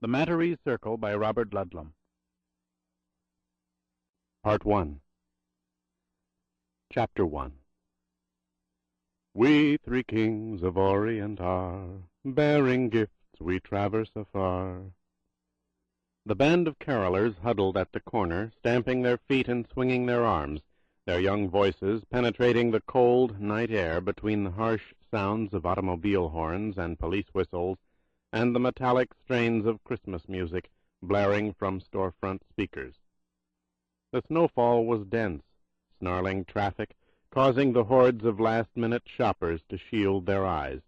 The Matarese Circle by Robert Ludlum. Part 1. Chapter 1. We three kings of Orient are, bearing gifts we traverse afar. The band of carolers huddled at the corner, stamping their feet and swinging their arms, their young voices penetrating the cold night air between the harsh sounds of automobile horns and police whistles and the metallic strains of Christmas music blaring from storefront speakers. The snowfall was dense, snarling traffic, causing the hordes of last-minute shoppers to shield their eyes.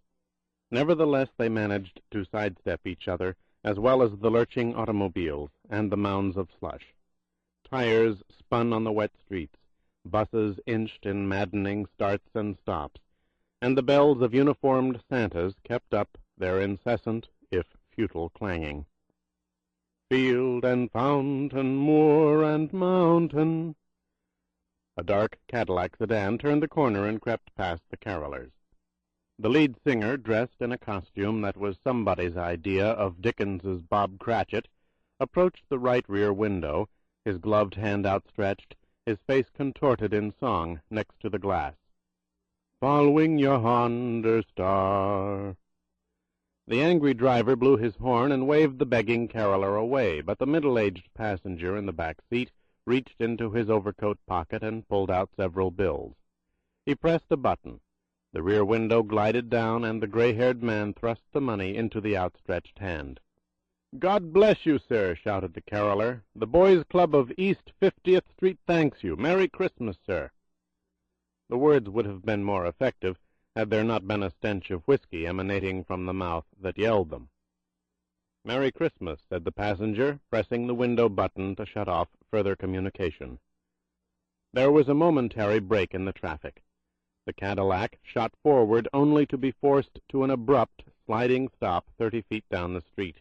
Nevertheless, they managed to sidestep each other, as well as the lurching automobiles and the mounds of slush. Tires spun on the wet streets, buses inched in maddening starts and stops, and the bells of uniformed Santas kept up their incessant, if futile, clanging. Field and fountain, moor and mountain. A dark Cadillac sedan turned the corner and crept past the carolers. The lead singer, dressed in a costume that was somebody's idea of Dickens's Bob Cratchit, approached the right rear window, his gloved hand outstretched, his face contorted in song next to the glass. Following yonder star. The angry driver blew his horn and waved the begging caroler away, but the middle-aged passenger in the back seat reached into his overcoat pocket and pulled out several bills. He pressed a button. The rear window glided down, and the gray-haired man thrust the money into the outstretched hand. "God bless you, sir," shouted the caroler. "The Boys' Club of East 50th Street thanks you. Merry Christmas, sir." The words would have been more effective had there not been a stench of whiskey emanating from the mouth that yelled them. "Merry Christmas," said the passenger, pressing the window button to shut off further communication. There was a momentary break in the traffic. The Cadillac shot forward only to be forced to an abrupt, sliding stop 30 feet down the street.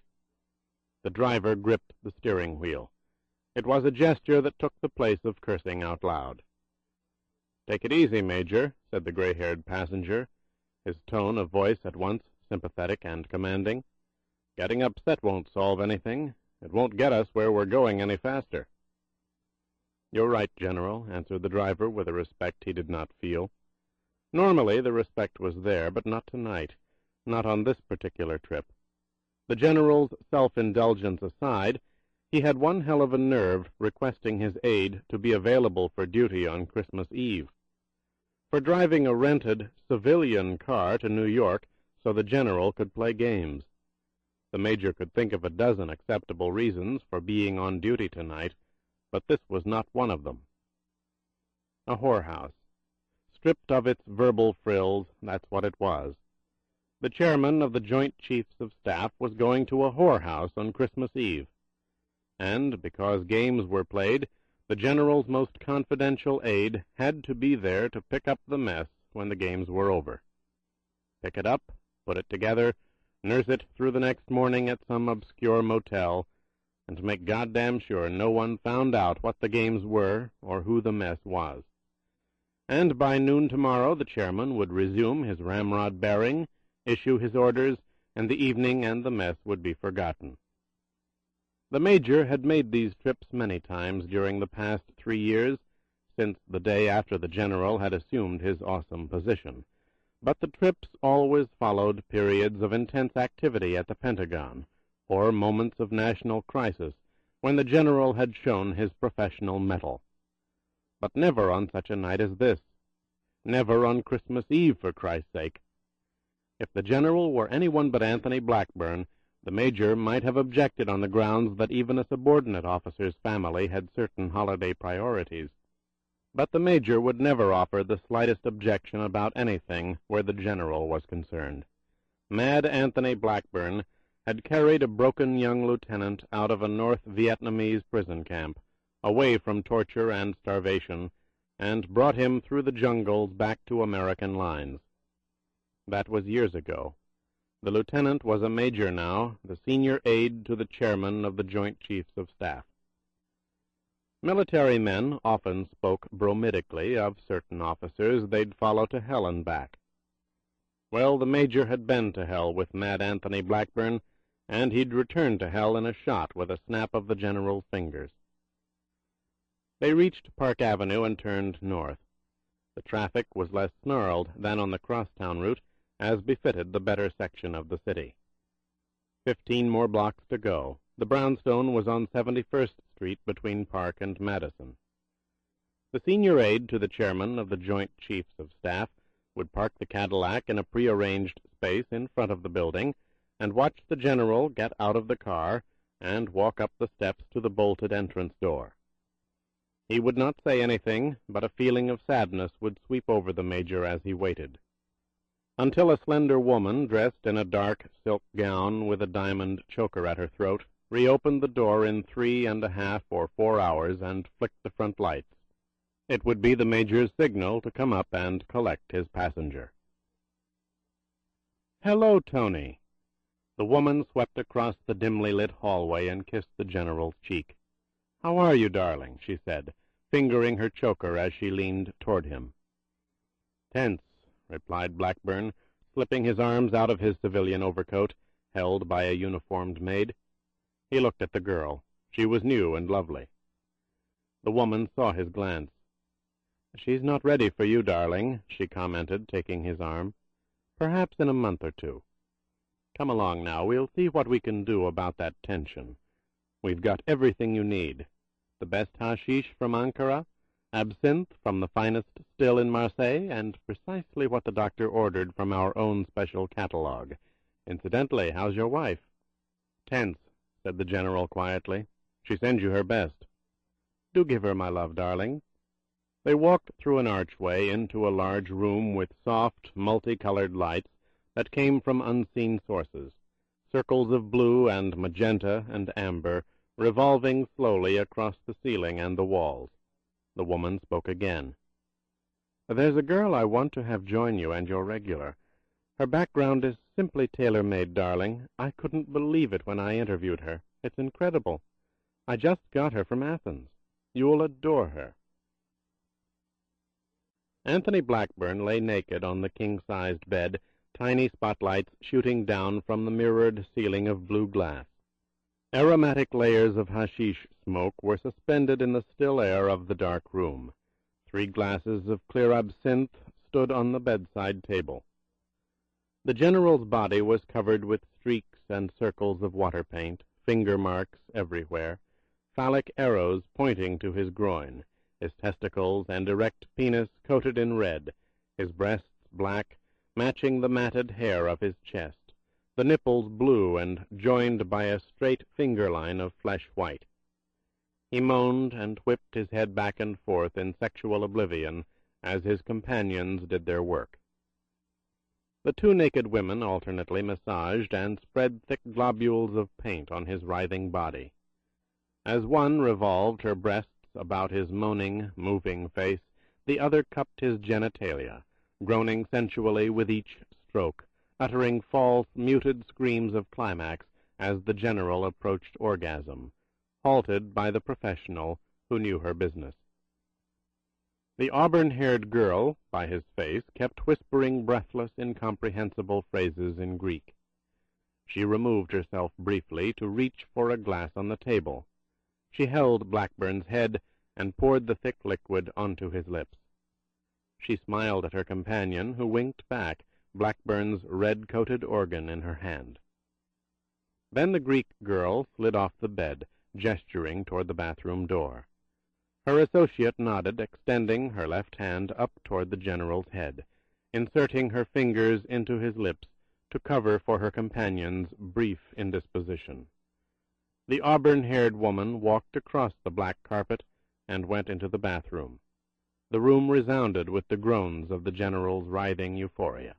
The driver gripped the steering wheel. It was a gesture that took the place of cursing out loud. "Take it easy, Major," said the gray-haired passenger, his tone of voice at once sympathetic and commanding. "Getting upset won't solve anything. It won't get us where we're going any faster." "You're right, General," answered the driver with a respect he did not feel. Normally the respect was there, but not tonight, not on this particular trip. The General's self-indulgence aside, he had one hell of a nerve requesting his aide to be available for duty on Christmas Eve. For driving a rented civilian car to New York so the General could play games. The Major could think of a dozen acceptable reasons for being on duty tonight, but this was not one of them. A whorehouse. Stripped of its verbal frills, that's what it was. The chairman of the Joint Chiefs of Staff was going to a whorehouse on Christmas Eve. And, because games were played, the General's most confidential aide had to be there to pick up the mess when the games were over. Pick it up, put it together, nurse it through the next morning at some obscure motel, and make goddamn sure no one found out what the games were or who the mess was. And by noon tomorrow the chairman would resume his ramrod bearing, issue his orders, and the evening and the mess would be forgotten. The Major had made these trips many times during the past 3 years, since the day after the General had assumed his awesome position, but the trips always followed periods of intense activity at the Pentagon, or moments of national crisis, when the General had shown his professional mettle. But never on such a night as this. Never on Christmas Eve, for Christ's sake. If the General were anyone but Anthony Blackburn, the Major might have objected on the grounds that even a subordinate officer's family had certain holiday priorities. But the Major would never offer the slightest objection about anything where the General was concerned. Mad Anthony Blackburn had carried a broken young lieutenant out of a North Vietnamese prison camp, away from torture and starvation, and brought him through the jungles back to American lines. That was years ago. The lieutenant was a major now, the senior aide to the chairman of the Joint Chiefs of Staff. Military men often spoke bromidically of certain officers they'd follow to hell and back. Well, the Major had been to hell with Mad Anthony Blackburn, and he'd return to hell in a shot with a snap of the general's fingers. They reached Park Avenue and turned north. The traffic was less snarled than on the crosstown route, as befitted the better section of the city. 15 more blocks to go. The brownstone was on 71st Street between Park and Madison. The senior aide to the chairman of the Joint Chiefs of Staff would park the Cadillac in a prearranged space in front of the building and watch the general get out of the car and walk up the steps to the bolted entrance door. He would not say anything, but a feeling of sadness would sweep over the major as he waited, until a slender woman, dressed in a dark silk gown with a diamond choker at her throat, reopened the door in 3.5 or 4 hours and flicked the front lights. It would be the major's signal to come up and collect his passenger. "Hello, Tony." The woman swept across the dimly lit hallway and kissed the general's cheek. "How are you, darling?" she said, fingering her choker as she leaned toward him. "Tense," replied Blackburn, slipping his arms out of his civilian overcoat, held by a uniformed maid. He looked at the girl. She was new and lovely. The woman saw his glance. "She's not ready for you, darling," she commented, taking his arm. "Perhaps in a month or two. Come along now. We'll see what we can do about that tension. We've got everything you need. The best hashish from Ankara, absinthe from the finest still in Marseille, and precisely what the doctor ordered from our own special catalogue. Incidentally, how's your wife?" "Tense," said the general quietly. "She sends you her best." "Do give her my love, darling." They walked through an archway into a large room with soft, multicolored lights that came from unseen sources, circles of blue and magenta and amber, revolving slowly across the ceiling and the walls. The woman spoke again. "There's a girl I want to have join you, and you're regular. Her background is simply tailor-made, darling. I couldn't believe it when I interviewed her. It's incredible. I just got her from Athens. You'll adore her." Anthony Blackburn lay naked on the king-sized bed, tiny spotlights shooting down from the mirrored ceiling of blue glass. Aromatic layers of hashish smoke were suspended in the still air of the dark room. 3 glasses of clear absinthe stood on the bedside table. The general's body was covered with streaks and circles of water paint, finger marks everywhere, phallic arrows pointing to his groin, his testicles and erect penis coated in red, his breasts black, matching the matted hair of his chest, the nipples blue and joined by a straight finger line of flesh white. He moaned and whipped his head back and forth in sexual oblivion as his companions did their work. The 2 naked women alternately massaged and spread thick globules of paint on his writhing body. As one revolved her breasts about his moaning, moving face, the other cupped his genitalia, groaning sensually with each stroke, uttering false, muted screams of climax as the general approached orgasm, halted by the professional who knew her business. The auburn-haired girl, by his face, kept whispering breathless, incomprehensible phrases in Greek. She removed herself briefly to reach for a glass on the table. She held Blackburn's head and poured the thick liquid onto his lips. She smiled at her companion, who winked back, Blackburn's red-coated organ in her hand. Then the Greek girl slid off the bed, gesturing toward the bathroom door. Her associate nodded, extending her left hand up toward the general's head, inserting her fingers into his lips to cover for her companion's brief indisposition. The auburn-haired woman walked across the black carpet and went into the bathroom. The room resounded with the groans of the general's writhing euphoria.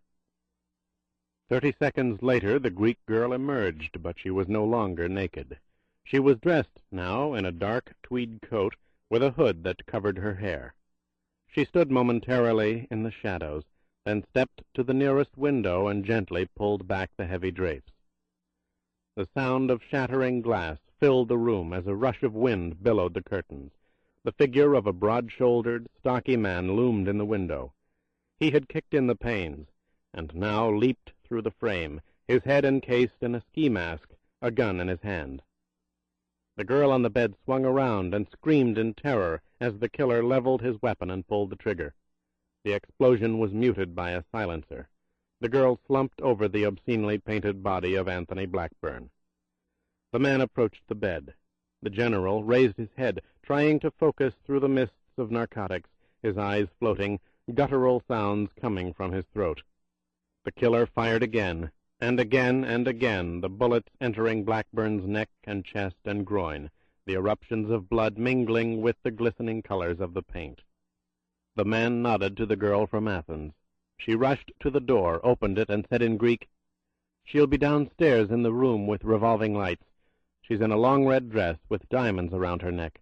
30 seconds later the Greek girl emerged, but she was no longer naked. She was dressed now in a dark tweed coat with a hood that covered her hair. She stood momentarily in the shadows, then stepped to the nearest window and gently pulled back the heavy drapes. The sound of shattering glass filled the room as a rush of wind billowed the curtains. The figure of a broad-shouldered, stocky man loomed in the window. He had kicked in the panes, and now leaped through the frame, his head encased in a ski mask a gun in his hand. The girl on the bed swung around and screamed in terror as the killer leveled his weapon and pulled the trigger. The explosion was muted by a silencer. The girl slumped over the obscenely painted body of Anthony Blackburn. The man approached the bed. The general raised his head, trying to focus through the mists of narcotics, his eyes floating, guttural sounds coming from his throat. The killer fired again, and again, the bullets entering Blackburn's neck and chest and groin, the eruptions of blood mingling with the glistening colors of the paint. The man nodded to the girl from Athens. She rushed to the door, opened it, and said in Greek, "She'll be downstairs in the room with revolving lights. She's in a long red dress with diamonds around her neck."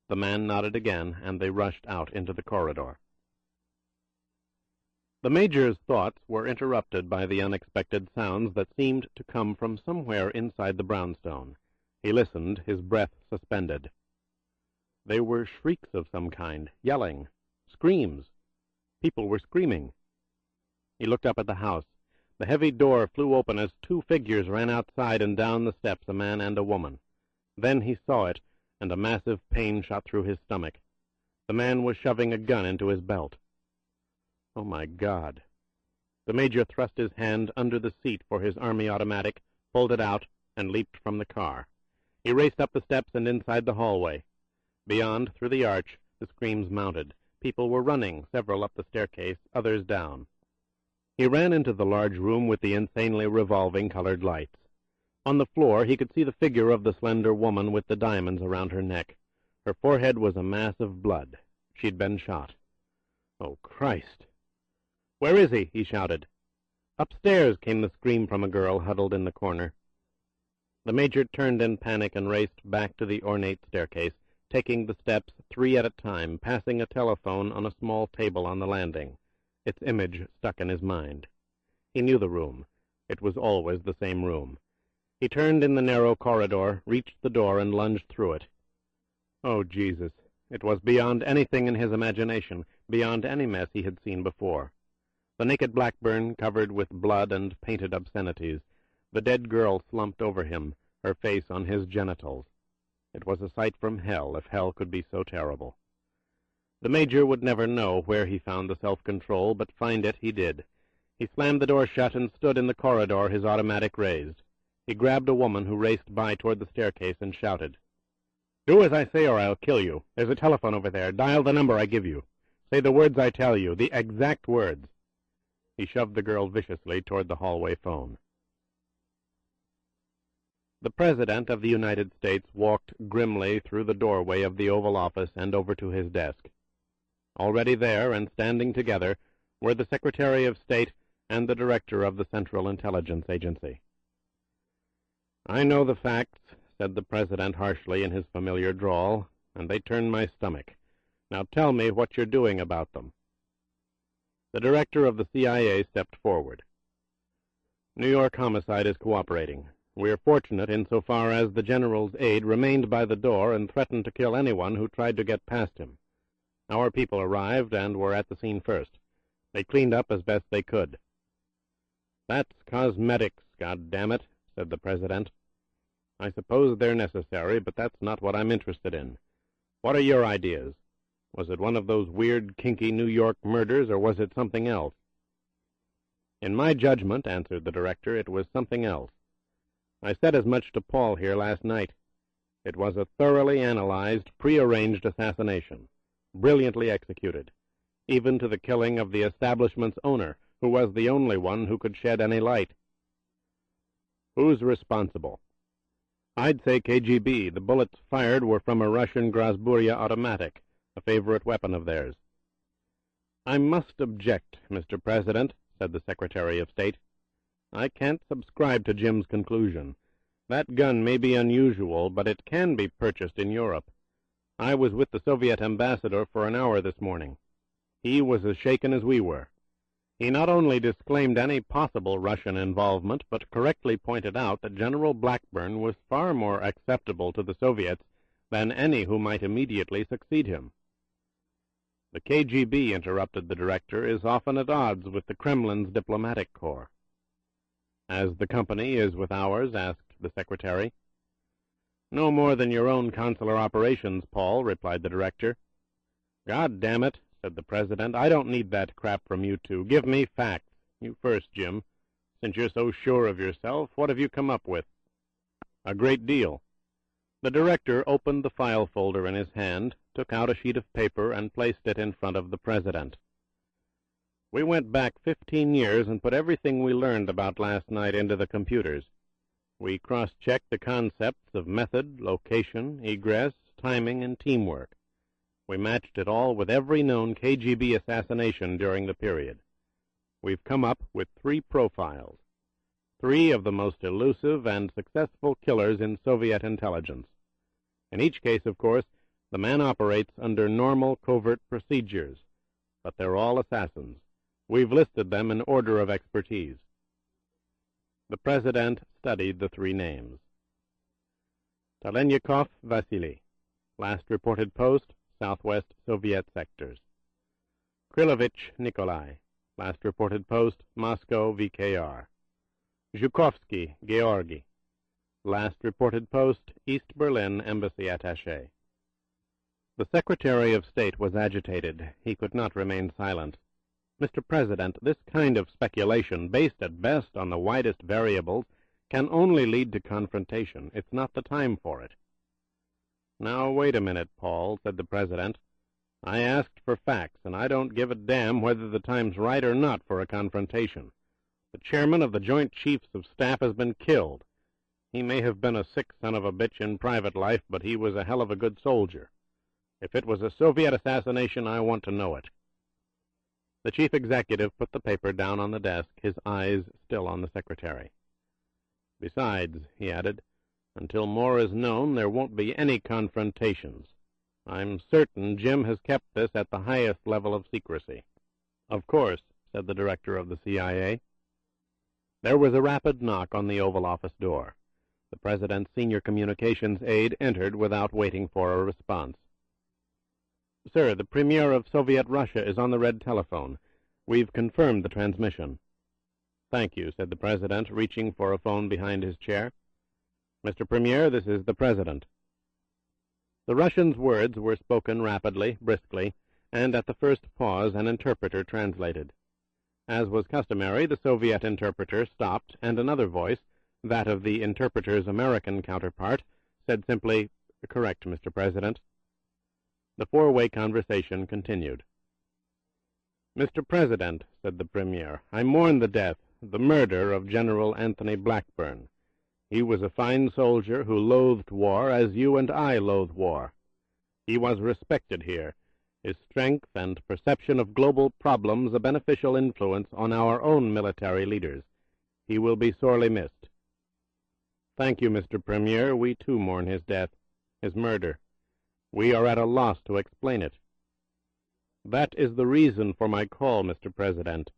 The man nodded again, and they rushed out into the corridor. The Major's thoughts were interrupted by the unexpected sounds that seemed to come from somewhere inside the brownstone. He listened, his breath suspended. They were shrieks of some kind, yelling, screams. People were screaming. He looked up at the house. The heavy door flew open as two figures ran outside and down the steps, a man and a woman. Then he saw it, and a massive pain shot through his stomach. The man was shoving a gun into his belt. Oh, my God. The Major thrust his hand under the seat for his army automatic, pulled it out, and leaped from the car. He raced up the steps and inside the hallway. Beyond, through the arch, the screams mounted. People were running, several up the staircase, others down. He ran into the large room with the insanely revolving colored lights. On the floor he could see the figure of the slender woman with the diamonds around her neck. Her forehead was a mass of blood. She'd been shot. Oh, Christ! "Where is he?" he shouted. "Upstairs," came the scream from a girl huddled in the corner. The Major turned in panic and raced back to the ornate staircase, taking the steps 3 at a time, passing a telephone on a small table on the landing. Its image stuck in his mind. He knew the room. It was always the same room. He turned in the narrow corridor, reached the door, and lunged through it. Oh, Jesus! It was beyond anything in his imagination, beyond any mess he had seen before. The naked Blackburn covered with blood and painted obscenities. The dead girl slumped over him, her face on his genitals. It was a sight from hell, if hell could be so terrible. The Major would never know where he found the self-control, but find it he did. He slammed the door shut and stood in the corridor, his automatic raised. He grabbed a woman who raced by toward the staircase and shouted, "Do as I say or I'll kill you. There's a telephone over there. Dial the number I give you. Say the words I tell you, the exact words." He shoved the girl viciously toward the hallway phone. The President of the United States walked grimly through the doorway of the Oval Office and over to his desk. Already there, and standing together, were the Secretary of State and the Director of the Central Intelligence Agency. "I know the facts," said the President harshly in his familiar drawl, "and they turn my stomach. Now tell me what you're doing about them." The Director of the CIA stepped forward. "New York Homicide is cooperating. We're fortunate insofar as the General's aide remained by the door and threatened to kill anyone who tried to get past him. Our people arrived and were at the scene first. They cleaned up as best they could." "That's cosmetics, goddammit," said the President. "I suppose they're necessary, but that's not what I'm interested in. What are your ideas? Was it one of those weird, kinky New York murders, or was it something else?" "In my judgment," answered the Director, "it was something else. I said as much to Paul here last night. It was a thoroughly analyzed, prearranged assassination, brilliantly executed, even to the killing of the establishment's owner, who was the only one who could shed any light." "Who's responsible?" "I'd say KGB. The bullets fired were from a Russian Grasburya automatic, a favorite weapon of theirs." "I must object, Mr. President," said the Secretary of State. "I can't subscribe to Jim's conclusion. That gun may be unusual, but it can be purchased in Europe. I was with the Soviet ambassador for an hour this morning. He was as shaken as we were. He not only disclaimed any possible Russian involvement, but correctly pointed out that General Blackburn was far more acceptable to the Soviets than any who might immediately succeed him." "The KGB," interrupted the Director, "is often at odds with the Kremlin's diplomatic corps." "As the company is with ours?" asked the secretary. "No more than your own consular operations, Paul," replied the director. "God damn it," said the president, "I don't need that crap from you two. Give me facts. You first, Jim. Since you're so sure of yourself, what have you come up with?" "A great deal." The director opened the file folder in his hand, took out a sheet of paper, and placed it in front of the president. "We went back 15 years and put everything we learned about last night into the computers. We cross-checked the concepts of method, location, egress, timing, and teamwork. We matched it all with every known KGB assassination during the period. We've come up with 3 profiles, 3 of the most elusive and successful killers in Soviet intelligence. In each case, of course, the man operates under normal covert procedures, but they're all assassins. We've listed them in order of expertise." The president studied the 3 names. Talenyakov Vasily, last reported post, Southwest Soviet sectors. Krylovich Nikolai, last reported post, Moscow VKR. Zhukovsky Georgy, last reported post, East Berlin Embassy Attaché. The Secretary of State was agitated. He could not remain silent. "Mr. President, this kind of speculation, based at best on the widest variables, can only lead to confrontation. It's not the time for it." "Now, wait a minute, Paul," said the president. "I asked for facts, and I don't give a damn whether the time's right or not for a confrontation. The chairman of the Joint Chiefs of Staff has been killed. He may have been a sick son of a bitch in private life, but he was a hell of a good soldier. If it was a Soviet assassination, I want to know it." The chief executive put the paper down on the desk, his eyes still on the secretary. "Besides," he added, "until more is known, there won't be any confrontations. I'm certain Jim has kept this at the highest level of secrecy." "Of course," said the director of the CIA. There was a rapid knock on the Oval Office door. The president's senior communications aide entered without waiting for a response. "Sir, the Premier of Soviet Russia is on the red telephone. We've confirmed the transmission." "Thank you," said the president, reaching for a phone behind his chair. "Mr. Premier, this is the president." The Russian's words were spoken rapidly, briskly, and at the first pause an interpreter translated. As was customary, the Soviet interpreter stopped, and another voice, that of the interpreter's American counterpart, said simply, "Correct, Mr. President." The 4-way conversation continued. "Mr. President," said the Premier, "I mourn the death, the murder of General Anthony Blackburn. He was a fine soldier who loathed war as you and I loathe war. He was respected here, his strength and perception of global problems a beneficial influence on our own military leaders. He will be sorely missed." "Thank you, Mr. Premier. We too mourn his death, his murder. We are at a loss to explain it." "That is the reason for my call, Mr. President.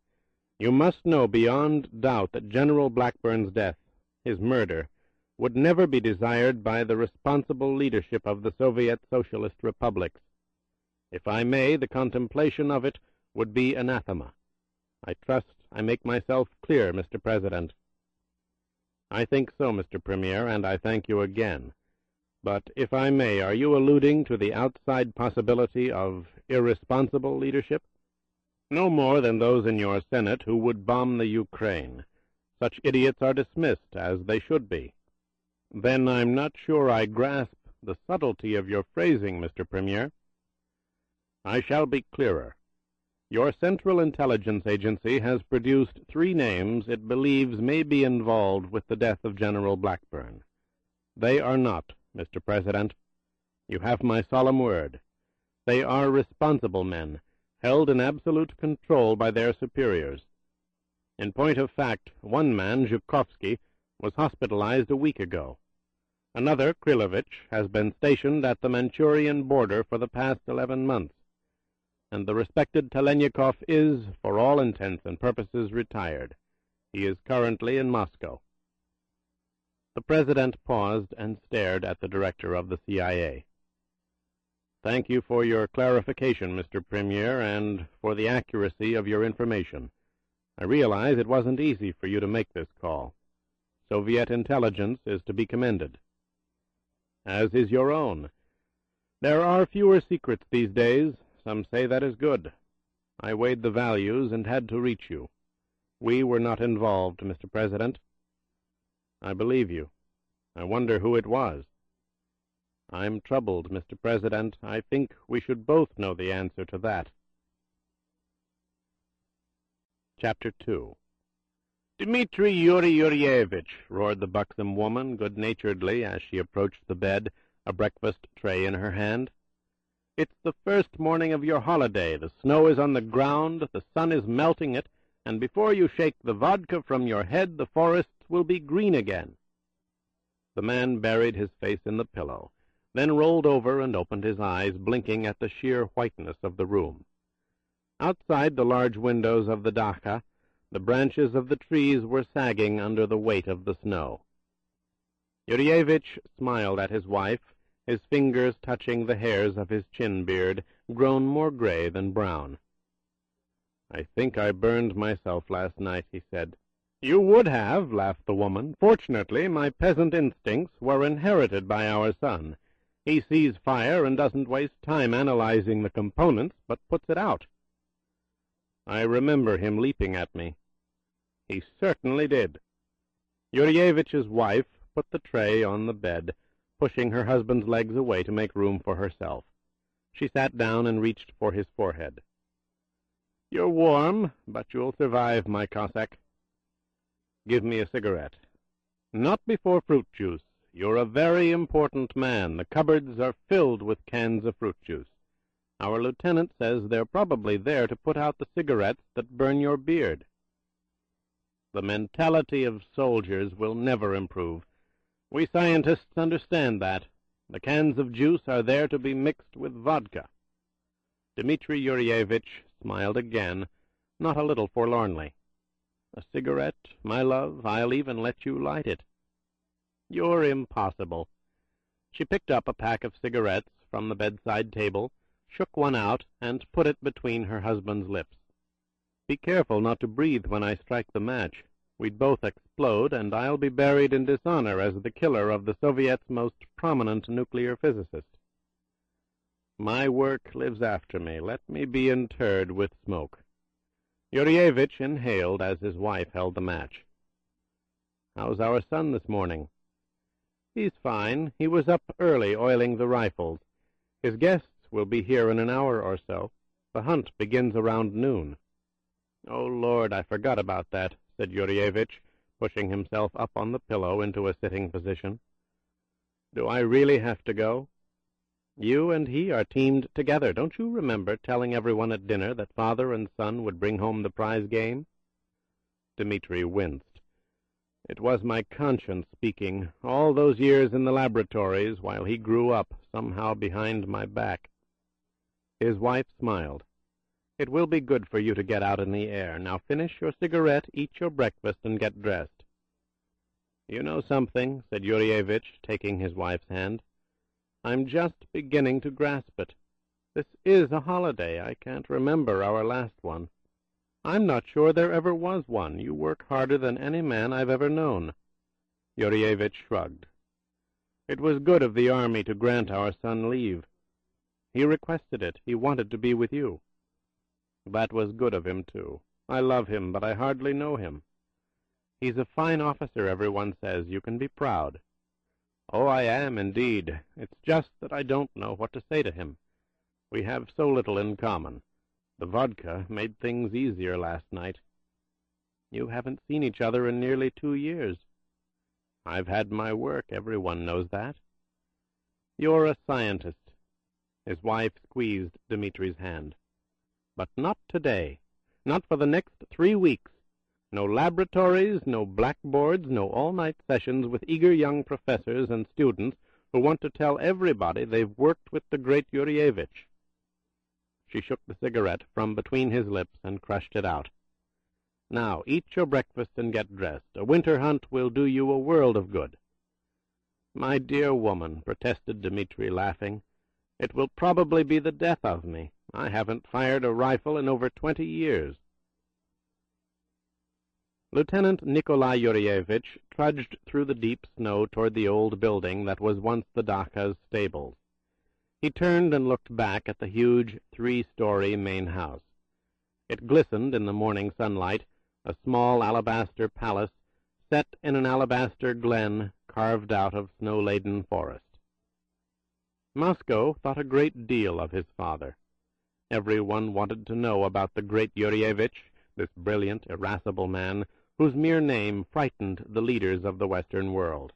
You must know beyond doubt that General Blackburn's death, his murder, would never be desired by the responsible leadership of the Soviet Socialist Republics. If I may, the contemplation of it would be anathema. I trust I make myself clear, Mr. President." "I think so, Mr. Premier, and I thank you again. But, if I may, are you alluding to the outside possibility of irresponsible leadership?" "No more than those in your Senate who would bomb the Ukraine. Such idiots are dismissed, as they should be." "Then I'm not sure I grasp the subtlety of your phrasing, Mr. Premier." "I shall be clearer. Your Central Intelligence Agency has produced 3 names it believes may be involved with the death of General Blackburn. They are not, Mr. President. You have my solemn word. They are responsible men, held in absolute control by their superiors. In point of fact, one man, Zhukovsky, was hospitalized a week ago. Another, Krylovich, has been stationed at the Manchurian border for the past 11 months. And the respected Talenyakov is, for all intents and purposes, retired. He is currently in Moscow." The president paused and stared at the director of the CIA. "Thank you for your clarification, Mr. Premier, and for the accuracy of your information. I realize it wasn't easy for you to make this call. Soviet intelligence is to be commended, as is your own. There are fewer secrets these days. Some say that is good. I weighed the values and had to reach you. We were not involved, Mr. President. I believe you. I wonder who it was. I'm troubled, Mr. President. I think we should both know the answer to that. Chapter 2. "Dmitri Yurievich," roared the buxom woman good-naturedly as she approached the bed, a breakfast tray in her hand. "It's the first morning of your holiday. The snow is on the ground, the sun is melting it, and before you shake the vodka from your head, the forests will be green again." The man buried his face in the pillow, then rolled over and opened his eyes, blinking at the sheer whiteness of the room. Outside the large windows of the dacha, the branches of the trees were sagging under the weight of the snow. Yurievich smiled at his wife, his fingers touching the hairs of his chin-beard, grown more gray than brown. "I think I burned myself last night," he said. "You would have," laughed the woman. "Fortunately, my peasant instincts were inherited by our son. He sees fire and doesn't waste time analyzing the components, but puts it out. I remember him leaping at me. He certainly did." Yurievich's wife put the tray on the bed, pushing her husband's legs away to make room for herself. She sat down and reached for his forehead. "You're warm, but you'll survive, my Cossack. Give me a cigarette." "Not before fruit juice. You're a very important man. The cupboards are filled with cans of fruit juice. Our lieutenant says they're probably there to put out the cigarettes that burn your beard." "The mentality of soldiers will never improve. We scientists understand that. The cans of juice are there to be mixed with vodka." Dmitri Yurievich smiled again, not a little forlornly. "A cigarette, my love? I'll even let you light it." "You're impossible." She picked up a pack of cigarettes from the bedside table, shook one out, and put it between her husband's lips. "Be careful not to breathe when I strike the match. We'd both explode, and I'll be buried in dishonor as the killer of the Soviet's most prominent nuclear physicist. My work lives after me. Let me be interred with smoke." Yurievich inhaled as his wife held the match. "How's our son this morning?" "He's fine. He was up early oiling the rifles. His guests will be here in an hour or so. The hunt begins around noon." "Oh, Lord, I forgot about that," said Yurievich, pushing himself up on the pillow into a sitting position. "Do I really have to go? You and he are teamed together. Don't you remember telling everyone at dinner that father and son would bring home the prize game?" Dmitri winced. "It was my conscience speaking, all those years in the laboratories while he grew up, somehow behind my back." His wife smiled. "It will be good for you to get out in the air. Now finish your cigarette, eat your breakfast, and get dressed." "You know something," said Yurievich, taking his wife's hand. "I'm just beginning to grasp it. This is a holiday. I can't remember our last one. I'm not sure there ever was one. You work harder than any man I've ever known." Yurievich shrugged. "It was good of the army to grant our son leave. He requested it. He wanted to be with you." "That was good of him, too. I love him, but I hardly know him." "He's a fine officer, everyone says. You can be proud." "Oh, I am, indeed. It's just that I don't know what to say to him. We have so little in common. The vodka made things easier last night." "You haven't seen each other in nearly 2 years." "I've had my work. Everyone knows that." "You're a scientist." His wife squeezed Dmitri's hand. "But not today. Not for the next 3 weeks. No laboratories, no blackboards, no all-night sessions with eager young professors and students who want to tell everybody they've worked with the great Yurievich." She shook the cigarette from between his lips and crushed it out. "Now, eat your breakfast and get dressed. A winter hunt will do you a world of good." "My dear woman," protested Dmitri, laughing, "it will probably be the death of me. I haven't fired a rifle in over 20 years. Lieutenant Nikolai Yurievich trudged through the deep snow toward the old building that was once the Daka's stables. He turned and looked back at the huge 3-story main house. It glistened in the morning sunlight, a small alabaster palace set in an alabaster glen carved out of snow-laden forest. Moscow thought a great deal of his father. Everyone wanted to know about the great Yurievich, this brilliant, irascible man, whose mere name frightened the leaders of the Western world.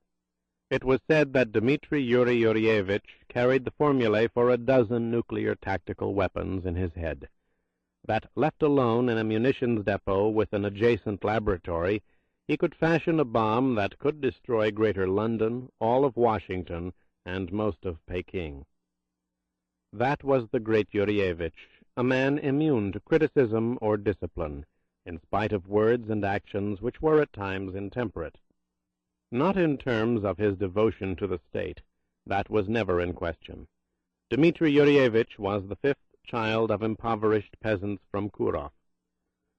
It was said that Dmitri Yurievich carried the formulae for 12 nuclear tactical weapons in his head, that, left alone in a munitions depot with an adjacent laboratory, he could fashion a bomb that could destroy Greater London, all of Washington, and most of Peking. That was the great Yurievich, a man immune to criticism or discipline, in spite of words and actions which were at times intemperate. Not in terms of his devotion to the state. That was never in question. Dmitri Yurievich was the 5th child of impoverished peasants from Kurov.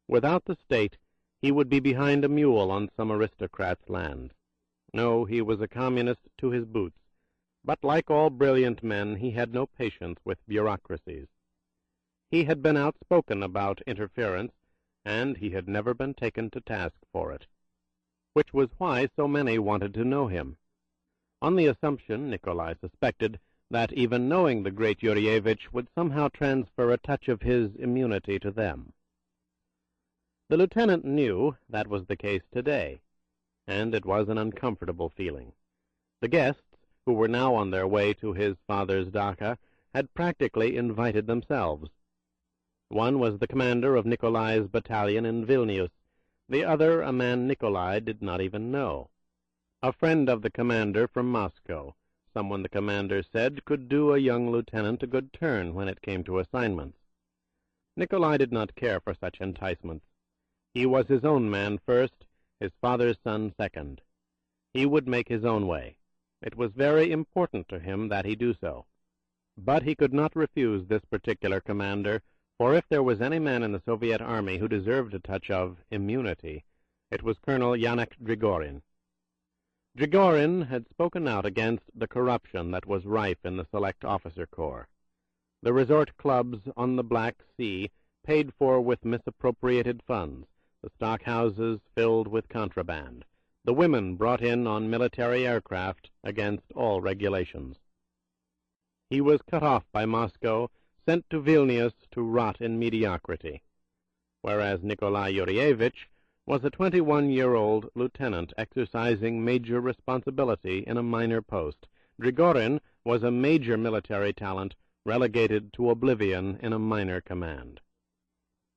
Without the state, he would be behind a mule on some aristocrat's land. No, he was a communist to his boots, but like all brilliant men, he had no patience with bureaucracies. He had been outspoken about interference, and he had never been taken to task for it, which was why so many wanted to know him. On the assumption, Nikolai suspected, that even knowing the great Yurievich would somehow transfer a touch of his immunity to them. The lieutenant knew that was the case today, and it was an uncomfortable feeling. The guests, who were now on their way to his father's Daka, had practically invited themselves. One was the commander of Nikolai's battalion in Vilnius, the other a man Nikolai did not even know. A friend of the commander from Moscow, someone the commander said could do a young lieutenant a good turn when it came to assignments. Nikolai did not care for such enticements. He was his own man first, his father's son second. He would make his own way. It was very important to him that he do so. But he could not refuse this particular commander, for if there was any man in the Soviet army who deserved a touch of immunity, it was Colonel Yanek Drigorin. Drigorin had spoken out against the corruption that was rife in the Select Officer Corps. The resort clubs on the Black Sea paid for with misappropriated funds, the stockhouses filled with contraband, the women brought in on military aircraft against all regulations. He was cut off by Moscow, sent to Vilnius to rot in mediocrity, whereas Nikolai Yurievich was a 21-year-old lieutenant exercising major responsibility in a minor post. Drigorin was a major military talent relegated to oblivion in a minor command.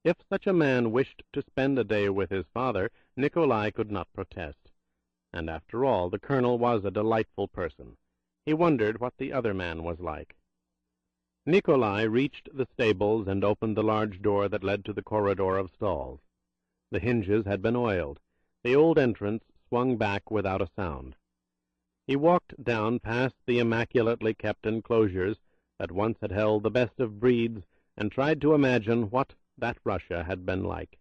If such a man wished to spend a day with his father, Nikolai could not protest. And after all, the colonel was a delightful person. He wondered what the other man was like. Nikolai reached the stables and opened the large door that led to the corridor of stalls. The hinges had been oiled. The old entrance swung back without a sound. He walked down past the immaculately kept enclosures that once had held the best of breeds and tried to imagine what that Russia had been like.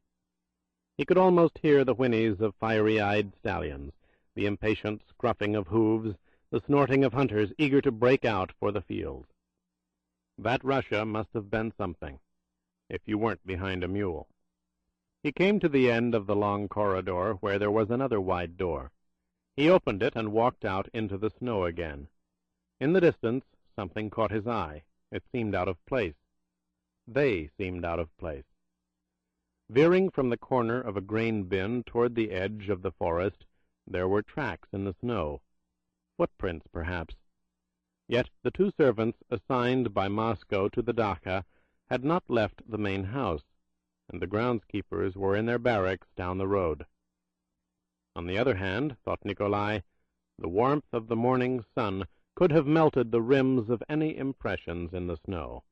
He could almost hear the whinnies of fiery-eyed stallions, the impatient scruffing of hooves, the snorting of hunters eager to break out for the field. That Russia must have been something, if you weren't behind a mule. He came to the end of the long corridor where there was another wide door. He opened it and walked out into the snow again. In the distance, something caught his eye. It seemed out of place. They seemed out of place. Veering from the corner of a grain bin toward the edge of the forest, there were tracks in the snow. Footprints, perhaps. Yet the two servants assigned by Moscow to the Daka had not left the main house, and the groundskeepers were in their barracks down the road. On the other hand, thought Nikolai, the warmth of the morning sun could have melted the rims of any impressions in the snow,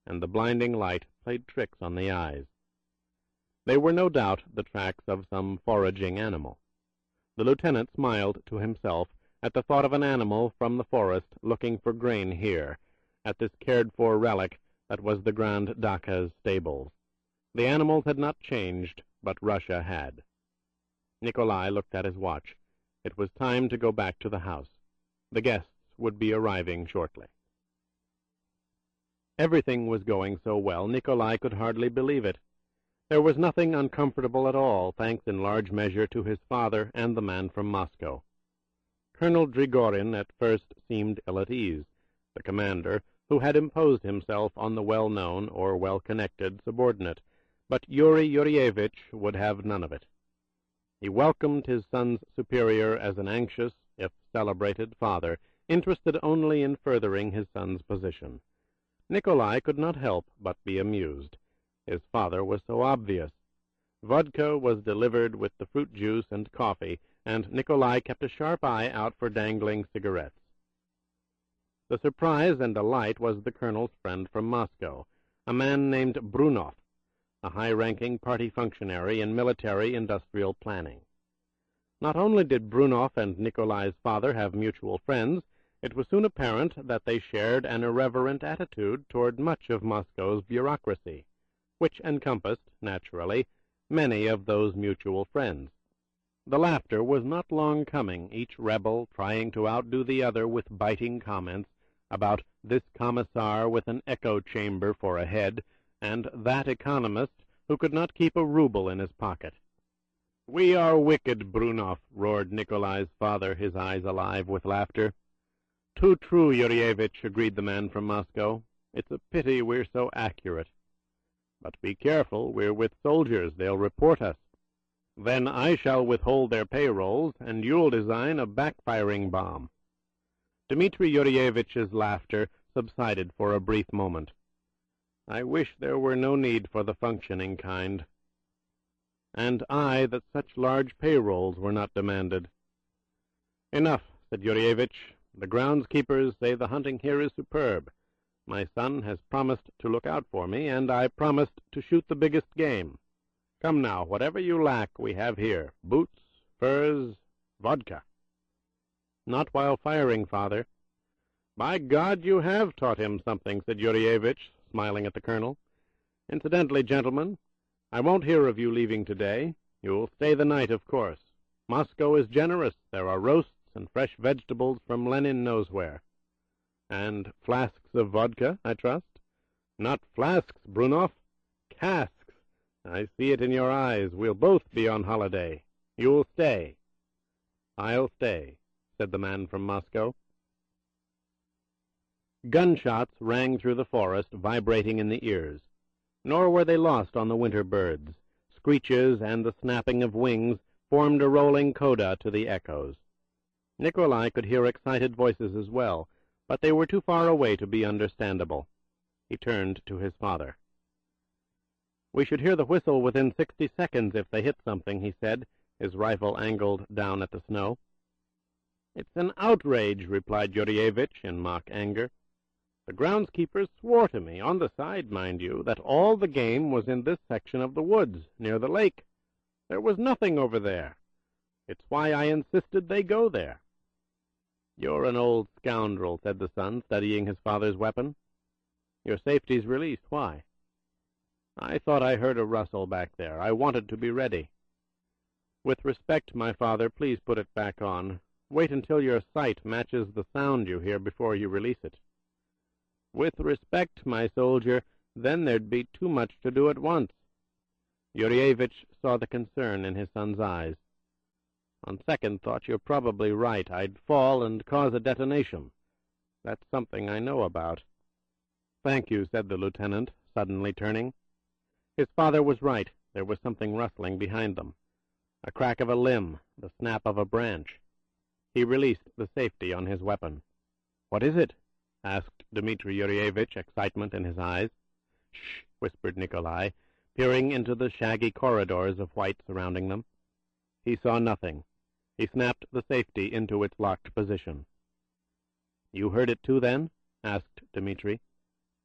and the blinding light played tricks on the eyes. They were no doubt the tracks of some foraging animal. The lieutenant smiled to himself at the thought of an animal from the forest looking for grain here, at this cared-for relic that was the Grand Daka's stables. The animals had not changed, but Russia had. Nikolai looked at his watch. It was time to go back to the house. The guests would be arriving shortly. Everything was going so well, Nikolai could hardly believe it. There was nothing uncomfortable at all, thanks in large measure to his father and the man from Moscow. Colonel Drigorin at first seemed ill at ease. The commander, who had imposed himself on the well-known or well-connected subordinate, but Yuri Yurievich would have none of it. He welcomed his son's superior as an anxious, if celebrated, father, interested only in furthering his son's position. Nikolai could not help but be amused. His father was so obvious. Vodka was delivered with the fruit juice and coffee, and Nikolai kept a sharp eye out for dangling cigarettes. The surprise and delight was the colonel's friend from Moscow, a man named Brunov, a high-ranking party functionary in military-industrial planning. Not only did Brunov and Nikolai's father have mutual friends, it was soon apparent that they shared an irreverent attitude toward much of Moscow's bureaucracy, which encompassed, naturally, many of those mutual friends. The laughter was not long coming, each rebel trying to outdo the other with biting comments about this commissar with an echo chamber for a head, and that economist who could not keep a rouble in his pocket. "We are wicked, Brunov," roared Nikolai's father, his eyes alive with laughter. "Too true, Yurievich," agreed the man from Moscow. "It's a pity we're so accurate. But be careful, we're with soldiers, they'll report us. Then I shall withhold their payrolls, and you'll design a backfiring bomb." Dmitri Yurievich's laughter subsided for a brief moment. "I wish there were no need for the functioning kind. And I that such large payrolls were not demanded." "Enough," said Yurievich. "The groundskeepers say the hunting here is superb. My son has promised to look out for me, and I promised to shoot the biggest game. Come now, whatever you lack we have here. Boots, furs, vodka." "Not while firing, father." "By God, you have taught him something," said Yurievich, smiling at the colonel. "Incidentally, gentlemen, I won't hear of you leaving today. You'll stay the night, of course. Moscow is generous. There are roasts and fresh vegetables from Lenin knows where. And flasks of vodka, I trust?" "Not flasks, Brunov. Casks. I see it in your eyes. We'll both be on holiday. You'll stay." "I'll stay," said the man from Moscow. Gunshots rang through the forest, vibrating in the ears. Nor were they lost on the winter birds. Screeches and the snapping of wings formed a rolling coda to the echoes. Nikolai could hear excited voices as well, but they were too far away to be understandable. He turned to his father. "We should hear the whistle within 60 seconds if they hit something," he said, his rifle angled down at the snow. "It's an outrage," replied Yurievich in mock anger. "The groundskeepers swore to me, on the side, mind you, that all the game was in this section of the woods, near the lake. There was nothing over there. It's why I insisted they go there." "You're an old scoundrel," said the son, studying his father's weapon. "Your safety's released. Why?" "I thought I heard a rustle back there. I wanted to be ready." "With respect, my father, please put it back on. Wait until your sight matches the sound you hear before you release it." "With respect, my soldier, then there'd be too much to do at once." Yurievich saw the concern in his son's eyes. "On second thought, you're probably right. I'd fall and cause a detonation. That's something I know about." "Thank you," said the lieutenant, suddenly turning. His father was right. There was something rustling behind them. A crack of a limb, the snap of a branch. He released the safety on his weapon. "What is it?" asked Dmitri Yurievich, excitement in his eyes. "Shh," whispered Nikolai, peering into the shaggy corridors of white surrounding them. He saw nothing. He snapped the safety into its locked position. "You heard it too, then?" asked Dmitri.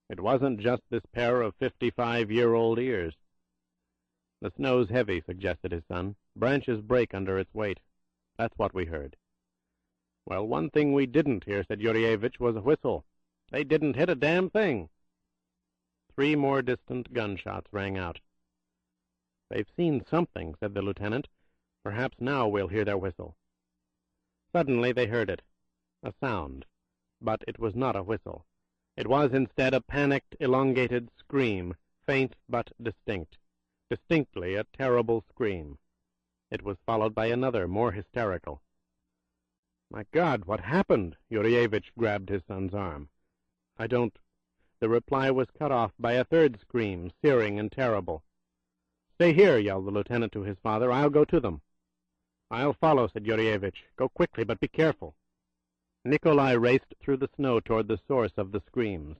"It wasn't just this pair of 55-year-old ears." "The snow's heavy," suggested his son. "Branches break under its weight. That's what we heard." "Well, one thing we didn't hear," said Yurievich, "was a whistle. They didn't hit a damn thing." 3 more distant gunshots rang out. "They've seen something," said the lieutenant. Perhaps now we'll hear their whistle. Suddenly they heard it, a sound, but it was not a whistle. It was instead a panicked, elongated scream, faint but distinct, distinctly a terrible scream. It was followed by another, more hysterical. "My God, what happened?" Yurievich grabbed his son's arm. "I don't—" The reply was cut off by a third scream, searing and terrible. "Stay here," yelled the lieutenant to his father. "I'll go to them." "I'll follow," said Yurievich. "Go quickly, but be careful." Nikolai raced through the snow toward the source of the screams.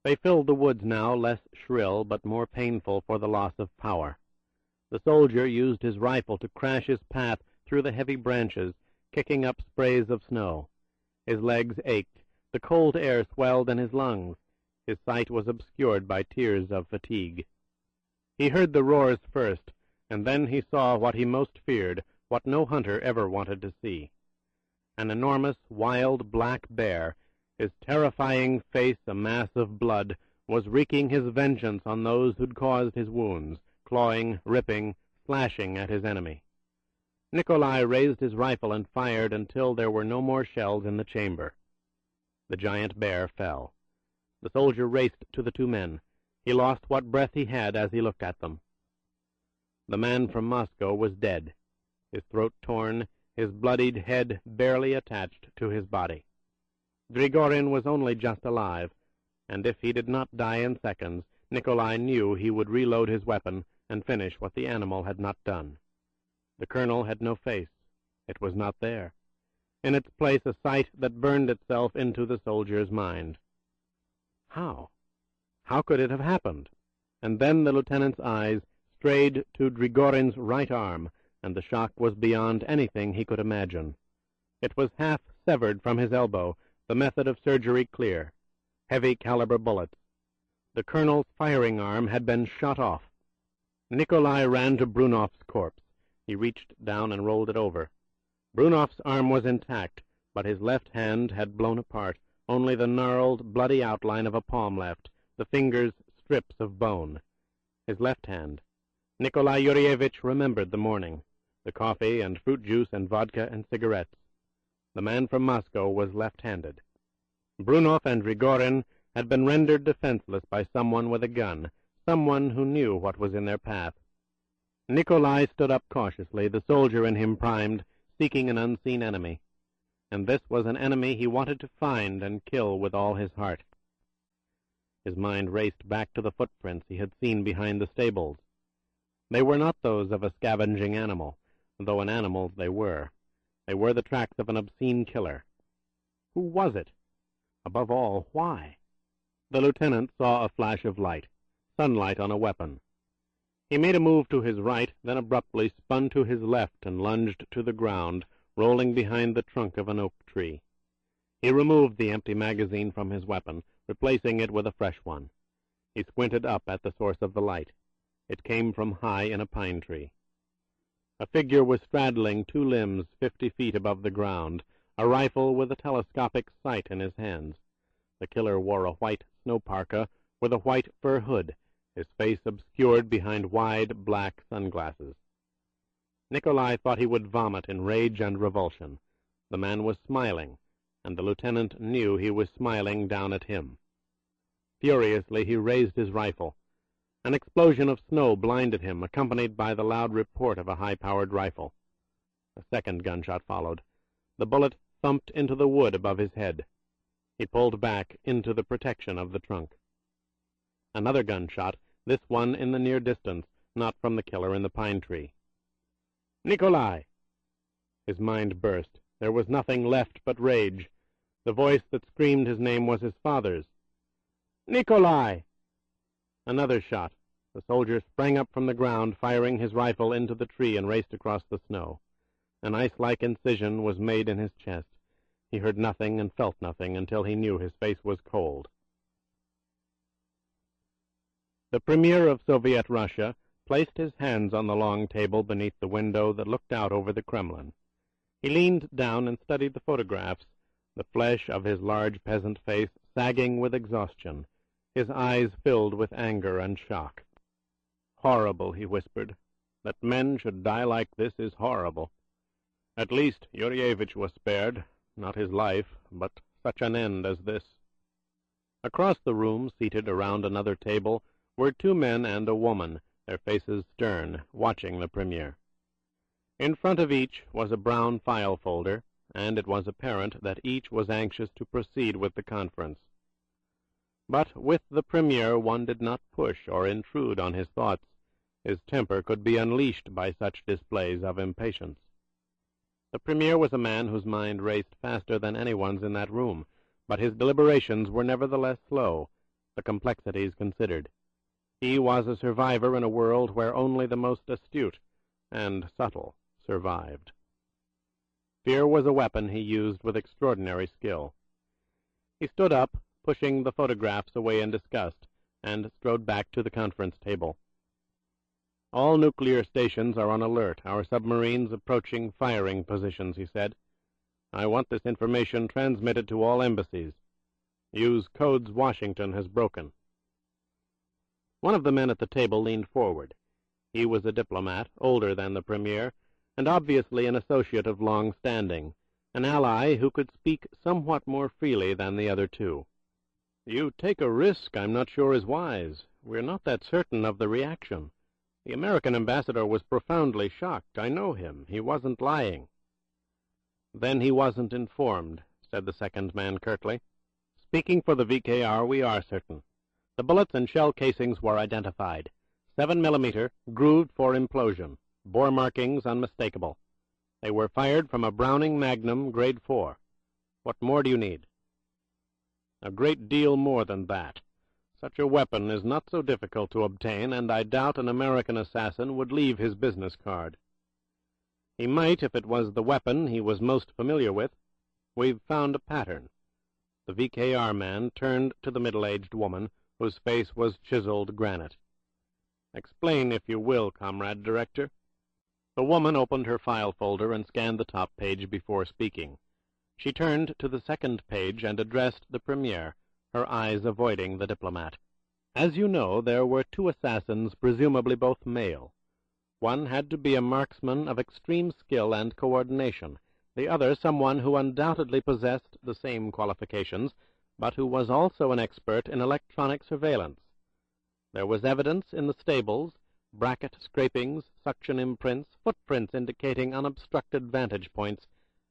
They filled the woods now, less shrill, but more painful for the loss of power. The soldier used his rifle to crash his path through the heavy branches, kicking up sprays of snow. His legs ached, the cold air swelled in his lungs, his sight was obscured by tears of fatigue. He heard the roars first, and then he saw what he most feared, what no hunter ever wanted to see. An enormous, wild black bear, his terrifying face a mass of blood, was wreaking his vengeance on those who'd caused his wounds, clawing, ripping, slashing at his enemy. Nikolai raised his rifle and fired until there were no more shells in the chamber. The giant bear fell. The soldier raced to the two men. He lost what breath he had as he looked at them. The man from Moscow was dead, his throat torn, his bloodied head barely attached to his body. Grigorin was only just alive, and if he did not die in seconds, Nikolai knew he would reload his weapon and finish what the animal had not done. The colonel had no face. It was not there. In its place, a sight that burned itself into the soldier's mind. How? How could it have happened? And then the lieutenant's eyes strayed to Grigorin's right arm, and the shock was beyond anything he could imagine. It was half severed from his elbow, the method of surgery clear. Heavy caliber bullets. The colonel's firing arm had been shot off. Nikolai ran to Brunov's corpse. He reached down and rolled it over. Brunov's arm was intact, but his left hand had blown apart, only the gnarled, bloody outline of a palm left, the fingers strips of bone. His left hand. Nikolai Yurievich remembered the morning, the coffee and fruit juice and vodka and cigarettes. The man from Moscow was left-handed. Brunov and Grigorin had been rendered defenseless by someone with a gun, someone who knew what was in their path. Nikolai stood up cautiously, the soldier in him primed, seeking an unseen enemy. And this was an enemy he wanted to find and kill with all his heart. His mind raced back to the footprints he had seen behind the stables. They were not those of a scavenging animal, though an animal they were. They were the tracks of an obscene killer. Who was it? Above all, why? The lieutenant saw a flash of light, sunlight on a weapon. He made a move to his right, then abruptly spun to his left and lunged to the ground, rolling behind the trunk of an oak tree. He removed the empty magazine from his weapon, replacing it with a fresh one. He squinted up at the source of the light. It came from high in a pine tree. A figure was straddling two limbs 50 feet above the ground, a rifle with a telescopic sight in his hands. The killer wore a white snow parka with a white fur hood, his face obscured behind wide black sunglasses. Nikolai thought he would vomit in rage and revulsion. The man was smiling, and the lieutenant knew he was smiling down at him. Furiously he raised his rifle. An explosion of snow blinded him, accompanied by the loud report of a high-powered rifle. A second gunshot followed. The bullet thumped into the wood above his head. He pulled back into the protection of the trunk. Another gunshot, this one in the near distance, not from the killer in the pine tree. "Nikolai!" His mind burst. There was nothing left but rage. The voice that screamed his name was his father's. "Nikolai!" Another shot. The soldier sprang up from the ground, firing his rifle into the tree, and raced across the snow. An ice-like incision was made in his chest. He heard nothing and felt nothing until he knew his face was cold. The Premier of Soviet Russia placed his hands on the long table beneath the window that looked out over the Kremlin. He leaned down and studied the photographs, the flesh of his large peasant face sagging with exhaustion, his eyes filled with anger and shock. "Horrible," he whispered. That men should die like this is horrible. At least Yurievich was spared, not his life, but such an end as this. Across the room, seated around another table, were 2 men and a woman, their faces stern, watching the premier. In front of each was a brown file folder, and it was apparent that each was anxious to proceed with the conference. But with the premier one did not push or intrude on his thoughts. His temper could be unleashed by such displays of impatience. The premier was a man whose mind raced faster than anyone's in that room, but his deliberations were nevertheless slow, the complexities considered. He was a survivor in a world where only the most astute and subtle survived. Fear was a weapon he used with extraordinary skill. He stood up, pushing the photographs away in disgust, and strode back to the conference table. "All nuclear stations are on alert, our submarines approaching firing positions," he said. "I want this information transmitted to all embassies. Use codes Washington has broken." One of the men at the table leaned forward. He was a diplomat, older than the premier, and obviously an associate of long standing, an ally who could speak somewhat more freely than the other 2. "You take a risk I'm not sure is wise. We're not that certain of the reaction. The American ambassador was profoundly shocked. I know him. He wasn't lying." "Then he wasn't informed," said the second man curtly. "Speaking for the VKR, we are certain. The bullets and shell casings were identified. 7mm, grooved for implosion. Bore markings unmistakable. They were fired from a Browning Magnum grade 4. What more do you need?" "A great deal more than that. Such a weapon is not so difficult to obtain, and I doubt an American assassin would leave his business card." "He might if it was the weapon he was most familiar with. We've found a pattern." The VKR man turned to the middle-aged woman, whose face was chiseled granite. "Explain, if you will, Comrade Director." The woman opened her file folder and scanned the top page before speaking. She turned to the second page and addressed the premier, her eyes avoiding the diplomat. "As you know, there were 2 assassins, presumably both male. One had to be a marksman of extreme skill and coordination, the other someone who undoubtedly possessed the same qualifications, but who was also an expert in electronic surveillance. There was evidence in the stables, bracket scrapings, suction imprints, footprints indicating unobstructed vantage points,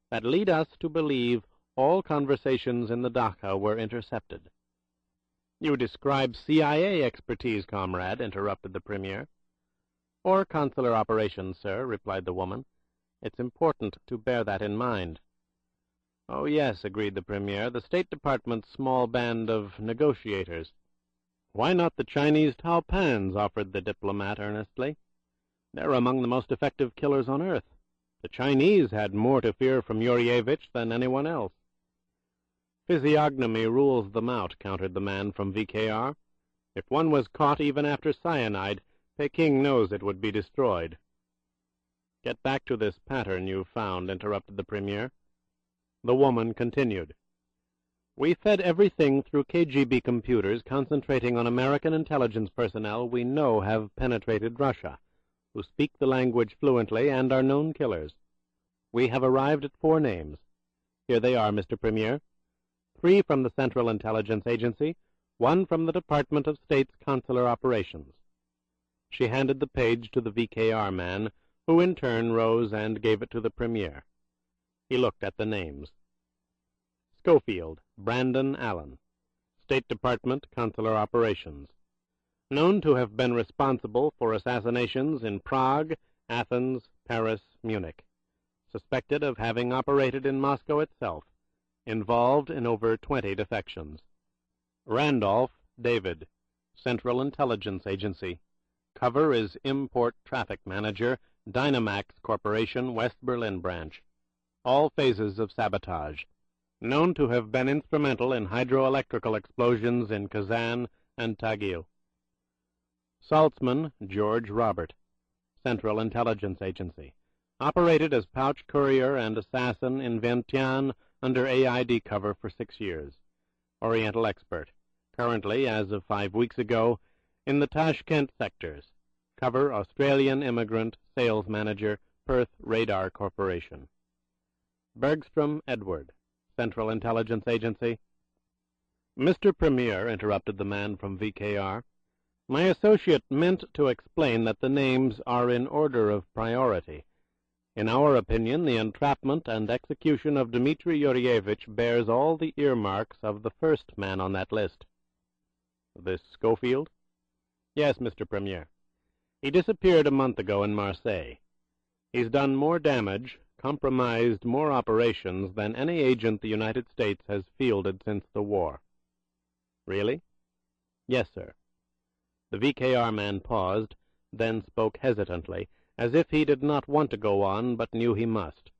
that lead us to believe all conversations in the Dachau were intercepted." "You describe CIA expertise, comrade," interrupted the premier. "Or consular operations, sir," replied the woman. "It's important to bear that in mind." "Oh, yes," agreed the premier, "the State Department's small band of negotiators." "Why not the Chinese Taopans?" offered the diplomat earnestly. "They're among the most effective killers on Earth. The Chinese had more to fear from Yurievich than anyone else." "Physiognomy rules them out," countered the man from VKR. "If one was caught even after cyanide, Peking knows it would be destroyed." "Get back to this pattern you found," interrupted the premier. The woman continued. "We fed everything through KGB computers, concentrating on American intelligence personnel we know have penetrated Russia, who speak the language fluently and are known killers. We have arrived at 4 names. Here they are, Mr. Premier. 3 from the Central Intelligence Agency, 1 from the Department of State's Consular Operations." She handed the page to the VKR man, who in turn rose and gave it to the premier. He looked at the names. Schofield, Brandon Allen, State Department, Consular Operations. Known to have been responsible for assassinations in Prague, Athens, Paris, Munich. Suspected of having operated in Moscow itself. Involved in over 20 defections. Randolph, David, Central Intelligence Agency. Cover is Import Traffic Manager, Dynamax Corporation, West Berlin Branch. All phases of sabotage. Known to have been instrumental in hydroelectrical explosions in Kazan and Tagil. Saltzman, George Robert, Central Intelligence Agency. Operated as pouch courier and assassin in Vientiane under AID cover for 6 years. Oriental expert. Currently, as of 5 weeks ago, in the Tashkent sectors. cover, Australian immigrant, sales manager, Perth Radar Corporation. Bergstrom Edward, Central Intelligence Agency. Mr. Premier, interrupted the man from VKR, my associate meant to explain that the names are in order of priority. In our opinion, the entrapment and execution of Dmitri Yurievich bears all the earmarks of the first man on that list. This Schofield? Yes, Mr. Premier. He disappeared a month ago in Marseille. He's done more damage, compromised more operations than any agent the United States has fielded since the war. Really? Yes, sir. The VKR man paused, then spoke hesitantly, as if he did not want to go on, but knew he must.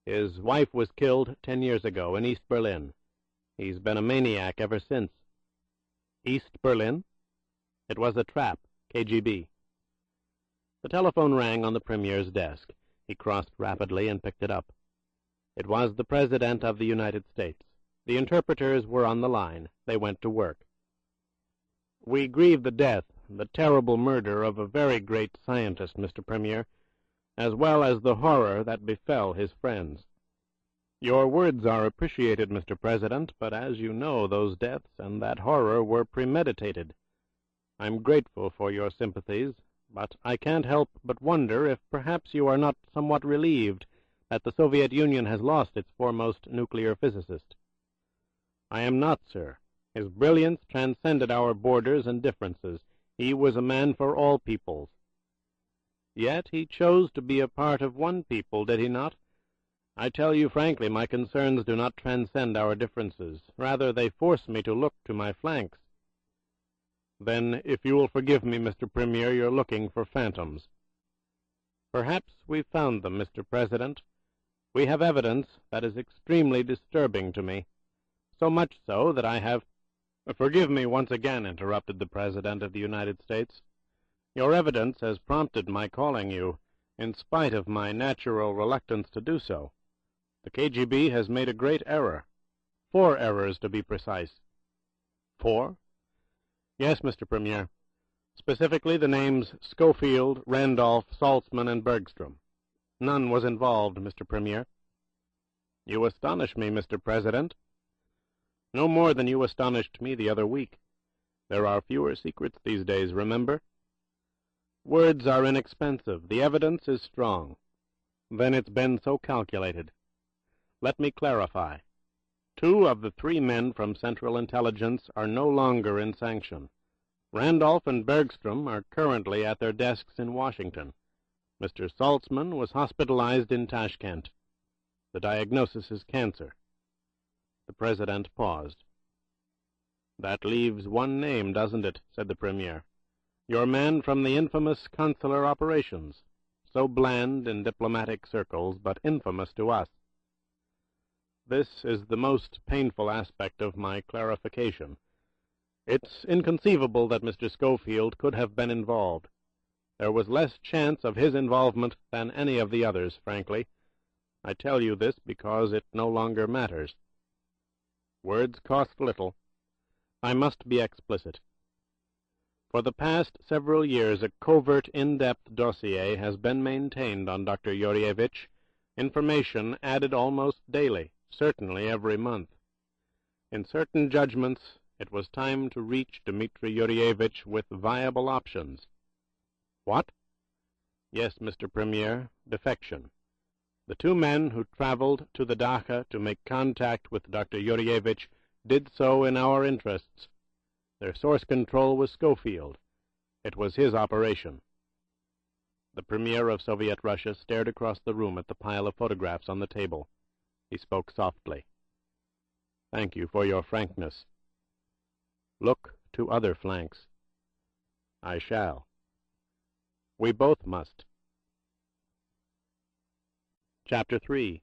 His wife was killed 10 years ago in East Berlin. He's been a maniac ever since. East Berlin? It was a trap, KGB. The telephone rang on the Premier's desk. He crossed rapidly and picked it up. It was the President of the United States. The interpreters were on the line. They went to work. We grieve the death, the terrible murder of a very great scientist, Mr. Premier, as well as the horror that befell his friends. Your words are appreciated, Mr. President, but as you know, those deaths and that horror were premeditated. I'm grateful for your sympathies, but I can't help but wonder if perhaps you are not somewhat relieved that the Soviet Union has lost its foremost nuclear physicist. I am not, sir. His brilliance transcended our borders and differences. He was a man for all peoples. Yet he chose to be a part of one people, did he not? I tell you frankly, my concerns do not transcend our differences. Rather, they force me to look to my flanks. Then, if you will forgive me, Mr. Premier, you're looking for phantoms. Perhaps we've found them, Mr. President. We have evidence that is extremely disturbing to me. So much so that I have— Forgive me once again, interrupted the President of the United States. Your evidence has prompted my calling you, in spite of my natural reluctance to do so. The KGB has made a great error. 4 errors, to be precise. 4? Yes, Mr. Premier. Specifically the names Schofield, Randolph, Saltzman, and Bergstrom. None was involved, Mr. Premier. You astonish me, Mr. President. No more than you astonished me the other week. There are fewer secrets these days, remember? Words are inexpensive. The evidence is strong. Then it's been so calculated. Let me clarify. 2 of the 3 men from Central Intelligence are no longer in sanction. Randolph and Bergstrom are currently at their desks in Washington. Mr. Saltzman was hospitalized in Tashkent. The diagnosis is cancer. The President paused. That leaves one name, doesn't it? Said the Premier. Your man from the infamous consular operations, so bland in diplomatic circles, but infamous to us. This is the most painful aspect of my clarification. It's inconceivable that Mr. Schofield could have been involved. There was less chance of his involvement than any of the others, frankly. I tell you this because it no longer matters. Words cost little. I must be explicit. For the past several years, a covert, in-depth dossier has been maintained on Dr. Yurievich, information added almost daily, certainly every month. In certain judgments, it was time to reach Dmitri Yurievich with viable options. What? Yes, Mr. Premier, defection. The 2 men who traveled to the Dachau to make contact with Dr. Yurievich did so in our interests. Their source control was Schofield. It was his operation. The Premier of Soviet Russia stared across the room at the pile of photographs on the table. He spoke softly. Thank you for your frankness. Look to other flanks. I shall. We both must. Chapter 3.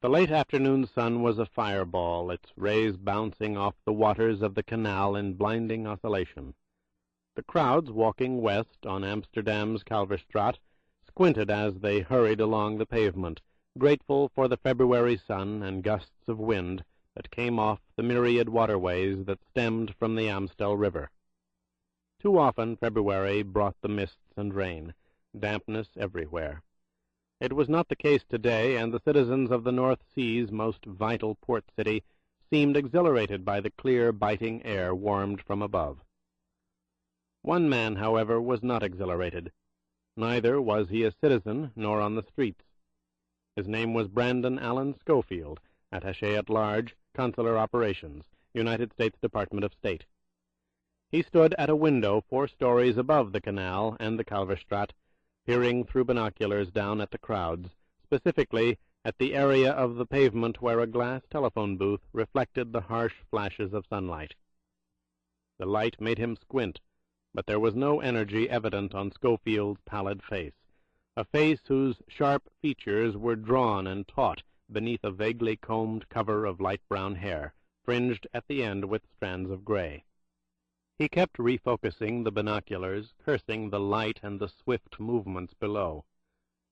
The late afternoon sun was a fireball, its rays bouncing off the waters of the canal in blinding oscillation. The crowds walking west on Amsterdam's Kalverstraat squinted as they hurried along the pavement, grateful for the February sun and gusts of wind that came off the myriad waterways that stemmed from the Amstel River. Too often February brought the mists and rain, dampness everywhere. It was not the case today, and the citizens of the North Sea's most vital port city seemed exhilarated by the clear, biting air warmed from above. One man, however, was not exhilarated. Neither was he a citizen nor on the streets. His name was Brandon Allen Schofield, Attaché at Large, Consular Operations, United States Department of State. He stood at a window 4 stories above the canal and the Kalverstraat, peering through binoculars down at the crowds, specifically at the area of the pavement where a glass telephone booth reflected the harsh flashes of sunlight. The light made him squint, but there was no energy evident on Schofield's pallid face, a face whose sharp features were drawn and taut beneath a vaguely combed cover of light brown hair, fringed at the end with strands of gray. He kept refocusing the binoculars, cursing the light and the swift movements below.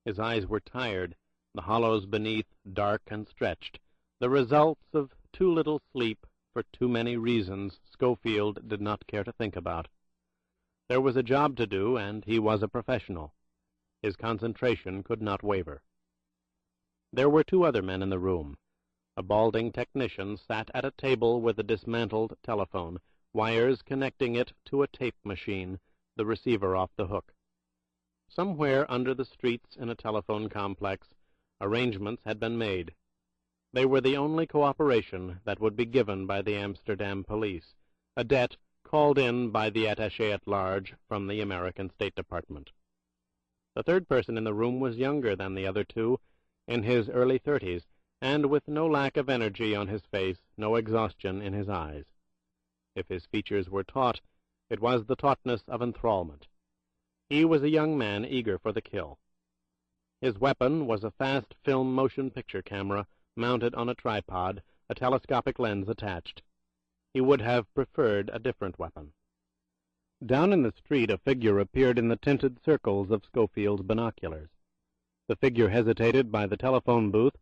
His eyes were tired, the hollows beneath dark and stretched, the results of too little sleep for too many reasons Schofield did not care to think about. There was a job to do, and he was a professional. His concentration could not waver. There were 2 other men in the room. A balding technician sat at a table with a dismantled telephone, wires connecting it to a tape machine, the receiver off the hook. Somewhere under the streets in a telephone complex, arrangements had been made. They were the only cooperation that would be given by the Amsterdam police, a debt called in by the attaché at large from the American State Department. The 3rd person in the room was younger than the other 2, in his early 30s, and with no lack of energy on his face, no exhaustion in his eyes. If his features were taut, it was the tautness of enthrallment. He was a young man eager for the kill. His weapon was a fast film motion picture camera mounted on a tripod, a telescopic lens attached. He would have preferred a different weapon. Down in the street a figure appeared in the tinted circles of Schofield's binoculars. The figure hesitated by the telephone booth,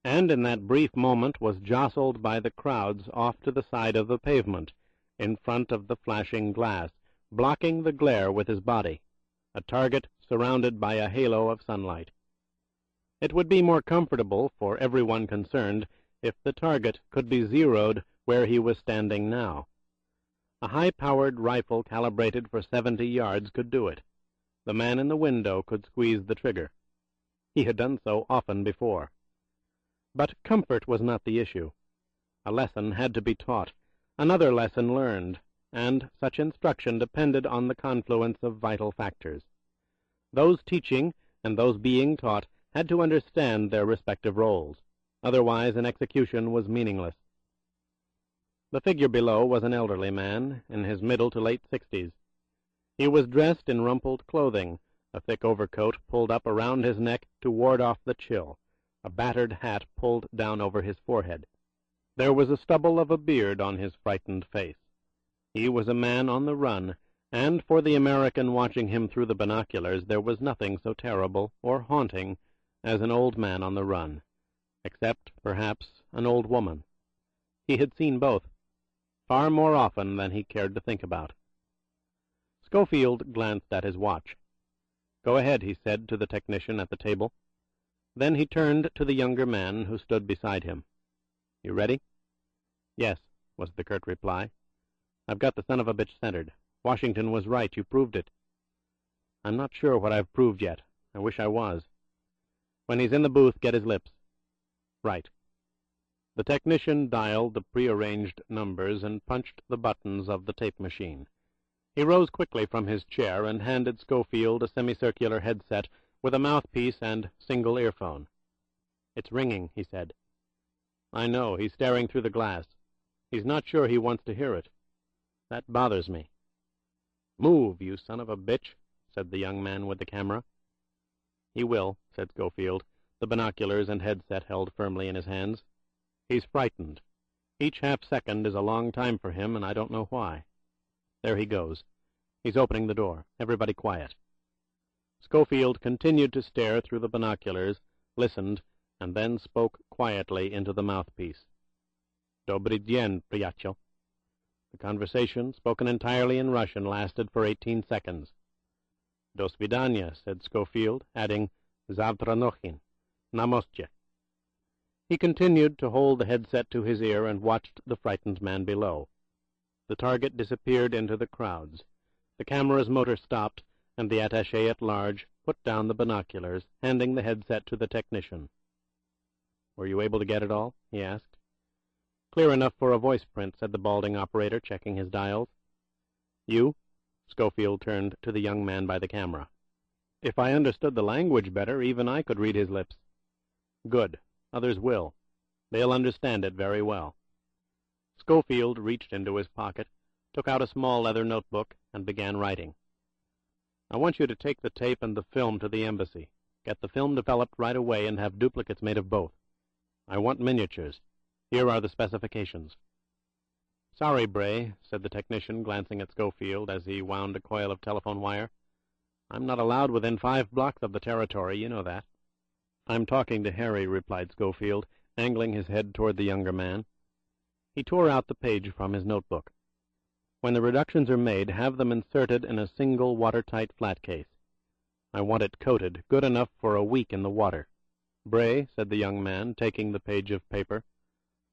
and in that brief moment was jostled by the crowds off to the side of the pavement, in front of the flashing glass, blocking the glare with his body, a target surrounded by a halo of sunlight. It would be more comfortable for everyone concerned if the target could be zeroed where he was standing now. A high-powered rifle calibrated for 70 yards could do it. The man in the window could squeeze the trigger. He had done so often before. But comfort was not the issue. A lesson had to be taught, another lesson learned, and such instruction depended on the confluence of vital factors. Those teaching and those being taught had to understand their respective roles. Otherwise, an execution was meaningless. The figure below was an elderly man, in his middle to late 60s. He was dressed in rumpled clothing, a thick overcoat pulled up around his neck to ward off the chill, a battered hat pulled down over his forehead. There was a stubble of a beard on his frightened face. He was a man on the run, and for the American watching him through the binoculars there was nothing so terrible or haunting as an old man on the run, except, perhaps, an old woman. He had seen both, far more often than he cared to think about. Schofield glanced at his watch. "Go ahead," he said to the technician at the table. Then he turned to the younger man who stood beside him. "You ready?" "Yes," was the curt reply. "I've got the son of a bitch centered. Washington was right. You proved it." "I'm not sure what I've proved yet. I wish I was." "When he's in the booth, get his lips." "Right." The technician dialed the prearranged numbers and punched the buttons of the tape machine. He rose quickly from his chair and handed Schofield a semicircular headset with a mouthpiece and single earphone. "It's ringing," he said. "I know. He's staring through the glass. He's not sure he wants to hear it. That bothers me." "Move, you son of a bitch," said the young man with the camera. "He will," said Schofield, the binoculars and headset held firmly in his hands. "He's frightened. Each half-second is a long time for him, and I don't know why. There he goes. He's opening the door. Everybody quiet." Schofield continued to stare through the binoculars, listened, and then spoke quietly into the mouthpiece. "Dobry dzień, priaciel." The conversation, spoken entirely in Russian, lasted for 18 seconds. "Do svidania," said Schofield, adding, "Zavtra nochin, namostje." He continued to hold the headset to his ear and watched the frightened man below. The target disappeared into the crowds. The camera's motor stopped, and the attaché at large put down the binoculars, handing the headset to the technician. "Were you able to get it all?" he asked. "Clear enough for a voice print," said the balding operator, checking his dials. "You?" Schofield turned to the young man by the camera. "If I understood the language better, even I could read his lips." "Good. Others will. They'll understand it very well." Schofield reached into his pocket, took out a small leather notebook, and began writing. "I want you to take the tape and the film to the embassy. Get the film developed right away and have duplicates made of both. I want miniatures. Here are the specifications." "Sorry, Bray," said the technician, glancing at Schofield as he wound a coil of telephone wire. "I'm not allowed within 5 blocks of the territory, you know that." "I'm talking to Harry," replied Schofield, angling his head toward the younger man. He tore out the page from his notebook. "When the reductions are made, have them inserted in a single watertight flat case. I want it coated, good enough for a week in the water." "Bray," said the young man, taking the page of paper,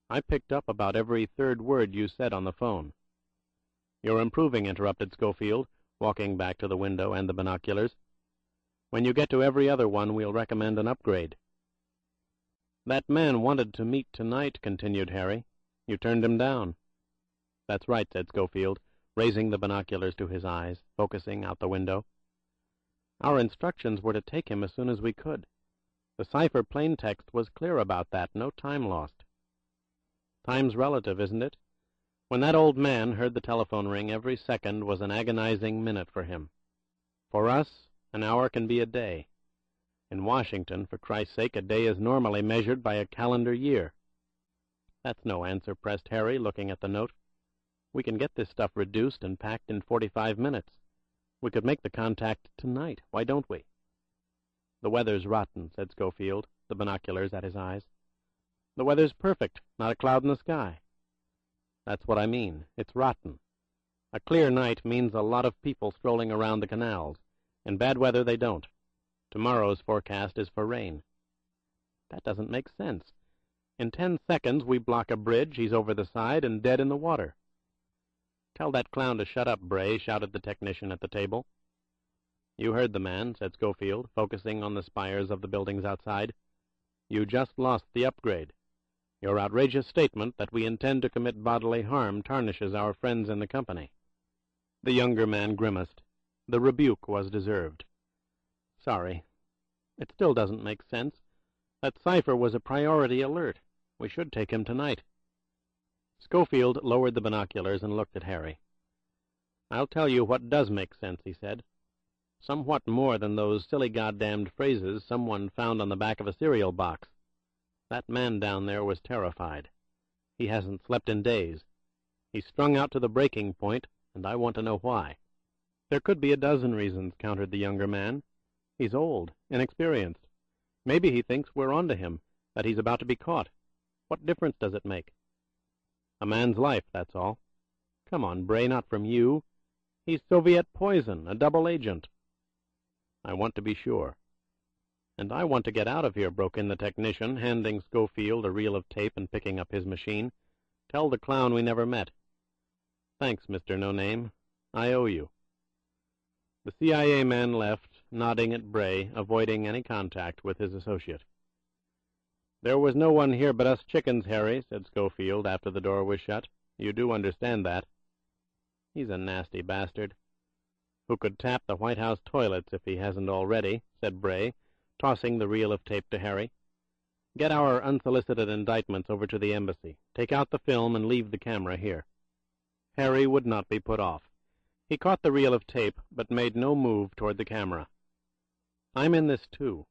"I picked up about every third word you said on the phone." "You're improving," interrupted Schofield, walking back to the window and the binoculars. "When you get to every other one, we'll recommend an upgrade." "That man wanted to meet tonight," continued Harry. "You turned him down." "That's right," said Schofield, raising the binoculars to his eyes, focusing out the window. "Our instructions were to take him as soon as we could. The cipher plaintext was clear about that, no time lost." "Time's relative, isn't it? When that old man heard the telephone ring, every second was an agonizing minute for him. For us, an hour can be a day. In Washington, for Christ's sake, a day is normally measured by a calendar year." "That's no answer," pressed Harry, looking at the note. "We can get this stuff reduced and packed in 45 minutes. We could make the contact tonight. Why don't we?" "The weather's rotten," said Schofield, the binoculars at his eyes. "The weather's perfect, not a cloud in the sky." "That's what I mean. It's rotten. A clear night means a lot of people strolling around the canals. In bad weather, they don't. Tomorrow's forecast is for rain." "That doesn't make sense. In 10 seconds, we block a bridge, he's over the side and dead in the water." "Tell that clown to shut up, Bray," shouted the technician at the table. "You heard the man," said Schofield, focusing on the spires of the buildings outside. "You just lost the upgrade. Your outrageous statement that we intend to commit bodily harm tarnishes our friends in the company." The younger man grimaced. The rebuke was deserved. "Sorry. It still doesn't make sense. That cipher was a priority alert. We should take him tonight." Schofield lowered the binoculars and looked at Harry. "I'll tell you what does make sense," he said. "Somewhat more than those silly goddamned phrases someone found on the back of a cereal box. That man down there was terrified. He hasn't slept in days. He's strung out to the breaking point, and I want to know why." "There could be a dozen reasons," countered the younger man. "He's old, inexperienced. Maybe he thinks we're onto him, that he's about to be caught. What difference does it make?" "A man's life, that's all." "Come on, Bray, not from you. He's Soviet poison, a double agent." "I want to be sure." "And I want to get out of here," broke in the technician, handing Schofield a reel of tape and picking up his machine. "Tell the clown we never met." "Thanks, Mr. No-Name. I owe you." The CIA man left, nodding at Bray, avoiding any contact with his associate. "There was no one here but us chickens, Harry," said Schofield after the door was shut. "You do understand that." "He's a nasty bastard." "Who could tap the White House toilets if he hasn't already," said Bray, tossing the reel of tape to Harry. "Get our unsolicited indictments over to the embassy. Take out the film and leave the camera here." Harry would not be put off. He caught the reel of tape, but made no move toward the camera. "I'm in this, too.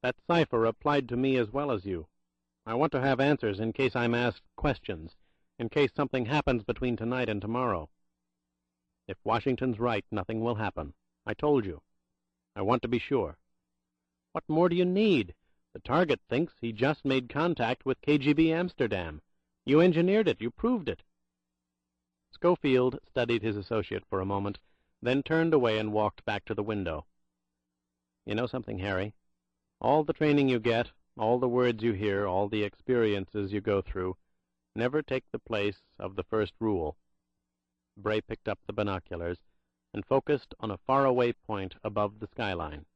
That cipher applied to me as well as you. I want to have answers in case I'm asked questions, in case something happens between tonight and tomorrow. If Washington's right, nothing will happen. I told you. I want to be sure." "What more do you need? The target thinks he just made contact with KGB Amsterdam. You engineered it. You proved it." Schofield studied his associate for a moment, then turned away and walked back to the window. "You know something, Harry? All the training you get, all the words you hear, all the experiences you go through, never take the place of the first rule." Bray picked up the binoculars and focused on a faraway point above the skyline.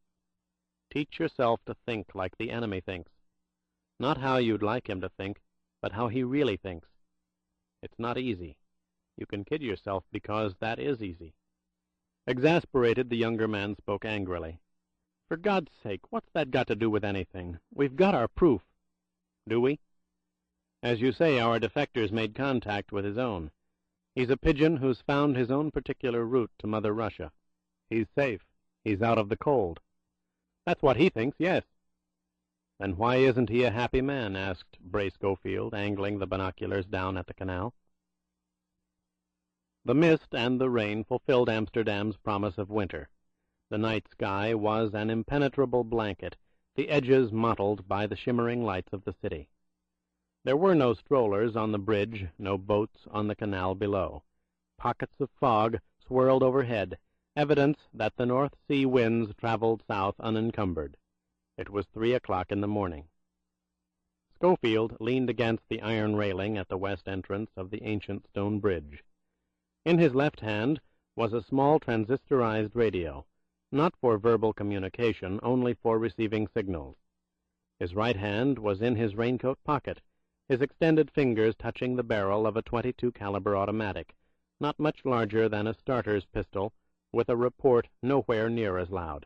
"Teach yourself to think like the enemy thinks. Not how you'd like him to think, but how he really thinks. It's not easy. You can kid yourself because that is easy." Exasperated, the younger man spoke angrily. "For God's sake, what's that got to do with anything? We've got our proof." "Do we?" "As you say, our defector's made contact with his own. He's a pigeon who's found his own particular route to Mother Russia. He's safe. He's out of the cold." "That's what he thinks, yes." "Then why isn't he a happy man?" asked Bray Schofield, angling the binoculars down at the canal. The mist and the rain fulfilled Amsterdam's promise of winter. The night sky was an impenetrable blanket, the edges mottled by the shimmering lights of the city. There were no strollers on the bridge, no boats on the canal below. Pockets of fog swirled overhead, evidence that the North Sea winds traveled south unencumbered. It was 3 o'clock in the morning. Schofield leaned against the iron railing at the west entrance of the ancient stone bridge. In his left hand was a small transistorized radio, not for verbal communication, only for receiving signals. His right hand was in his raincoat pocket, his extended fingers touching the barrel of a .22 caliber automatic, not much larger than a starter's pistol, with a report nowhere near as loud.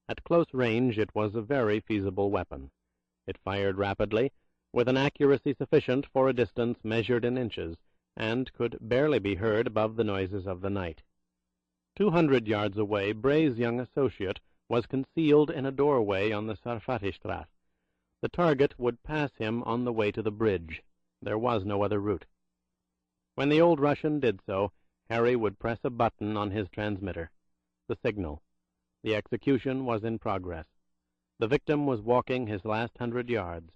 At close range it was a very feasible weapon. It fired rapidly, with an accuracy sufficient for a distance measured in inches, and could barely be heard above the noises of the night. 200 yards away, Bray's young associate was concealed in a doorway on the Sarfatistraat. The target would pass him on the way to the bridge. There was no other route. When the old Russian did so, Harry would press a button on his transmitter. The signal. The execution was in progress. The victim was walking his last 100 yards.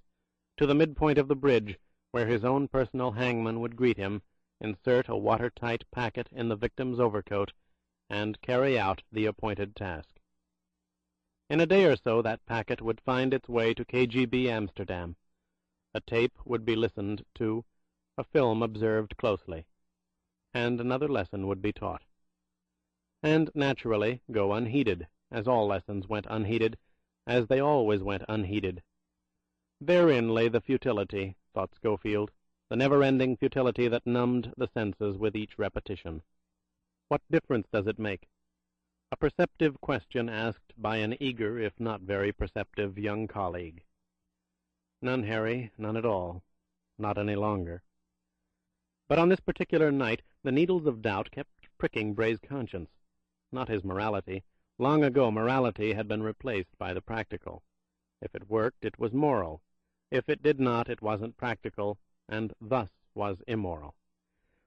To the midpoint of the bridge, where his own personal hangman would greet him, insert a watertight packet in the victim's overcoat, and carry out the appointed task. In a day or so that packet would find its way to KGB Amsterdam. A tape would be listened to, a film observed closely, and another lesson would be taught. And naturally go unheeded, as all lessons went unheeded, as they always went unheeded. Therein lay the futility, thought Schofield, the never-ending futility that numbed the senses with each repetition. What difference does it make? A perceptive question asked by an eager, if not very perceptive, young colleague. None, Harry, none at all. Not any longer. But on this particular night, the needles of doubt kept pricking Bray's conscience. Not his morality. Long ago, morality had been replaced by the practical. If it worked, it was moral. If it did not, it wasn't practical, and thus was immoral.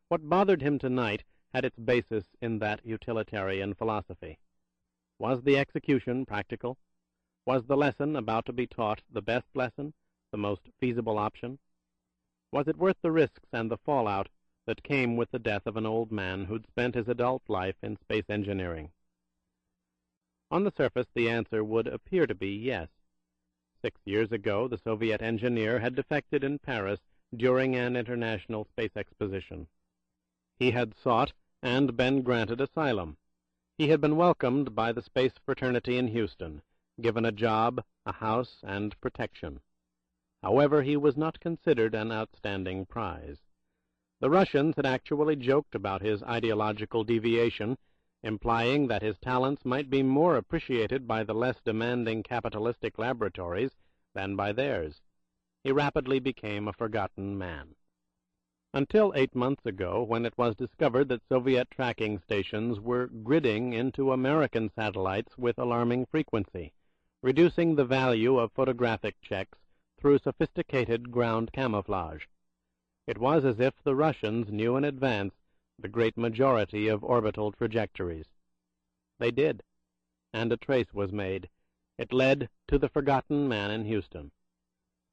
What bothered him tonight had its basis in that utilitarian philosophy. Was the execution practical? Was the lesson about to be taught the best lesson, the most feasible option? Was it worth the risks and the fallout that came with the death of an old man who'd spent his adult life in space engineering? On the surface, the answer would appear to be yes. 6 years ago, the Soviet engineer had defected in Paris during an international space exposition. He had sought and been granted asylum. He had been welcomed by the space fraternity in Houston, given a job, a house, and protection. However, he was not considered an outstanding prize. The Russians had actually joked about his ideological deviation, implying that his talents might be more appreciated by the less demanding capitalistic laboratories than by theirs. He rapidly became a forgotten man. Until 8 months ago, when it was discovered that Soviet tracking stations were gridding into American satellites with alarming frequency, reducing the value of photographic checks through sophisticated ground camouflage. It was as if the Russians knew in advance the great majority of orbital trajectories. They did, and a trace was made. It led to the forgotten man in Houston.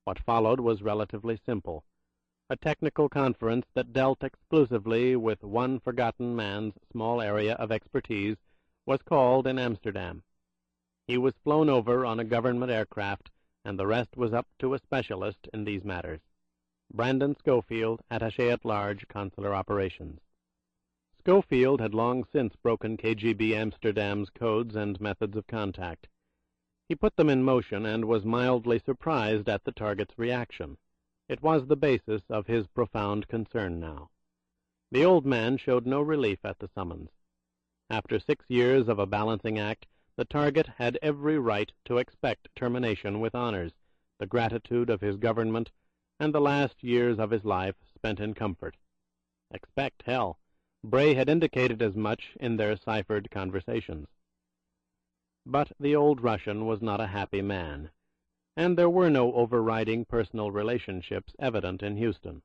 What followed was relatively simple. a technical conference that dealt exclusively with one forgotten man's small area of expertise, was called in Amsterdam. He was flown over on a government aircraft, and the rest was up to a specialist in these matters, Brandon Schofield, Attaché-at-Large, Consular Operations. Schofield had long since broken KGB Amsterdam's codes and methods of contact. He put them in motion and was mildly surprised at the target's reaction. It was the basis of his profound concern now. The old man showed no relief at the summons. After 6 years of a balancing act, the target had every right to expect termination with honors, the gratitude of his government, and the last years of his life spent in comfort. Expect hell. Bray had indicated as much in their ciphered conversations. But the old Russian was not a happy man, and there were no overriding personal relationships evident in Houston.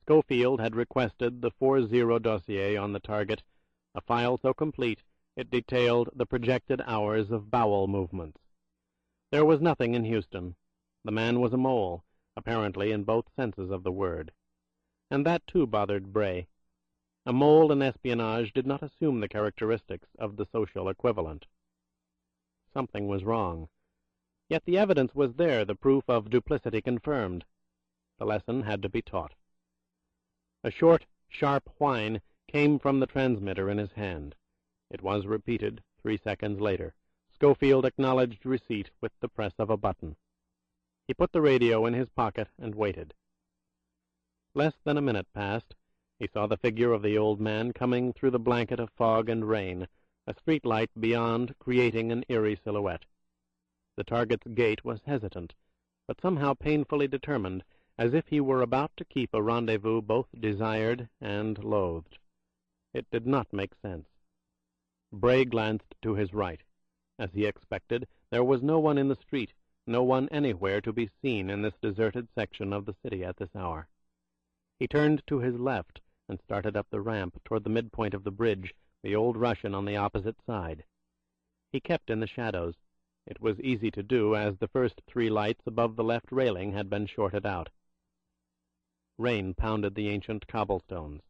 Schofield had requested the 4-0 dossier on the target, a file so complete it detailed the projected hours of bowel movements. There was nothing in Houston. The man was a mole, apparently in both senses of the word. And that too bothered Bray. A mole in espionage did not assume the characteristics of the social equivalent. Something was wrong. Yet the evidence was there, the proof of duplicity confirmed. The lesson had to be taught. A short, sharp whine came from the transmitter in his hand. It was repeated 3 seconds later. Schofield acknowledged receipt with the press of a button. He put the radio in his pocket and waited. Less than a minute passed. He saw the figure of the old man coming through the blanket of fog and rain, a street light beyond creating an eerie silhouette. The target's gait was hesitant, but somehow painfully determined, as if he were about to keep a rendezvous both desired and loathed. It did not make sense. Bray glanced to his right. As he expected, there was no one in the street, no one anywhere to be seen in this deserted section of the city at this hour. He turned to his left and started up the ramp toward the midpoint of the bridge, the old Russian on the opposite side. He kept in the shadows. It was easy to do, as the first 3 lights above the left railing had been shorted out. Rain pounded the ancient cobblestones.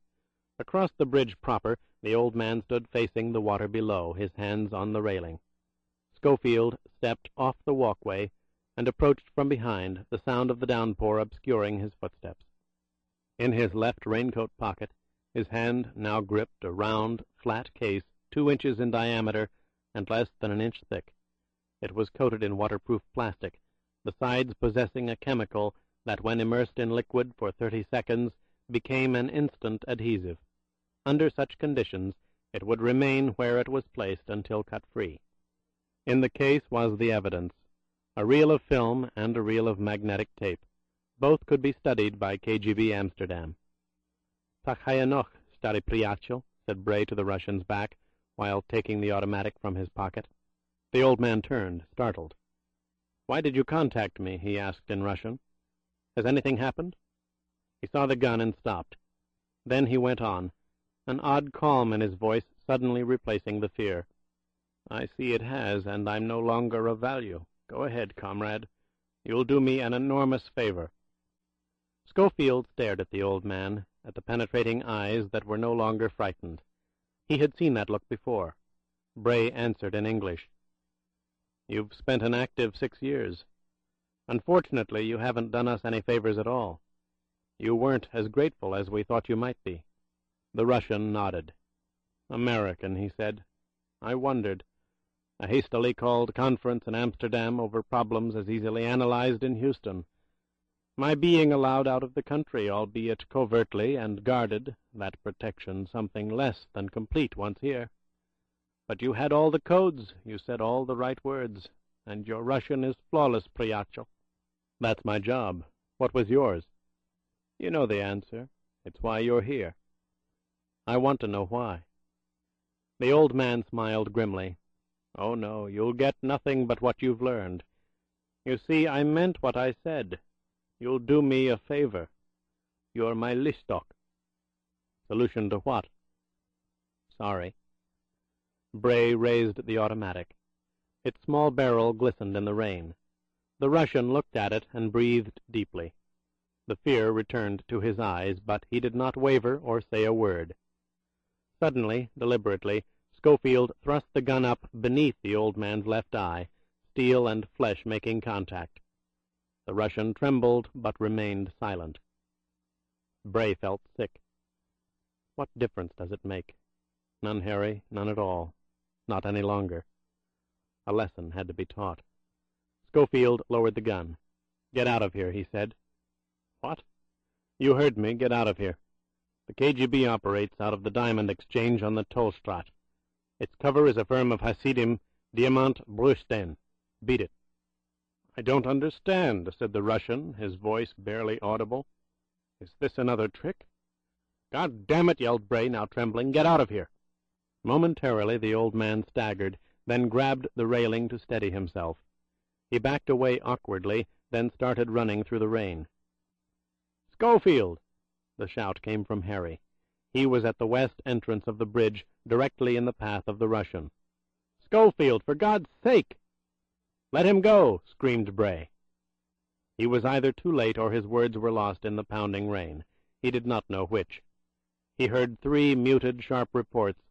Across the bridge proper, the old man stood facing the water below, his hands on the railing. Schofield stepped off the walkway and approached from behind, the sound of the downpour obscuring his footsteps. In his left raincoat pocket, his hand now gripped a round, flat case 2 inches in diameter and less than an inch thick. It was coated in waterproof plastic, the sides possessing a chemical that, when immersed in liquid for 30 seconds, became an instant adhesive. Under such conditions, it would remain where it was placed until cut free. In the case was the evidence, a reel of film and a reel of magnetic tape. Both could be studied by KGB Amsterdam. "Tachaya noch, stary priachel," said Bray to the Russian's back, while taking the automatic from his pocket. The old man turned, startled. "Why did you contact me?" he asked in Russian. "Has anything happened?" He saw the gun and stopped. Then he went on, an odd calm in his voice suddenly replacing the fear. "I see it has, and I'm no longer of value. Go ahead, comrade. You'll do me an enormous favor." Schofield stared at the old man, at the penetrating eyes that were no longer frightened. He had seen that look before. Bray answered in English. "You've spent an active 6 years. Unfortunately, you haven't done us any favors at all. You weren't as grateful as we thought you might be." The Russian nodded. "American," he said. "I wondered. A hastily called conference in Amsterdam over problems as easily analyzed in Houston. My being allowed out of the country, albeit covertly and guarded, that protection something less than complete once here. But you had all the codes, you said all the right words, and your Russian is flawless, priachel." "That's my job. What was yours?" "You know the answer. It's why you're here." "I want to know why." The old man smiled grimly. "Oh, no, you'll get nothing but what you've learned. You see, I meant what I said. You'll do me a favor. You're my listok." "Solution to what?" "Sorry." Bray raised the automatic. Its small barrel glistened in the rain. The Russian looked at it and breathed deeply. The fear returned to his eyes, but he did not waver or say a word. Suddenly, deliberately, Schofield thrust the gun up beneath the old man's left eye, steel and flesh making contact. The Russian trembled, but remained silent. Bray felt sick. What difference does it make? None, Harry, none at all. Not any longer. A lesson had to be taught. Schofield lowered the gun. "Get out of here," he said. "What?" "You heard me. Get out of here. The KGB operates out of the Diamond Exchange on the Tollstraat. Its cover is a firm of Hasidim, Diamant Brüsten. Beat it." "I don't understand," said the Russian, his voice barely audible. "Is this another trick?" "God damn it," yelled Bray, now trembling. "Get out of here." Momentarily the old man staggered, then grabbed the railing to steady himself. He backed away awkwardly, then started running through the rain. "Schofield!" The shout came from Harry. He was at the west entrance of the bridge, directly in the path of the Russian. "Schofield, for God's sake!" "Let him go!" screamed Bray. He was either too late or his words were lost in the pounding rain. He did not know which. He heard 3 muted, sharp reports,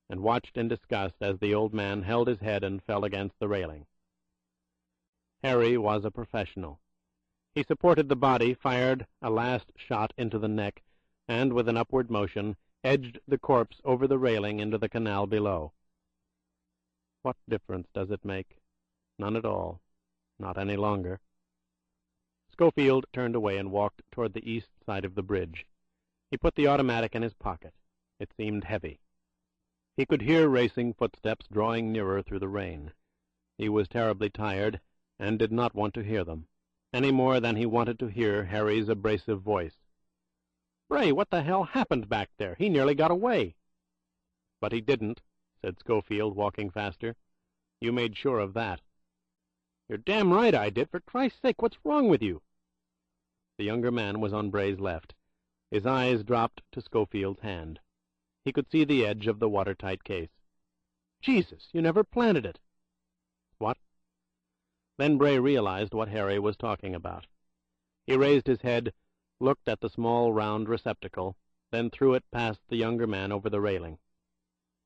and watched in disgust as the old man held his head and fell against the railing. Harry was a professional. He supported the body, fired a last shot into the neck, and, with an upward motion, edged the corpse over the railing into the canal below. What difference does it make? None at all. Not any longer. Schofield turned away and walked toward the east side of the bridge. He put the automatic in his pocket. It seemed heavy. He could hear racing footsteps drawing nearer through the rain. He was terribly tired, and did not want to hear them, any more than he wanted to hear Harry's abrasive voice. "Bray, what the hell happened back there? He nearly got away." "But he didn't," said Schofield, walking faster. "You made sure of that." "You're damn right I did. For Christ's sake, what's wrong with you?" The younger man was on Bray's left. His eyes dropped to Schofield's hand. He could see the edge of the watertight case. "Jesus, you never planted it." "What?" Then Bray realized what Harry was talking about. He raised his head, looked at the small round receptacle, then threw it past the younger man over the railing.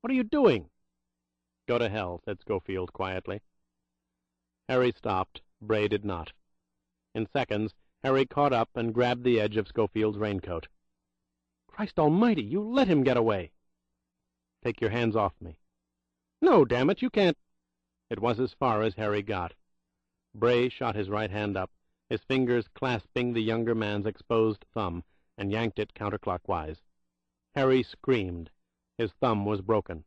"What are you doing?" "Go to hell," said Schofield quietly. Harry stopped. Bray did not. In seconds, Harry caught up and grabbed the edge of Schofield's raincoat. "Christ almighty, you let him get away!" "Take your hands off me." "No, damn it, you can't." It was as far as Harry got. Bray shot his right hand up, his fingers clasping the younger man's exposed thumb, and yanked it counterclockwise. Harry screamed. His thumb was broken.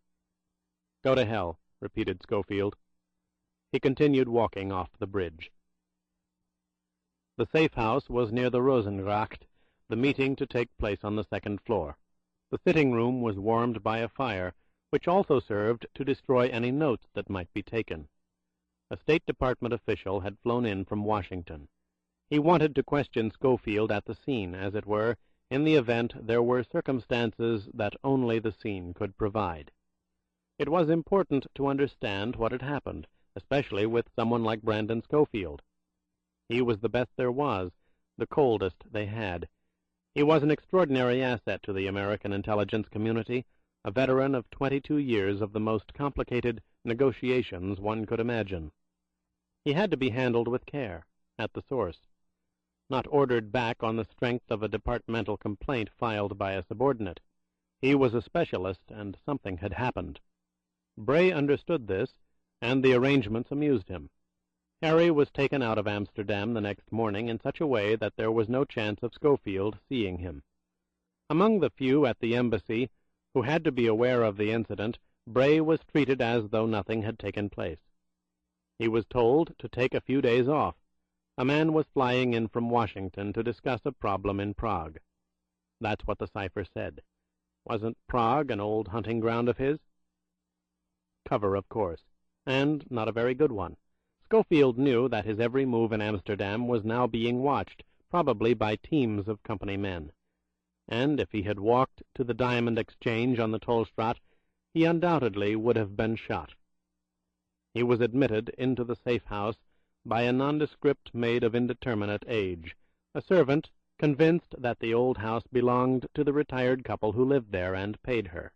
"Go to hell," repeated Schofield. He continued walking off the bridge. The safe house was near the Rosengracht, the meeting to take place on the second floor. The sitting room was warmed by a fire, which also served to destroy any notes that might be taken. A State Department official had flown in from Washington. He wanted to question Schofield at the scene, as it were, in the event there were circumstances that only the scene could provide. It was important to understand what had happened, especially with someone like Brandon Schofield. He was the best there was, the coldest they had. He was an extraordinary asset to the American intelligence community, a veteran of 22 years of the most complicated negotiations one could imagine. He had to be handled with care, at the source, not ordered back on the strength of a departmental complaint filed by a subordinate. He was a specialist, and something had happened. Bray understood this, and the arrangements amused him. Harry was taken out of Amsterdam the next morning in such a way that there was no chance of Schofield seeing him. Among the few at the embassy who had to be aware of the incident, Bray was treated as though nothing had taken place. He was told to take a few days off. A man was flying in from Washington to discuss a problem in Prague. That's what the cipher said. Wasn't Prague an old hunting ground of his? Cover, of course, and not a very good one. Schofield knew that his every move in Amsterdam was now being watched, probably by teams of company men. And if he had walked to the Diamond Exchange on the Tollstraat, he undoubtedly would have been shot. He was admitted into the safe house by a nondescript maid of indeterminate age, a servant convinced that the old house belonged to the retired couple who lived there and paid her.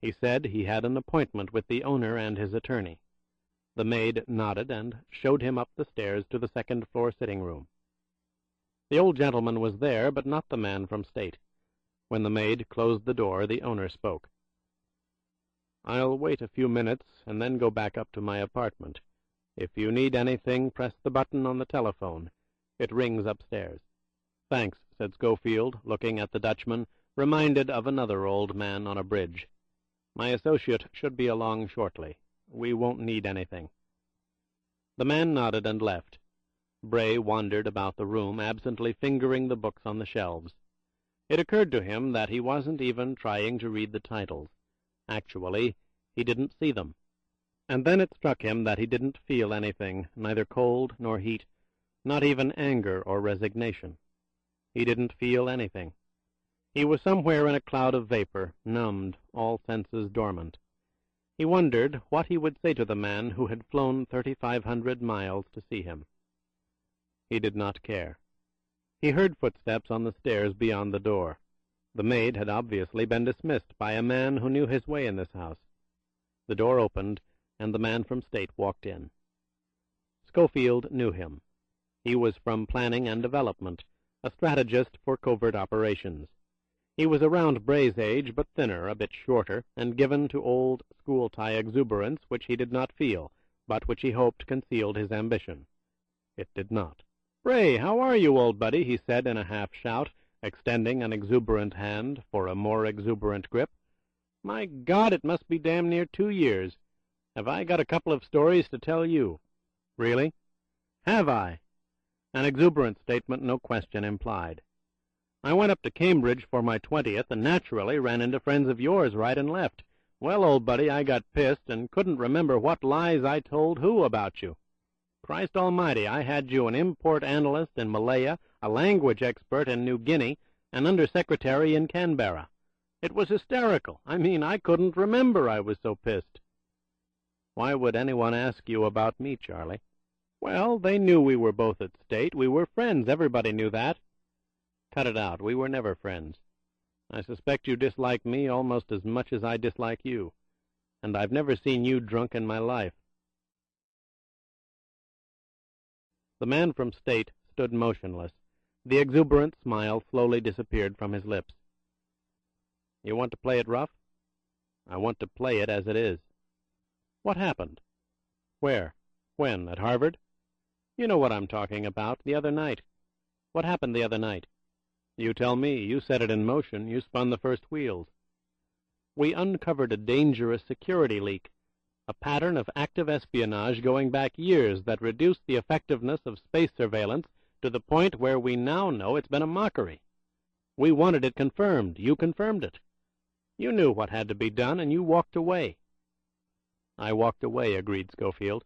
He said he had an appointment with the owner and his attorney. The maid nodded and showed him up the stairs to the second-floor sitting-room. The old gentleman was there, but not the man from State. When the maid closed the door, the owner spoke. "I'll wait a few minutes and then go back up to my apartment. If you need anything, press the button on the telephone. It rings upstairs." "Thanks," said Schofield, looking at the Dutchman, reminded of another old man on a bridge. "My associate should be along shortly. We won't need anything." The man nodded and left. Bray wandered about the room, absently fingering the books on the shelves. It occurred to him that he wasn't even trying to read the titles. Actually, he didn't see them. And then it struck him that he didn't feel anything, neither cold nor heat, not even anger or resignation. He didn't feel anything. He was somewhere in a cloud of vapor, numbed, all senses dormant. He wondered what he would say to the man who had flown 3,500 miles to see him. He did not care. He heard footsteps on the stairs beyond the door. The maid had obviously been dismissed by a man who knew his way in this house. The door opened, and the man from State walked in. Schofield knew him. He was from Planning and Development, a strategist for covert operations. He was around Bray's age, but thinner, a bit shorter, and given to old school-tie exuberance which he did not feel, but which he hoped concealed his ambition. It did not. "Bray, how are you, old buddy?" he said in a half-shout, extending an exuberant hand for a more exuberant grip. "My God, it must be damn near 2 years. Have I got a couple of stories to tell you?" "Really?" "Have I?" An exuberant statement, no question implied. "I went up to Cambridge for my 20th, and naturally ran into friends of yours right and left. Well, old buddy, I got pissed and couldn't remember what lies I told who about you. Christ almighty, I had you an import analyst in Malaya, a language expert in New Guinea, an undersecretary in Canberra. It was hysterical. I mean, I couldn't remember, I was so pissed." "Why would anyone ask you about me, Charlie?" "Well, they knew we were both at State. We were friends. Everybody knew that." "Cut it out. We were never friends. I suspect you dislike me almost as much as I dislike you, and I've never seen you drunk in my life." The man from State stood motionless. The exuberant smile slowly disappeared from his lips. "You want to play it rough?" "I want to play it as it is." "What happened?" "Where? When? At Harvard?" "You know what I'm talking about. The other night." "What happened the other night?" "You tell me. You set it in motion. You spun the first wheels." "We uncovered a dangerous security leak, a pattern of active espionage going back years that reduced the effectiveness of space surveillance to the point where we now know it's been a mockery. We wanted it confirmed. You confirmed it. You knew what had to be done, and you walked away." "I walked away," agreed Schofield.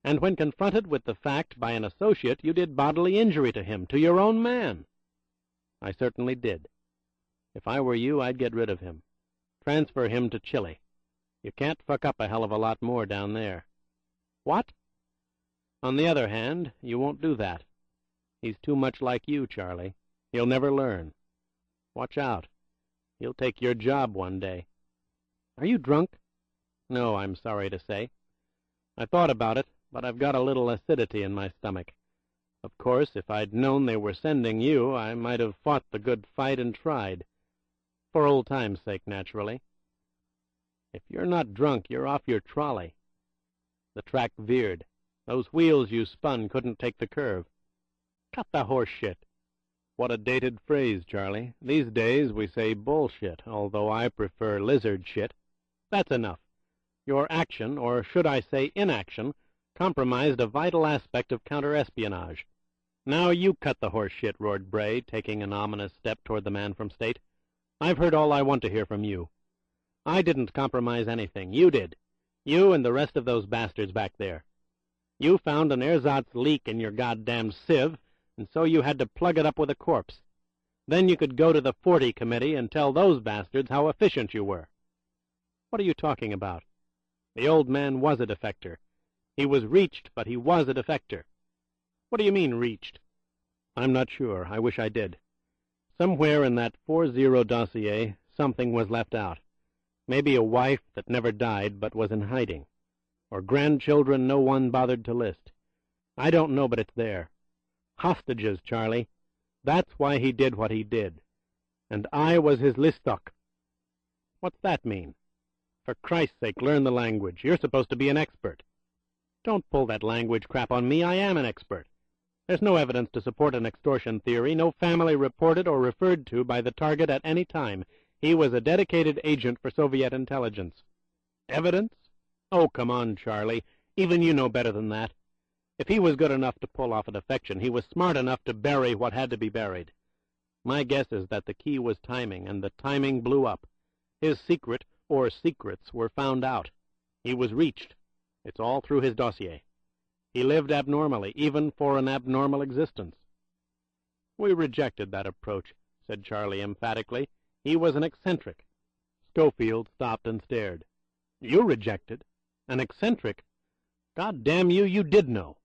"And when confronted with the fact by an associate, you did bodily injury to him, to your own man." "I certainly did. If I were you, I'd get rid of him. Transfer him to Chile. You can't fuck up a hell of a lot more down there." "What?" "On the other hand, you won't do that. He's too much like you, Charlie. He'll never learn. Watch out. He'll take your job one day." "Are you drunk?" "No, I'm sorry to say. I thought about it, but I've got a little acidity in my stomach. Of course, if I'd known they were sending you, I might have fought the good fight and tried. For old time's sake, naturally. If you're not drunk, you're off your trolley. The track veered. Those wheels you spun couldn't take the curve." "Cut the horse shit." "What a dated phrase, Charlie. These days we say bullshit, although I prefer lizard shit." "That's enough. Your action, or should I say inaction, compromised a vital aspect of counter-espionage." "Now you cut the horse shit," roared Bray, taking an ominous step toward the man from State. "I've heard all I want to hear from you. I didn't compromise anything. You did. You and the rest of those bastards back there. You found an ersatz leak in your goddamn sieve, and so you had to plug it up with a corpse. Then you could go to the 40 committee and tell those bastards how efficient you were." "What are you talking about?" "The old man was a defector. He was reached, but he was a defector." "What do you mean, reached?" I'm not sure. I wish I did. Somewhere in that 4-0 dossier, something was left out. Maybe a wife that never died but was in hiding, or grandchildren no one bothered to list. I don't know, but it's there. Hostages, Charlie. That's why he did what he did. And I was his listok. What's that mean? For Christ's sake, learn the language. You're supposed to be an expert. Don't pull that language crap on me. I am an expert. There's no evidence to support an extortion theory, no family reported or referred to by the target at any time. He was a dedicated agent for Soviet intelligence. Evidence? Oh, come on, Charlie. Even you know better than that. If he was good enough to pull off a defection, he was smart enough to bury what had to be buried. My guess is that the key was timing, and the timing blew up. His secret, or secrets, were found out. He was reached. It's all through his dossier. He lived abnormally, even for an abnormal existence. We rejected that approach, said Charlie emphatically. He was an eccentric. Schofield stopped and stared. You rejected? An eccentric? God damn you, you did know.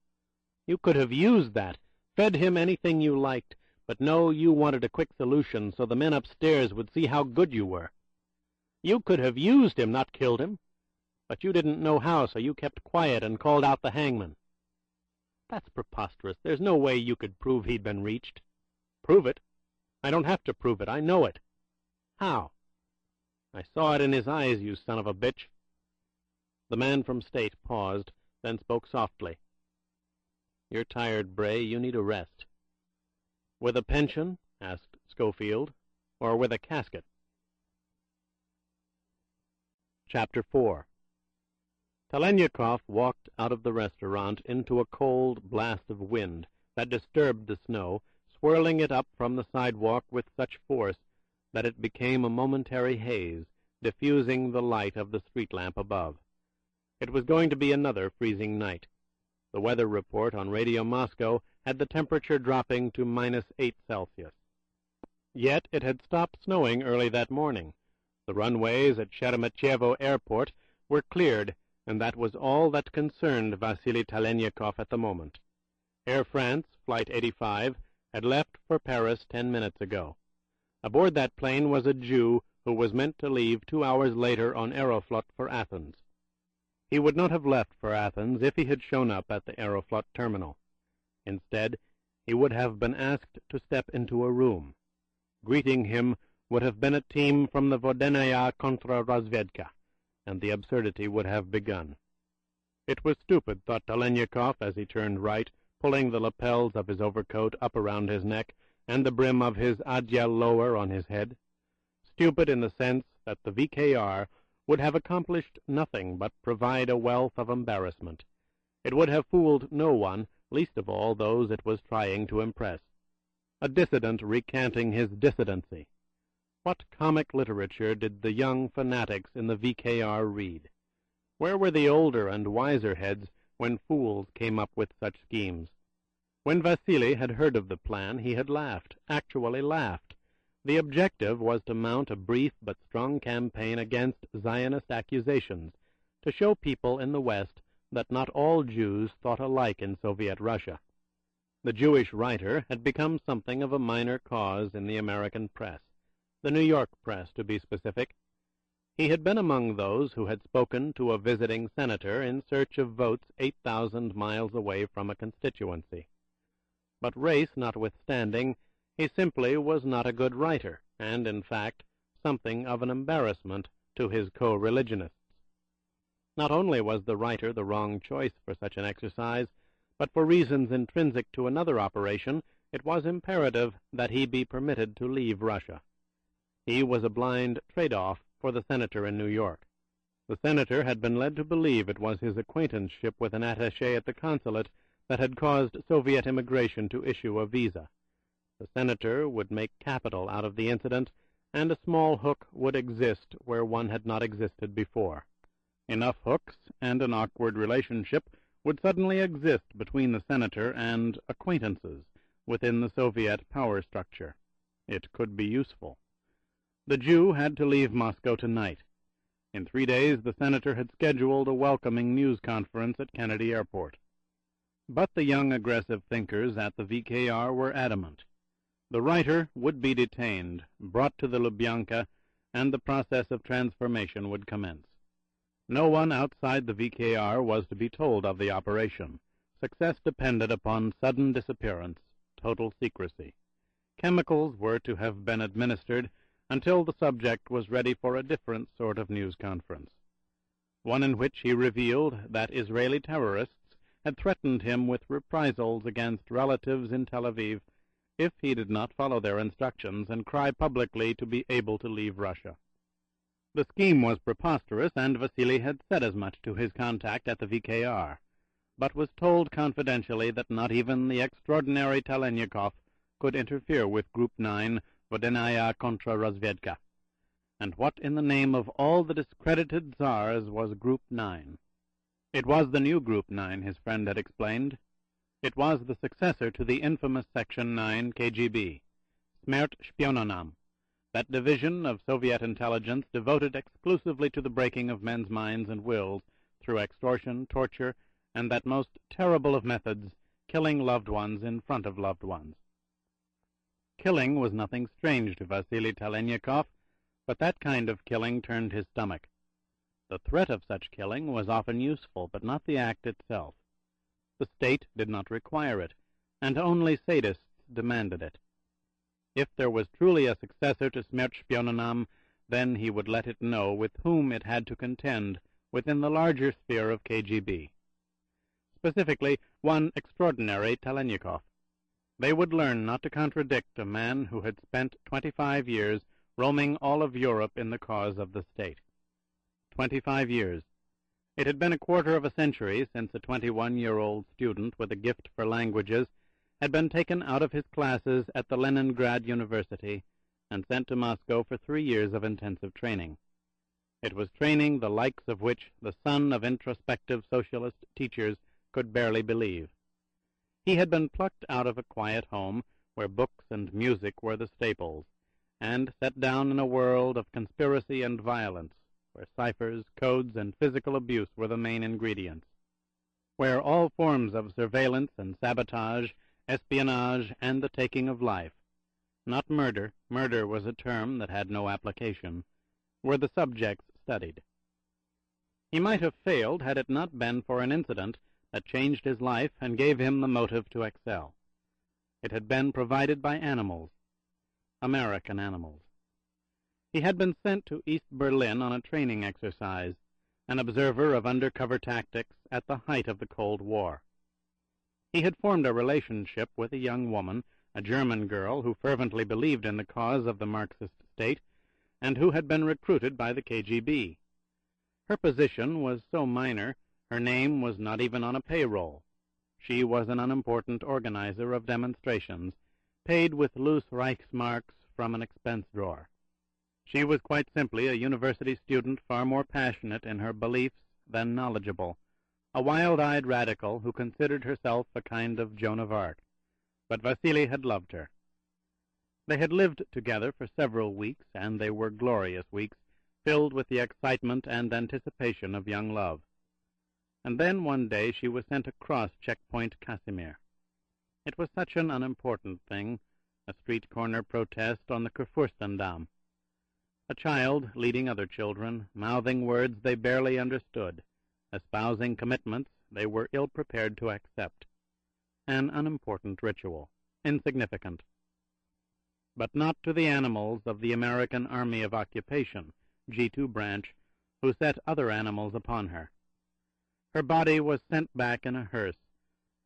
You could have used that, fed him anything you liked, but no, you wanted a quick solution so the men upstairs would see how good you were. You could have used him, not killed him, but you didn't know how, so you kept quiet and called out the hangman. That's preposterous. There's no way you could prove he'd been reached. Prove it? I don't have to prove it. I know it. How? I saw it in his eyes, you son of a bitch. The man from State paused, then spoke softly. You're tired, Bray. You need a rest. With a pension? Asked Schofield. Or with a casket? Chapter 4. Telenyakov walked out of the restaurant into a cold blast of wind that disturbed the snow, swirling it up from the sidewalk with such force that it became a momentary haze, diffusing the light of the street lamp above. It was going to be another freezing night. The weather report on Radio Moscow had the temperature dropping to -8 Celsius. Yet it had stopped snowing early that morning. The runways at Sheremetyevo Airport were cleared, and that was all that concerned Vasily Telenyakov at the moment. Air France, Flight 85, had left for Paris 10 minutes ago. Aboard that plane was a Jew who was meant to leave 2 hours later on Aeroflot for Athens. He would not have left for Athens if he had shown up at the Aeroflot terminal. Instead, he would have been asked to step into a room. Greeting him would have been a team from the Vodenaya Kontrarozvedka, and the absurdity would have begun. It was stupid, thought Telenyakov as he turned right, pulling the lapels of his overcoat up around his neck and the brim of his adyal lower on his head. Stupid in the sense that the VKR would have accomplished nothing but provide a wealth of embarrassment. It would have fooled no one, least of all those it was trying to impress. A dissident recanting his dissidency. What comic literature did the young fanatics in the VKR read? Where were the older and wiser heads when fools came up with such schemes? When Vasily had heard of the plan, he had laughed, actually laughed. The objective was to mount a brief but strong campaign against Zionist accusations, to show people in the West that not all Jews thought alike in Soviet Russia. The Jewish writer had become something of a minor cause in the American press, the New York press, to be specific. He had been among those who had spoken to a visiting senator in search of votes 8,000 miles away from a constituency. But race notwithstanding, he simply was not a good writer, and, in fact, something of an embarrassment to his co-religionists. Not only was the writer the wrong choice for such an exercise, but for reasons intrinsic to another operation, it was imperative that he be permitted to leave Russia. He was a blind trade-off for the senator in New York. The senator had been led to believe it was his acquaintanceship with an attaché at the consulate that had caused Soviet immigration to issue a visa. The senator would make capital out of the incident, and a small hook would exist where one had not existed before. Enough hooks and an awkward relationship would suddenly exist between the senator and acquaintances within the Soviet power structure. It could be useful. The Jew had to leave Moscow tonight. In 3 days, the senator had scheduled a welcoming news conference at Kennedy Airport. But the young aggressive thinkers at the VKR were adamant. The writer would be detained, brought to the Lubyanka, and the process of transformation would commence. No one outside the VKR was to be told of the operation. Success depended upon sudden disappearance, total secrecy. Chemicals were to have been administered until the subject was ready for a different sort of news conference, one in which he revealed that Israeli terrorists had threatened him with reprisals against relatives in Tel Aviv if he did not follow their instructions and cry publicly to be able to leave Russia. The scheme was preposterous, and Vasily had said as much to his contact at the VKR, but was told confidentially that not even the extraordinary Telenyakov could interfere with Group 9, Vodenaya Kontra-Razvedka. And what in the name of all the discredited Tsars was Group 9? It was the new Group 9, his friend had explained. It was the successor to the infamous Section 9 KGB, Smert Shpiononam, that division of Soviet intelligence devoted exclusively to the breaking of men's minds and wills through extortion, torture, and that most terrible of methods, killing loved ones in front of loved ones. Killing was nothing strange to Vasily Telenyakov, but that kind of killing turned his stomach. The threat of such killing was often useful, but not the act itself. The state did not require it, and only sadists demanded it. If there was truly a successor to Smert Shpiononam, then he would let it know with whom it had to contend within the larger sphere of KGB. Specifically, one extraordinary Telenyakov. They would learn not to contradict a man who had spent 25 years roaming all of Europe in the cause of the state. 25 years. It had been a quarter of a century since a 21-year-old student with a gift for languages had been taken out of his classes at the Leningrad University and sent to Moscow for 3 years of intensive training. It was training the likes of which the son of introspective socialist teachers could barely believe. He had been plucked out of a quiet home where books and music were the staples, and set down in a world of conspiracy and violence, where ciphers, codes, and physical abuse were the main ingredients, where all forms of surveillance and sabotage, espionage, and the taking of life, not murder, murder was a term that had no application, were the subjects studied. He might have failed had it not been for an incident that changed his life and gave him the motive to excel. It had been provided by animals, American animals. He had been sent to East Berlin on a training exercise, an observer of undercover tactics at the height of the Cold War. He had formed a relationship with a young woman, a German girl who fervently believed in the cause of the Marxist state, and who had been recruited by the KGB. Her position was so minor, her name was not even on a payroll. She was an unimportant organizer of demonstrations, paid with loose Reichsmarks from an expense drawer. She was quite simply a university student far more passionate in her beliefs than knowledgeable, a wild-eyed radical who considered herself a kind of Joan of Arc. But Vasily had loved her. They had lived together for several weeks, and they were glorious weeks, filled with the excitement and anticipation of young love. And then one day she was sent across Checkpoint Casimir. It was such an unimportant thing, a street-corner protest on the Kurfürstendamm. A child leading other children, mouthing words they barely understood, espousing commitments they were ill-prepared to accept. An unimportant ritual, insignificant. But not to the animals of the American Army of Occupation, G2 branch, who set other animals upon her. Her body was sent back in a hearse,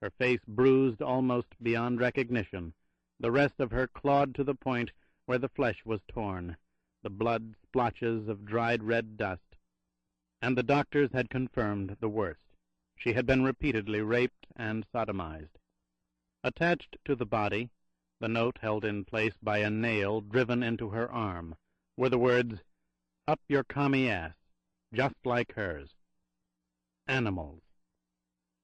her face bruised almost beyond recognition, the rest of her clawed to the point where the flesh was torn, the blood splotches of dried red dust. And the doctors had confirmed the worst. She had been repeatedly raped and sodomized. Attached to the body, the note held in place by a nail driven into her arm, were the words, "Up your commie ass, just like hers." Animals.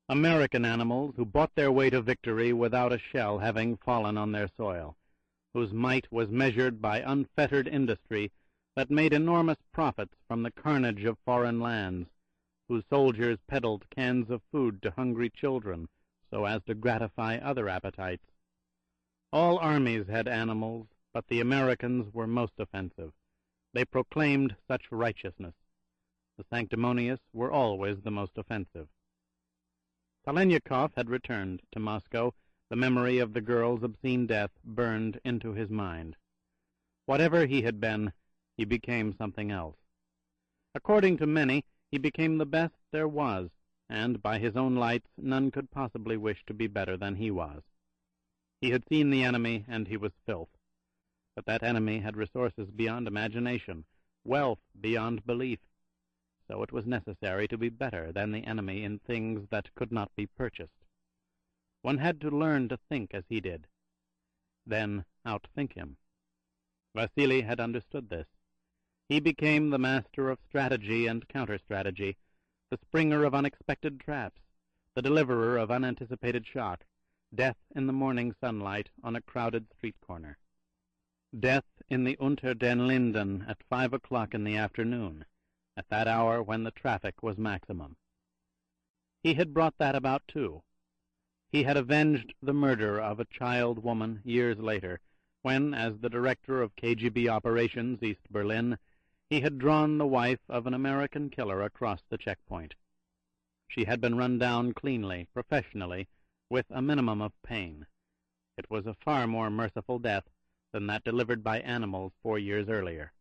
American animals who bought their way to victory without a shell having fallen on their soil, whose might was measured by unfettered industry that made enormous profits from the carnage of foreign lands, whose soldiers peddled cans of food to hungry children, so as to gratify other appetites. All armies had animals, but the Americans were most offensive. They proclaimed such righteousness. The sanctimonious were always the most offensive. Talenikov had returned to Moscow. The memory of the girl's obscene death burned into his mind. Whatever he had been, he became something else. According to many, he became the best there was, and by his own lights none could possibly wish to be better than he was. He had seen the enemy, and he was filth. But that enemy had resources beyond imagination, wealth beyond belief. So it was necessary to be better than the enemy in things that could not be purchased. One had to learn to think as he did, then outthink him. Vasily had understood this. He became the master of strategy and counter-strategy, the springer of unexpected traps, the deliverer of unanticipated shock, death in the morning sunlight on a crowded street corner, death in the Unter den Linden at 5 o'clock in the afternoon, at that hour when the traffic was maximum. He had brought that about, too. He had avenged the murder of a child woman years later, when, as the director of KGB operations East Berlin, he had drawn the wife of an American killer across the checkpoint. She had been run down cleanly, professionally, with a minimum of pain. It was a far more merciful death than that delivered by animals 4 years earlier.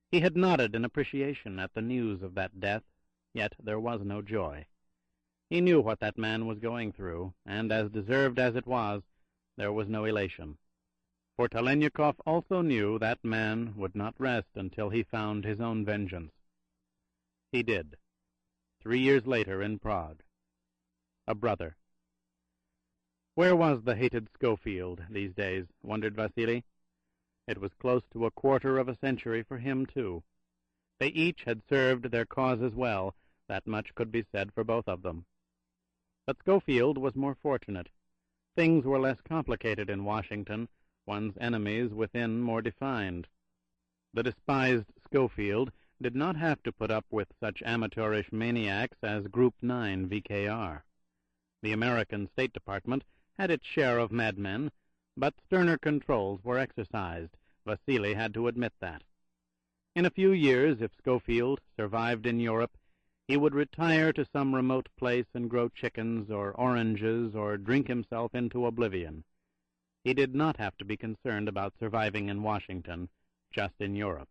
He had nodded in appreciation at the news of that death, yet there was no joy. He knew what that man was going through, and as deserved as it was, there was no elation. For Talenikov also knew that man would not rest until he found his own vengeance. He did, 3 years later in Prague. A brother. Where was the hated Schofield these days, wondered Vasily. It was close to a quarter of a century for him, too. They each had served their causes well, that much could be said for both of them. But Schofield was more fortunate. Things were less complicated in Washington, one's enemies within more defined. The despised Schofield did not have to put up with such amateurish maniacs as Group 9 VKR. The American State Department had its share of madmen, but sterner controls were exercised. Vasily had to admit that. In a few years, if Schofield survived in Europe, he would retire to some remote place and grow chickens or oranges or drink himself into oblivion. He did not have to be concerned about surviving in Washington, just in Europe.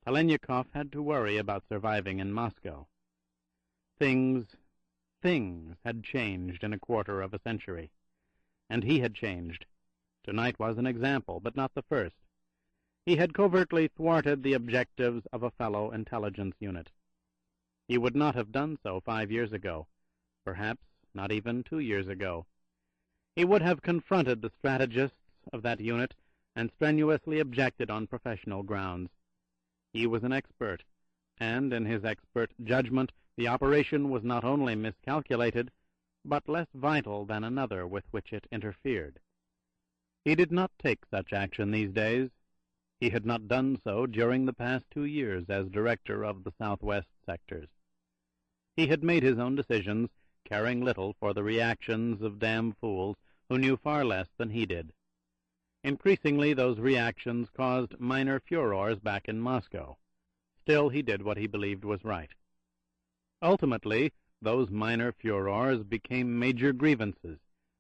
Talenikov had to worry about surviving in Moscow. Things had changed in a quarter of a century. And he had changed. Tonight was an example, but not the first. He had covertly thwarted the objectives of a fellow intelligence unit. He would not have done so 5 years ago, perhaps not even 2 years ago. He would have confronted the strategists of that unit and strenuously objected on professional grounds. He was an expert, and in his expert judgment the operation was not only miscalculated, but less vital than another with which it interfered. He did not take such action these days. He had not done so during the past 2 years as director of the Southwest sectors. He had made his own decisions, caring little for the reactions of damn fools who knew far less than he did. Increasingly, those reactions caused minor furors back in Moscow. Still, he did what he believed was right. Ultimately, those minor furors became major grievances,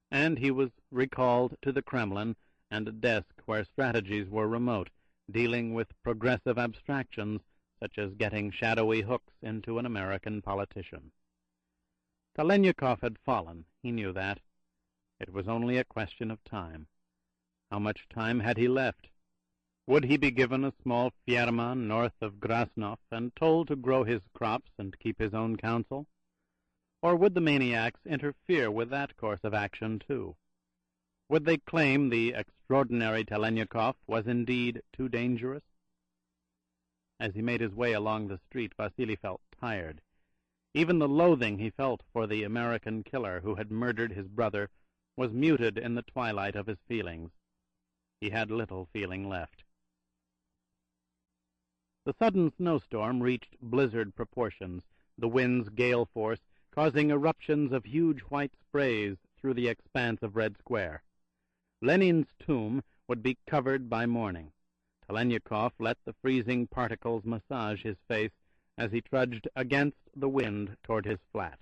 and he was recalled to the Kremlin and a desk where strategies were remote, dealing with progressive abstractions such as getting shadowy hooks into an American politician. Talenikov had fallen, he knew that. It was only a question of time. How much time had he left? Would he be given a small firma north of Grasnov and told to grow his crops and keep his own counsel? Or would the maniacs interfere with that course of action, too? Would they claim the extraordinary Talenikov was indeed too dangerous? As he made his way along the street, Vasily felt tired. Even the loathing he felt for the American killer who had murdered his brother was muted in the twilight of his feelings. He had little feeling left. The sudden snowstorm reached blizzard proportions. The wind's gale force causing eruptions of huge white sprays through the expanse of Red Square. Lenin's tomb would be covered by morning. Telenyakov let the freezing particles massage his face as he trudged against the wind toward his flat.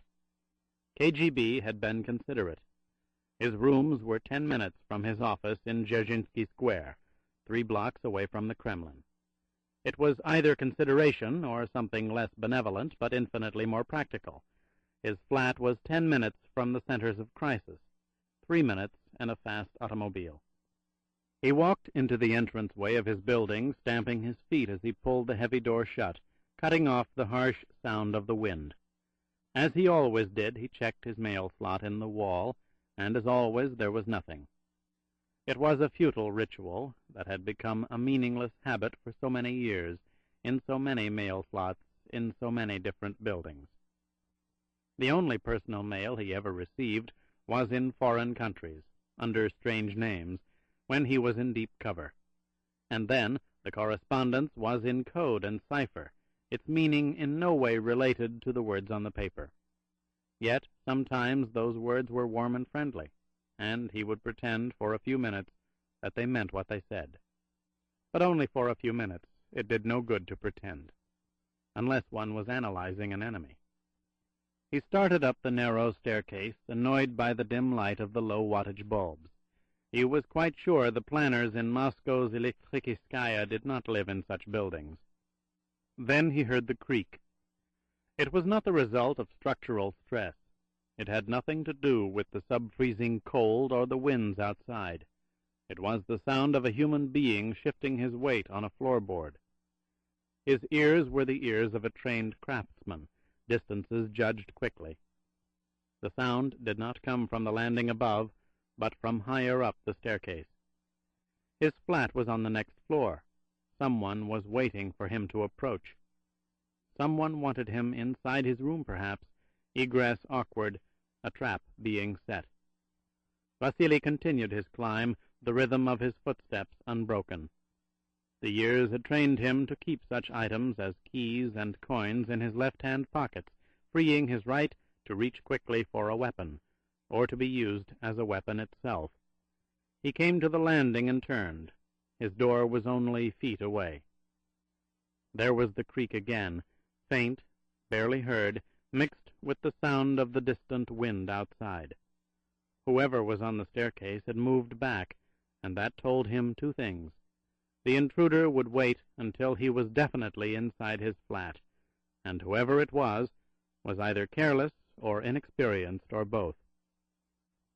KGB had been considerate. His rooms were 10 minutes from his office in Dzerzhinsky Square, 3 blocks away from the Kremlin. It was either consideration or something less benevolent, but infinitely more practical. His flat was 10 minutes from the centers of crisis, 3 minutes in a fast automobile. He walked into the entranceway of his building, stamping his feet as he pulled the heavy door shut, cutting off the harsh sound of the wind. As he always did, he checked his mail slot in the wall, and as always there was nothing. It was a futile ritual that had become a meaningless habit for so many years, in so many mail slots, in so many different buildings. The only personal mail he ever received was in foreign countries, under strange names, when he was in deep cover. And then the correspondence was in code and cipher, its meaning in no way related to the words on the paper. Yet sometimes those words were warm and friendly, and he would pretend for a few minutes that they meant what they said. But only for a few minutes. It did no good to pretend, unless one was analyzing an enemy. He started up the narrow staircase, annoyed by the dim light of the low-wattage bulbs. He was quite sure the planners in Moscow's Elektrikiskaya did not live in such buildings. Then he heard the creak. It was not the result of structural stress. It had nothing to do with the sub-freezing cold or the winds outside. It was the sound of a human being shifting his weight on a floorboard. His ears were the ears of a trained craftsman, distances judged quickly. The sound did not come from the landing above, but from higher up the staircase. His flat was on the next floor. Someone was waiting for him to approach. Someone wanted him inside his room, perhaps, egress awkward, a trap being set. Vasily continued his climb, the rhythm of his footsteps unbroken. The years had trained him to keep such items as keys and coins in his left-hand pockets, freeing his right to reach quickly for a weapon, or to be used as a weapon itself. He came to the landing and turned. His door was only feet away. There was the creak again, faint, barely heard, mixed with the sound of the distant wind outside. Whoever was on the staircase had moved back, and that told him 2 things. The intruder would wait until he was definitely inside his flat, and whoever it was either careless or inexperienced or both.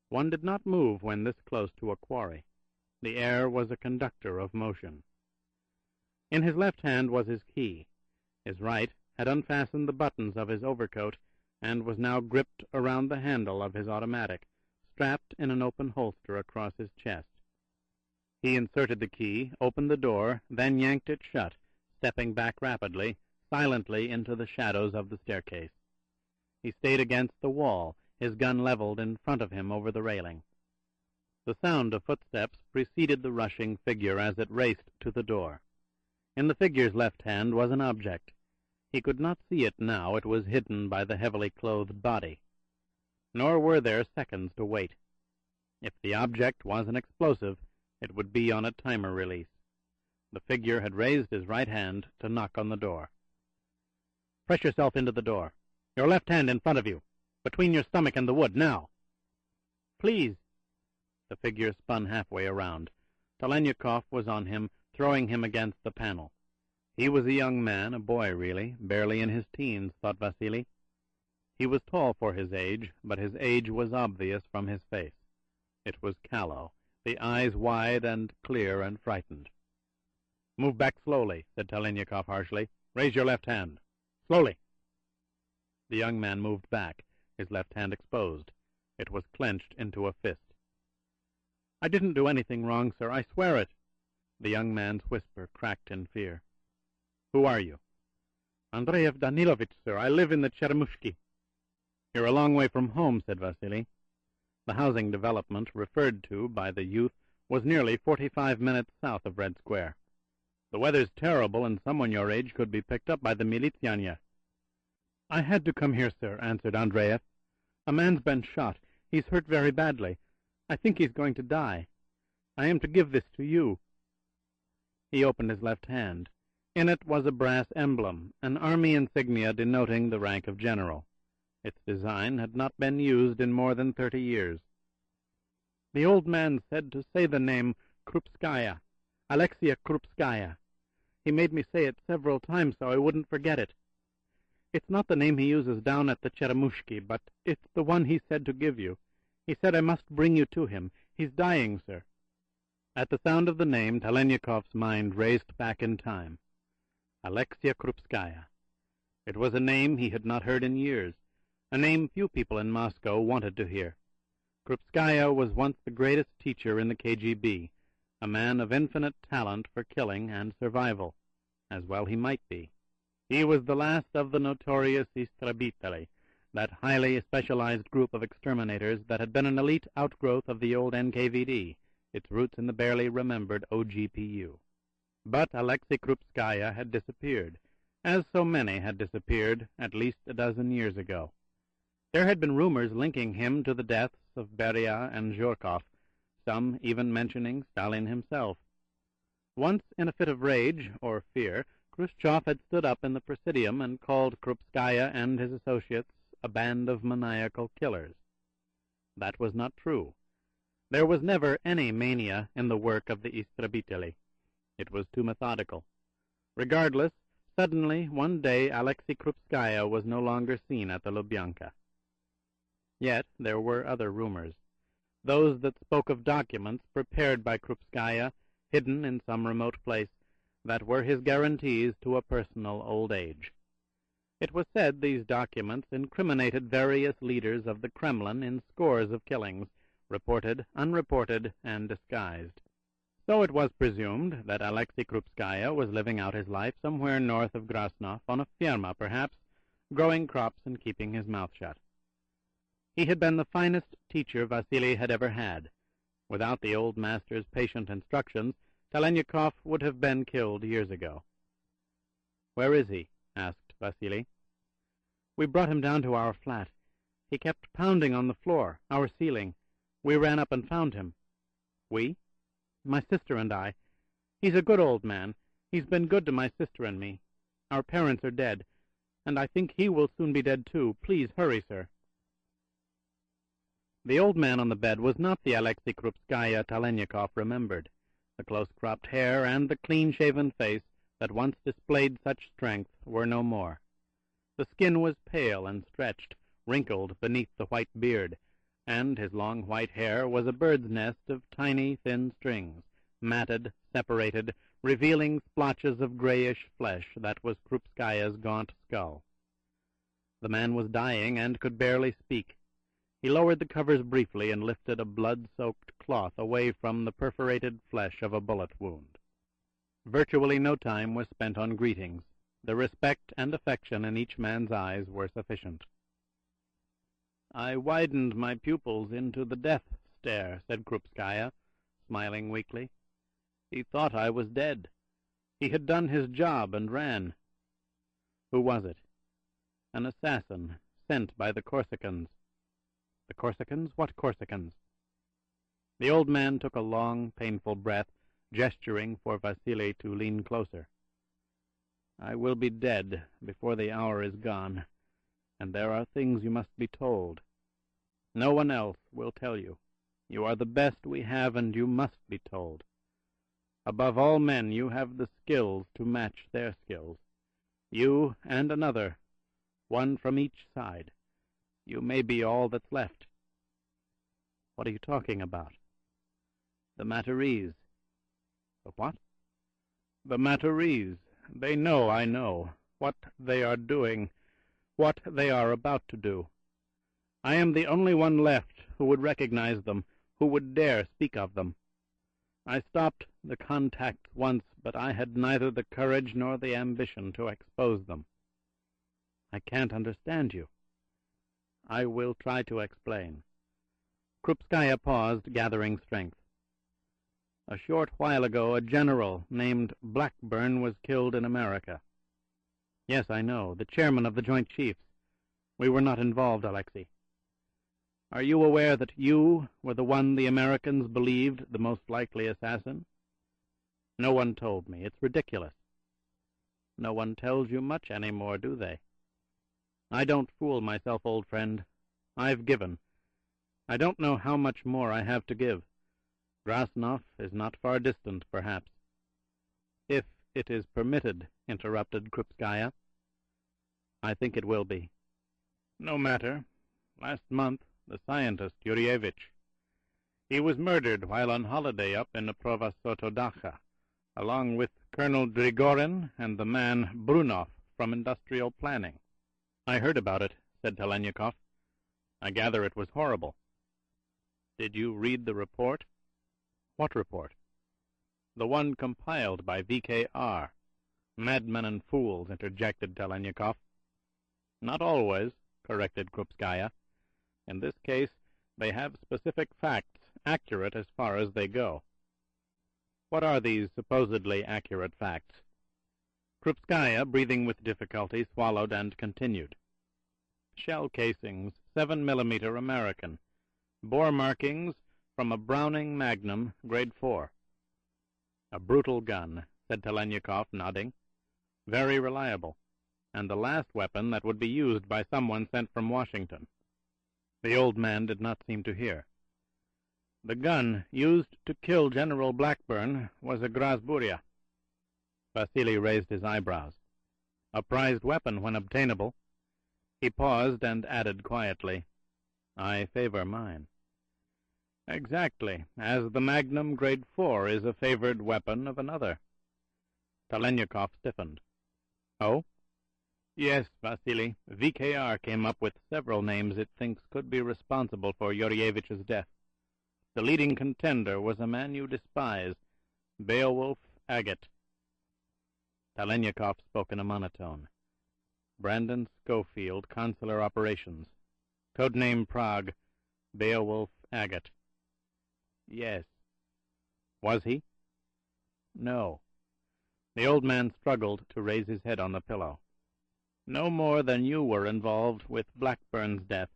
One did not move when this close to a quarry. The air was a conductor of motion. In his left hand was his key. His right had unfastened the buttons of his overcoat and was now gripped around the handle of his automatic, strapped in an open holster across his chest. He inserted the key, opened the door, then yanked it shut, stepping back rapidly, silently into the shadows of the staircase. He stayed against the wall, his gun leveled in front of him over the railing. The sound of footsteps preceded the rushing figure as it raced to the door. In the figure's left hand was an object. He could not see it now. It was hidden by the heavily clothed body. Nor were there seconds to wait. If the object was an explosive, it would be on a timer release. The figure had raised his right hand to knock on the door. "Press yourself into the door. Your left hand in front of you, between your stomach and the wood, now." "Please." The figure spun halfway around. Telenyakov was on him, throwing him against the panel. He was a young man, a boy really, barely in his teens, thought Vasily. He was tall for his age, but his age was obvious from his face. It was callow, the eyes wide and clear and frightened. "Move back slowly," said Telenyakov harshly. "Raise your left hand. Slowly." The young man moved back, his left hand exposed. It was clenched into a fist. "I didn't do anything wrong, sir. I swear it." The young man's whisper cracked in fear. "Who are you?" "Andreev Danilovitch, sir. I live in the Chermushki." "You're a long way from home," said Vasily. The housing development referred to by the youth was nearly 45 minutes south of Red Square. "The weather's terrible, and someone your age could be picked up by the militsianya." "I had to come here, sir," answered Andreev. A man's been shot. He's hurt very badly. I think he's going to die. I am to give this to you." He opened his left hand. In it was a brass emblem, an army insignia denoting the rank of general. Its design had not been used in more than 30 years. "The old man said to say the name Krupskaya, Alexia Krupskaya. He made me say it several times so I wouldn't forget it. It's not the name he uses down at the Cheremushki, but it's the one he said to give you. He said I must bring you to him. He's dying, sir." At the sound of the name, Telenyakov's mind raced back in time. Alexia Krupskaya. It was a name he had not heard in years, a name few people in Moscow wanted to hear. Krupskaya was once the greatest teacher in the KGB, a man of infinite talent for killing and survival, as well he might be. He was the last of the notorious Istrabiteli, that highly specialized group of exterminators that had been an elite outgrowth of the old NKVD, its roots in the barely remembered OGPU. But Alexei Krupskaya had disappeared, as so many had disappeared at least a dozen years ago. There had been rumors linking him to the deaths of Beria and Zhurkov, some even mentioning Stalin himself. Once, in a fit of rage, or fear, Khrushchev had stood up in the Presidium and called Krupskaya and his associates a band of maniacal killers. That was not true. There was never any mania in the work of the Istrabiteli. It was too methodical. Regardless, suddenly, one day, Alexei Krupskaya was no longer seen at the Lubyanka. Yet there were other rumors, those that spoke of documents prepared by Krupskaya, hidden in some remote place, that were his guarantees to a personal old age. It was said these documents incriminated various leaders of the Kremlin in scores of killings, reported, unreported, and disguised. So it was presumed that Alexei Krupskaya was living out his life somewhere north of Grasnov, on a firma, perhaps, growing crops and keeping his mouth shut. He had been the finest teacher Vasily had ever had. Without the old master's patient instructions, Telenyakov would have been killed years ago. "Where is he?" asked Vasily. "We brought him down to our flat. He kept pounding on the floor, our ceiling. We ran up and found him." "We?" "My sister and I. He's a good old man. He's been good to my sister and me. Our parents are dead, and I think he will soon be dead too. Please hurry, sir." The old man on the bed was not the Alexei Krupskaya Telenyakov remembered. The close-cropped hair and the clean-shaven face that once displayed such strength were no more. The skin was pale and stretched, wrinkled beneath the white beard, and his long white hair was a bird's nest of tiny, thin strings, matted, separated, revealing splotches of grayish flesh that was Krupskaya's gaunt skull. The man was dying and could barely speak. He lowered the covers briefly and lifted a blood-soaked cloth away from the perforated flesh of a bullet wound. Virtually no time was spent on greetings. The respect and affection in each man's eyes were sufficient. "I widened my pupils into the death stare," said Krupskaya, smiling weakly. "He thought I was dead. He had done his job and ran." "Who was it?" "An assassin, sent by the Corsicans." "The Corsicans? What Corsicans?" The old man took a long, painful breath, gesturing for Vasily to lean closer. "I will be dead before the hour is gone, and there are things you must be told. No one else will tell you. You are the best we have, and you must be told. Above all men, you have the skills to match their skills. You and another, one from each side. You may be all that's left." "What are you talking about?" "The Matarese." "The what?" "The Matarese. They know I know what they are doing, what they are about to do. I am the only one left who would recognize them, who would dare speak of them. I stopped the contacts once, but I had neither the courage nor the ambition to expose them." "I can't understand you." "I will try to explain." Krupskaya paused, gathering strength. "A short while ago a general named Blackburn was killed in America." "Yes, I know, the chairman of the Joint Chiefs. We were not involved, Alexei." Are you aware that you were the one the Americans believed the most likely assassin? No one told me. It's ridiculous. No one tells you much any more, do they? I don't fool myself, old friend. I've given. I don't know how much more I have to give. Grasnoff is not far distant, perhaps. If it is permitted, interrupted Krupskaya. I think it will be. No matter. Last month, the scientist, Yurievich. He was murdered while on holiday up in the Provasotodacha, along with Colonel Drigorin and the man Brunov from Industrial Planning. I heard about it, said Telenyakov. I gather it was horrible. Did you read the report? What report? The one compiled by VKR. Madmen and fools, interjected Telenyakov. Not always, corrected Krupskaya. In this case, they have specific facts, accurate as far as they go. What are these supposedly accurate facts? Krupskaya, breathing with difficulty, swallowed and continued. Shell casings, 7mm American. Bore markings from a Browning Magnum, grade 4. A brutal gun, said Telenyakov, nodding. Very reliable. And the last weapon that would be used by someone sent from Washington. The old man did not seem to hear. The gun used to kill General Blackburn was a Grasburia. Vasily raised his eyebrows. A prized weapon when obtainable. He paused and added quietly, I favor mine. Exactly, as the Magnum Grade 4 is a favored weapon of another. Telenyakov stiffened. Oh? Yes, Vasily. VKR came up with several names it thinks could be responsible for Yurievich's death. The leading contender was a man you despise, Beowulf Agate. Telenyakov spoke in a monotone. Brandon Schofield, Consular Operations. Codename Prague, Beowulf Agate. Yes. Was he? No. The old man struggled to raise his head on the pillow. No more than you were involved with Blackburn's death.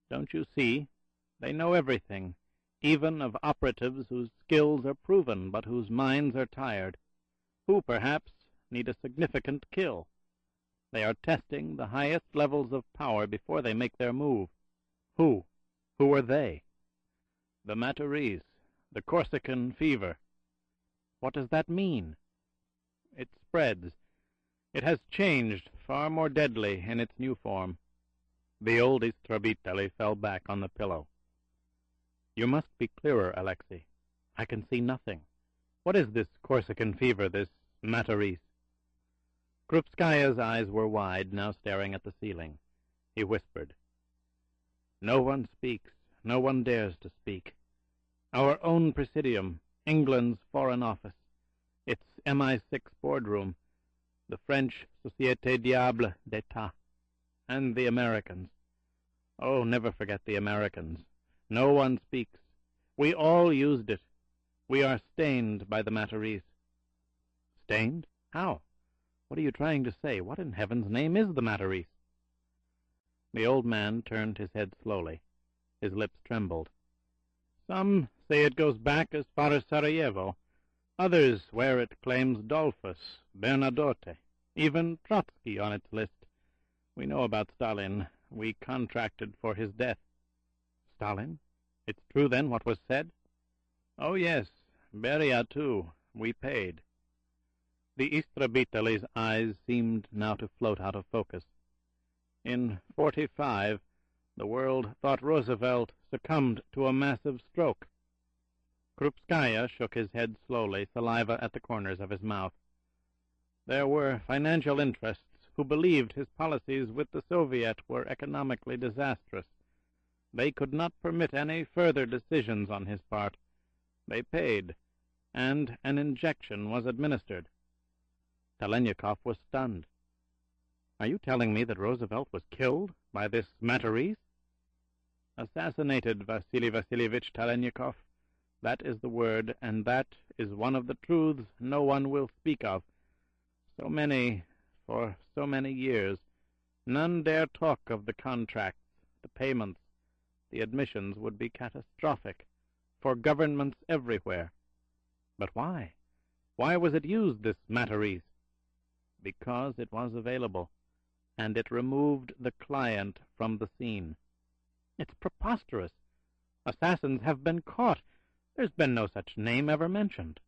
Don't you see? They know everything, even of operatives whose skills are proven but whose minds are tired, who, perhaps, need a significant kill. They are testing the highest levels of power before they make their move. Who? Who are they? The Matarese, the Corsican fever. What does that mean? It spreads. It has changed, far more deadly in its new form. The old Istrabiteli fell back on the pillow. You must be clearer, Alexei. I can see nothing. What is this Corsican fever, this Matarese? Krupskaya's eyes were wide, now staring at the ceiling. He whispered. No one speaks. No one dares to speak. Our own Presidium, England's Foreign Office, its MI6 boardroom, the French Société Diable d'État, and the Americans. Oh, never forget the Americans. No one speaks. We all used it. We are stained by the Matarese. Stained? How? What are you trying to say? What in heaven's name is the Matarese? The old man turned his head slowly. His lips trembled. Some say it goes back as far as Sarajevo. Others swear it claims Dollfuss, Bernadotte, even Trotsky on its list. We know about Stalin. We contracted for his death. Stalin? It's true, then, what was said? Oh, yes. Beria, too. We paid. The Istrabiteli's eyes seemed now to float out of focus. In 45, the world thought Roosevelt succumbed to a massive stroke. Krupskaya shook his head slowly, saliva at the corners of his mouth. There were financial interests who believed his policies with the Soviet were economically disastrous. They could not permit any further decisions on his part. They paid, and an injection was administered. Telenyakov was stunned. Are you telling me that Roosevelt was killed by this Matarese? Assassinated, Vasily Vasilievich Telenyakov. That is the word, and that is one of the truths no one will speak of. For so many years, none dare talk of the contracts, the payments, the admissions would be catastrophic for governments everywhere. But why? Why was it used, this Matarese? Because it was available, and it removed the client from the scene. It's preposterous. Assassins have been caught. There's been no such name ever mentioned.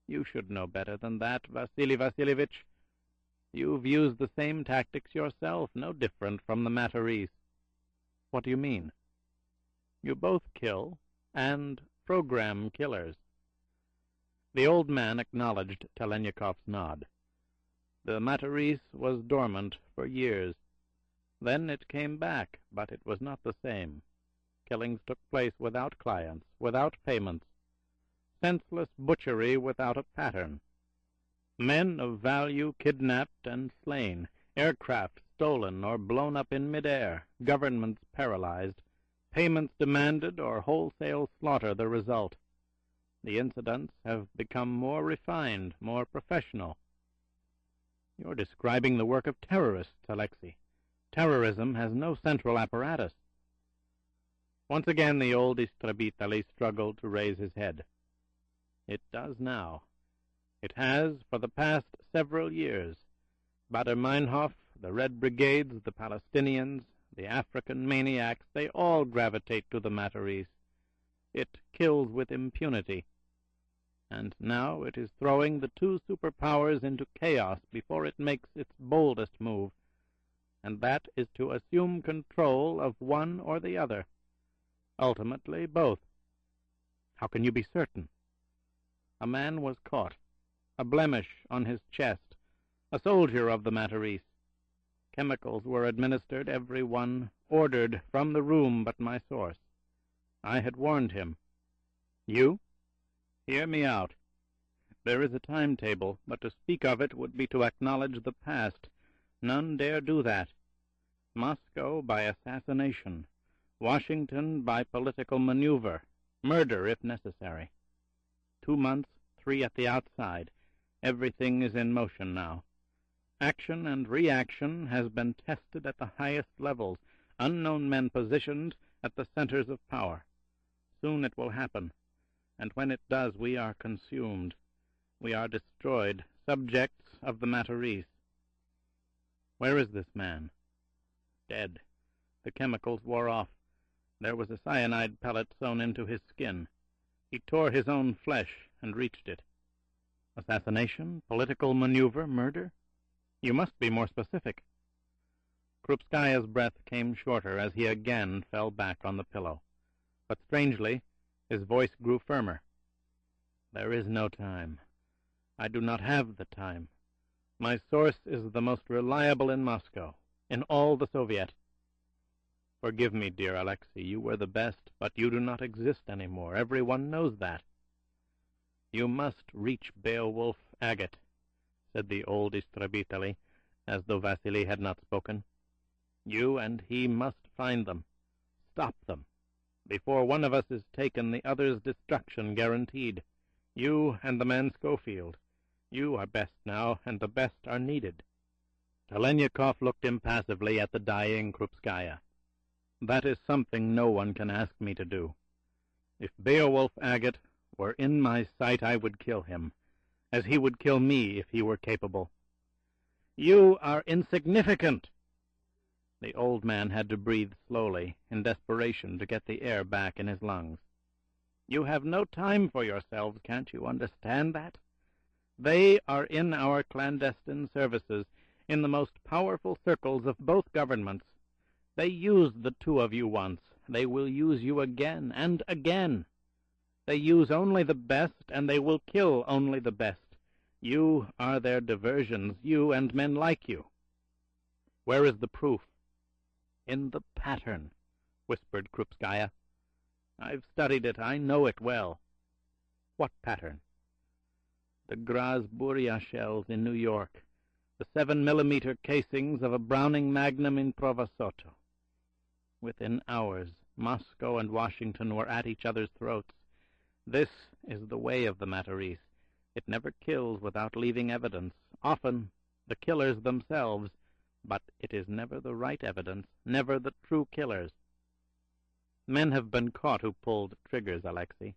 You should know better than that, Vasily Vasilievich. You've used the same tactics yourself, no different from the Matarese. What do you mean? You both kill, and program killers. The old man acknowledged Telenyakov's nod. The Matarese was dormant for years. Then it came back, but it was not the same. Killings took place without clients, without payments. Senseless butchery without a pattern. Men of value kidnapped and slain, aircraft stolen or blown up in midair, governments paralyzed, payments demanded or wholesale slaughter the result. The incidents have become more refined, more professional. You're describing the work of terrorists, Alexei. Terrorism has no central apparatus. Once again the old Istrebiteli struggled to raise his head. It does now. It has for the past several years. Baader-Meinhof, the Red Brigades, the Palestinians, the African maniacs, they all gravitate to the Matarese. It kills with impunity. And now it is throwing the two superpowers into chaos before it makes its boldest move, and that is to assume control of one or the other. Ultimately, both. How can you be certain? A man was caught, a blemish on his chest, a soldier of the Matarese. Chemicals were administered, every one ordered from the room but my source. I had warned him. You? Hear me out. There is a timetable, but to speak of it would be to acknowledge the past. None dare do that. Moscow by assassination, Washington by political maneuver, murder if necessary. 2 months, 3 at the outside. Everything is in motion now. Action and reaction has been tested at the highest levels, unknown men positioned at the centers of power. Soon it will happen, and when it does, we are consumed. We are destroyed, subjects of the Matarese. Where is this man? Dead. The chemicals wore off. There was a cyanide pellet sewn into his skin. He tore his own flesh and reached it. Assassination, political maneuver, murder? You must be more specific. Krupskaya's breath came shorter as he again fell back on the pillow. But strangely, his voice grew firmer. There is no time. I do not have the time. My source is the most reliable in Moscow, in all the Soviet. Forgive me, dear Alexei, you were the best, but you do not exist any more. Everyone knows that. You must reach Beowulf Agate, said the old Istrebiteli, as though Vasily had not spoken. You and he must find them. Stop them. Before one of us is taken, the other's destruction guaranteed. You and the man Schofield. You are best now, and the best are needed. Telenyakov looked impassively at the dying Krupskaya. That is something no one can ask me to do. If Beowulf Agate were in my sight, I would kill him, as he would kill me if he were capable. You are insignificant. The old man had to breathe slowly, in desperation, to get the air back in his lungs. You have no time for yourselves, can't you understand that? They are in our clandestine services, in the most powerful circles of both governments. They used the two of you once. They will use you again and again. They use only the best, and they will kill only the best. You are their diversions, you and men like you. Where is the proof? In the pattern, whispered Krupskaya. I've studied it. I know it well. What pattern? The Graz-Buria shells in New York, the 7mm casings of a Browning Magnum in Provasoto. Within hours, Moscow and Washington were at each other's throats. This is the way of the Matarese. It never kills without leaving evidence, often the killers themselves, but it is never the right evidence, never the true killers. Men have been caught who pulled triggers, Alexei.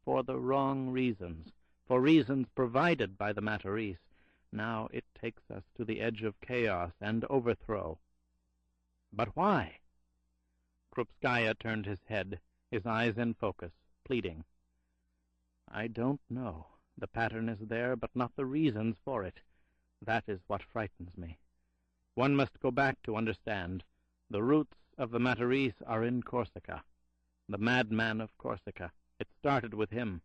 For the wrong reasons, for reasons provided by the Matarese. Now it takes us to the edge of chaos and overthrow. But why? Krupskaya turned his head, his eyes in focus, pleading. I don't know. The pattern is there, but not the reasons for it. That is what frightens me. One must go back to understand. The roots of the Matarese are in Corsica. The madman of Corsica. It started with him.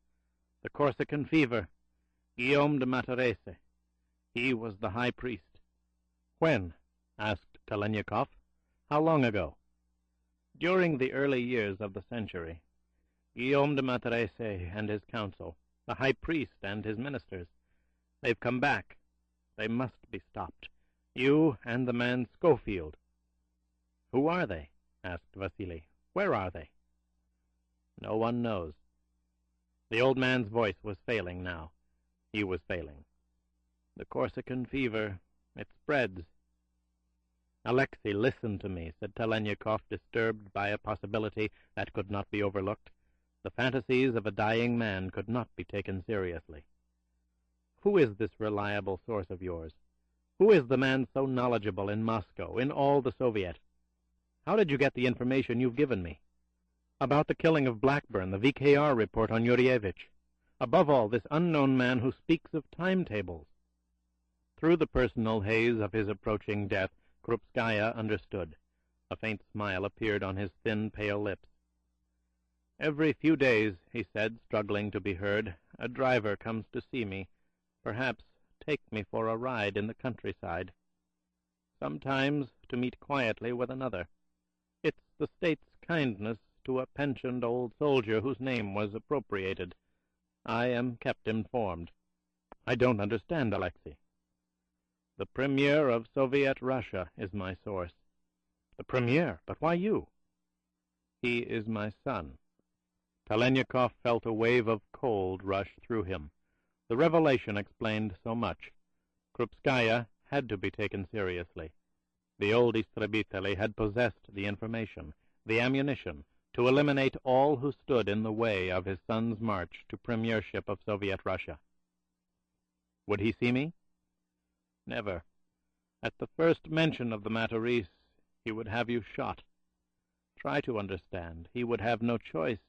The Corsican fever. Guillaume de Matarese. He was the high priest. When? Asked Telenyakov. How long ago? During the early years of the century. Guillaume de Matarese and his council, the high priest and his ministers. They've come back. They must be stopped. You and the man Schofield. Who are they? Asked Vasily. Where are they? No one knows. The old man's voice was failing now. He was failing. The Corsican fever, it spreads. Alexei, listen to me, said Telenyakov, disturbed by a possibility that could not be overlooked. The fantasies of a dying man could not be taken seriously. Who is this reliable source of yours? Who is the man so knowledgeable in Moscow, in all the Soviet? How did you get the information you've given me? About the killing of Blackburn, the VKR report on Yurievich. Above all, this unknown man who speaks of timetables. Through the personal haze of his approaching death, Krupskaya understood. A faint smile appeared on his thin, pale lips. Every few days, he said, struggling to be heard, a driver comes to see me, perhaps take me for a ride in the countryside. Sometimes to meet quietly with another. It's the state's kindness to a pensioned old soldier whose name was appropriated. I am kept informed. I don't understand, Alexei. The Premier of Soviet Russia is my source. The Premier? But why you? He is my son. Telenyakov felt a wave of cold rush through him. The revelation explained so much. Krupskaya had to be taken seriously. The old Istrebiteli had possessed the information, the ammunition, to eliminate all who stood in the way of his son's march to premiership of Soviet Russia. Would he see me? Never. At the first mention of the Matarese, he would have you shot. Try to understand. He would have no choice.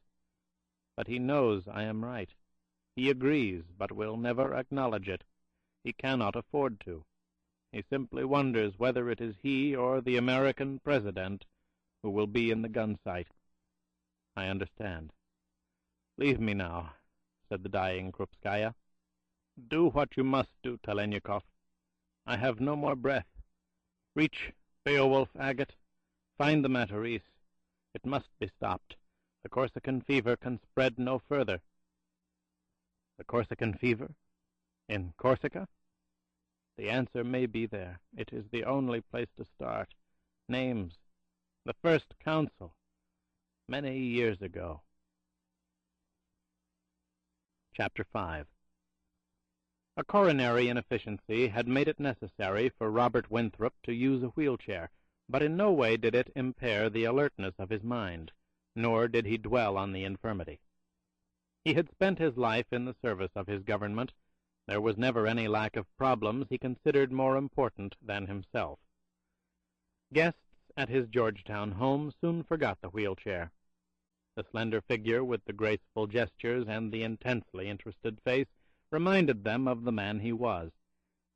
But he knows I am right. He agrees, but will never acknowledge it. He cannot afford to. He simply wonders whether it is he or the American president who will be in the gun sight. I understand. Leave me now, said the dying Krupskaya. Do what you must do, Telenyakov. I have no more breath. Reach Beowulf Agate. Find the Matarese. It must be stopped. The Corsican fever can spread no further. The Corsican fever? In Corsica? The answer may be there. It is the only place to start. Names. The first council. Many years ago. Chapter 5. A coronary inefficiency had made it necessary for Robert Winthrop to use a wheelchair, but in no way did it impair the alertness of his mind, nor did he dwell on the infirmity. He had spent his life in the service of his government. There was never any lack of problems he considered more important than himself. Guests at his Georgetown home soon forgot the wheelchair. The slender figure with the graceful gestures and the intensely interested face reminded them of the man he was,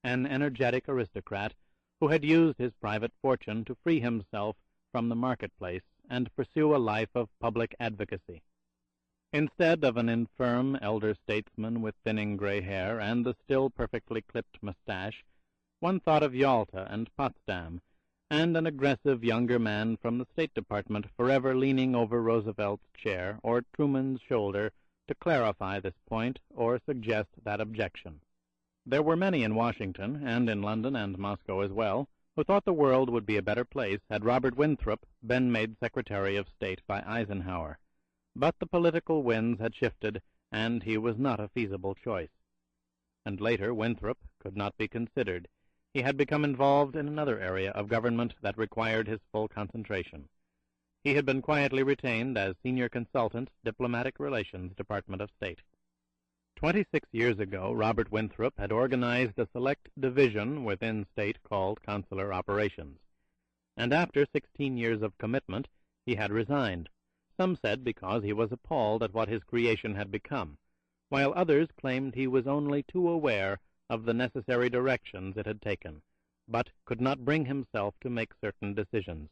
an energetic aristocrat who had used his private fortune to free himself from the marketplace and pursue a life of public advocacy. Instead of an infirm elder statesman with thinning gray hair and the still perfectly clipped mustache, one thought of Yalta and Potsdam, and an aggressive younger man from the State Department forever leaning over Roosevelt's chair or Truman's shoulder to clarify this point or suggest that objection. There were many in Washington, and in London and Moscow as well, who thought the world would be a better place had Robert Winthrop been made Secretary of State by Eisenhower. But the political winds had shifted, and he was not a feasible choice. And later Winthrop could not be considered. He had become involved in another area of government that required his full concentration. He had been quietly retained as Senior Consultant, Diplomatic Relations, Department of State. 26 years ago, Robert Winthrop had organized a select division within State called Consular Operations, and after 16 years of commitment, he had resigned. Some said because he was appalled at what his creation had become, while others claimed he was only too aware of the necessary directions it had taken, but could not bring himself to make certain decisions.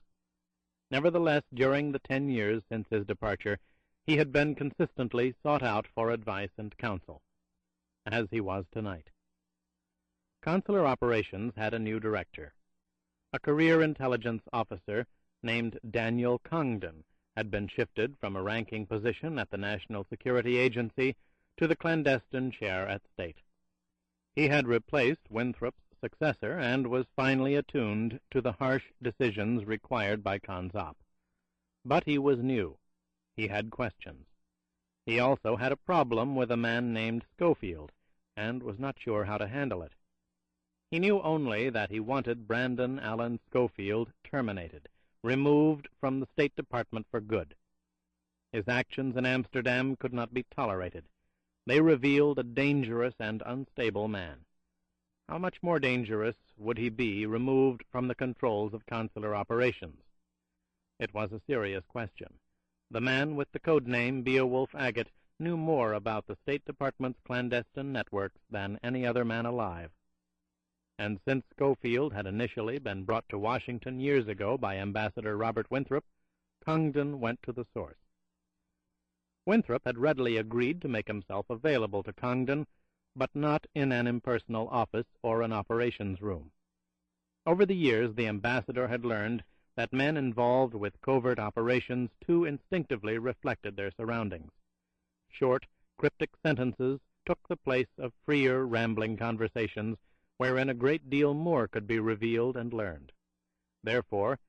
Nevertheless, during the 10 years since his departure, he had been consistently sought out for advice and counsel, as he was tonight. Consular Operations had a new director. A career intelligence officer named Daniel Congdon had been shifted from a ranking position at the National Security Agency to the clandestine chair at State. He had replaced Winthrop's successor and was finally attuned to the harsh decisions required by CONSOP. But he was new. He had questions. He also had a problem with a man named Schofield, and was not sure how to handle it. He knew only that he wanted Brandon Allen Schofield terminated, removed from the State Department for good. His actions in Amsterdam could not be tolerated. They revealed a dangerous and unstable man. How much more dangerous would he be removed from the controls of consular operations? It was a serious question. The man with the code name Beowulf Agate knew more about the State Department's clandestine networks than any other man alive. And since Schofield had initially been brought to Washington years ago by Ambassador Robert Winthrop, Congdon went to the source. Winthrop had readily agreed to make himself available to Congdon, but not in an impersonal office or an operations room. Over the years, the ambassador had learned that men involved with covert operations too instinctively reflected their surroundings. Short, cryptic sentences took the place of freer, rambling conversations wherein a great deal more could be revealed and learned. Therefore,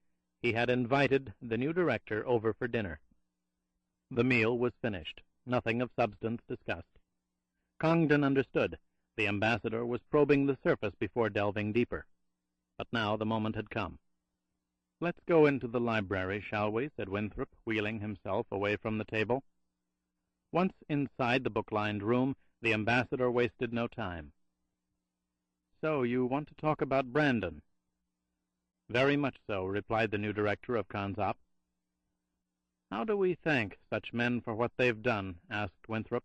he had invited the new director over for dinner. The meal was finished. Nothing of substance discussed. Congdon understood. The ambassador was probing the surface before delving deeper. But now the moment had come. "Let's go into the library, shall we?" said Winthrop, wheeling himself away from the table. Once inside the book-lined room, the ambassador wasted no time. "So you want to talk about Brandon?" "Very much so," replied the new director of CONSOP. "How do we thank such men for what they've done?" asked Winthrop.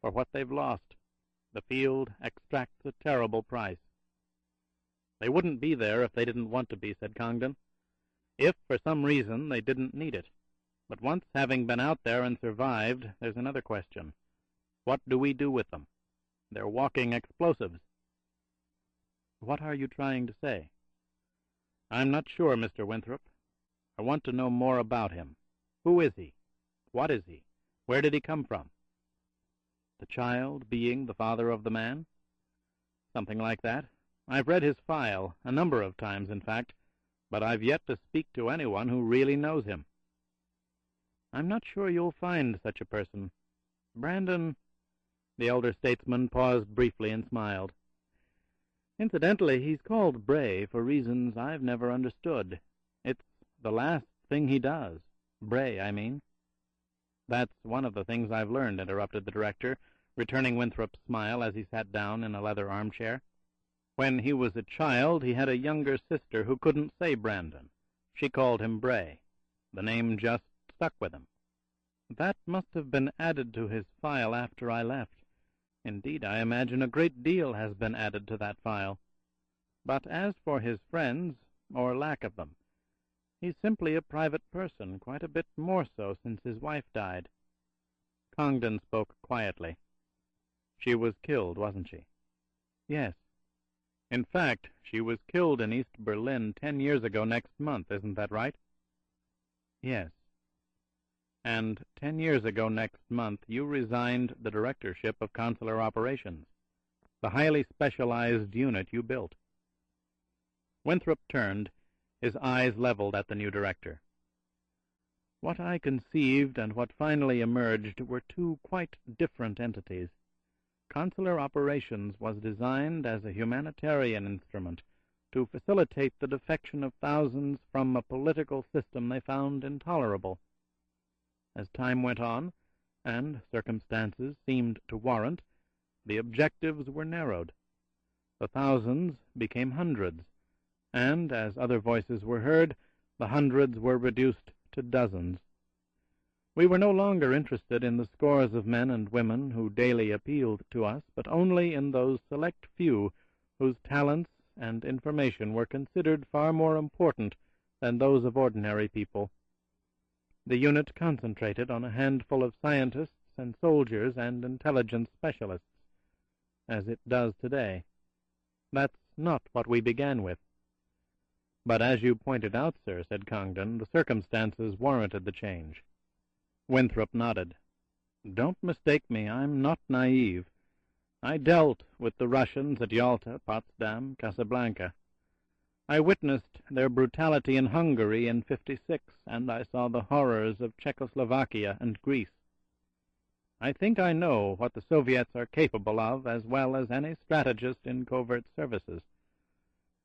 "For what they've lost. The field extracts a terrible price." "They wouldn't be there if they didn't want to be," said Congdon. "If, for some reason, they didn't need it. But once having been out there and survived, there's another question. What do we do with them? They're walking explosives." "What are you trying to say?" "I'm not sure, Mr. Winthrop. I want to know more about him. Who is he? What is he? Where did he come from?" "The child being the father of the man?" "Something like that. I've read his file, a number of times, in fact, but I've yet to speak to anyone who really knows him." "I'm not sure you'll find such a person. Brandon—" The elder statesman paused briefly and smiled. "Incidentally, he's called Bray for reasons I've never understood. It's the last thing he does. Bray, I mean." "That's one of the things I've learned," interrupted the director, returning Winthrop's smile as he sat down in a leather armchair. "When he was a child, he had a younger sister who couldn't say Brandon. She called him Bray. The name just stuck with him. That must have been added to his file after I left. Indeed, I imagine a great deal has been added to that file. But as for his friends, or lack of them, he's simply a private person, quite a bit more so since his wife died." Congdon spoke quietly. "She was killed, wasn't she?" "Yes." "In fact, she was killed in East Berlin 10 years ago next month, isn't that right?" "Yes." "And 10 years ago next month you resigned the directorship of Consular Operations, the highly specialized unit you built." Winthrop turned, his eyes leveled at the new director. "What I conceived and what finally emerged were two quite different entities. Consular Operations was designed as a humanitarian instrument to facilitate the defection of thousands from a political system they found intolerable. As time went on, and circumstances seemed to warrant, the objectives were narrowed. The thousands became hundreds, and, as other voices were heard, the hundreds were reduced to dozens. We were no longer interested in the scores of men and women who daily appealed to us, but only in those select few whose talents and information were considered far more important than those of ordinary people. The unit concentrated on a handful of scientists and soldiers and intelligence specialists, as it does today. That's not what we began with. But as you pointed out, sir, said Congdon, the circumstances warranted the change. Winthrop nodded. Don't mistake me, I'm not naive. I dealt with the Russians at Yalta, Potsdam, Casablanca. I witnessed their brutality in Hungary in '56, and I saw the horrors of Czechoslovakia and Greece. I think I know what the Soviets are capable of as well as any strategist in covert services.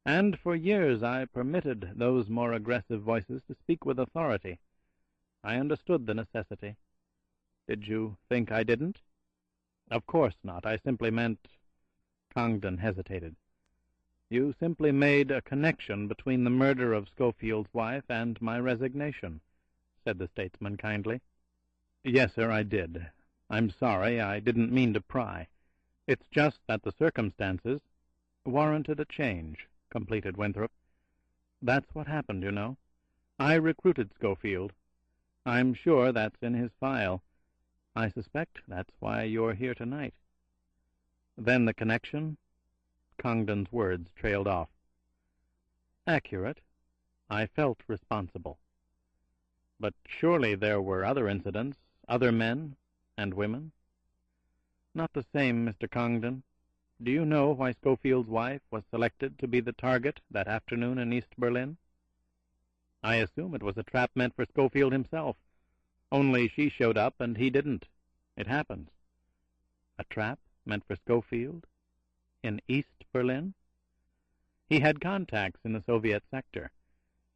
And for years I permitted those more aggressive voices to speak with authority. I understood the necessity. Did you think I didn't? Of course not. I simply meant— Congdon hesitated. You simply made a connection between the murder of Schofield's wife and my resignation, said the statesman kindly. Yes, sir, I did. I'm sorry, I didn't mean to pry. It's just that the circumstances warranted a change, completed Winthrop. That's what happened, you know. I recruited Schofield. I'm sure that's in his file. I suspect that's why you're here tonight. Then the connection? Congdon's words trailed off. Accurate. I felt responsible. But surely there were other incidents, other men and women? Not the same, Mr. Congdon. Do you know why Schofield's wife was selected to be the target that afternoon in East Berlin? I assume it was a trap meant for Schofield himself. Only she showed up and he didn't. It happens. A trap meant for Schofield? In East Berlin? He had contacts in the Soviet sector.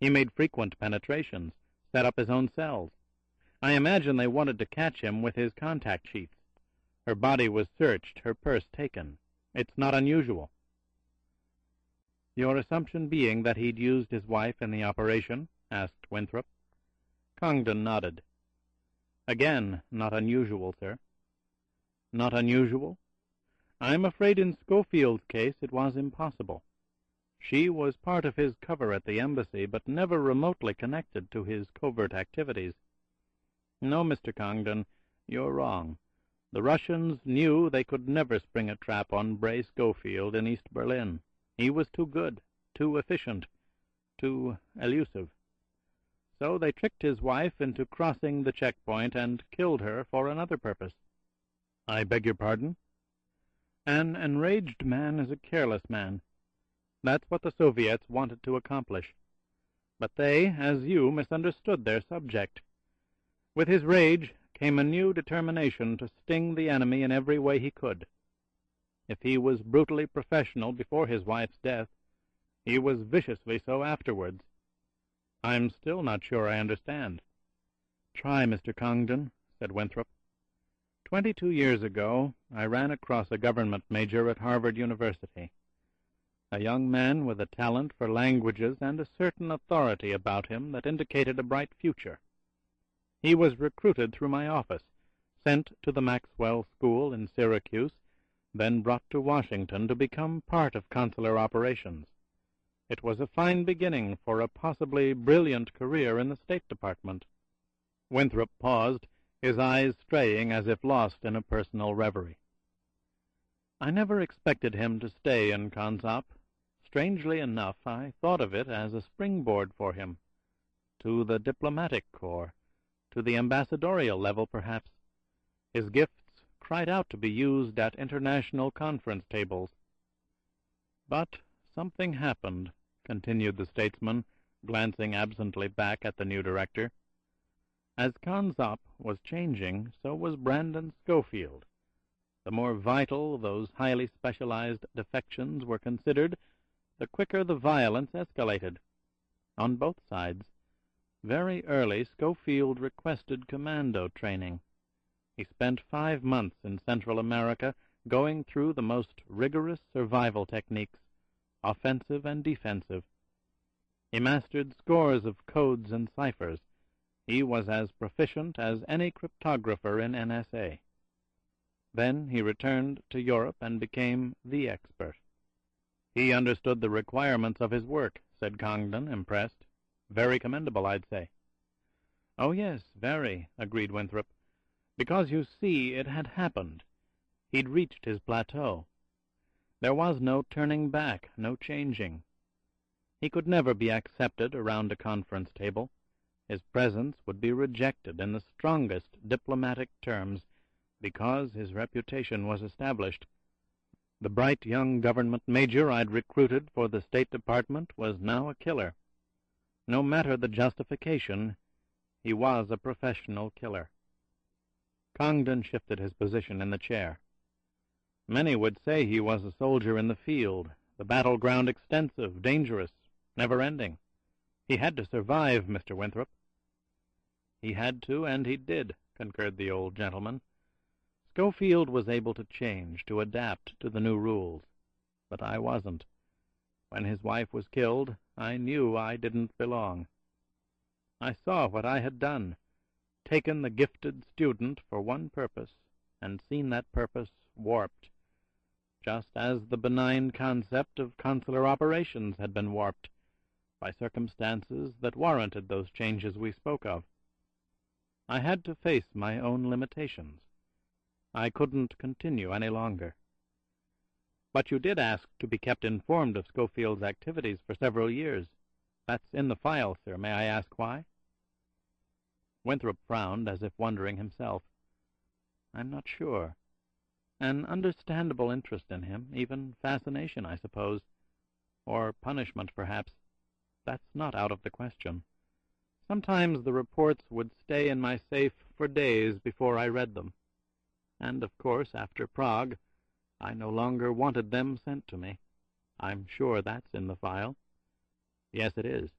He made frequent penetrations, set up his own cells. I imagine they wanted to catch him with his contact sheets. Her body was searched, her purse taken. It's not unusual. Your assumption being that he'd used his wife in the operation? Asked Winthrop. Congdon nodded. Again, not unusual, sir. Not unusual? I'm afraid in Schofield's case it was impossible. She was part of his cover at the embassy, but never remotely connected to his covert activities. No, Mr. Congdon, you're wrong. The Russians knew they could never spring a trap on Bray Schofield in East Berlin. He was too good, too efficient, too elusive. So they tricked his wife into crossing the checkpoint and killed her for another purpose. I beg your pardon? An enraged man is a careless man. That's what the Soviets wanted to accomplish. But they, as you, misunderstood their subject. With his rage came a new determination to sting the enemy in every way he could. If he was brutally professional before his wife's death, he was viciously so afterwards. I'm still not sure I understand. Try, Mr. Congdon, said Winthrop. 22 years ago, I ran across a government major at Harvard University, a young man with a talent for languages and a certain authority about him that indicated a bright future. He was recruited through my office, sent to the Maxwell School in Syracuse, then brought to Washington to become part of consular operations. It was a fine beginning for a possibly brilliant career in the State Department. Winthrop paused, his eyes straying as if lost in a personal reverie. I never expected him to stay in Consop. Strangely enough, I thought of it as a springboard for him, to the diplomatic corps, to the ambassadorial level, perhaps. His gifts cried out to be used at international conference tables. But something happened, continued the statesman, glancing absently back at the new director. As Consop was changing, so was Brandon Schofield. The more vital those highly specialized defections were considered, the quicker the violence escalated. On both sides, very early, Schofield requested commando training. He spent 5 months in Central America going through the most rigorous survival techniques, offensive and defensive. He mastered scores of codes and ciphers. He was as proficient as any cryptographer in NSA. Then he returned to Europe and became the expert. He understood the requirements of his work, said Congdon, impressed. Very commendable, I'd say. Oh, yes, very, agreed Winthrop. Because, you see, it had happened. He'd reached his plateau. There was no turning back, no changing. He could never be accepted around a conference table. His presence would be rejected in the strongest diplomatic terms, because his reputation was established. The bright young government major I'd recruited for the State Department was now a killer. No matter the justification, he was a professional killer. Congdon shifted his position in the chair. Many would say he was a soldier in the field, the battleground extensive, dangerous, never-ending. He had to survive, Mr. Winthrop. He had to, and he did, concurred the old gentleman. Schofield was able to change, to adapt to the new rules. But I wasn't. When his wife was killed, I knew I didn't belong. I saw what I had done, taken the gifted student for one purpose, and seen that purpose warped, just as the benign concept of consular operations had been warped by circumstances that warranted those changes we spoke of. I had to face my own limitations. I couldn't continue any longer. But you did ask to be kept informed of Schofield's activities for several years. That's in the file, sir. May I ask why? Winthrop frowned, as if wondering himself. I'm not sure. An understandable interest in him, even fascination, I suppose. Or punishment, perhaps. That's not out of the question. Sometimes the reports would stay in my safe for days before I read them. And, of course, after Prague, I no longer wanted them sent to me. I'm sure that's in the file. Yes, it is.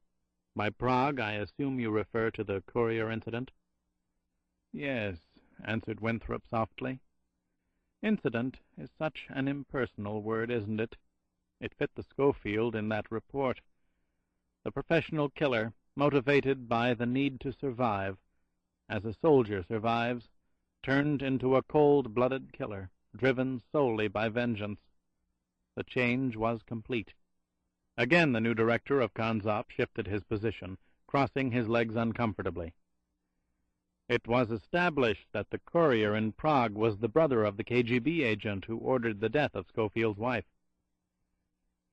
By Prague, I assume you refer to the courier incident? Yes, answered Winthrop softly. Incident is such an impersonal word, isn't it? It fit the Schofield in that report. The professional killer, motivated by the need to survive, as a soldier survives, turned into a cold-blooded killer, driven solely by vengeance. The change was complete. Again the new director of Konzop shifted his position, crossing his legs uncomfortably. It was established that the courier in Prague was the brother of the KGB agent who ordered the death of Schofield's wife.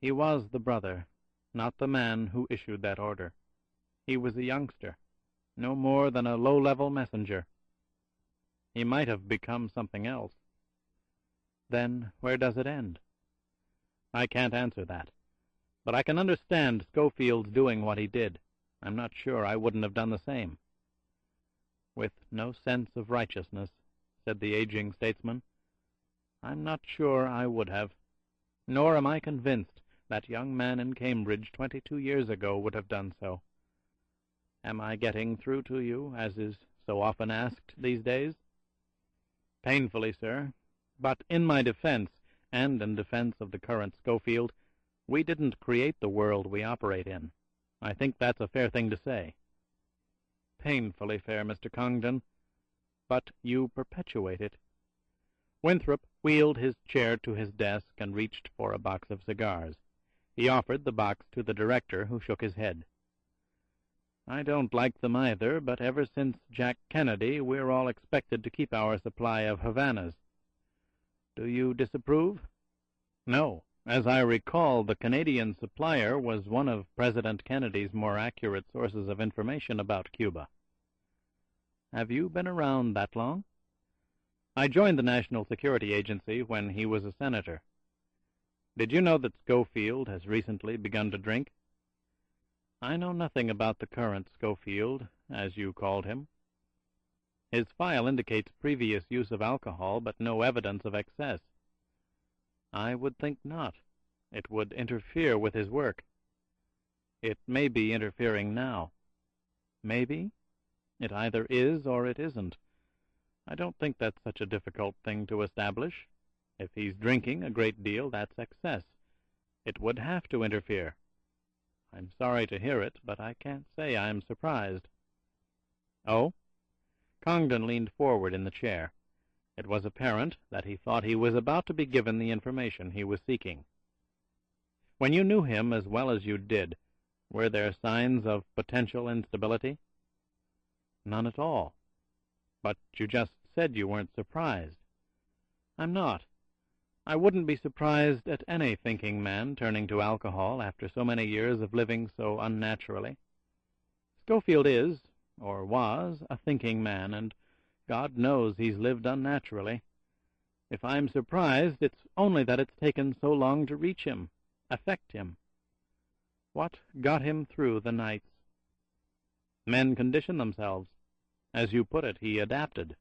He was the brother, not the man who issued that order. He was a youngster, no more than a low-level messenger. He might have become something else. Then where does it end? I can't answer that. But I can understand Schofield's doing what he did. I'm not sure I wouldn't have done the same. With no sense of righteousness, said the aging statesman, I'm not sure I would have. Nor am I convinced that young man in Cambridge 22 years ago would have done so. Am I getting through to you, as is so often asked these days? Painfully, sir. But in my defense, and in defense of the current Schofield, we didn't create the world we operate in. I think that's a fair thing to say. Painfully fair, Mr. Congdon. But you perpetuate it. Winthrop wheeled his chair to his desk and reached for a box of cigars. He offered the box to the director, who shook his head. I don't like them either, but ever since Jack Kennedy, we're all expected to keep our supply of Havanas. Do you disapprove? No. As I recall, the Canadian supplier was one of President Kennedy's more accurate sources of information about Cuba. Have you been around that long? I joined the National Security Agency when he was a senator. Did you know that Schofield has recently begun to drink? I know nothing about the current Schofield, as you called him. His file indicates previous use of alcohol, but no evidence of excess. I would think not. It would interfere with his work. It may be interfering now. Maybe? It either is or it isn't. I don't think that's such a difficult thing to establish. If he's drinking a great deal, that's excess. It would have to interfere. I'm sorry to hear it, but I can't say I'm surprised. Oh? Congdon leaned forward in the chair. It was apparent that he thought he was about to be given the information he was seeking. When you knew him as well as you did, were there signs of potential instability? None at all. But you just said you weren't surprised. I'm not. I wouldn't be surprised at any thinking man turning to alcohol after so many years of living so unnaturally. Schofield is, or was, a thinking man, and God knows he's lived unnaturally. If I'm surprised, it's only that it's taken so long to reach him, affect him. What got him through the nights? Men condition themselves. As you put it, he adapted,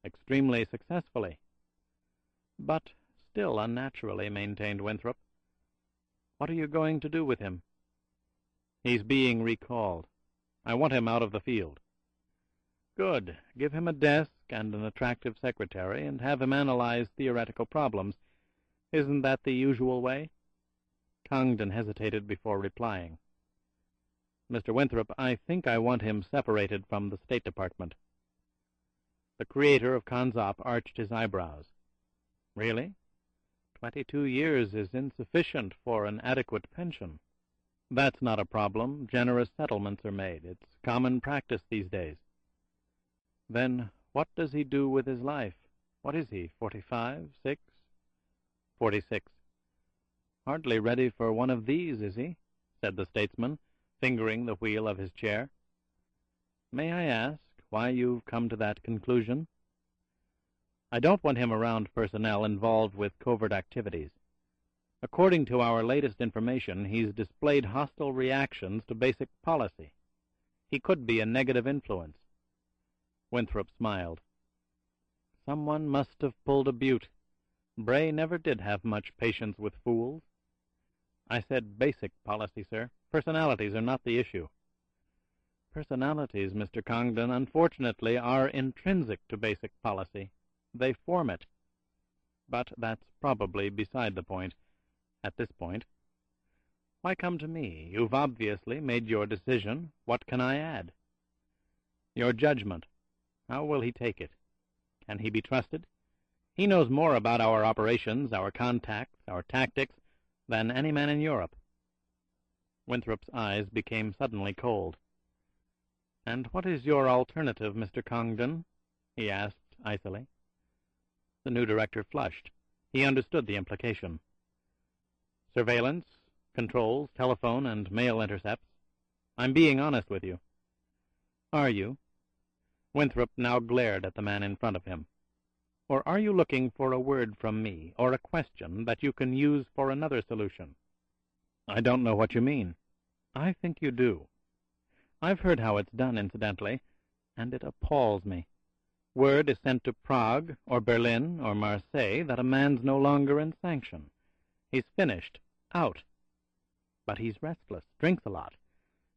extremely successfully. But still unnaturally, maintained Winthrop. What are you going to do with him? He's being recalled. I want him out of the field. Good. Give him a desk and an attractive secretary, and have him analyze theoretical problems. Isn't that the usual way? Congdon hesitated before replying. Mr. Winthrop, I think I want him separated from the State Department. The creator of Consop arched his eyebrows. Really? 22 years is insufficient for an adequate pension. That's not a problem. Generous settlements are made. It's common practice these days. Then what does he do with his life? What is he, 45, 6? 46. Hardly ready for one of these, is he? Said the statesman, fingering the wheel of his chair. May I ask why you've come to that conclusion? I don't want him around personnel involved with covert activities. According to our latest information, he's displayed hostile reactions to basic policy. He could be a negative influence. Winthrop smiled. Someone must have pulled a Butte. Bray never did have much patience with fools. I said basic policy, sir. Personalities are not the issue. Personalities, Mr. Congdon, unfortunately, are intrinsic to basic policy. They form it. But that's probably beside the point, at this point. Why come to me? You've obviously made your decision. What can I add? Your judgment. How will he take it? Can he be trusted? He knows more about our operations, our contacts, our tactics, than any man in Europe. Winthrop's eyes became suddenly cold. And what is your alternative, Mr. Congdon? He asked icily. The new director flushed. He understood the implication. Surveillance, controls, telephone, and mail intercepts. I'm being honest with you. Are you? Winthrop now glared at the man in front of him. Or are you looking for a word from me, or a question that you can use for another solution? I don't know what you mean. I think you do. I've heard how it's done, incidentally, and it appalls me. Word is sent to Prague, or Berlin, or Marseille that a man's no longer in sanction. He's finished, out. But he's restless, drinks a lot.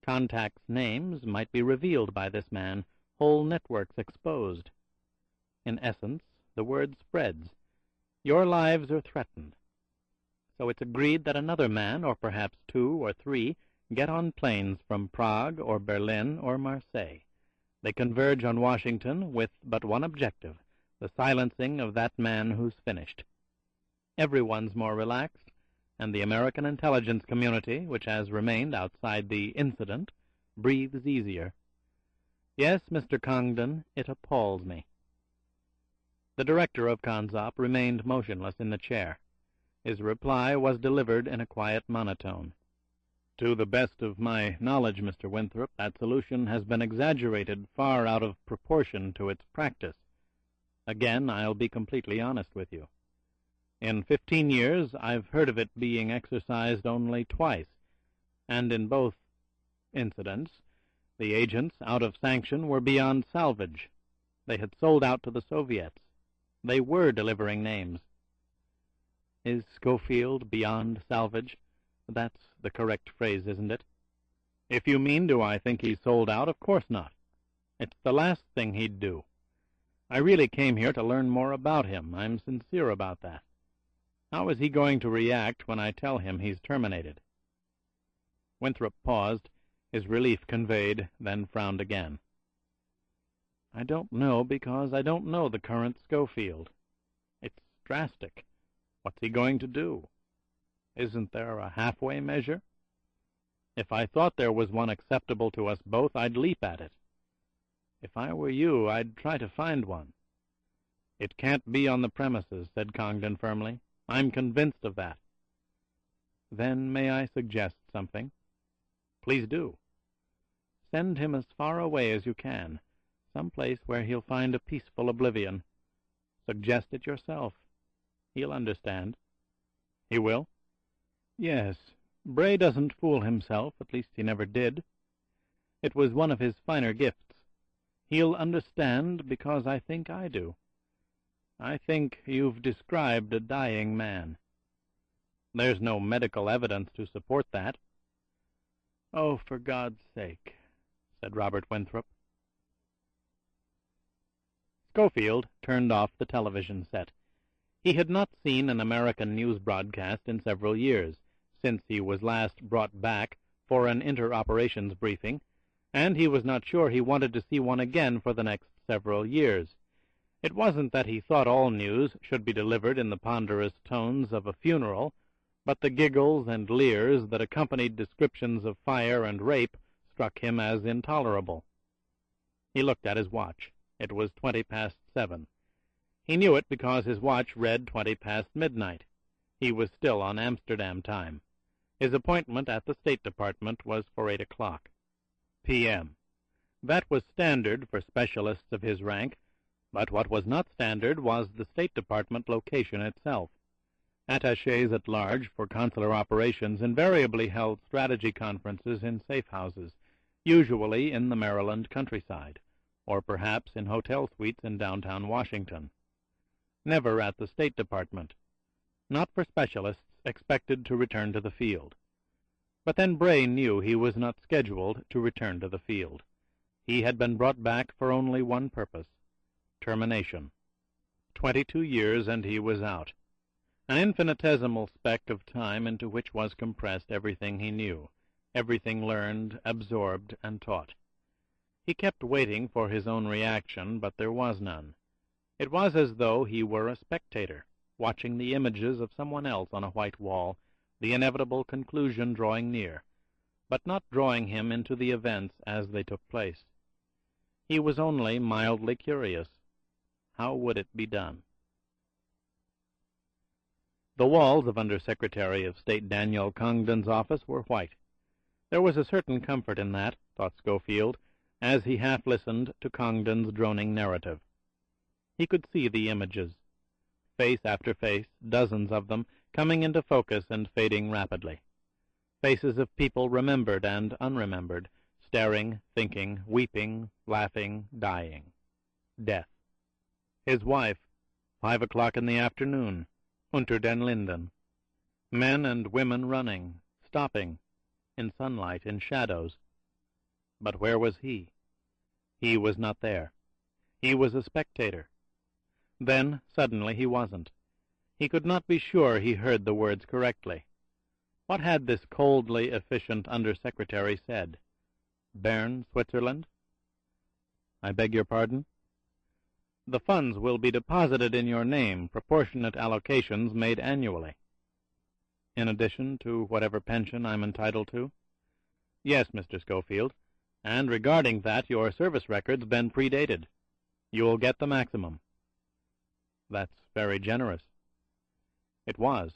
Contacts' names might be revealed by this man, whole networks exposed. In essence, the word spreads. Your lives are threatened. So it's agreed that another man, or perhaps 2 or 3, get on planes from Prague or Berlin or Marseille. They converge on Washington with but one objective, the silencing of that man who's finished. Everyone's more relaxed, and the American intelligence community, which has remained outside the incident, breathes easier. Yes, Mr. Congdon, it appalls me. The director of Consop remained motionless in the chair. His reply was delivered in a quiet monotone. To the best of my knowledge, Mr. Winthrop, that solution has been exaggerated far out of proportion to its practice. Again, I'll be completely honest with you. In 15 years, I've heard of it being exercised only twice, and in both incidents, the agents out of sanction were beyond salvage. They had sold out to the Soviets. They were delivering names. Is Schofield beyond salvage? That's the correct phrase, isn't it? If you mean, do I think he's sold out? Of course not. It's the last thing he'd do. I really came here to learn more about him. I'm sincere about that. How is he going to react when I tell him he's terminated? Winthrop paused, his relief conveyed, then frowned again. I don't know, because I don't know the current Schofield. It's drastic. What's he going to do? Isn't there a halfway measure? If I thought there was one acceptable to us both, I'd leap at it. If I were you, I'd try to find one. It can't be on the premises, said Congdon firmly. I'm convinced of that. Then may I suggest something? Please do. Send him as far away as you can, some place where he'll find a peaceful oblivion. Suggest it yourself. He'll understand. He will? Yes. Bray doesn't fool himself, at least he never did. It was one of his finer gifts. He'll understand because I think I do. I think you've described a dying man. There's no medical evidence to support that. Oh, for God's sake, said Robert Winthrop. Schofield turned off the television set. He had not seen an American news broadcast in several years, since he was last brought back for an inter-operations briefing, and he was not sure he wanted to see one again for the next several years. It wasn't that he thought all news should be delivered in the ponderous tones of a funeral, but the giggles and leers that accompanied descriptions of fire and rape struck him as intolerable. He looked at his watch. It was 7:20. He knew it because his watch read 20 past midnight. He was still on Amsterdam time. His appointment at the State Department was for 8 o'clock p.m. That was standard for specialists of his rank, but what was not standard was the State Department location itself. Attachés at large for consular operations invariably held strategy conferences in safe houses, usually in the Maryland countryside, or perhaps in hotel suites in downtown Washington. Never at the State Department. Not for specialists expected to return to the field. But then Bray knew he was not scheduled to return to the field. He had been brought back for only one purpose: termination. 22 years, and he was out. An infinitesimal speck of time into which was compressed everything he knew, everything learned, absorbed, and taught. He kept waiting for his own reaction, but there was none. It was as though he were a spectator, watching the images of someone else on a white wall, the inevitable conclusion drawing near, but not drawing him into the events as they took place. He was only mildly curious. How would it be done? The walls of Under-Secretary of State Daniel Congdon's office were white. There was a certain comfort in that, thought Schofield, as he half listened to Congdon's droning narrative. He could see the images, face after face, dozens of them, coming into focus and fading rapidly. Faces of people remembered and unremembered, staring, thinking, weeping, laughing, dying. Death. His wife, 5 o'clock in the afternoon, unter den Linden. Men and women running, stopping, in sunlight, in shadows. But where was he? He was not there. He was a spectator. Then, suddenly, he wasn't. He could not be sure he heard the words correctly. What had this coldly efficient under-secretary said? Bern, Switzerland? I beg your pardon? The funds will be deposited in your name, proportionate allocations made annually. In addition to whatever pension I'm entitled to? Yes, Mr. Schofield, and regarding that, your service record's been predated. You'll get the maximum. That's very generous. It was.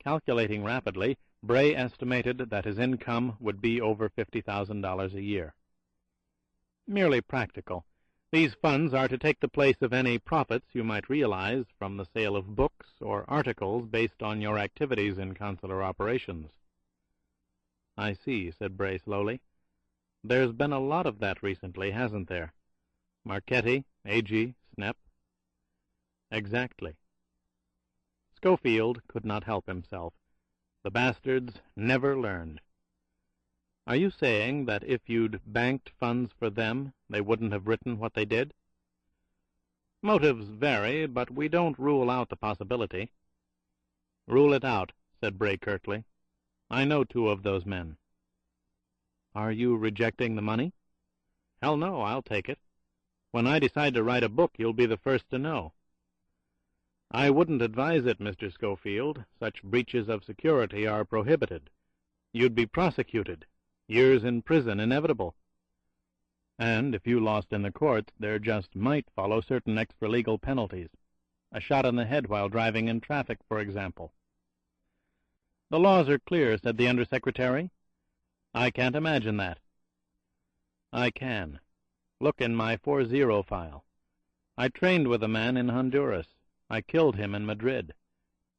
Calculating rapidly, Bray estimated that his income would be over $50,000 a year. Merely practical. These funds are to take the place of any profits you might realize from the sale of books or articles based on your activities in consular operations. I see, said Bray slowly. There's been a lot of that recently, hasn't there? Marchetti, Agee, Snep. Exactly. Schofield could not help himself. The bastards never learned. Are you saying that if you'd banked funds for them, they wouldn't have written what they did? Motives vary, but we don't rule out the possibility. Rule it out, said Bray curtly. I know two of those men. Are you rejecting the money? Hell no, I'll take it. When I decide to write a book, you'll be the first to know. I wouldn't advise it, Mr. Schofield. Such breaches of security are prohibited. You'd be prosecuted. Years in prison inevitable. And if you lost in the courts, there just might follow certain extra-legal penalties. A shot in the head while driving in traffic, for example. The laws are clear, said the Undersecretary. I can't imagine that. I can. Look in my 40 file. I trained with a man in Honduras. I killed him in Madrid.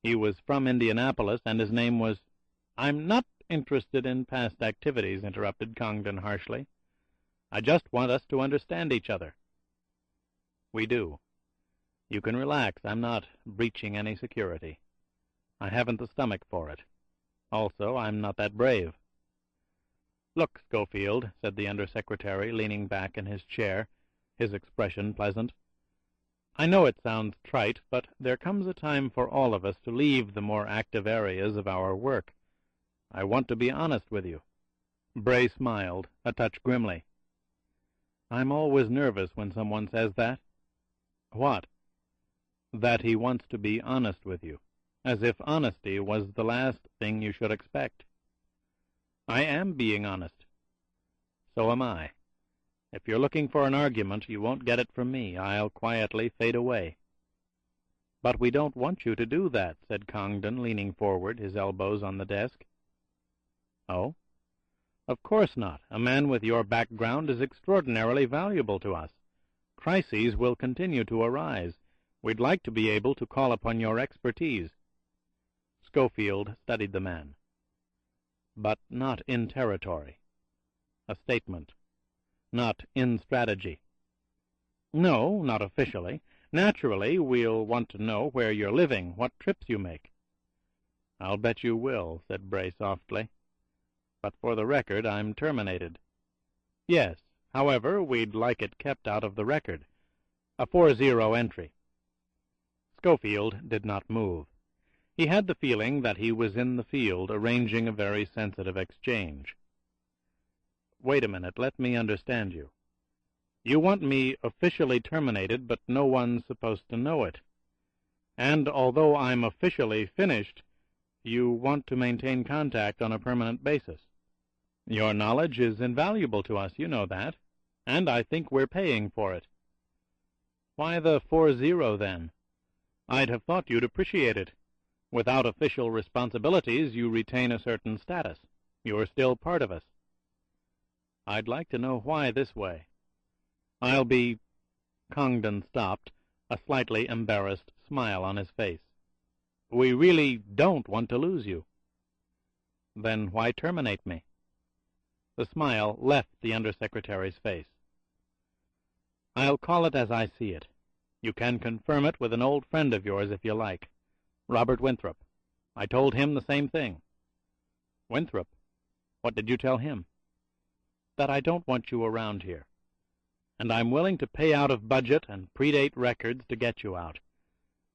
He was from Indianapolis, and his name was— I'm not interested in past activities, interrupted Congdon harshly. I just want us to understand each other. We do. You can relax. I'm not breaching any security. I haven't the stomach for it. Also, I'm not that brave. Look, Schofield, said the Undersecretary, leaning back in his chair, his expression pleasant. I know it sounds trite, but there comes a time for all of us to leave the more active areas of our work. I want to be honest with you. Bray smiled, a touch grimly. I'm always nervous when someone says that. What? That he wants to be honest with you, as if honesty was the last thing you should expect. I am being honest. So am I. If you're looking for an argument, you won't get it from me. I'll quietly fade away. But we don't want you to do that, said Congdon, leaning forward, his elbows on the desk. Oh? Of course not. A man with your background is extraordinarily valuable to us. Crises will continue to arise. We'd like to be able to call upon your expertise. Schofield studied the man. But not in territory. A statement. Not in strategy. No, not officially. Naturally, we'll want to know where you're living, what trips you make. I'll bet you will, said Bray softly. But for the record, I'm terminated. Yes, however, we'd like it kept out of the record. A 40 entry. Schofield did not move. He had the feeling that he was in the field arranging a very sensitive exchange. Wait a minute, let me understand you. You want me officially terminated, but no one's supposed to know it. And although I'm officially finished, you want to maintain contact on a permanent basis. Your knowledge is invaluable to us, you know that, and I think we're paying for it. Why the 40, then? I'd have thought you'd appreciate it. Without official responsibilities, you retain a certain status. You're still part of us. I'd like to know why this way. I'll be— Congdon stopped, a slightly embarrassed smile on his face. We really don't want to lose you. Then why terminate me? The smile left the Undersecretary's face. I'll call it as I see it. You can confirm it with an old friend of yours if you like, Robert Winthrop. I told him the same thing. Winthrop? What did you tell him? That I don't want you around here. And I'm willing to pay out of budget and predate records to get you out.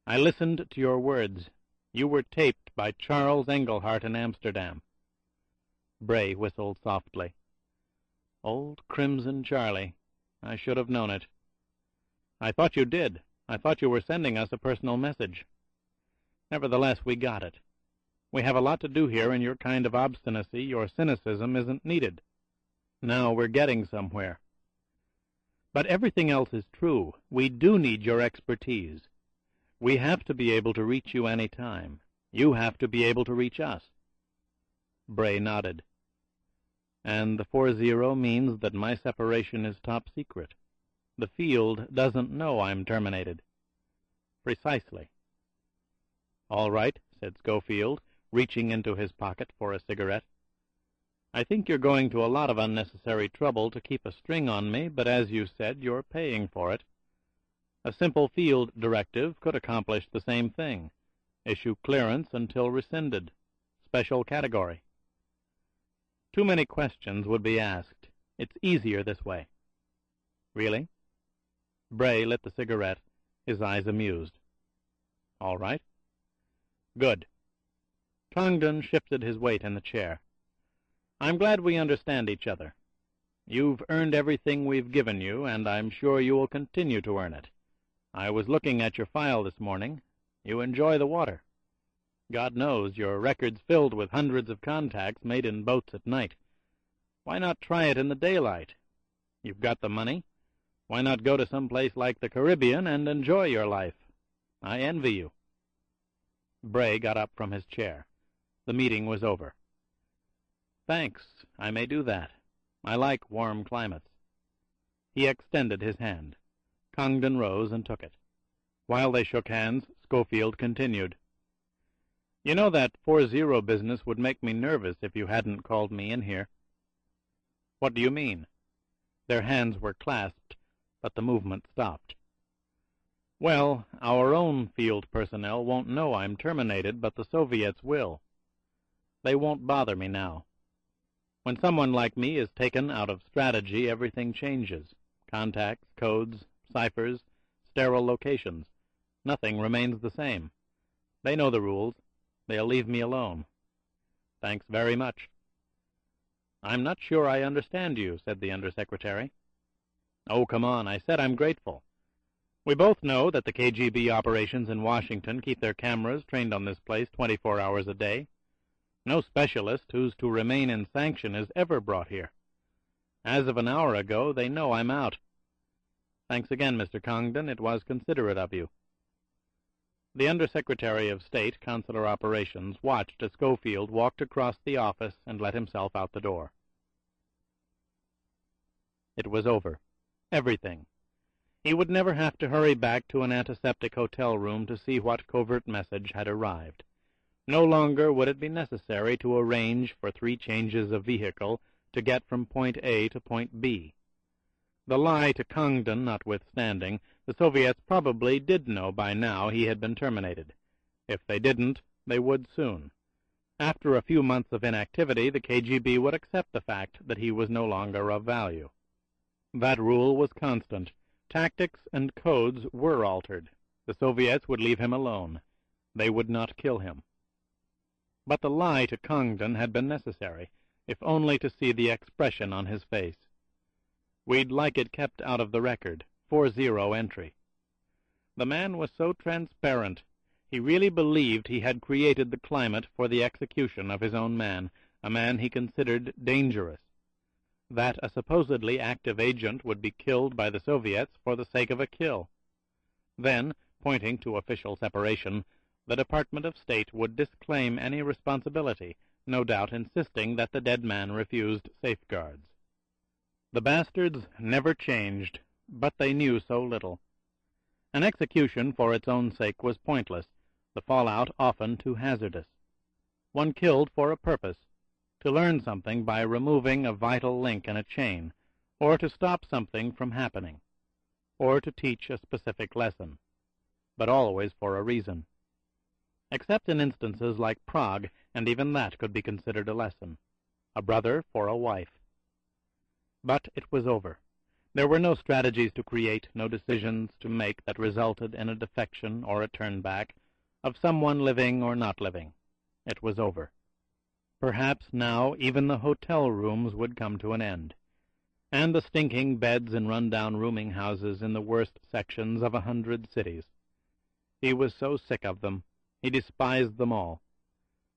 I listened to your words. You were taped by Charles Engelhart in Amsterdam. Bray whistled softly. Old Crimson Charlie. I should have known it. I thought you did. I thought you were sending us a personal message. Nevertheless, we got it. We have a lot to do here, and your kind of obstinacy, your cynicism, isn't needed. Now we're getting somewhere. But everything else is true. We do need your expertise. We have to be able to reach you any time. You have to be able to reach us. Bray nodded. And the 40 means that my separation is top secret. The field doesn't know I'm terminated. Precisely. All right, said Schofield, reaching into his pocket for a cigarette. I think you're going to a lot of unnecessary trouble to keep a string on me, but as you said, you're paying for it. A simple field directive could accomplish the same thing. Issue clearance until rescinded. Special category. Too many questions would be asked. It's easier this way. Really? Bray lit the cigarette, his eyes amused. All right. Good. Congdon shifted his weight in the chair. I'm glad we understand each other. You've earned everything we've given you, and I'm sure you will continue to earn it. I was looking at your file this morning. You enjoy the water. God knows your record's filled with hundreds of contacts made in boats at night. Why not try it in the daylight? You've got the money. Why not go to some place like the Caribbean and enjoy your life? I envy you. Bray got up from his chair. The meeting was over. Thanks, I may do that. I like warm climates. He extended his hand. Congdon rose and took it. While they shook hands, Schofield continued. You know that 4-0 business would make me nervous if you hadn't called me in here. What do you mean? Their hands were clasped, but the movement stopped. Well, our own field personnel won't know I'm terminated, but the Soviets will. They won't bother me now. When someone like me is taken out of strategy, everything changes. Contacts, codes, ciphers, sterile locations. Nothing remains the same. They know the rules. They'll leave me alone. Thanks very much. I'm not sure I understand you, said the Undersecretary. Oh, come on, I said I'm grateful. We both know that the KGB operations in Washington keep their cameras trained on this place 24 hours a day. No specialist who's to remain in sanction is ever brought here. As of an hour ago, they know I'm out. Thanks again, Mr. Congdon. It was considerate of you. The Undersecretary of State, Consular Operations, watched as Schofield walked across the office and let himself out the door. It was over. Everything. He would never have to hurry back to an antiseptic hotel room to see what covert message had arrived. No longer would it be necessary to arrange for 3 changes of vehicle to get from point A to point B. The lie to Congdon notwithstanding, the Soviets probably did know by now he had been terminated. If they didn't, they would soon. After a few months of inactivity, the KGB would accept the fact that he was no longer of value. That rule was constant. Tactics and codes were altered. The Soviets would leave him alone. They would not kill him. But the lie to Congdon had been necessary, if only to see the expression on his face. We'd like it kept out of the record, 4-0 entry. The man was so transparent. He really believed he had created the climate for the execution of his own man, a man he considered dangerous. That a supposedly active agent would be killed by the Soviets for the sake of a kill. Then, pointing to official separation, the Department of State would disclaim any responsibility, no doubt insisting that the dead man refused safeguards. The bastards never changed, but they knew so little. An execution for its own sake was pointless, the fallout often too hazardous. One killed for a purpose, to learn something by removing a vital link in a chain, or to stop something from happening, or to teach a specific lesson, but always for a reason. Except in instances like Prague, and even that could be considered a lesson. A brother for a wife. But it was over. There were no strategies to create, no decisions to make that resulted in a defection or a turn back, of someone living or not living. It was over. Perhaps now even the hotel rooms would come to an end, and the stinking beds in run-down rooming houses in the worst sections of 100 cities. He was so sick of them. He despised them all.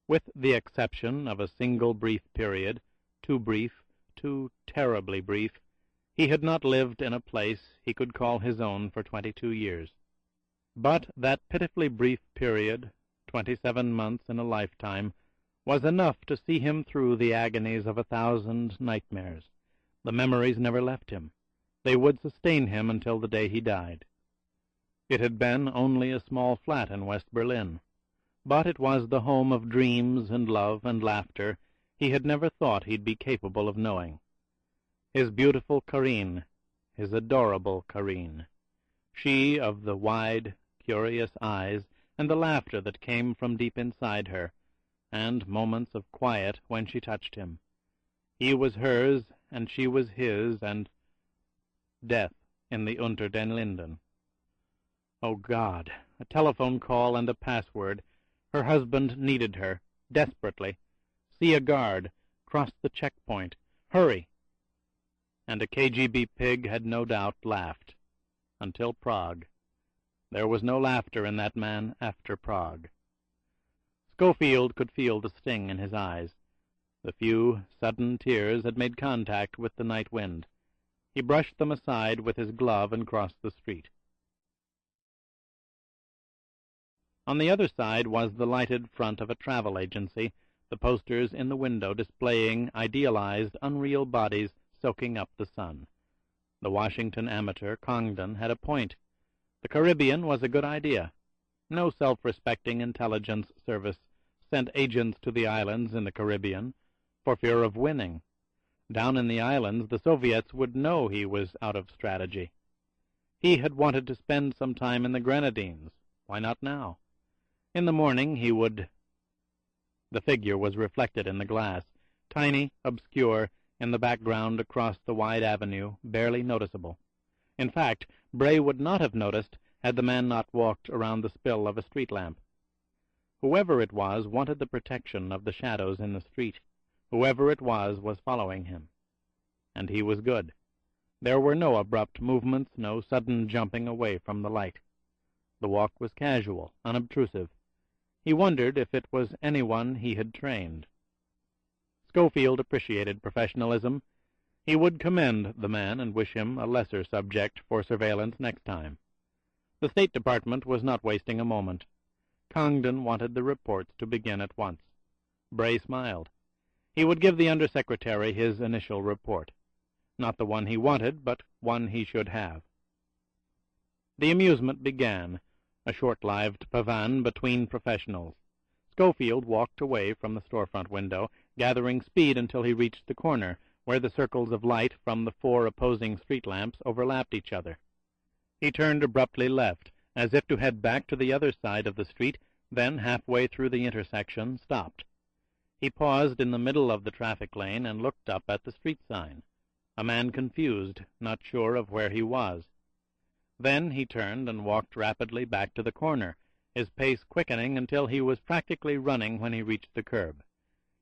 With the exception of a single brief period, too brief, too terribly brief, he had not lived in a place he could call his own for 22 years. But that pitifully brief period, 27 months in a lifetime, was enough to see him through the agonies of 1,000 nightmares. The memories never left him. They would sustain him until the day he died. It had been only a small flat in West Berlin, but it was the home of dreams and love and laughter he had never thought he'd be capable of knowing. His beautiful Karine, his adorable Karine, she of the wide, curious eyes and the laughter that came from deep inside her, and moments of quiet when she touched him. He was hers, and she was his, and death in the Unter den Linden. Oh, God! A telephone call and a password. Her husband needed her, desperately. See a guard. Cross the checkpoint. Hurry! And a KGB pig had no doubt laughed. Until Prague. There was no laughter in that man after Prague. Schofield could feel the sting in his eyes. The few sudden tears had made contact with the night wind. He brushed them aside with his glove and crossed the street. On the other side was the lighted front of a travel agency, the posters in the window displaying idealized, unreal bodies soaking up the sun. The Washington amateur, Congdon, had a point. The Caribbean was a good idea. No self-respecting intelligence service sent agents to the islands in the Caribbean for fear of winning. Down in the islands, the Soviets would know he was out of strategy. He had wanted to spend some time in the Grenadines. Why not now? In the morning he would... The figure was reflected in the glass, tiny, obscure, in the background across the wide avenue, barely noticeable. In fact, Bray would not have noticed had the man not walked around the spill of a street lamp. Whoever it was wanted the protection of the shadows in the street. Whoever it was following him. And he was good. There were no abrupt movements, no sudden jumping away from the light. The walk was casual, unobtrusive. He wondered if it was anyone he had trained. Schofield appreciated professionalism. He would commend the man and wish him a lesser subject for surveillance next time. The State Department was not wasting a moment. Congdon wanted the reports to begin at once. Bray smiled. He would give the Undersecretary his initial report. Not the one he wanted, but one he should have. The amusement began, a short-lived pavan between professionals. Schofield walked away from the storefront window, gathering speed until he reached the corner, where the circles of light from the 4 opposing street lamps overlapped each other. He turned abruptly left, as if to head back to the other side of the street, then, halfway through the intersection, stopped. He paused in the middle of the traffic lane and looked up at the street sign, a man confused, not sure of where he was. Then he turned and walked rapidly back to the corner, his pace quickening until he was practically running when he reached the curb.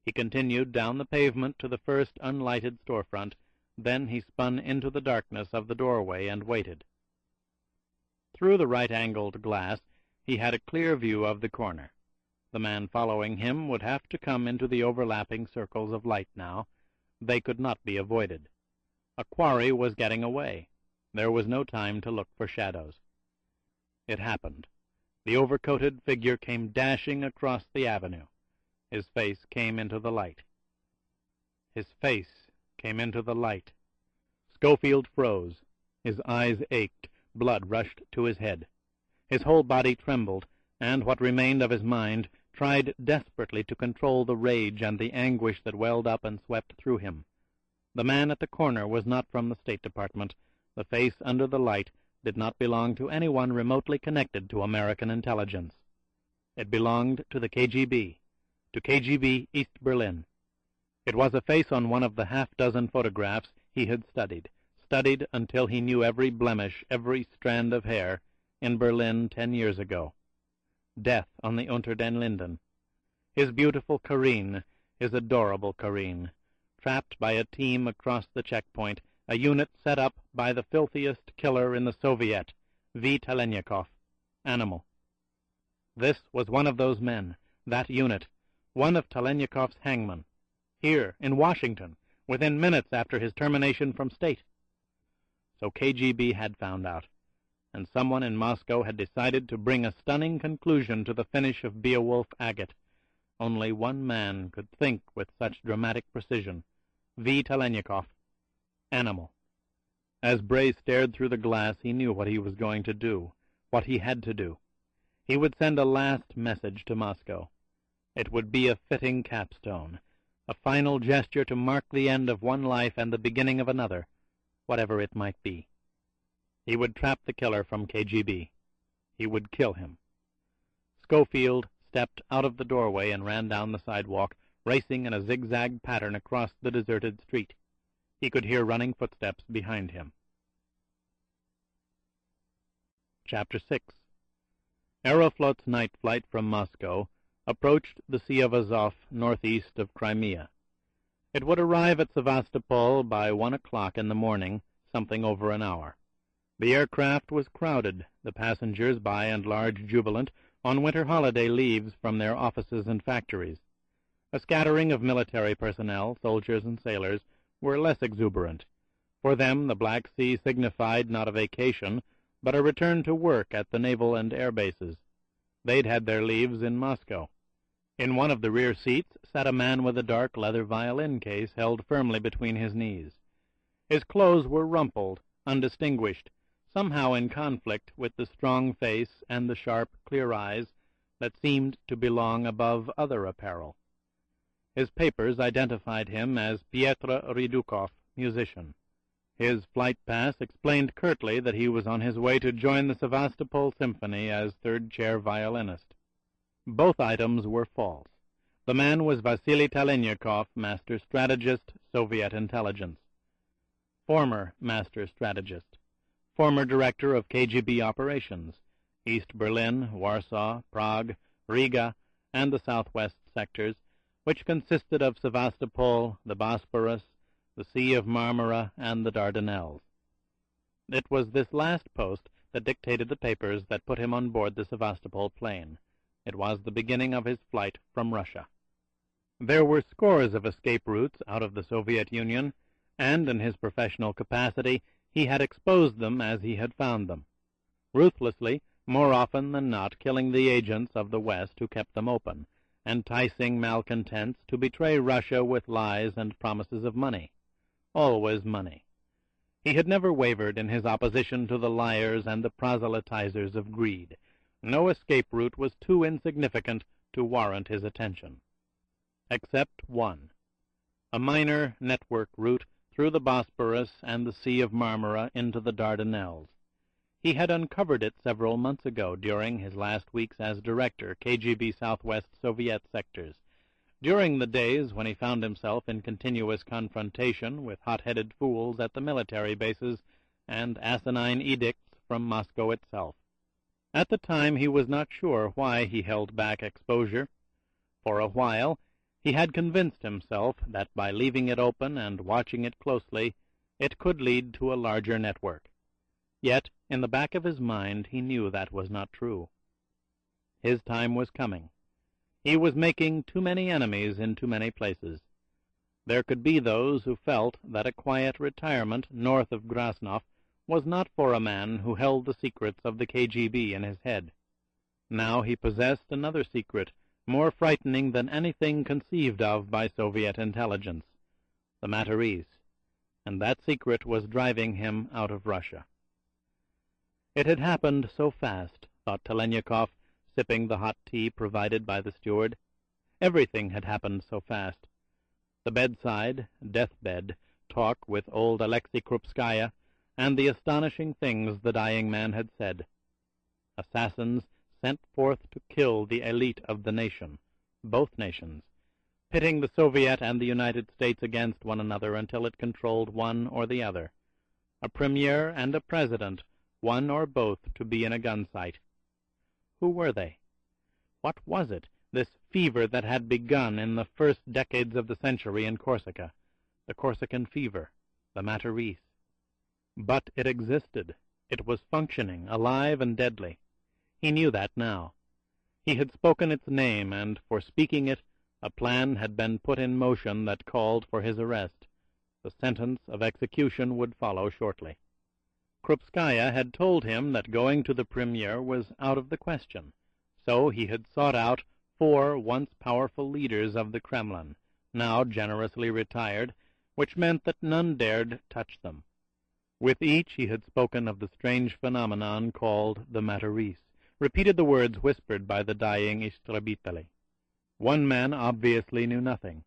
He continued down the pavement to the first unlighted storefront, then he spun into the darkness of the doorway and waited. Through the right-angled glass he had a clear view of the corner. The man following him would have to come into the overlapping circles of light now. They could not be avoided. A quarry was getting away. There was no time to look for shadows. It happened. The overcoated figure came dashing across the avenue. His face came into the light. His face came into the light. Schofield froze. His eyes ached. Blood rushed to his head. His whole body trembled, and what remained of his mind tried desperately to control the rage and the anguish that welled up and swept through him. The man at the corner was not from the State Department. The face under the light did not belong to anyone remotely connected to American intelligence. It belonged to the KGB, to KGB East Berlin. It was a face on one of the half-dozen photographs he had studied until he knew every blemish, every strand of hair, in Berlin 10 years ago. Death on the Unter den Linden. His beautiful Karine, his adorable Karine, trapped by a team across the checkpoint, a unit set up by the filthiest killer in the Soviet, V. Telenyakov, animal. This was one of those men, that unit, one of Telenyakov's hangmen, here in Washington, within minutes after his termination from State. So KGB had found out, and someone in Moscow had decided to bring a stunning conclusion to the finish of Beowulf Agate. Only one man could think with such dramatic precision. V. Telenyakov, animal. As Bray stared through the glass, he knew what he was going to do, what he had to do. He would send a last message to Moscow. It would be a fitting capstone, a final gesture to mark the end of one life and the beginning of another, whatever it might be. He would trap the killer from KGB. He would kill him. Schofield stepped out of the doorway and ran down the sidewalk, racing in a zigzag pattern across the deserted street. He could hear running footsteps behind him. Chapter 6. Aeroflot's night flight from Moscow approached the Sea of Azov northeast of Crimea. It would arrive at Sevastopol by 1 o'clock in the morning, something over an hour. The aircraft was crowded, the passengers by and large jubilant, on winter holiday leaves from their offices and factories. A scattering of military personnel, soldiers and sailors, were less exuberant. For them the Black Sea signified not a vacation, but a return to work at the naval and air bases. They'd had their leaves in Moscow. In one of the rear seats sat a man with a dark leather violin case held firmly between his knees. His clothes were rumpled, undistinguished, somehow in conflict with the strong face and the sharp, clear eyes that seemed to belong above other apparel. His papers identified him as Pyotr Redukov, musician. His flight pass explained curtly that he was on his way to join the Sevastopol Symphony as third-chair violinist. Both items were false. The man was Vasily Talenyakov, master strategist, Soviet intelligence. Former master strategist. Former director of KGB operations, East Berlin, Warsaw, Prague, Riga, and the southwest sectors, which consisted of Sevastopol, the Bosporus, the Sea of Marmara, and the Dardanelles. It was this last post that dictated the papers that put him on board the Sevastopol plane. It was the beginning of his flight from Russia. There were scores of escape routes out of the Soviet Union, and in his professional capacity he had exposed them as he had found them, ruthlessly, more often than not killing the agents of the West who kept them open, enticing malcontents to betray Russia with lies and promises of money. Always money. He had never wavered in his opposition to the liars and the proselytizers of greed. No escape route was too insignificant to warrant his attention. Except one. A minor network route through the Bosporus and the Sea of Marmara into the Dardanelles. He had uncovered it several months ago during his last weeks as director, KGB Southwest Soviet sectors, during the days when he found himself in continuous confrontation with hot-headed fools at the military bases and asinine edicts from Moscow itself. At the time he was not sure why he held back exposure. For a while he had convinced himself that by leaving it open and watching it closely, it could lead to a larger network. Yet, in the back of his mind, he knew that was not true. His time was coming. He was making too many enemies in too many places. There could be those who felt that a quiet retirement north of Grasnov was not for a man who held the secrets of the KGB in his head. Now he possessed another secret, more frightening than anything conceived of by Soviet intelligence, the Matarese, and that secret was driving him out of Russia. It had happened so fast, thought Talenyakov, sipping the hot tea provided by the steward. Everything had happened so fast. The bedside, deathbed, talk with old Alexei Krupskaya, and the astonishing things the dying man had said. Assassins sent forth to kill the elite of the nation, both nations, pitting the Soviet and the United States against one another until it controlled one or the other. A premier and a president, one or both to be in a gun sight. Who were they? What was it, this fever that had begun in the first decades of the century in Corsica, the Corsican fever, the Matarese? But it existed. It was functioning, alive and deadly. He knew that now. He had spoken its name, and for speaking it, a plan had been put in motion that called for his arrest. The sentence of execution would follow shortly. Krupskaya had told him that going to the premier was out of the question, so he had sought out 4 once powerful leaders of the Kremlin, now generously retired, which meant that none dared touch them. With each he had spoken of the strange phenomenon called the Matarese, repeated the words whispered by the dying Istrebiteli. One man obviously knew nothing.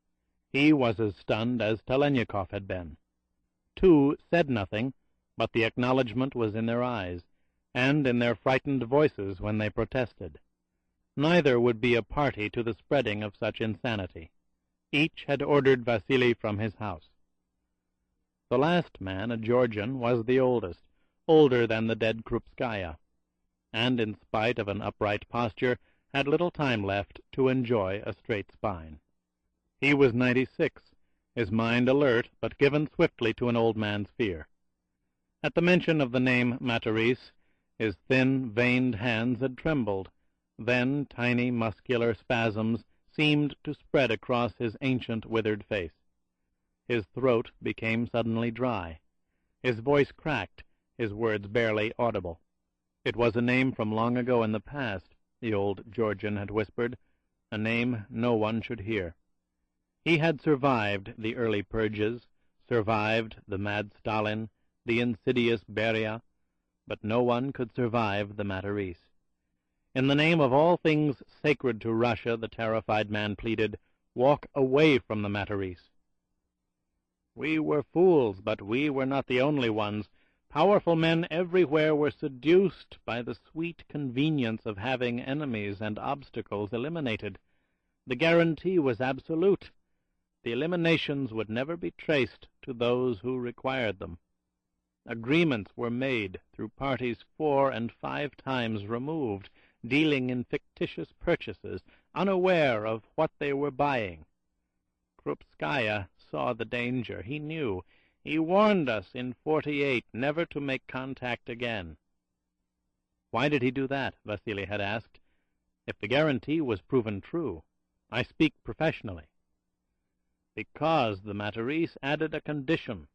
He was as stunned as Talenyakov had been. 2 said nothing, but the acknowledgment was in their eyes, and in their frightened voices when they protested. Neither would be a party to the spreading of such insanity. Each had ordered Vasily from his house. The last man, a Georgian, was the oldest, older than the dead Krupskaya, and in spite of an upright posture, had little time left to enjoy a straight spine. He was 96, his mind alert, but given swiftly to an old man's fear. At the mention of the name Matarese, his thin, veined hands had trembled. Then tiny muscular spasms seemed to spread across his ancient, withered face. His throat became suddenly dry. His voice cracked, his words barely audible. It was a name from long ago in the past, the old Georgian had whispered, a name no one should hear. He had survived the early purges, survived the mad Stalin, the insidious Beria, but no one could survive the Matarese. In the name of all things sacred to Russia, the terrified man pleaded, walk away from the Matarese. We were fools, but we were not the only ones. Powerful men everywhere were seduced by the sweet convenience of having enemies and obstacles eliminated. The guarantee was absolute. The eliminations would never be traced to those who required them. Agreements were made through parties 4 and 5 times removed, dealing in fictitious purchases, unaware of what they were buying. Krupskaya saw the danger. He knew. He warned us in 48 never to make contact again. Why did he do that? Vasily had asked. If the guarantee was proven true, I speak professionally. Because the Matarese added a condition.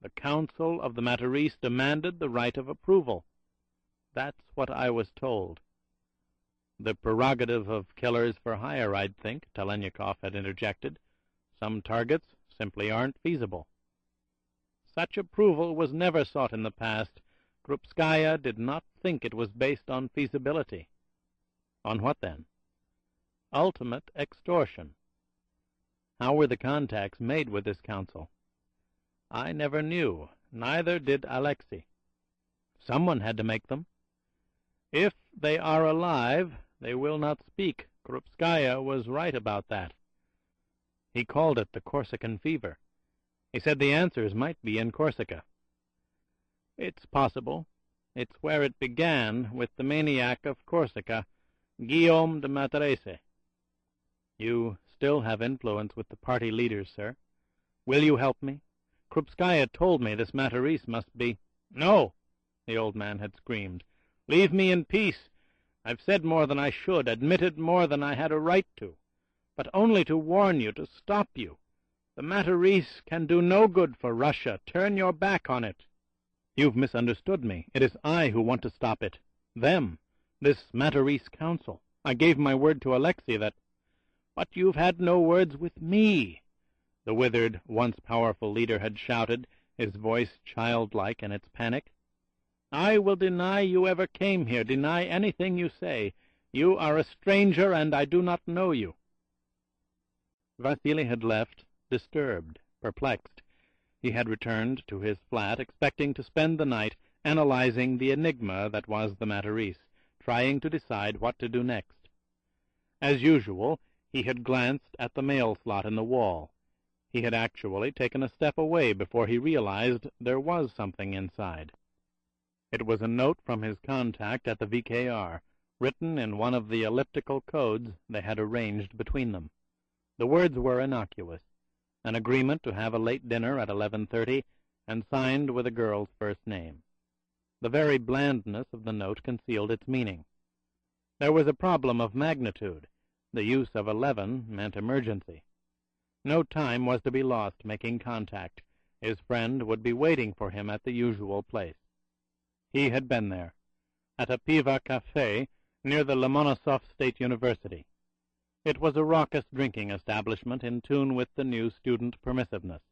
The Council of the Matarese demanded the right of approval. That's what I was told. The prerogative of killers for hire, I'd think, Telenyakov had interjected. Some targets simply aren't feasible. Such approval was never sought in the past. Krupskaya did not think it was based on feasibility. On what, then? Ultimate extortion. How were the contacts made with this council? I never knew. Neither did Alexei. Someone had to make them. If they are alive, they will not speak. Krupskaya was right about that. He called it the Corsican fever. He said the answers might be in Corsica. It's possible. It's where it began with the maniac of Corsica, Guillaume de Matarese. You still have influence with the party leaders, sir. Will you help me? Krupskaya told me this Matarese must be— No, the old man had screamed. Leave me in peace. I've said more than I should, admitted more than I had a right to, but only to warn you, to stop you. The Matarese can do no good for Russia. Turn your back on it. You've misunderstood me. It is I who want to stop it. Them. This Matarese Council. I gave my word to Alexei that— But you've had no words with me, the withered, once powerful leader had shouted, his voice childlike in its panic. I will deny you ever came here, deny anything you say. You are a stranger, and I do not know you. Vasily had left, disturbed, perplexed. He had returned to his flat, expecting to spend the night analyzing the enigma that was the Matarese, trying to decide what to do next. As usual, he had glanced at the mail slot in the wall. He had actually taken a step away before he realized there was something inside. It was a note from his contact at the VKR, written in one of the elliptical codes they had arranged between them. The words were innocuous, an agreement to have a late dinner at 11:30, and signed with a girl's first name. The very blandness of the note concealed its meaning. There was a problem of magnitude. The use of 11 meant emergency. No time was to be lost making contact. His friend would be waiting for him at the usual place. He had been there, at a Piva Café near the Lomonosov State University. It was a raucous drinking establishment in tune with the new student permissiveness.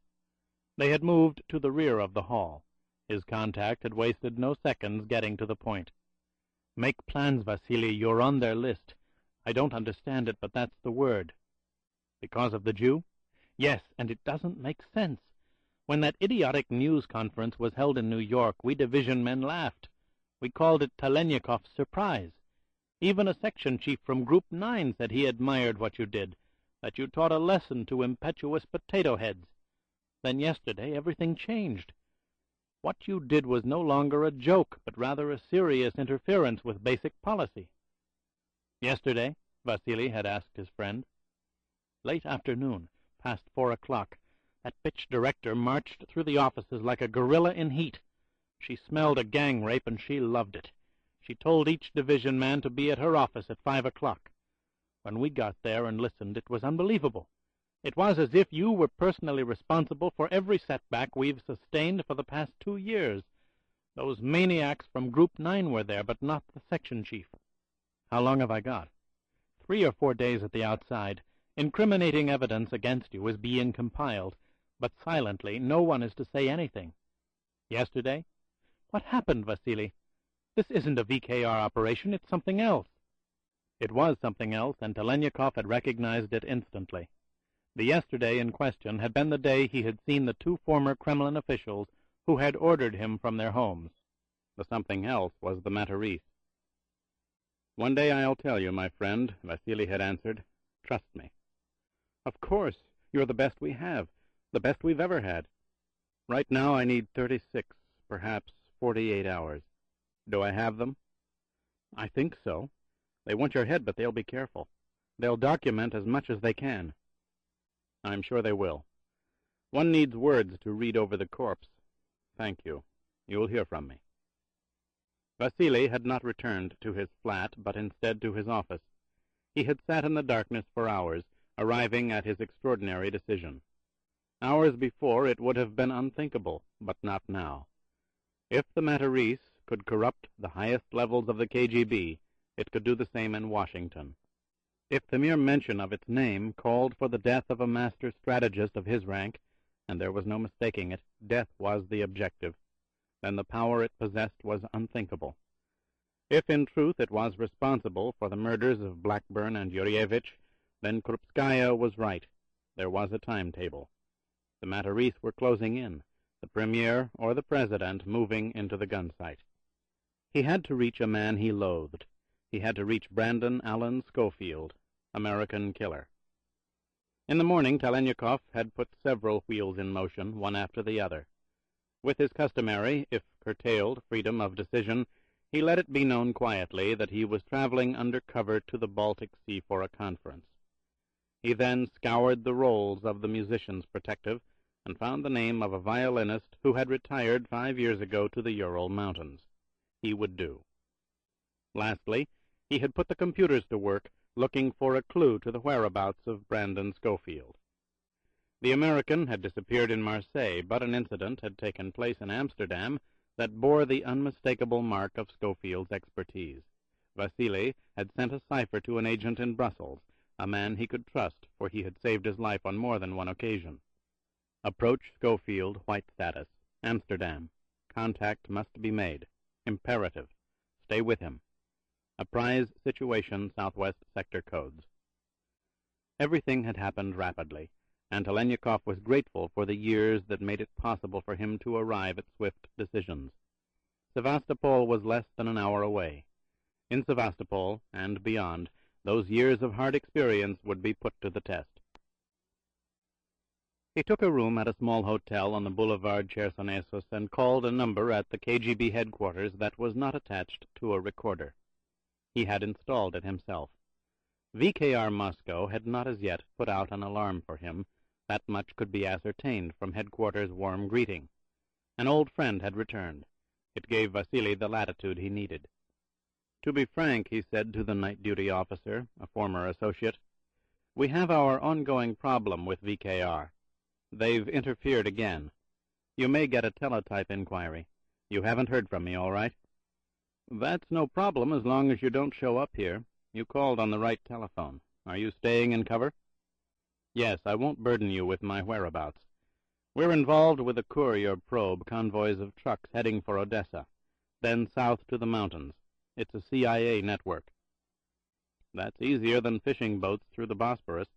They had moved to the rear of the hall. His contact had wasted no seconds getting to the point. Make plans, Vasily. You're on their list. I don't understand it, but that's the word. Because of the Jew? Yes, and it doesn't make sense. When that idiotic news conference was held in New York, we division men laughed. We called it Telenyakov's surprise. Even a section chief from Group 9 said he admired what you did, that you taught a lesson to impetuous potato heads. Then yesterday everything changed. What you did was no longer a joke, but rather a serious interference with basic policy. Yesterday, Vasily had asked his friend. Late afternoon, past 4 o'clock, that bitch director marched through the offices like a gorilla in heat. She smelled a gang rape, and she loved it. She told each division man to be at her office at 5 o'clock. When we got there and listened, it was unbelievable. It was as if you were personally responsible for every setback we've sustained for the past 2 years. Those maniacs from Group 9 were there, but not the section chief. How long have I got? 3 or 4 days at the outside. Incriminating evidence against you is being compiled, but silently no one is to say anything. Yesterday? What happened, Vasily? This isn't a VKR operation, it's something else. It was something else, and Telenyakov had recognized it instantly. The yesterday in question had been the day he had seen the 2 former Kremlin officials who had ordered him from their homes. The something else was the Matarese. "One day I'll tell you, my friend," Vasily had answered. "Trust me." "Of course. You're the best we have, the best we've ever had. Right now I need 36, perhaps 48 hours. Do I have them?" "I think so. They want your head, but they'll be careful. They'll document as much as they can." "I'm sure they will. One needs words to read over the corpse. Thank you. You'll hear from me." Vasily had not returned to his flat, but instead to his office. He had sat in the darkness for hours, arriving at his extraordinary decision. Hours before it would have been unthinkable, but not now. If the Matarese could corrupt the highest levels of the KGB, it could do the same in Washington. If the mere mention of its name called for the death of a master strategist of his rank, and there was no mistaking it, death was the objective, then the power it possessed was unthinkable. If in truth it was responsible for the murders of Blackburn and Yurievich, then Krupskaya was right. There was a timetable. The Matarese were closing in, the Premier or the President moving into the gun sight. He had to reach a man he loathed. He had to reach Brandon Allen Schofield, American killer. In the morning, Telenyakov had put several wheels in motion, one after the other. With his customary, if curtailed, freedom of decision, he let it be known quietly that he was traveling under cover to the Baltic Sea for a conference. He then scoured the rolls of the Musicians' Protective and found the name of a violinist who had retired 5 years ago to the Ural Mountains. He would do. Lastly, he had put the computers to work, looking for a clue to the whereabouts of Brandon Schofield. The American had disappeared in Marseille, but an incident had taken place in Amsterdam that bore the unmistakable mark of Schofield's expertise. Vasily had sent a cipher to an agent in Brussels, a man he could trust, for he had saved his life on more than one occasion. Approach Schofield, white status, Amsterdam. Contact must be made. Imperative. Stay with him. Apprise situation, Southwest Sector codes. Everything had happened rapidly, and Telenyakov was grateful for the years that made it possible for him to arrive at swift decisions. Sevastopol was less than an hour away. In Sevastopol, and beyond, those years of hard experience would be put to the test. He took a room at a small hotel on the boulevard Chersonesos and called a number at the KGB headquarters that was not attached to a recorder. He had installed it himself. VKR Moscow had not as yet put out an alarm for him. That much could be ascertained from headquarters' warm greeting. An old friend had returned. It gave Vasily the latitude he needed. "To be frank," he said to the night duty officer, a former associate, "we have our ongoing problem with VKR. They've interfered again. You may get a teletype inquiry. You haven't heard from me, all right?" "That's no problem as long as you don't show up here. You called on the right telephone. Are you staying in cover?" "Yes, I won't burden you with my whereabouts. We're involved with a courier probe, convoys of trucks heading for Odessa, then south to the mountains. It's a CIA network." "That's easier than fishing boats through the Bosporus.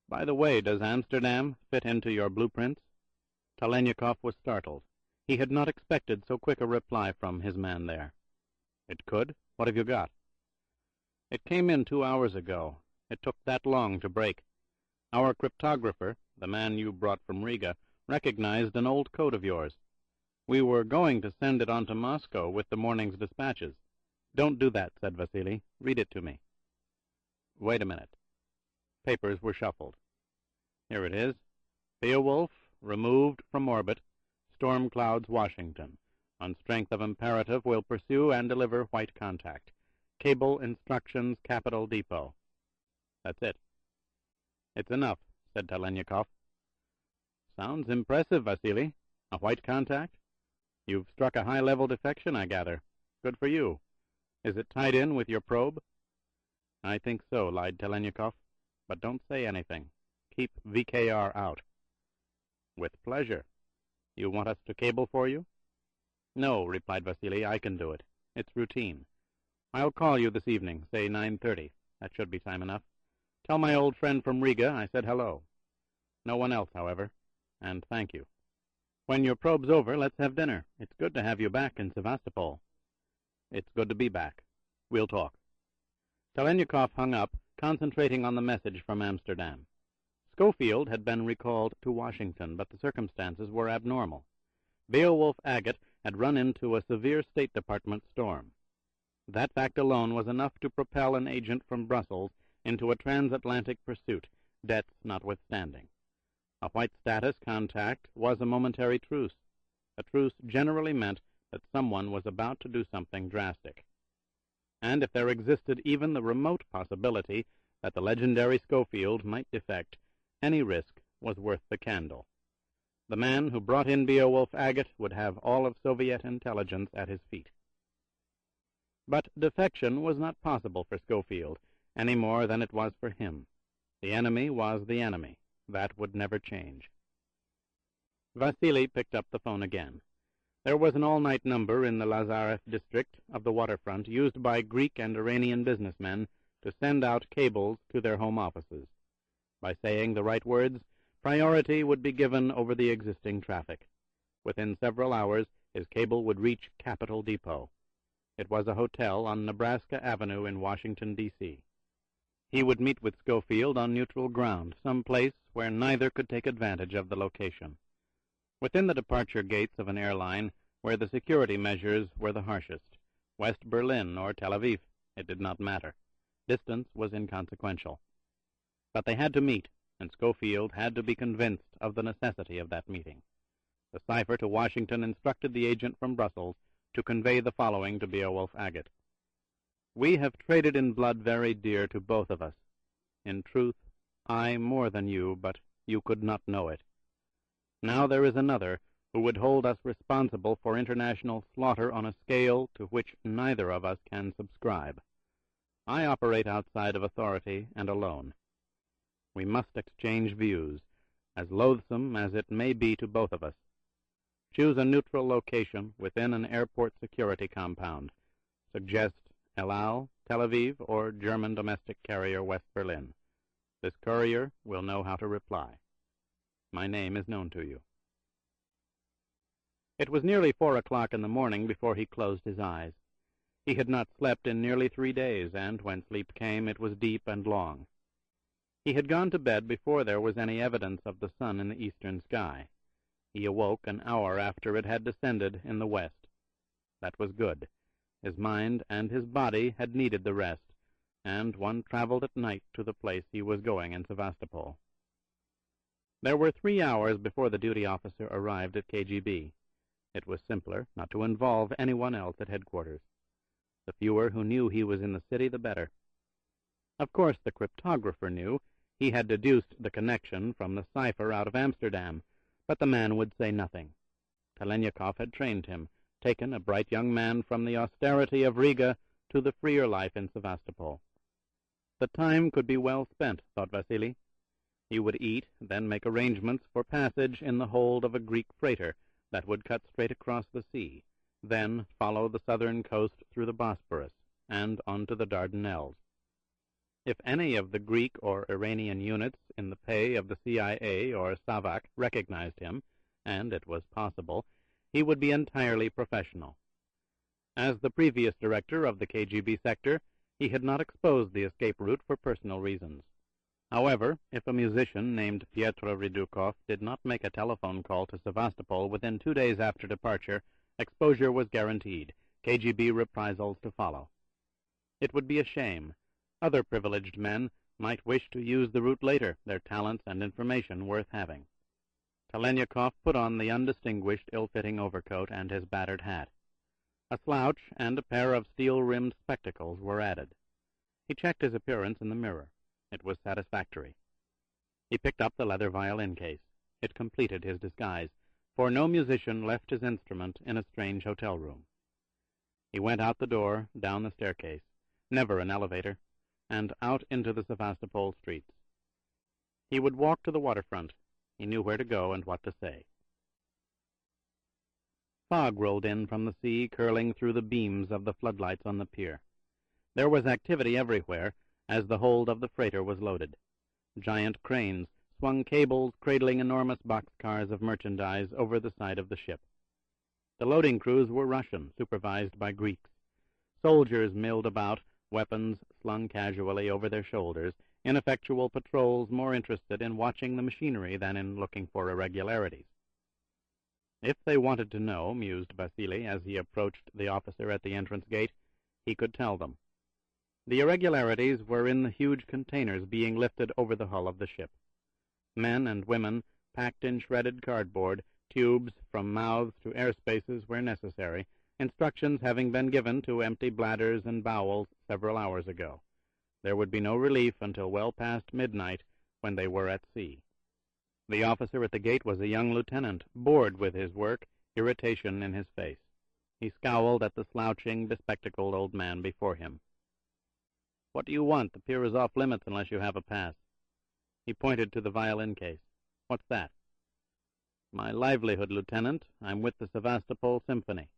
By the way, does Amsterdam fit into your blueprints?" Telenyakov was startled. He had not expected so quick a reply from his man there. "It could. What have you got?" It came in 2 hours ago. It took that long to break. Our cryptographer, the man you brought from Riga, recognized an old code of yours. We were going to send it on to Moscow with the morning's dispatches. Don't do that, said Vasily. Read it to me. Wait a minute. Papers were shuffled. Here it is. Beowulf, removed from orbit. Storm clouds, Washington. On strength of imperative, will pursue and deliver white contact. Cable instructions, Capital Depot. That's it. It's enough, said Telenyakov. Sounds impressive, Vasily. A white contact? You've struck a high-level defection, I gather. Good for you. Is it tied in with your probe? I think so, lied Telenyakov. But don't say anything. Keep VKR out. With pleasure. You want us to cable for you? No, replied Vasily. I can do it. It's routine. I'll call you this evening, say 9:30. That should be time enough. Tell my old friend from Riga I said hello. No one else, however. And thank you. When your probe's over, let's have dinner. It's good to have you back in Sevastopol. It's good to be back. We'll talk. Telenyakov hung up, concentrating on the message from Amsterdam. Schofield had been recalled to Washington, but the circumstances were abnormal. Beowulf Agate had run into a severe State Department storm. That fact alone was enough to propel an agent from Brussels into a transatlantic pursuit, debts notwithstanding. A white status contact was a momentary truce. A truce generally meant that someone was about to do something drastic. And if there existed even the remote possibility that the legendary Schofield might defect, any risk was worth the candle. The man who brought in Beowulf Agate would have all of Soviet intelligence at his feet. But defection was not possible for Schofield, any more than it was for him. The enemy was the enemy. That would never change. Vasily picked up the phone again. There was an all-night number in the Lazarev district of the waterfront used by Greek and Iranian businessmen to send out cables to their home offices. By saying the right words, priority would be given over the existing traffic. Within several hours, his cable would reach Capital Depot. It was a hotel on Nebraska Avenue in Washington, D.C. He would meet with Schofield on neutral ground, some place where neither could take advantage of the location. Within the departure gates of an airline where the security measures were the harshest, West Berlin or Tel Aviv, it did not matter. Distance was inconsequential. But they had to meet, and Schofield had to be convinced of the necessity of that meeting. The cipher to Washington instructed the agent from Brussels to convey the following to Beowulf Agate. We have traded in blood very dear to both of us. In truth, I more than you, but you could not know it. Now there is another who would hold us responsible for international slaughter on a scale to which neither of us can subscribe. I operate outside of authority and alone. We must exchange views, as loathsome as it may be to both of us. Choose a neutral location within an airport security compound. Suggest El Al, Tel Aviv, or German domestic carrier West Berlin. This courier will know how to reply. My name is known to you. It was nearly 4 o'clock in the morning before he closed his eyes. He had not slept in nearly 3 days, and when sleep came, it was deep and long. He had gone to bed before there was any evidence of the sun in the eastern sky. He awoke an hour after it had descended in the west. That was good. His mind and his body had needed the rest, and one traveled at night to the place he was going in Sevastopol. There were 3 hours before the duty officer arrived at KGB. It was simpler not to involve anyone else at headquarters. The fewer who knew he was in the city, the better. Of course, the cryptographer knew. He had deduced the connection from the cipher out of Amsterdam, but the man would say nothing. Telenyakov had trained him, taken a bright young man from the austerity of Riga to the freer life in Sevastopol. The time could be well spent, thought Vasily. He would eat, then make arrangements for passage in the hold of a Greek freighter that would cut straight across the sea, then follow the southern coast through the Bosporus and on to the Dardanelles. If any of the Greek or Iranian units in the pay of the CIA or Savak recognized him, and it was possible, he would be entirely professional. As the previous director of the KGB sector, He had not exposed the escape route for personal reasons. However, if a musician named Pietro Ridukov did not make a telephone call to Sevastopol within 2 days after departure, exposure was guaranteed, KGB reprisals to follow. It would be a shame. Other privileged men might wish to use the route later, their talents and information worth having. Telenyakov put on the undistinguished, ill-fitting overcoat and his battered hat. A slouch and a pair of steel-rimmed spectacles were added. He checked his appearance in the mirror. It was satisfactory. He picked up the leather violin case. It completed his disguise, for no musician left his instrument in a strange hotel room. He went out the door, down the staircase, never an elevator, and out into the Sevastopol streets. He would walk to the waterfront. He knew where to go and what to say. Fog rolled in from the sea, curling through the beams of the floodlights on the pier. There was activity everywhere as the hold of the freighter was loaded. Giant cranes swung cables cradling enormous boxcars of merchandise over the side of the ship. The loading crews were Russian, supervised by Greeks. Soldiers milled about, weapons slung casually over their shoulders, ineffectual patrols more interested in watching the machinery than in looking for irregularities. If they wanted to know, mused Vasily as he approached the officer at the entrance gate, he could tell them. The irregularities were in the huge containers being lifted over the hull of the ship. Men and women, packed in shredded cardboard, tubes from mouths to air spaces where necessary, instructions having been given to empty bladders and bowels several hours ago. There would be no relief until well past midnight, when they were at sea. The officer at the gate was a young lieutenant, bored with his work, irritation in his face. He scowled at the slouching, bespectacled old man before him. "What do you want? The pier is off limits unless you have a pass." He pointed to the violin case. "What's that?" "My livelihood, Lieutenant. I'm with the Sevastopol Symphony."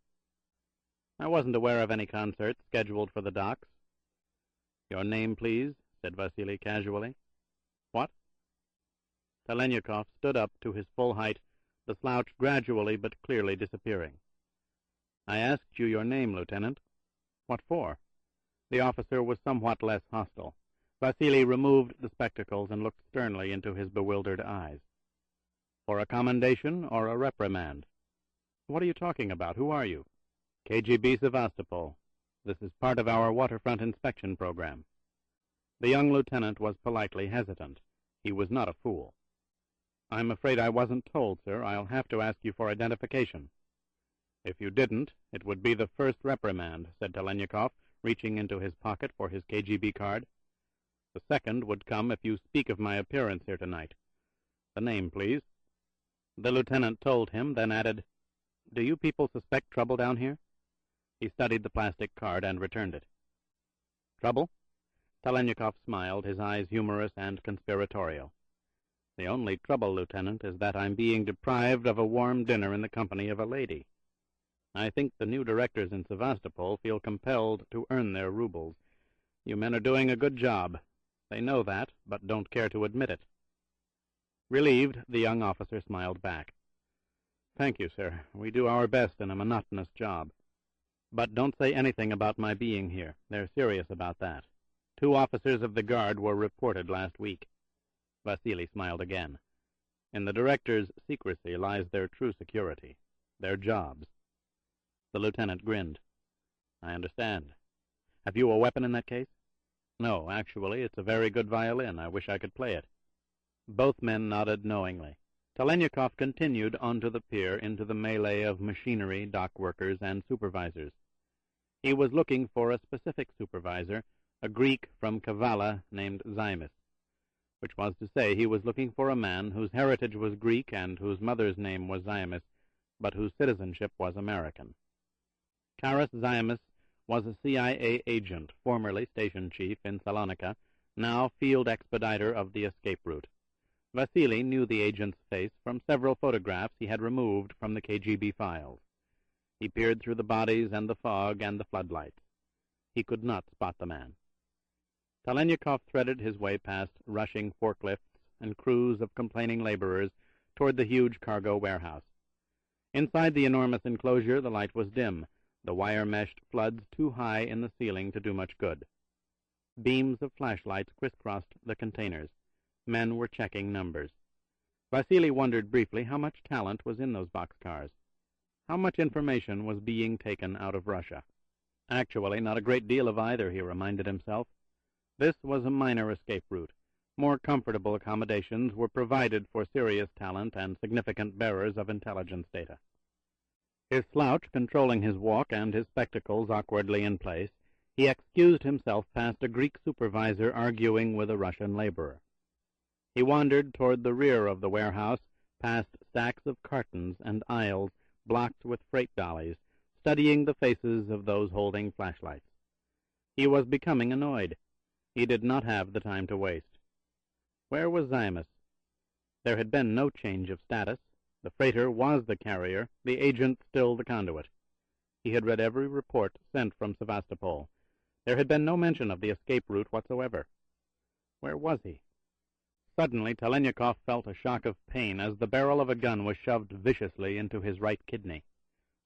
"I wasn't aware of any concerts scheduled for the docks." "Your name, please," said Vasily casually. "What?" Telenyakov stood up to his full height, the slouch gradually but clearly disappearing. "I asked you your name, Lieutenant." "What for?" The officer was somewhat less hostile. Vasily removed the spectacles and looked sternly into his bewildered eyes. "For a commendation or a reprimand?" "What are you talking about? Who are you?" "KGB Sevastopol. This is part of our waterfront inspection program." The young lieutenant was politely hesitant. He was not a fool. "I'm afraid I wasn't told, sir. I'll have to ask you for identification." "If you didn't, it would be the first reprimand," said Telenyakov, reaching into his pocket for his KGB card. "The second would come if you speak of my appearance here tonight. The name, please." The lieutenant told him, then added, "Do you people suspect trouble down here?" He studied the plastic card and returned it. "Trouble?" Telenyakov smiled, his eyes humorous and conspiratorial. "The only trouble, Lieutenant, is that I'm being deprived of a warm dinner in the company of a lady. I think the new directors in Sevastopol feel compelled to earn their rubles. You men are doing a good job. They know that, but don't care to admit it." Relieved, the young officer smiled back. "Thank you, sir. We do our best in a monotonous job. But don't say anything about my being here. They're serious about that. 2 officers of the guard were reported last week." Vasily smiled again. "In the director's secrecy lies their true security, their jobs." The lieutenant grinned. "I understand. Have you a weapon in that case?" "No, actually, it's a very good violin. I wish I could play it." Both men nodded knowingly. Telenyakov continued onto the pier into the melee of machinery, dock workers, and supervisors. He was looking for a specific supervisor, a Greek from Kavala named Zymis, which was to say he was looking for a man whose heritage was Greek and whose mother's name was Zymis, but whose citizenship was American. Karas Zymis was a CIA agent, formerly station chief in Salonika, now field expediter of the escape route. Vasily knew the agent's face from several photographs he had removed from the KGB files. He peered through the bodies and the fog and the floodlights. He could not spot the man. Telenyakov threaded his way past rushing forklifts and crews of complaining laborers toward the huge cargo warehouse. Inside the enormous enclosure the light was dim, the wire-meshed floods too high in the ceiling to do much good. Beams of flashlights crisscrossed the containers. Men were checking numbers. Vasily wondered briefly how much talent was in those boxcars. How much information was being taken out of Russia? Actually, not a great deal of either, he reminded himself. This was a minor escape route. More comfortable accommodations were provided for serious talent and significant bearers of intelligence data. His slouch controlling his walk and his spectacles awkwardly in place, he excused himself past a Greek supervisor arguing with a Russian laborer. He wandered toward the rear of the warehouse, past stacks of cartons and aisles blocked with freight dollies, studying the faces of those holding flashlights. He was becoming annoyed. He did not have the time to waste. Where was Zymus? There had been no change of status. The freighter was the carrier, the agent still the conduit. He had read every report sent from Sevastopol. There had been no mention of the escape route whatsoever. Where was he? Suddenly, Telenyakov felt a shock of pain as the barrel of a gun was shoved viciously into his right kidney.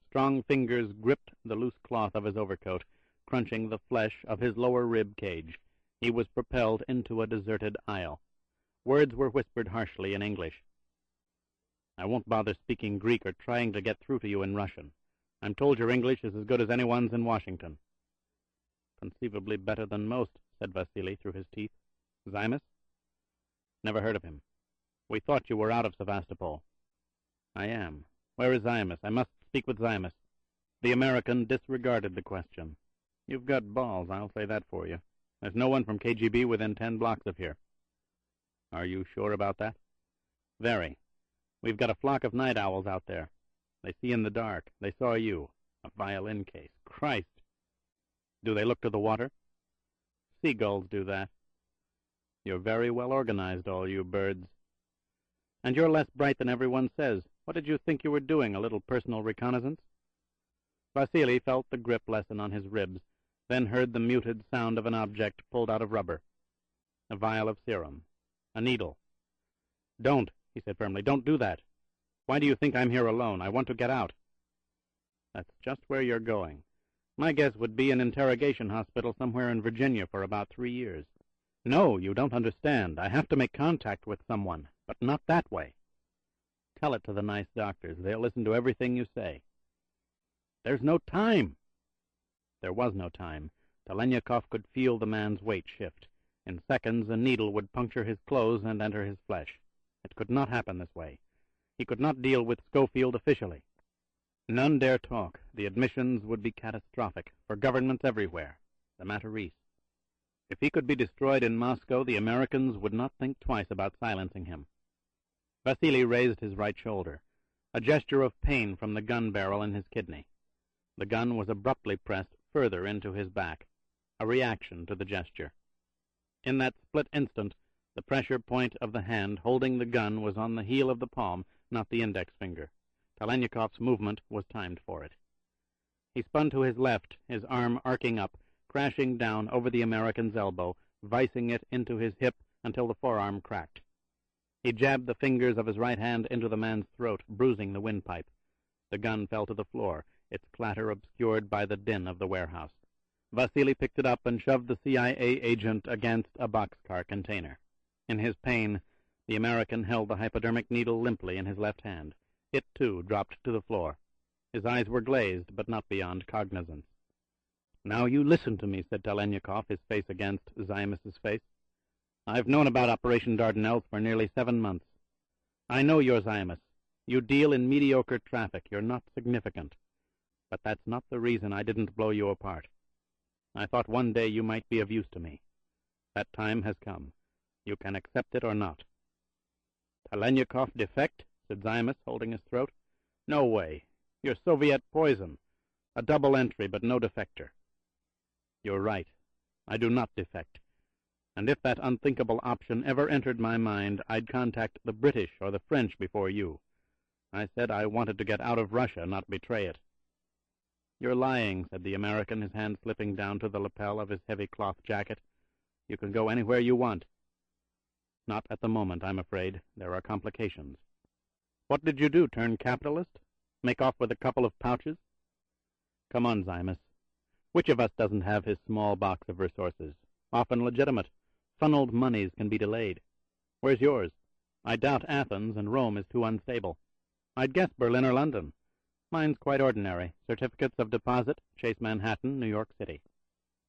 Strong fingers gripped the loose cloth of his overcoat, crunching the flesh of his lower rib cage. He was propelled into a deserted aisle. Words were whispered harshly in English. "I won't bother speaking Greek or trying to get through to you in Russian. I'm told your English is as good as anyone's in Washington." "Conceivably better than most," said Vasily through his teeth. "Zymus?" "Never heard of him. We thought you were out of Sevastopol." "I am. Where is Zymus? I must speak with Zymus." The American disregarded the question. "You've got balls, I'll say that for you. There's no one from KGB within 10 blocks of here." "Are you sure about that?" "Very. We've got a flock of night owls out there. They see in the dark. They saw you. A violin case. Christ! Do they look to the water?" "Seagulls do that." "You're very well organized, all you birds." "And you're less bright than everyone says. What did you think you were doing, a little personal reconnaissance?" Vasily felt the grip lessen on his ribs, then heard the muted sound of an object pulled out of rubber. A vial of serum. A needle. "Don't," he said firmly. "Don't do that. Why do you think I'm here alone? I want to get out." "That's just where you're going. My guess would be an interrogation hospital somewhere in Virginia for about 3 years. No, you don't understand. I have to make contact with someone, but not that way." "Tell it to the nice doctors. They'll listen to everything you say." "There's no time." There was no time. Telenyakov could feel the man's weight shift. In seconds a needle would puncture his clothes and enter his flesh. It could not happen this way. He could not deal with Schofield officially. None dare talk. The admissions would be catastrophic, for governments everywhere. The Matarese. If he could be destroyed in Moscow, the Americans would not think twice about silencing him. Vasily raised his right shoulder, a gesture of pain from the gun barrel in his kidney. The gun was abruptly pressed further into his back, a reaction to the gesture. In that split instant, the pressure point of the hand holding the gun was on the heel of the palm, not the index finger. Telenyakov's movement was timed for it. He spun to his left, his arm arcing up, crashing down over the American's elbow, vicing it into his hip until the forearm cracked. He jabbed the fingers of his right hand into the man's throat, bruising the windpipe. The gun fell to the floor, its clatter obscured by the din of the warehouse. Vasily picked it up and shoved the CIA agent against a boxcar container. In his pain, the American held the hypodermic needle limply in his left hand. It, too, dropped to the floor. His eyes were glazed, but not beyond cognizance. "Now you listen to me," said Telenyakov, his face against Zymus's face. "I've known about Operation Dardanelles for nearly 7 months. I know you're Zymus. You deal in mediocre traffic. You're not significant. But that's not the reason I didn't blow you apart. I thought one day you might be of use to me. That time has come. You can accept it or not." "Telenyakov defect?" said Zymus, holding his throat. "No way. You're Soviet poison. A double entry, but no defector." "You're right. I do not defect. And if that unthinkable option ever entered my mind, I'd contact the British or the French before you. I said I wanted to get out of Russia, not betray it." "You're lying," said the American, his hand slipping down to the lapel of his heavy cloth jacket. "You can go anywhere you want." "Not at the moment, I'm afraid. There are complications." "What did you do, turn capitalist? Make off with a couple of pouches?" "Come on, Zymus. Which of us doesn't have his small box of resources? often legitimate. Funneled monies can be delayed. Where's yours? I doubt Athens, and Rome is too unstable. I'd guess Berlin or London. Mine's quite ordinary. Certificates of deposit, Chase Manhattan, New York City.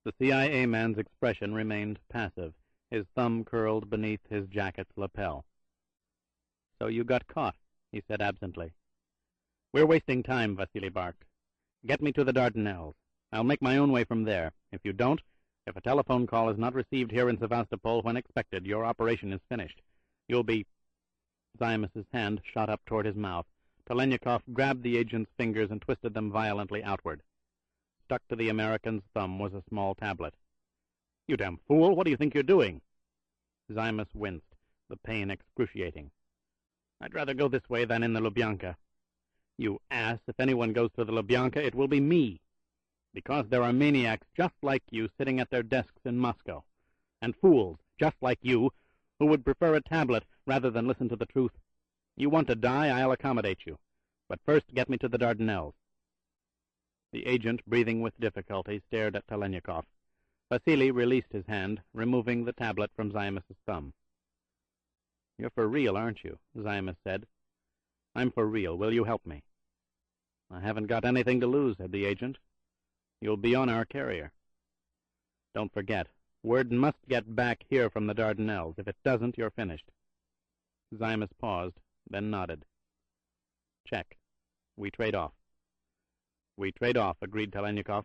The CIA man's expression remained passive, his thumb curled beneath his jacket's lapel. So you got caught, he said absently. We're wasting time, Vasily barked. Get me to the Dardanelles. I'll make my own way from there. If you don't, if a telephone call is not received here in Sevastopol when expected, your operation is finished. You'll be... Zymus's hand shot up toward his mouth. Telenyakov grabbed the agent's fingers and twisted them violently outward. Stuck to the American's thumb was a small tablet. You damn fool, what do you think you're doing? Zymus winced, the pain excruciating. I'd rather go this way than in the Lubyanka. You ass, if anyone goes to the Lubyanka, it will be me. Because there are maniacs just like you sitting at their desks in Moscow, and fools just like you who would prefer a tablet rather than listen to the truth. You want to die, I'll accommodate you. But first get me to the Dardanelles. The agent, breathing with difficulty, stared at Telenyakov. Vasily released his hand, removing the tablet from Zymus's thumb. You're for real, aren't you? Zymus said. I'm for real. Will you help me? I haven't got anything to lose, said the agent. You'll be on our carrier. Don't forget, word must get back here from the Dardanelles. If it doesn't, you're finished. Zymus paused, then nodded. Check. We trade off. We trade off, agreed Telenyakov.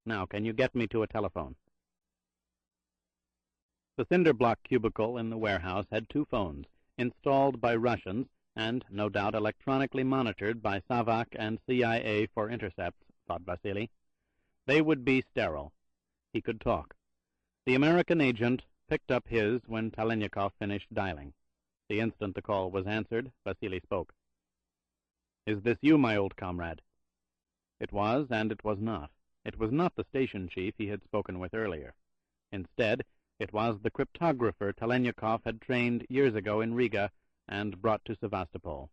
Now, can you get me to a telephone? The cinder-block cubicle in the warehouse had 2 phones, installed by Russians and, no doubt, electronically monitored by Savak and CIA for intercepts, thought Vasily. They would be sterile. He could talk. The American agent picked up his when Telenyakov finished dialing. The instant the call was answered, Vasily spoke. Is this you, my old comrade? It was, and it was not. It was not the station chief he had spoken with earlier. Instead, it was the cryptographer Telenyakov had trained years ago in Riga and brought to Sevastopol.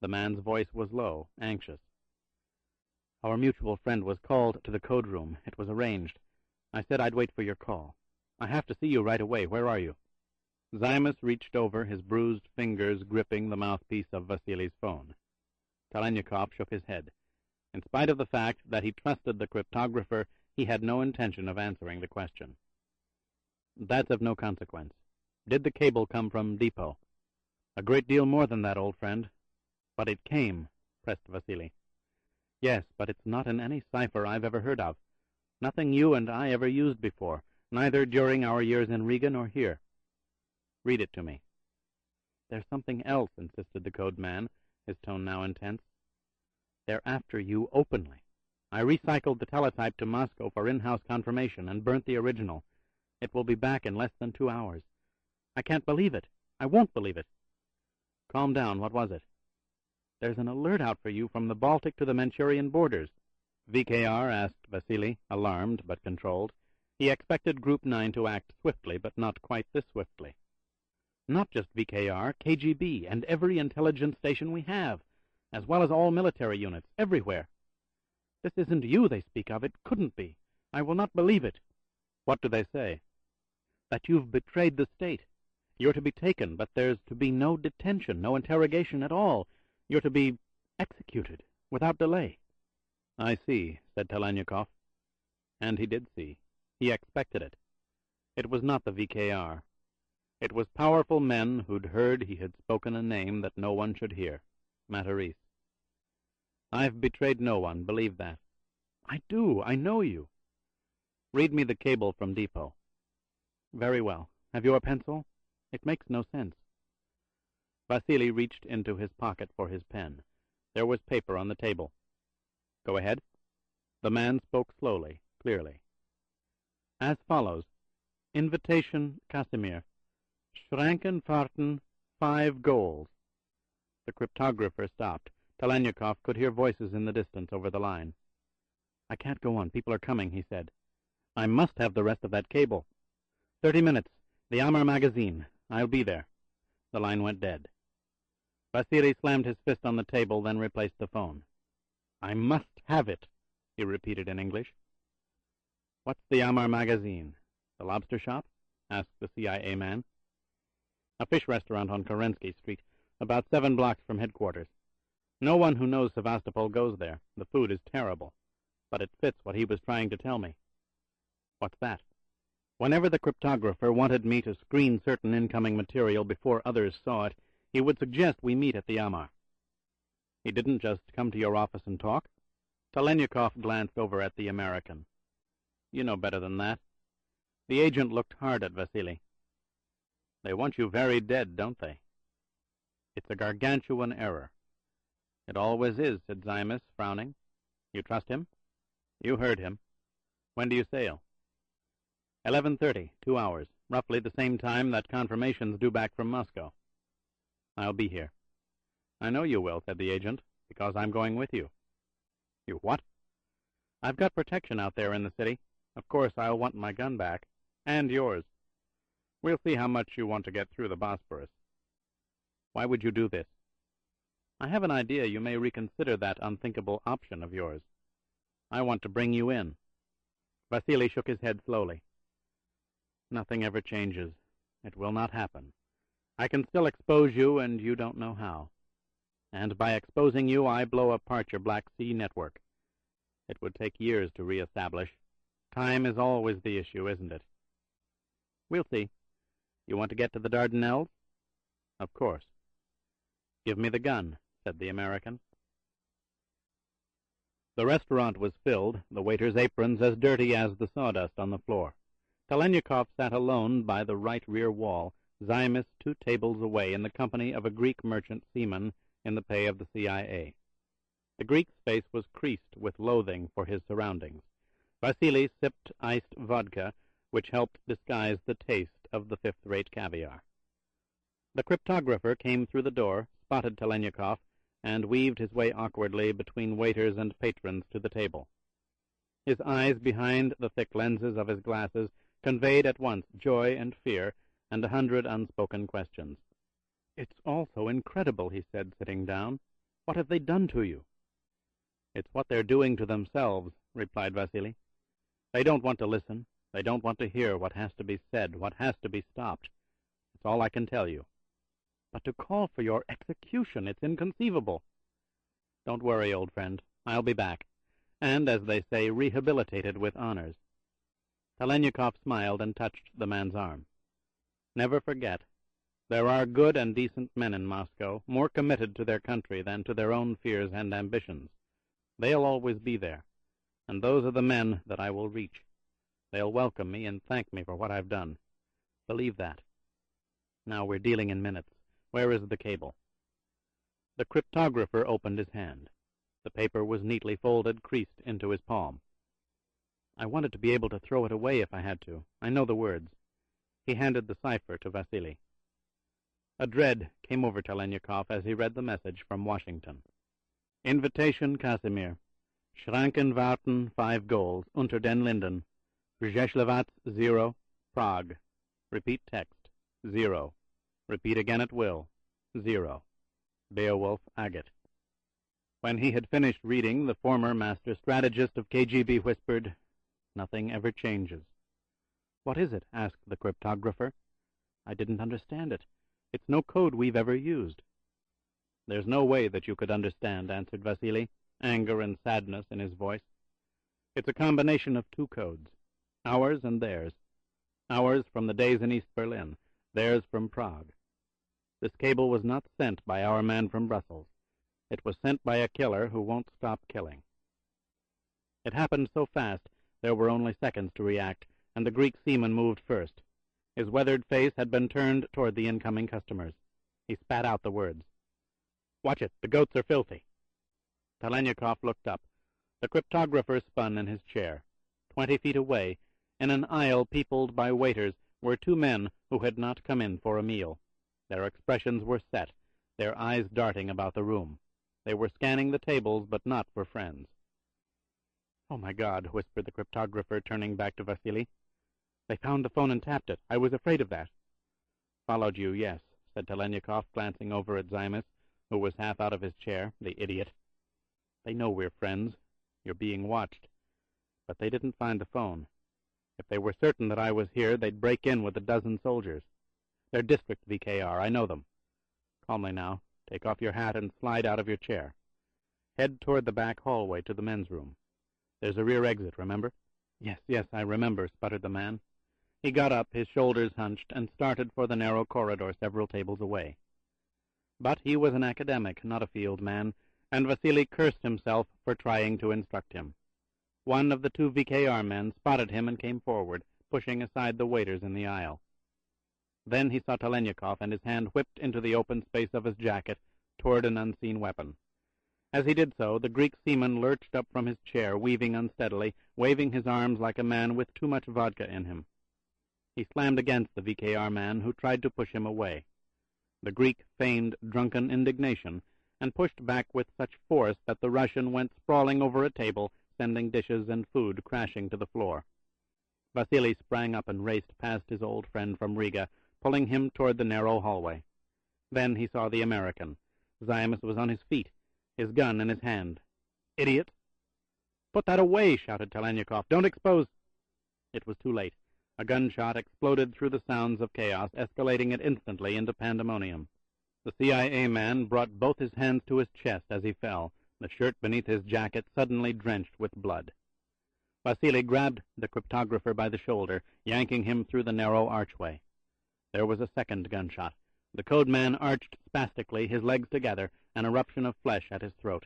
The man's voice was low, anxious. Our mutual friend was called to the code room. It was arranged. I said I'd wait for your call. I have to see you right away. Where are you? Zymus reached over, his bruised fingers gripping the mouthpiece of Vasily's phone. Telenyakov shook his head. In spite of the fact that he trusted the cryptographer, he had no intention of answering the question. That's of no consequence. Did the cable come from Depot? A great deal more than that, old friend. But it came, pressed Vasily. Yes, but it's not in any cipher I've ever heard of. Nothing you and I ever used before, neither during our years in Riga nor here. Read it to me. There's something else, insisted the code man, his tone now intense. They're after you openly. I recycled the teletype to Moscow for in-house confirmation and burnt the original. It will be back in less than 2 hours. I can't believe it. I won't believe it. Calm down. What was it? There's an alert out for you from the Baltic to the Manchurian borders. VKR asked Vasily, alarmed but controlled. He expected Group 9 to act swiftly, but not quite this swiftly. Not just VKR, KGB, and every intelligence station we have, as well as all military units, everywhere. This isn't you they speak of. It couldn't be. I will not believe it. What do they say? That you've betrayed the state. You're to be taken, but there's to be no detention, no interrogation at all. You're to be executed, without delay. I see, said Telenyakov. And he did see. He expected it. It was not the VKR. It was powerful men who'd heard he had spoken a name that no one should hear. Matarese. I've betrayed no one, believe that. I do. I know you. Read me the cable from Depot. Very well. Have you a pencil? It makes no sense. Vasily reached into his pocket for his pen. There was paper on the table. Go ahead. The man spoke slowly, clearly. As follows. Invitation, Casimir. Schrankenfahrten, 5 goals. The cryptographer stopped. Telenyakov could hear voices in the distance over the line. I can't go on. People are coming, he said. I must have the rest of that cable. 30 minutes. The Amar magazine. I'll be there. The line went dead. Vasily slammed his fist on the table, then replaced the phone. I must have it, he repeated in English. What's the Amar magazine? The lobster shop? Asked the CIA man. A fish restaurant on Kerensky Street, about 7 blocks from headquarters. No one who knows Sevastopol goes there. The food is terrible. But it fits what he was trying to tell me. What's that? Whenever the cryptographer wanted me to screen certain incoming material before others saw it, he would suggest we meet at the Amar. He didn't just come to your office and talk? Telenyakov glanced over at the American. You know better than that. The agent looked hard at Vasily. They want you very dead, don't they? It's a gargantuan error. It always is, said Zymus, frowning. You trust him? You heard him. When do you sail? 11:30, 2 hours, roughly the same time that confirmation's due back from Moscow. I'll be here. I know you will, said the agent, because I'm going with you. You what? I've got protection out there in the city. Of course, I'll want my gun back. And yours. We'll see how much you want to get through the Bosporus. Why would you do this? I have an idea you may reconsider that unthinkable option of yours. I want to bring you in. Vasily shook his head slowly. Nothing ever changes. It will not happen. I can still expose you, and you don't know how. And by exposing you, I blow apart your Black Sea network. It would take years to reestablish. Time is always the issue, isn't it? We'll see. You want to get to the Dardanelles? Of course. Give me the gun, said the American. The restaurant was filled, the waiters' aprons as dirty as the sawdust on the floor. Telenyakov sat alone by the right rear wall, Zymus 2 tables away in the company of a Greek merchant seaman in the pay of the CIA. The Greek's face was creased with loathing for his surroundings. Vasily sipped iced vodka, which helped disguise the taste of the fifth-rate caviar. The cryptographer came through the door, spotted Telenyakov, and weaved his way awkwardly between waiters and patrons to the table. His eyes behind the thick lenses of his glasses conveyed at once joy and fear and 100 unspoken questions. It's all so incredible, he said, sitting down. What have they done to you? It's what they're doing to themselves, replied Vasily. They don't want to listen. They don't want to hear what has to be said, what has to be stopped. It's all I can tell you. But to call for your execution, it's inconceivable. Don't worry, old friend. I'll be back. And, as they say, rehabilitated with honors. Telenyakov smiled and touched the man's arm. Never forget, there are good and decent men in Moscow, more committed to their country than to their own fears and ambitions. They'll always be there, and those are the men that I will reach. They'll welcome me and thank me for what I've done. Believe that. Now we're dealing in minutes. Where is the cable? The cryptographer opened his hand. The paper was neatly folded, creased into his palm. I wanted to be able to throw it away if I had to. I know the words. He handed the cipher to Vasily. A dread came over Telenyakov as he read the message from Washington. Invitation Casimir. Schranken warten 5 goals, unter den Linden. Brzeslawatz 0, Prague. Repeat text, 0. Repeat again at will, 0. Beowulf Agate. When he had finished reading, the former master strategist of KGB whispered, Nothing ever changes. What is it? Asked the cryptographer. I didn't understand it. It's no code we've ever used. There's no way that you could understand, answered Vasily, anger and sadness in his voice. It's a combination of 2 codes, ours and theirs. Ours from the days in East Berlin, theirs from Prague. This cable was not sent by our man from Brussels. It was sent by a killer who won't stop killing. It happened so fast there were only seconds to react, and the Greek seaman moved first. His weathered face had been turned toward the incoming customers. He spat out the words. Watch it, the goats are filthy. Telenyakov looked up. The cryptographer spun in his chair. 20 feet away, in an aisle peopled by waiters, were 2 men who had not come in for a meal. Their expressions were set, their eyes darting about the room. They were scanning the tables, but not for friends. Oh, my God, whispered the cryptographer, turning back to Vasily. They found the phone and tapped it. I was afraid of that. Followed you, yes, said Telenyakov, glancing over at Zymus, who was half out of his chair, the idiot. They know we're friends. You're being watched. But they didn't find the phone. If they were certain that I was here, they'd break in with a dozen soldiers. They're district VKR. I know them. Calmly now. Take off your hat and slide out of your chair. Head toward the back hallway to the men's room. There's a rear exit, remember? Yes, I remember, sputtered the man. He got up, his shoulders hunched, and started for the narrow corridor several tables away. But he was an academic, not a field man, and Vasily cursed himself for trying to instruct him. One of the two VKR men spotted him and came forward, pushing aside the waiters in the aisle. Then he saw Telenyakov, and his hand whipped into the open space of his jacket toward an unseen weapon. As he did so, the Greek seaman lurched up from his chair, weaving unsteadily, waving his arms like a man with too much vodka in him. He slammed against the VKR man, who tried to push him away. The Greek feigned drunken indignation, and pushed back with such force that the Russian went sprawling over a table, sending dishes and food crashing to the floor. Vasily sprang up and raced past his old friend from Riga, pulling him toward the narrow hallway. Then he saw the American. Zymas was on his feet, his gun in his hand. "Idiot!" "Put that away!" shouted Telenyakov. "Don't expose—" It was too late. A gunshot exploded through the sounds of chaos, escalating it instantly into pandemonium. The CIA man brought both his hands to his chest as he fell, the shirt beneath his jacket suddenly drenched with blood. Vasily grabbed the cryptographer by the shoulder, yanking him through the narrow archway. There was a second gunshot. The code man arched spastically, his legs together, an eruption of flesh at his throat.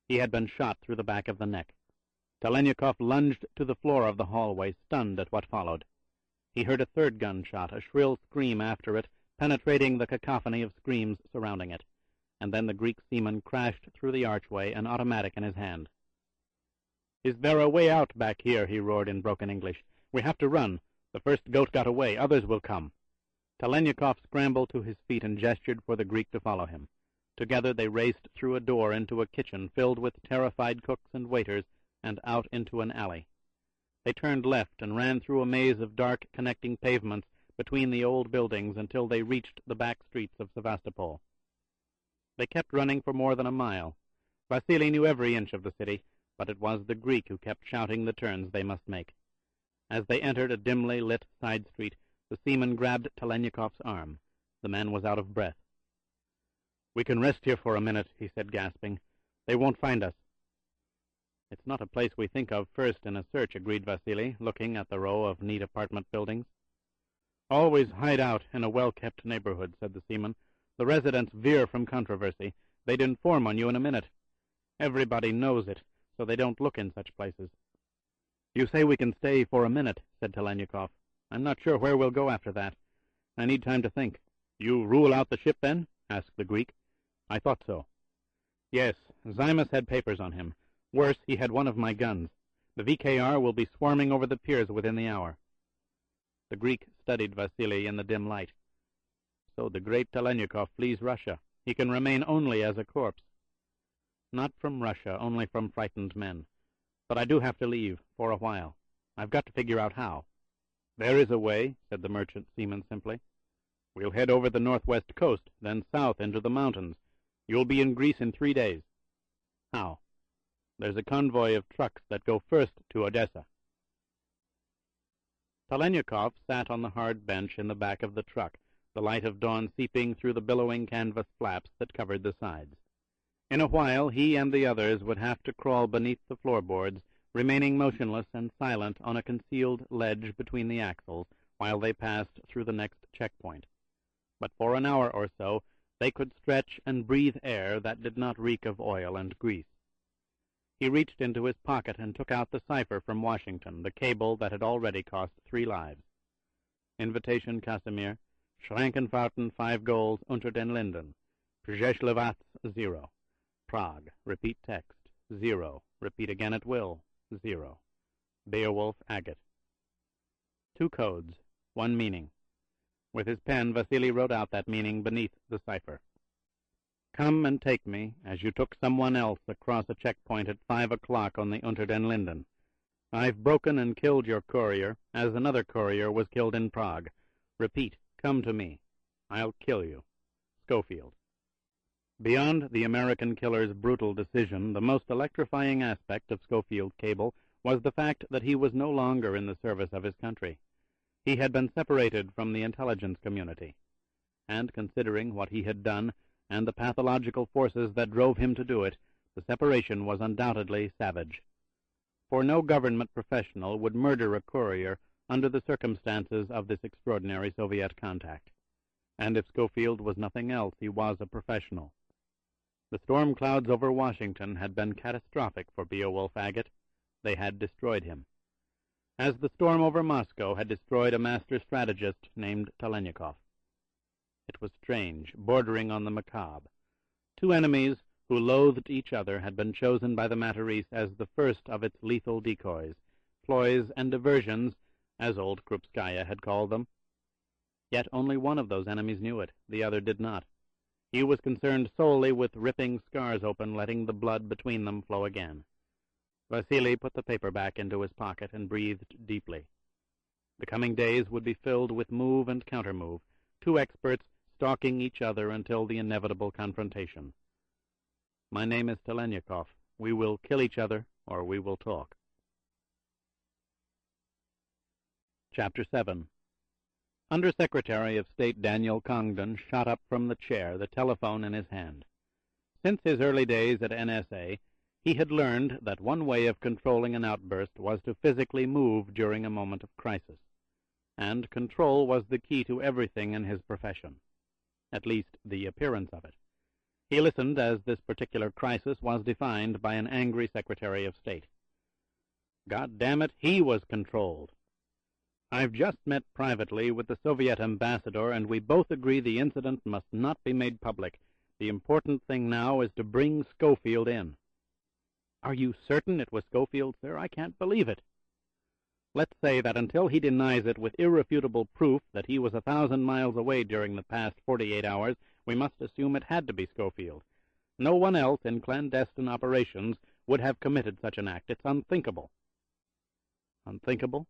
He had been shot through the back of the neck. Telenyakov lunged to the floor of the hallway, stunned at what followed. He heard a third gunshot, a shrill scream after it, penetrating the cacophony of screams surrounding it, and then the Greek seaman crashed through the archway, an automatic in his hand. "Is there a way out back here?" he roared in broken English. "We have to run. The first goat got away. Others will come." Telenyakov scrambled to his feet and gestured for the Greek to follow him. Together they raced through a door into a kitchen filled with terrified cooks and waiters, and out into an alley. They turned left and ran through a maze of dark connecting pavements between the old buildings until they reached the back streets of Sevastopol. They kept running for more than a mile. Vasily knew every inch of the city, but it was the Greek who kept shouting the turns they must make. As they entered a dimly lit side street, the seaman grabbed Telenyakov's arm. The man was out of breath. "We can rest here for a minute," he said, gasping. "They won't find us." "It's not a place we think of first in a search," agreed Vasily, looking at the row of neat apartment buildings. "Always hide out in a well-kept neighborhood," said the seaman. "The residents veer from controversy. They'd inform on you in a minute. Everybody knows it, so they don't look in such places." "You say we can stay for a minute," said Telenyakov. "I'm not sure where we'll go after that. I need time to think." "You rule out the ship, then?" asked the Greek. "I thought so." "Yes, Zymas had papers on him. Worse, he had one of my guns. The VKR will be swarming over the piers within the hour." The Greek studied Vasily in the dim light. "So the great Telenyakov flees Russia. He can remain only as a corpse." "Not from Russia, only from frightened men. But I do have to leave, for a while. I've got to figure out how." "There is a way," said the merchant seaman simply. "We'll head over the northwest coast, then south into the mountains. You'll be in Greece in 3 days." "How?" "There's a convoy of trucks that go first to Odessa." Telenyakov sat on the hard bench in the back of the truck, the light of dawn seeping through the billowing canvas flaps that covered the sides. In a while he and the others would have to crawl beneath the floorboards, remaining motionless and silent on a concealed ledge between the axles while they passed through the next checkpoint. But for an hour or so they could stretch and breathe air that did not reek of oil and grease. He reached into his pocket and took out the cipher from Washington, the cable that had already cost 3 lives. Invitation Casimir, Schrankenfahrten 5 goals unter den Linden, Przeszlewac 0. Prague, repeat text, 0. Repeat again at will, 0. Beowulf Agate. 2 codes, 1 meaning. With his pen, Vasily wrote out that meaning beneath the cipher. "Come and take me, as you took someone else across a checkpoint at 5 o'clock on the Unter den Linden. I've broken and killed your courier, as another courier was killed in Prague. Repeat, come to me. I'll kill you. Schofield." Beyond the American killer's brutal decision, the most electrifying aspect of Schofield's cable was the fact that he was no longer in the service of his country. He had been separated from the intelligence community, and considering what he had done and the pathological forces that drove him to do it, the separation was undoubtedly savage. For no government professional would murder a courier under the circumstances of this extraordinary Soviet contact. And if Schofield was nothing else, he was a professional. The storm clouds over Washington had been catastrophic for Beowulf Agate. They had destroyed him, as the storm over Moscow had destroyed a master strategist named Telenyakov. It was strange, bordering on the macabre. Two enemies who loathed each other had been chosen by the Matarese as the first of its lethal decoys, ploys, and diversions, as old Krupskaya had called them. Yet only one of those enemies knew it, the other did not. He was concerned solely with ripping scars open, letting the blood between them flow again. Vasily put the paper back into his pocket and breathed deeply. The coming days would be filled with move and countermove, two experts stalking each other until the inevitable confrontation. My name is Telenyakov. We will kill each other, or we will talk. Chapter 7. Under-Secretary of State Daniel Congdon shot up from the chair, the telephone in his hand. Since his early days at NSA, he had learned that one way of controlling an outburst was to physically move during a moment of crisis, and control was the key to everything in his profession, at least the appearance of it. He listened as this particular crisis was defined by an angry Secretary of State. God damn it, he was controlled. I've just met privately with the Soviet ambassador, and we both agree the incident must not be made public. The important thing now is to bring Schofield in. Are you certain it was Schofield, sir? I can't believe it. Let's say that until he denies it with irrefutable proof that he was 1,000 miles away during the past 48 hours, we must assume it had to be Schofield. No one else in clandestine operations would have committed such an act. It's unthinkable. Unthinkable?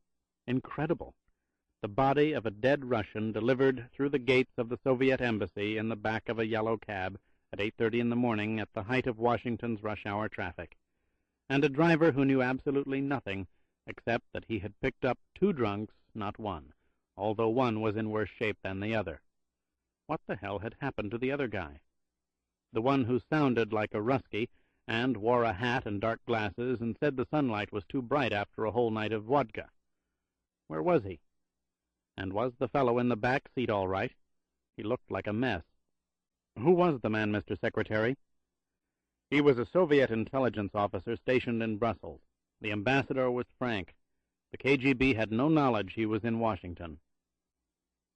Incredible. The body of a dead Russian delivered through the gates of the Soviet embassy in the back of a yellow cab at 8:30 in the morning at the height of Washington's rush-hour traffic, and a driver who knew absolutely nothing except that he had picked up two drunks, not one, although one was in worse shape than the other. What the hell had happened to the other guy? The one who sounded like a Ruskie and wore a hat and dark glasses and said the sunlight was too bright after a whole night of vodka. Where was he? And was the fellow in the back seat all right? He looked like a mess. Who was the man, Mr. Secretary? He was a Soviet intelligence officer stationed in Brussels. The ambassador was Frank. The KGB had no knowledge he was in Washington.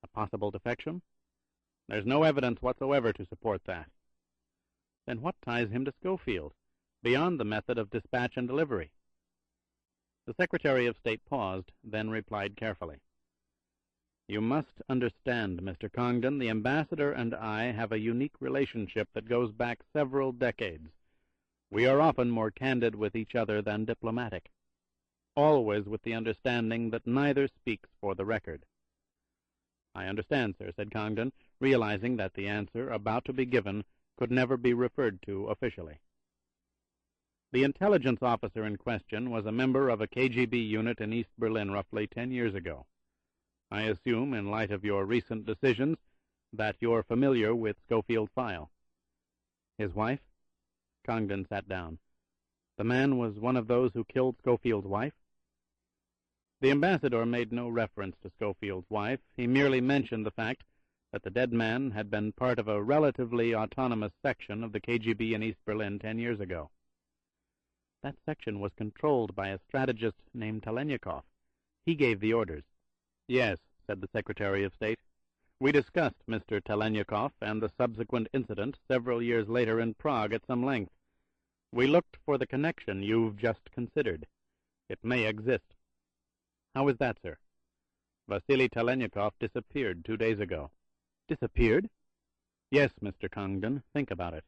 A possible defection? There's no evidence whatsoever to support that. Then what ties him to Schofield, beyond the method of dispatch and delivery? The Secretary of State paused, then replied carefully. You must understand, Mr. Congdon, the ambassador and I have a unique relationship that goes back several decades. We are often more candid with each other than diplomatic, always with the understanding that neither speaks for the record. I understand, sir, said Congdon, realizing that the answer about to be given could never be referred to officially. The intelligence officer in question was a member of a KGB unit in East Berlin roughly 10 years ago. I assume, in light of your recent decisions, that you're familiar with Schofield's file. His wife? Congdon sat down. The man was one of those who killed Schofield's wife? The ambassador made no reference to Schofield's wife. He merely mentioned the fact that the dead man had been part of a relatively autonomous section of the KGB in East Berlin 10 years ago. That section was controlled by a strategist named Telenyakov. He gave the orders. Yes, said the Secretary of State. We discussed Mr. Telenyakov and the subsequent incident several years later in Prague at some length. We looked for the connection you've just considered. It may exist. How is that, sir? Vasily Telenyakov disappeared 2 days ago. Disappeared? Yes, Mr. Congdon. Think about it.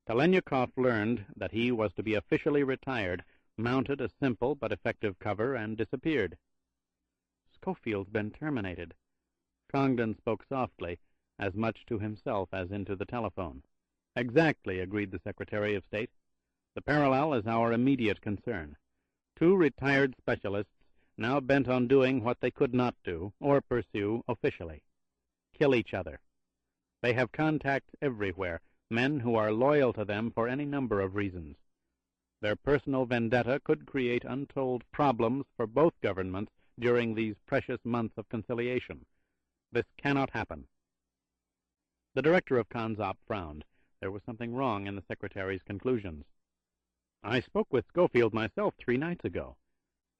Telenyakov learned that he was to be officially retired, mounted a simple but effective cover, and disappeared. Schofield's been terminated. Congdon spoke softly, as much to himself as into the telephone. Exactly, agreed the Secretary of State. The parallel is our immediate concern. Two retired specialists now bent on doing what they could not do or pursue officially: kill each other. They have contacts everywhere, men who are loyal to them for any number of reasons. Their personal vendetta could create untold problems for both governments during these precious months of conciliation. This cannot happen. The director of Consop frowned. There was something wrong in the secretary's conclusions. I spoke with Schofield myself 3 nights ago.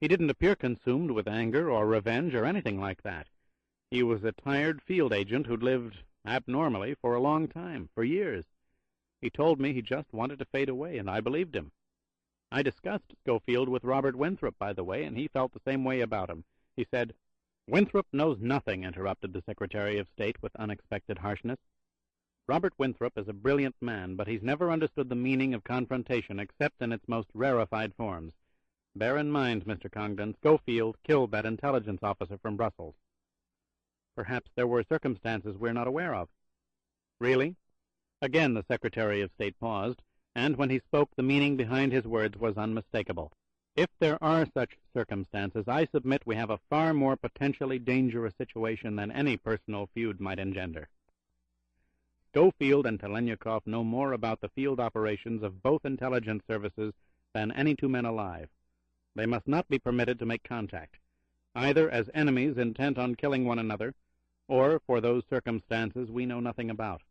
He didn't appear consumed with anger or revenge or anything like that. He was a tired field agent who'd lived abnormally for a long time, for years. He told me he just wanted to fade away, and I believed him. I discussed Schofield with Robert Winthrop, by the way, and he felt the same way about him. He said— "Winthrop knows nothing," interrupted the Secretary of State with unexpected harshness. "Robert Winthrop is a brilliant man, but he's never understood the meaning of confrontation except in its most rarefied forms. Bear in mind, Mr. Congdon, Schofield killed that intelligence officer from Brussels." "Perhaps there were circumstances we're not aware of." "Really?" Again the Secretary of State paused, and when he spoke the meaning behind his words was unmistakable. "If there are such circumstances, I submit we have a far more potentially dangerous situation than any personal feud might engender. Schofield and Telenyakov know more about the field operations of both intelligence services than any 2 men alive. They must not be permitted to make contact, either as enemies intent on killing one another, or for those circumstances we know nothing about.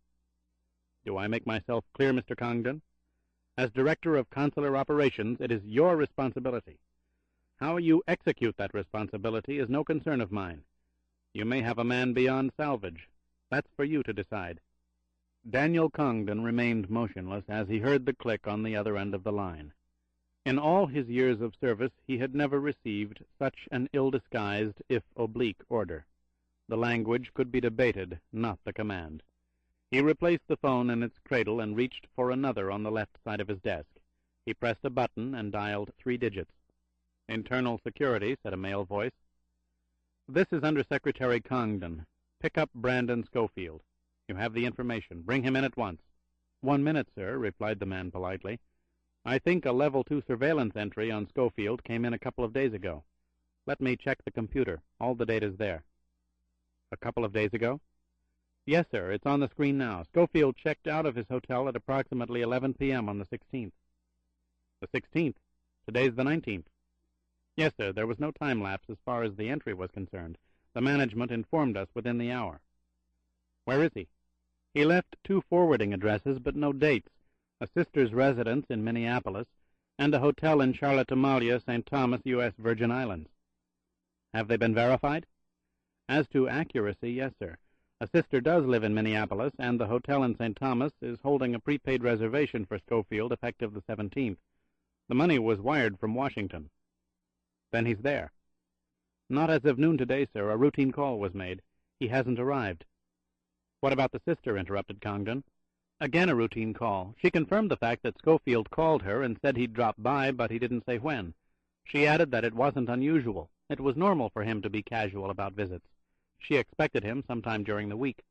Do I make myself clear, Mr. Congdon? As Director of Consular Operations, it is your responsibility. How you execute that responsibility is no concern of mine. You may have a man beyond salvage. That's for you to decide." Daniel Congdon remained motionless as he heard the click on the other end of the line. In all his years of service he had never received such an ill-disguised, if oblique, order. The language could be debated, not the command. He replaced the phone in its cradle and reached for another on the left side of his desk. He pressed a button and dialed 3 digits. "Internal Security," said a male voice. "This is Under Secretary Congdon. Pick up Brandon Schofield. You have the information. Bring him in at once." "1 minute, sir," replied the man politely. "I think a Level 2 surveillance entry on Schofield came in a couple of days ago. Let me check the computer. All the data's there." "A couple of days ago?" "Yes, sir. It's on the screen now. Schofield checked out of his hotel at approximately 11 p.m. on the 16th. "The 16th? Today's the 19th. "Yes, sir. There was no time lapse as far as the entry was concerned. The management informed us within the hour." "Where is he?" "He left 2 forwarding addresses, but no dates: a sister's residence in Minneapolis and a hotel in Charlotte Amalia, St. Thomas, U.S. Virgin Islands." "Have they been verified?" "As to accuracy, yes, sir. A sister does live in Minneapolis, and the hotel in St. Thomas is holding a prepaid reservation for Schofield effective the 17th. The money was wired from Washington." "Then he's there." "Not as of noon today, sir. A routine call was made. He hasn't arrived." "What about the sister?" interrupted Congdon. "Again a routine call. She confirmed the fact that Schofield called her and said he'd drop by, but he didn't say when. She added that it wasn't unusual. It was normal for him to be casual about visits. She expected him sometime during the week."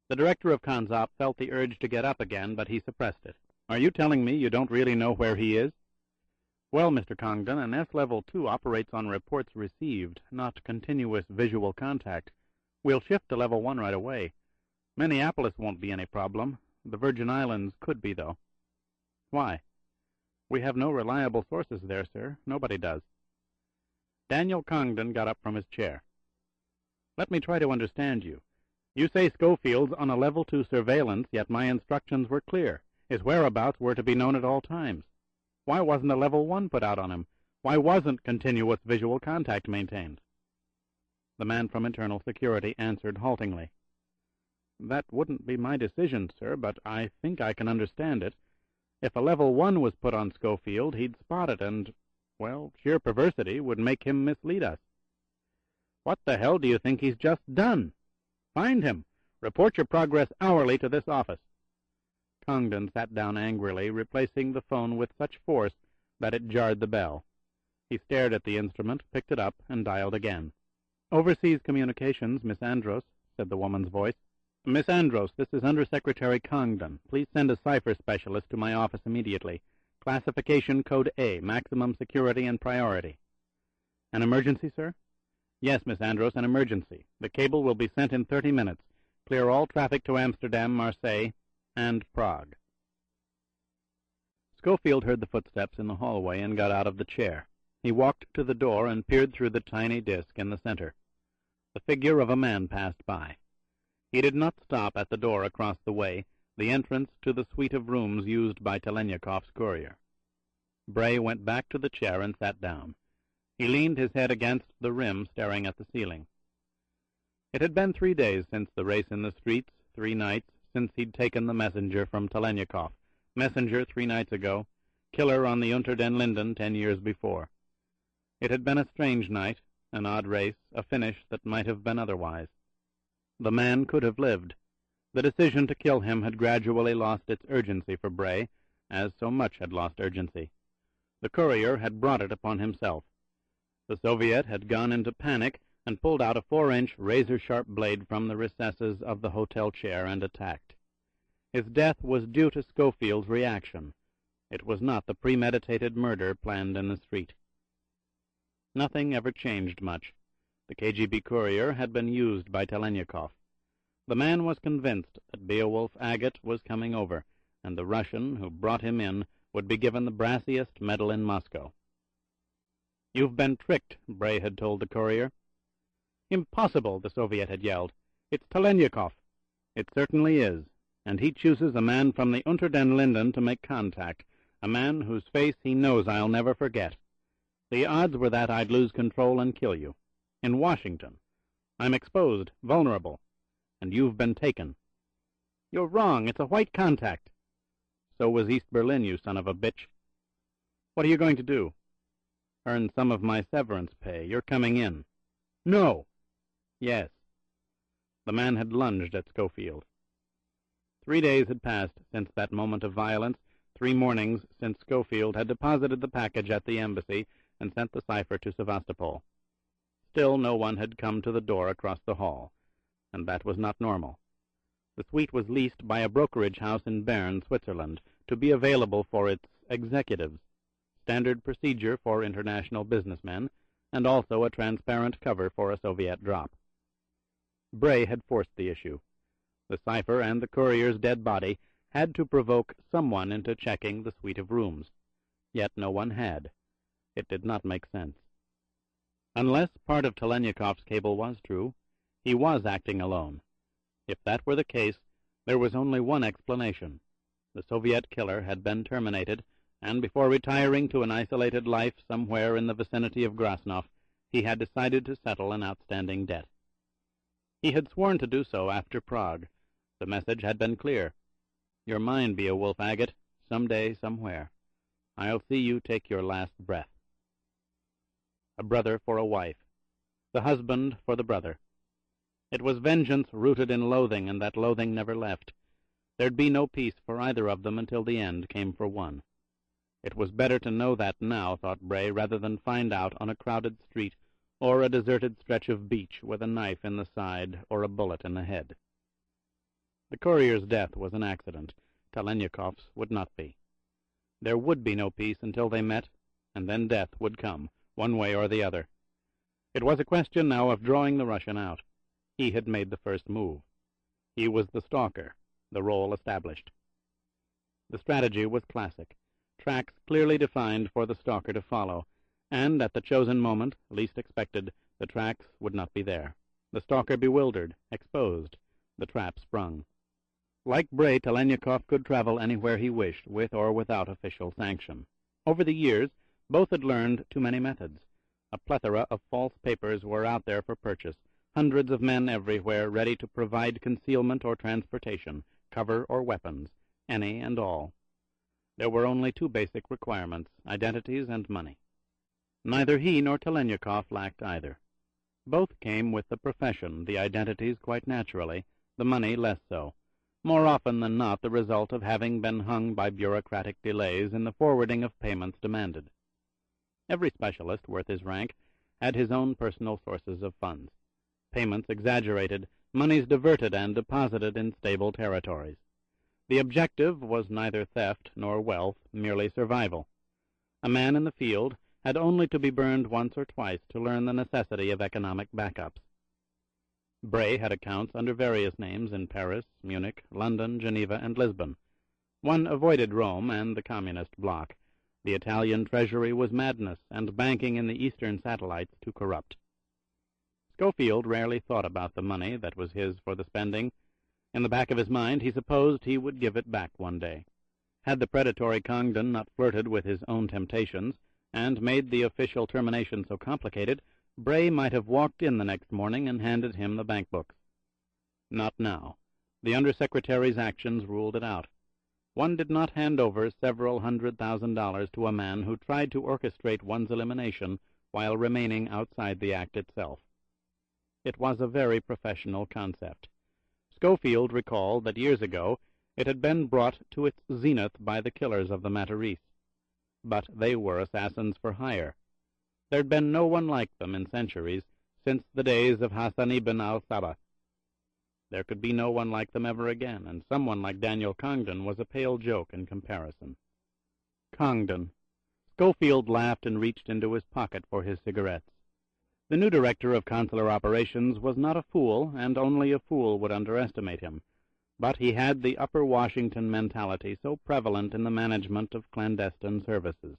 The director of Consop felt the urge to get up again, but he suppressed it. "Are you telling me you don't really know where he is?" "Well, Mr. Congdon, an S-Level 2 operates on reports received, not continuous visual contact. We'll shift to Level 1 right away. Minneapolis won't be any problem. The Virgin Islands could be, though." "Why?" "We have no reliable sources there, sir. Nobody does." Daniel Congdon got up from his chair. "Let me try to understand you. You say Schofield's on a Level 2 surveillance, yet my instructions were clear. His whereabouts were to be known at all times. Why wasn't a Level 1 put out on him? Why wasn't continuous visual contact maintained?" The man from Internal Security answered haltingly. "That wouldn't be my decision, sir, but I think I can understand it. If a Level 1 was put on Schofield, he'd spot it and, well, sheer perversity would make him mislead us." "What the hell do you think he's just done? Find him. Report your progress hourly to this office." Congdon sat down angrily, replacing the phone with such force that it jarred the bell. He stared at the instrument, picked it up, and dialed again. "Overseas Communications, Miss Andros," said the woman's voice. "Miss Andros, this is Under Secretary Congdon. Please send a cipher specialist to my office immediately. Classification Code A, maximum security and priority. An emergency, sir? Yes, Miss Andros, an emergency. The cable will be sent in 30 minutes. Clear all traffic to Amsterdam, Marseille, and Prague. Schofield heard the footsteps in the hallway and got out of the chair. He walked to the door and peered through the tiny disk in the center. The figure of a man passed by. He did not stop at the door across the way, the entrance to the suite of rooms used by Telenyakov's courier. Bray went back to the chair and sat down. He leaned his head against the rim, staring at the ceiling. It had been 3 days since the race in the streets, 3 nights since he'd taken the messenger from Telenyakov. Messenger 3 nights ago, killer on the Unter den Linden 10 years before. It had been a strange night, an odd race, a finish that might have been otherwise. The man could have lived. The decision to kill him had gradually lost its urgency for Bray, as so much had lost urgency. The courier had brought it upon himself. The Soviet had gone into panic and pulled out a 4-inch razor-sharp blade from the recesses of the hotel chair and attacked. His death was due to Schofield's reaction. It was not the premeditated murder planned in the street. Nothing ever changed much. The KGB courier had been used by Telenyakov. The man was convinced that Beowulf Agate was coming over, and the Russian who brought him in would be given the brassiest medal in Moscow. "You've been tricked," Bray had told the courier. "Impossible," the Soviet had yelled. "It's Telenyakov." "It certainly is, and he chooses a man from the Unter den Linden to make contact, a man whose face he knows I'll never forget. The odds were that I'd lose control and kill you. In Washington. I'm exposed, vulnerable, and you've been taken." "You're wrong. It's a white contact." "So was East Berlin, you son of a bitch." "What are you going to do?" "Earn some of my severance pay. You're coming in." "No." "Yes." The man had lunged at Schofield. 3 days had passed since that moment of violence, 3 mornings since Schofield had deposited the package at the embassy and sent the cipher to Sevastopol. Still no one had come to the door across the hall, and that was not normal. The suite was leased by a brokerage house in Bern, Switzerland, to be available for its executives, standard procedure for international businessmen, and also a transparent cover for a Soviet drop. Bray had forced the issue. The cipher and the courier's dead body had to provoke someone into checking the suite of rooms. Yet no one had. It did not make sense. Unless part of Telenyakov's cable was true, he was acting alone. If that were the case, there was only one explanation. The Soviet killer had been terminated, and before retiring to an isolated life somewhere in the vicinity of Grasnov, he had decided to settle an outstanding debt. He had sworn to do so after Prague. The message had been clear. "You're mine, Beowulf Agate, someday, somewhere. I'll see you take your last breath." A brother for a wife. The husband for the brother. It was vengeance rooted in loathing, and that loathing never left. There'd be no peace for either of them until the end came for one. It was better to know that now, thought Bray, rather than find out on a crowded street or a deserted stretch of beach with a knife in the side or a bullet in the head. The courier's death was an accident. Telenyakov's would not be. There would be no peace until they met, and then death would come, one way or the other. It was a question now of drawing the Russian out. He had made the first move. He was the stalker, the role established. The strategy was classic. Tracks clearly defined for the stalker to follow, and at the chosen moment, least expected, the tracks would not be there. The stalker bewildered, exposed, the trap sprung. Like Bray, Telenyakov could travel anywhere he wished, with or without official sanction. Over the years, both had learned too many methods. A plethora of false papers were out there for purchase, hundreds of men everywhere ready to provide concealment or transportation, cover or weapons, any and all. There were only 2 basic requirements, identities and money. Neither he nor Telenyakov lacked either. Both came with the profession, the identities quite naturally, the money less so, more often than not the result of having been hung by bureaucratic delays in the forwarding of payments demanded. Every specialist worth his rank had his own personal sources of funds. Payments exaggerated, monies diverted and deposited in stable territories. The objective was neither theft nor wealth, merely survival. A man in the field had only to be burned once or twice to learn the necessity of economic backups. Bray had accounts under various names in Paris, Munich, London, Geneva, and Lisbon. One avoided Rome and the communist bloc. The Italian treasury was madness, and banking in the eastern satellites too corrupt. Schofield rarely thought about the money that was his for the spending. In the back of his mind he supposed he would give it back one day. Had the predatory Congdon not flirted with his own temptations, and made the official termination so complicated, Bray might have walked in the next morning and handed him the bank books. Not now. The Undersecretary's actions ruled it out. One did not hand over several $100,000 to a man who tried to orchestrate one's elimination while remaining outside the act itself. It was a very professional concept. Schofield recalled that years ago it had been brought to its zenith by the killers of the Matarese. But they were assassins for hire. There'd been no one like them in centuries, since the days of Hassan ibn al-Sabah. There could be no one like them ever again, and someone like Daniel Congdon was a pale joke in comparison. Congdon. Schofield laughed and reached into his pocket for his cigarettes. The new director of consular operations was not a fool, and only a fool would underestimate him, but he had the upper Washington mentality so prevalent in the management of clandestine services.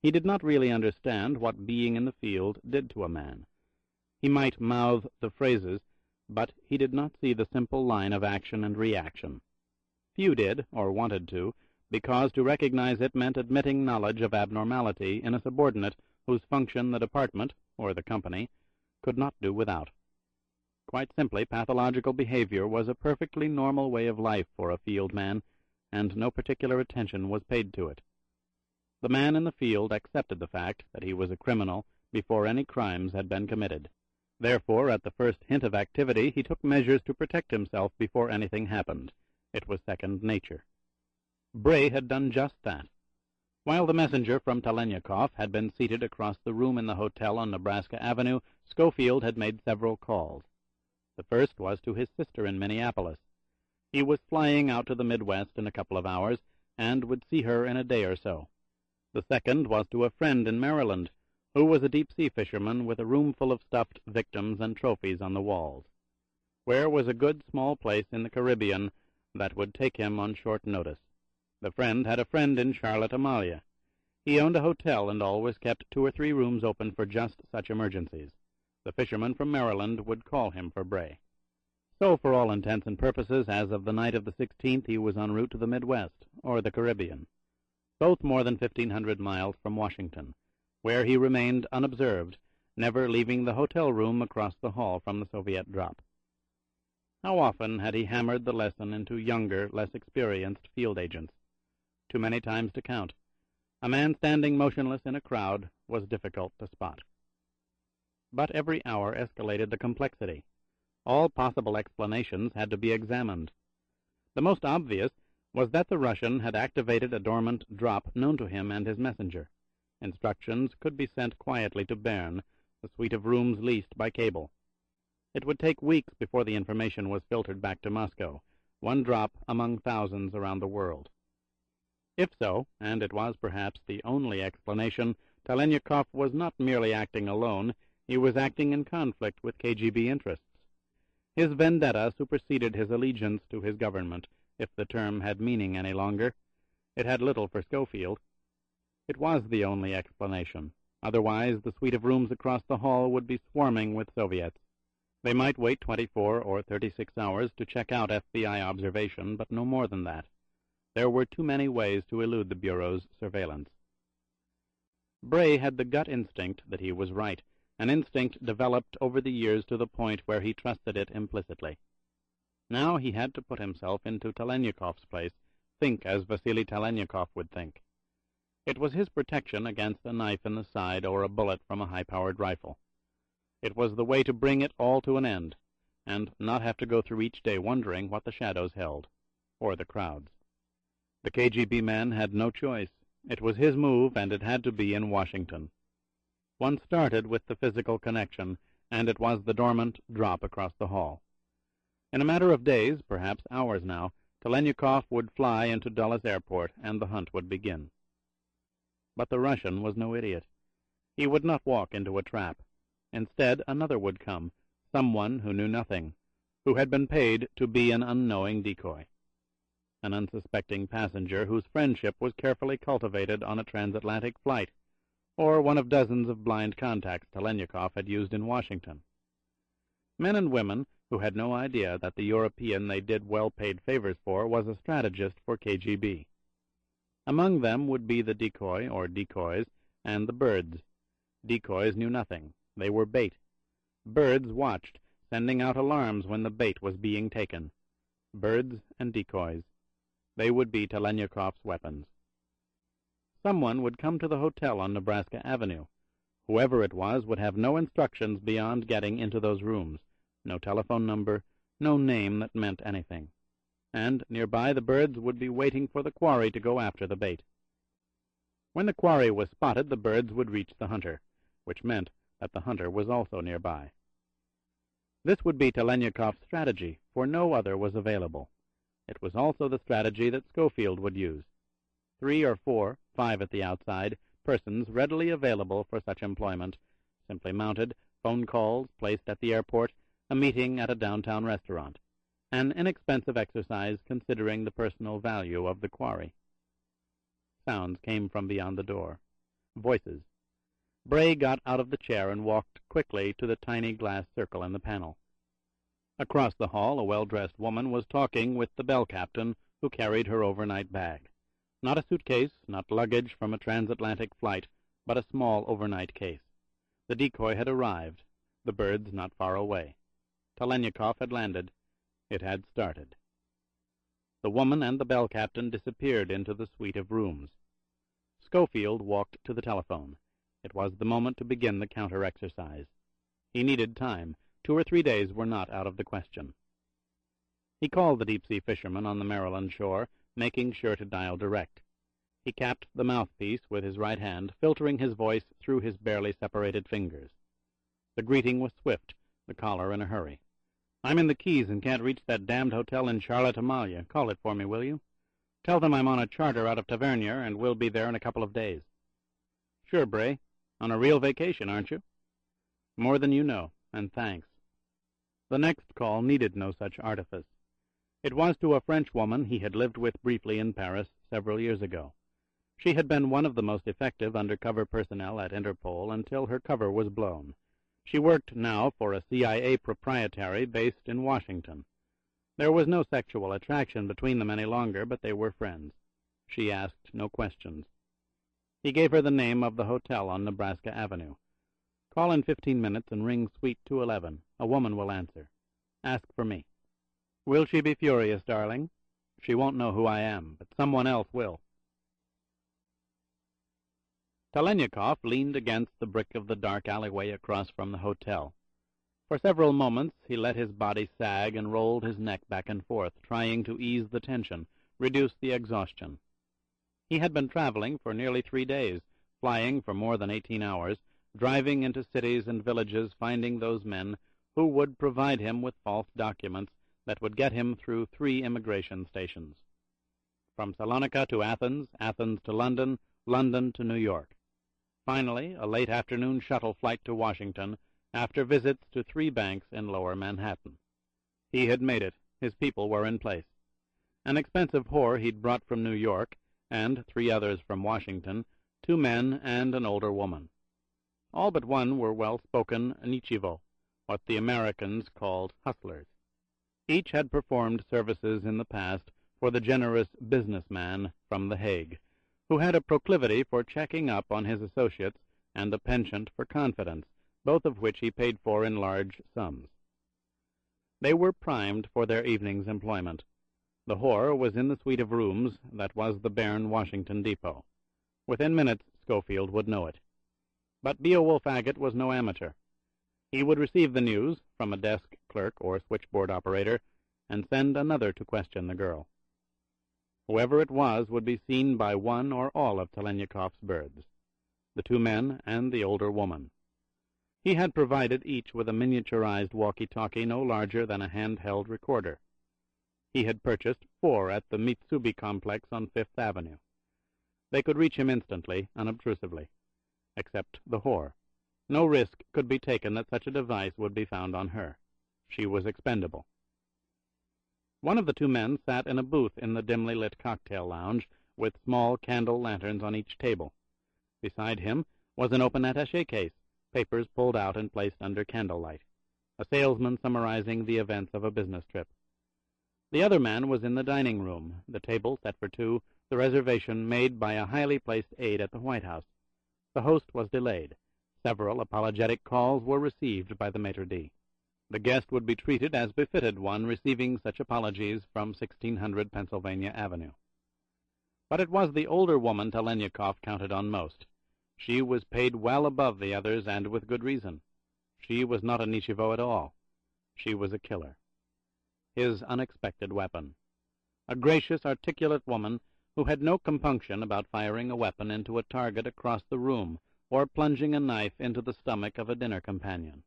He did not really understand what being in the field did to a man. He might mouth the phrases, but he did not see the simple line of action and reaction. Few did, or wanted to, because to recognize it meant admitting knowledge of abnormality in a subordinate whose function the department, or the company, could not do without. Quite simply, pathological behavior was a perfectly normal way of life for a field man, and no particular attention was paid to it. The man in the field accepted the fact that he was a criminal before any crimes had been committed. Therefore, at the first hint of activity, he took measures to protect himself before anything happened. It was second nature. Bray had done just that. While the messenger from Telenyakov had been seated across the room in the hotel on Nebraska Avenue, Schofield had made several calls. The first was to his sister in Minneapolis. He was flying out to the Midwest in a couple of hours, and would see her in a day or so. The second was to a friend in Maryland, who was a deep-sea fisherman with a room full of stuffed victims and trophies on the walls. Where was a good small place in the Caribbean that would take him on short notice? The friend had a friend in Charlotte Amalia. He owned a hotel and always kept 2 or 3 rooms open for just such emergencies. The fisherman from Maryland would call him for Bray. So, for all intents and purposes, as of the night of the 16th, he was en route to the Midwest, or the Caribbean, both more than 1,500 miles from Washington, where he remained unobserved, never leaving the hotel room across the hall from the Soviet drop. How often had he hammered the lesson into younger, less experienced field agents? Too many times to count. A man standing motionless in a crowd was difficult to spot. But every hour escalated the complexity. All possible explanations had to be examined. The most obvious was that the Russian had activated a dormant drop known to him and his messenger. Instructions could be sent quietly to Bern, the suite of rooms leased by cable. It would take weeks before the information was filtered back to Moscow, one drop among thousands around the world. If so, and it was perhaps the only explanation, Telenyakov was not merely acting alone, he was acting in conflict with KGB interests. His vendetta superseded his allegiance to his government, if the term had meaning any longer. It had little for Schofield. It was the only explanation. Otherwise, the suite of rooms across the hall would be swarming with Soviets. They might wait 24 or 36 hours to check out FBI observation, but no more than that. There were too many ways to elude the Bureau's surveillance. Bray had the gut instinct that he was right, an instinct developed over the years to the point where he trusted it implicitly. Now he had to put himself into Telenyakov's place, think as Vasily Telenyakov would think. It was his protection against a knife in the side or a bullet from a high-powered rifle. It was the way to bring it all to an end, and not have to go through each day wondering what the shadows held, or the crowds. The KGB man had no choice. It was his move, and it had to be in Washington. One started with the physical connection, and it was the dormant drop across the hall. In a matter of days, perhaps hours now, Telenyakov would fly into Dulles Airport, and the hunt would begin. But the Russian was no idiot. He would not walk into a trap. Instead, another would come, someone who knew nothing, who had been paid to be an unknowing decoy. An unsuspecting passenger whose friendship was carefully cultivated on a transatlantic flight, or one of dozens of blind contacts Telenyakov had used in Washington. Men and women who had no idea that the European they did well-paid favors for was a strategist for KGB. Among them would be the decoy, or decoys, and the birds. Decoys knew nothing. They were bait. Birds watched, sending out alarms when the bait was being taken. Birds and decoys. They would be Telenyakov's weapons. Someone would come to the hotel on Nebraska Avenue. Whoever it was would have no instructions beyond getting into those rooms, no telephone number, no name that meant anything. And nearby the birds would be waiting for the quarry to go after the bait. When the quarry was spotted, the birds would reach the hunter, which meant that the hunter was also nearby. This would be Telenyakov's strategy, for no other was available. It was also the strategy that Schofield would use. 3 or 4, 5 at the outside, persons readily available for such employment, simply mounted, phone calls placed at the airport, a meeting at a downtown restaurant, an inexpensive exercise considering the personal value of the quarry. Sounds came from beyond the door. Voices. Bray got out of the chair and walked quickly to the tiny glass circle in the panel. Across the hall, a well-dressed woman was talking with the bell captain, who carried her overnight bag. Not a suitcase, not luggage from a transatlantic flight, but a small overnight case. The decoy had arrived, the birds not far away. Telenyakov had landed. It had started. The woman and the bell captain disappeared into the suite of rooms. Schofield walked to the telephone. It was the moment to begin the counter-exercise. He needed time. 2 or 3 days were not out of the question. He called the deep-sea fisherman on the Maryland shore, making sure to dial direct. He capped the mouthpiece with his right hand, filtering his voice through his barely separated fingers. The greeting was swift, the caller in a hurry. "I'm in the Keys and can't reach that damned hotel in Charlotte Amalia. Call it for me, will you? Tell them I'm on a charter out of Tavernier and will be there in a couple of days." "Sure, Bray. On a real vacation, aren't you?" "More than you know, and thanks." The next call needed no such artifice. It was to a French woman he had lived with briefly in Paris several years ago. She had been one of the most effective undercover personnel at Interpol until her cover was blown. She worked now for a CIA proprietary based in Washington. There was no sexual attraction between them any longer, but they were friends. She asked no questions. He gave her the name of the hotel on Nebraska Avenue. "Call in 15 minutes and ring Suite 211. A woman will answer. Ask for me." "Will she be furious, darling?" "She won't know who I am, but someone else will." Telenyakov leaned against the brick of the dark alleyway across from the hotel. For several moments he let his body sag and rolled his neck back and forth, trying to ease the tension, reduce the exhaustion. He had been traveling for nearly 3 days, flying for more than 18 hours, driving into cities and villages, finding those men who would provide him with false documents that would get him through 3 immigration stations. From Salonika to Athens, Athens to London, London to New York. Finally, a late afternoon shuttle flight to Washington, after visits to 3 banks in lower Manhattan. He had made it. His people were in place. An expensive whore he'd brought from New York, and 3 others from Washington, 2 men and an older woman. All but one were well-spoken nichivo, what the Americans called hustlers. Each had performed services in the past for the generous businessman from The Hague, who had a proclivity for checking up on his associates and a penchant for confidence, both of which he paid for in large sums. They were primed for their evening's employment. The whore was in the suite of rooms that was the Berne Washington depot. Within minutes Schofield would know it. But Beowulf Agate was no amateur. He would receive the news from a desk clerk or switchboard operator and send another to question the girl. Whoever it was would be seen by one or all of Telenyakov's birds, the 2 men and the older woman. He had provided each with a miniaturized walkie-talkie no larger than a handheld recorder. He had purchased 4 at the Mitsubi complex on Fifth Avenue. They could reach him instantly, unobtrusively. Except the whore. No risk could be taken that such a device would be found on her. She was expendable. One of the 2 men sat in a booth in the dimly lit cocktail lounge, with small candle lanterns on each table. Beside him was an open attaché case, papers pulled out and placed under candlelight, a salesman summarizing the events of a business trip. The other man was in the dining room, the table set for 2, the reservation made by a highly placed aide at the White House. The host was delayed. Several apologetic calls were received by the maitre d'. The guest would be treated as befitted one receiving such apologies from 1600 Pennsylvania Avenue. But it was the older woman Telenyakov counted on most. She was paid well above the others, and with good reason. She was not a Nichevo at all. She was a killer. His unexpected weapon. A gracious, articulate woman who had no compunction about firing a weapon into a target across the room or plunging a knife into the stomach of a dinner companion.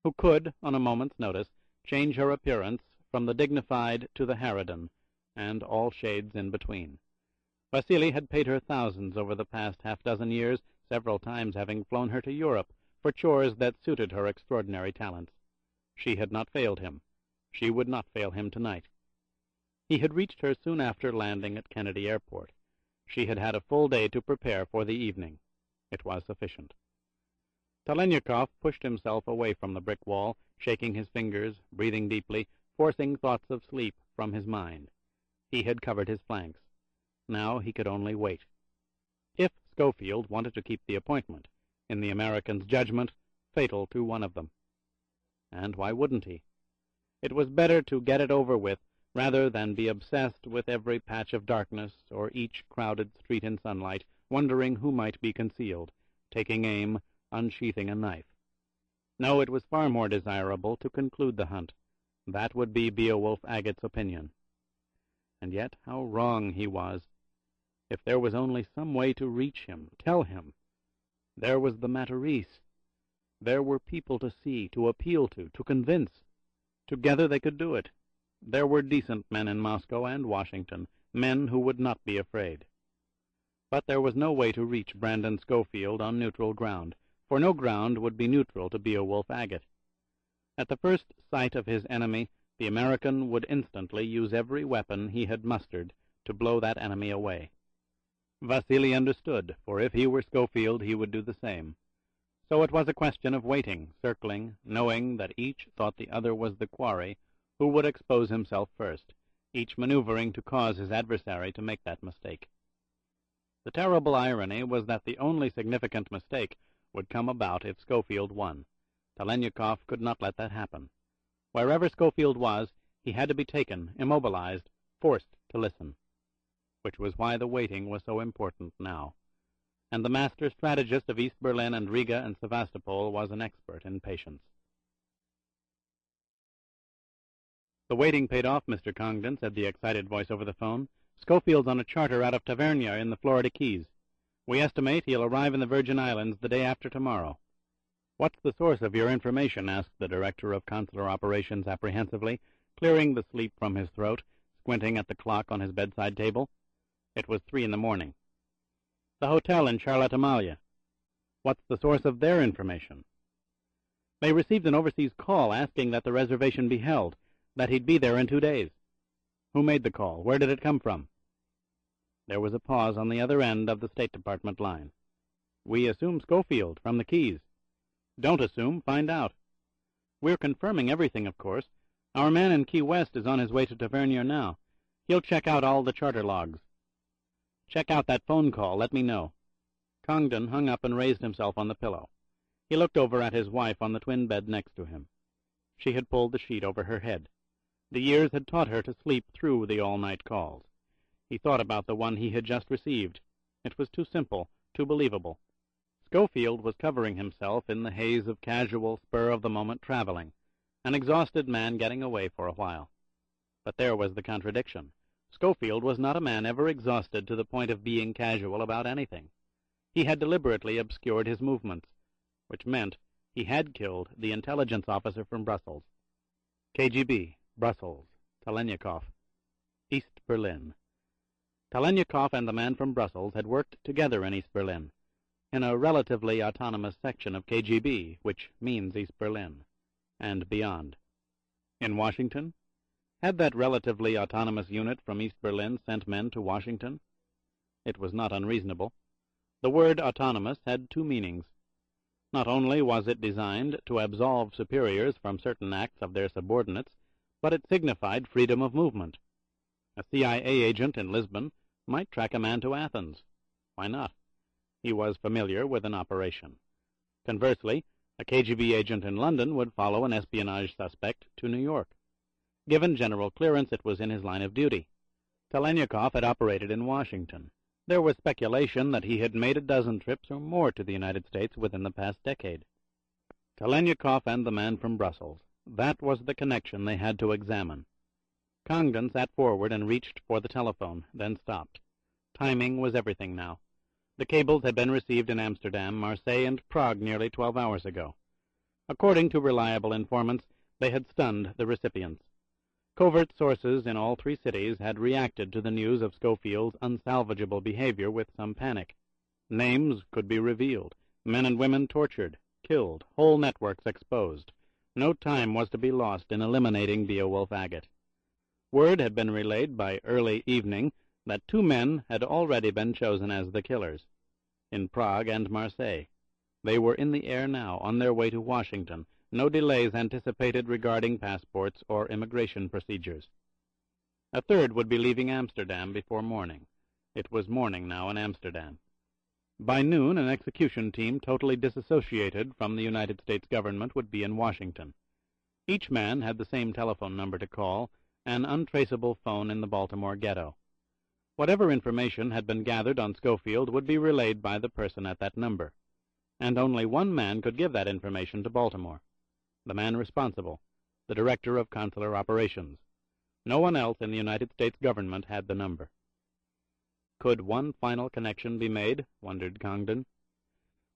Who could, on a moment's notice, change her appearance from the dignified to the harridan, and all shades in between. Vasily had paid her thousands over the past half-dozen years, several times having flown her to Europe for chores that suited her extraordinary talents. She had not failed him. She would not fail him tonight. He had reached her soon after landing at Kennedy Airport. She had had a full day to prepare for the evening. It was sufficient. Telenyakov pushed himself away from the brick wall, shaking his fingers, breathing deeply, forcing thoughts of sleep from his mind. He had covered his flanks. Now he could only wait. If Schofield wanted to keep the appointment, in the American's judgment, fatal to one of them. And why wouldn't he? It was better to get it over with rather than be obsessed with every patch of darkness or each crowded street in sunlight, wondering who might be concealed, taking aim, unsheathing a knife. No, it was far more desirable to conclude the hunt. That would be Beowulf Agat's opinion. And yet how wrong he was. If there was only some way to reach him, tell him. There was the Matarese. There were people to see, to appeal to convince. Together they could do it. There were decent men in Moscow and Washington, men who would not be afraid. But there was no way to reach Brandon Schofield on neutral ground, for no ground would be neutral to Beowulf Agat. At the first sight of his enemy, the American would instantly use every weapon he had mustered to blow that enemy away. Vasily understood, for if he were Schofield, he would do the same. So it was a question of waiting, circling, knowing that each thought the other was the quarry who would expose himself first, each maneuvering to cause his adversary to make that mistake. The terrible irony was that the only significant mistake would come about if Schofield won. Telenyakov could not let that happen. Wherever Schofield was, he had to be taken, immobilized, forced to listen. Which was why the waiting was so important now. And the master strategist of East Berlin and Riga and Sevastopol was an expert in patience. "The waiting paid off, Mr. Congdon," said the excited voice over the phone. "Schofield's on a charter out of Tavernier in the Florida Keys. We estimate he'll arrive in the Virgin Islands the day after tomorrow." "What's the source of your information?" asked the director of consular operations apprehensively, clearing the sleep from his throat, squinting at the clock on his bedside table. It was 3 a.m. "The hotel in Charlotte Amalie." "What's the source of their information?" "They received an overseas call asking that the reservation be held, that he'd be there in 2 days." "Who made the call? Where did it come from?" There was a pause on the other end of the State Department line. "We assume Schofield, from the Keys." "Don't assume. Find out." "We're confirming everything, of course. Our man in Key West is on his way to Tavernier now. He'll check out all the charter logs." "Check out that phone call. Let me know." Congdon hung up and raised himself on the pillow. He looked over at his wife on the twin bed next to him. She had pulled the sheet over her head. The years had taught her to sleep through the all-night calls. He thought about the one he had just received. It was too simple, too believable. Schofield was covering himself in the haze of casual, spur-of-the-moment traveling, an exhausted man getting away for a while. But there was the contradiction. Schofield was not a man ever exhausted to the point of being casual about anything. He had deliberately obscured his movements, which meant he had killed the intelligence officer from Brussels. KGB, Brussels, Telenyakov. East Berlin. Telenyakov and the man from Brussels had worked together in East Berlin, in a relatively autonomous section of KGB, which means East Berlin, and beyond. In Washington? Had that relatively autonomous unit from East Berlin sent men to Washington? It was not unreasonable. The word autonomous had two meanings. Not only was it designed to absolve superiors from certain acts of their subordinates, but it signified freedom of movement. A CIA agent in Lisbon might track a man to Athens. Why not? He was familiar with an operation. Conversely, a KGB agent in London would follow an espionage suspect to New York. Given general clearance, it was in his line of duty. Telenyakov had operated in Washington. There was speculation that he had made a dozen trips or more to the United States within the past decade. Telenyakov and the man from Brussels. That was the connection they had to examine. Congdon sat forward and reached for the telephone, then stopped. Timing was everything now. The cables had been received in Amsterdam, Marseille, and Prague nearly 12 hours ago. According to reliable informants, they had stunned the recipients. Covert sources in all three cities had reacted to the news of Schofield's unsalvageable behavior with some panic. Names could be revealed, men and women tortured, killed, whole networks exposed. No time was to be lost in eliminating Beowulf Agate. Word had been relayed by early evening that 2 men had already been chosen as the killers, in Prague and Marseille. They were in the air now, on their way to Washington. No delays anticipated regarding passports or immigration procedures. A third would be leaving Amsterdam before morning. It was morning now in Amsterdam. By noon, an execution team totally disassociated from the United States government would be in Washington. Each man had the same telephone number to call, an untraceable phone in the Baltimore ghetto. Whatever information had been gathered on Schofield would be relayed by the person at that number, and only one man could give that information to Baltimore. The man responsible, the director of consular operations. No one else in the United States government had the number. Could one final connection be made, wondered Congdon.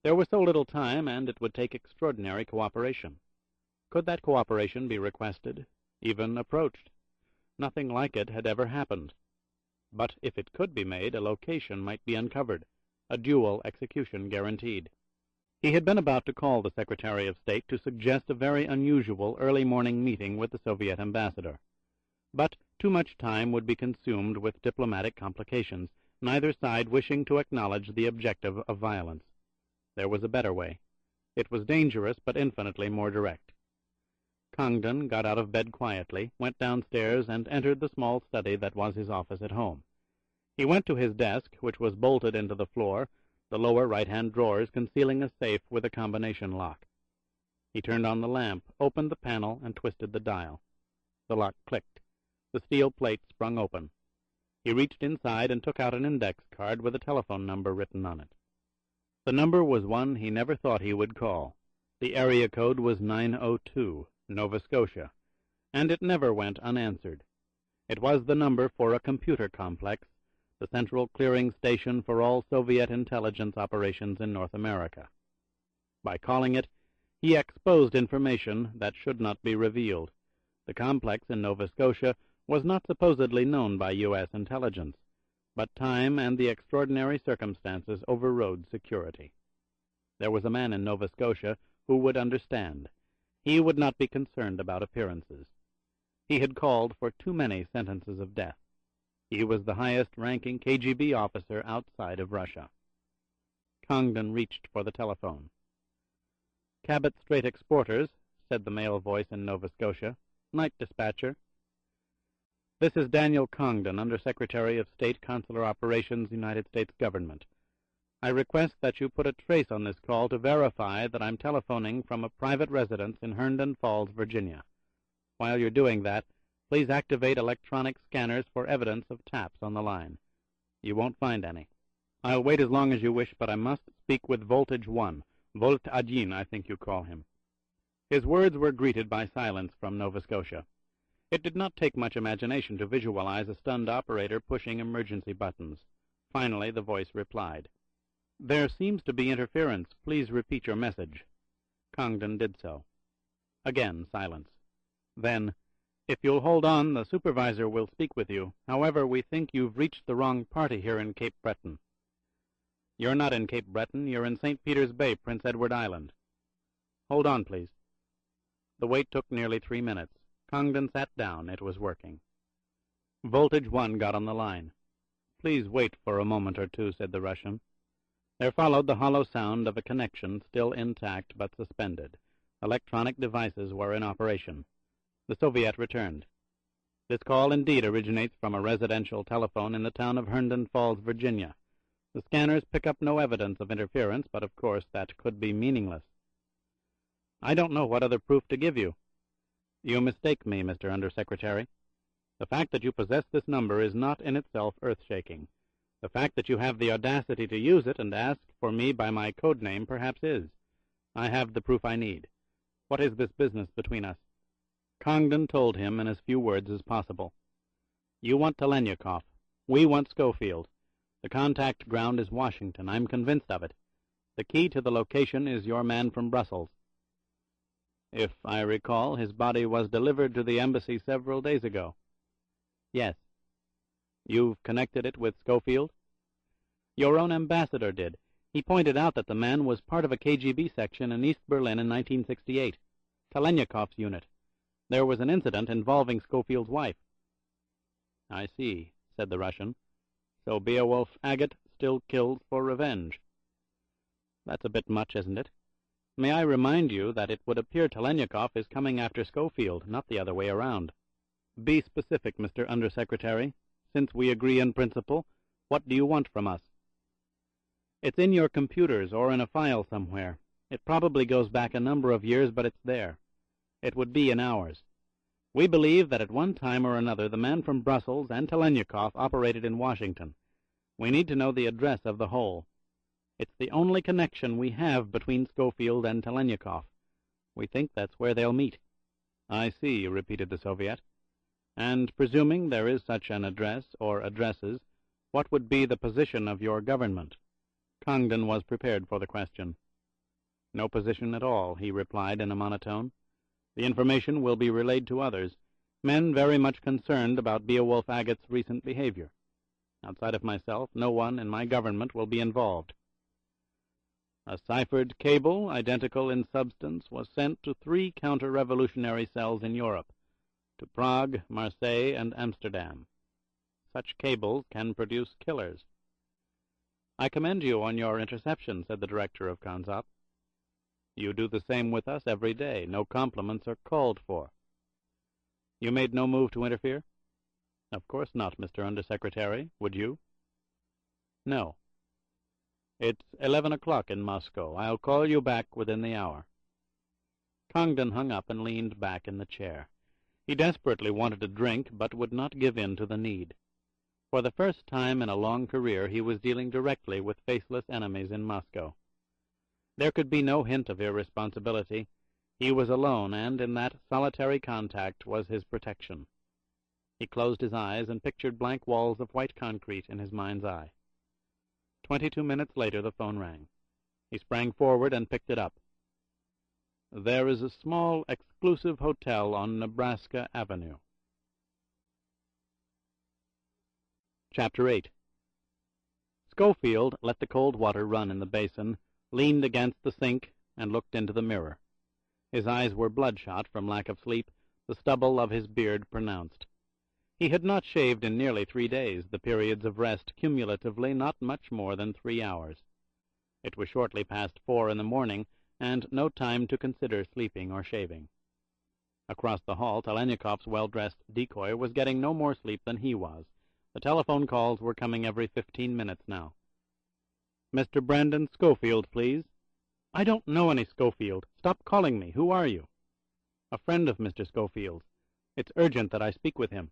There was so little time, and it would take extraordinary cooperation. Could that cooperation be requested, even approached? Nothing like it had ever happened. But if it could be made, a location might be uncovered, a dual execution guaranteed. He had been about to call the Secretary of State to suggest a very unusual early morning meeting with the Soviet ambassador. But too much time would be consumed with diplomatic complications, neither side wishing to acknowledge the objective of violence. There was a better way. It was dangerous, but infinitely more direct. Congdon got out of bed quietly, went downstairs, and entered the small study that was his office at home. He went to his desk, which was bolted into the floor, the lower right-hand drawers concealing a safe with a combination lock. He turned on the lamp, opened the panel, and twisted the dial. The lock clicked. The steel plate sprung open. He reached inside and took out an index card with a telephone number written on it. The number was one he never thought he would call. The area code was 902, Nova Scotia, and it never went unanswered. It was the number for a computer complex, the central clearing station for all Soviet intelligence operations in North America. By calling it, he exposed information that should not be revealed. The complex in Nova Scotia was not supposedly known by U.S. intelligence, but time and the extraordinary circumstances overrode security. There was a man in Nova Scotia who would understand. He would not be concerned about appearances. He had called for too many sentences of death. He was the highest-ranking KGB officer outside of Russia. Congdon reached for the telephone. "Cabot Strait Exporters," said the male voice in Nova Scotia. "Night dispatcher." "This is Daniel Congdon, Under Secretary of State, Consular Operations, United States Government. I request that you put a trace on this call to verify that I'm telephoning from a private residence in Herndon Falls, Virginia. While you're doing that, please activate electronic scanners for evidence of taps on the line. You won't find any. I'll wait as long as you wish, but I must speak with Voltage 1, Volt 1, I think you call him." His words were greeted by silence from Nova Scotia. It did not take much imagination to visualize a stunned operator pushing emergency buttons. Finally, the voice replied. "There seems to be interference. Please repeat your message." Congdon did so. Again silence. Then, If you'll hold on, the supervisor will speak with you. However, we think you've reached the wrong party here in Cape Breton. You're not in Cape Breton. You're in St. Peter's Bay, Prince Edward Island. Hold on, please. The wait took nearly 3 minutes. Congdon sat down. It was working. Voltage 1 got on the line. Please wait for a moment or two, said the Russian. There followed the hollow sound of a connection still intact but suspended. Electronic devices were in operation. The Soviet returned. This call indeed originates from a residential telephone in the town of Herndon Falls, Virginia. The scanners pick up no evidence of interference, but of course that could be meaningless. I don't know what other proof to give you. You mistake me, Mr. Undersecretary. The fact that you possess this number is not in itself earth-shaking. The fact that you have the audacity to use it and ask for me by my code name perhaps is. I have the proof I need. What is this business between us? Congdon told him in as few words as possible. You want Telenyakov. We want Schofield. The contact ground is Washington. I'm convinced of it. The key to the location is your man from Brussels. If I recall, his body was delivered to the embassy several days ago. Yes. You've connected it with Schofield? Your own ambassador did. He pointed out that the man was part of a KGB section in East Berlin in 1968, Telenyakov's unit. There was an incident involving Schofield's wife. I see, said the Russian. So Beowulf Agate still kills for revenge. That's a bit much, isn't it? May I remind you that it would appear Telenyakov is coming after Schofield, not the other way around. Be specific, Mr. Undersecretary. Since we agree in principle, what do you want from us? It's in your computers or in a file somewhere. It probably goes back a number of years, but it's there. It would be in ours. We believe that at one time or another the man from Brussels and Telenyakov operated in Washington. We need to know the address of the whole. It's the only connection we have between Schofield and Telenyakov. We think that's where they'll meet. I see, repeated the Soviet. And presuming there is such an address or addresses, what would be the position of your government? Congdon was prepared for the question. No position at all, he replied in a monotone. The information will be relayed to others, men very much concerned about Beowulf Agate's recent behavior. Outside of myself, no one in my government will be involved. A ciphered cable, identical in substance, was sent to 3 counter-revolutionary cells in Europe, to Prague, Marseille, and Amsterdam. Such cables can produce killers. I commend you on your interception, said the director of Consop. You do the same with us every day. No compliments are called for. You made no move to interfere? Of course not, Mr. Undersecretary. Would you? No. It's 11 o'clock in Moscow. I'll call you back within the hour. Congdon hung up and leaned back in the chair. He desperately wanted a drink, but would not give in to the need. For the first time in a long career, he was dealing directly with faceless enemies in Moscow. There could be no hint of irresponsibility. He was alone, and in that solitary contact was his protection. He closed his eyes and pictured blank walls of white concrete in his mind's eye. 22 minutes later, the phone rang. He sprang forward and picked it up. There is a small, exclusive hotel on Nebraska Avenue. Chapter 8. Schofield let the cold water run in the basin, leaned against the sink, and looked into the mirror. His eyes were bloodshot from lack of sleep, the stubble of his beard pronounced. He had not shaved in nearly 3 days, the periods of rest cumulatively not much more than 3 hours. It was shortly past 4 in the morning, and no time to consider sleeping or shaving. Across the hall, Telenyakov's well-dressed decoy was getting no more sleep than he was. The telephone calls were coming every 15 minutes now. Mr. Brandon Schofield, please. I don't know any Schofield. Stop calling me. Who are you? A friend of Mr. Schofield's. It's urgent that I speak with him.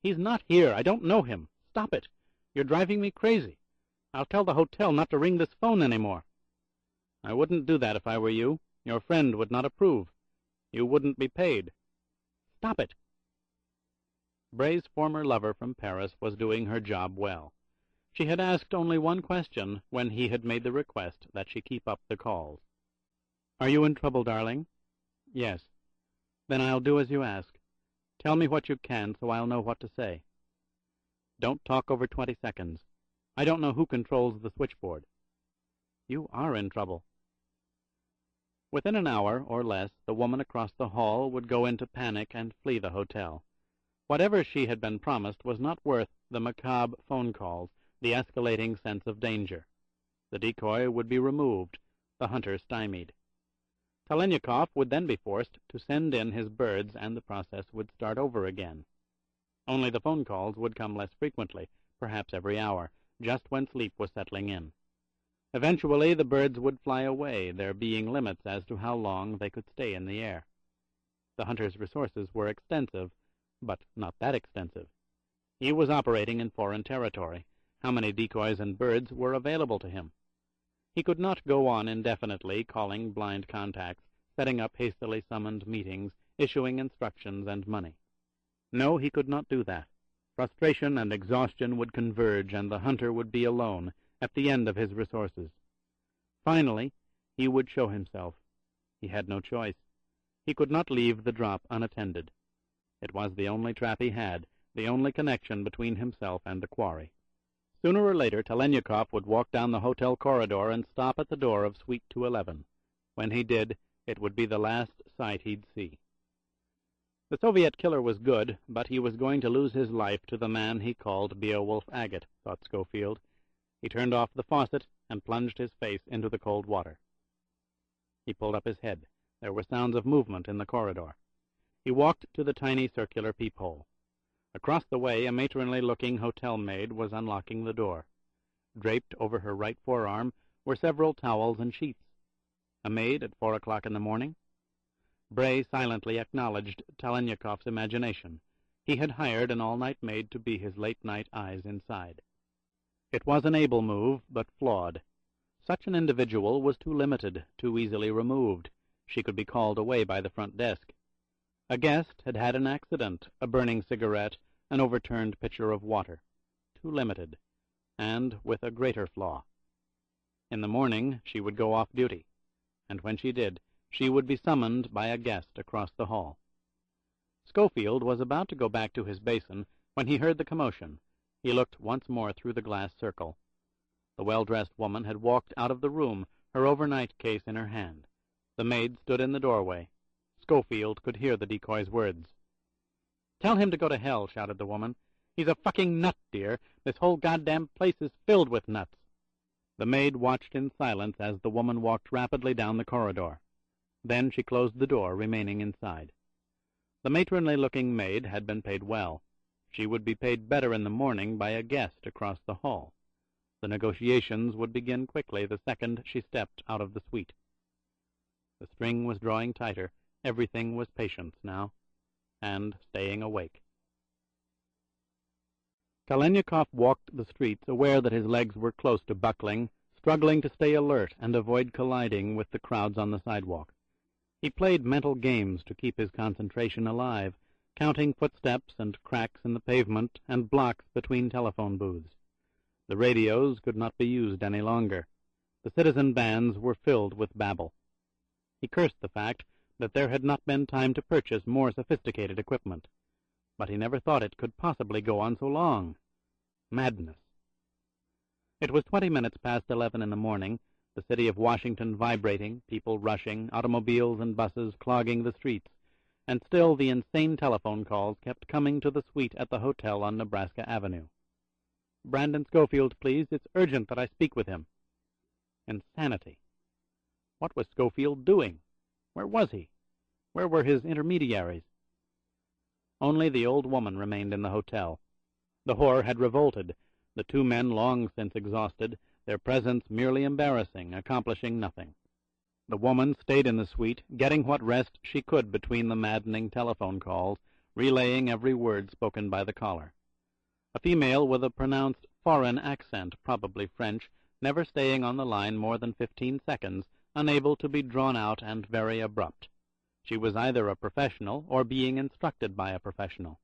He's not here. I don't know him. Stop it. You're driving me crazy. I'll tell the hotel not to ring this phone any more. I wouldn't do that if I were you. Your friend would not approve. You wouldn't be paid. Stop it. Bray's former lover from Paris was doing her job well. She had asked only one question when he had made the request that she keep up the calls. Are you in trouble, darling? Yes. Then I'll do as you ask. Tell me what you can so I'll know what to say. Don't talk over 20 seconds. I don't know who controls the switchboard. You are in trouble. Within an hour or less, the woman across the hall would go into panic and flee the hotel. Whatever she had been promised was not worth the macabre phone calls, the escalating sense of danger. The decoy would be removed, the hunter stymied. Telenyakov would then be forced to send in his birds, and the process would start over again. Only the phone calls would come less frequently, perhaps every hour, just when sleep was settling in. Eventually the birds would fly away, there being limits as to how long they could stay in the air. The hunter's resources were extensive, but not that extensive. He was operating in foreign territory. How many decoys and birds were available to him? He could not go on indefinitely calling blind contacts, setting up hastily summoned meetings, issuing instructions and money. No, he could not do that. Frustration and exhaustion would converge, and the hunter would be alone, at the end of his resources. Finally, he would show himself. He had no choice. He could not leave the drop unattended. It was the only trap he had, the only connection between himself and the quarry. Sooner or later, Telenyakov would walk down the hotel corridor and stop at the door of Suite 211. When he did, it would be the last sight he'd see. The Soviet killer was good, but he was going to lose his life to the man he called Beowulf Agate, thought Schofield. He turned off the faucet and plunged his face into the cold water. He pulled up his head. There were sounds of movement in the corridor. He walked to the tiny circular peephole. Across the way, a matronly-looking hotel maid was unlocking the door. Draped over her right forearm were several towels and sheets. A maid at 4 o'clock in the morning? Bray silently acknowledged Telenyakov's imagination. He had hired an all-night maid to be his late-night eyes inside. It was an able move, but flawed. Such an individual was too limited, too easily removed. She could be called away by the front desk. A guest had had an accident, a burning cigarette, an overturned pitcher of water. Too limited, and with a greater flaw. In the morning she would go off duty, and when she did, she would be summoned by a guest across the hall. Schofield was about to go back to his basin when he heard the commotion. He looked once more through the glass circle. The well-dressed woman had walked out of the room, her overnight case in her hand. The maid stood in the doorway. Schofield could hear the decoy's words. "Tell him to go to hell," shouted the woman. "He's a fucking nut, dear. This whole goddamn place is filled with nuts." The maid watched in silence as the woman walked rapidly down the corridor. Then she closed the door, remaining inside. The matronly-looking maid had been paid well. She would be paid better in the morning by a guest across the hall. The negotiations would begin quickly the second she stepped out of the suite. The string was drawing tighter. Everything was patience now, and staying awake. Telenyakov walked the streets, aware that his legs were close to buckling, struggling to stay alert and avoid colliding with the crowds on the sidewalk. He played mental games to keep his concentration alive, counting footsteps and cracks in the pavement and blocks between telephone booths. The radios could not be used any longer. The citizen bands were filled with babble. He cursed the fact that there had not been time to purchase more sophisticated equipment. But he never thought it could possibly go on so long. Madness. It was 20 minutes past 11 in the morning, the city of Washington vibrating, people rushing, automobiles and buses clogging the streets, and still the insane telephone calls kept coming to the suite at the hotel on Nebraska Avenue. "Brandon Schofield, please. It's urgent that I speak with him." Insanity. What was Schofield doing? Where was he? Where were his intermediaries? Only the old woman remained in the hotel. The whore had revolted, the two men long since exhausted, their presence merely embarrassing, accomplishing nothing. The woman stayed in the suite, getting what rest she could between the maddening telephone calls, relaying every word spoken by the caller. A female with a pronounced foreign accent, probably French, never staying on the line more than 15 seconds, unable to be drawn out and very abrupt. She was either a professional or being instructed by a professional.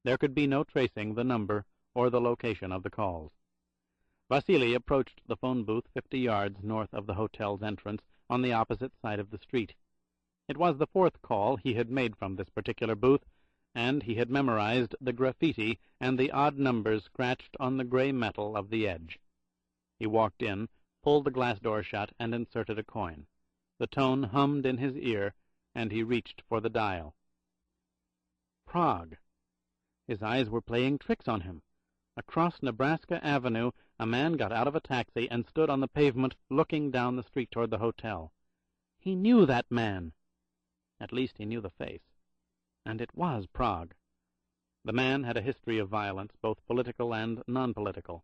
There could be no tracing the number or the location of the calls. Vasily approached the phone booth 50 yards north of the hotel's entrance on the opposite side of the street. It was the fourth call he had made from this particular booth, and he had memorized the graffiti and the odd numbers scratched on the gray metal of the edge. He walked in, pulled the glass door shut, and inserted a coin. The tone hummed in his ear, and he reached for the dial. Prague. His eyes were playing tricks on him. Across Nebraska Avenue, a man got out of a taxi and stood on the pavement looking down the street toward the hotel. He knew that man. At least he knew the face. And it was Prague. The man had a history of violence, both political and non-political.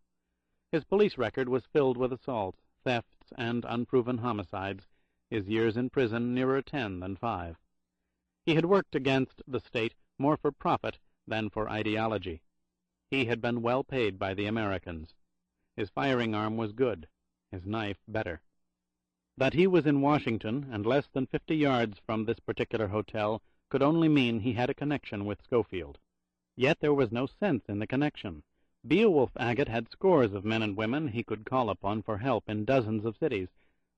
His police record was filled with assaults, thefts, and unproven homicides, his years in prison nearer 10 than 5. He had worked against the state more for profit than for ideology. He had been well paid by the Americans. His firing arm was good, his knife better. That he was in Washington, and less than 50 yards from this particular hotel, could only mean he had a connection with Schofield. Yet there was no sense in the connection. Beowulf Agate had scores of men and women he could call upon for help in dozens of cities,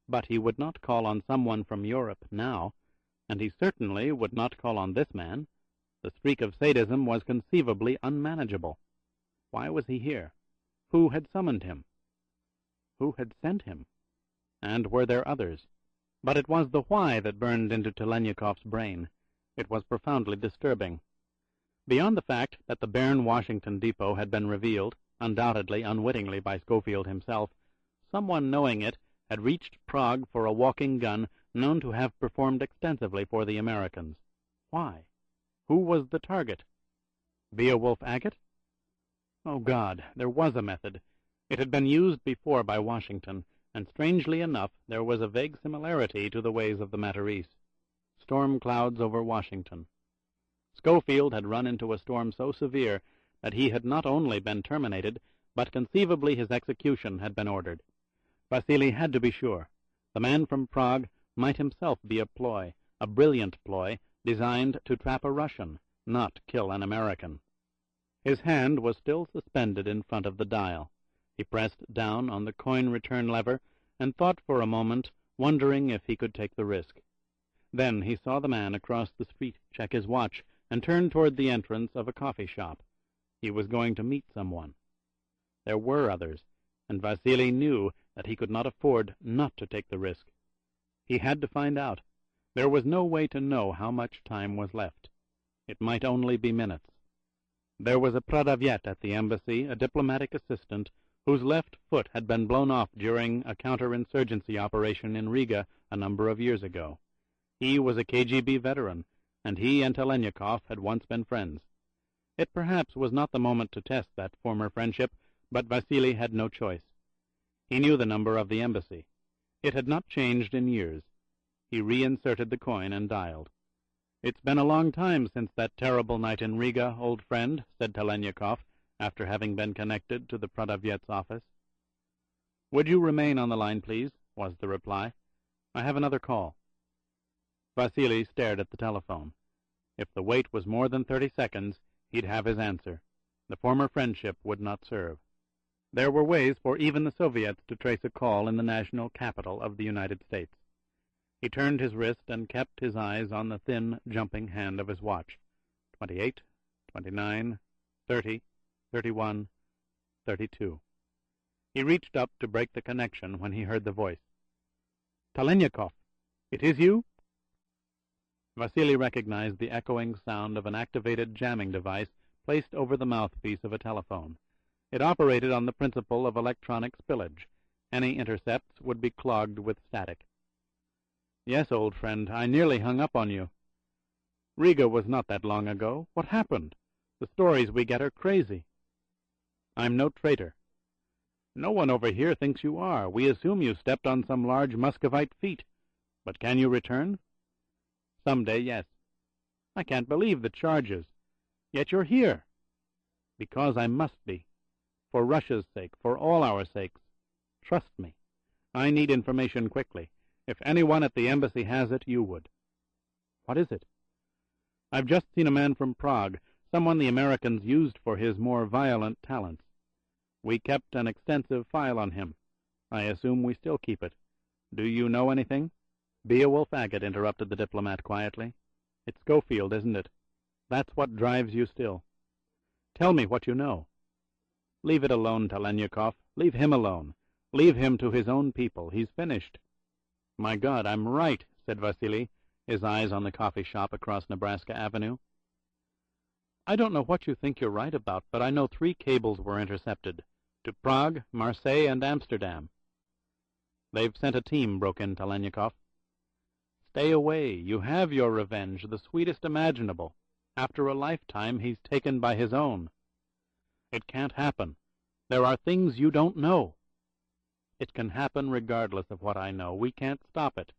but he would not call on someone from Europe now, and he certainly would not call on this man. The streak of sadism was conceivably unmanageable. Why was he here? Who had summoned him? Who had sent him? And were there others? But it was the why that burned into Telenyakov's brain. It was profoundly disturbing. Beyond the fact that the Berne, Washington depot had been revealed, undoubtedly unwittingly by Schofield himself, someone knowing it had reached Prague for a walking gun known to have performed extensively for the Americans. Why? Who was the target? Beowulf Agate? Oh, God, there was a method. It had been used before by Washington, and strangely enough there was a vague similarity to the ways of the Matarese. Storm clouds over Washington. Schofield had run into a storm so severe that he had not only been terminated, but conceivably his execution had been ordered. Vasily had to be sure. The man from Prague might himself be a ploy, a brilliant ploy, designed to trap a Russian, not kill an American. His hand was still suspended in front of the dial. He pressed down on the coin return lever and thought for a moment, wondering if he could take the risk. Then he saw the man across the street check his watch and turn toward the entrance of a coffee shop. He was going to meet someone. There were others, and Vasily knew that he could not afford not to take the risk. He had to find out. There was no way to know how much time was left. It might only be minutes. There was a Pradavyet at the embassy, a diplomatic assistant, whose left foot had been blown off during a counterinsurgency operation in Riga a number of years ago. He was a KGB veteran, and he and Telenyakov had once been friends. It perhaps was not the moment to test that former friendship, but Vasily had no choice. He knew the number of the embassy. It had not changed in years. He reinserted the coin and dialed. "It's been a long time since that terrible night in Riga, old friend," said Telenyakov, after having been connected to the Pradavyet's office. "Would you remain on the line, please?" was the reply. "I have another call." Vasily stared at the telephone. If the wait was more than 30 seconds, he'd have his answer. The former friendship would not serve. There were ways for even the Soviets to trace a call in the national capital of the United States. He turned his wrist and kept his eyes on the thin, jumping hand of his watch. 28, 29, 30, 31, 32. He reached up to break the connection when he heard the voice. "Telenyakov, it is you?" Vasily recognized the echoing sound of an activated jamming device placed over the mouthpiece of a telephone. It operated on the principle of electronic spillage. Any intercepts would be clogged with static. "Yes, old friend, I nearly hung up on you." "Riga was not that long ago. What happened? The stories we get are crazy." "I'm no traitor." "No one over here thinks you are. We assume you stepped on some large Muscovite feet. But can you return?" "Some day, yes." "I can't believe the charges. Yet you're here." "Because I must be. For Russia's sake, for all our sakes. Trust me. I need information quickly. If anyone at the embassy has it, you would." "What is it?" "I've just seen a man from Prague, someone the Americans used for his more violent talents. We kept an extensive file on him. I assume we still keep it. Do you know anything?" Beowulf Agate interrupted the diplomat quietly. "It's Schofield, isn't it?" That's what drives you still. Tell me what you know. Leave it alone, Telenyakov. Leave him alone. Leave him to his own people. He's finished. My God, I'm right, said Vasily, his eyes on the coffee shop across Nebraska Avenue. I don't know what you think you're right about, but I know 3 cables were intercepted, to Prague, Marseille, and Amsterdam. They've sent a team, broke in Telenyakov. Stay away. You have your revenge, the sweetest imaginable. After a lifetime, he's taken by his own. It can't happen. There are things you don't know. It can happen regardless of what I know. We can't stop it.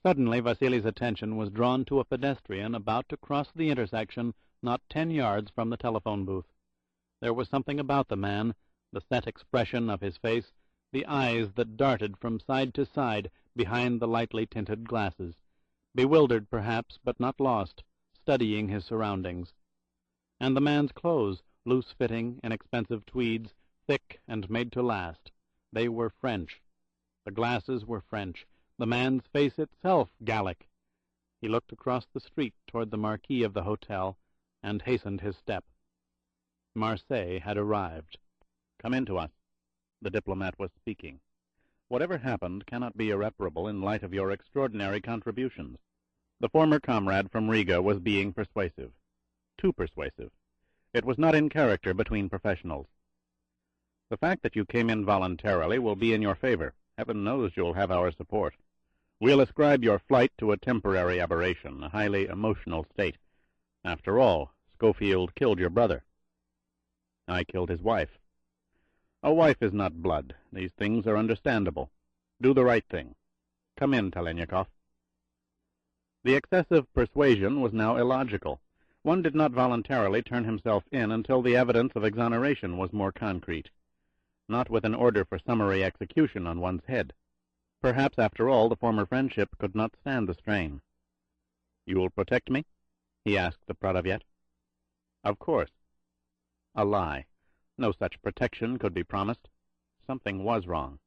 Suddenly, Vasily's attention was drawn to a pedestrian about to cross the intersection not 10 yards from the telephone booth. There was something about the man, the set expression of his face, the eyes that darted from side to side behind the lightly tinted glasses, bewildered perhaps, but not lost, studying his surroundings. And the man's clothes, loose-fitting, inexpensive tweeds, thick and made to last. They were French. The glasses were French. The man's face itself Gallic. He looked across the street toward the marquee of the hotel and hastened his step. Marseille had arrived. Come in to us. The diplomat was speaking. Whatever happened cannot be irreparable in light of your extraordinary contributions. The former comrade from Riga was being persuasive. Too persuasive. It was not in character between professionals. The fact that you came in voluntarily will be in your favor. Heaven knows you'll have our support. We'll ascribe your flight to a temporary aberration, a highly emotional state. After all, Schofield killed your brother. I killed his wife. A wife is not blood. These things are understandable. Do the right thing. Come in, Telenyakov. The excessive persuasion was now illogical. One did not voluntarily turn himself in until the evidence of exoneration was more concrete, not with an order for summary execution on one's head. Perhaps, after all, the former friendship could not stand the strain. You will protect me? He asked the Pradavyet. Of course. A lie. No such protection could be promised. Something was wrong.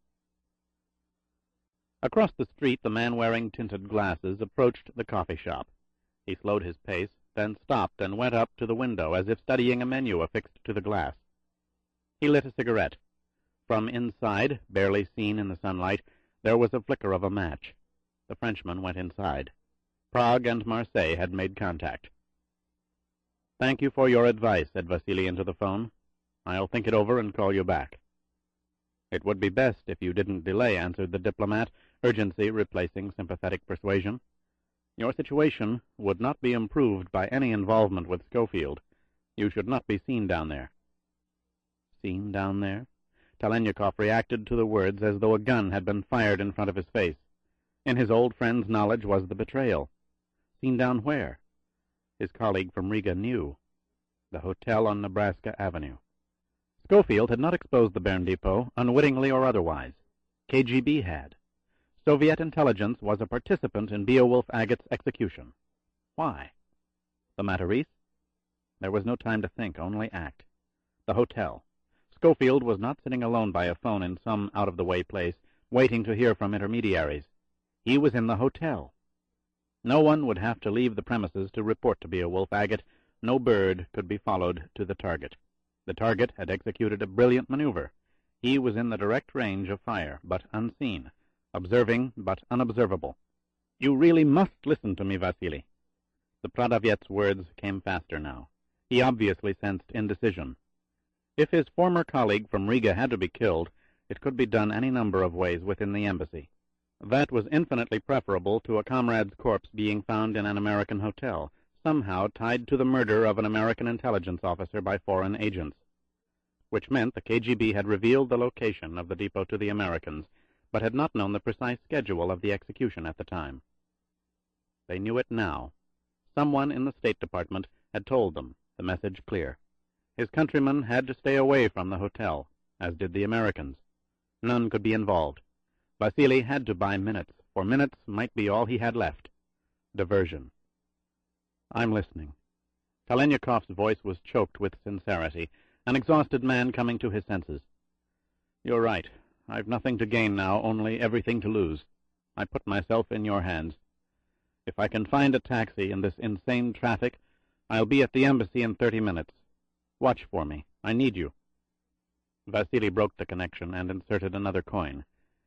Across the street, the man wearing tinted glasses approached the coffee shop. He slowed his pace, then stopped and went up to the window as if studying a menu affixed to the glass. He lit a cigarette. From inside, barely seen in the sunlight, there was a flicker of a match. The Frenchman went inside. Prague and Marseille had made contact. Thank you for your advice, said Vasily into the phone. I'll think it over and call you back. It would be best if you didn't delay, answered the diplomat, urgency replacing sympathetic persuasion. Your situation would not be improved by any involvement with Schofield. You should not be seen down there. Seen down there? Telenyakov reacted to the words as though a gun had been fired in front of his face. In his old friend's knowledge was the betrayal. Seen down where? His colleague from Riga knew. The hotel on Nebraska Avenue. Schofield had not exposed the Bern Depot, unwittingly or otherwise. KGB had. Soviet intelligence was a participant in Beowulf Agit's execution. Why? The Matarese? There was no time to think, only act. The hotel. Schofield was not sitting alone by a phone in some out-of-the-way place, waiting to hear from intermediaries. He was in the hotel. No one would have to leave the premises to report to Beowulf Agit. No bird could be followed to the target. The target had executed a brilliant maneuver. He was in the direct range of fire, but unseen, observing but unobservable. You really must listen to me, Vasily. The Pradavyet's words came faster now. He obviously sensed indecision. If his former colleague from Riga had to be killed, it could be done any number of ways within the embassy. That was infinitely preferable to a comrade's corpse being found in an American hotel, somehow tied to the murder of an American intelligence officer by foreign agents, which meant the KGB had revealed the location of the depot to the Americans, but had not known the precise schedule of the execution at the time. They knew it now. Someone in the State Department had told them, the message clear. His countrymen had to stay away from the hotel, as did the Americans. None could be involved. Vasily had to buy minutes, for minutes might be all he had left. Diversion. I'm listening. Telenyakov's voice was choked with sincerity, an exhausted man coming to his senses. You're right. I've nothing to gain now, only everything to lose. I put myself in your hands. If I can find a taxi in this insane traffic, I'll be at the embassy in 30 minutes. Watch for me. I need you." Vasily broke the connection and inserted another coin.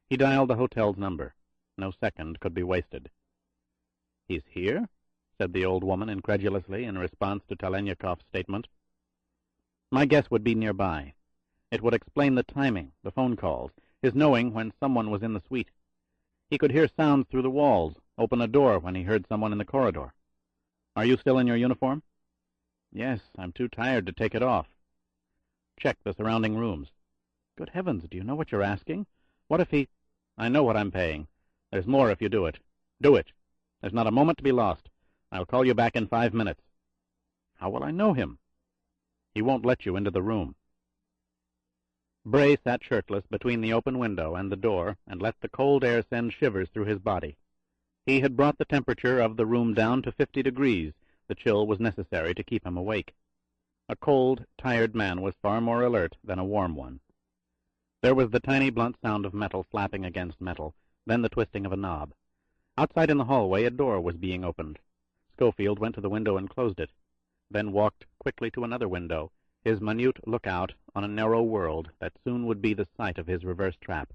He dialed the hotel's number. No second could be wasted. "He's here?" said the old woman incredulously in response to Telenyakov's statement. "My guess would be nearby. It would explain the timing, the phone calls, his knowing when someone was in the suite. He could hear sounds through the walls, open a door when he heard someone in the corridor. Are you still in your uniform?" "Yes, I'm too tired to take it off." "Check the surrounding rooms." "Good heavens, do you know what you're asking? What if he—" "I know what I'm paying. There's more if you do it. Do it. There's not a moment to be lost. I'll call you back in 5 minutes. "How will I know him?" "He won't let you into the room." Bray sat shirtless between the open window and the door and let the cold air send shivers through his body. He had brought the temperature of the room down to 50 degrees. The chill was necessary to keep him awake. A cold, tired man was far more alert than a warm one. There was the tiny blunt sound of metal slapping against metal, then the twisting of a knob. Outside in the hallway a door was being opened. Schofield went to the window and closed it, then walked quickly to another window, his minute lookout on a narrow world that soon would be the site of his reverse trap.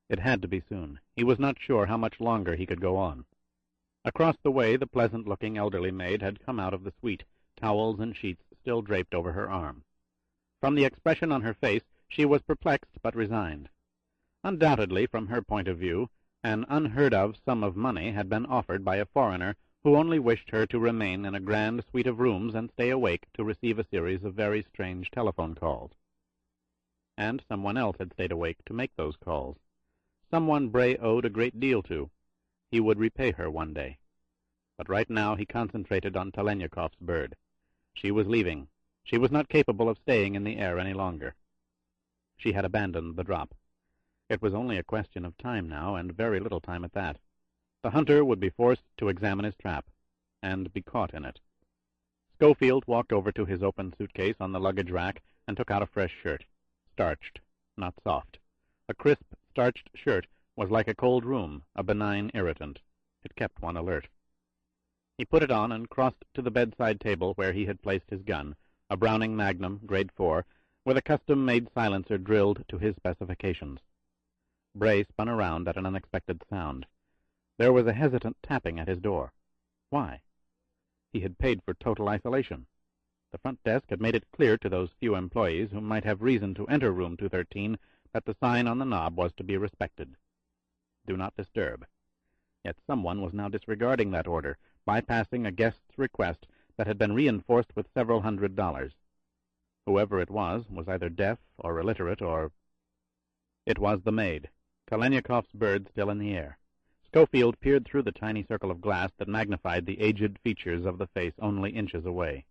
It had to be soon. He was not sure how much longer he could go on. Across the way the pleasant-looking elderly maid had come out of the suite, towels and sheets still draped over her arm. From the expression on her face, she was perplexed but resigned. Undoubtedly, from her point of view, an unheard-of sum of money had been offered by a foreigner who only wished her to remain in a grand suite of rooms and stay awake to receive a series of very strange telephone calls. And someone else had stayed awake to make those calls. Someone Bray owed a great deal to. He would repay her one day. But right now he concentrated on Telenyakov's bird. She was leaving. She was not capable of staying in the air any longer. She had abandoned the drop. It was only a question of time now, and very little time at that. The hunter would be forced to examine his trap, and be caught in it. Schofield walked over to his open suitcase on the luggage rack and took out a fresh shirt. Starched, not soft. A crisp, starched shirt was like a cold room, a benign irritant. It kept one alert. He put it on and crossed to the bedside table where he had placed his gun, a Browning Magnum, grade 4, with a custom-made silencer drilled to his specifications. Bray spun around at an unexpected sound. There was a hesitant tapping at his door. Why? He had paid for total isolation. The front desk had made it clear to those few employees who might have reason to enter room 213 that the sign on the knob was to be respected. Do not disturb. Yet someone was now disregarding that order, bypassing a guest's request that had been reinforced with several $100. Whoever it was either deaf or illiterate or— It was the maid, Telenyakov's bird still in the air. Schofield peered through the tiny circle of glass that magnified the aged features of the face only inches away.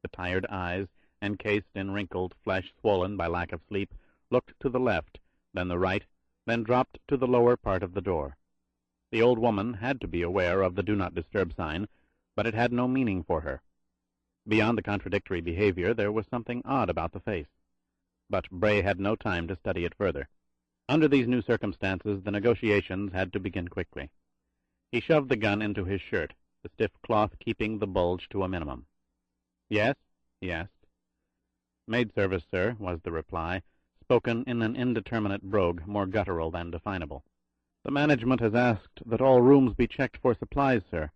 The tired eyes, encased in wrinkled flesh swollen by lack of sleep, looked to the left, then the right, then dropped to the lower part of the door. The old woman had to be aware of the Do Not Disturb sign, but it had no meaning for her. Beyond the contradictory behavior, there was something odd about the face. But Bray had no time to study it further. Under these new circumstances, the negotiations had to begin quickly. He shoved the gun into his shirt, the stiff cloth keeping the bulge to a minimum. "Yes?" he asked. "Maid service, sir," was the reply, spoken in an indeterminate brogue more guttural than definable. "The management has asked that all rooms be checked for supplies, sir."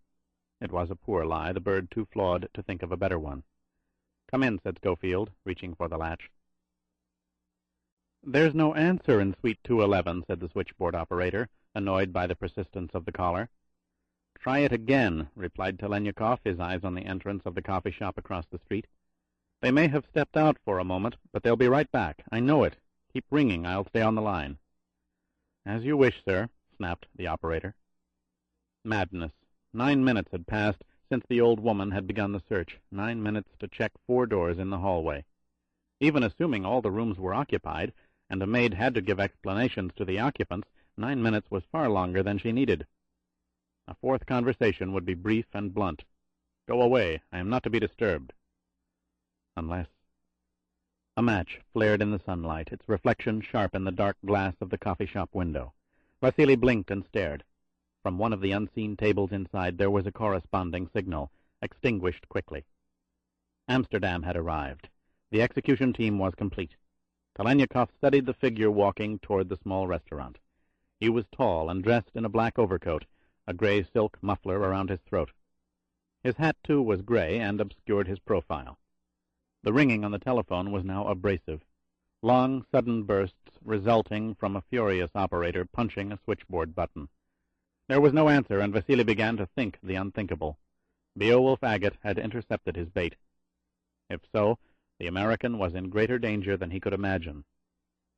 It was a poor lie, the bird too flawed to think of a better one. "Come in," said Schofield, reaching for the latch. "There's no answer in Suite 211, said the switchboard operator, annoyed by the persistence of the caller. "Try it again," replied Telenyakov, his eyes on the entrance of the coffee shop across the street. "They may have stepped out for a moment, but they'll be right back. I know it. Keep ringing. I'll stay on the line." "As you wish, sir," snapped the operator. Madness. 9 minutes had passed since the old woman had begun the search. 9 minutes to check 4 doors in the hallway. Even assuming all the rooms were occupied, and a maid had to give explanations to the occupants, 9 minutes was far longer than she needed. A fourth conversation would be brief and blunt. "Go away. I am not to be disturbed." Unless— A match flared in the sunlight, its reflection sharp in the dark glass of the coffee shop window. Vasily blinked and stared. From one of the unseen tables inside there was a corresponding signal, extinguished quickly. Amsterdam had arrived. The execution team was complete. Telenyakov studied the figure walking toward the small restaurant. He was tall and dressed in a black overcoat, a gray silk muffler around his throat. His hat, too, was gray and obscured his profile. The ringing on the telephone was now abrasive, long, sudden bursts resulting from a furious operator punching a switchboard button. There was no answer, and Vasily began to think the unthinkable. Beowulf Agate had intercepted his bait. If so, the American was in greater danger than he could imagine.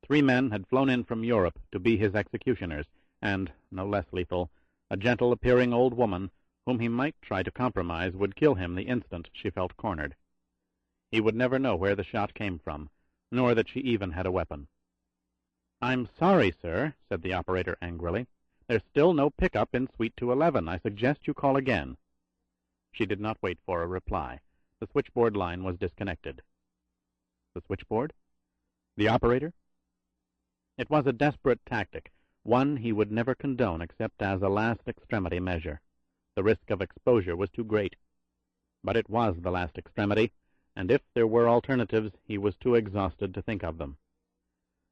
3 men had flown in from Europe to be his executioners, and, no less lethal, a gentle-appearing old woman whom he might try to compromise would kill him the instant she felt cornered. He would never know where the shot came from, nor that she even had a weapon. "I'm sorry, sir," said the operator angrily. "There's still no pickup in Suite 211. I suggest you call again." She did not wait for a reply. The switchboard line was disconnected. The switchboard? The operator? It was a desperate tactic, one he would never condone except as a last extremity measure. The risk of exposure was too great. But it was the last extremity, and if there were alternatives, he was too exhausted to think of them.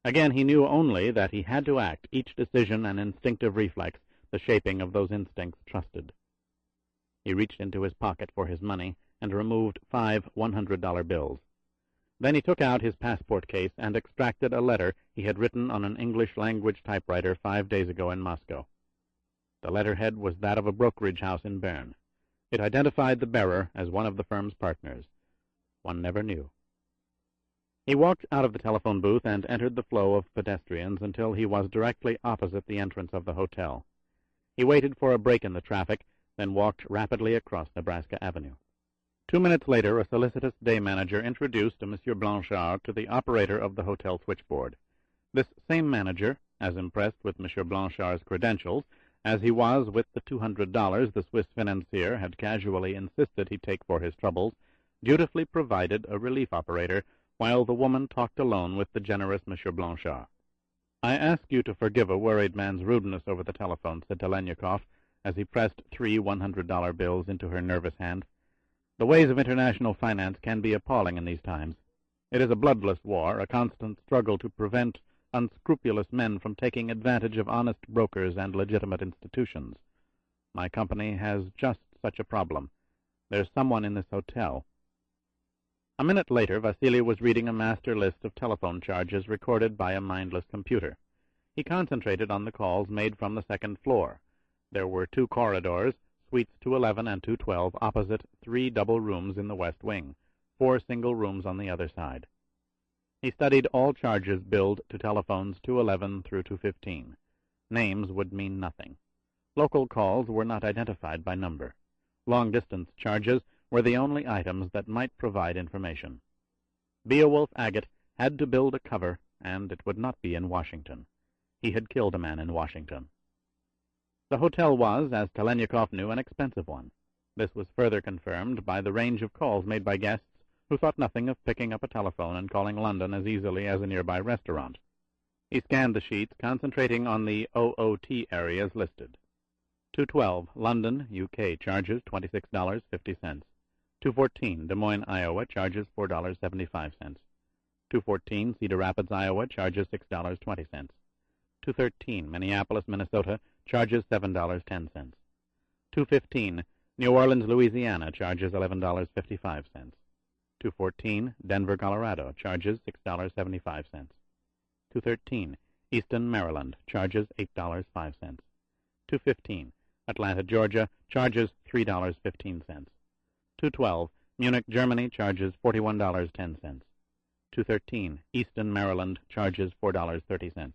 Again, he knew only that he had to act, each decision an instinctive reflex, the shaping of those instincts trusted. He reached into his pocket for his money and removed 5 $100 bills. Then he took out his passport case and extracted a letter he had written on an English-language typewriter 5 days ago in Moscow. The letterhead was that of a brokerage house in Bern. It identified the bearer as one of the firm's partners. One never knew. He walked out of the telephone booth and entered the flow of pedestrians until he was directly opposite the entrance of the hotel. He waited for a break in the traffic, then walked rapidly across Nebraska Avenue. 2 minutes later, a solicitous day manager introduced a Monsieur Blanchard to the operator of the hotel switchboard. This same manager, as impressed with Monsieur Blanchard's credentials as he was with the $200 the Swiss financier had casually insisted he take for his troubles, dutifully provided a relief operator while the woman talked alone with the generous Monsieur Blanchard. "I ask you to forgive a worried man's rudeness over the telephone," said Telenyakov, as he pressed 3 $100 bills into her nervous hand. "The ways of international finance can be appalling in these times. It is a bloodless war, a constant struggle to prevent unscrupulous men from taking advantage of honest brokers and legitimate institutions. My company has just such a problem. There's someone in this hotel." A minute later, Vasily was reading a master list of telephone charges recorded by a mindless computer. He concentrated on the calls made from the second floor. There were 2 corridors, Suites 211 and 212, opposite 3 double rooms in the west wing, 4 single rooms on the other side. He studied all charges billed to telephones 211 through 215. Names would mean nothing. Local calls were not identified by number. Long-distance charges were the only items that might provide information. Beowulf Agate had to build a cover, and it would not be in Washington. He had killed a man in Washington. The hotel was, as Telenyakov knew, an expensive one. This was further confirmed by the range of calls made by guests who thought nothing of picking up a telephone and calling London as easily as a nearby restaurant. He scanned the sheets, concentrating on the OOT areas listed. 212, London, UK, charges $26.50. 214, Des Moines, Iowa, charges $4.75. 214, Cedar Rapids, Iowa, charges $6.20. 213, Minneapolis, Minnesota, charges $7.10. 215, New Orleans, Louisiana, charges $11.55. 214, Denver, Colorado, charges $6.75. 213, Easton, Maryland, charges $8.05. 215, Atlanta, Georgia, charges $3.15. 212, Munich, Germany, charges $41.10. 213, Easton, Maryland, charges $4.30.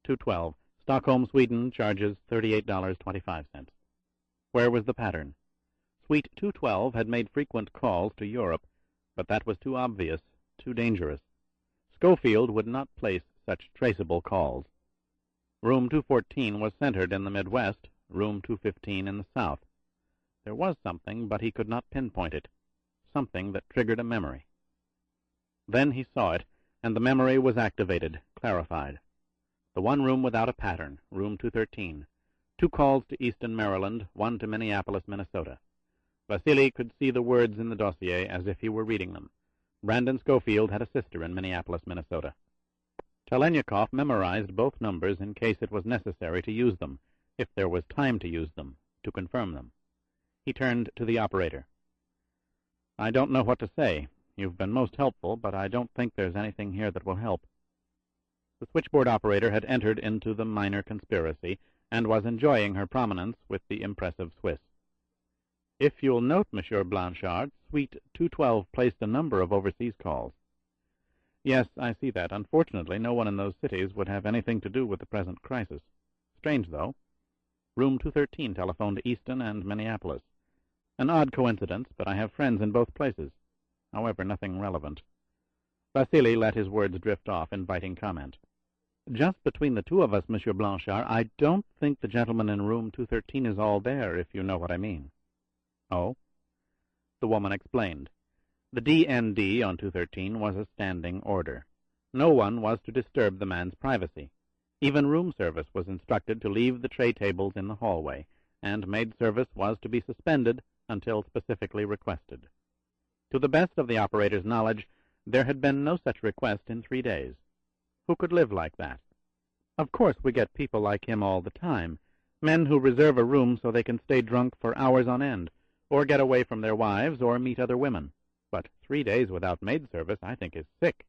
212, Stockholm, Sweden, charges $38.25. Where was the pattern? Suite 212 had made frequent calls to Europe, but that was too obvious, too dangerous. Schofield would not place such traceable calls. Room 214 was centered in the Midwest, room 215 in the South. There was something, but he could not pinpoint it, something that triggered a memory. Then he saw it, and the memory was activated, clarified. The one room without a pattern, room 213. 2 calls to Easton, Maryland, 1 to Minneapolis, Minnesota. Vasily could see the words in the dossier as if he were reading them. Brandon Schofield had a sister in Minneapolis, Minnesota. Telenyakov memorized both numbers in case it was necessary to use them, if there was time to use them, to confirm them. He turned to the operator. "I don't know what to say. You've been most helpful, but I don't think there's anything here that will help." The switchboard operator had entered into the minor conspiracy, and was enjoying her prominence with the impressive Swiss. "If you'll note, Monsieur Blanchard, Suite 212 placed a number of overseas calls." "Yes, I see that. Unfortunately, no one in those cities would have anything to do with the present crisis. Strange, though. Room 213 telephoned to Easton and Minneapolis. An odd coincidence, but I have friends in both places. However, nothing relevant." Vasily let his words drift off, inviting comment. "Just between the two of us, Monsieur Blanchard, I don't think the gentleman in room 213 is all there, if you know what I mean." "Oh?" The woman explained. The DND on 213 was a standing order. No one was to disturb the man's privacy. Even room service was instructed to leave the tray tables in the hallway, and maid service was to be suspended until specifically requested. To the best of the operator's knowledge, there had been no such request in 3 days. Who could live like that? Of course we get people like him all the time, men who reserve a room so they can stay drunk for hours on end, or get away from their wives, or meet other women. But 3 days without maid service, I think, is sick.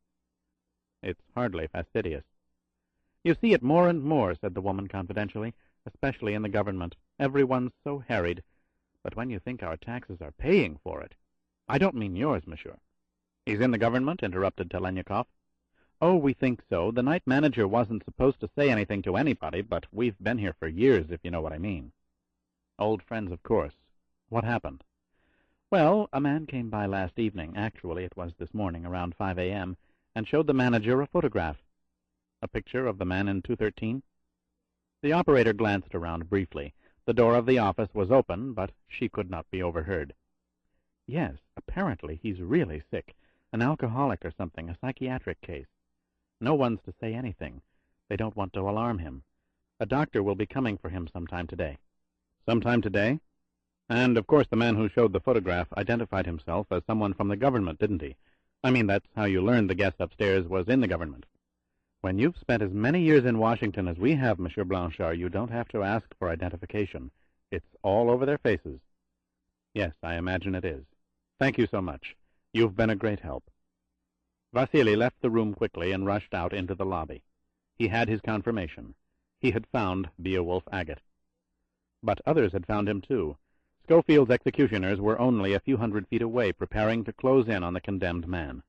It's hardly fastidious. "You see it more and more," said the woman confidentially, "especially in the government. Everyone's so harried. But when you think our taxes are paying for it— I don't mean yours, monsieur." "He's in the government?" interrupted Telenyakov. "Oh, we think so. The night manager wasn't supposed to say anything to anybody, but we've been here for years, if you know what I mean." "Old friends, of course. What happened?" "Well, a man came by last evening— actually, it was this morning, around 5 a.m., and showed the manager a photograph." "A picture of the man in 213? The operator glanced around briefly. The door of the office was open, but she could not be overheard. "Yes, apparently he's really sick. An alcoholic or something, a psychiatric case. No one's to say anything. They don't want to alarm him. A doctor will be coming for him sometime today." "Sometime today? And, of course, the man who showed the photograph identified himself as someone from the government, didn't he? I mean, that's how you learned the guest upstairs was in the government." "When you've spent as many years in Washington as we have, Monsieur Blanchard, you don't have to ask for identification. It's all over their faces." "Yes, I imagine it is. Thank you so much. You've been a great help." Vasily left the room quickly and rushed out into the lobby. He had his confirmation. He had found Beowulf Agate. But others had found him too. Schofield's executioners were only a few hundred feet away, preparing to close in on the condemned man.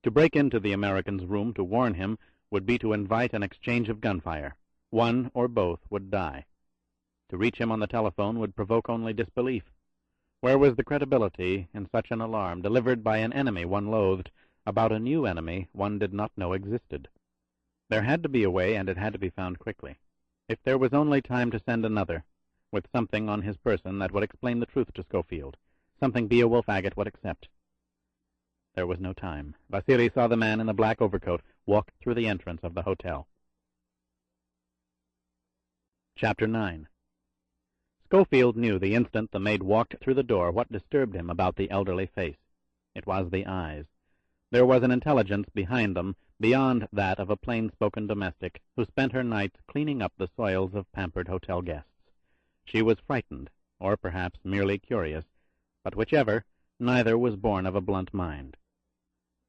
To break into the American's room to warn him would be to invite an exchange of gunfire. One or both would die. To reach him on the telephone would provoke only disbelief. Where was the credibility in such an alarm, delivered by an enemy one loathed, about a new enemy one did not know existed? There had to be a way, and it had to be found quickly. If there was only time to send another, with something on his person that would explain the truth to Schofield, something Beowulf Agate would accept. There was no time. Vasily saw the man in the black overcoat walk through the entrance of the hotel. Chapter 9. Schofield knew the instant the maid walked through the door what disturbed him about the elderly face. It was the eyes. There was an intelligence behind them beyond that of a plain-spoken domestic who spent her nights cleaning up the soils of pampered hotel guests. She was frightened, or perhaps merely curious, but whichever, neither was born of a blunt mind.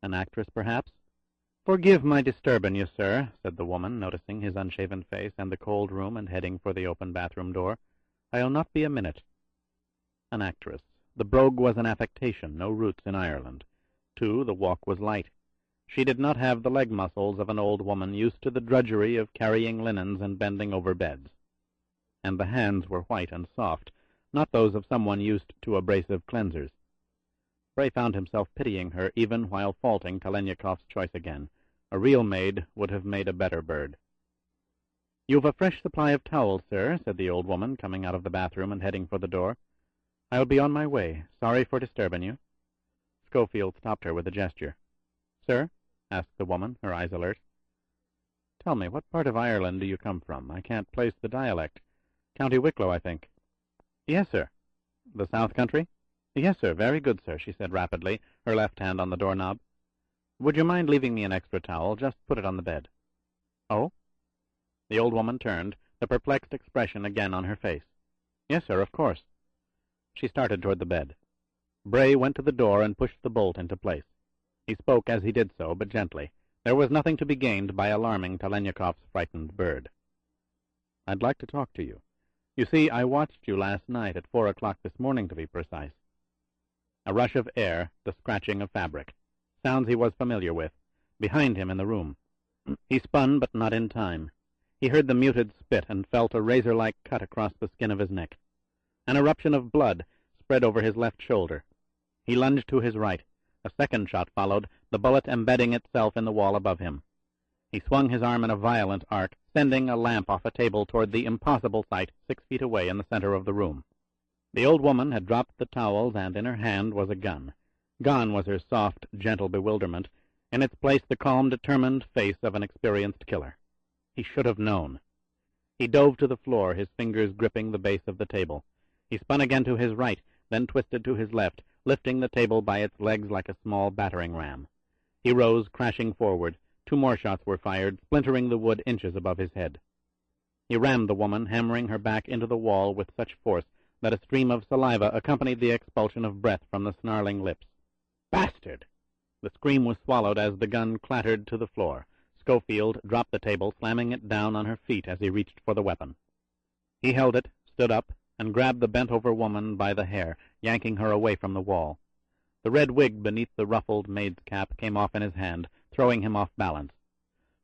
An actress, perhaps? "Forgive my disturbing you, sir," said the woman, noticing his unshaven face and the cold room and heading for the open bathroom door. "I'll not be a minute." An actress. The brogue was an affectation, no roots in Ireland. 2, the walk was light. She did not have the leg muscles of an old woman used to the drudgery of carrying linens and bending over beds. And the hands were white and soft, not those of someone used to abrasive cleansers. Bray found himself pitying her even while faulting Telenyakov's choice again. A real maid would have made a better bird. "You've a fresh supply of towels, sir," said the old woman, coming out of the bathroom and heading for the door. "I'll be on my way. Sorry for disturbing you." Schofield stopped her with a gesture. "Sir?" asked the woman, her eyes alert. "Tell me, what part of Ireland do you come from? I can't place the dialect. County Wicklow, I think." "Yes, sir." "The South Country?" "Yes, sir, very good, sir," she said rapidly, her left hand on the doorknob. "Would you mind leaving me an extra towel? Just put it on the bed." "Oh?" The old woman turned, the perplexed expression again on her face. "Yes, sir, of course." She started toward the bed. Bray went to the door and pushed the bolt into place. He spoke as he did so, but gently. There was nothing to be gained by alarming Telenyakov's frightened bird. "I'd like to talk to you. You see, I watched you last night at 4 o'clock this morning, to be precise." A rush of air, the scratching of fabric. Sounds he was familiar with. Behind him in the room. He spun, but not in time. He heard the muted spit and felt a razor-like cut across the skin of his neck. An eruption of blood spread over his left shoulder. He lunged to his right. A second shot followed, the bullet embedding itself in the wall above him. He swung his arm in a violent arc, sending a lamp off a table toward the impossible sight 6 feet away in the center of the room. The old woman had dropped the towels, and in her hand was a gun. Gone was her soft, gentle bewilderment. In its place the calm, determined face of an experienced killer. He should have known. He dove to the floor, his fingers gripping the base of the table. He spun again to his right, then twisted to his left, lifting the table by its legs like a small battering ram. He rose, crashing forward. 2 more shots were fired, splintering the wood inches above his head. He rammed the woman, hammering her back into the wall with such force that a stream of saliva accompanied the expulsion of breath from the snarling lips. "Bastard!" The scream was swallowed as the gun clattered to the floor. Schofield dropped the table, slamming it down on her feet as he reached for the weapon. He held it, stood up, and grabbed the bent-over woman by the hair, yanking her away from the wall. The red wig beneath the ruffled maid's cap came off in his hand, throwing him off balance.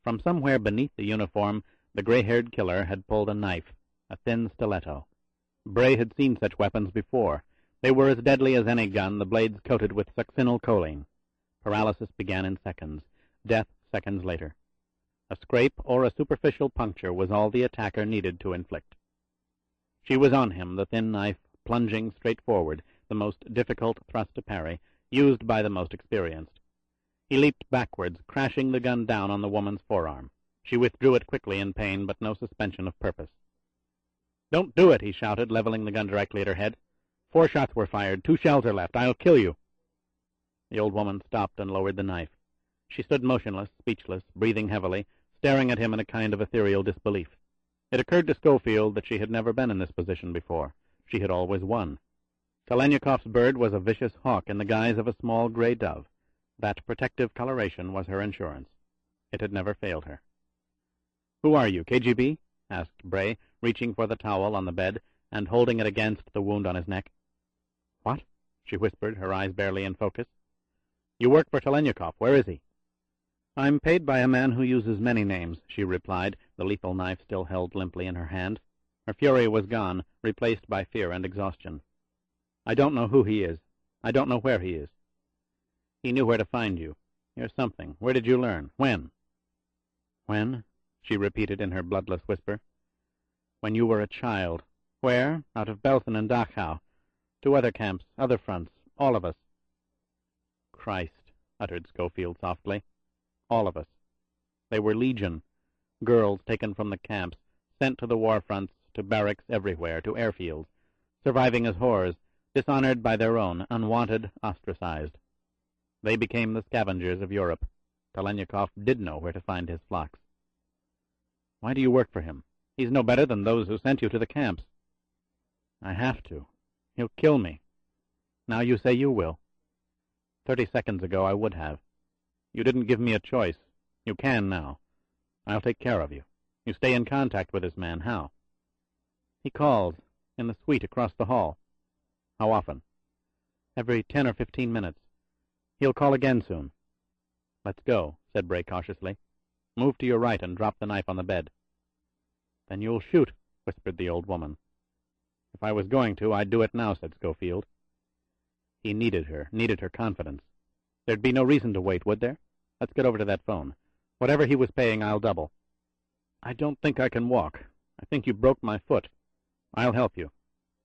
From somewhere beneath the uniform, the gray-haired killer had pulled a knife, a thin stiletto. Bray had seen such weapons before. They were as deadly as any gun, the blades coated with succinylcholine. Paralysis began in seconds, death seconds later. A scrape or a superficial puncture was all the attacker needed to inflict. She was on him, the thin knife plunging straight forward, the most difficult thrust to parry, used by the most experienced. He leaped backwards, crashing the gun down on the woman's forearm. She withdrew it quickly in pain, but no suspension of purpose. "Don't do it," he shouted, leveling the gun directly at her head. 4 shots were fired. 2 shells are left. I'll kill you. The old woman stopped and lowered the knife. She stood motionless, speechless, breathing heavily, staring at him in a kind of ethereal disbelief. It occurred to Schofield that she had never been in this position before. She had always won. Telenyakov's bird was a vicious hawk in the guise of a small gray dove. That protective coloration was her insurance. It had never failed her. "Who are you, KGB?" asked Bray, reaching for the towel on the bed and holding it against the wound on his neck. "What?" she whispered, her eyes barely in focus. "You work for Telenyakov. Where is he?" "I'm paid by a man who uses many names," she replied, the lethal knife still held limply in her hand. Her fury was gone, replaced by fear and exhaustion. "I don't know who he is. I don't know where he is." "He knew where to find you. Here's something. Where did you learn? When?" "When?" she repeated in her bloodless whisper. "When you were a child. Where? Out of Belsen and Dachau. To other camps, other fronts, all of us." "Christ," uttered Schofield softly. "All of us." They were legion. Girls taken from the camps, sent to the war fronts, to barracks everywhere, to airfields, surviving as whores, dishonored by their own, unwanted, ostracized. They became the scavengers of Europe. Telenyakov did know where to find his flocks. "Why do you work for him? He's no better than those who sent you to the camps." "I have to. He'll kill me. Now you say you will. 30 seconds ago I would have. You didn't give me a choice. You can now. I'll take care of you. You stay in contact with this man. How?" "He calls. In the suite across the hall." "How often?" "Every 10 or 15 minutes. He'll call again soon." "Let's go," said Bray cautiously. "Move to your right and drop the knife on the bed." "Then you'll shoot," whispered the old woman. "If I was going to, I'd do it now," said Schofield. He needed her confidence. There'd be no reason to wait, would there? Let's get over to that phone. Whatever he was paying, I'll double. "I don't think I can walk. I think you broke my foot." "I'll help you."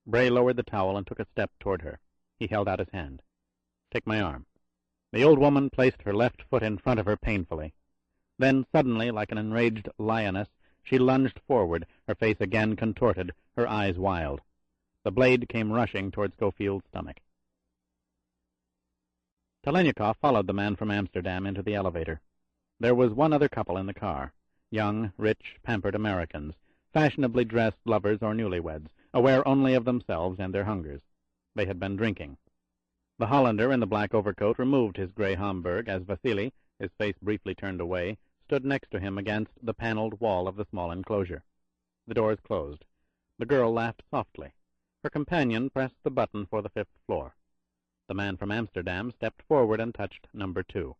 Bray lowered the towel and took a step toward her. He held out his hand. "Take my arm." The old woman placed her left foot in front of her painfully. Then, suddenly, like an enraged lioness, she lunged forward, her face again contorted, her eyes wild. The blade came rushing toward Schofield's stomach. Telenikov followed the man from Amsterdam into the elevator. There was one other couple in the car, young, rich, pampered Americans, fashionably dressed lovers or newlyweds, aware only of themselves and their hungers. They had been drinking. The Hollander in the black overcoat removed his gray Homburg as Vasily, his face briefly turned away, stood next to him against the paneled wall of the small enclosure. The doors closed. The girl laughed softly. Her companion pressed the button for the 5th floor. The man from Amsterdam stepped forward and touched number 2.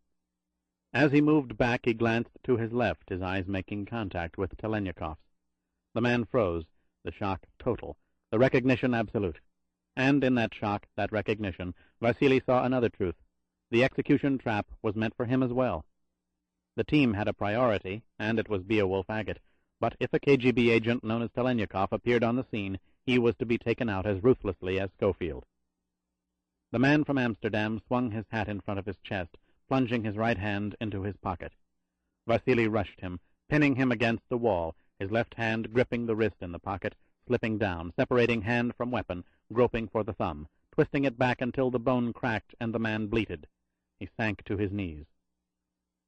As he moved back, he glanced to his left, his eyes making contact with Telenyakov's. The man froze, the shock total, the recognition absolute. And in that shock, that recognition, Vasily saw another truth. The execution trap was meant for him as well. The team had a priority, and it was Beowulf Agate, but if a KGB agent known as Telenyakov appeared on the scene, he was to be taken out as ruthlessly as Schofield. The man from Amsterdam swung his hat in front of his chest, plunging his right hand into his pocket. Vasily rushed him, pinning him against the wall, his left hand gripping the wrist in the pocket, slipping down, separating hand from weapon, groping for the thumb, twisting it back until the bone cracked and the man bleated. He sank to his knees.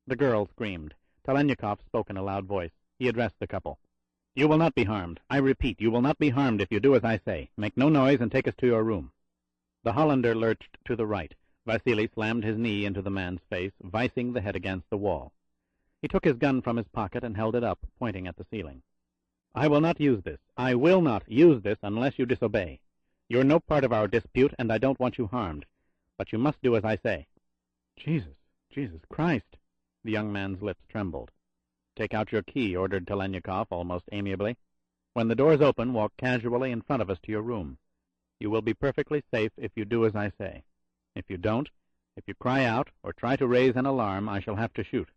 The girl screamed. Telenyakov spoke in a loud voice. He addressed the couple. "You will not be harmed. I repeat, you will not be harmed if you do as I say. Make no noise and take us to your room." The Hollander lurched to the right. Vasily slammed his knee into the man's face, vicing the head against the wall. He took his gun from his pocket and held it up, pointing at the ceiling. "I will not use this. I will not use this unless you disobey. You're no part of our dispute, and I don't want you harmed. But you must do as I say." Jesus Christ!" The young man's lips trembled. "Take out your key," ordered Telenyakov almost amiably. "When the doors open, walk casually in front of us to your room. You will be perfectly safe if you do as I say. If you don't, if you cry out or try to raise an alarm, I shall have to shoot.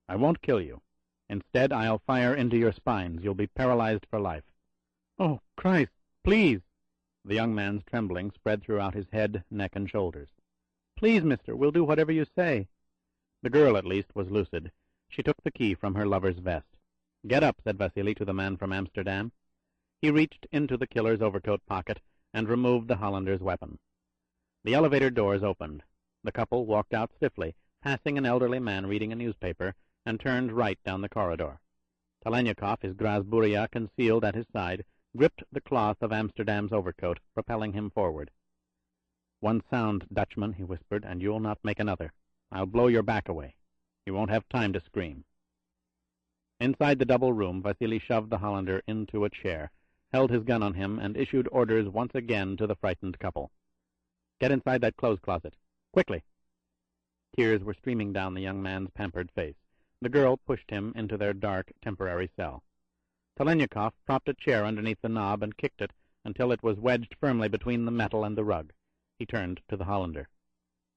I won't kill you. Instead, I'll fire into your spines. You'll be paralyzed for life." "Oh, Christ, please!" The young man's trembling spread throughout his head, neck, and shoulders. "Please, mister, we'll do whatever you say." The girl, at least, was lucid. She took the key from her lover's vest. "Get up," said Vasily to the man from Amsterdam. He reached into the killer's overcoat pocket and removed the Hollander's weapon. The elevator doors opened. The couple walked out stiffly, passing an elderly man reading a newspaper, and turned right down the corridor. Telenyakov, his Grasburia concealed at his side, gripped the cloth of Amsterdam's overcoat, propelling him forward. "One sound, Dutchman," he whispered, "and you'll not make another. I'll blow your back away. You won't have time to scream." Inside the double room, Vasily shoved the Hollander into a chair, held his gun on him, and issued orders once again to the frightened couple. "Get inside that clothes closet. Quickly!" Tears were streaming down the young man's pampered face. The girl pushed him into their dark, temporary cell. Telenyakov propped a chair underneath the knob and kicked it until it was wedged firmly between the metal and the rug. He turned to the Hollander.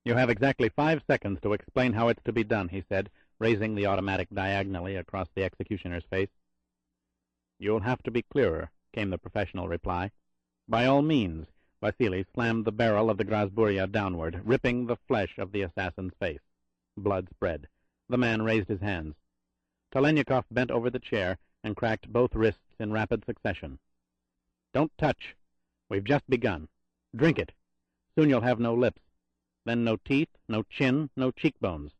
"You have exactly 5 seconds to explain how it's to be done," he said, raising the automatic diagonally across the executioner's face. "You'll have to be clearer," came the professional reply. "By all means." Vasily slammed the barrel of the Grasburia downward, ripping the flesh of the assassin's face. Blood spread. The man raised his hands. Telenyakov bent over the chair and cracked both wrists in rapid succession. "Don't touch. We've just begun. Drink it. Soon you'll have no lips. Then no teeth, no chin, no cheekbones.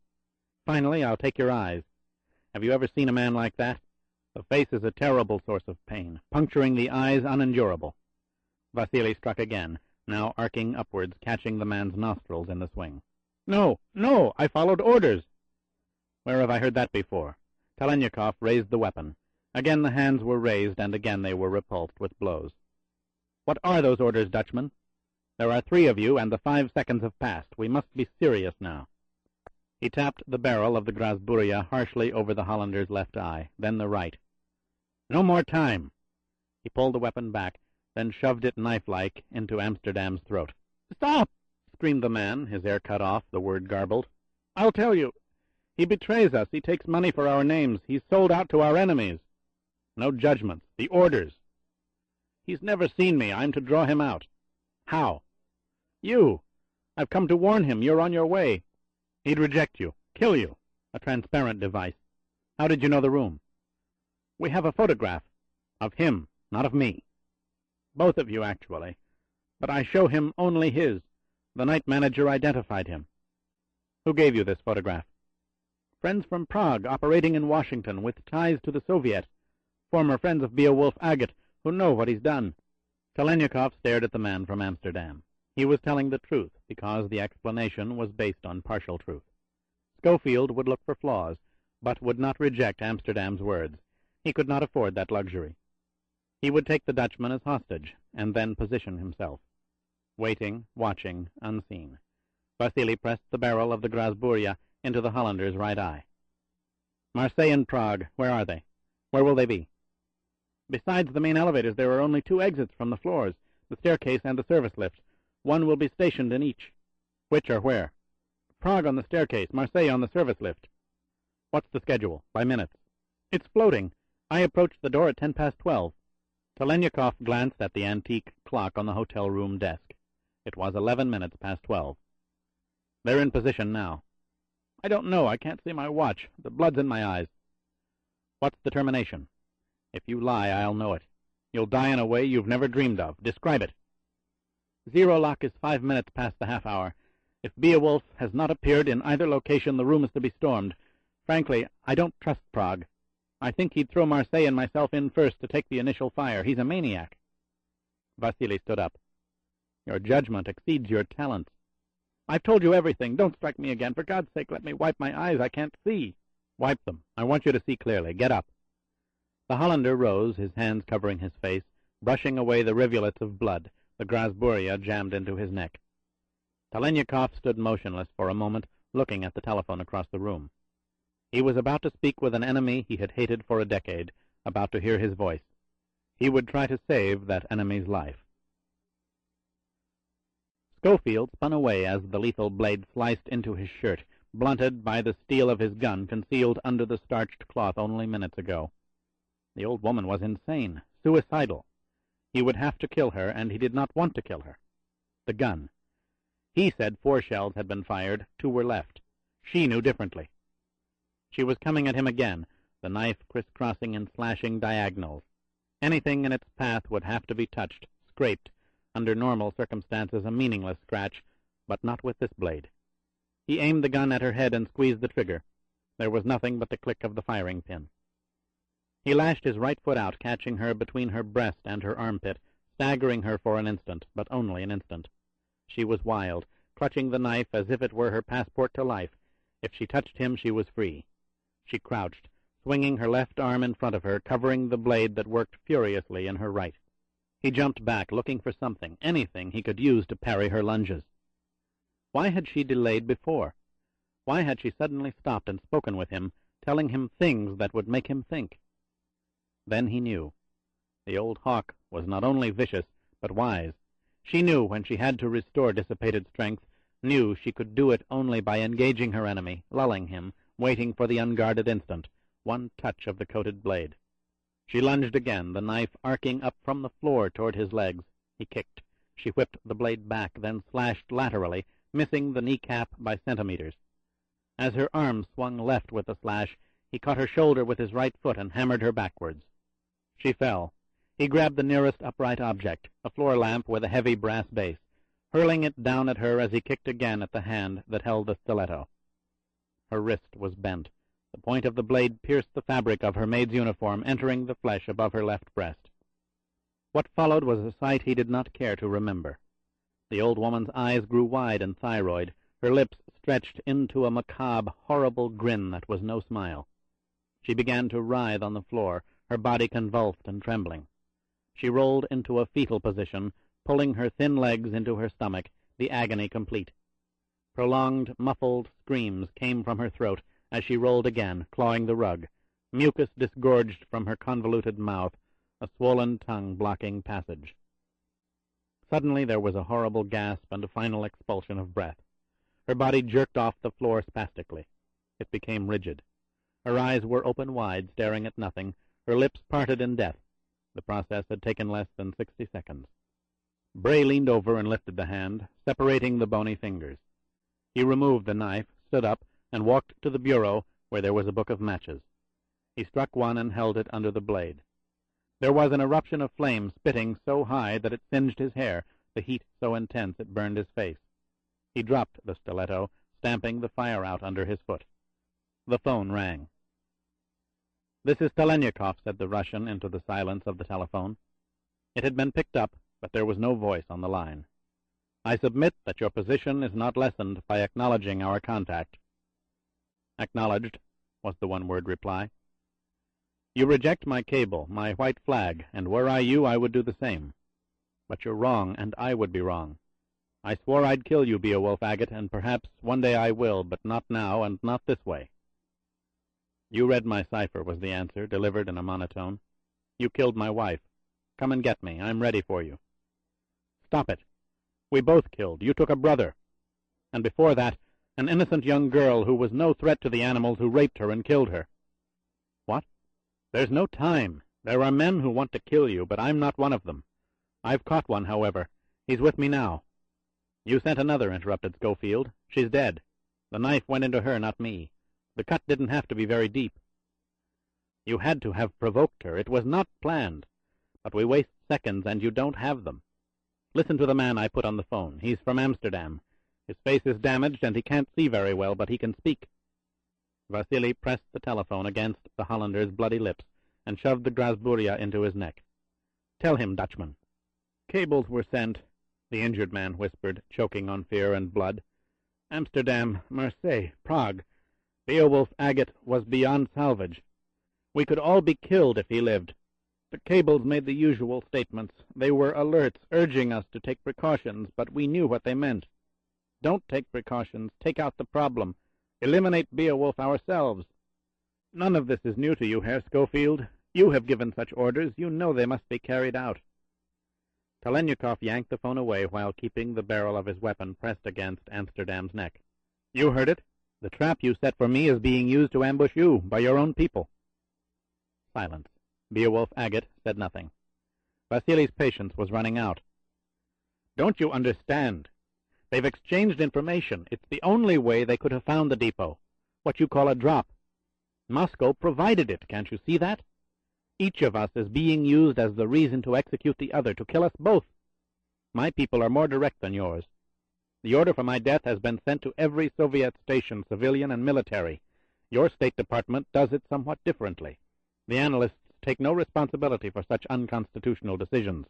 Finally, I'll take your eyes. Have you ever seen a man like that? The face is a terrible source of pain, puncturing the eyes unendurable." Vasily struck again, now arcing upwards, catching the man's nostrils in the swing. "No, no, I followed orders." "Where have I heard that before?" Telenyakov raised the weapon. Again the hands were raised, and again they were repulsed with blows. "What are those orders, Dutchman? There are 3 of you, and the 5 seconds have passed. We must be serious now." He tapped the barrel of the Grasburia harshly over the Hollander's left eye, then the right. "No more time." He pulled the weapon back, then shoved it knife-like into Amsterdam's throat. "Stop!" screamed the man, his air cut off, the word garbled. "I'll tell you. He betrays us. He takes money for our names. He's sold out to our enemies." "No judgments. The orders." "He's never seen me. I'm to draw him out." "How?" "You. I've come to warn him. You're on your way." "He'd reject you. Kill you. A transparent device. How did you know the room?" "We have a photograph. Of him, not of me. Both of you, actually. But I show him only his. The night manager identified him." Who gave you this photograph? Friends from Prague, operating in Washington, with ties to the Soviet. Former friends of Beowulf Agate, who know what he's done. Telenyakov stared at the man from Amsterdam. He was telling the truth, because the explanation was based on partial truth. Schofield would look for flaws, but would not reject Amsterdam's words. He could not afford that luxury. He would take the Dutchman as hostage, and then position himself. Waiting, watching, unseen, Vasily pressed the barrel of the Grasburia into the Hollander's right eye. Marseille and Prague, where are they? Where will they be? Besides the main elevators, there are only 2 exits from the floors, the staircase and the service lift. One will be stationed in each. Which are where? Prague on the staircase, Marseille on the service lift. What's the schedule? By minutes. It's floating. I approached the door at 12:10. Telenyakov glanced at the antique clock on the hotel room desk. It was 11 minutes past 12. They're in position now. I don't know. I can't see my watch. The blood's in my eyes. What's the termination? If you lie, I'll know it. You'll die in a way you've never dreamed of. Describe it. Zero lock is 5 minutes past the half hour. If Beowulf has not appeared in either location, the room is to be stormed. Frankly, I don't trust Prague. I think he'd throw Marseille and myself in first to take the initial fire. He's a maniac. Vasily stood up. Your judgment exceeds your talents. I've told you everything. Don't strike me again. For God's sake, let me wipe my eyes. I can't see. Wipe them. I want you to see clearly. Get up. The Hollander rose, his hands covering his face, brushing away the rivulets of blood. The Grasburia jammed into his neck. Telenyakov stood motionless for a moment, looking at the telephone across the room. He was about to speak with an enemy he had hated for a decade, about to hear his voice. He would try to save that enemy's life. Schofield spun away as the lethal blade sliced into his shirt, blunted by the steel of his gun concealed under the starched cloth only minutes ago. The old woman was insane, suicidal. He would have to kill her, and he did not want to kill her. The gun. He said 4 shells had been fired, 2 were left. She knew differently. She was coming at him again, the knife crisscrossing and slashing diagonals. Anything in its path would have to be touched, scraped, under normal circumstances a meaningless scratch, but not with this blade. He aimed the gun at her head and squeezed the trigger. There was nothing but the click of the firing pin. He lashed his right foot out, catching her between her breast and her armpit, staggering her for an instant, but only an instant. She was wild, clutching the knife as if it were her passport to life. If she touched him, she was free. She crouched, swinging her left arm in front of her, covering the blade that worked furiously in her right. He jumped back, looking for something, anything he could use to parry her lunges. Why had she delayed before? Why had she suddenly stopped and spoken with him, telling him things that would make him think? Then he knew. The old hawk was not only vicious, but wise. She knew when she had to restore dissipated strength, knew she could do it only by engaging her enemy, lulling him, waiting for the unguarded instant, one touch of the coated blade. She lunged again, the knife arcing up from the floor toward his legs. He kicked. She whipped the blade back, then slashed laterally, missing the kneecap by centimeters. As her arm swung left with the slash, he caught her shoulder with his right foot and hammered her backwards. She fell. He grabbed the nearest upright object, a floor lamp with a heavy brass base, hurling it down at her as he kicked again at the hand that held the stiletto. Her wrist was bent. The point of the blade pierced the fabric of her maid's uniform, entering the flesh above her left breast. What followed was a sight he did not care to remember. The old woman's eyes grew wide and thyroid, her lips stretched into a macabre, horrible grin that was no smile. She began to writhe on the floor, her body convulsed and trembling. She rolled into a fetal position, pulling her thin legs into her stomach, the agony complete. Prolonged, muffled screams came from her throat as she rolled again, clawing the rug, mucus disgorged from her convoluted mouth, a swollen tongue blocking passage. Suddenly there was a horrible gasp and a final expulsion of breath. Her body jerked off the floor spastically. It became rigid. Her eyes were open wide, staring at nothing, her lips parted in death. The process had taken less than 60 seconds. Bray leaned over and lifted the hand, separating the bony fingers. He removed the knife, stood up, and walked to the bureau where there was a book of matches. He struck one and held it under the blade. There was an eruption of flame, spitting so high that it singed his hair, the heat so intense it burned his face. He dropped the stiletto, stamping the fire out under his foot. The phone rang. "This is Telenyakov," said the Russian into the silence of the telephone. It had been picked up, but there was no voice on the line. "I submit that your position is not lessened by acknowledging our contact." "Acknowledged," was the one-word reply. "You reject my cable, my white flag, and were I you, I would do the same. But you're wrong, and I would be wrong. I swore I'd kill you, Beowulf Agate, and perhaps one day I will, but not now, and not this way." "You read my cipher," was the answer, delivered in a monotone. "You killed my wife. Come and get me. I'm ready for you." "Stop it. We both killed. You took a brother. And before that, an innocent young girl who was no threat to the animals who raped her and killed her." "What?" "There's no time. There are men who want to kill you, but I'm not one of them. I've caught one, however. He's with me now." "You sent another," interrupted Schofield. "She's dead. The knife went into her, not me. The cut didn't have to be very deep." "You had to have provoked her. It was not planned. But we waste seconds, and you don't have them. Listen to the man I put on the phone. He's from Amsterdam. His face is damaged, and he can't see very well, but he can speak." Vasily pressed the telephone against the Hollander's bloody lips and shoved the Grasburia into his neck. "Tell him, Dutchman." "Cables were sent," the injured man whispered, choking on fear and blood. "Amsterdam, Marseille, Prague. Beowulf Agate was beyond salvage. We could all be killed if he lived. The cables made the usual statements. They were alerts, urging us to take precautions, but we knew what they meant. Don't take precautions. Take out the problem. Eliminate Beowulf ourselves. None of this is new to you, Herr Schofield. You have given such orders. You know they must be carried out." Telenyakov yanked the phone away while keeping the barrel of his weapon pressed against Amsterdam's neck. "You heard it. The trap you set for me is being used to ambush you by your own people." Silence. Beowulf Agate said nothing. Vasily's patience was running out. "Don't you understand? They've exchanged information. It's the only way they could have found the depot. What you call a drop. Moscow provided it. Can't you see that? Each of us is being used as the reason to execute the other, to kill us both. My people are more direct than yours. The order for my death has been sent to every Soviet station, civilian and military. Your State Department does it somewhat differently. The analysts take no responsibility for such unconstitutional decisions.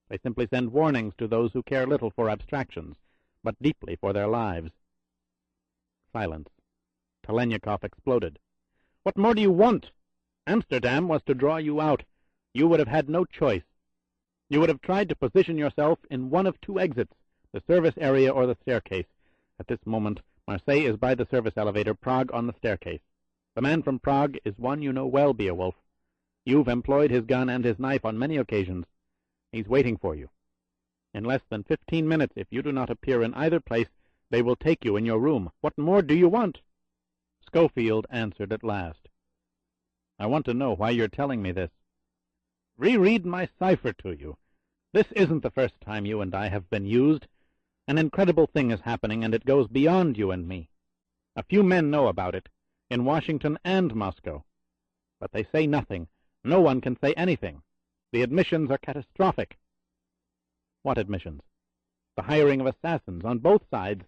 They simply send warnings to those who care little for abstractions, but deeply for their lives." Silence. Telenyakov exploded. "What more do you want? Amsterdam was to draw you out. You would have had no choice. You would have tried to position yourself in one of two exits, the service area or the staircase. At this moment, Marseille is by the service elevator, Prague on the staircase. The man from Prague is one you know well, Beowulf. You've employed his gun and his knife on many occasions. He's waiting for you. In less than 15 minutes, if you do not appear in either place, they will take you in your room. What more do you want?" Schofield answered at last. "I want to know why you're telling me this." "Reread my cipher to you. This isn't the first time you and I have been used. An incredible thing is happening, and it goes beyond you and me. A few men know about it, in Washington and Moscow. But they say nothing. No one can say anything. The admissions are catastrophic." "What admissions?" "The hiring of assassins on both sides.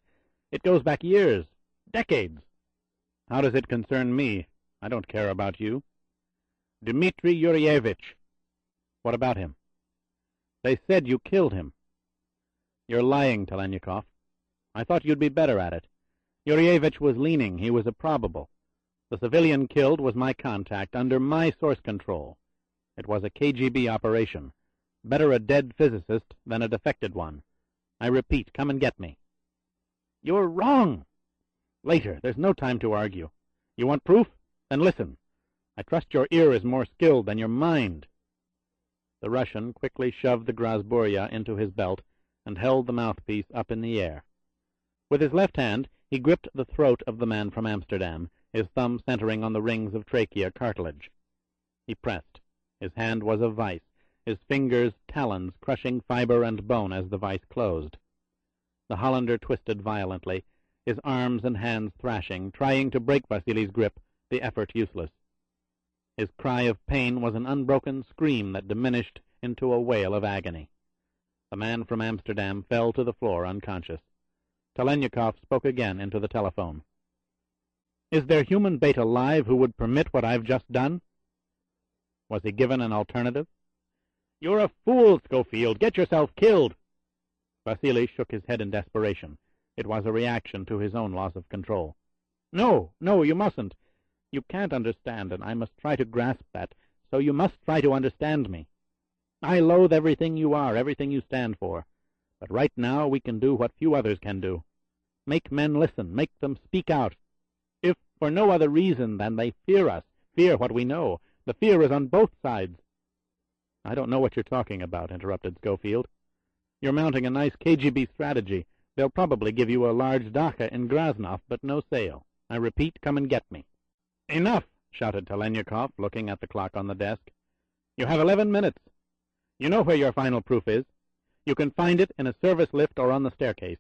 It goes back years, decades." "How does it concern me? I don't care about you." "Dmitri Yurievich." "What about him?" "They said you killed him." "You're lying, Telenyakov. I thought you'd be better at it. Yurievich was leaning. He was a probable. The civilian killed was my contact, under my source control. It was a KGB operation. Better a dead physicist than a defected one. I repeat, come and get me." "You're wrong." "Later. There's no time to argue. You want proof? Then listen. I trust your ear is more skilled than your mind." The Russian quickly shoved the Grasburia into his belt and held the mouthpiece up in the air. With his left hand, he gripped the throat of the man from Amsterdam, his thumb centering on the rings of trachea cartilage. He pressed. His hand was a vice, his fingers talons crushing fiber and bone as the vice closed. The Hollander twisted violently, his arms and hands thrashing, trying to break Vasily's grip, the effort useless. His cry of pain was an unbroken scream that diminished into a wail of agony. The man from Amsterdam fell to the floor unconscious. Telenyakov spoke again into the telephone. "Is there human bait alive who would permit what I've just done?" Was he given an alternative? "You're a fool, Schofield. Get yourself killed." Vasily shook his head in desperation. It was a reaction to his own loss of control. "No, you mustn't. You can't understand, and I must try to grasp that, so you must try to understand me. I loathe everything you are, everything you stand for. But right now we can do what few others can do. Make men listen, make them speak out. If for no other reason than they fear us, fear what we know, the fear is on both sides." "I don't know what you're talking about," interrupted Schofield. "You're mounting a nice KGB strategy. They'll probably give you a large dacha in Grasnov, but no sale. I repeat, come and get me." "Enough!" shouted Telenyakov, looking at the clock on the desk. "You have 11 minutes. You know where your final proof is. You can find it in a service lift or on the staircase,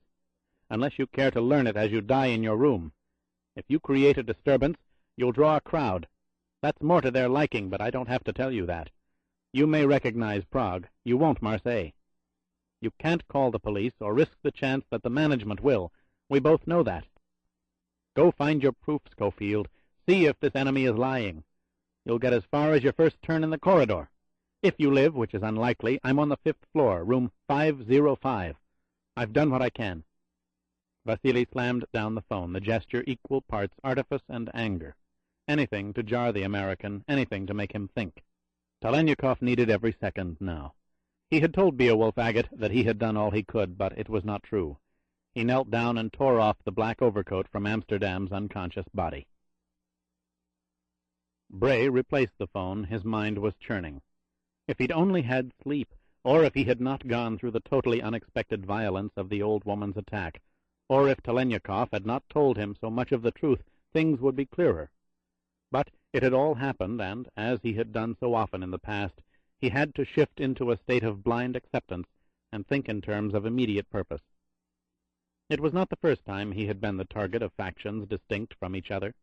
unless you care to learn it as you die in your room. If you create a disturbance, you'll draw a crowd. That's more to their liking, but I don't have to tell you that. You may recognize Prague. You won't Marseille. You can't call the police or risk the chance that the management will. We both know that. Go find your proof, Schofield. See if this enemy is lying. You'll get as far as your first turn in the corridor. If you live, which is unlikely, I'm on the 5th floor, room 505. I've done what I can." Vasily slammed down the phone, the gesture equal parts artifice and anger. Anything to jar the American, anything to make him think. Telenyakov needed every second now. He had told Beowulf Agate that he had done all he could, but it was not true. He knelt down and tore off the black overcoat from Amsterdam's unconscious body. Bray replaced the phone. His mind was churning. If he'd only had sleep, or if he had not gone through the totally unexpected violence of the old woman's attack, or if Telenyakov had not told him so much of the truth, things would be clearer. But it had all happened, and, as he had done so often in the past, he had to shift into a state of blind acceptance and think in terms of immediate purpose. It was not the first time he had been the target of factions distinct from each other.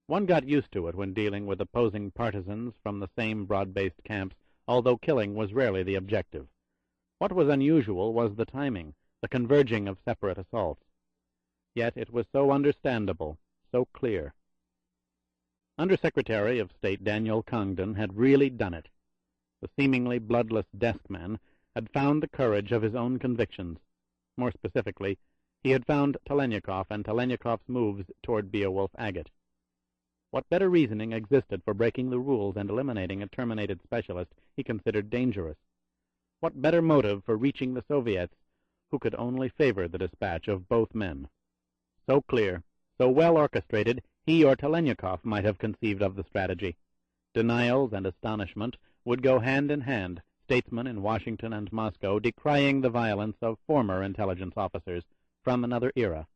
One got used to it when dealing with opposing partisans from the same broad-based camps, although killing was rarely the objective. What was unusual was the timing, the converging of separate assaults. Yet it was so understandable, so clear. Under-Secretary of State Daniel Congdon had really done it. The seemingly bloodless desk-man had found the courage of his own convictions. More specifically, he had found Telenyakov and Telenyakov's moves toward Beowulf Agate. What better reasoning existed for breaking the rules and eliminating a terminated specialist he considered dangerous? What better motive for reaching the Soviets, who could only favor the dispatch of both men? So clear, so well orchestrated, he or Telenyakov might have conceived of the strategy. Denials and astonishment would go hand in hand, statesmen in Washington and Moscow decrying the violence of former intelligence officers from another era,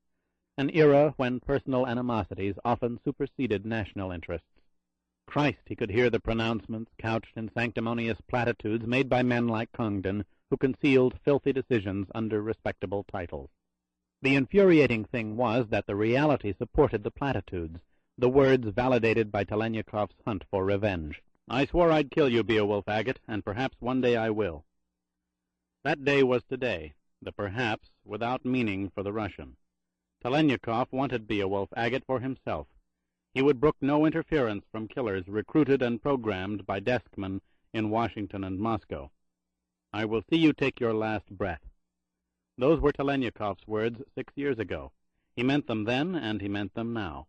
an era when personal animosities often superseded national interests. Christ, he could hear the pronouncements couched in sanctimonious platitudes made by men like Congdon, who concealed filthy decisions under respectable titles. The infuriating thing was that the reality supported the platitudes, the words validated by Telenyakov's hunt for revenge. "I swore I'd kill you, Beowulf Agate, and perhaps one day I will." That day was today, the perhaps without meaning for the Russian. Telenyakov wanted Beowulf Agate for himself. He would brook no interference from killers recruited and programmed by deskmen in Washington and Moscow. "I will see you take your last breath." Those were Telenyakov's words 6 years ago. He meant them then, and he meant them now.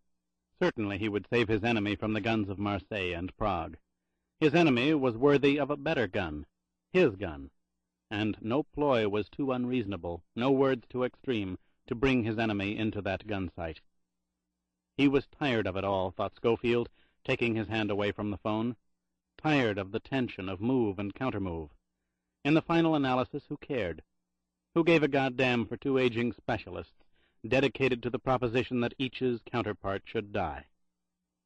Certainly he would save his enemy from the guns of Marseille and Prague. His enemy was worthy of a better gun, his gun, and no ploy was too unreasonable, no words too extreme, to bring his enemy into that gun sight. He was tired of it all, thought Schofield, taking his hand away from the phone. Tired of the tension of move and countermove. In the final analysis, who cared? Who gave a goddamn for two aging specialists, dedicated to the proposition that each's counterpart should die?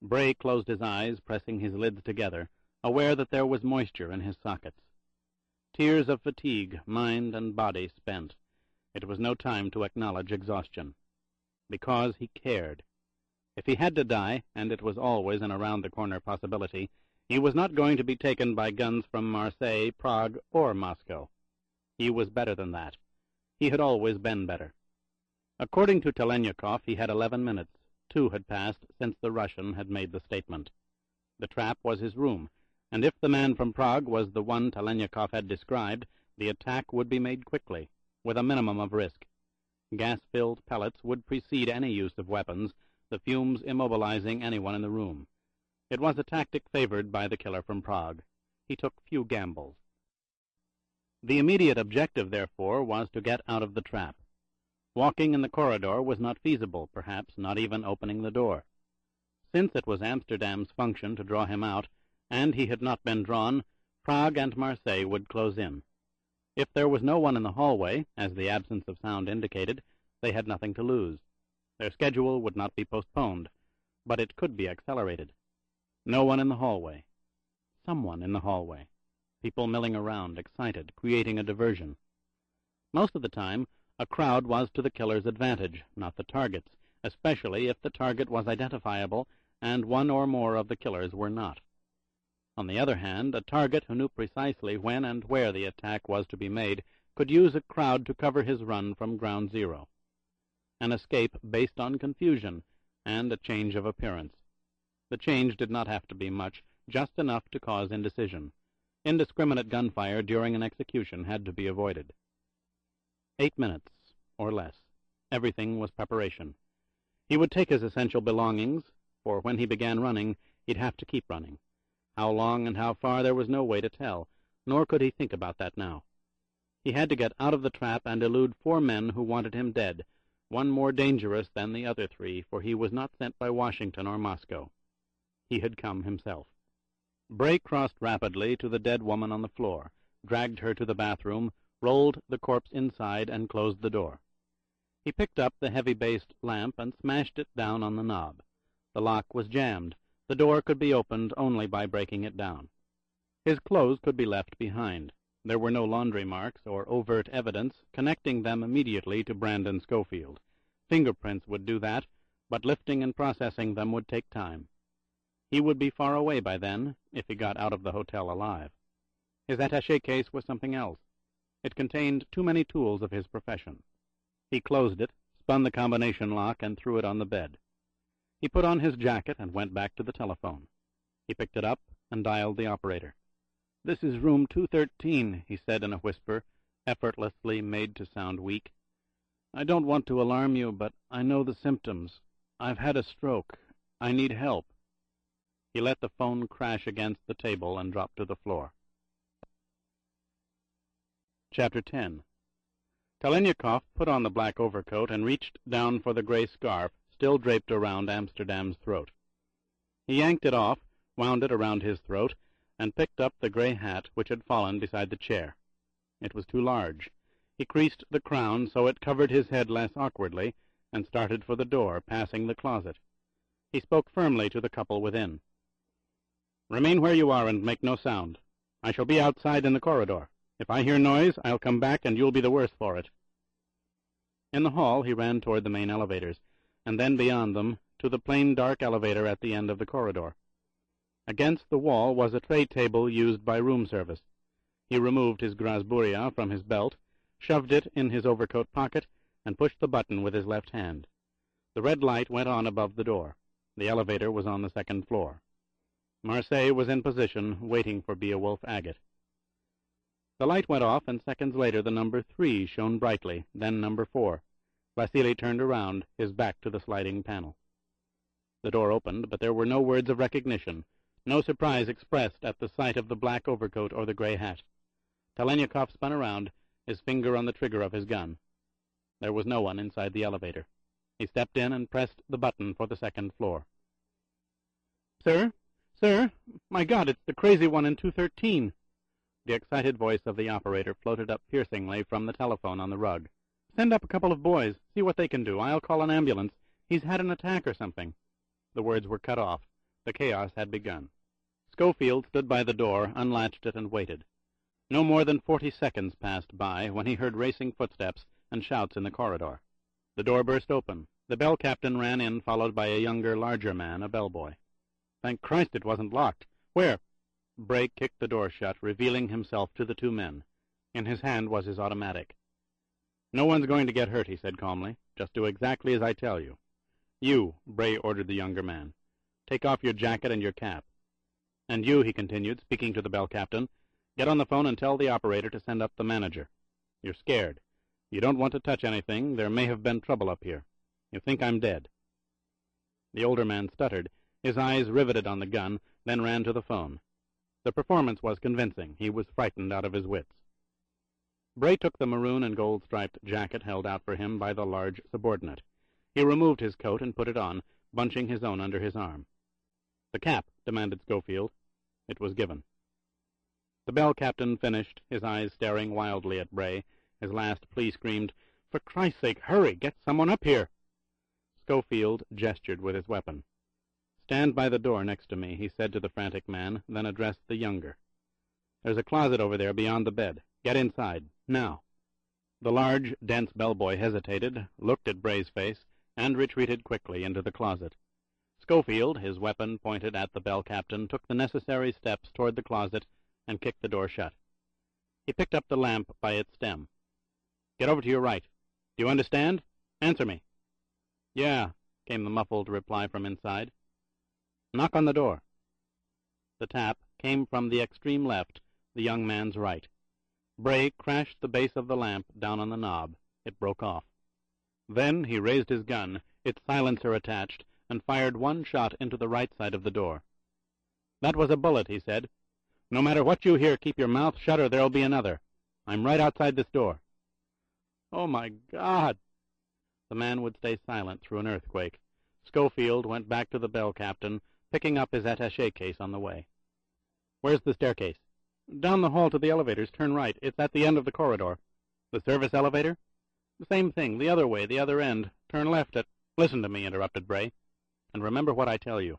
Bray closed his eyes, pressing his lids together, aware that there was moisture in his sockets. Tears of fatigue, mind and body spent. It was no time to acknowledge exhaustion. Because he cared. If he had to die, and it was always an around-the-corner possibility, he was not going to be taken by guns from Marseille, Prague, or Moscow. He was better than that. He had always been better. According to Telenyakov, he had 11 minutes. 2 had passed since the Russian had made the statement. The trap was his room, and if the man from Prague was the one Telenyakov had described, the attack would be made quickly, with a minimum of risk. Gas-filled pellets would precede any use of weapons, the fumes immobilizing anyone in the room. It was a tactic favored by the killer from Prague. He took few gambles. The immediate objective, therefore, was to get out of the trap. Walking in the corridor was not feasible, perhaps not even opening the door. Since it was Amsterdam's function to draw him out, and he had not been drawn, Prague and Marseille would close in. If there was no one in the hallway, as the absence of sound indicated, they had nothing to lose. Their schedule would not be postponed, but it could be accelerated. No one in the hallway. Someone in the hallway. People milling around, excited, creating a diversion. Most of the time, a crowd was to the killer's advantage, not the target's, especially if the target was identifiable and one or more of the killers were not. On the other hand, a target who knew precisely when and where the attack was to be made could use a crowd to cover his run from ground zero. An escape based on confusion and a change of appearance. The change did not have to be much, just enough to cause indecision. Indiscriminate gunfire during an execution had to be avoided. 8 minutes, or less. Everything was preparation. He would take his essential belongings, for when he began running, he'd have to keep running. How long and how far there was no way to tell, nor could he think about that now. He had to get out of the trap and elude 4 men who wanted him dead, one more dangerous than the other 3, for he was not sent by Washington or Moscow. He had come himself. Bray crossed rapidly to the dead woman on the floor, dragged her to the bathroom, rolled the corpse inside, and closed the door. He picked up the heavy-based lamp and smashed it down on the knob. The lock was jammed. The door could be opened only by breaking it down. His clothes could be left behind. There were no laundry marks or overt evidence connecting them immediately to Brandon Schofield. Fingerprints would do that, but lifting and processing them would take time. He would be far away by then, if he got out of the hotel alive. His attaché case was something else. It contained too many tools of his profession. He closed it, spun the combination lock, and threw it on the bed. He put on his jacket and went back to the telephone. He picked it up and dialed the operator. "This is room 213, he said in a whisper, effortlessly made to sound weak. "I don't want to alarm you, but I know the symptoms. I've had a stroke. I need help." He let the phone crash against the table and dropped to the floor. Chapter 10. Telenyakov put on the black overcoat and reached down for the gray scarf still draped around Amsterdam's throat. He yanked it off, wound it around his throat, and picked up the gray hat which had fallen beside the chair. It was too large. He creased the crown so it covered his head less awkwardly, and started for the door, passing the closet. He spoke firmly to the couple within. "Remain where you are and make no sound. I shall be outside in the corridor. If I hear noise, I'll come back and you'll be the worse for it." In the hall he ran toward the main elevators, and then beyond them to the plain dark elevator at the end of the corridor. Against the wall was a tray table used by room service. He removed his Grasburia from his belt, shoved it in his overcoat pocket, and pushed the button with his left hand. The red light went on above the door. The elevator was on the 2nd floor. Marseille was in position, waiting for Beowulf Agate. The light went off, and seconds later the number 3 shone brightly, then number 4. Vasily turned around, his back to the sliding panel. The door opened, but there were no words of recognition, no surprise expressed at the sight of the black overcoat or the gray hat. Telenyakov spun around, his finger on the trigger of his gun. There was no one inside the elevator. He stepped in and pressed the button for the 2nd floor. "Sir? Sir? My God, it's the crazy one in 213. The excited voice of the operator floated up piercingly from the telephone on the rug. "Send up a couple of boys. See what they can do. I'll call an ambulance. He's had an attack or something." The words were cut off. The chaos had begun. Schofield stood by the door, unlatched it, and waited. No more than 40 seconds passed by when he heard racing footsteps and shouts in the corridor. The door burst open. The bell captain ran in, followed by a younger, larger man, a bellboy. "Thank Christ it wasn't locked. Where?" Bray kicked the door shut, revealing himself to the 2 men. In his hand was his automatic. "No one's going to get hurt," he said calmly. Just do exactly as I tell you. You, Bray ordered the younger man, take off your jacket and your cap. And you, he continued, speaking to the bell captain, get on the phone and tell the operator to send up the manager. You're scared. You don't want to touch anything. There may have been trouble up here. You think I'm dead. The older man stuttered, his eyes riveted on the gun, then ran to the phone. The performance was convincing. He was frightened out of his wits. Bray took the maroon and gold-striped jacket held out for him by the large subordinate. He removed his coat and put it on, bunching his own under his arm. "The cap," demanded Schofield. It was given. The bell captain finished, his eyes staring wildly at Bray. His last plea screamed, "For Christ's sake, hurry! Get someone up here!" Schofield gestured with his weapon. "Stand by the door next to me," he said to the frantic man, then addressed the younger. "There's a closet over there beyond the bed. Get inside, now." The large, dense bellboy hesitated, looked at Bray's face, and retreated quickly into the closet. Schofield, his weapon pointed at the bell captain, took the necessary steps toward the closet and kicked the door shut. He picked up the lamp by its stem. "Get over to your right. Do you understand? Answer me." "Yeah," came the muffled reply from inside. "Knock on the door." The tap came from the extreme left, the young man's right. Bray crashed the base of the lamp down on the knob. It broke off. Then he raised his gun, its silencer attached, and fired one shot into the right side of the door. "That was a bullet," he said. "No matter what you hear, keep your mouth shut or there'll be another. I'm right outside this door." "Oh, my God!" The man would stay silent through an earthquake. Schofield went back to the bell captain, picking up his attaché case on the way. "Where's the staircase?" "Down the hall to the elevators. Turn right. It's at the end of the corridor." "The service elevator?" "The same thing. The other way, the other end. Turn left at—" "Listen to me," interrupted Bray, "and remember what I tell you.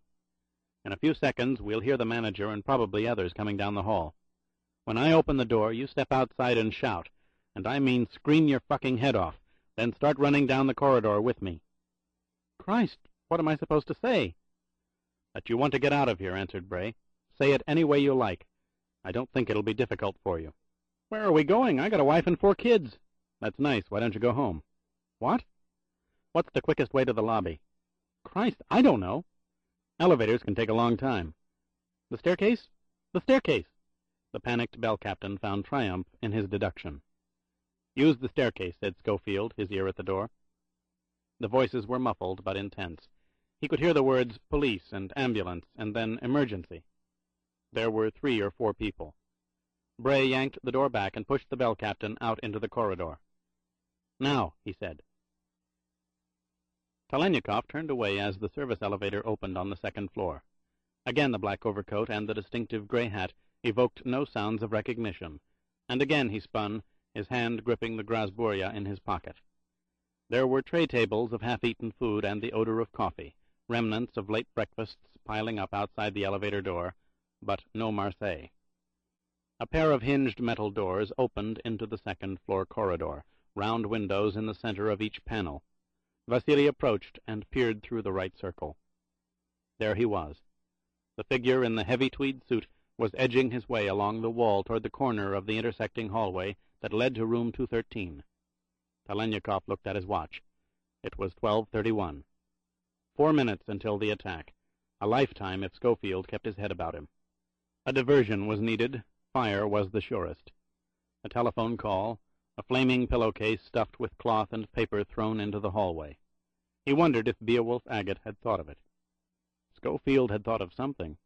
In a few seconds we'll hear the manager and probably others coming down the hall. When I open the door, you step outside and shout, and I mean scream your fucking head off, then start running down the corridor with me." "Christ, what am I supposed to say?" "That you want to get out of here," answered Bray. "Say it any way you like. I don't think it'll be difficult for you." "Where are we going? I got a wife and 4 kids." "That's nice. Why don't you go home?" "What?" "What's the quickest way to the lobby?" "Christ, I don't know." "Elevators can take a long time." "The staircase?" "The staircase." The panicked bell captain found triumph in his deduction. "Use the staircase," said Schofield, his ear at the door. The voices were muffled but intense. He could hear the words police and ambulance, and then emergency. There were 3 or 4 people. Bray yanked the door back and pushed the bell captain out into the corridor. "Now," he said. Talenikov turned away as the service elevator opened on the 2nd floor. Again the black overcoat and the distinctive gray hat evoked no sounds of recognition, and again he spun, his hand gripping the Grasburya in his pocket. There were tray tables of half-eaten food and the odor of coffee, remnants of late breakfasts piling up outside the elevator door, but no Marseille. A pair of hinged metal doors opened into the 2nd-floor corridor, round windows in the center of each panel. Vasily approached and peered through the right circle. There he was. The figure in the heavy tweed suit was edging his way along the wall toward the corner of the intersecting hallway that led to room 213. Talenikov looked at his watch. It was 12:31. 4 minutes until the attack. A lifetime if Schofield kept his head about him. A diversion was needed. Fire was the surest. A telephone call, a flaming pillowcase stuffed with cloth and paper thrown into the hallway. He wondered if Beowulf Agate had thought of it. Schofield had thought of something.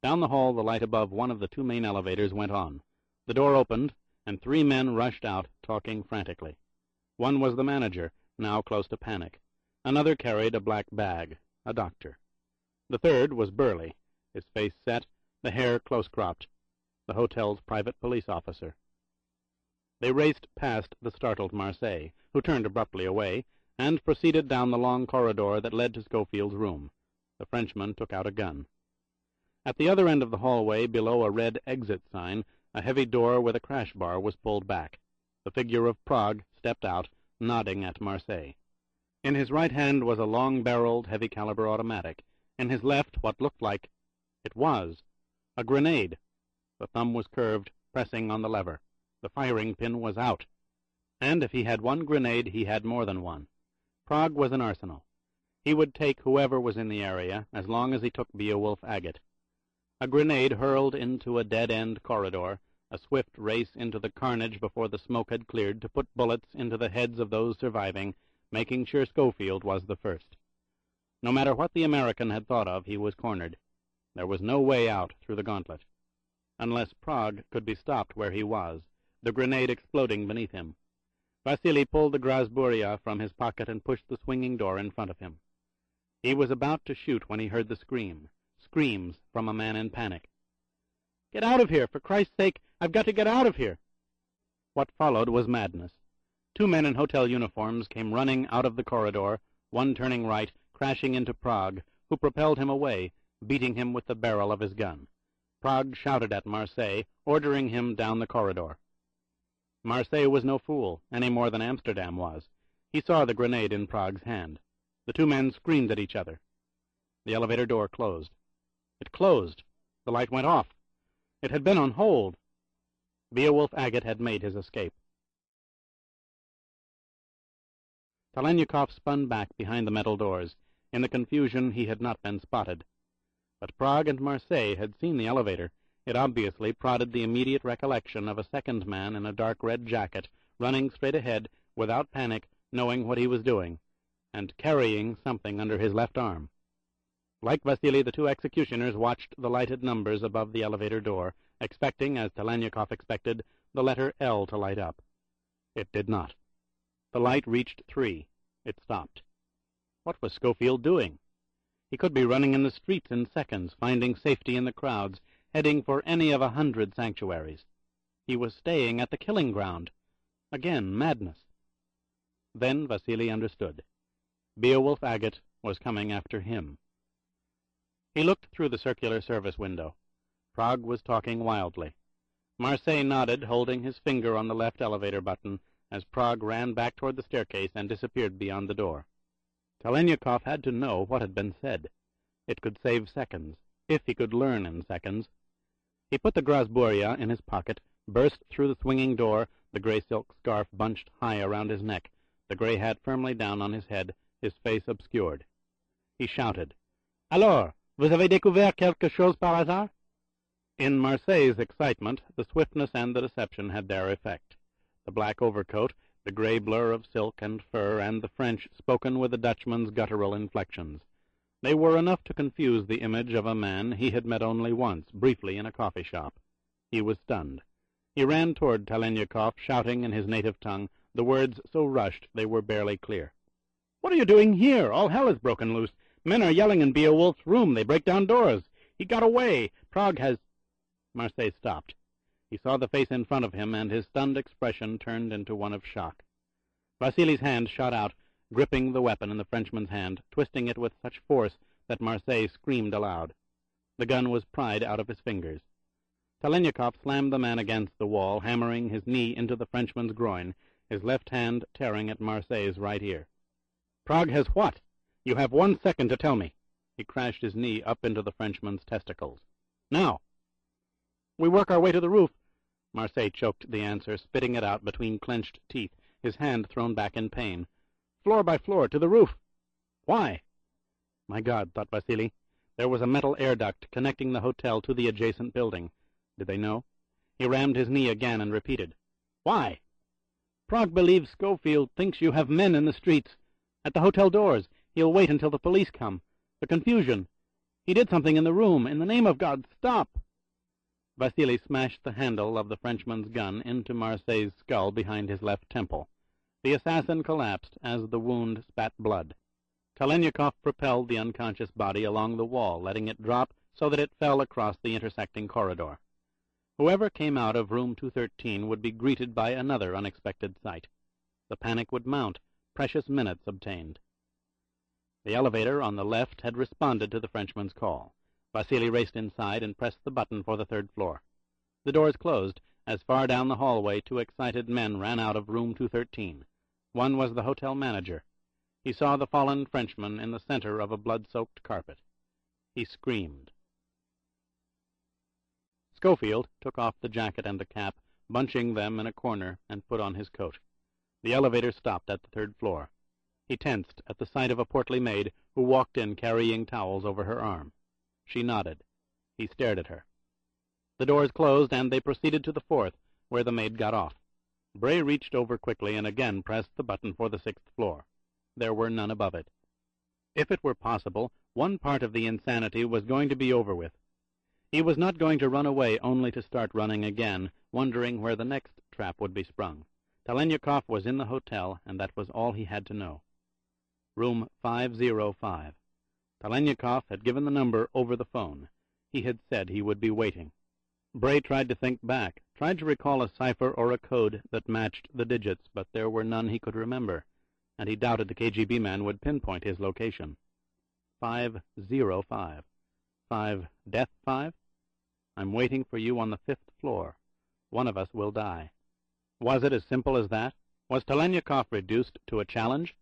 Down the hall the light above one of the 2 main elevators went on. The door opened, and 3 men rushed out, talking frantically. One was the manager, now close to panic. Another carried a black bag, a doctor. The third was burly, his face set, the hair close-cropped, the hotel's private police officer. They raced past the startled Marseille, who turned abruptly away, and proceeded down the long corridor that led to Schofield's room. The Frenchman took out a gun. At the other end of the hallway, below a red exit sign, a heavy door with a crash bar was pulled back. The figure of Prague stepped out, nodding at Marseille. In his right hand was a long-barreled, heavy-caliber automatic. In his left, what looked like— it was a grenade. The thumb was curved, pressing on the lever. The firing pin was out. And if he had one grenade, he had more than one. Prague was an arsenal. He would take whoever was in the area as long as he took Beowulf Agate. A grenade hurled into a dead-end corridor, a swift race into the carnage before the smoke had cleared to put bullets into the heads of those surviving, making sure Schofield was the first. No matter what the American had thought of, he was cornered. There was no way out through the gauntlet. Unless Prague could be stopped where he was, the grenade exploding beneath him. Vasily pulled the Grasburia from his pocket and pushed the swinging door in front of him. He was about to shoot when he heard the screams from a man in panic. "Get out of here! For Christ's sake, I've got to get out of here!" What followed was madness. 2 men in hotel uniforms came running out of the corridor, one turning right, crashing into Prague, who propelled him away, beating him with the barrel of his gun. Prague shouted at Marseille, ordering him down the corridor. Marseille was no fool, any more than Amsterdam was. He saw the grenade in Prague's hand. The 2 men screamed at each other. The elevator door closed. It closed. The light went off. It had been on hold. Beowulf Agate had made his escape. Telenyakov spun back behind the metal doors. In the confusion, he had not been spotted. But Prague and Marseille had seen the elevator. It obviously prodded the immediate recollection of a second man in a dark red jacket, running straight ahead, without panic, knowing what he was doing, and carrying something under his left arm. Like Vasily, the 2 executioners watched the lighted numbers above the elevator door, expecting, as Telenyakov expected, the letter L to light up. It did not. The light reached 3. It stopped. What was Schofield doing? He could be running in the streets in seconds, finding safety in the crowds, heading for any of 100 sanctuaries. He was staying at the killing ground. Again, madness. Then Vasily understood. Beowulf Agate was coming after him. He looked through the circular service window. Prague was talking wildly. Marseille nodded, holding his finger on the left elevator button, as Prague ran back toward the staircase and disappeared beyond the door. Telenyakov had to know what had been said. It could save seconds, if he could learn in seconds. He put the Grasburia in his pocket, burst through the swinging door, the gray silk scarf bunched high around his neck, the gray hat firmly down on his head, his face obscured. He shouted, "Alors, vous avez découvert quelque chose par hasard?" In Marseille's excitement, the swiftness and the deception had their effect. The black overcoat, the gray blur of silk and fur, and the French spoken with the Dutchman's guttural inflections. They were enough to confuse the image of a man he had met only once, briefly, in a coffee shop. He was stunned. He ran toward Telenyakov, shouting in his native tongue, the words so rushed they were barely clear. "What are you doing here? All hell has broken loose. Men are yelling in Beowulf's room. They break down doors. He got away. Prague has—" Marseille stopped. He saw the face in front of him, and his stunned expression turned into one of shock. Vasily's hand shot out, gripping the weapon in the Frenchman's hand, twisting it with such force that Marseille screamed aloud. The gun was pried out of his fingers. Telenyakov slammed the man against the wall, hammering his knee into the Frenchman's groin, his left hand tearing at Marseille's right ear. "Prague has what? You have 1 second to tell me." He crashed his knee up into the Frenchman's testicles. "Now." "We work our way to the roof." Marseille choked the answer, spitting it out between clenched teeth, his hand thrown back in pain. "Floor by floor, to the roof." "Why?" My God, thought Vasily. There was a metal air duct connecting the hotel to the adjacent building. Did they know? He rammed his knee again and repeated, "Why?" "Prague believes Schofield thinks you have men in the streets. At the hotel doors. He'll wait until the police come. The confusion. He did something in the room. In the name of God, stop!" Vasily smashed the handle of the Frenchman's gun into Marseille's skull behind his left temple. The assassin collapsed as the wound spat blood. Telenyakov propelled the unconscious body along the wall, letting it drop so that it fell across the intersecting corridor. Whoever came out of room 213 would be greeted by another unexpected sight. The panic would mount, precious minutes obtained. The elevator on the left had responded to the Frenchman's call. Vasily raced inside and pressed the button for the 3rd floor. The doors closed, as far down the hallway 2 excited men ran out of room 213. One was the hotel manager. He saw the fallen Frenchman in the center of a blood-soaked carpet. He screamed. Schofield took off the jacket and the cap, bunching them in a corner, and put on his coat. The elevator stopped at the 3rd floor. He tensed at the sight of a portly maid who walked in carrying towels over her arm. She nodded. He stared at her. The doors closed, and they proceeded to the fourth, where the maid got off. Bray reached over quickly and again pressed the button for the sixth floor. There were none above it. If it were possible, one part of the insanity was going to be over with. He was not going to run away only to start running again, wondering where the next trap would be sprung. Telenyakov was in the hotel, and that was all he had to know. Room 505. Telenyakov had given the number over the phone. He had said he would be waiting. Bray tried to think back, tried to recall a cipher or a code that matched the digits, but there were none he could remember, and he doubted the KGB man would pinpoint his location. 505. 5 Death 5? I'm waiting for you on the 5th floor. One of us will die. Was it as simple as that? Was Telenyakov reduced to a challenge?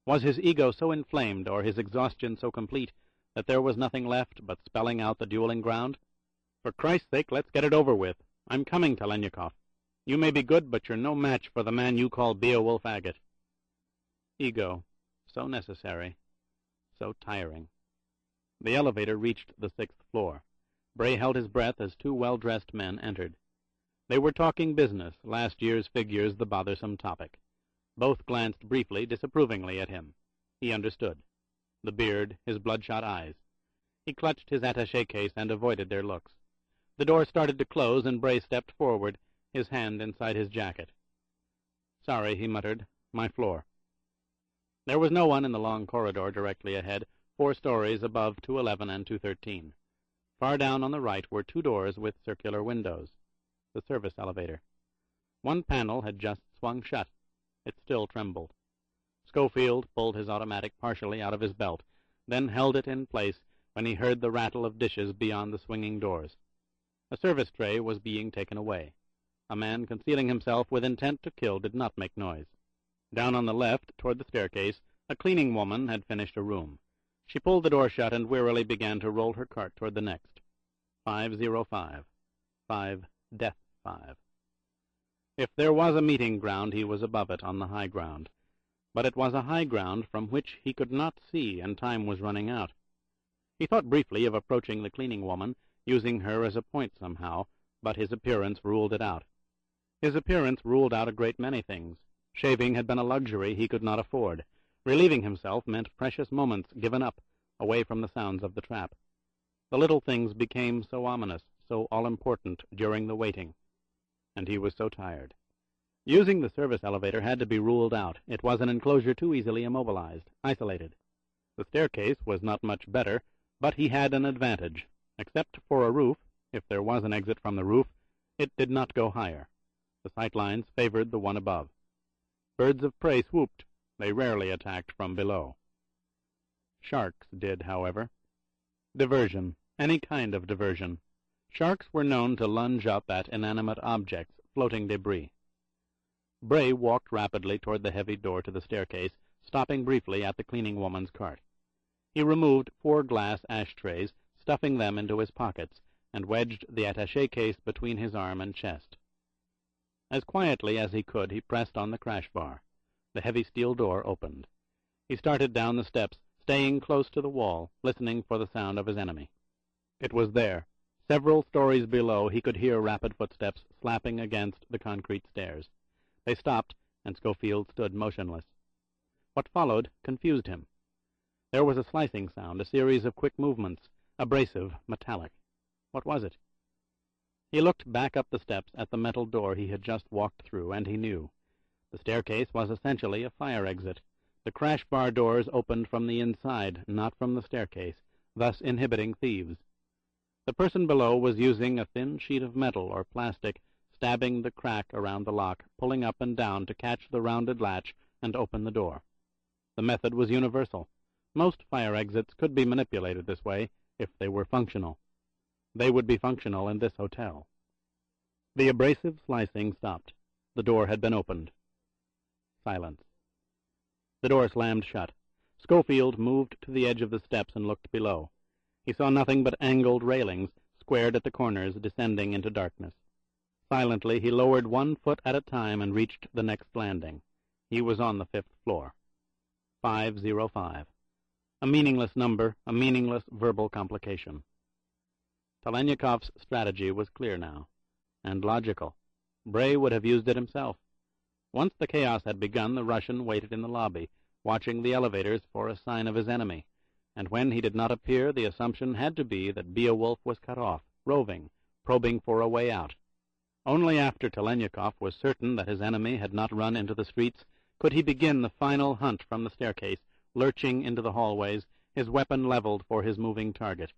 Was his ego so inflamed, or his exhaustion so complete, that there was nothing left but spelling out the dueling ground? For Christ's sake, let's get it over with. I'm coming, Telenyakov. You may be good, but you're no match for the man you call Beowulf Agate. Ego. So necessary. So tiring. The elevator reached the 6th floor. Bray held his breath as two well-dressed men entered. They were talking business, last year's figures the bothersome topic. Both glanced briefly, disapprovingly at him. He understood. The beard, his bloodshot eyes. He clutched his attaché case and avoided their looks. The door started to close, and Bray stepped forward, his hand inside his jacket. "Sorry," he muttered. "My floor." There was no one in the long corridor directly ahead, 4 stories above 211 and 213. Far down on the right were 2 doors with circular windows. The service elevator. One panel had just swung shut. It still trembled. Schofield pulled his automatic partially out of his belt, then held it in place when he heard the rattle of dishes beyond the swinging doors. A service tray was being taken away. A man concealing himself with intent to kill did not make noise. Down on the left, toward the staircase, a cleaning woman had finished a room. She pulled the door shut and wearily began to roll her cart toward the next. 505. 5 Death 5. If there was a meeting ground, he was above it on the high ground. But it was a high ground from which he could not see, and time was running out. He thought briefly of approaching the cleaning woman, using her as a point somehow, but his appearance ruled it out. His appearance ruled out a great many things. Shaving had been a luxury he could not afford. Relieving himself meant precious moments given up, away from the sounds of the trap. The little things became so ominous, so all-important during the waiting. And he was so tired. Using the service elevator had to be ruled out. It was an enclosure too easily immobilized, isolated. The staircase was not much better, but he had an advantage. Except for a roof, if there was an exit from the roof, it did not go higher. The sight lines favored the one above. Birds of prey swooped. They rarely attacked from below. Sharks did, however. Diversion. Any kind of diversion. Sharks were known to lunge up at inanimate objects, floating debris. Bray walked rapidly toward the heavy door to the staircase, stopping briefly at the cleaning woman's cart. He removed 4 glass ashtrays, stuffing them into his pockets, and wedged the attaché case between his arm and chest. As quietly as he could, he pressed on the crash bar. The heavy steel door opened. He started down the steps, staying close to the wall, listening for the sound of his enemy. It was there. Several stories below, he could hear rapid footsteps slapping against the concrete stairs. They stopped, and Schofield stood motionless. What followed confused him. There was a slicing sound, a series of quick movements, abrasive, metallic. What was it? He looked back up the steps at the metal door he had just walked through, and he knew. The staircase was essentially a fire exit. The crash bar doors opened from the inside, not from the staircase, thus inhibiting thieves. The person below was using a thin sheet of metal or plastic, stabbing the crack around the lock, pulling up and down to catch the rounded latch and open the door. The method was universal. Most fire exits could be manipulated this way, if they were functional. They would be functional in this hotel. The abrasive slicing stopped. The door had been opened. Silence. The door slammed shut. Schofield moved to the edge of the steps and looked below. He saw nothing but angled railings, squared at the corners, descending into darkness. Silently, he lowered 1 foot at a time and reached the next landing. He was on the 5th floor. 505. A meaningless number, a meaningless verbal complication. Telenyakov's strategy was clear now, and logical. Bray would have used it himself. Once the chaos had begun, the Russian waited in the lobby, watching the elevators for a sign of his enemy, and when he did not appear, the assumption had to be that Beowulf was cut off, roving, probing for a way out. Only after Telenyakov was certain that his enemy had not run into the streets could he begin the final hunt from the staircase, lurching into the hallways, his weapon leveled for his moving target.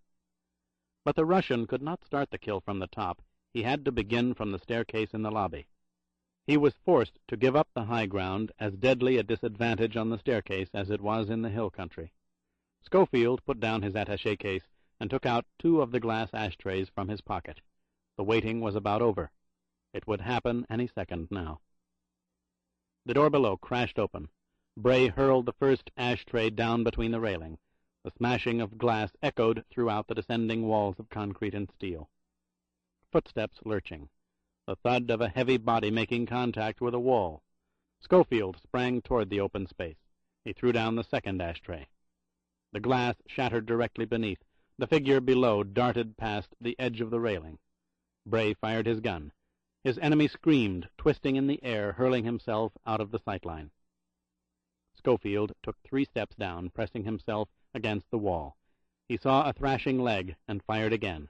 But the Russian could not start the kill from the top. He had to begin from the staircase in the lobby. He was forced to give up the high ground, as deadly a disadvantage on the staircase as it was in the hill country. Schofield put down his attaché case and took out 2 of the glass ashtrays from his pocket. The waiting was about over. It would happen any second now. The door below crashed open. Bray hurled the first ashtray down between the railing. The smashing of glass echoed throughout the descending walls of concrete and steel. Footsteps lurching. The thud of a heavy body making contact with a wall. Schofield sprang toward the open space. He threw down the second ashtray. The glass shattered directly beneath. The figure below darted past the edge of the railing. Bray fired his gun. His enemy screamed, twisting in the air, hurling himself out of the sightline. Schofield took 3 steps down, pressing himself against the wall. He saw a thrashing leg and fired again.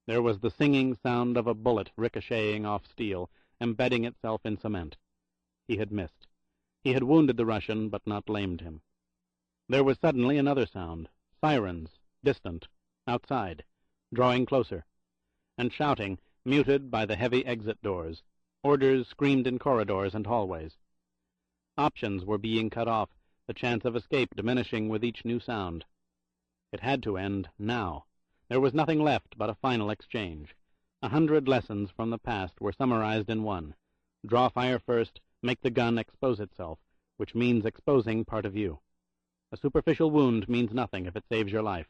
There was the singing sound of a bullet ricocheting off steel, embedding itself in cement. He had missed. He had wounded the Russian, but not lamed him. There was suddenly another sound. Sirens, distant, outside, drawing closer, and shouting, muted by the heavy exit doors. Orders screamed in corridors and hallways. Options were being cut off, the chance of escape diminishing with each new sound. It had to end now. There was nothing left but a final exchange. 100 lessons from the past were summarized in one. Draw fire first, make the gun expose itself, which means exposing part of you. A superficial wound means nothing if it saves your life.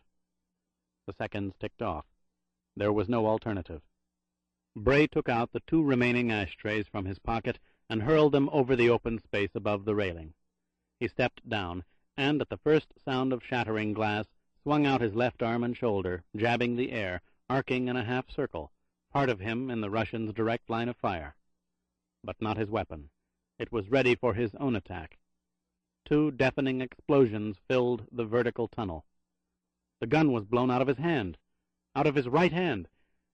The seconds ticked off. There was no alternative. Bray took out the 2 remaining ashtrays from his pocket and hurled them over the open space above the railing. He stepped down, and at the first sound of shattering glass, swung out his left arm and shoulder, jabbing the air, arcing in a half-circle, part of him in the Russian's direct line of fire. But not his weapon. It was ready for his own attack. 2 deafening explosions filled the vertical tunnel. The gun was blown out of his hand, out of his right hand.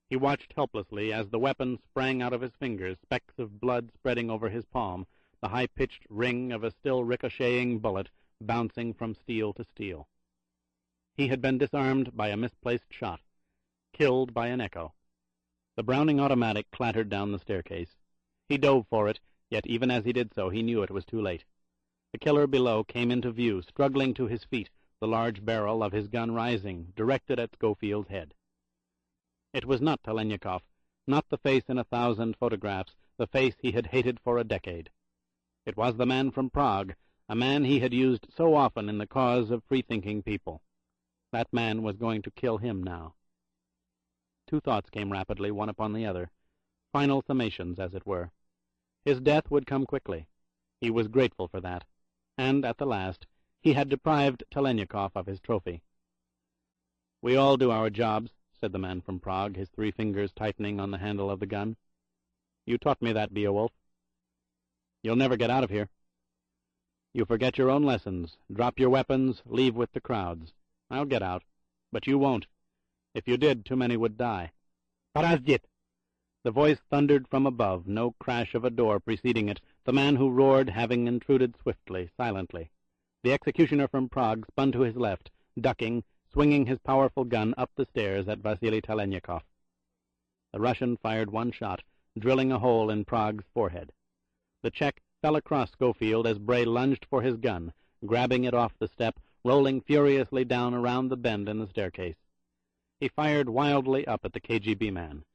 He watched helplessly as the weapon sprang out of his fingers, specks of blood spreading over his palm, the high-pitched ring of a still ricocheting bullet bouncing from steel to steel. He had been disarmed by a misplaced shot, killed by an echo. The Browning automatic clattered down the staircase. He dove for it, yet even as he did so, he knew it was too late. The killer below came into view, struggling to his feet, the large barrel of his gun rising, directed at Schofield's head. It was not Telenyakov, not the face in 1,000 photographs, the face he had hated for a decade. It was the man from Prague, a man he had used so often in the cause of free-thinking people. That man was going to kill him now. 2 thoughts came rapidly, one upon the other, final summations, as it were. His death would come quickly. He was grateful for that, and at the last he had deprived Telenyakov of his trophy. "We all do our jobs," said the man from Prague, his 3 fingers tightening on the handle of the gun. "You taught me that, Beowulf. You'll never get out of here. You forget your own lessons. Drop your weapons, leave with the crowds. I'll get out, but you won't. If you did, too many would die." "Parazdit!" The voice thundered from above, no crash of a door preceding it, the man who roared having intruded swiftly, silently. The executioner from Prague spun to his left, ducking, swinging his powerful gun up the stairs at Vasily Telenyakov. The Russian fired 1 shot, drilling a hole in Prague's forehead. The Czech fell across Schofield as Bray lunged for his gun, grabbing it off the step, rolling furiously down around the bend in the staircase. He fired wildly up at the KGB man.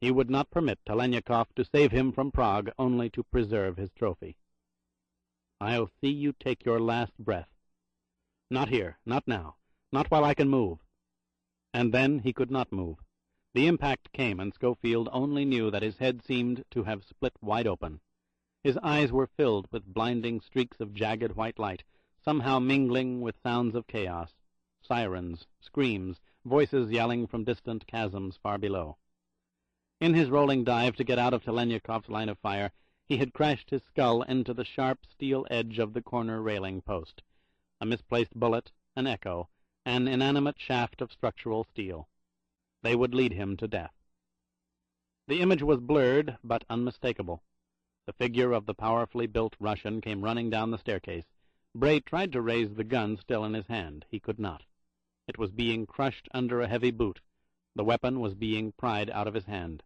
He would not permit Telenyakov to save him from Prague only to preserve his trophy. "I'll see you take your last breath. Not here, not now, not while I can move." And then he could not move. The impact came, and Schofield only knew that his head seemed to have split wide open. His eyes were filled with blinding streaks of jagged white light. somehow mingling with sounds of chaos, sirens, screams, voices yelling from distant chasms far below. In his rolling dive to get out of Telenyakov's line of fire, he had crashed his skull into the sharp steel edge of the corner railing post. A misplaced bullet, an echo, an inanimate shaft of structural steel. They would lead him to death. The image was blurred, but unmistakable. The figure of the powerfully built Russian came running down the staircase. Bray tried to raise the gun still in his hand. He could not. It was being crushed under a heavy boot. The weapon was being pried out of his hand.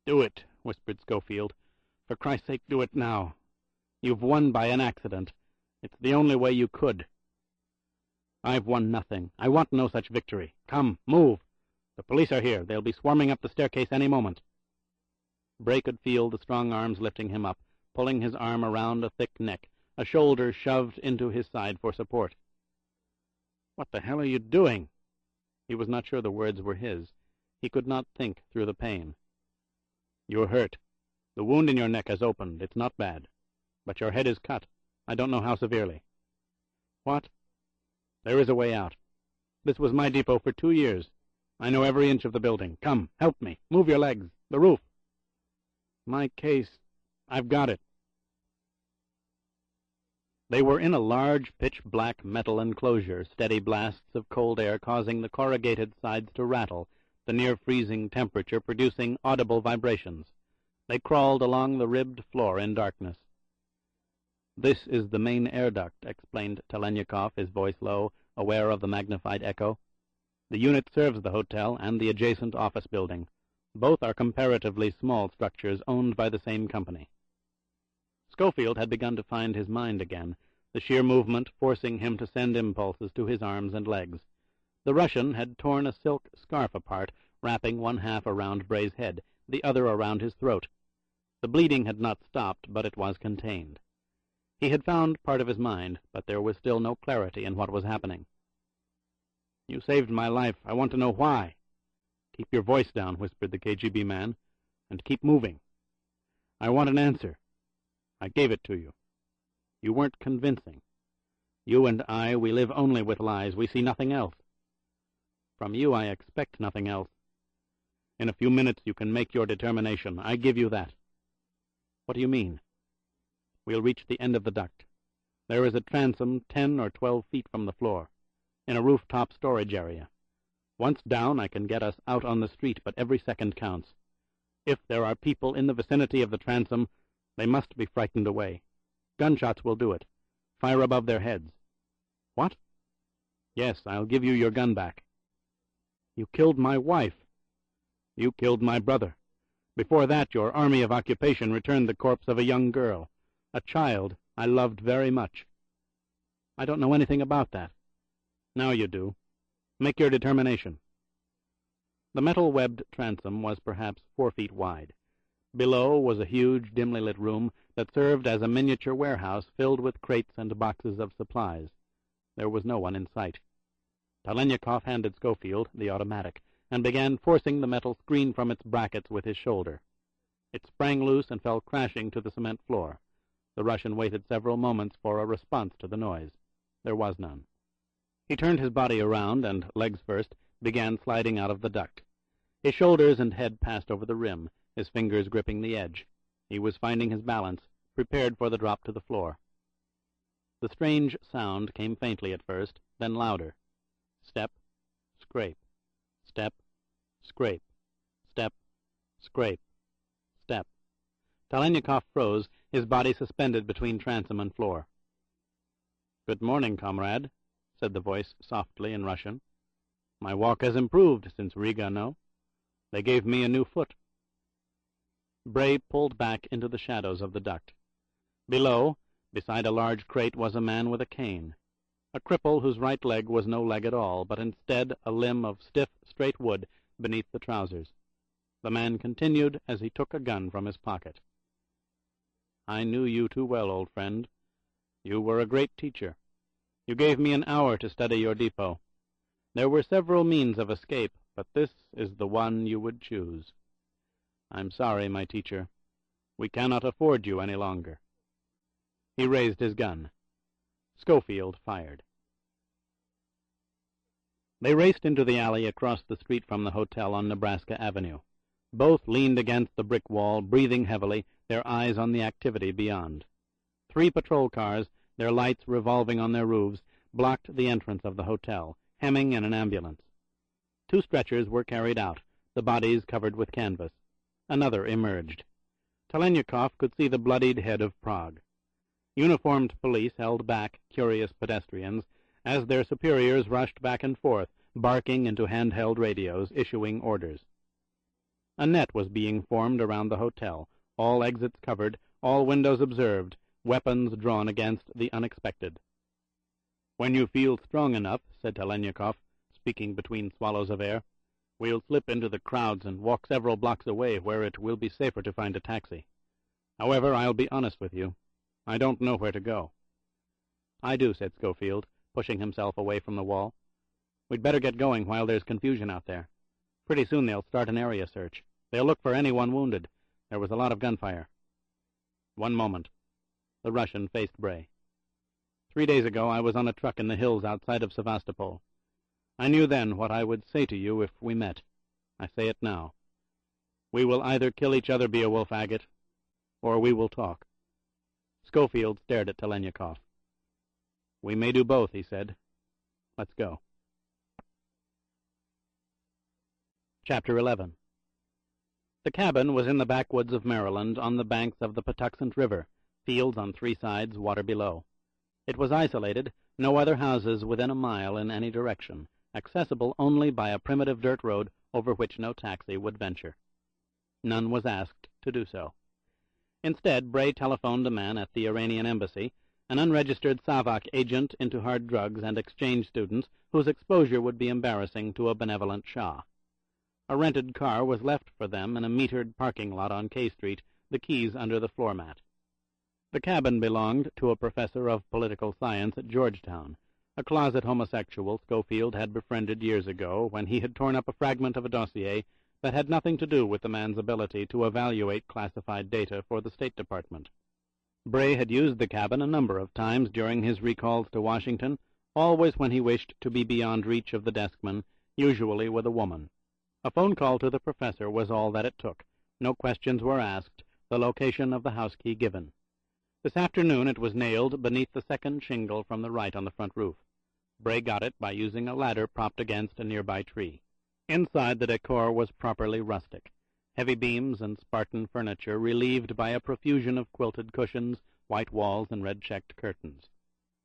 "Do it," whispered Schofield. "For Christ's sake, do it now. You've won by an accident. It's the only way you could." "I've won nothing. I want no such victory. Come, move. The police are here. They'll be swarming up the staircase any moment." Bray could feel the strong arms lifting him up, pulling his arm around a thick neck, a shoulder shoved into his side for support. "What the hell are you doing?" He was not sure the words were his. He could not think through the pain. "You're hurt. The wound in your neck has opened. It's not bad. But your head is cut. I don't know how severely." "What?" "There is a way out. This was my depot for 2 years. I know every inch of the building. Come, help me. Move your legs. The roof." "My case. I've got it." They were in a large, pitch-black metal enclosure, steady blasts of cold air causing the corrugated sides to rattle, the near-freezing temperature producing audible vibrations. They crawled along the ribbed floor in darkness. "This is the main air duct," explained Telenyakov, his voice low, aware of the magnified echo. "The unit serves the hotel and the adjacent office building. Both are comparatively small structures owned by the same company." Schofield had begun to find his mind again, the sheer movement forcing him to send impulses to his arms and legs. The Russian had torn a silk scarf apart, wrapping one half around Bray's head, the other around his throat. The bleeding had not stopped, but it was contained. He had found part of his mind, but there was still no clarity in what was happening. "You saved my life. I want to know why." "Keep your voice down," whispered the KGB man, "and keep moving. I want an answer. I gave it to you. You weren't convincing. You and I, we live only with lies. We see nothing else. From you I expect nothing else. In a few minutes you can make your determination. I give you that." "What do you mean?" "We'll reach the end of the duct. There is a transom 10 or 12 feet from the floor, in a rooftop storage area. Once down, I can get us out on the street, but every second counts. If there are people in the vicinity of the transom, they must be frightened away. Gunshots will do it. Fire above their heads." "What?" "Yes, I'll give you your gun back." "You killed my wife." "You killed my brother. Before that, your army of occupation returned the corpse of a young girl, a child I loved very much." "I don't know anything about that." "Now you do. Make your determination." The metal-webbed transom was perhaps 4 feet wide. Below was a huge, dimly lit room that served as a miniature warehouse filled with crates and boxes of supplies. There was no one in sight. Telenyakov handed Schofield the automatic, and began forcing the metal screen from its brackets with his shoulder. It sprang loose and fell crashing to the cement floor. The Russian waited several moments for a response to the noise. There was none. He turned his body around and, legs first, began sliding out of the duct. His shoulders and head passed over the rim, his fingers gripping the edge. He was finding his balance, prepared for the drop to the floor. The strange sound came faintly at first, then louder. Step, scrape, step, scrape, step, scrape, step. Telenyakov froze, his body suspended between transom and floor. "Good morning, comrade," said the voice softly in Russian. "My walk has improved since Riga, no? They gave me a new foot." Bray pulled back into the shadows of the duct. Below, beside a large crate, was a man with a cane, a cripple whose right leg was no leg at all, but instead a limb of stiff, straight wood beneath the trousers. The man continued as he took a gun from his pocket. "I knew you too well, old friend. You were a great teacher. You gave me an hour to study your depot. There were several means of escape, but this is the one you would choose. I'm sorry, my teacher. We cannot afford you any longer." He raised his gun. Schofield fired. They raced into the alley across the street from the hotel on Nebraska Avenue. Both leaned against the brick wall, breathing heavily, their eyes on the activity beyond. 3 patrol cars, their lights revolving on their roofs, blocked the entrance of the hotel, hemming in an ambulance. 2 stretchers were carried out, the bodies covered with canvas. Another emerged. Telenyakov could see the bloodied head of Prague. Uniformed police held back curious pedestrians as their superiors rushed back and forth, barking into handheld radios, issuing orders. A net was being formed around the hotel, all exits covered, all windows observed, weapons drawn against the unexpected. "When you feel strong enough," said Telenyakov, speaking between swallows of air, "we'll slip into the crowds and walk several blocks away where it will be safer to find a taxi. However, I'll be honest with you. I don't know where to go." "I do," said Schofield, pushing himself away from the wall. "We'd better get going while there's confusion out there. Pretty soon they'll start an area search. They'll look for anyone wounded. There was a lot of gunfire." "One moment." The Russian faced Bray. 3 days ago I was on a truck in the hills outside of Sevastopol. I knew then what I would say to you if we met. I say it now. We will either kill each other, Beowulf Agate, or we will talk." Schofield stared at Telenyakov. "We may do both," he said. "Let's go." Chapter 11. The cabin was in the backwoods of Maryland, on the banks of the Patuxent River, fields on 3 sides, water below. It was isolated, no other houses within a mile in any direction, accessible only by a primitive dirt road over which no taxi would venture. None was asked to do so. Instead, Bray telephoned a man at the Iranian embassy, an unregistered Savak agent into hard drugs and exchange students whose exposure would be embarrassing to a benevolent Shah. A rented car was left for them in a metered parking lot on K Street, the keys under the floor mat. The cabin belonged to a professor of political science at Georgetown, a closet homosexual Schofield had befriended years ago when he had torn up a fragment of a dossier that had nothing to do with the man's ability to evaluate classified data for the State Department. Bray had used the cabin a number of times during his recalls to Washington, always when he wished to be beyond reach of the deskman, usually with a woman. A phone call to the professor was all that it took. No questions were asked, the location of the house key given. This afternoon it was nailed beneath the second shingle from the right on the front roof. Bray got it by using a ladder propped against a nearby tree. Inside, the decor was properly rustic. Heavy beams and Spartan furniture relieved by a profusion of quilted cushions, white walls, and red-checked curtains.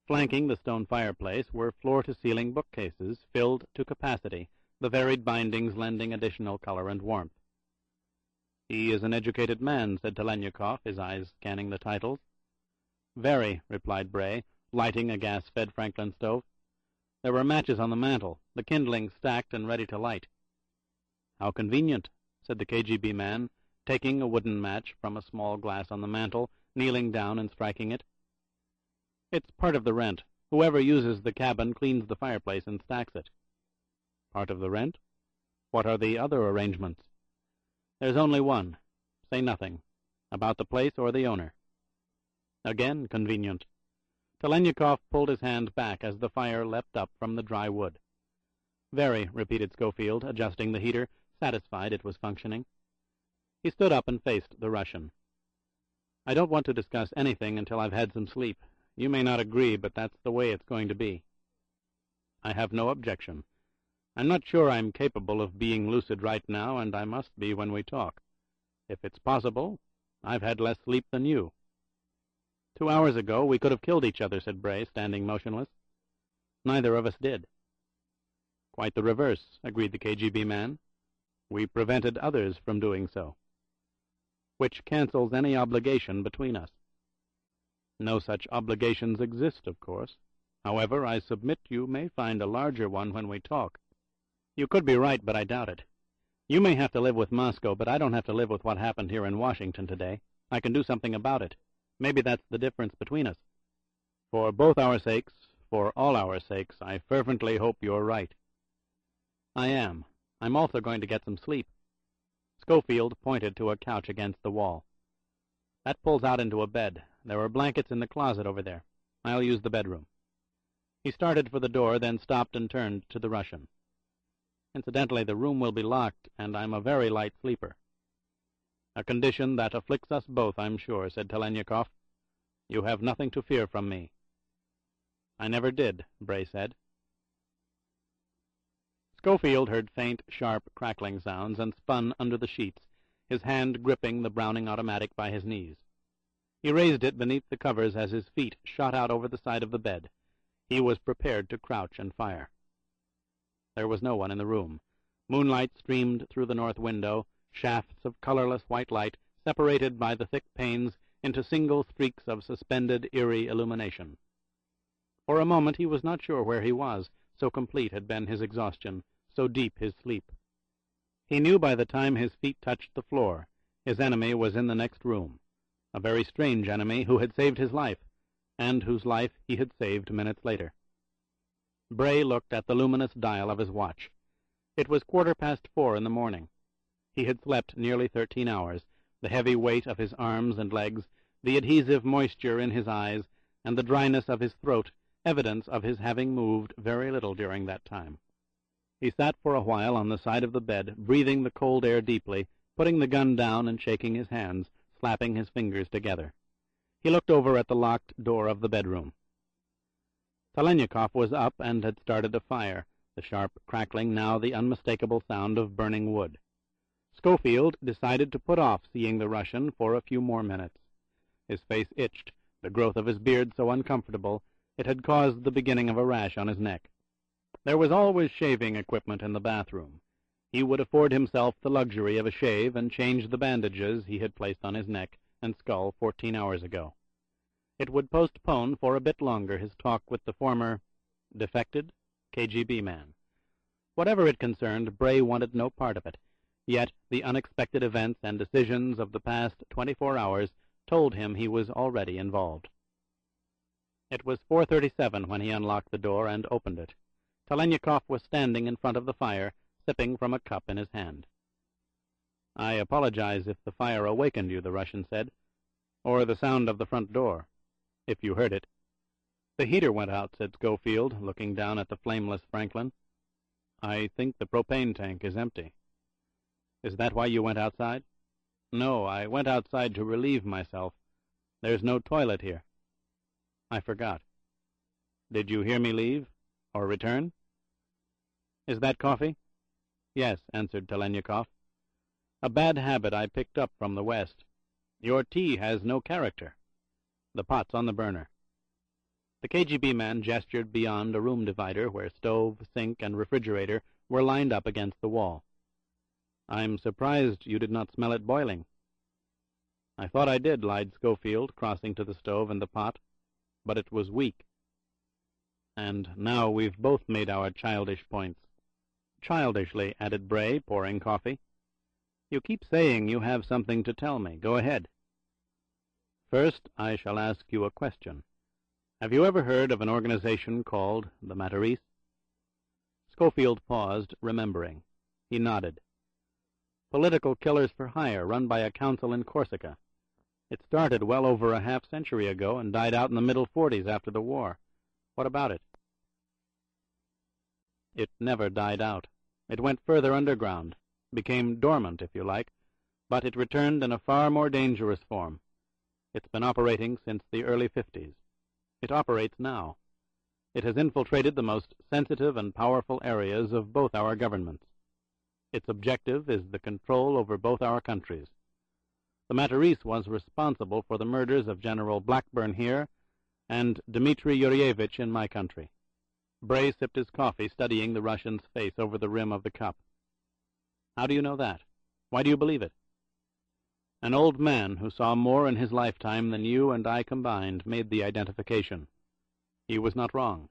Flanking the stone fireplace were floor-to-ceiling bookcases filled to capacity, the varied bindings lending additional color and warmth. "He is an educated man," said Telenyakov, his eyes scanning the titles. "Very," replied Bray, lighting a gas-fed Franklin stove. "There were matches on the mantel, the kindling stacked and ready to light." "How convenient," said the KGB man, taking a wooden match from a small glass on the mantel, kneeling down and striking it. "It's part of the rent. Whoever uses the cabin cleans the fireplace and stacks it." "Part of the rent? What are the other arrangements?" "There's only one. Say nothing. About the place or the owner." "Again convenient." Telenyakov pulled his hand back as the fire leapt up from the dry wood. "Very," repeated Schofield, adjusting the heater, satisfied it was functioning. He stood up and faced the Russian. "I don't want to discuss anything until I've had some sleep. You may not agree, but that's the way it's going to be." "I have no objection. I'm not sure I'm capable of being lucid right now, and I must be when we talk. If it's possible, I've had less sleep than you." 2 hours ago we could have killed each other," said Bray, standing motionless. "Neither of us did." "Quite the reverse," agreed the KGB man. "We prevented others from doing so." "Which cancels any obligation between us." "No such obligations exist, of course. However, I submit you may find a larger one when we talk." "You could be right, but I doubt it. You may have to live with Moscow, but I don't have to live with what happened here in Washington today. I can do something about it. Maybe that's the difference between us. For both our sakes, for all our sakes, I fervently hope you're right." "I am. I'm also going to get some sleep." Schofield pointed to a couch against the wall. "That pulls out into a bed. There are blankets in the closet over there. I'll use the bedroom." He started for the door, then stopped and turned to the Russian. "Incidentally, the room will be locked, and I'm a very light sleeper." "A condition that afflicts us both, I'm sure," said Telenyakov. "You have nothing to fear from me." "I never did," Bray said. Schofield heard faint, sharp, crackling sounds and spun under the sheets, his hand gripping the Browning automatic by his knees. He raised it beneath the covers as his feet shot out over the side of the bed. He was prepared to crouch and fire. There was no one in the room. Moonlight streamed through the north window, shafts of colorless white light separated by the thick panes into single streaks of suspended, eerie illumination. For a moment he was not sure where he was, so complete had been his exhaustion, so deep his sleep. He knew by the time his feet touched the floor his enemy was in the next room, a very strange enemy who had saved his life, and whose life he had saved minutes later. Bray looked at the luminous dial of his watch. It was 4:15 in the morning. He had slept nearly 13 hours, the heavy weight of his arms and legs, the adhesive moisture in his eyes, and the dryness of his throat, evidence of his having moved very little during that time. He sat for a while on the side of the bed, breathing the cold air deeply, putting the gun down and shaking his hands, slapping his fingers together. He looked over at the locked door of the bedroom. Telenyakov was up and had started a fire, the sharp crackling now the unmistakable sound of burning wood. Schofield decided to put off seeing the Russian for a few more minutes. His face itched, the growth of his beard so uncomfortable it had caused the beginning of a rash on his neck. There was always shaving equipment in the bathroom. He would afford himself the luxury of a shave and change the bandages he had placed on his neck and skull 14 hours ago. It would postpone for a bit longer his talk with the former defected KGB man. Whatever it concerned, Bray wanted no part of it, yet the unexpected events and decisions of the past 24 hours told him he was already involved. It was 4:37 when he unlocked the door and opened it. Telenyakov was standing in front of the fire, sipping from a cup in his hand. "I apologize if the fire awakened you," the Russian said, "or the sound of the front door, if you heard it." "The heater went out," said Schofield, looking down at the flameless Franklin. "I think the propane tank is empty." "Is that why you went outside?" "No, I went outside to relieve myself. There's no toilet here." "I forgot." "Did you hear me leave, or return?" "Is that coffee?" "Yes," answered Telenyakov. "A bad habit I picked up from the West. Your tea has no character. The pot's on the burner." The KGB man gestured beyond a room divider where stove, sink, and refrigerator were lined up against the wall. "I'm surprised you did not smell it boiling." "I thought I did," lied Schofield, crossing to the stove and the pot, "but it was weak." "And now we've both made our childish points." "Childishly," added Bray, pouring coffee. "You keep saying you have something to tell me. Go ahead." "First, I shall ask you a question. Have you ever heard of an organization called the Matarese?" Schofield paused, remembering. He nodded. "Political killers for hire, run by a council in Corsica. It started well over a half-century ago and died out in the middle 40s after the war. What about it?" "It never died out. It went further underground, became dormant, if you like, but it returned in a far more dangerous form. It's been operating since the early 50s. It operates now. It has infiltrated the most sensitive and powerful areas of both our governments. Its objective is the control over both our countries. The Matarese was responsible for the murders of General Blackburn here and Dmitri Yurievich in my country." Bray sipped his coffee, studying the Russian's face over the rim of the cup. "How do you know that? Why do you believe it?" "An old man who saw more in his lifetime than you and I combined made the identification. He was not wrong.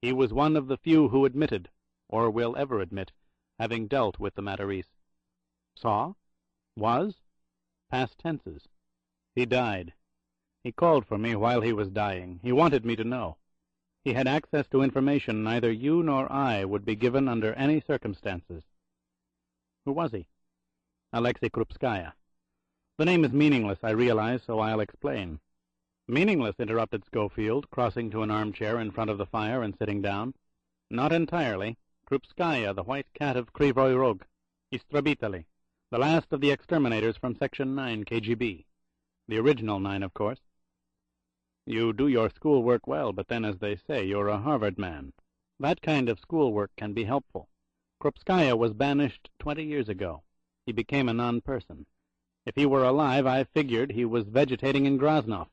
He was one of the few who admitted, or will ever admit, having dealt with the Matarese." "Saw? Was?" "Past tenses. He died. He called for me while he was dying. He wanted me to know. He had access to information neither you nor I would be given under any circumstances." "Who was he?" "Alexei Krupskaya. The name is meaningless, I realize, so I'll explain. "Meaningless," interrupted Schofield, crossing to an armchair in front of the fire and sitting down. "Not entirely. Krupskaya, the white cat of Krivoy Rog. Istrabitali, the last of the exterminators from Section 9 KGB. The original 9, of course. You do your schoolwork well, but then, as they say, you're a Harvard man. That kind of schoolwork can be helpful. Krupskaya was banished 20 years ago. He became a non-person. If he were alive, I figured he was vegetating in Groznow,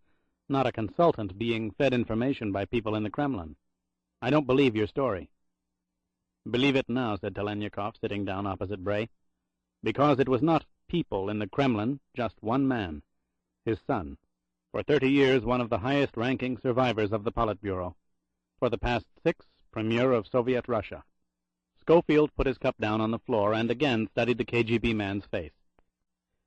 not a consultant being fed information by people in the Kremlin. I don't believe your story." "Believe it now," said Telenyakov, sitting down opposite Bray, "because it was not people in the Kremlin, just one man, his son, for 30 years one of the highest-ranking survivors of the Politburo, for the past 6, Premier of Soviet Russia." Schofield put his cup down on the floor and again studied the KGB man's face.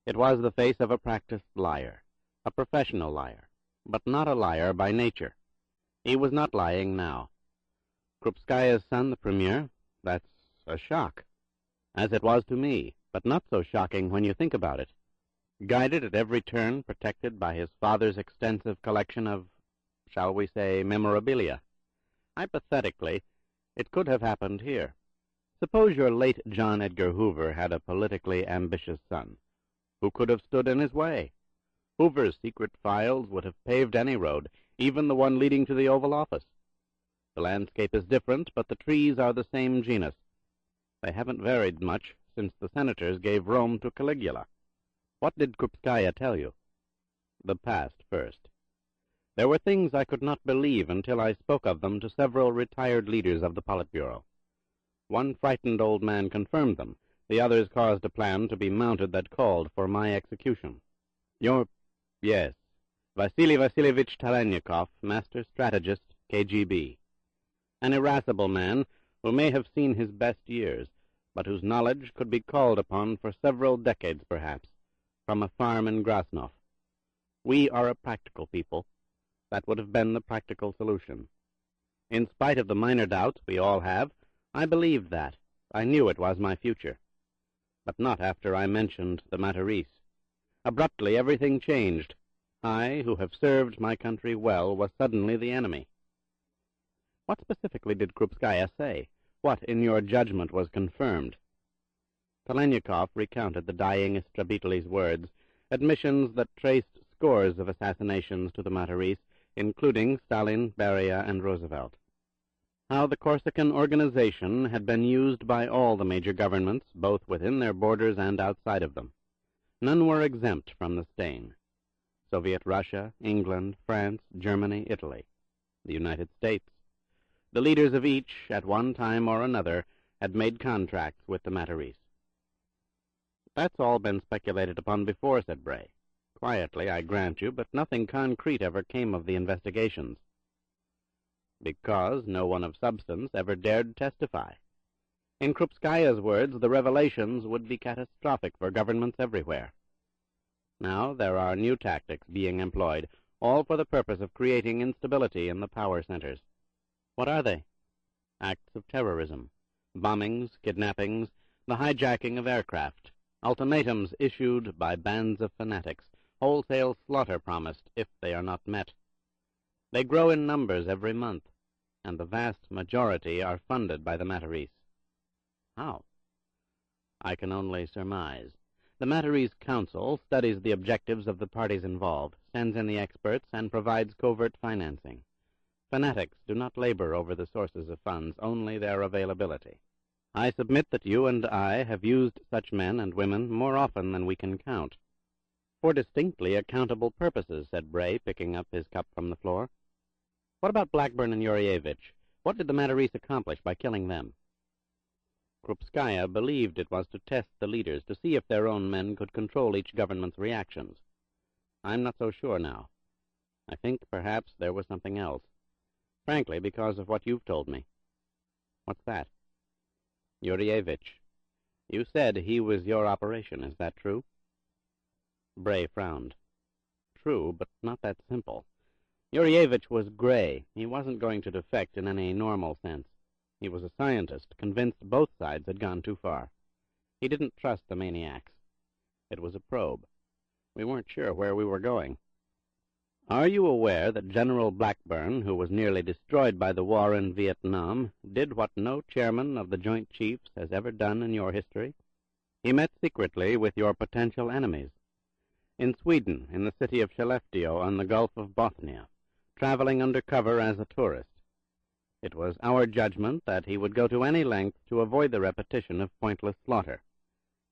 It was the face of a practiced liar, a professional liar, but not a liar by nature. He was not lying now. Krupskaya's son, the Premier, that's a shock, as it was to me, but not so shocking when you think about it. Guided at every turn, protected by his father's extensive collection of, shall we say, memorabilia. Hypothetically, it could have happened here. Suppose your late John Edgar Hoover had a politically ambitious son. Who could have stood in his way? Hoover's secret files would have paved any road, even the one leading to the Oval Office. The landscape is different, but the trees are the same genus. They haven't varied much since the senators gave Rome to Caligula. What did Krupskaya tell you? The past first. There were things I could not believe until I spoke of them to several retired leaders of the Politburo. One frightened old man confirmed them. The others caused a plan to be mounted that called for my execution. Yes, Vasily Vasilievich Telenyakov, master strategist, KGB. An irascible man who may have seen his best years, but whose knowledge could be called upon for several decades, perhaps, from a farm in Groznow. We are a practical people. That would have been the practical solution. In spite of the minor doubts we all have, I believed that. I knew it was my future. But not after I mentioned the Matarese. Abruptly, everything changed. I, who have served my country well, was suddenly the enemy. What specifically did Krupskaya say? What, in your judgment, was confirmed? Telenyakov recounted the dying Istrabitali's words, admissions that traced scores of assassinations to the Matarese, including Stalin, Beria, and Roosevelt. How the Corsican organization had been used by all the major governments, both within their borders and outside of them. None were exempt from the stain. Soviet Russia, England, France, Germany, Italy, the United States. The leaders of each, at one time or another, had made contracts with the Matarese. That's all been speculated upon before, said Bray. Quietly, I grant you, but nothing concrete ever came of the investigations. Because no one of substance ever dared testify. In Krupskaya's words, the revelations would be catastrophic for governments everywhere. Now there are new tactics being employed, all for the purpose of creating instability in the power centers. What are they? Acts of terrorism, bombings, kidnappings, the hijacking of aircraft, ultimatums issued by bands of fanatics, wholesale slaughter promised if they are not met. They grow in numbers every month, and the vast majority are funded by the Matarese. How? I can only surmise. The Matarese Council studies the objectives of the parties involved, sends in the experts, and provides covert financing. Fanatics do not labor over the sources of funds, only their availability. I submit that you and I have used such men and women more often than we can count. For distinctly accountable purposes, said Bray, picking up his cup from the floor. What about Blackburn and Yurievich? What did the Matarese accomplish by killing them? Krupskaya believed it was to test the leaders, to see if their own men could control each government's reactions. I'm not so sure now. I think perhaps there was something else. Frankly, because of what you've told me. What's that? Yurievich. You said he was your operation, is that true? Bray frowned. True, but not that simple. Yurievich was gray. He wasn't going to defect in any normal sense. He was a scientist, convinced both sides had gone too far. He didn't trust the maniacs. It was a probe. We weren't sure where we were going. Are you aware that General Blackburn, who was nearly destroyed by the war in Vietnam, did what no chairman of the Joint Chiefs has ever done in your history? He met secretly with your potential enemies. In Sweden, in the city of Skellefteå on the Gulf of Bothnia, traveling under cover as a tourist. It was our judgment that he would go to any length to avoid the repetition of pointless slaughter.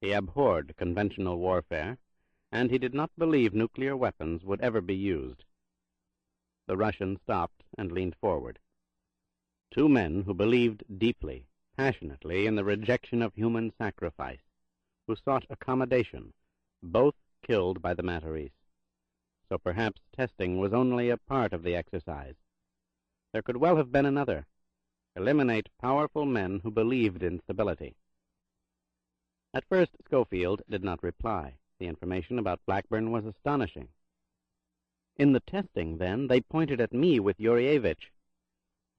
He abhorred conventional warfare, and he did not believe nuclear weapons would ever be used. The Russian stopped and leaned forward. Two men who believed deeply, passionately in the rejection of human sacrifice, who sought accommodation, both killed by the Matarese. So perhaps testing was only a part of the exercise. There could well have been another. Eliminate powerful men who believed in stability. At first Schofield did not reply. The information about Blackburn was astonishing. In the testing, then, they pointed at me with Yurievich,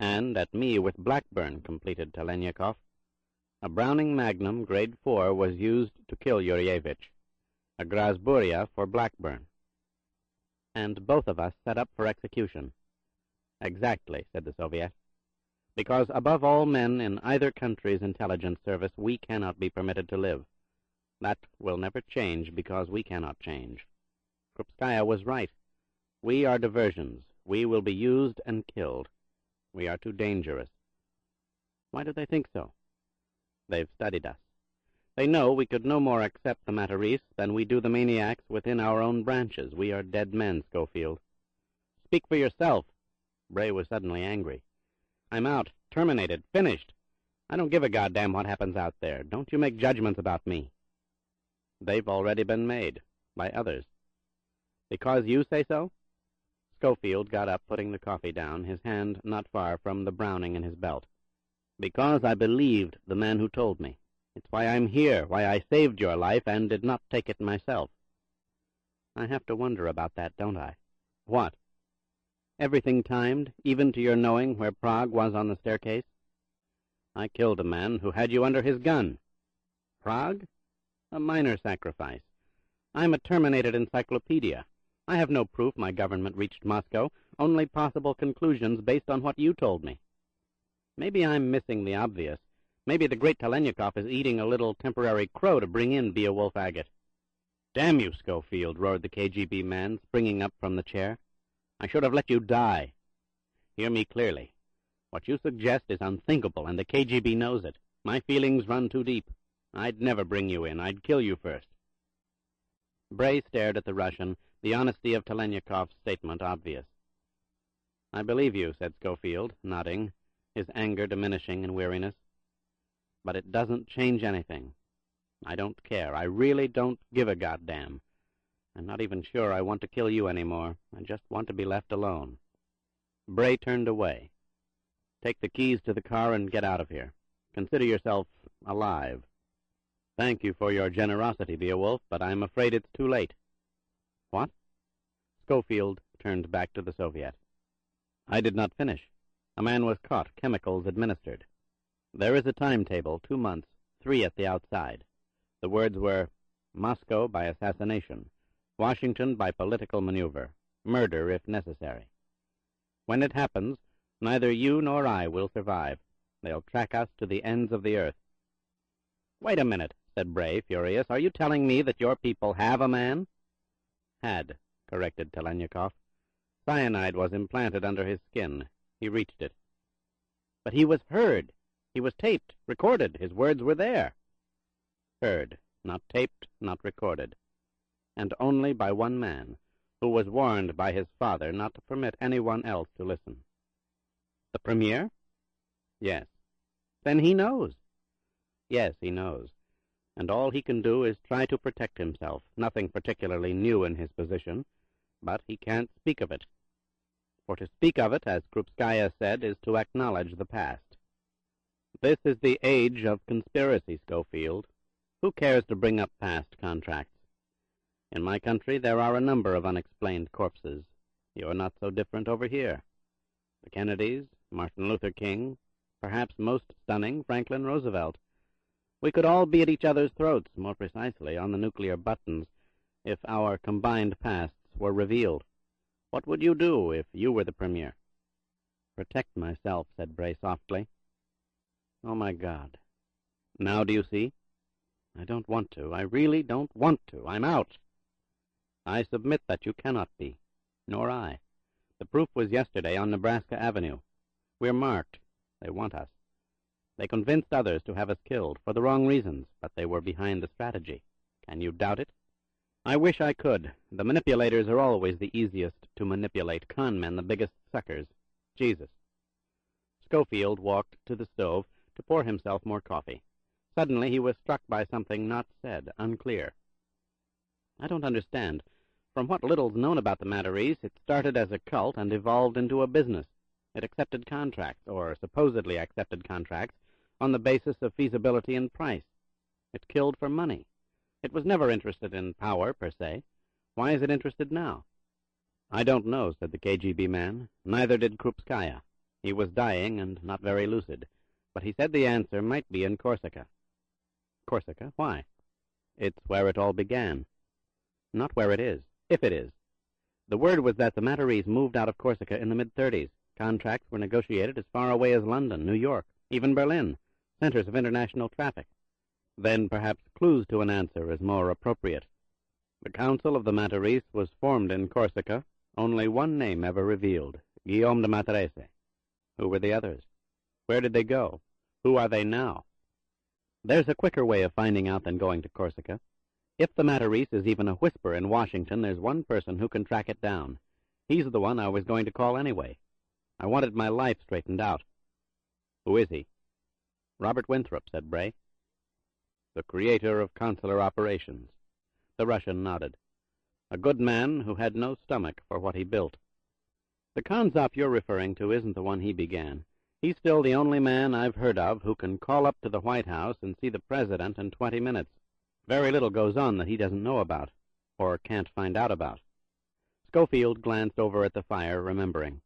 and at me with Blackburn, completed Telenyakov. A Browning Magnum Grade 4 was used to kill Yurievich, a Grasburia for Blackburn. And both of us set up for execution. Exactly, said the Soviet. Because above all men in either country's intelligence service, we cannot be permitted to live. That will never change because we cannot change. Krupskaya was right. We are diversions. We will be used and killed. We are too dangerous. Why do they think so? They've studied us. They know we could no more accept the Matarese than we do the maniacs within our own branches. We are dead men, Schofield. Speak for yourself. Bray was suddenly angry. I'm out. Terminated. Finished. I don't give a goddamn what happens out there. Don't you make judgments about me. They've already been made. By others. Because you say so? Schofield got up, putting the coffee down, his hand not far from the Browning in his belt. Because I believed the man who told me. It's why I'm here, why I saved your life and did not take it myself. I have to wonder about that, don't I? What? Everything timed, even to your knowing where Prague was on the staircase? I killed a man who had you under his gun. Prague? A minor sacrifice. I'm a terminated encyclopedia. I have no proof my government reached Moscow, only possible conclusions based on what you told me. Maybe I'm missing the obvious. Maybe the great Telenyakov is eating a little temporary crow to bring in Beowulf agate. Damn you, Schofield, roared the KGB man, springing up from the chair. I should have let you die. Hear me clearly. What you suggest is unthinkable, and the KGB knows it. My feelings run too deep. I'd never bring you in. I'd kill you first. Bray stared at the Russian, the honesty of Telenyakov's statement obvious. I believe you, said Schofield, nodding, his anger diminishing in weariness. But it doesn't change anything. I don't care. I really don't give a goddamn. I'm not even sure I want to kill you anymore. I just want to be left alone. Bray turned away. Take the keys to the car and get out of here. Consider yourself alive. Thank you for your generosity, Beowulf, but I'm afraid it's too late. What? Schofield turned back to the Soviet. I did not finish. A man was caught, chemicals administered. There is a timetable, 2 months, 3 at the outside. The words were, Moscow by assassination, Washington by political maneuver, murder if necessary. When it happens, neither you nor I will survive. They'll track us to the ends of the earth. Wait a minute, said Bray, furious. Are you telling me that your people have a man? Had, corrected Telenyakov. Cyanide was implanted under his skin. He reached it. But he was heard. He was taped, recorded. His words were there. Heard, not taped, not recorded. And only by one man, who was warned by his father not to permit anyone else to listen. The Premier? Yes. Then he knows. Yes, he knows. And all he can do is try to protect himself. Nothing particularly new in his position, but he can't speak of it. For to speak of it, as Krupskaya said, is to acknowledge the past. This is the age of conspiracy, Schofield. Who cares to bring up past contracts? In my country there are a number of unexplained corpses. You are not so different over here. The Kennedys, Martin Luther King, perhaps most stunning, Franklin Roosevelt. We could all be at each other's throats, more precisely, on the nuclear buttons, if our combined pasts were revealed. What would you do if you were the premier? Protect myself, said Bray softly. Oh, my God. Now do you see? I don't want to. I really don't want to. I'm out. I submit that you cannot be. Nor I. The proof was yesterday on Nebraska Avenue. We're marked. They want us. They convinced others to have us killed for the wrong reasons, but they were behind the strategy. Can you doubt it? I wish I could. The manipulators are always the easiest to manipulate. Con men, the biggest suckers. Jesus. Schofield walked to the stove to pour himself more coffee. Suddenly he was struck by something not said, unclear. I don't understand. From what little's known about the Matarese, it started as a cult and evolved into a business. It accepted contracts, or supposedly accepted contracts, on the basis of feasibility and price. It killed for money. It was never interested in power, per se. Why is it interested now? I don't know, said the KGB man. Neither did Krupskaya. He was dying and not very lucid, but he said the answer might be in Corsica. Corsica? Why? It's where it all began. Not where it is, if it is. The word was that the Matarese moved out of Corsica in the mid-30s. Contracts were negotiated as far away as London, New York, even Berlin, centers of international traffic. Then perhaps clues to an answer is more appropriate. The Council of the Matarese was formed in Corsica, only one name ever revealed, Guillaume de Matarese. Who were the others? Where did they go? Who are they now? There's a quicker way of finding out than going to Corsica. If the Matarese is even a whisper in Washington, there's one person who can track it down. He's the one I was going to call anyway. I wanted my life straightened out. Who is he? Robert Winthrop, said Bray. The creator of consular operations. The Russian nodded. A good man who had no stomach for what he built. The Konzop you're referring to isn't the one he began. He's still the only man I've heard of who can call up to the White House and see the president in 20 minutes. Very little goes on that he doesn't know about, or can't find out about. Schofield glanced over at the fire, remembering.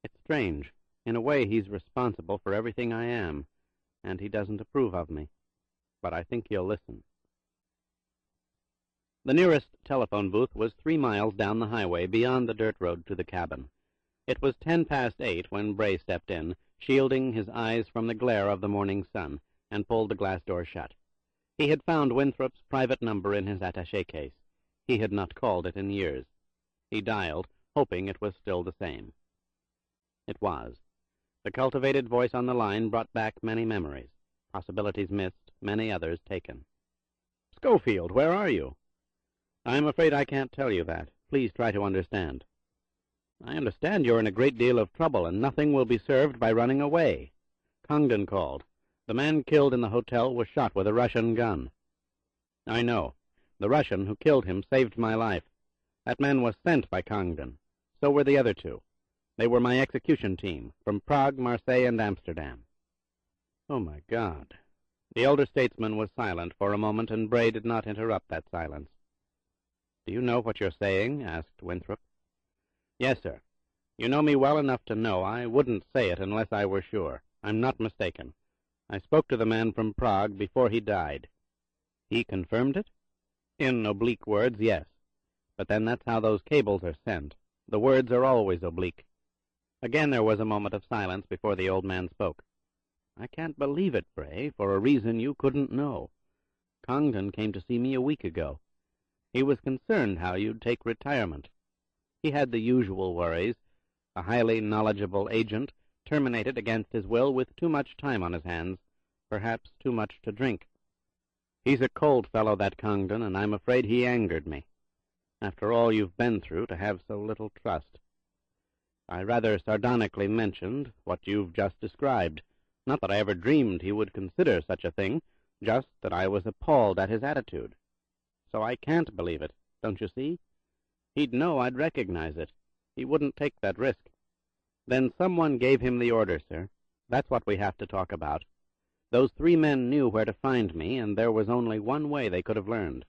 It's strange. In a way, he's responsible for everything I am, and he doesn't approve of me. But I think he'll listen. The nearest telephone booth was 3 miles down the highway beyond the dirt road to the cabin. It was 8:10 when Bray stepped in, shielding his eyes from the glare of the morning sun, and pulled the glass door shut. He had found Winthrop's private number in his attaché case. He had not called it in years. He dialed, hoping it was still the same. It was. The cultivated voice on the line brought back many memories, possibilities missed, many others taken. Schofield, where are you? I'm afraid I can't tell you that. Please try to understand. I understand you're in a great deal of trouble, and nothing will be served by running away. Congdon called. The man killed in the hotel was shot with a Russian gun. I know. The Russian who killed him saved my life. That man was sent by Congdon. So were the other two. They were my execution team, from Prague, Marseille, and Amsterdam. Oh, my God. The elder statesman was silent for a moment, and Bray did not interrupt that silence. Do you know what you're saying? Asked Winthrop. Yes, sir. You know me well enough to know I wouldn't say it unless I were sure. I'm not mistaken. I spoke to the man from Prague before he died. He confirmed it? In oblique words, yes. But then that's how those cables are sent. The words are always oblique. Again there was a moment of silence before the old man spoke. I can't believe it, Bray, for a reason you couldn't know. Congdon came to see me a week ago. He was concerned how you'd take retirement. He had the usual worries. A highly knowledgeable agent, terminated against his will with too much time on his hands, perhaps too much to drink. He's a cold fellow, that Congdon, and I'm afraid he angered me. After all you've been through, to have so little trust. I rather sardonically mentioned what you've just described. Not that I ever dreamed he would consider such a thing, just that I was appalled at his attitude. So I can't believe it, don't you see? He'd know I'd recognize it. He wouldn't take that risk. Then someone gave him the order, sir. That's what we have to talk about. Those 3 men knew where to find me, and there was only one way they could have learned.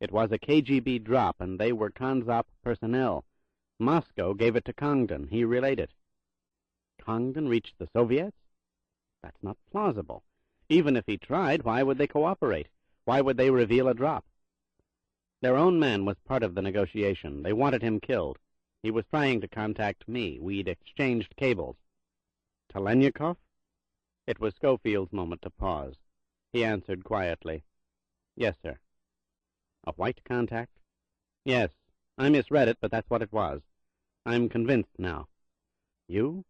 It was a KGB drop, and they were Konzop personnel. Moscow gave it to Congdon. He relayed it. Congdon reached the Soviets? That's not plausible. Even if he tried, why would they cooperate? Why would they reveal a drop? Their own man was part of the negotiation. They wanted him killed. He was trying to contact me. We'd exchanged cables. Telenyakov? It was Schofield's moment to pause. He answered quietly, "Yes, sir." A white contact? "Yes. I misread it, but that's what it was. I'm convinced now." You?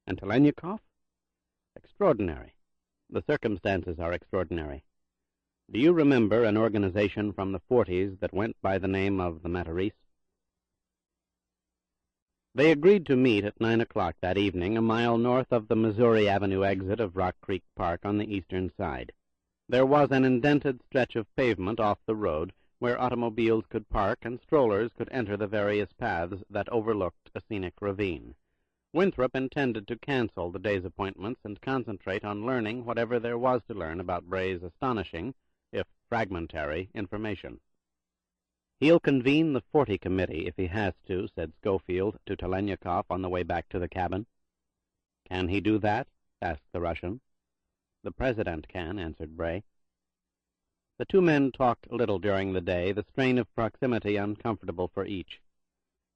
And Telenyakov? Extraordinary. The circumstances are extraordinary. Do you remember an organization from the 40s that went by the name of the Matarese? They agreed to meet at 9 o'clock that evening, a mile north of the Missouri Avenue exit of Rock Creek Park on the eastern side. There was an indented stretch of pavement off the road where automobiles could park and strollers could enter the various paths that overlooked a scenic ravine. Winthrop intended to cancel the day's appointments and concentrate on learning whatever there was to learn about Bray's astonishing, if fragmentary, information. "He'll convene the 40 committee if he has to," said Schofield to Telenyakov on the way back to the cabin. "Can he do that?" asked the Russian. "The President can," answered Bray. The two men talked little during the day, the strain of proximity uncomfortable for each.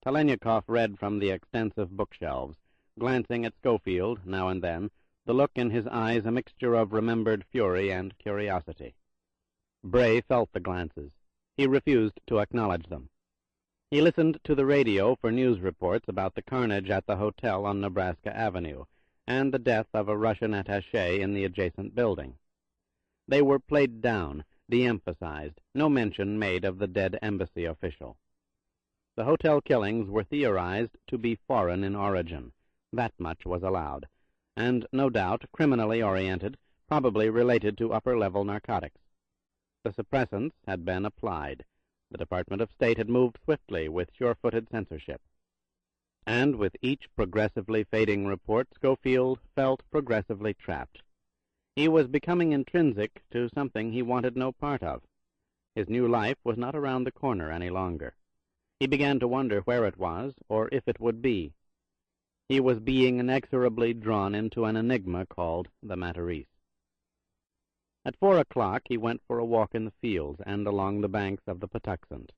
Telenyakov read from the extensive bookshelves, glancing at Schofield now and then, the look in his eyes a mixture of remembered fury and curiosity. Bray felt the glances. He refused to acknowledge them. He listened to the radio for news reports about the carnage at the hotel on Nebraska Avenue and the death of a Russian attaché in the adjacent building. They were played down, de-emphasized, no mention made of the dead embassy official. The hotel killings were theorized to be foreign in origin. That much was allowed, and no doubt criminally oriented, probably related to upper-level narcotics. The suppressants had been applied. The Department of State had moved swiftly with sure-footed censorship. And with each progressively fading report, Schofield felt progressively trapped. He was becoming intrinsic to something he wanted no part of. His new life was not around the corner any longer. He began to wonder where it was, or if it would be. He was being inexorably drawn into an enigma called the Matarese. At 4 o'clock he went for a walk in the fields and along the banks of the Patuxent.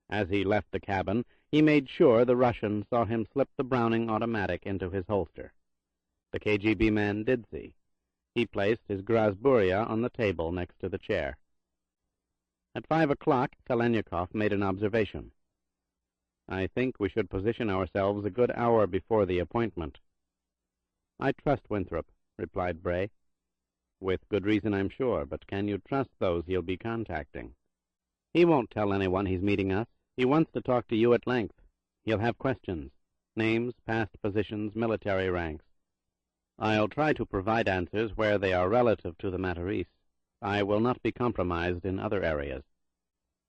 As he left the cabin, he made sure the Russian saw him slip the Browning automatic into his holster. The KGB man did see. He placed his Grasburia on the table next to the chair. At 5 o'clock, Telenyakov made an observation. "I think we should position ourselves a good hour before the appointment." "I trust Winthrop," replied Bray. "With good reason, I'm sure, but can you trust those he'll be contacting?" "He won't tell anyone he's meeting us. He wants to talk to you at length. He'll have questions. Names, past positions, military ranks. I'll try to provide answers where they are relative to the Matarese. I will not be compromised in other areas."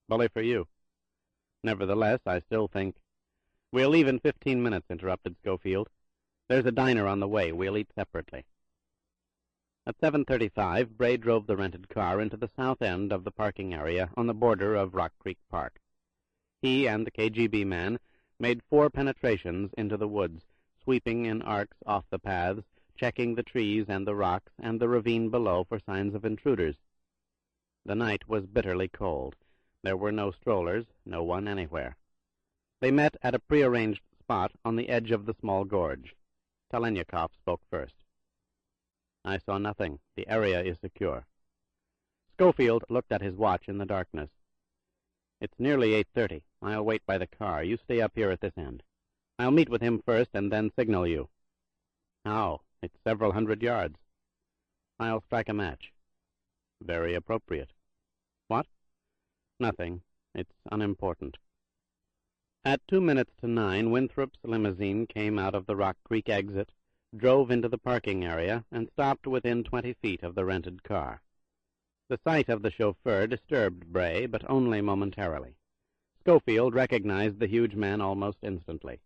"Bully for you." "Nevertheless, I still think—" "We'll leave in 15 minutes," interrupted Schofield. "There's a diner on the way. We'll eat separately." At 7:35, Bray drove the rented car into the south end of the parking area on the border of Rock Creek Park. He and the KGB man made 4 penetrations into the woods, sweeping in arcs off the paths, checking the trees and the rocks and the ravine below for signs of intruders. The night was bitterly cold. There were no strollers, no one anywhere. They met at a prearranged spot on the edge of the small gorge. Telenyakov spoke first. "I saw nothing. The area is secure." Schofield looked at his watch in the darkness. "It's nearly 8:30. I'll wait by the car. You stay up here at this end. I'll meet with him first and then signal you." "How? It's several hundred yards." "I'll strike a match." "Very appropriate." "What?" "Nothing. It's unimportant." At 2 minutes to 9, Winthrop's limousine came out of the Rock Creek exit, drove into the parking area, and stopped within 20 feet of the rented car. The sight of the chauffeur disturbed Bray, but only momentarily. Schofield recognized the huge man almost instantly.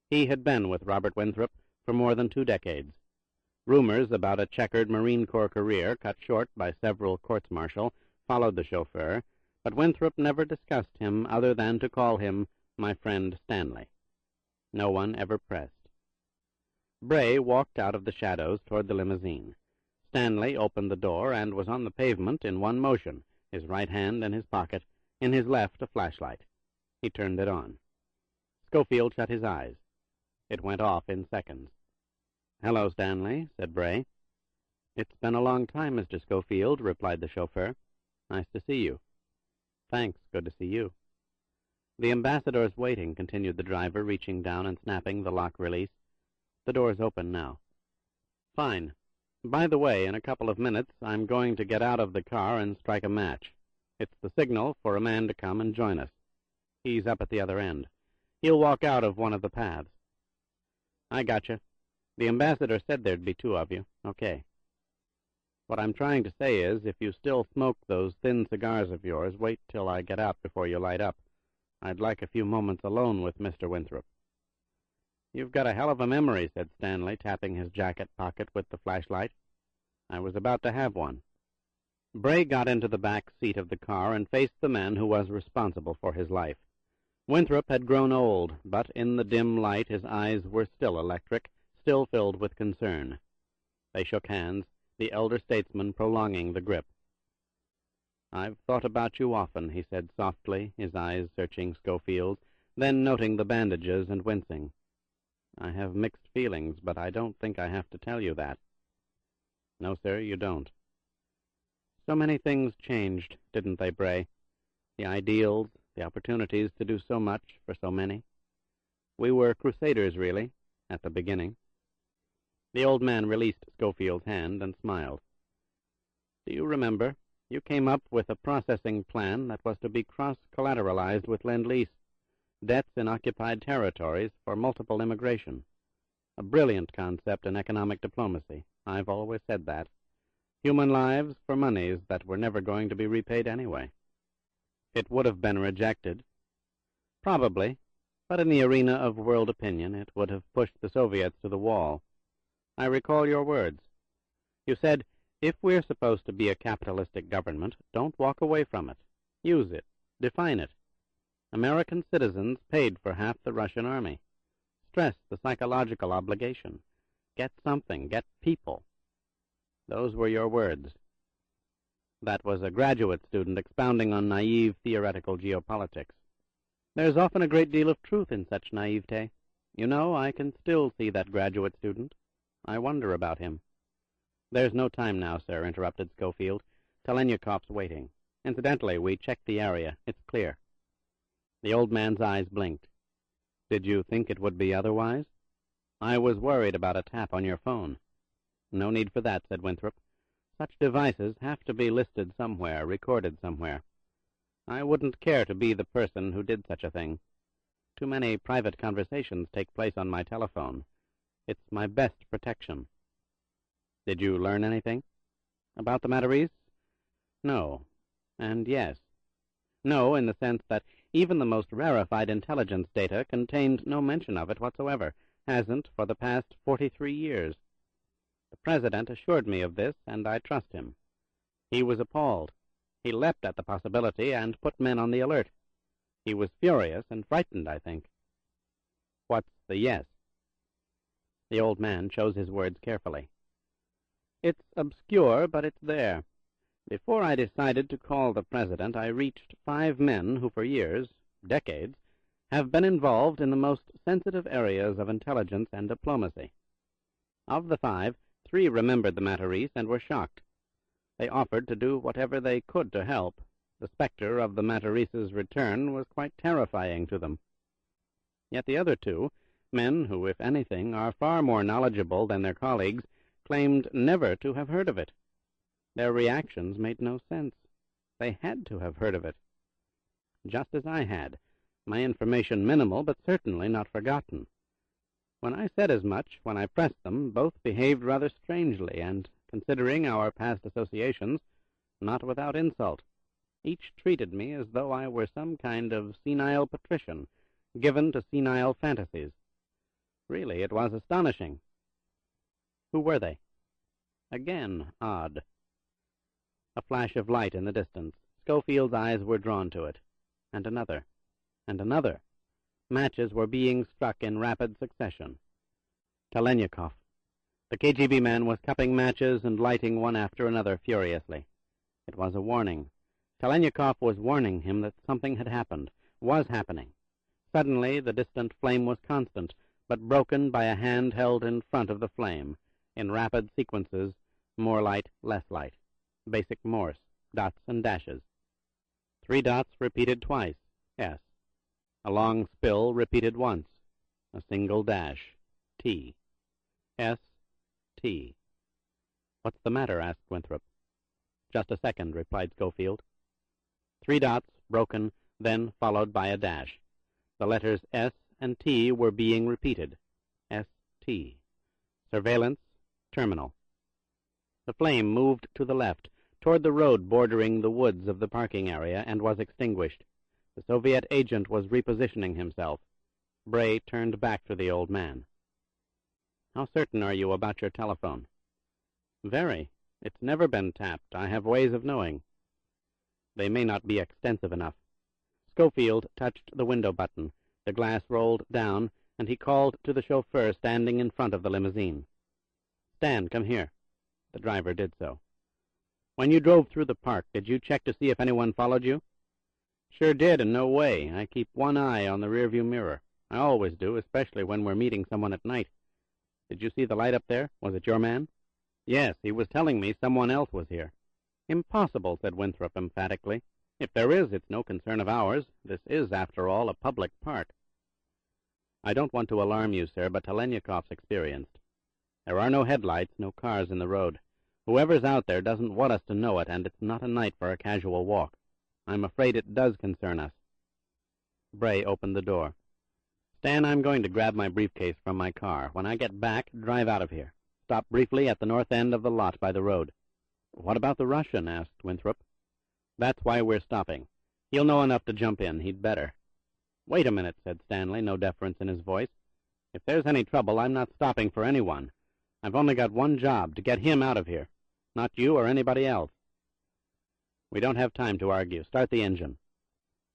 He had been with Robert Winthrop for more than 2 decades. Rumors about a checkered Marine Corps career, cut short by several courts-martial, followed the chauffeur, but Winthrop never discussed him other than to call him my friend Stanley. No one ever pressed. Bray walked out of the shadows toward the limousine. Stanley opened the door and was on the pavement in one motion, his right hand in his pocket, in his left a flashlight. He turned it on. Schofield shut his eyes. It went off in seconds. "Hello, Stanley," said Bray. "It's been a long time, Mr. Schofield," replied the chauffeur. "Nice to see you." "Thanks, good to see you." "The ambassador's waiting," continued the driver, reaching down and snapping the lock release. "The door's open now." "Fine. By the way, in a couple of minutes I'm going to get out of the car and strike a match. It's the signal for a man to come and join us. He's up at the other end. He'll walk out of one of the paths." "I gotcha. The ambassador said there'd be two of you. Okay. What I'm trying to say is, if you still smoke those thin cigars of yours, wait till I get out before you light up. I'd like a few moments alone with Mr. Winthrop." "You've got a hell of a memory," said Stanley, tapping his jacket pocket with the flashlight. "I was about to have one." Bray got into the back seat of the car and faced the man who was responsible for his life. Winthrop had grown old, but in the dim light his eyes were still electric, still filled with concern. They shook hands, the elder statesman prolonging the grip. "I've thought about you often," he said softly, his eyes searching Schofield's, then noting the bandages and wincing. "I have mixed feelings, but I don't think I have to tell you that." "No, sir, you don't." "So many things changed, didn't they, Bray? The ideals, the opportunities to do so much for so many. We were crusaders, really, at the beginning." The old man released Schofield's hand and smiled. "Do you remember? You came up with a processing plan that was to be cross-collateralized with Lend-Lease, debts in occupied territories for multiple immigration. A brilliant concept in economic diplomacy. I've always said that. Human lives for monies that were never going to be repaid anyway. It would have been rejected. Probably, but in the arena of world opinion it would have pushed the Soviets to the wall. I recall your words. You said, if we're supposed to be a capitalistic government, don't walk away from it. Use it. Define it. American citizens paid for half the Russian army. Stress the psychological obligation. Get something. Get people. Those were your words. That was a graduate student expounding on naive theoretical geopolitics. There's often a great deal of truth in such naivete. You know, I can still see that graduate student. I wonder about him. "There's no time now, sir," interrupted Schofield. "Telenyakov's waiting. Incidentally, we checked the area. It's clear." The old man's eyes blinked. "Did you think it would be otherwise?" "I was worried about a tap on your phone." "No need for that," said Winthrop. "Such devices have to be listed somewhere, recorded somewhere. I wouldn't care to be the person who did such a thing. Too many private conversations take place on my telephone. It's my best protection." "Did you learn anything?" "About the Matarese? No. And yes. No, in the sense that even the most rarefied intelligence data contained no mention of it whatsoever, hasn't for the past 43 years. The President assured me of this, and I trust him. He was appalled. He leapt at the possibility and put men on the alert. He was furious and frightened, I think." "What's the yes?" The old man chose his words carefully. "It's obscure, but it's there. Before I decided to call the President, I reached 5 men who for years, decades, have been involved in the most sensitive areas of intelligence and diplomacy. Of the 5, 3 remembered the Matarese and were shocked. They offered to do whatever they could to help. The specter of the Matarese's return was quite terrifying to them. Yet the other 2, men who, if anything, are far more knowledgeable than their colleagues, claimed never to have heard of it. Their reactions made no sense. They had to have heard of it. Just as I had. My information minimal, but certainly not forgotten. When I said as much, when I pressed them, both behaved rather strangely, and, considering our past associations, not without insult. Each treated me as though I were some kind of senile patrician, given to senile fantasies. Really, it was astonishing." "Who were they?" "Again, odd." A flash of light in the distance. Schofield's eyes were drawn to it. And another. And another. Matches were being struck in rapid succession. Telenyakov. The KGB man was cupping matches and lighting one after another furiously. It was a warning. Telenyakov was warning him that something had happened, was happening. Suddenly the distant flame was constant, but broken by a hand held in front of the flame, in rapid sequences, more light, less light, basic Morse, dots and dashes. 3 dots repeated twice, S. A long spill repeated once, a single dash, T. S, T. "What's the matter?" asked Winthrop. "Just a second," replied Schofield. 3 dots, broken, then followed by a dash. The letters S and T were being repeated. S-T. Surveillance, terminal. The flame moved to the left, toward the road bordering the woods of the parking area, and was extinguished. The Soviet agent was repositioning himself. Bray turned back to the old man. "How certain are you about your telephone?" "Very. It's never been tapped. I have ways of knowing." "They may not be extensive enough." Schofield touched the window button. The glass rolled down, and he called to the chauffeur standing in front of the limousine. "Stan, come here." The driver did so. "When you drove through the park, did you check to see if anyone followed you?" "Sure did, and no way. I keep one eye on the rearview mirror. I always do, especially when we're meeting someone at night." "Did you see the light up there? Was it your man?" "Yes, he was telling me someone else was here." "Impossible," said Winthrop emphatically. "If there is, it's no concern of ours. This is, after all, a public park." "I don't want to alarm you, sir, but Telenyakov's experienced. There are no headlights, no cars in the road. Whoever's out there doesn't want us to know it, and it's not a night for a casual walk. I'm afraid it does concern us." Bray opened the door. "Stan, I'm going to grab my briefcase from my car. When I get back, drive out of here. Stop briefly at the north end of the lot by the road." "What about the Russian?" asked Winthrop. "That's why we're stopping. He'll know enough to jump in. He'd better." "Wait a minute," said Stanley, no deference in his voice. "If there's any trouble, I'm not stopping for anyone. I've only got one job, to get him out of here. Not you or anybody else." "We don't have time to argue. Start the engine."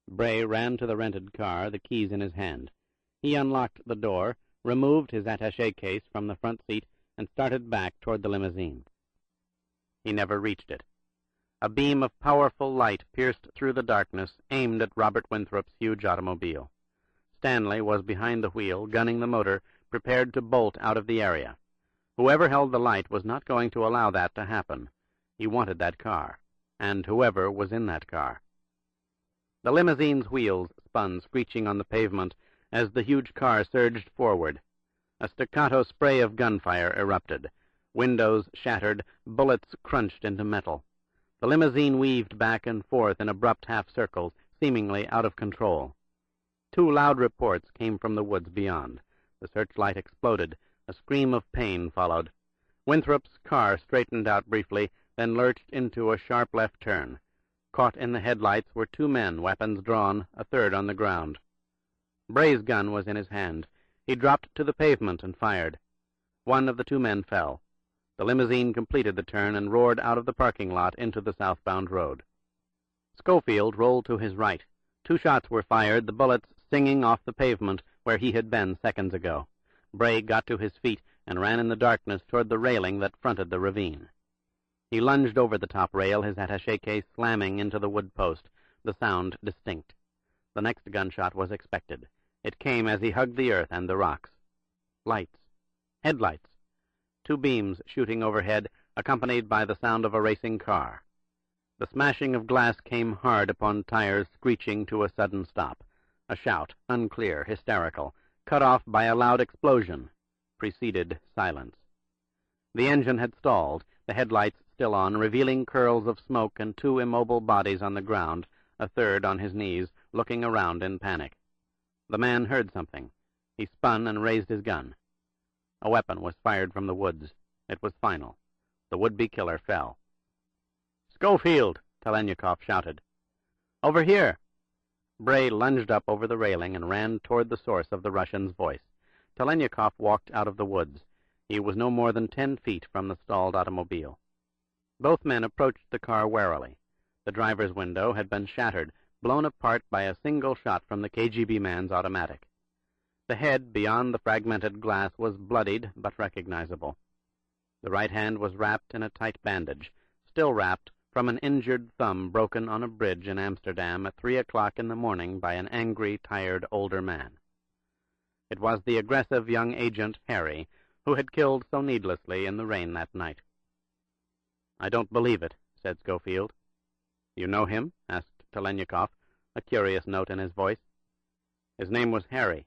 Bray ran to the rented car, the keys in his hand. He unlocked the door, removed his attaché case from the front seat, and started back toward the limousine. He never reached it. A beam of powerful light pierced through the darkness, aimed at Robert Winthrop's huge automobile. Stanley was behind the wheel, gunning the motor, prepared to bolt out of the area. Whoever held the light was not going to allow that to happen. He wanted that car, and whoever was in that car. The limousine's wheels spun, screeching on the pavement, as the huge car surged forward. A staccato spray of gunfire erupted. Windows shattered, bullets crunched into metal. The limousine weaved back and forth in abrupt half-circles, seemingly out of control. 2 loud reports came from the woods beyond. The searchlight exploded. A scream of pain followed. Winthrop's car straightened out briefly, then lurched into a sharp left turn. Caught in the headlights were 2 men, weapons drawn, a third on the ground. Bray's gun was in his hand. He dropped to the pavement and fired. One of the 2 men fell. The limousine completed the turn and roared out of the parking lot into the southbound road. Schofield rolled to his right. 2 shots were fired, the bullets singing off the pavement where he had been seconds ago. Bray got to his feet and ran in the darkness toward the railing that fronted the ravine. He lunged over the top rail, his attaché case slamming into the wood post, the sound distinct. The next gunshot was expected. It came as he hugged the earth and the rocks. Lights. Headlights. 2 beams shooting overhead, accompanied by the sound of a racing car. The smashing of glass came hard upon tires, screeching to a sudden stop. A shout, unclear, hysterical, cut off by a loud explosion, preceded silence. The engine had stalled, the headlights still on, revealing curls of smoke and 2 immobile bodies on the ground, a third on his knees, looking around in panic. The man heard something. He spun and raised his gun. A weapon was fired from the woods. It was final. The would-be killer fell. "Schofield!" Telenyakov shouted. "Over here!" Bray lunged up over the railing and ran toward the source of the Russian's voice. Telenyakov walked out of the woods. He was no more than 10 feet from the stalled automobile. Both men approached the car warily. The driver's window had been shattered, blown apart by a single shot from the KGB man's automatic. The head beyond the fragmented glass was bloodied but recognizable. The right hand was wrapped in a tight bandage. Still wrapped from an injured thumb broken on a bridge in Amsterdam at 3 o'clock in the morning by an angry, tired older man. It was the aggressive young agent, Harry, who had killed so needlessly in the rain that night. "I don't believe it," said Schofield. "You know him?" asked Telenyakov, a curious note in his voice. "His name was Harry.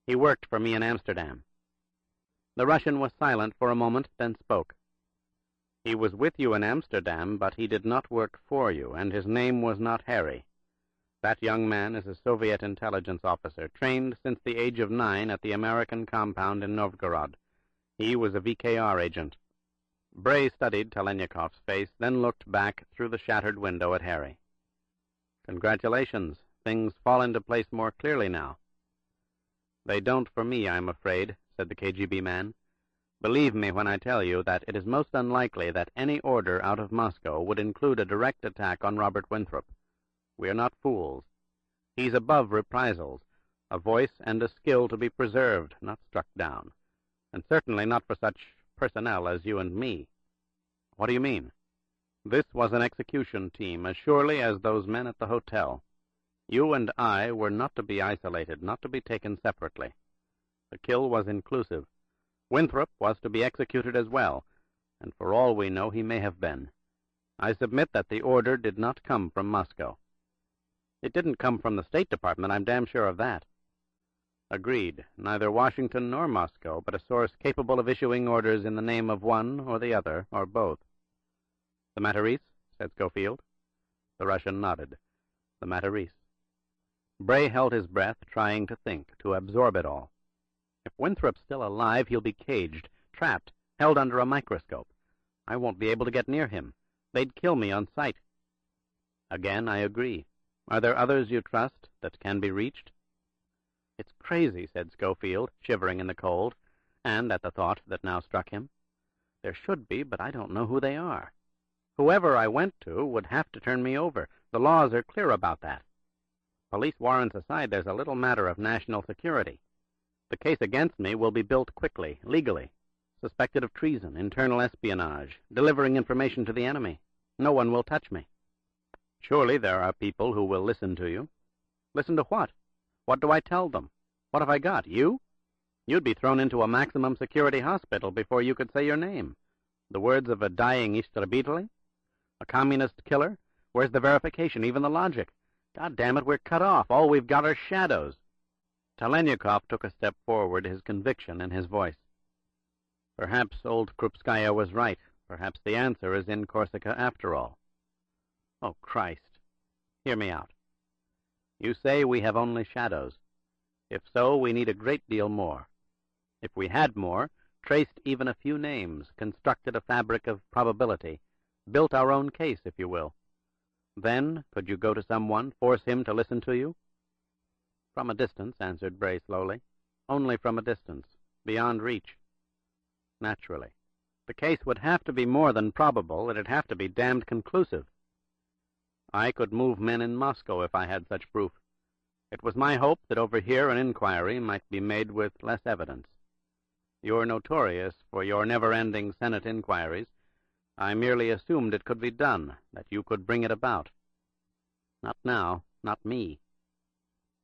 He worked for me in Amsterdam." The Russian was silent for a moment, then spoke. "He was with you in Amsterdam, but he did not work for you, and his name was not Harry. That young man is a Soviet intelligence officer, trained since the age of 9 at the American compound in Novgorod. He was a VKR agent." Bray studied Telenyakov's face, then looked back through the shattered window at Harry. "Congratulations. Things fall into place more clearly now." "They don't for me, I'm afraid," said the KGB man. "Believe me when I tell you that it is most unlikely that any order out of Moscow would include a direct attack on Robert Winthrop. We are not fools. He's above reprisals, a voice and a skill to be preserved, not struck down, and certainly not for such personnel as you and me." "What do you mean?" "This was an execution team, as surely as those men at the hotel. You and I were not to be isolated, not to be taken separately. The kill was inclusive. Winthrop was to be executed as well, and for all we know he may have been. I submit that the order did not come from Moscow." "It didn't come from the State Department, I'm damn sure of that." "Agreed. Neither Washington nor Moscow, but a source capable of issuing orders in the name of one or the other, or both." "The Matarese?" said Schofield. The Russian nodded. "The Matarese." Bray held his breath, trying to think, to absorb it all. "If Winthrop's still alive, he'll be caged, trapped, held under a microscope. I won't be able to get near him. They'd kill me on sight." "Again, I agree. Are there others you trust that can be reached?" "It's crazy," said Schofield, shivering in the cold, and at the thought that now struck him. "There should be, but I don't know who they are. Whoever I went to would have to turn me over. The laws are clear about that. Police warrants aside, there's a little matter of national security. The case against me will be built quickly, legally. Suspected of treason, internal espionage, delivering information to the enemy. No one will touch me." "Surely there are people who will listen to you." "Listen to what? What do I tell them? What have I got? You? You'd be thrown into a maximum security hospital before you could say your name. The words of a dying Istrebiteli? A communist killer? Where's the verification, even the logic? God damn it, we're cut off. All we've got are shadows." Telenyakov took a step forward, his conviction in his voice. "Perhaps old Krupskaya was right. Perhaps the answer is in Corsica after all." "Oh, Christ. Hear me out. You say we have only shadows. If so, we need a great deal more. If we had more, traced even a few names, constructed a fabric of probability, built our own case, if you will, then could you go to someone, force him to listen to you?" "From a distance," answered Bray slowly. "Only from a distance, beyond reach." "Naturally. The case would have to be more than probable. It'd have to be damned conclusive." "I could move men in Moscow if I had such proof. It was my hope that over here an inquiry might be made with less evidence. You're notorious for your never-ending Senate inquiries. I merely assumed it could be done, that you could bring it about." "Not now. Not me."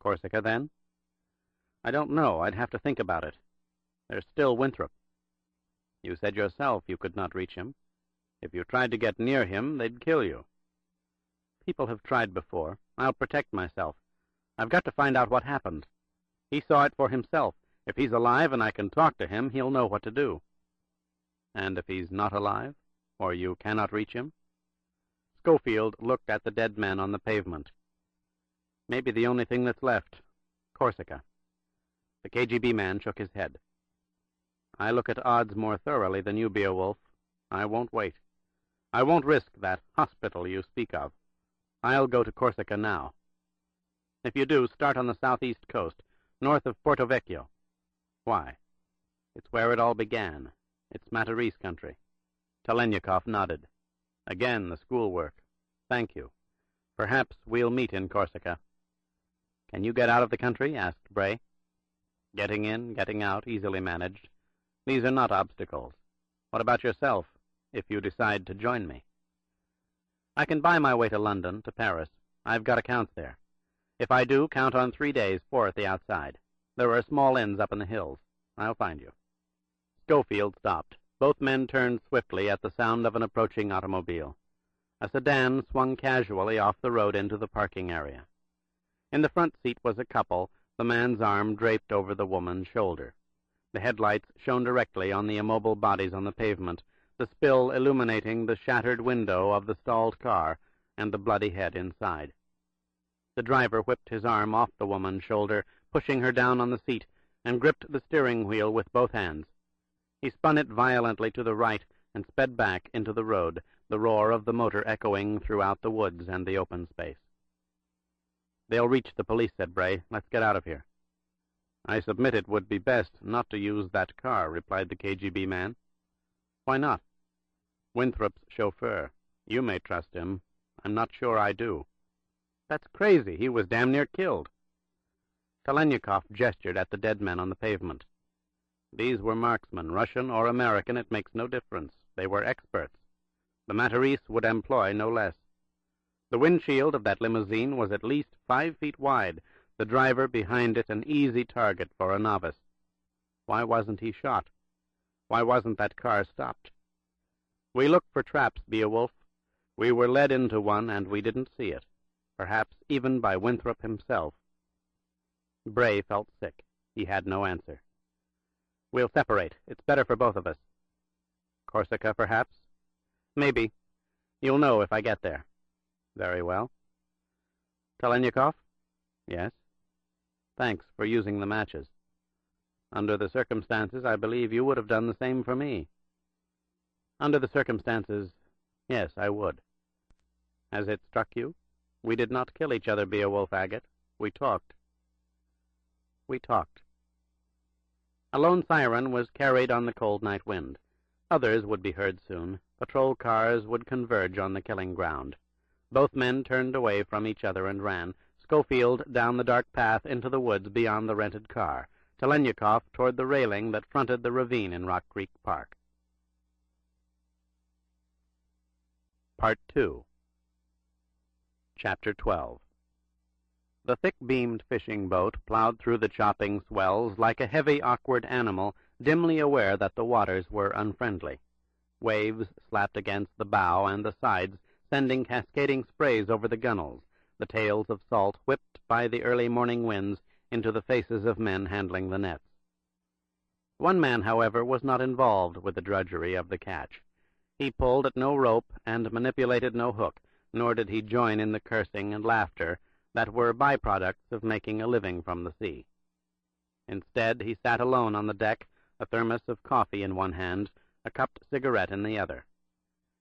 "Corsica, then?" "I don't know. I'd have to think about it. There's still Winthrop." "You said yourself you could not reach him. If you tried to get near him, they'd kill you." "People have tried before. I'll protect myself. I've got to find out what happened. He saw it for himself. If he's alive and I can talk to him, he'll know what to do." "And if he's not alive, or you cannot reach him?" Schofield looked at the dead men on the pavement. "Maybe the only thing that's left. Corsica." The KGB man shook his head. "I look at odds more thoroughly than you, Beowulf. I won't wait. I won't risk that hospital you speak of. I'll go to Corsica now. If you do, start on the southeast coast, north of Porto Vecchio." "Why?" "It's where it all began. It's Matarese country." Telenyakov nodded. "Again, the schoolwork. Thank you. Perhaps we'll meet in Corsica." "Can you get out of the country?" asked Bray. "Getting in, getting out, easily managed. These are not obstacles. What about yourself, if you decide to join me?" I can buy my way to London, to Paris. I've got accounts there. If I do, count on 3 days, 4 at the outside. There are small inns up in the hills. I'll find you." Schofield stopped. Both men turned swiftly at the sound of an approaching automobile. A sedan swung casually off the road into the parking area. In the front seat was a couple, the man's arm draped over the woman's shoulder. The headlights shone directly on the immobile bodies on the pavement, the spill illuminating the shattered window of the stalled car and the bloody head inside. The driver whipped his arm off the woman's shoulder, pushing her down on the seat, and gripped the steering wheel with both hands. He spun it violently to the right and sped back into the road, the roar of the motor echoing throughout the woods and the open space. "They'll reach the police," said Bray. "Let's get out of here." "I submit it would be best not to use that car," replied the KGB man. "Why not?" "Winthrop's chauffeur. You may trust him. I'm not sure I do." "That's crazy. He was damn near killed." Telenyakov gestured at the dead men on the pavement. "These were marksmen, Russian or American, it makes no difference. They were experts. The Matarese would employ no less. The windshield of that limousine was at least 5 feet wide, the driver behind it an easy target for a novice. Why wasn't he shot? Why wasn't that car stopped? We looked for traps, Beowulf. We were led into one, and we didn't see it, perhaps even by Winthrop himself." Bray felt sick. He had no answer. "We'll separate. It's better for both of us." "Corsica, perhaps?" "Maybe. You'll know if I get there." "Very well." "Telenyakov?" "Yes." "Thanks for using the matches. Under the circumstances, I believe you would have done the same for me." "Under the circumstances, yes, I would." "Has it struck you? We did not kill each other, Beowulf Agate. We talked." "We talked." A lone siren was carried on the cold night wind. Others would be heard soon. Patrol cars would converge on the killing ground. Both men turned away from each other and ran, Schofield down the dark path into the woods beyond the rented car, Telenyakov toward the railing that fronted the ravine in Rock Creek Park. Part 2. Chapter 12. The thick-beamed fishing boat plowed through the chopping swells like a heavy, awkward animal, dimly aware that the waters were unfriendly. Waves slapped against the bow and the sides, sending cascading sprays over the gunwales, the tails of salt whipped by the early morning winds into the faces of men handling the nets. One man, however, was not involved with the drudgery of the catch. He pulled at no rope and manipulated no hook, nor did he join in the cursing and laughter that were byproducts of making a living from the sea. Instead, he sat alone on the deck, a thermos of coffee in one hand, a cupped cigarette in the other.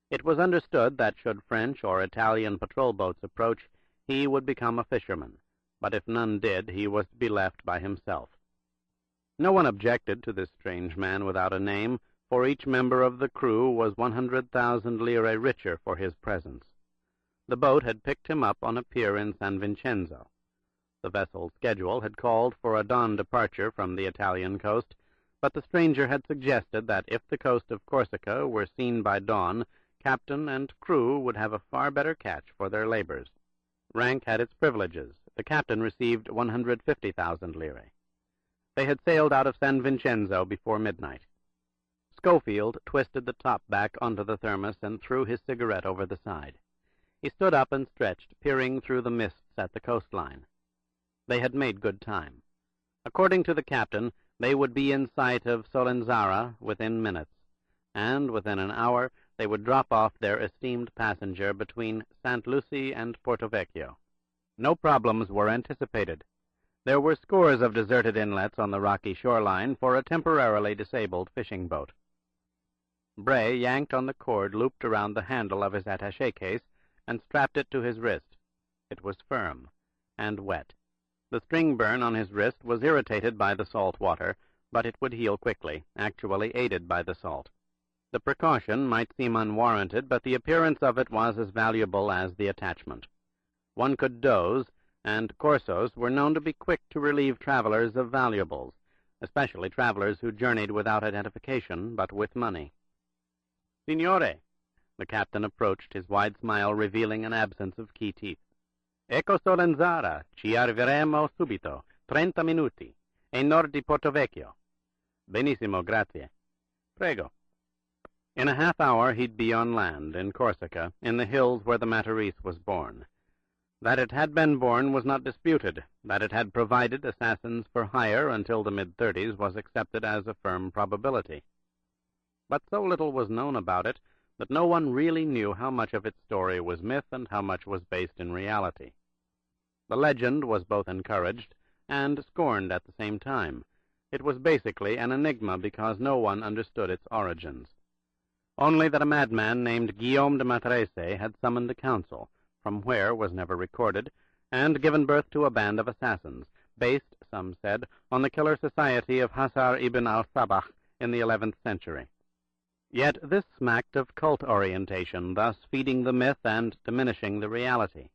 It was understood that should French or Italian patrol boats approach, he would become a fisherman, but if none did, he was to be left by himself. No one objected to this strange man without a name, for each member of the crew was 100,000 lire richer for his presence. The boat had picked him up on a pier in San Vincenzo. The vessel's schedule had called for a dawn departure from the Italian coast, but the stranger had suggested that if the coast of Corsica were seen by dawn, captain and crew would have a far better catch for their labors. Rank had its privileges. The captain received 150,000 lire. They had sailed out of San Vincenzo before midnight. Schofield twisted the top back onto the thermos and threw his cigarette over the side. He stood up and stretched, peering through the mists at the coastline. They had made good time. According to the captain, they would be in sight of Solenzara within minutes, and within an hour they would drop off their esteemed passenger between St. Lucie and Porto Vecchio. No problems were anticipated. There were scores of deserted inlets on the rocky shoreline for a temporarily disabled fishing boat. Bray yanked on the cord looped around the handle of his attaché case and strapped it to his wrist. It was firm and wet. The string burn on his wrist was irritated by the salt water, but it would heal quickly, actually aided by the salt. The precaution might seem unwarranted, but the appearance of it was as valuable as the attachment. One could doze, and Corsos were known to be quick to relieve travelers of valuables, especially travelers who journeyed without identification, but with money. "Signore, The captain approached, his wide smile revealing an absence of key teeth. Ecco Solenzara, ci arriveremo subito, 30 minuti, e nord di Porto Vecchio. Benissimo, grazie. Prego. In a half hour he'd be on land, in Corsica, in the hills where the Matarese was born. That it had been born was not disputed. That it had provided assassins for hire until the mid-30s was accepted as a firm probability. But so little was known about it that no one really knew how much of its story was myth and how much was based in reality. The legend was both encouraged and scorned at the same time. It was basically an enigma because no one understood its origins. Only that a madman named Guillaume de Matarese had summoned a council, from where was never recorded, and given birth to a band of assassins, based, some said, on the killer society of Hasar ibn al-Sabah in the 11th century. Yet this smacked of cult orientation, thus feeding the myth and diminishing the reality.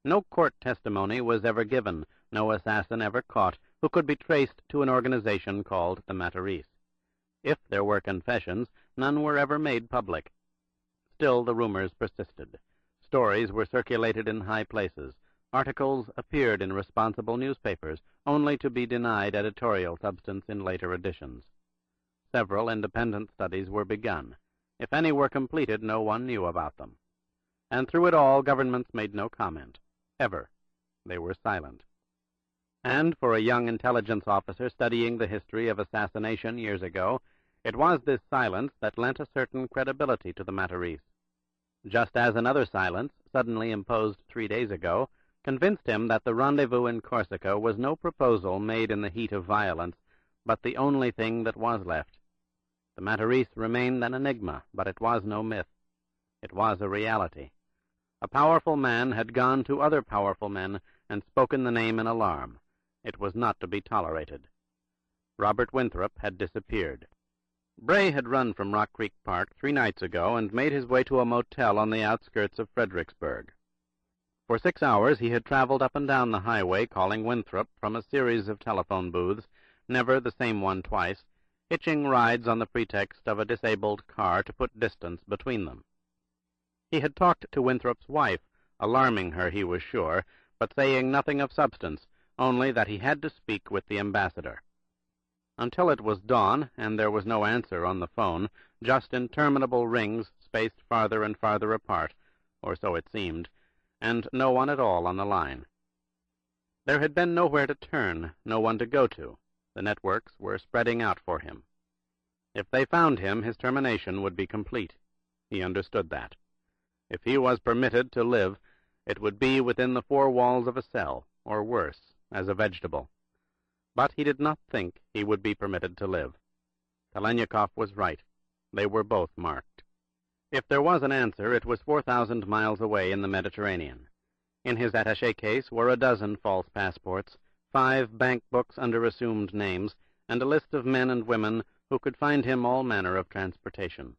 No court testimony was ever given, no assassin ever caught, who could be traced to an organization called the Matarese. If there were confessions, none were ever made public. Still the rumors persisted. Stories were circulated in high places. Articles appeared in responsible newspapers, only to be denied editorial substance in later editions. Several independent studies were begun. If any were completed, no one knew about them. And through it all, governments made no comment. Ever. They were silent. And for a young intelligence officer studying the history of assassination years ago, it was this silence that lent a certain credibility to the Matarese. Just as another silence, suddenly imposed 3 days ago, convinced him that the rendezvous in Corsica was no proposal made in the heat of violence, but the only thing that was left. The Matarese remained an enigma, but it was no myth. It was a reality. A powerful man had gone to other powerful men and spoken the name in alarm. It was not to be tolerated. Robert Winthrop had disappeared. Bray had run from Rock Creek Park 3 nights ago and made his way to a motel on the outskirts of Fredericksburg. For 6 hours he had traveled up and down the highway calling Winthrop from a series of telephone booths, never the same one twice, hitching rides on the pretext of a disabled car to put distance between them. He had talked to Winthrop's wife, alarming her, he was sure, but saying nothing of substance, only that he had to speak with the ambassador. Until it was dawn, and there was no answer on the phone, just interminable rings spaced farther and farther apart, or so it seemed, and no one at all on the line. There had been nowhere to turn, no one to go to. The networks were spreading out for him. If they found him, his termination would be complete. He understood that. If he was permitted to live, it would be within the 4 walls of a cell, or worse, as a vegetable. But he did not think he would be permitted to live. Telenyakov was right. They were both marked. If there was an answer, it was 4,000 miles away in the Mediterranean. In his attaché case were a dozen false passports, 5 bank books under assumed names, and a list of men and women who could find him all manner of transportation.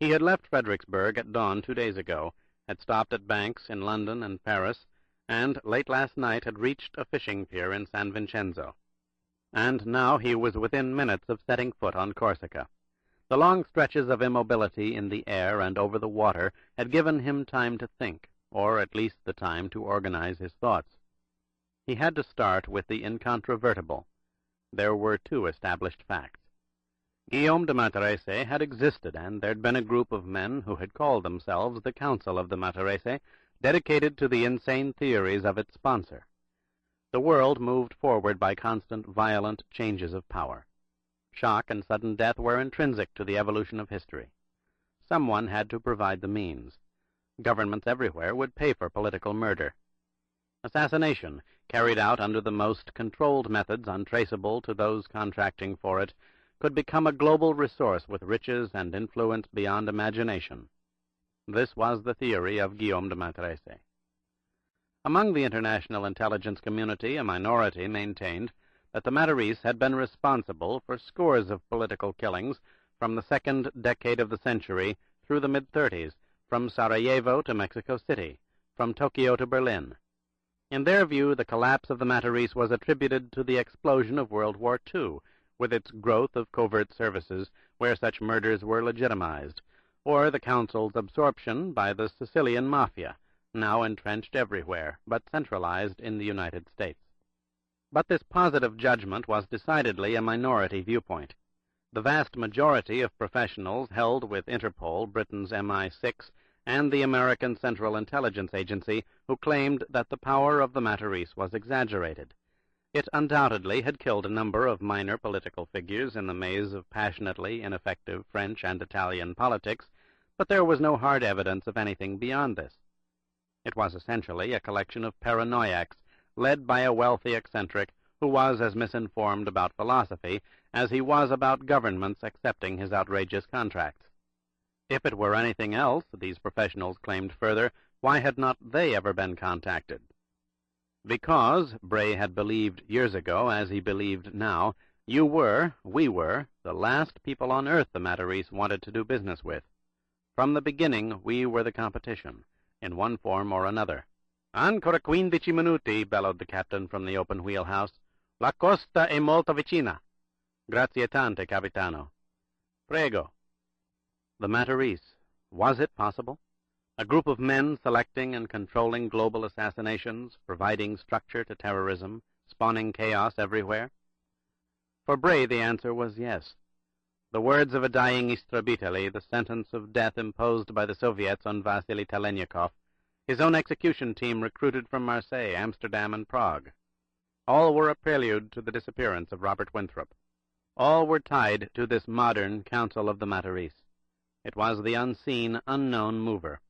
He had left Fredericksburg at dawn 2 days ago, had stopped at banks in London and Paris, and late last night had reached a fishing pier in San Vincenzo. And now he was within minutes of setting foot on Corsica. The long stretches of immobility in the air and over the water had given him time to think, or at least the time to organize his thoughts. He had to start with the incontrovertible. There were 2 established facts. Guillaume de Matarese had existed, and there'd been a group of men who had called themselves the Council of the Matarese, dedicated to the insane theories of its sponsor. The world moved forward by constant, violent changes of power. Shock and sudden death were intrinsic to the evolution of history. Someone had to provide the means. Governments everywhere would pay for political murder. Assassination, carried out under the most controlled methods untraceable to those contracting for it, could become a global resource with riches and influence beyond imagination. This was the theory of Guillaume de Matarese. Among the international intelligence community, a minority maintained that the Matarese had been responsible for scores of political killings from the 2nd decade of the century through the mid-30s, from Sarajevo to Mexico City, from Tokyo to Berlin. In their view, the collapse of the Matarese was attributed to the explosion of World War II, with its growth of covert services where such murders were legitimized, or the Council's absorption by the Sicilian Mafia, now entrenched everywhere, but centralized in the United States. But this positive judgment was decidedly a minority viewpoint. The vast majority of professionals held with Interpol, Britain's MI6, and the American Central Intelligence Agency, who claimed that the power of the Matarese was exaggerated. It undoubtedly had killed a number of minor political figures in the maze of passionately ineffective French and Italian politics, but there was no hard evidence of anything beyond this. It was essentially a collection of paranoiacs, led by a wealthy eccentric who was as misinformed about philosophy as he was about governments accepting his outrageous contracts. If it were anything else, these professionals claimed further, why had not they ever been contacted? Because, Bray had believed years ago, as he believed now, we were, the last people on earth the Matarese wanted to do business with. From the beginning, we were the competition, in one form or another. "Ancora 15 minuti," bellowed the captain from the open wheelhouse. "La costa è molto vicina." "Grazie tante, capitano." "Prego." The Matarese. Was it possible? A group of men selecting and controlling global assassinations, providing structure to terrorism, spawning chaos everywhere? For Bray, the answer was yes. The words of a dying Istrabiteli, the sentence of death imposed by the Soviets on Vasily Telenyakov, his own execution team recruited from Marseille, Amsterdam, and Prague. All were a prelude to the disappearance of Robert Winthrop. All were tied to this modern Council of the Matarese. It was the unseen, unknown mover.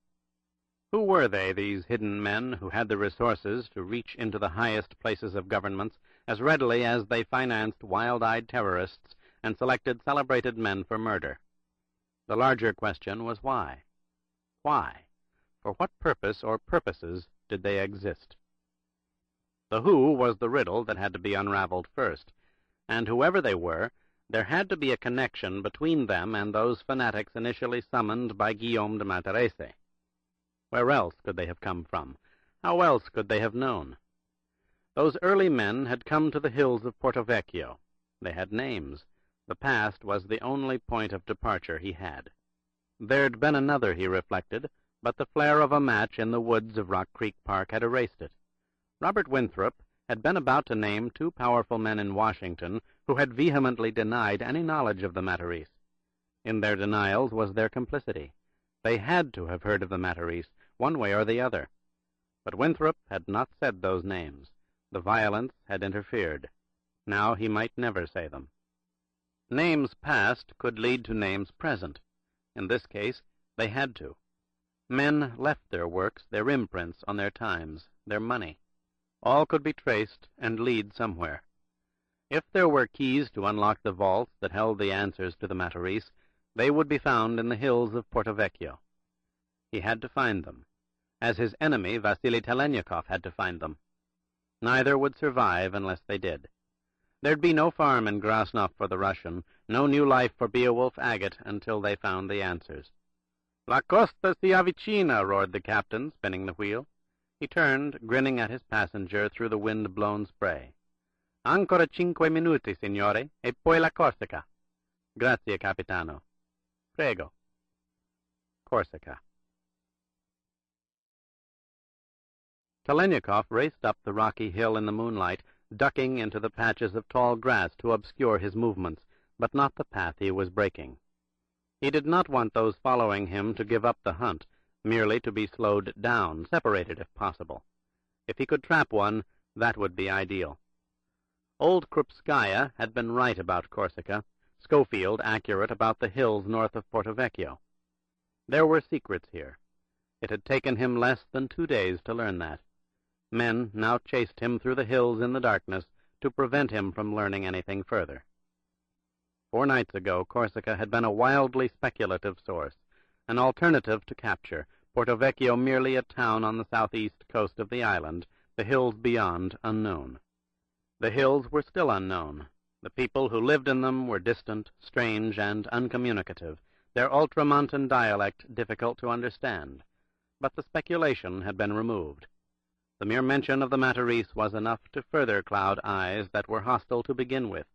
Who were they, these hidden men who had the resources to reach into the highest places of governments as readily as they financed wild-eyed terrorists and selected celebrated men for murder? The larger question was why? Why? For what purpose or purposes did they exist? The who was the riddle that had to be unraveled first, and whoever they were, there had to be a connection between them and those fanatics initially summoned by Guillaume de Matarese. Where else could they have come from? How else could they have known? Those early men had come to the hills of Porto Vecchio. They had names. The past was the only point of departure he had. There'd been another, he reflected, but the flare of a match in the woods of Rock Creek Park had erased it. Robert Winthrop had been about to name two powerful men in Washington who had vehemently denied any knowledge of the Matarese. In their denials was their complicity. They had to have heard of the Matarese, one way or the other. But Winthrop had not said those names. The violence had interfered. Now he might never say them. Names past could lead to names present. In this case, they had to. Men left their works, their imprints on their times, their money. All could be traced and lead somewhere. If there were keys to unlock the vaults that held the answers to the Matarese, they would be found in the hills of Porto Vecchio. He had to find them, as his enemy Vasily Telenyakov had to find them. Neither would survive unless they did. There'd be no farm in Grasnov for the Russian, no new life for Beowulf Agate until they found the answers. "La costa si avvicina," roared the captain, spinning the wheel. He turned, grinning at his passenger through the wind-blown spray. "Ancora 5 minuti, signore, e poi la Corsica." "Grazie, capitano." "Prego." Corsica. Telenyakov raced up the rocky hill in the moonlight, ducking into the patches of tall grass to obscure his movements, but not the path he was breaking. He did not want those following him to give up the hunt, merely to be slowed down, separated if possible. If he could trap one, that would be ideal. Old Krupskaya had been right about Corsica, Schofield accurate about the hills north of Porto Vecchio. There were secrets here. It had taken him less than 2 days to learn that. Men now chased him through the hills in the darkness to prevent him from learning anything further. 4 nights ago, Corsica had been a wildly speculative source, an alternative to capture, Porto Vecchio merely a town on the southeast coast of the island, the hills beyond unknown. The hills were still unknown. The people who lived in them were distant, strange, and uncommunicative, their ultramontane dialect difficult to understand. But the speculation had been removed. The mere mention of the Matarese was enough to further cloud eyes that were hostile to begin with.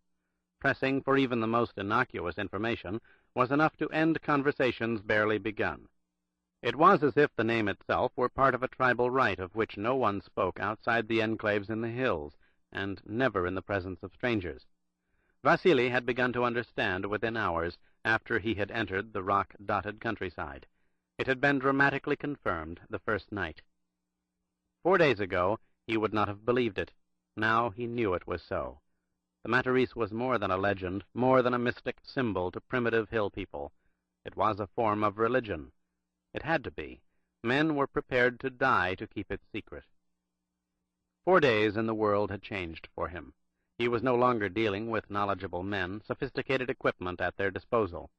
Pressing for even the most innocuous information was enough to end conversations barely begun. It was as if the name itself were part of a tribal rite of which no one spoke outside the enclaves in the hills, and never in the presence of strangers. Vasily had begun to understand within hours after he had entered the rock-dotted countryside. It had been dramatically confirmed the first night. 4 days ago he would not have believed it. Now he knew it was so. The Matarese was more than a legend, more than a mystic symbol to primitive hill people. It was a form of religion. It had to be. Men were prepared to die to keep its secret. 4 days in the world had changed for him. He was no longer dealing with knowledgeable men, sophisticated equipment at their disposal.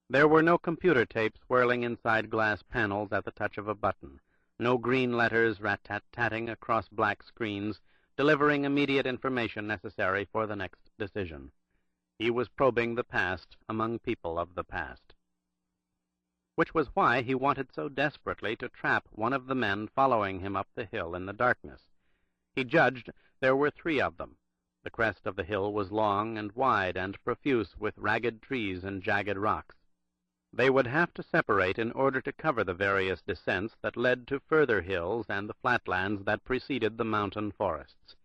There were no computer tapes whirling inside glass panels at the touch of a button, no green letters rat-tat-tatting across black screens, delivering immediate information necessary for the next decision. He was probing the past among people of the past. Which was why he wanted so desperately to trap one of the men following him up the hill in the darkness. He judged there were 3 of them. The crest of the hill was long and wide and profuse with ragged trees and jagged rocks. They would have to separate in order to cover the various descents that led to further hills and the flatlands that preceded the mountain forests.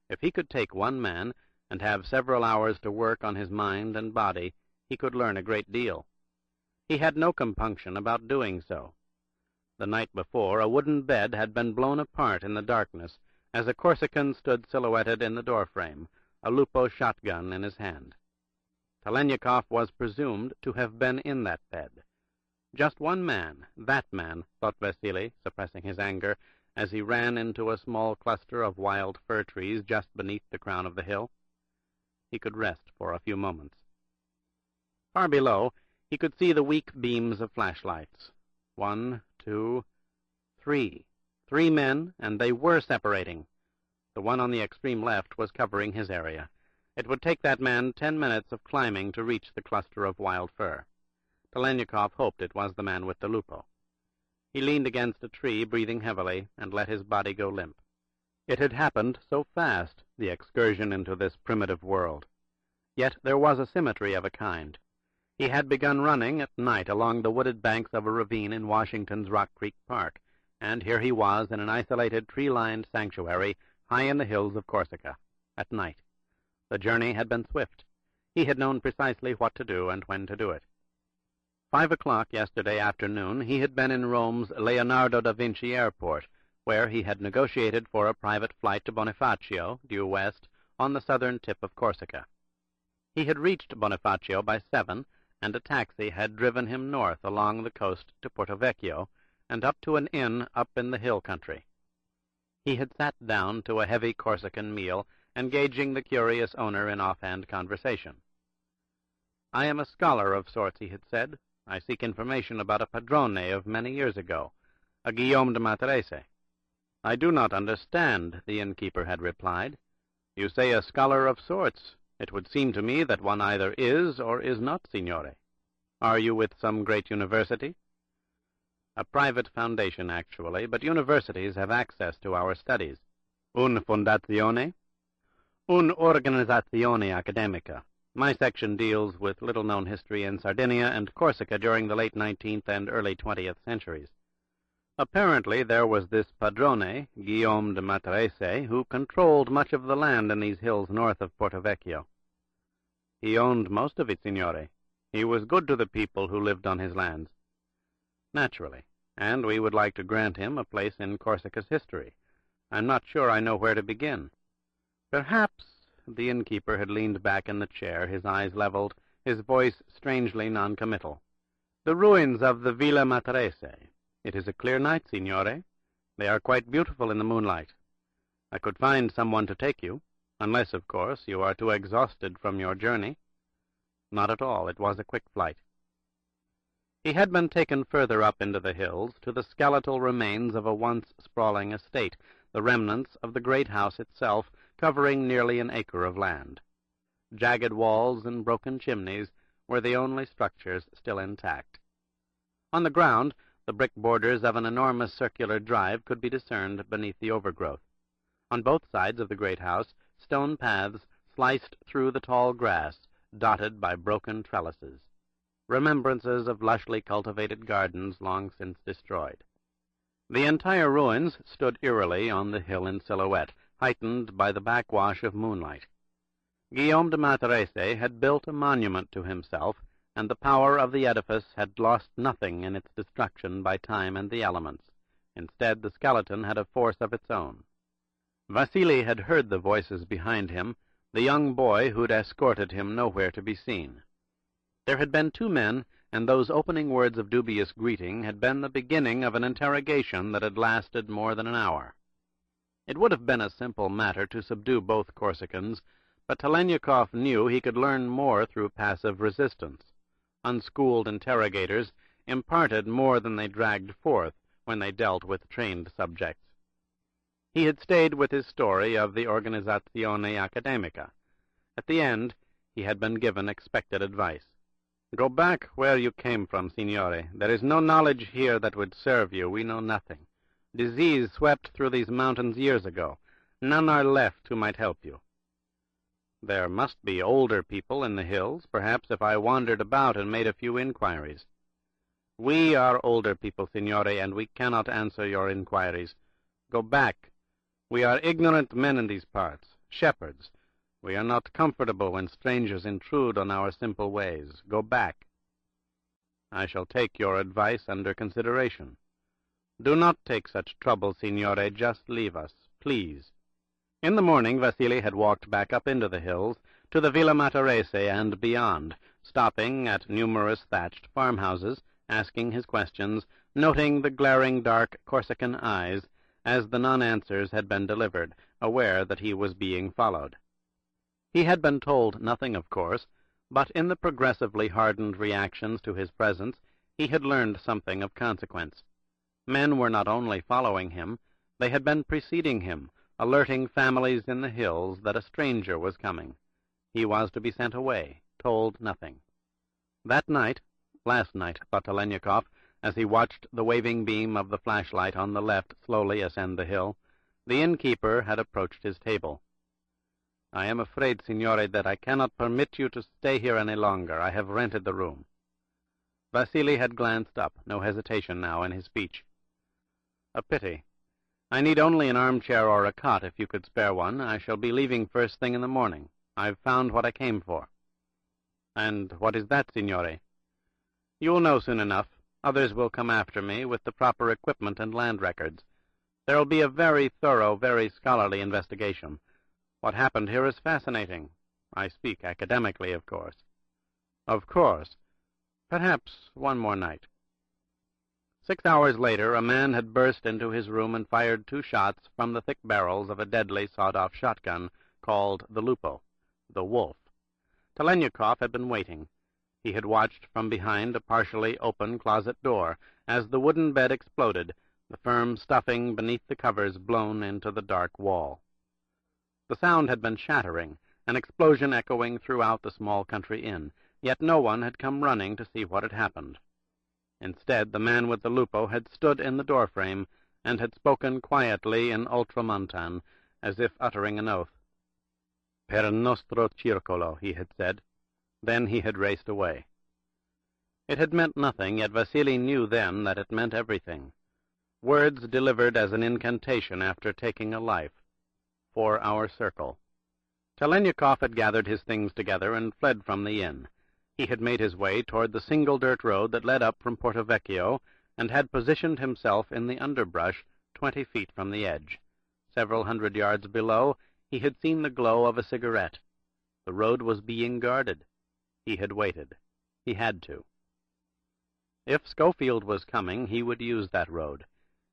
If he could take one man and have several hours to work on his mind and body, he could learn a great deal. He had no compunction about doing so. The night before, a wooden bed had been blown apart in the darkness as a Corsican stood silhouetted in the doorframe, a Lupo shotgun in his hand. Telenyakov was presumed to have been in that bed. Just one man, that man, thought Vasily, suppressing his anger, as he ran into a small cluster of wild fir trees just beneath the crown of the hill. He could rest for a few moments. Far below, he could see the weak beams of flashlights. 1, 2, 3. 3 men, and they were separating. The one on the extreme left was covering his area. It would take that man 10 minutes of climbing to reach the cluster of wild fir. Telenyakov hoped it was the man with the Lupo. He leaned against a tree, breathing heavily, and let his body go limp. It had happened so fast, the excursion into this primitive world. Yet there was a symmetry of a kind. He had begun running at night along the wooded banks of a ravine in Washington's Rock Creek Park, and here he was in an isolated tree-lined sanctuary high in the hills of Corsica, at night. The journey had been swift. He had known precisely what to do and when to do it. 5 o'clock yesterday afternoon he had been in Rome's Leonardo da Vinci Airport, where he had negotiated for a private flight to Bonifacio, due west, on the southern tip of Corsica. He had reached Bonifacio by 7, and a taxi had driven him north along the coast to Porto Vecchio, and up to an inn up in the hill country. He had sat down to a heavy Corsican meal, engaging the curious owner in offhand conversation. "I am a scholar of sorts," he had said. "I seek information about a padrone of many years ago, a Guillaume de Matarese." "I do not understand," the innkeeper had replied. "You say a scholar of sorts. It would seem to me that one either is or is not, signore. Are you with some great university?" "A private foundation, actually, but universities have access to our studies." "Un fondazione?" "Un organizzazione accademica. My section deals with little-known history in Sardinia and Corsica during the late 19th and early 20th centuries. Apparently there was this padrone, Guillaume de Matarese, who controlled much of the land in these hills north of Porto Vecchio." "He owned most of it, signore. He was good to the people who lived on his lands." "Naturally, and we would like to grant him a place in Corsica's history. I'm not sure I know where to begin. Perhaps—" The innkeeper had leaned back in the chair, his eyes leveled, his voice strangely noncommittal. "The ruins of the Villa Matarese. It is a clear night, signore. They are quite beautiful in the moonlight. I could find someone to take you, unless, of course, you are too exhausted from your journey." "Not at all. It was a quick flight." He had been taken further up into the hills, to the skeletal remains of a once sprawling estate, the remnants of the great house itself, covering nearly an acre of land. Jagged walls and broken chimneys were the only structures still intact. On the ground, the brick borders of an enormous circular drive could be discerned beneath the overgrowth. On both sides of the great house, stone paths sliced through the tall grass, dotted by broken trellises. remembrances of lushly cultivated gardens long since destroyed. The entire ruins stood eerily on the hill in silhouette, heightened by the backwash of moonlight. Guillaume de Matarese had built a monument to himself, and the power of the edifice had lost nothing in its destruction by time and the elements. Instead, the skeleton had a force of its own. Vasily had heard the voices behind him, the young boy who'd escorted him nowhere to be seen. There had been 2 men, and those opening words of dubious greeting had been the beginning of an interrogation that had lasted more than an hour. It would have been a simple matter to subdue both Corsicans, but Telenyakov knew he could learn more through passive resistance. Unschooled interrogators imparted more than they dragged forth when they dealt with trained subjects. He had stayed with his story of the Organizzazione Accademica. At the end, he had been given expected advice. "Go back where you came from, signore. There is no knowledge here that would serve you. We know nothing. Disease swept through these mountains years ago. None are left who might help you." "There must be older people in the hills, perhaps, if I wandered about and made a few inquiries." "We are older people, signore, and we cannot answer your inquiries. Go back. We are ignorant men in these parts, shepherds. We are not comfortable when strangers intrude on our simple ways. Go back." "I shall take your advice under consideration." "Do not take such trouble, signore. Just leave us, please." In the morning, Vasily had walked back up into the hills, to the Villa Matarese and beyond, stopping at numerous thatched farmhouses, asking his questions, noting the glaring dark Corsican eyes as the non-answers had been delivered, aware that he was being followed. He had been told nothing, of course, but in the progressively hardened reactions to his presence he had learned something of consequence. Men were not only following him, they had been preceding him, alerting families in the hills that a stranger was coming. He was to be sent away, told nothing. That night, last night, thought Telenyakov, as he watched the waving beam of the flashlight on the left slowly ascend the hill, the innkeeper had approached his table. "I am afraid, signore, that I cannot permit you to stay here any longer. I have rented the room." Vasily had glanced up, no hesitation now in his speech. "A pity. I need only an armchair or a cot, if you could spare one. I shall be leaving first thing in the morning. I've found what I came for." "And what is that, signore?" "You'll know soon enough. Others will come after me with the proper equipment and land records. There'll be a very thorough, very scholarly investigation. What happened here is fascinating. I speak academically, of course." "Of course. Perhaps one more night." 6 hours later, a man had burst into his room and fired 2 shots from the thick barrels of a deadly sawed-off shotgun called the Lupo, the Wolf. Telenyakov had been waiting. He had watched from behind a partially open closet door as the wooden bed exploded, the firm stuffing beneath the covers blown into the dark wall. The sound had been shattering, an explosion echoing throughout the small country inn, yet no one had come running to see what had happened. Instead, the man with the Lupo had stood in the doorframe and had spoken quietly in ultramontane, as if uttering an oath. "Per nostro circolo," he had said. Then he had raced away. It had meant nothing, yet Vasily knew then that it meant everything. Words delivered as an incantation after taking a life. For our circle. Telenyakov had gathered his things together and fled from the inn. He had made his way toward the single dirt road that led up from Porto Vecchio, and had positioned himself in the underbrush 20 feet from the edge. Several hundred yards below, he had seen the glow of a cigarette. The road was being guarded. He had waited. He had to. If Schofield was coming, he would use that road.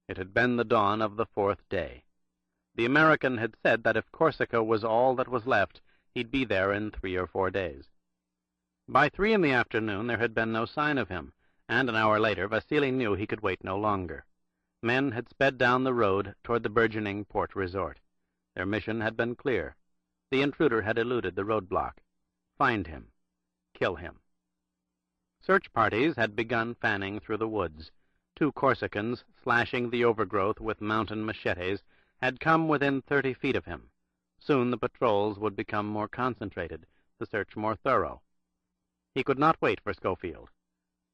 It had been the dawn of the 4th day. The American had said that if Corsica was all that was left, he'd be there in 3 or 4 days. By 3 in the afternoon there had been no sign of him, and an hour later Vasily knew he could wait no longer. Men had sped down the road toward the burgeoning port resort. Their mission had been clear. The intruder had eluded the roadblock. Find him. Kill him. Search parties had begun fanning through the woods. 2 Corsicans, slashing the overgrowth with mountain machetes, had come within 30 feet of him. Soon the patrols would become more concentrated, the search more thorough. He could not wait for Schofield.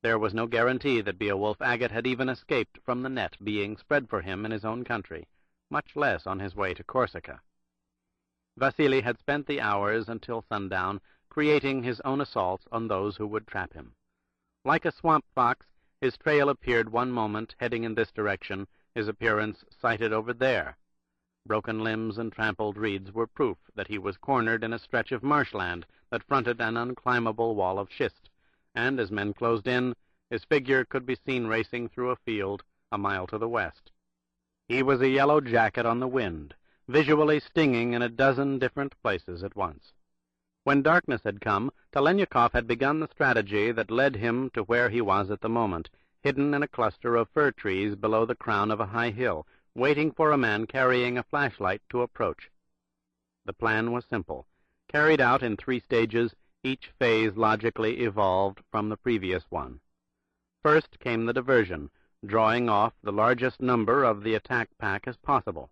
There was no guarantee that Beowulf Agate had even escaped from the net being spread for him in his own country, much less on his way to Corsica. Vasily had spent the hours until sundown creating his own assaults on those who would trap him. Like a swamp fox, his trail appeared one moment heading in this direction, his appearance sighted over there. Broken limbs and trampled reeds were proof that he was cornered in a stretch of marshland that fronted an unclimbable wall of schist, and as men closed in, his figure could be seen racing through a field a mile to the west. He was a yellow jacket on the wind, visually stinging in a dozen different places at once. When darkness had come, Telenyakov had begun the strategy that led him to where he was at the moment, hidden in a cluster of fir trees below the crown of a high hill, waiting for a man carrying a flashlight to approach. The plan was simple, carried out in 3 stages, each phase logically evolved from the previous one. First came the diversion, drawing off the largest number of the attack pack as possible.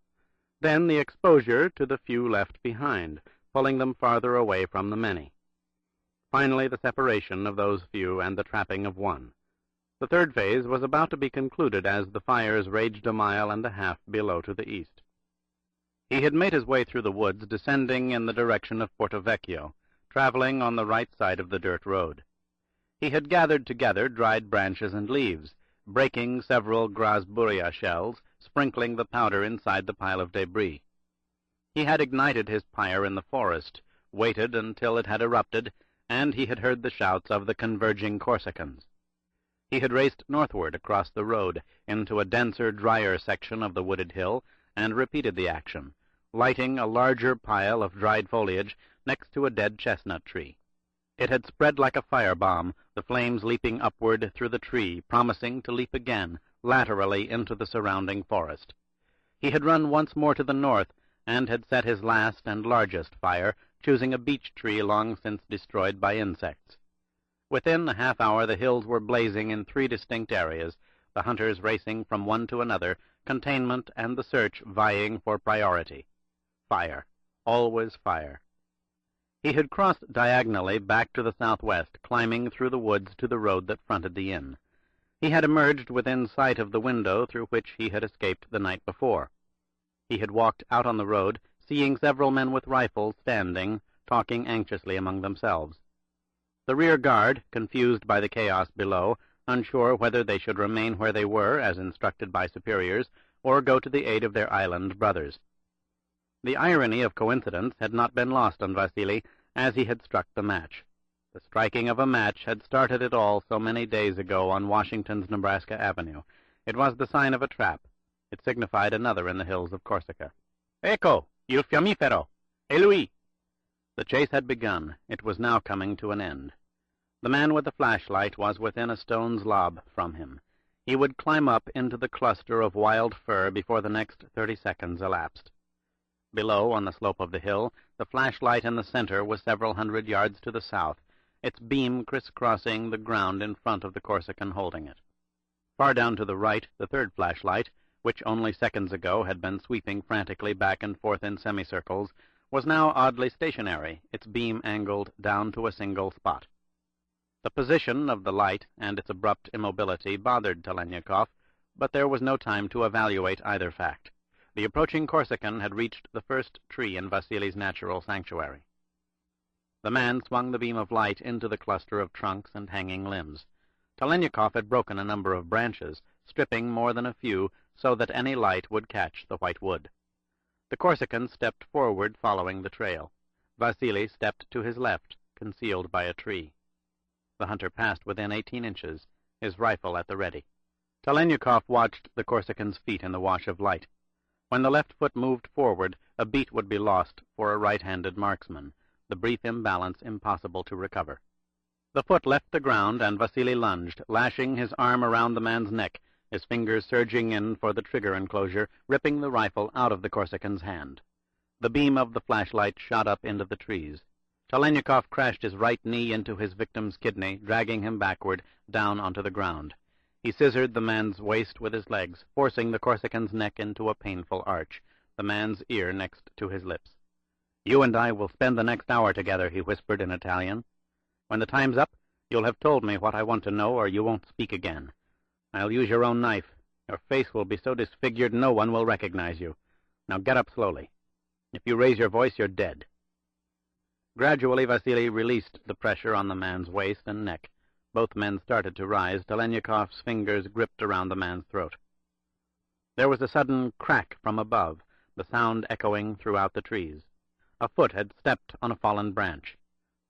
Then the exposure to the few left behind, pulling them farther away from the many. Finally, the separation of those few and the trapping of one. The third phase was about to be concluded as the fires raged a mile and a half below to the east. He had made his way through the woods, descending in the direction of Porto Vecchio, traveling on the right side of the dirt road. He had gathered together dried branches and leaves, breaking several grasburia shells, sprinkling the powder inside the pile of debris. He had ignited his pyre in the forest, waited until it had erupted, and he had heard the shouts of the converging Corsicans. He had raced northward across the road into a denser, drier section of the wooded hill, and repeated the action, lighting a larger pile of dried foliage next to a dead chestnut tree. It had spread like a firebomb, the flames leaping upward through the tree, promising to leap again, laterally into the surrounding forest. He had run once more to the north, and had set his last and largest fire, choosing a beech tree long since destroyed by insects. Within a half-hour the hills were blazing in 3 distinct areas, the hunters racing from one to another, containment and the search vying for priority. Fire. Always fire. He had crossed diagonally back to the southwest, climbing through the woods to the road that fronted the inn. He had emerged within sight of the window through which he had escaped the night before. He had walked out on the road, seeing several men with rifles standing, talking anxiously among themselves. The rear guard, confused by the chaos below, unsure whether they should remain where they were, as instructed by superiors, or go to the aid of their island brothers. The irony of coincidence had not been lost on Vasily, as he had struck the match. The striking of a match had started it all so many days ago on Washington's Nebraska Avenue. It was the sign of a trap. It signified another in the hills of Corsica. Ecco, il fiammifero! E lui! The chase had begun. It was now coming to an end. The man with the flashlight was within a stone's lob from him. He would climb up into the cluster of wild fir before the next 30 seconds elapsed. Below, on the slope of the hill, the flashlight in the center was several hundred yards to the south, its beam crisscrossing the ground in front of the Corsican holding it. Far down to the right, the third flashlight, which only seconds ago had been sweeping frantically back and forth in semicircles, was now oddly stationary, its beam angled down to a single spot. The position of the light and its abrupt immobility bothered Telenyakov, but there was no time to evaluate either fact. The approaching Corsican had reached the first tree in Vasily's natural sanctuary. The man swung the beam of light into the cluster of trunks and hanging limbs. Telenyakov had broken a number of branches, stripping more than a few so that any light would catch the white wood. The Corsican stepped forward, following the trail. Vasily stepped to his left, concealed by a tree. The hunter passed within 18 inches, his rifle at the ready. Telenyakov watched the Corsican's feet in the wash of light. When the left foot moved forward, a beat would be lost for a right-handed marksman, the brief imbalance impossible to recover. The foot left the ground, and Vasily lunged, lashing his arm around the man's neck, his fingers surging in for the trigger enclosure, ripping the rifle out of the Corsican's hand. The beam of the flashlight shot up into the trees. Telenyakov crashed his right knee into his victim's kidney, dragging him backward, down onto the ground. He scissored the man's waist with his legs, forcing the Corsican's neck into a painful arch, the man's ear next to his lips. "You and I will spend the next hour together," he whispered in Italian. "When the time's up, You'll have told me what I want to know, or you won't speak again. I'll use your own knife. Your face will be so disfigured no one will recognize you. Now get up slowly. If you raise your voice, you're dead." Gradually, Vasily released the pressure on the man's waist and neck. Both men started to rise. Telenyakov's fingers gripped around the man's throat. There was a sudden crack from above, the sound echoing throughout the trees. A foot had stepped on a fallen branch.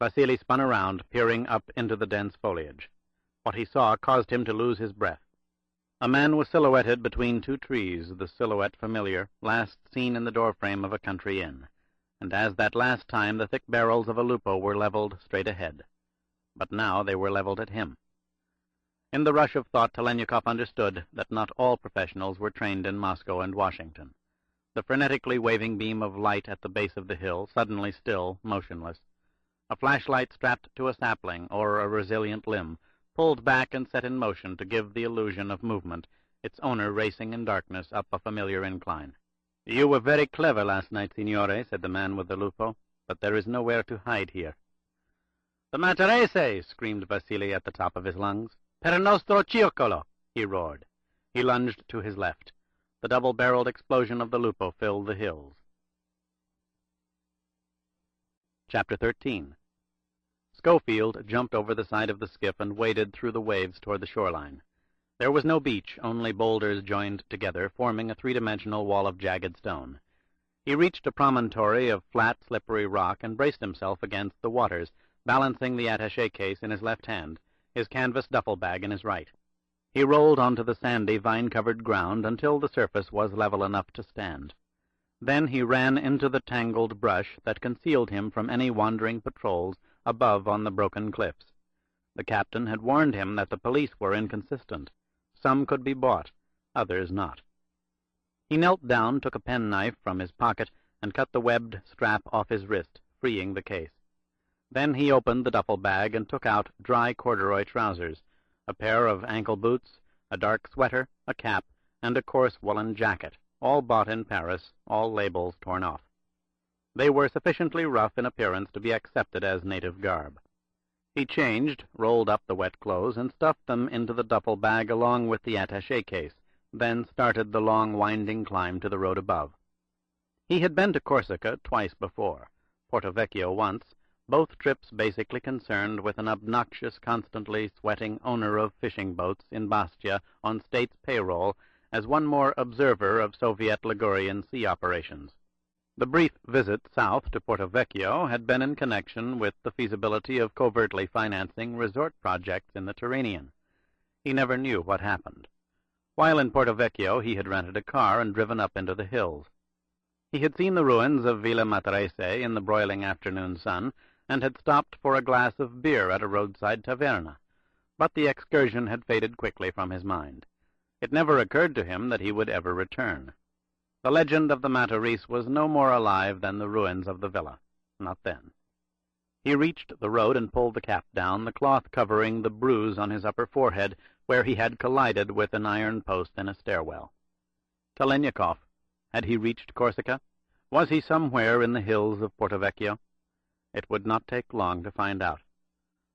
Vasily spun around, peering up into the dense foliage. What he saw caused him to lose his breath. A man was silhouetted between two trees, the silhouette familiar, last seen in the doorframe of a country inn, and as that last time the thick barrels of a lupo were leveled straight ahead. But now they were leveled at him. In the rush of thought, Telenyakov understood that not all professionals were trained in Moscow and Washington. The frenetically waving beam of light at the base of the hill, suddenly still, motionless. A flashlight strapped to a sapling or a resilient limb, pulled back and set in motion to give the illusion of movement, its owner racing in darkness up a familiar incline. "You were very clever last night, signore," said the man with the lupo, "but there is nowhere to hide here." "The Matarese!" screamed Vasily at the top of his lungs. "Per nostro circolo!" he roared. He lunged to his left. The double-barreled explosion of the lupo filled the hills. Chapter 13. Schofield jumped over the side of the skiff and waded through the waves toward the shoreline. There was no beach, only boulders joined together, forming a three-dimensional wall of jagged stone. He reached a promontory of flat, slippery rock and braced himself against the waters, balancing the attaché case in his left hand, his canvas duffel bag in his right. He rolled onto the sandy, vine-covered ground until the surface was level enough to stand. Then he ran into the tangled brush that concealed him from any wandering patrols above on the broken cliffs. The captain had warned him that the police were inconsistent. Some could be bought, others not. He knelt down, took a penknife from his pocket, and cut the webbed strap off his wrist, freeing the case. Then he opened the duffel bag and took out dry corduroy trousers, a pair of ankle boots, a dark sweater, a cap, and a coarse woolen jacket, all bought in Paris, all labels torn off. They were sufficiently rough in appearance to be accepted as native garb. He changed, rolled up the wet clothes, and stuffed them into the duffel bag along with the attaché case, then started the long, winding climb to the road above. He had been to Corsica twice before, Porto Vecchio once, both trips basically concerned with an obnoxious, constantly sweating owner of fishing boats in Bastia on state's payroll as one more observer of Soviet Ligurian sea operations. The brief visit south to Porto Vecchio had been in connection with the feasibility of covertly financing resort projects in the Tyrrhenian. He never knew what happened. While in Porto Vecchio, he had rented a car and driven up into the hills. He had seen the ruins of Villa Matarese in the broiling afternoon sun, and had stopped for a glass of beer at a roadside taverna, but the excursion had faded quickly from his mind. It never occurred to him that he would ever return. The legend of the Matarese was no more alive than the ruins of the villa. Not then. He reached the road and pulled the cap down, the cloth covering the bruise on his upper forehead where he had collided with an iron post in a stairwell. Telenyakov. Had he reached Corsica? Was he somewhere in the hills of Porto Vecchio? It would not take long to find out.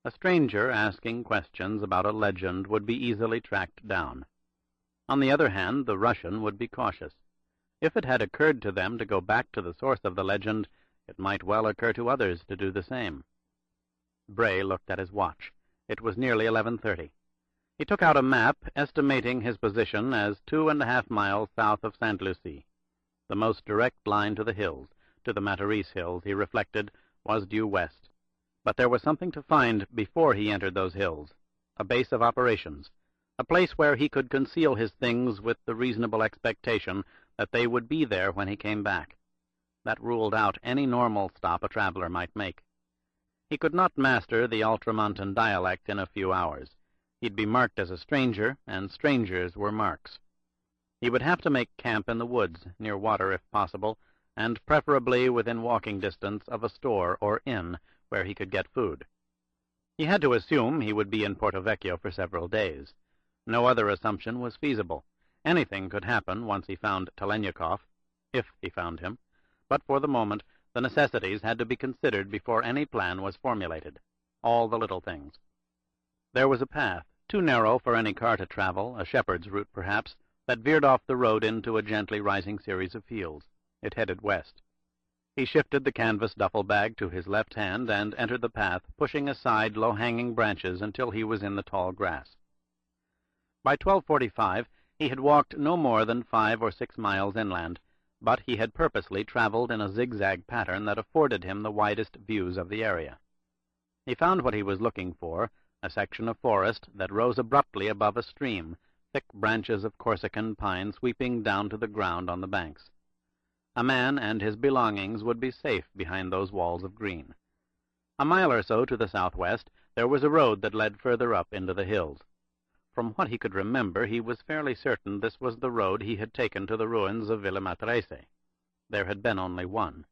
A stranger asking questions about a legend would be easily tracked down. On the other hand, the Russian would be cautious. If it had occurred to them to go back to the source of the legend, it might well occur to others to do the same. Bray looked at his watch. It was nearly 11:30. He took out a map, estimating his position as 2.5 miles south of St. Lucie. The most direct line to the hills, to the Matarese hills, he reflected, was due west. But there was something to find before he entered those hills, a base of operations, a place where he could conceal his things with the reasonable expectation that they would be there when he came back. That ruled out any normal stop a traveler might make. He could not master the ultramontane dialect in a few hours. He'd be marked as a stranger, and strangers were marks. He would have to make camp in the woods, near water if possible, and preferably within walking distance of a store or inn where he could get food. He had to assume he would be in Porto Vecchio for several days. No other assumption was feasible. Anything could happen once he found Telenyakov, if he found him, but for the moment the necessities had to be considered before any plan was formulated, all the little things. There was a path, too narrow for any car to travel, a shepherd's route perhaps, that veered off the road into a gently rising series of fields. It headed west. He shifted the canvas duffel bag to his left hand and entered the path, pushing aside low-hanging branches until he was in the tall grass. By 12:45 he had walked no more than 5 or 6 miles inland, but he had purposely traveled in a zigzag pattern that afforded him the widest views of the area. He found what he was looking for, a section of forest that rose abruptly above a stream, thick branches of Corsican pine sweeping down to the ground on the banks. A man and his belongings would be safe behind those walls of green. A mile or so to the southwest there was a road that led further up into the hills. From what he could remember, he was fairly certain this was the road he had taken to the ruins of Villa Matarese. There had been only one.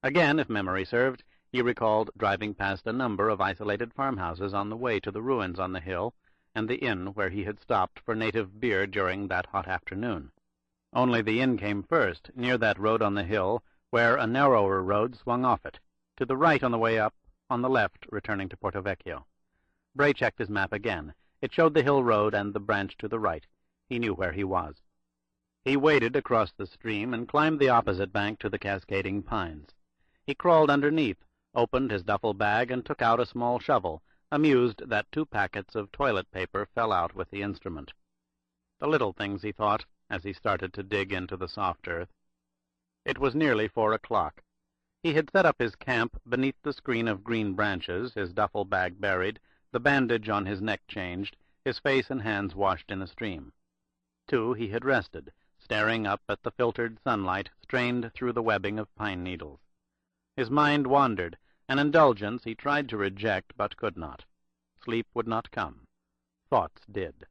Again, if memory served, he recalled driving past a number of isolated farmhouses on the way to the ruins on the hill, and the inn where he had stopped for native beer during that hot afternoon. Only the inn came first, near that road on the hill, where a narrower road swung off it, to the right on the way up, on the left returning to Porto Vecchio. Bray checked his map again. It showed the hill road and the branch to the right. He knew where he was. He waded across the stream and climbed the opposite bank to the cascading pines. He crawled underneath, opened his duffel bag, and took out a small shovel, amused that 2 packets of toilet paper fell out with the instrument. The little things, he thought, as he started to dig into the soft earth. It was nearly 4 o'clock. He had set up his camp beneath the screen of green branches, his duffel bag buried, the bandage on his neck changed, his face and hands washed in the stream. Too, he had rested, staring up at the filtered sunlight strained through the webbing of pine needles. His mind wandered, an indulgence he tried to reject but could not. Sleep would not come. Thoughts did.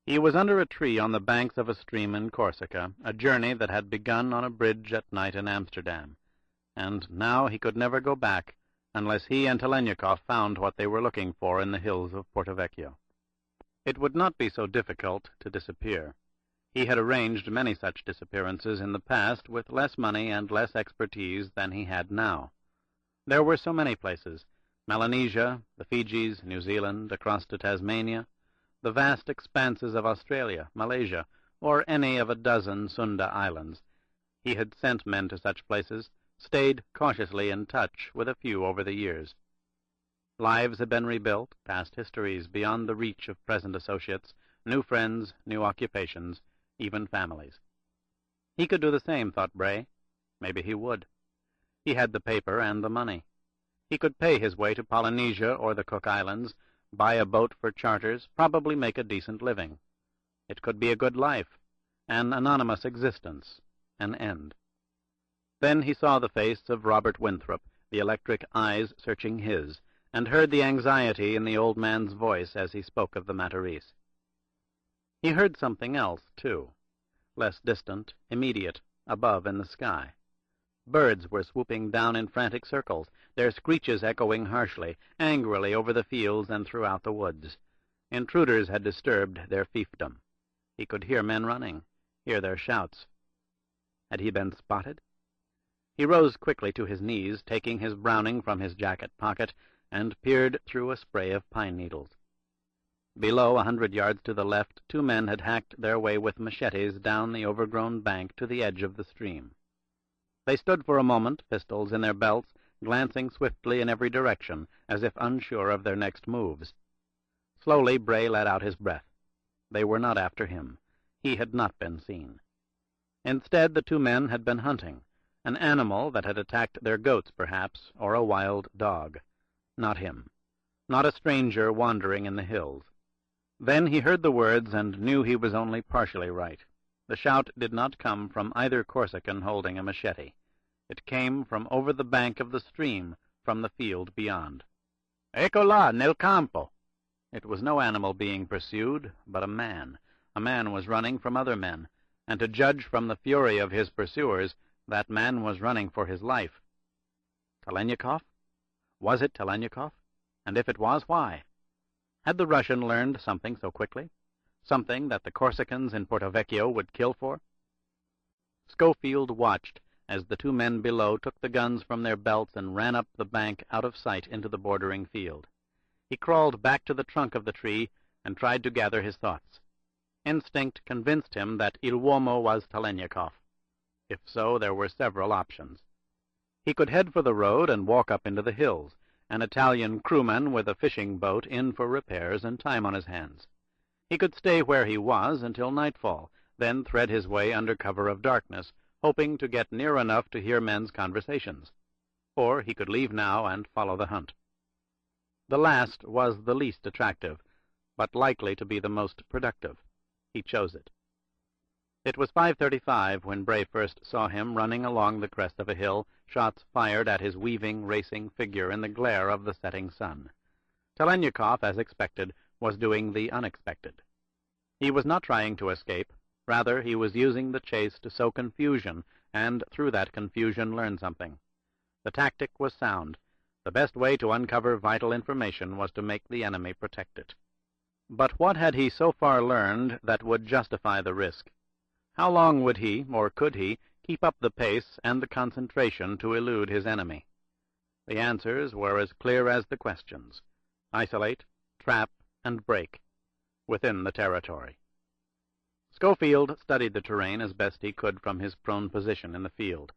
He was under a tree on the banks of a stream in Corsica, a journey that had begun on a bridge at night in Amsterdam, and now he could never go back unless he and Telenyakov found what they were looking for in the hills of Porto Vecchio. It would not be so difficult to disappear. He had arranged many such disappearances in the past with less money and less expertise than he had now. There were so many places: Melanesia, the Fijis, New Zealand, across to Tasmania, the vast expanses of Australia, Malaysia, or any of a dozen Sunda islands. He had sent men to such places, stayed cautiously in touch with a few over the years. Lives had been rebuilt, past histories beyond the reach of present associates, new friends, new occupations, even families. He could do the same, thought Bray. Maybe he would. He had the paper and the money. He could pay his way to Polynesia or the Cook Islands, buy a boat for charters, probably make a decent living. It could be a good life, an anonymous existence, an end. Then he saw the face of Robert Winthrop, the electric eyes searching his, and heard the anxiety in the old man's voice as he spoke of the Matarese. He heard something else, too, less distant, immediate, above in the sky. Birds were swooping down in frantic circles, their screeches echoing harshly, angrily over the fields and throughout the woods. Intruders had disturbed their fiefdom. He could hear men running, hear their shouts. Had he been spotted? He rose quickly to his knees, taking his Browning from his jacket pocket, and peered through a spray of pine needles. Below, 100 yards to the left, 2 men had hacked their way with machetes down the overgrown bank to the edge of the stream. They stood for a moment, pistols in their belts, glancing swiftly in every direction, as if unsure of their next moves. Slowly Bray let out his breath. They were not after him. He had not been seen. Instead, the 2 men had been hunting, an animal that had attacked their goats, perhaps, or a wild dog. Not him. Not a stranger wandering in the hills. Then he heard the words and knew he was only partially right. The shout did not come from either Corsican holding a machete. It came from over the bank of the stream, from the field beyond. "Ecco là, nel campo!" It was no animal being pursued, but a man. A man was running from other men, and to judge from the fury of his pursuers, that man was running for his life. Telenyakov? Was it Telenyakov? And if it was, why? Had the Russian learned something so quickly? Something that the Corsicans in Porto Vecchio would kill for? Schofield watched as the 2 men below took the guns from their belts and ran up the bank out of sight into the bordering field. He crawled back to the trunk of the tree and tried to gather his thoughts. Instinct convinced him that Il Uomo was Telenyakov. If so, there were several options. He could head for the road and walk up into the hills, an Italian crewman with a fishing boat in for repairs and time on his hands. He could stay where he was until nightfall, then thread his way under cover of darkness, hoping to get near enough to hear men's conversations. Or he could leave now and follow the hunt. The last was the least attractive, but likely to be the most productive. He chose it. It was 5:35 when Bray first saw him running along the crest of a hill, shots fired at his weaving, racing figure in the glare of the setting sun. Telenyakov, as expected, was doing the unexpected. He was not trying to escape. Rather, he was using the chase to sow confusion, and through that confusion learn something. The tactic was sound. The best way to uncover vital information was to make the enemy protect it. But what had he so far learned that would justify the risk? How long would he, or could he, keep up the pace and the concentration to elude his enemy? The answers were as clear as the questions. Isolate, trap, and break, within the territory. Schofield studied the terrain as best he could from his prone position in the field.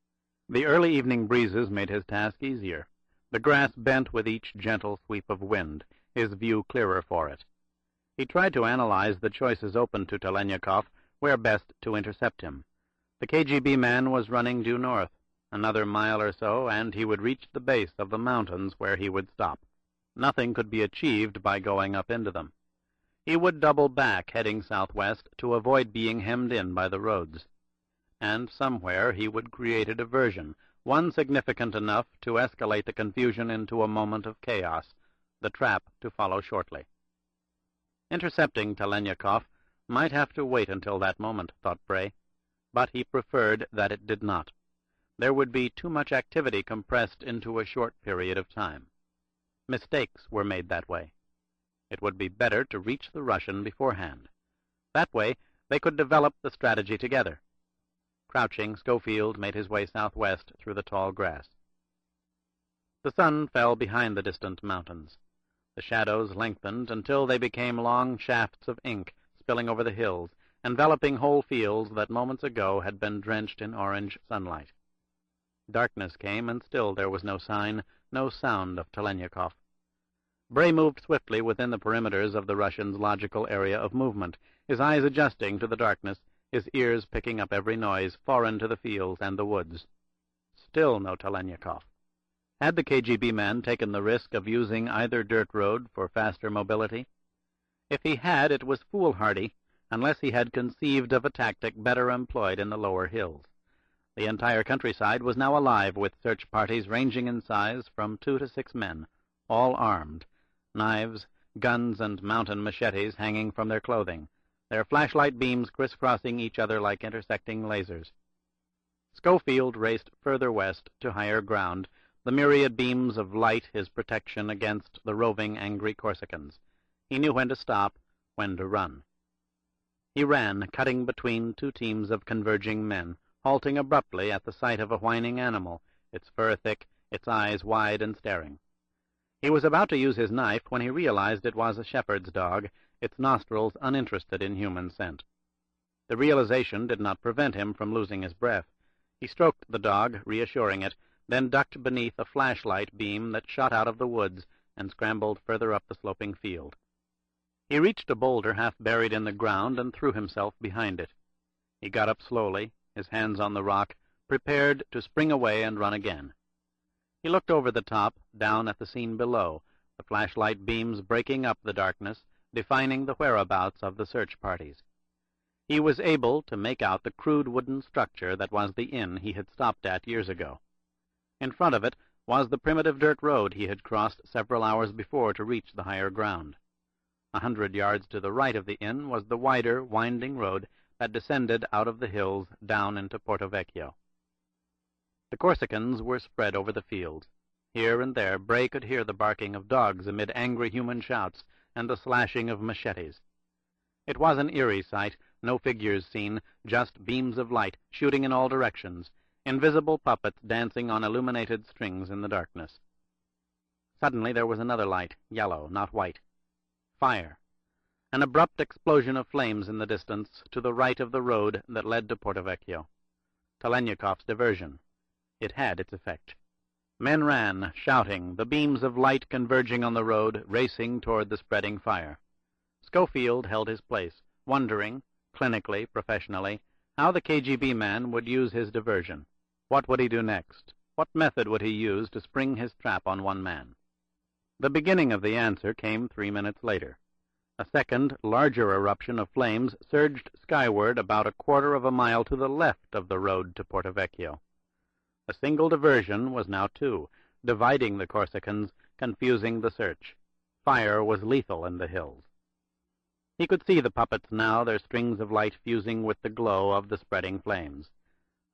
The early evening breezes made his task easier. The grass bent with each gentle sweep of wind, his view clearer for it. He tried to analyze the choices open to Telenyakov, where best to intercept him. The KGB man was running due north. Another mile or so, and he would reach the base of the mountains where he would stop. Nothing could be achieved by going up into them. He would double back, heading southwest, to avoid being hemmed in by the roads. And somewhere he would create a diversion, one significant enough to escalate the confusion into a moment of chaos, the trap to follow shortly. Intercepting Telenyakov might have to wait until that moment, thought Bray, but he preferred that it did not. There would be too much activity compressed into a short period of time. Mistakes were made that way. It would be better to reach the Russian beforehand. That way, they could develop the strategy together. Crouching, Schofield made his way southwest through the tall grass. The sun fell behind the distant mountains. The shadows lengthened until they became long shafts of ink spilling over the hills, enveloping whole fields that moments ago had been drenched in orange sunlight. Darkness came, and still there was no sign, no sound of Telenyakov. Bray moved swiftly within the perimeters of the Russian's logical area of movement, his eyes adjusting to the darkness, his ears picking up every noise foreign to the fields and the woods. Still no Telenyakov. Had the KGB man taken the risk of using either dirt road for faster mobility? If he had, it was foolhardy, unless he had conceived of a tactic better employed in the lower hills. The entire countryside was now alive with search parties ranging in size from 2 to 6 men, all armed, knives, guns, and mountain machetes hanging from their clothing, their flashlight beams crisscrossing each other like intersecting lasers. Schofield raced further west to higher ground, the myriad beams of light his protection against the roving, angry Corsicans. He knew when to stop, when to run. He ran, cutting between 2 teams of converging men, halting abruptly at the sight of a whining animal, its fur thick, its eyes wide and staring. He was about to use his knife when he realized it was a shepherd's dog, its nostrils uninterested in human scent. The realization did not prevent him from losing his breath. He stroked the dog, reassuring it, then ducked beneath a flashlight beam that shot out of the woods and scrambled further up the sloping field. He reached a boulder half buried in the ground and threw himself behind it. He got up slowly, his hands on the rock, prepared to spring away and run again. He looked over the top, down at the scene below, the flashlight beams breaking up the darkness, defining the whereabouts of the search parties. He was able to make out the crude wooden structure that was the inn he had stopped at years ago. In front of it was the primitive dirt road he had crossed several hours before to reach the higher ground. 100 yards to the right of the inn was the wider, winding road that descended out of the hills down into Porto Vecchio. The Corsicans were spread over the fields. Here and there Bray could hear the barking of dogs amid angry human shouts and the slashing of machetes. It was an eerie sight, no figures seen, just beams of light shooting in all directions, invisible puppets dancing on illuminated strings in the darkness. Suddenly there was another light, yellow, not white. Fire. An abrupt explosion of flames in the distance, to the right of the road that led to Porto Vecchio. Telenyakov's diversion. It had its effect. Men ran, shouting, the beams of light converging on the road, racing toward the spreading fire. Schofield held his place, wondering, clinically, professionally, how the KGB man would use his diversion. What would he do next? What method would he use to spring his trap on one man? The beginning of the answer came 3 minutes later. A second, larger eruption of flames surged skyward about a quarter of a mile to the left of the road to Porto Vecchio. A single diversion was now two, dividing the Corsicans, confusing the search. Fire was lethal in the hills. He could see the puppets now, their strings of light fusing with the glow of the spreading flames.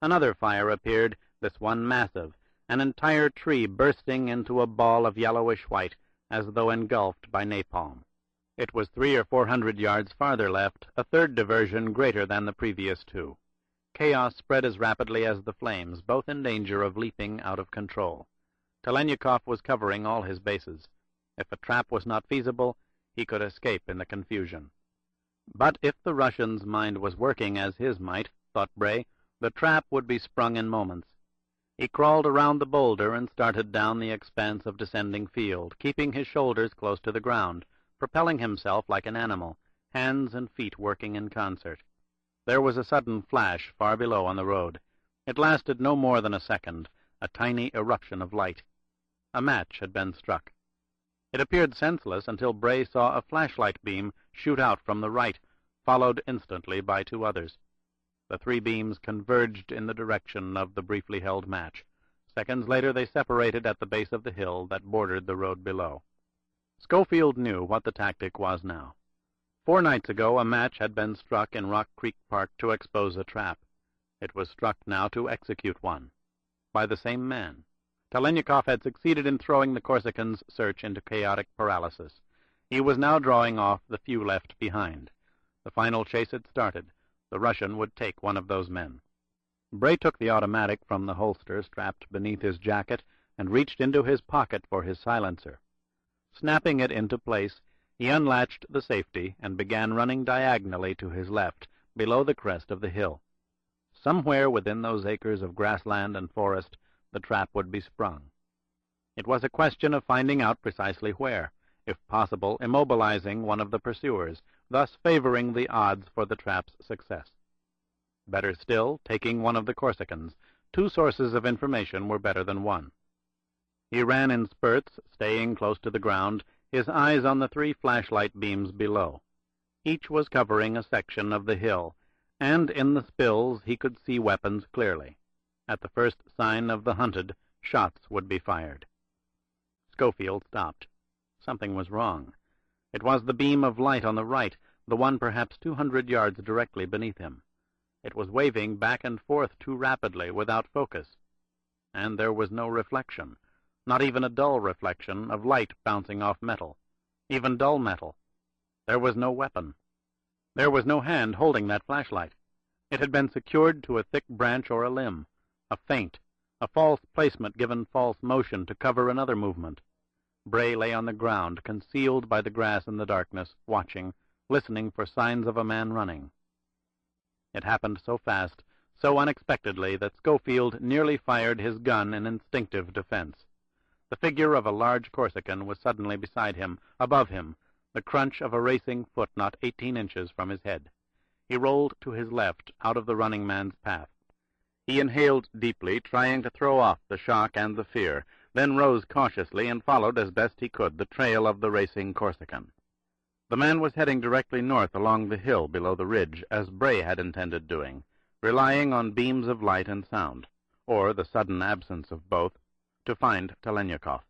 Another fire appeared, this one massive, an entire tree bursting into a ball of yellowish white, as though engulfed by napalm. It was 300 or 400 yards farther left, a third diversion greater than the previous two. Chaos spread as rapidly as the flames, both in danger of leaping out of control. Telenyakov was covering all his bases. If a trap was not feasible, he could escape in the confusion. But if the Russian's mind was working as his might, thought Bray, the trap would be sprung in moments. He crawled around the boulder and started down the expanse of descending field, keeping his shoulders close to the ground, propelling himself like an animal, hands and feet working in concert. There was a sudden flash far below on the road. It lasted no more than a second, a tiny eruption of light. A match had been struck. It appeared senseless until Bray saw a flashlight beam shoot out from the right, followed instantly by two others. The three beams converged in the direction of the briefly held match. Seconds later they separated at the base of the hill that bordered the road below. Schofield knew what the tactic was now. 4 nights ago a match had been struck in Rock Creek Park to expose a trap. It was struck now to execute one. By the same man. Telenyakov had succeeded in throwing the Corsicans' search into chaotic paralysis. He was now drawing off the few left behind. The final chase had started. The Russian would take one of those men. Bray took the automatic from the holster strapped beneath his jacket and reached into his pocket for his silencer. Snapping it into place, he unlatched the safety and began running diagonally to his left, below the crest of the hill. Somewhere within those acres of grassland and forest, the trap would be sprung. It was a question of finding out precisely where, if possible immobilizing one of the pursuers, thus favoring the odds for the trap's success. Better still, taking one of the Corsicans. 2 sources of information were better than one. He ran in spurts, staying close to the ground, his eyes on the 3 flashlight beams below. Each was covering a section of the hill, and in the spills he could see weapons clearly. At the first sign of the hunted, shots would be fired. Schofield stopped. Something was wrong. It was the beam of light on the right, the one perhaps 200 yards directly beneath him. It was waving back and forth too rapidly, without focus. And there was no reflection, not even a dull reflection of light bouncing off metal, even dull metal. There was no weapon. There was no hand holding that flashlight. It had been secured to a thick branch or a limb, a feint, a false placement given false motion to cover another movement. Bray lay on the ground, concealed by the grass in the darkness, watching, listening for signs of a man running. It happened so fast, so unexpectedly, that Schofield nearly fired his gun in instinctive defense. The figure of a large Corsican was suddenly beside him, above him, the crunch of a racing foot not 18 inches from his head. He rolled to his left, out of the running man's path. He inhaled deeply, trying to throw off the shock and the fear, then rose cautiously and followed as best he could the trail of the racing Corsican. The man was heading directly north along the hill below the ridge, as Bray had intended doing, relying on beams of light and sound, or the sudden absence of both, to find Telenyakov.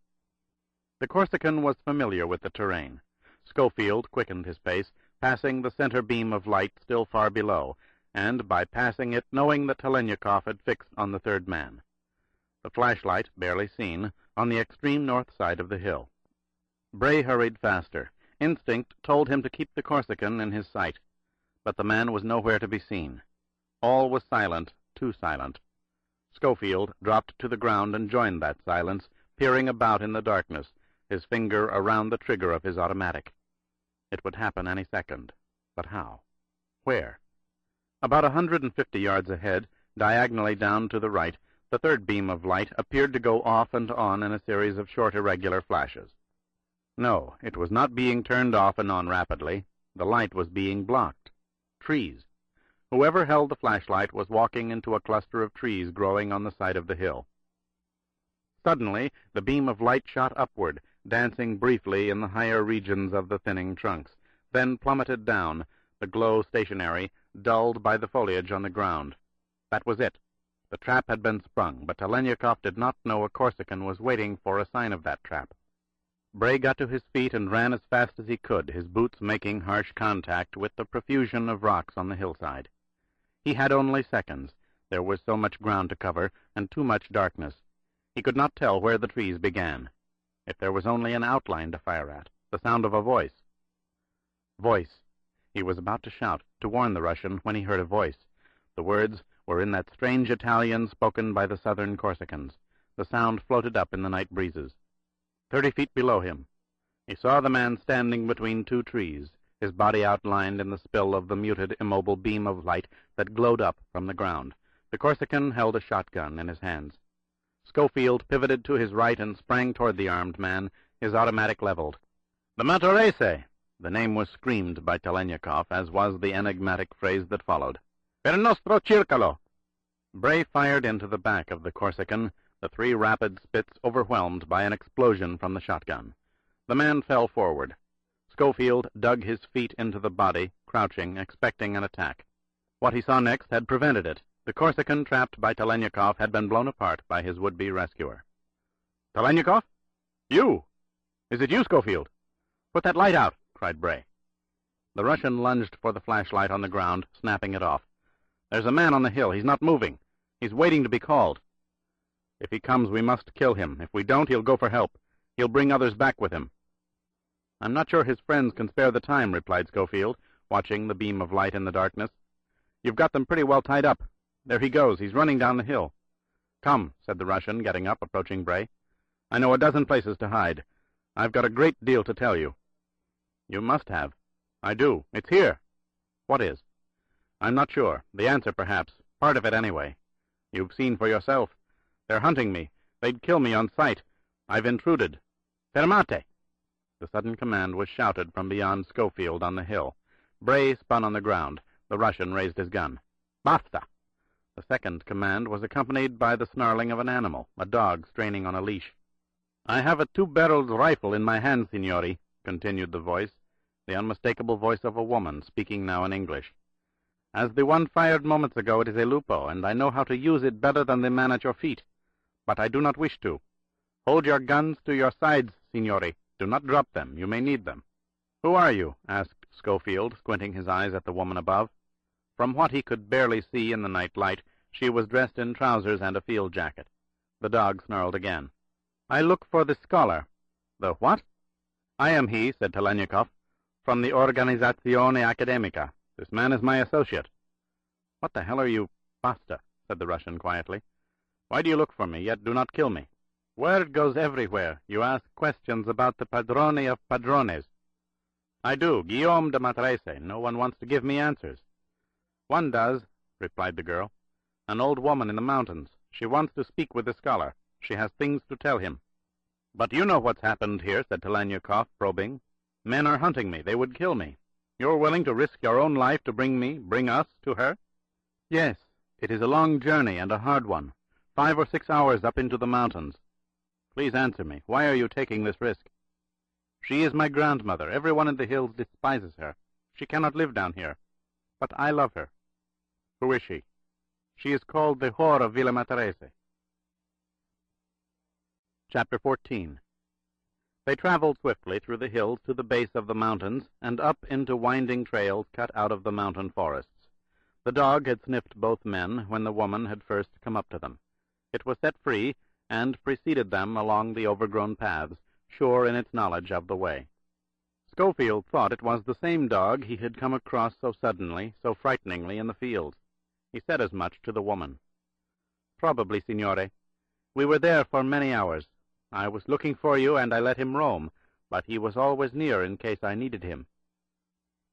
The Corsican was familiar with the terrain. Schofield quickened his pace, passing the center beam of light still far below, and by passing it knowing that Telenyakov had fixed on the third man. The flashlight, barely seen, on the extreme north side of the hill. Bray hurried faster. Instinct told him to keep the Corsican in his sight, but the man was nowhere to be seen. All was silent, too silent. Schofield dropped to the ground and joined that silence, peering about in the darkness, his finger around the trigger of his automatic. It would happen any second. But how? Where? About 150 yards ahead, diagonally down to the right, the third beam of light appeared to go off and on in a series of short, irregular flashes. No, it was not being turned off and on rapidly. The light was being blocked. Trees. Whoever held the flashlight was walking into a cluster of trees growing on the side of the hill. Suddenly, the beam of light shot upward, dancing briefly in the higher regions of the thinning trunks, then plummeted down, the glow stationary, dulled by the foliage on the ground. That was it. The trap had been sprung, but Telenyakov did not know a Corsican was waiting for a sign of that trap. Bray got to his feet and ran as fast as he could, his boots making harsh contact with the profusion of rocks on the hillside. He had only seconds. There was so much ground to cover, and too much darkness. He could not tell where the trees began. If there was only an outline to fire at, the sound of a voice. Voice. He was about to shout, to warn the Russian, when he heard a voice. The words were in that strange Italian spoken by the southern Corsicans. The sound floated up in the night breezes. 30 feet below him, he saw the man standing between two trees, his body outlined in the spill of the muted, immobile beam of light that glowed up from the ground. The Corsican held a shotgun in his hands. Schofield pivoted to his right and sprang toward the armed man, his automatic leveled. "The Matarese!" The name was screamed by Telenyakov, as was the enigmatic phrase that followed. "Per nostro circolo!" Bray fired into the back of the Corsican, the three rapid spits overwhelmed by an explosion from the shotgun. The man fell forward. Schofield dug his feet into the body, crouching, expecting an attack. What he saw next had prevented it. The Corsican trapped by Telenyakov had been blown apart by his would-be rescuer. "Telenyakov? You! Is it you, Schofield? Put that light out!" cried Bray. The Russian lunged for the flashlight on the ground, snapping it off. "There's a man on the hill. He's not moving. He's waiting to be called. If he comes, we must kill him. If we don't, he'll go for help. He'll bring others back with him." "I'm not sure his friends can spare the time," replied Schofield, watching the beam of light in the darkness. "You've got them pretty well tied up. There he goes. He's running down the hill." "Come," said the Russian, getting up, approaching Bray. "I know a dozen places to hide. I've got a great deal to tell you." "You must have." "I do. It's here." "What is?" "I'm not sure. The answer, perhaps. Part of it, anyway. You've seen for yourself. They're hunting me. They'd kill me on sight. I've intruded. Fermate!" The sudden command was shouted from beyond Schofield on the hill. Bray spun on the ground. The Russian raised his gun. "Basta!" The second command was accompanied by the snarling of an animal, a dog straining on a leash. "I have a two-barreled rifle in my hand, signori," continued the voice, the unmistakable voice of a woman, speaking now in English. "As the one fired moments ago, it is a Lupo, and I know how to use it better than the man at your feet. But I do not wish to. Hold your guns to your sides, signori. Do not drop them. You may need them." "Who are you?" asked Schofield, squinting his eyes at the woman above. From what he could barely see in the night light, she was dressed in trousers and a field jacket. The dog snarled again. "I look for the scholar." "The what?" "I am he," said Telenyakov, "from the Organizzazione Accademica. This man is my associate." "What the hell are you—" "Basta," said the Russian quietly. "Why do you look for me, yet do not kill me? Word goes everywhere. You ask questions about the padrone of padrones." "I do, Guillaume de Matarese. No one wants to give me answers." "One does," replied the girl. "An old woman in the mountains. She wants to speak with the scholar. She has things to tell him." "But you know what's happened here," said Telenyakov, probing. "Men are hunting me. They would kill me. You're willing to risk your own life to bring us to her?" "Yes. It is a long journey and a hard one. 5 or 6 hours up into the mountains." "Please answer me. Why are you taking this risk?" "She is my grandmother. Everyone in the hills despises her. She cannot live down here. But I love her." "Who is she?" "She is called the whore of Villa Matarese." Chapter 14. They traveled swiftly through the hills to the base of the mountains and up into winding trails cut out of the mountain forests. The dog had sniffed both men when the woman had first come up to them. It was set free and preceded them along the overgrown paths, sure in its knowledge of the way. Schofield thought it was the same dog he had come across so suddenly, so frighteningly in the fields. He said as much to the woman. "Probably, signore. We were there for many hours. I was looking for you, and I let him roam, but he was always near in case I needed him.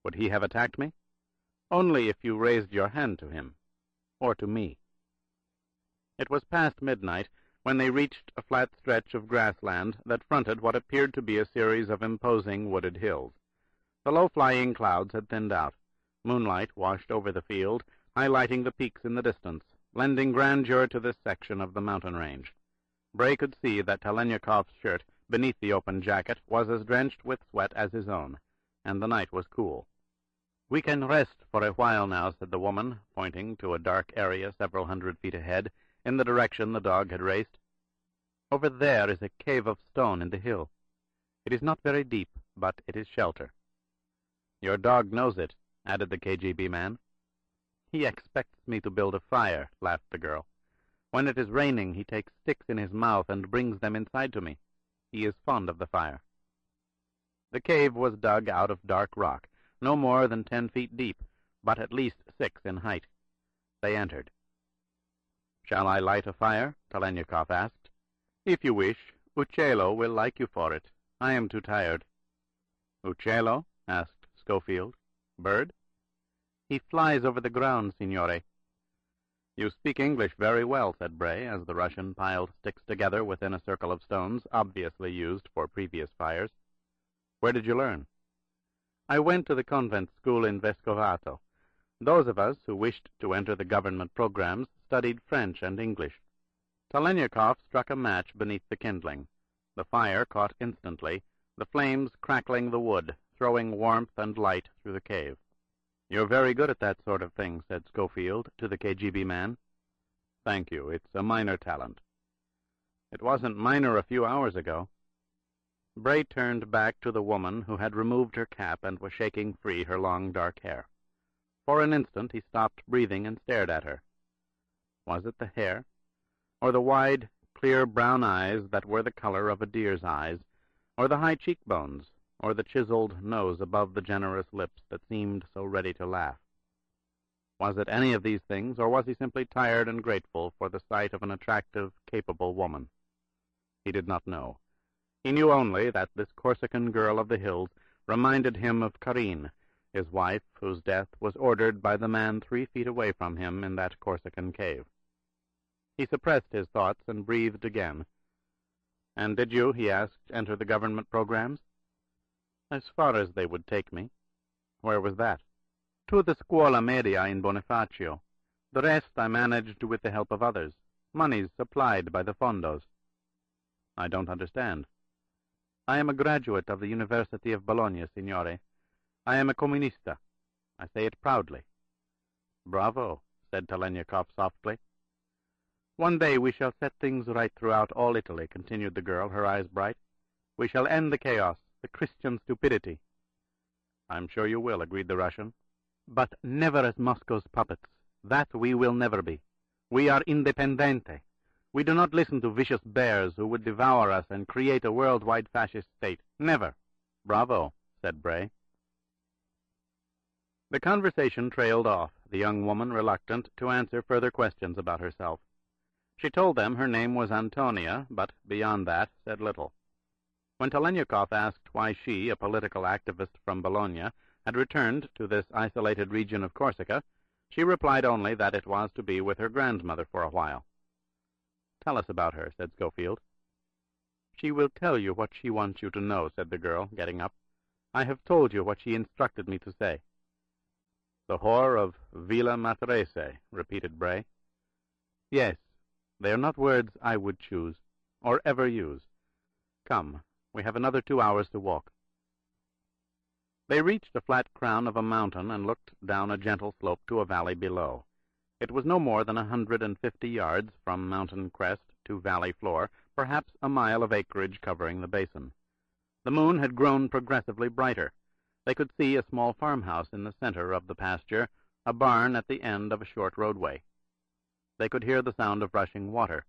Would he have attacked me? Only if you raised your hand to him, or to me. It was past midnight when they reached a flat stretch of grassland that fronted what appeared to be a series of imposing wooded hills. The low-flying clouds had thinned out. Moonlight washed over the field, highlighting the peaks in the distance, lending grandeur to this section of the mountain range. Bray could see that Telenyakov's shirt, beneath the open jacket, was as drenched with sweat as his own, and the night was cool. "We can rest for a while now," said the woman, pointing to a dark area several hundred feet ahead, in the direction the dog had raced. "Over there is a cave of stone in the hill. It is not very deep, but it is shelter." "Your dog knows it," added the KGB man. "He expects me to build a fire," laughed the girl. "When it is raining, he takes sticks in his mouth and brings them inside to me. He is fond of the fire." The cave was dug out of dark rock, no more than 10 feet deep, but at least 6 in height. They entered. "Shall I light a fire?" Telenyakov asked. "If you wish. Uccello will like you for it. I am too tired." "Uccello?" asked Schofield. "Bird?" "He flies over the ground, signore." "You speak English very well," said Bray, as the Russian piled sticks together within a circle of stones, obviously used for previous fires. "Where did you learn?" "I went to the convent school in Vescovato. Those of us who wished to enter the government programs studied French and English." Telenyakov struck a match beneath the kindling. The fire caught instantly, the flames crackling the wood, throwing warmth and light through the cave. "You're very good at that sort of thing," said Schofield to the KGB man. "Thank you. It's a minor talent." "It wasn't minor a few hours ago." Bray turned back to the woman who had removed her cap and was shaking free her long dark hair. For an instant he stopped breathing and stared at her. Was it the hair, or the wide, clear brown eyes that were the color of a deer's eyes, or the high cheekbones, or the chiseled nose above the generous lips that seemed so ready to laugh? Was it any of these things, or was he simply tired and grateful for the sight of an attractive, capable woman? He did not know. He knew only that this Corsican girl of the hills reminded him of Karin, his wife, whose death was ordered by the man 3 feet away from him in that Corsican cave. He suppressed his thoughts and breathed again. "And did you," he asked, "enter the government programs?" "As far as they would take me." "Where was that?" "To the Scuola Media in Bonifacio. The rest I managed with the help of others, monies supplied by the fondos." "I don't understand." "I am a graduate of the University of Bologna, signore. I am a comunista. I say it proudly." "Bravo," said Telenyakov softly. "One day we shall set things right throughout all Italy," continued the girl, her eyes bright. "We shall end the chaos, the Christian stupidity." "I'm sure you will," agreed the Russian. "But never as Moscow's puppets. That we will never be. We are independente. We do not listen to vicious bears who would devour us and create a worldwide fascist state. Never." "Bravo," said Bray. The conversation trailed off, the young woman reluctant to answer further questions about herself. She told them her name was Antonia, but beyond that said little. When Telenyakov asked why she, a political activist from Bologna, had returned to this isolated region of Corsica, she replied only that it was to be with her grandmother for a while. "Tell us about her," said Schofield. "She will tell you what she wants you to know," said the girl, getting up. "I have told you what she instructed me to say." "The whore of Villa Matarese," repeated Bray. "Yes. They are not words I would choose, or ever use. Come, we have another 2 hours to walk." They reached the flat crown of a mountain and looked down a gentle slope to a valley below. It was no more than 150 yards from mountain crest to valley floor, perhaps a mile of acreage covering the basin. The moon had grown progressively brighter. They could see a small farmhouse in the center of the pasture, a barn at the end of a short roadway. They could hear the sound of rushing water.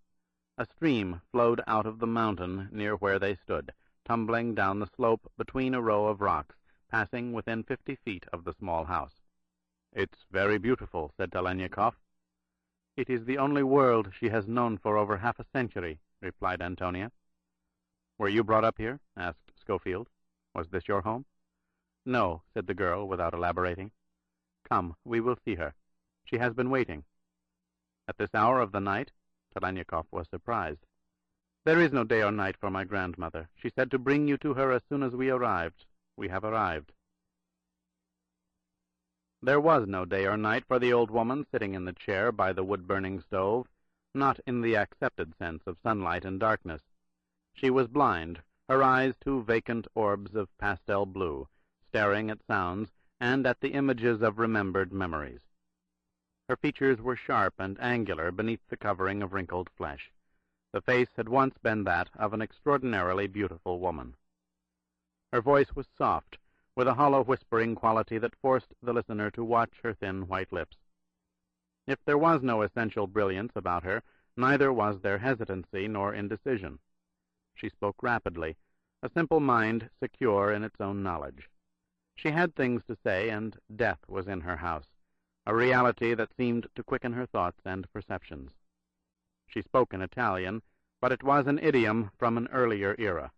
A stream flowed out of the mountain near where they stood, tumbling down the slope between a row of rocks, passing within 50 feet of the small house. "It's very beautiful," said Telenyakov. "It is the only world she has known for over half a century," replied Antonia. "Were you brought up here?" asked Schofield. "Was this your home?" "No," said the girl, without elaborating. "Come, we will see her. She has been waiting." "At this hour of the night?" Telennikov was surprised. "There is no day or night for my grandmother. She said to bring you to her as soon as we arrived. We have arrived." There was no day or night for the old woman sitting in the chair by the wood-burning stove, not in the accepted sense of sunlight and darkness. She was blind, her eyes two vacant orbs of pastel blue, staring at sounds and at the images of remembered memories. Her features were sharp and angular beneath the covering of wrinkled flesh. The face had once been that of an extraordinarily beautiful woman. Her voice was soft, with a hollow whispering quality that forced the listener to watch her thin white lips. If there was no essential brilliance about her, neither was there hesitancy nor indecision. She spoke rapidly, a simple mind secure in its own knowledge. She had things to say, and death was in her house, a reality that seemed to quicken her thoughts and perceptions. She spoke in Italian, but it was an idiom from an earlier era.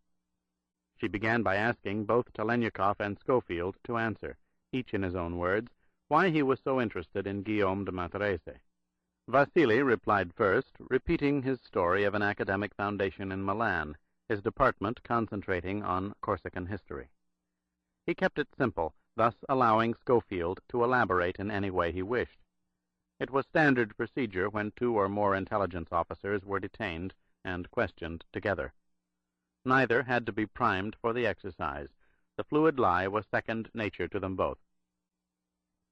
She began by asking both Telennikov and Schofield to answer, each in his own words, why he was so interested in Guillaume de Matarese. Vasily replied first, repeating his story of an academic foundation in Milan, his department concentrating on Corsican history. He kept it simple, thus allowing Schofield to elaborate in any way he wished. It was standard procedure when two or more intelligence officers were detained and questioned together. Neither had to be primed for the exercise. The fluid lie was second nature to them both.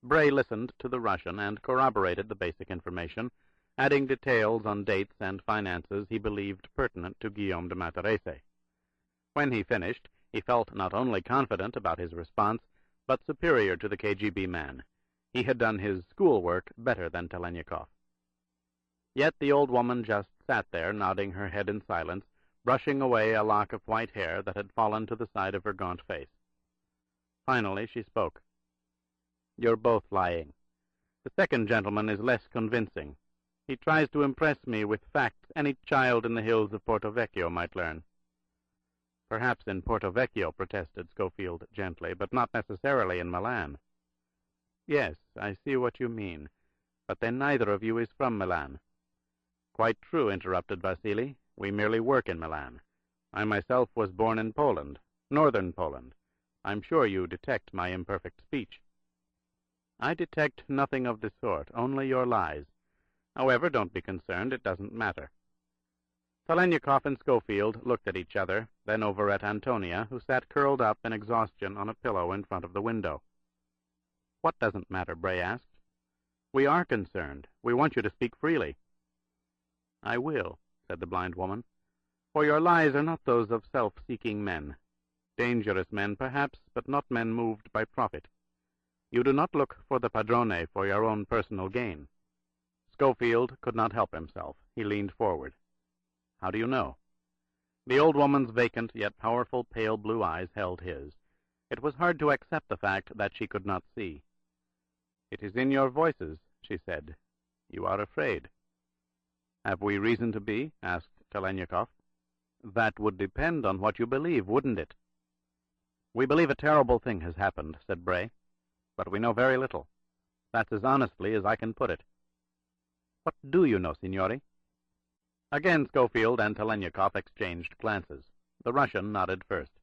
Bray listened to the Russian and corroborated the basic information, adding details on dates and finances he believed pertinent to Guillaume de Matarese. When he finished, he felt not only confident about his response, but superior to the KGB man. He had done his schoolwork better than Telennikov. Yet the old woman just sat there, nodding her head in silence, brushing away a lock of white hair that had fallen to the side of her gaunt face. Finally she spoke. "You're both lying. The second gentleman is less convincing. He tries to impress me with facts any child in the hills of Porto Vecchio might learn." "Perhaps in Porto Vecchio," protested Schofield gently, "but not necessarily in Milan." "Yes, I see what you mean. But then neither of you is from Milan." "Quite true," interrupted Vasily. "We merely work in Milan. I myself was born in Poland, northern Poland. I'm sure you detect my imperfect speech." "I detect nothing of the sort, only your lies. However, don't be concerned, it doesn't matter." Telennikov and Schofield looked at each other, then over at Antonia, who sat curled up in exhaustion on a pillow in front of the window. "What doesn't matter?" Bray asked. "We are concerned. We want you to speak freely." "I will," said the blind woman, "for your lies are not those of self-seeking men. Dangerous men, perhaps, but not men moved by profit. You do not look for the padrone for your own personal gain." Schofield could not help himself. He leaned forward. "How do you know?" The old woman's vacant yet powerful pale blue eyes held his. It was hard to accept the fact that she could not see. "It is in your voices," she said. "You are afraid." "Have we reason to be?" asked Telennikov. "That would depend on what you believe, wouldn't it?" "We believe a terrible thing has happened," said Bray, "but we know very little. That's as honestly as I can put it." "What do you know, signore?" Again Schofield and Telennikov exchanged glances. The Russian nodded first.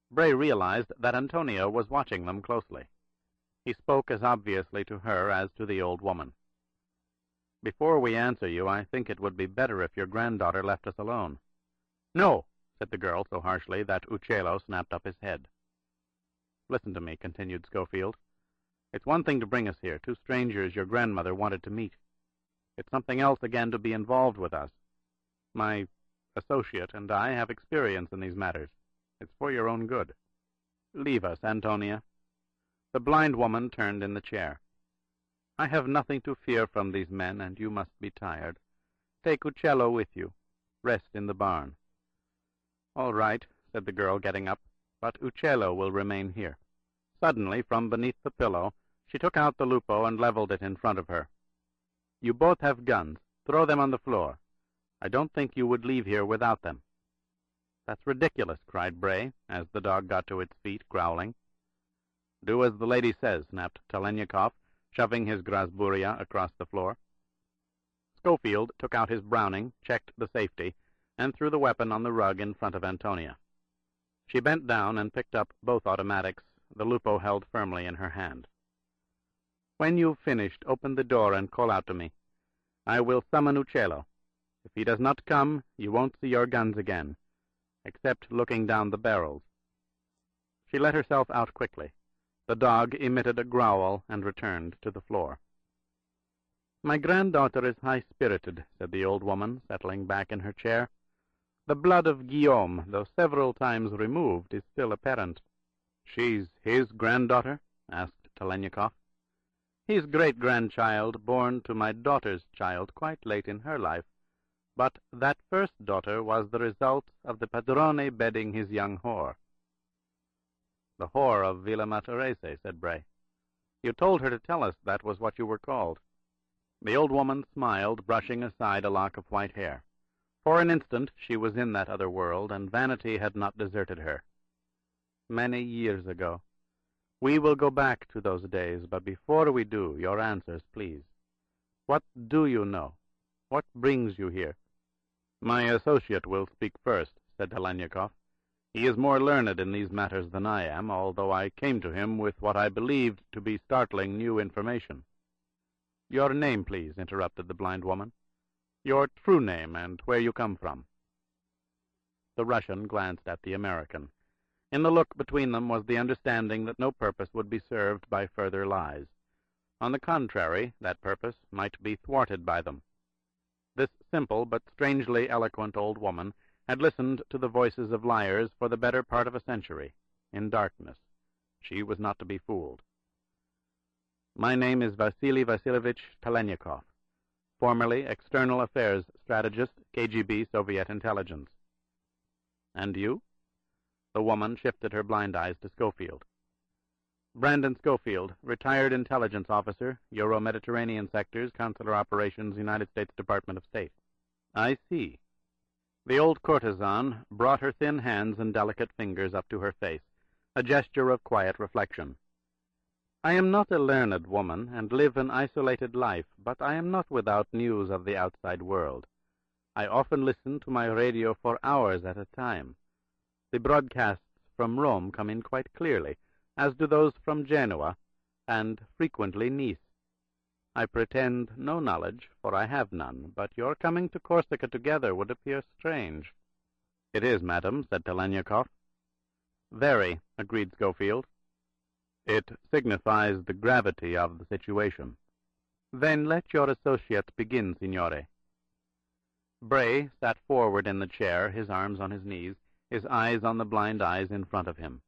Bray realized that Antonia was watching them closely. He spoke as obviously to her as to the old woman. "Before we answer you, I think it would be better if your granddaughter left us alone." "No," said the girl so harshly that Uccello snapped up his head. "Listen to me," continued Schofield. "It's one thing to bring us here, two strangers your grandmother wanted to meet. It's something else again to be involved with us. My associate and I have experience in these matters. It's for your own good. Leave us, Antonia." The blind woman turned in the chair. "I have nothing to fear from these men, and you must be tired. Take Uccello with you. Rest in the barn." "All right," said the girl, getting up, "but Uccello will remain here." Suddenly, from beneath the pillow, she took out the lupo and leveled it in front of her. "You both have guns. Throw them on the floor. I don't think you would leave here without them." "That's ridiculous," cried Bray, as the dog got to its feet, growling. "Do as the lady says," snapped Telenyakov, shoving his Grasburia across the floor. Schofield took out his Browning, checked the safety, and threw the weapon on the rug in front of Antonia. She bent down and picked up both automatics, the Lupo held firmly in her hand. "When you've finished, open the door and call out to me. I will summon Uccello. If he does not come, you won't see your guns again, except looking down the barrels." She let herself out quickly. The dog emitted a growl and returned to the floor. "My granddaughter is high-spirited," said the old woman, settling back in her chair. "The blood of Guillaume, though several times removed, is still apparent." "She's his granddaughter?" asked Telenyakov. "His great-grandchild, born to my daughter's child quite late in her life. But that first daughter was the result of the padrone bedding his young whore." "The whore of Villa Matarese," said Bray. "You told her to tell us that was what you were called." The old woman smiled, brushing aside a lock of white hair. For an instant she was in that other world, and vanity had not deserted her. "Many years ago. We will go back to those days, but before we do, your answers, please. What do you know? What brings you here?" "My associate will speak first," said Telenyakov. "He is more learned in these matters than I am, although I came to him with what I believed to be startling new information." "Your name, please," interrupted the blind woman. "Your true name, and where you come from." The Russian glanced at the American. In the look between them was the understanding that no purpose would be served by further lies. On the contrary, that purpose might be thwarted by them. This simple but strangely eloquent old woman had listened to the voices of liars for the better part of a century, in darkness. She was not to be fooled. "My name is Vasily Vasilievich Telenyakov, formerly External Affairs Strategist, KGB Soviet Intelligence." "And you?" The woman shifted her blind eyes to Schofield. "Brandon Schofield, retired intelligence officer, Euro-Mediterranean sectors, consular operations, United States Department of State." "I see." The old courtesan brought her thin hands and delicate fingers up to her face, a gesture of quiet reflection. "I am not a learned woman, and live an isolated life, but I am not without news of the outside world. I often listen to my radio for hours at a time. The broadcasts from Rome come in quite clearly, as do those from Genoa, and frequently Nice. I pretend no knowledge, for I have none, but your coming to Corsica together would appear strange." "It is, madam," said Telenyakov. "Very," agreed Schofield. "It signifies the gravity of the situation." "Then let your associate begin, signore." Bray sat forward in the chair, his arms on his knees, his eyes on the blind eyes in front of him.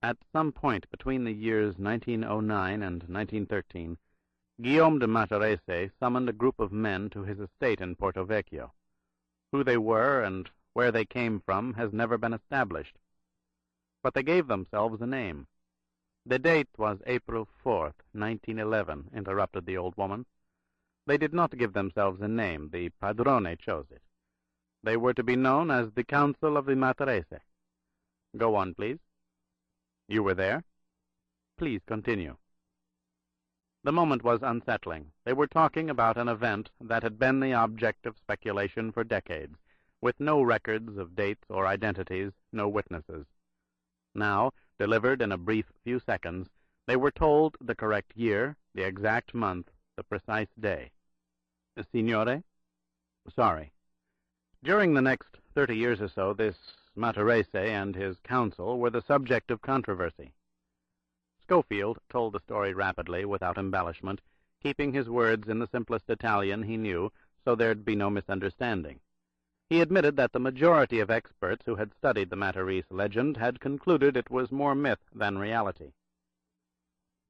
At some point between the years 1909 and 1913, Guillaume de Matarese summoned a group of men to his estate in Porto Vecchio. Who they were and where they came from has never been established. But they gave themselves a name. "The date was April 4th, 1911, interrupted the old woman. "They did not give themselves a name. The padrone chose it. They were to be known as the Council of the Matarese." "Go on, please." "You were there?" "Please continue." The moment was unsettling. They were talking about an event that had been the object of speculation for decades, with no records of dates or identities, no witnesses. Now, delivered in a brief few seconds, they were told the correct year, the exact month, the precise day. "Signore?" "Sorry." During the next 30 years or so, this Matarese and his council were the subject of controversy. Schofield told the story rapidly, without embellishment, keeping his words in the simplest Italian he knew, so there'd be no misunderstanding. He admitted that the majority of experts who had studied the Matarese legend had concluded it was more myth than reality.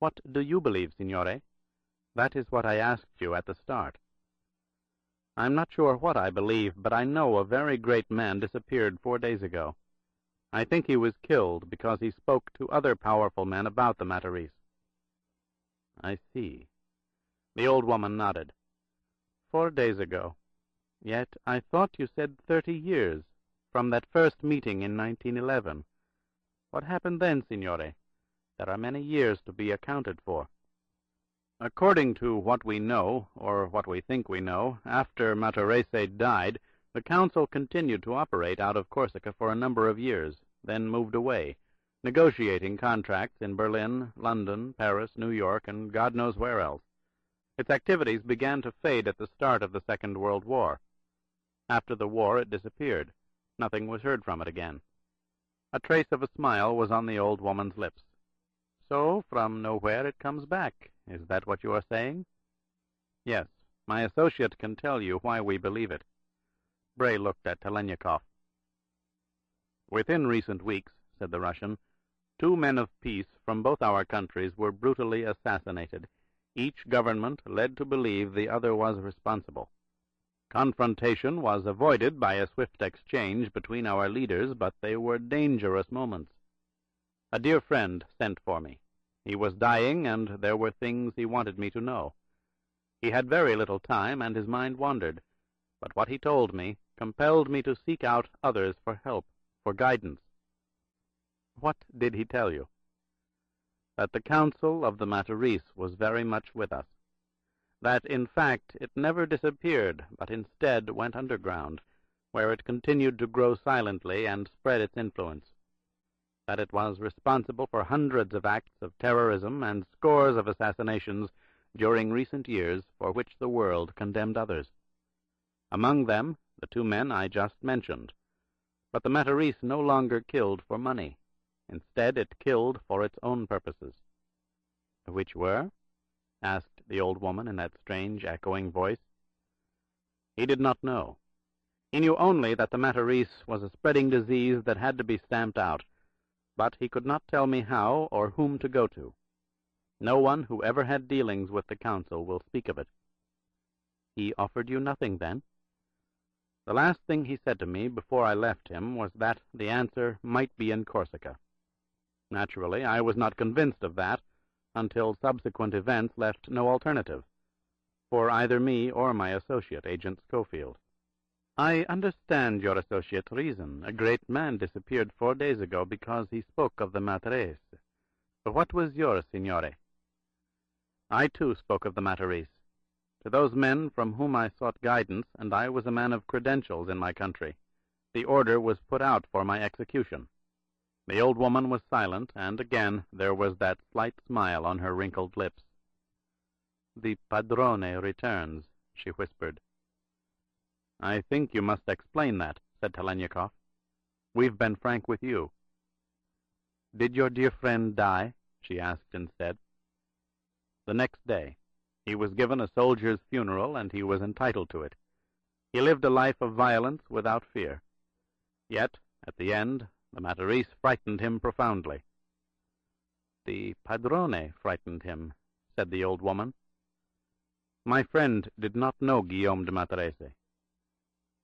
"What do you believe, signore?" "That is what I asked you at the start." "I'm not sure what I believe, but I know a very great man disappeared 4 days ago. I think he was killed because he spoke to other powerful men about the Matarese." "I see." The old woman nodded. 4 days ago. Yet I thought you said 30 years. from that first meeting in 1911. What happened then, signore? There are many years to be accounted for. According to what we know, or what we think we know, after Matarese died, the council continued to operate out of Corsica for a number of years, then moved away, negotiating contracts in Berlin, London, Paris, New York, and God knows where else. Its activities began to fade at the start of the Second World War. After the war, it disappeared. Nothing was heard from it again. A trace of a smile was on the old woman's lips. So, from nowhere it comes back. Is that what you are saying? Yes. My associate can tell you why we believe it. Bray looked at Telenyakov. Within recent weeks, said the Russian, 2 men of peace from both our countries were brutally assassinated. Each government led to believe the other was responsible. Confrontation was avoided by a swift exchange between our leaders, but they were dangerous moments. A dear friend sent for me. He was dying, and there were things he wanted me to know. He had very little time, and his mind wandered, but what he told me compelled me to seek out others for help, for guidance. What did he tell you? That the council of the Matarese was very much with us. That, in fact, it never disappeared, but instead went underground, where it continued to grow silently and spread its influence. That it was responsible for hundreds of acts of terrorism and scores of assassinations during recent years for which the world condemned others. Among them, the 2 men I just mentioned. But the Matarese no longer killed for money. Instead, it killed for its own purposes. Which were? Asked the old woman in that strange, echoing voice. He did not know. He knew only that the Matarese was a spreading disease that had to be stamped out, but he could not tell me how or whom to go to. No one who ever had dealings with the council will speak of it. He offered you nothing, then? The last thing he said to me before I left him was that the answer might be in Corsica. Naturally, I was not convinced of that until subsequent events left no alternative for either me or my associate, Agent Schofield. I understand your associate's reason. A great man disappeared 4 days ago because he spoke of the Matarese. But what was yours, signore? I, too, spoke of the Matarese. To those men from whom I sought guidance, and I was a man of credentials in my country, the order was put out for my execution. The old woman was silent, and again there was that slight smile on her wrinkled lips. The padrone returns, she whispered. I think you must explain that, said Telenyakov. We've been frank with you. Did your dear friend die? She asked instead. The next day. He was given a soldier's funeral, and he was entitled to it. He lived a life of violence without fear. Yet, at the end, the Matarese frightened him profoundly. The padrone frightened him, said the old woman. My friend did not know Guillaume de Matarese.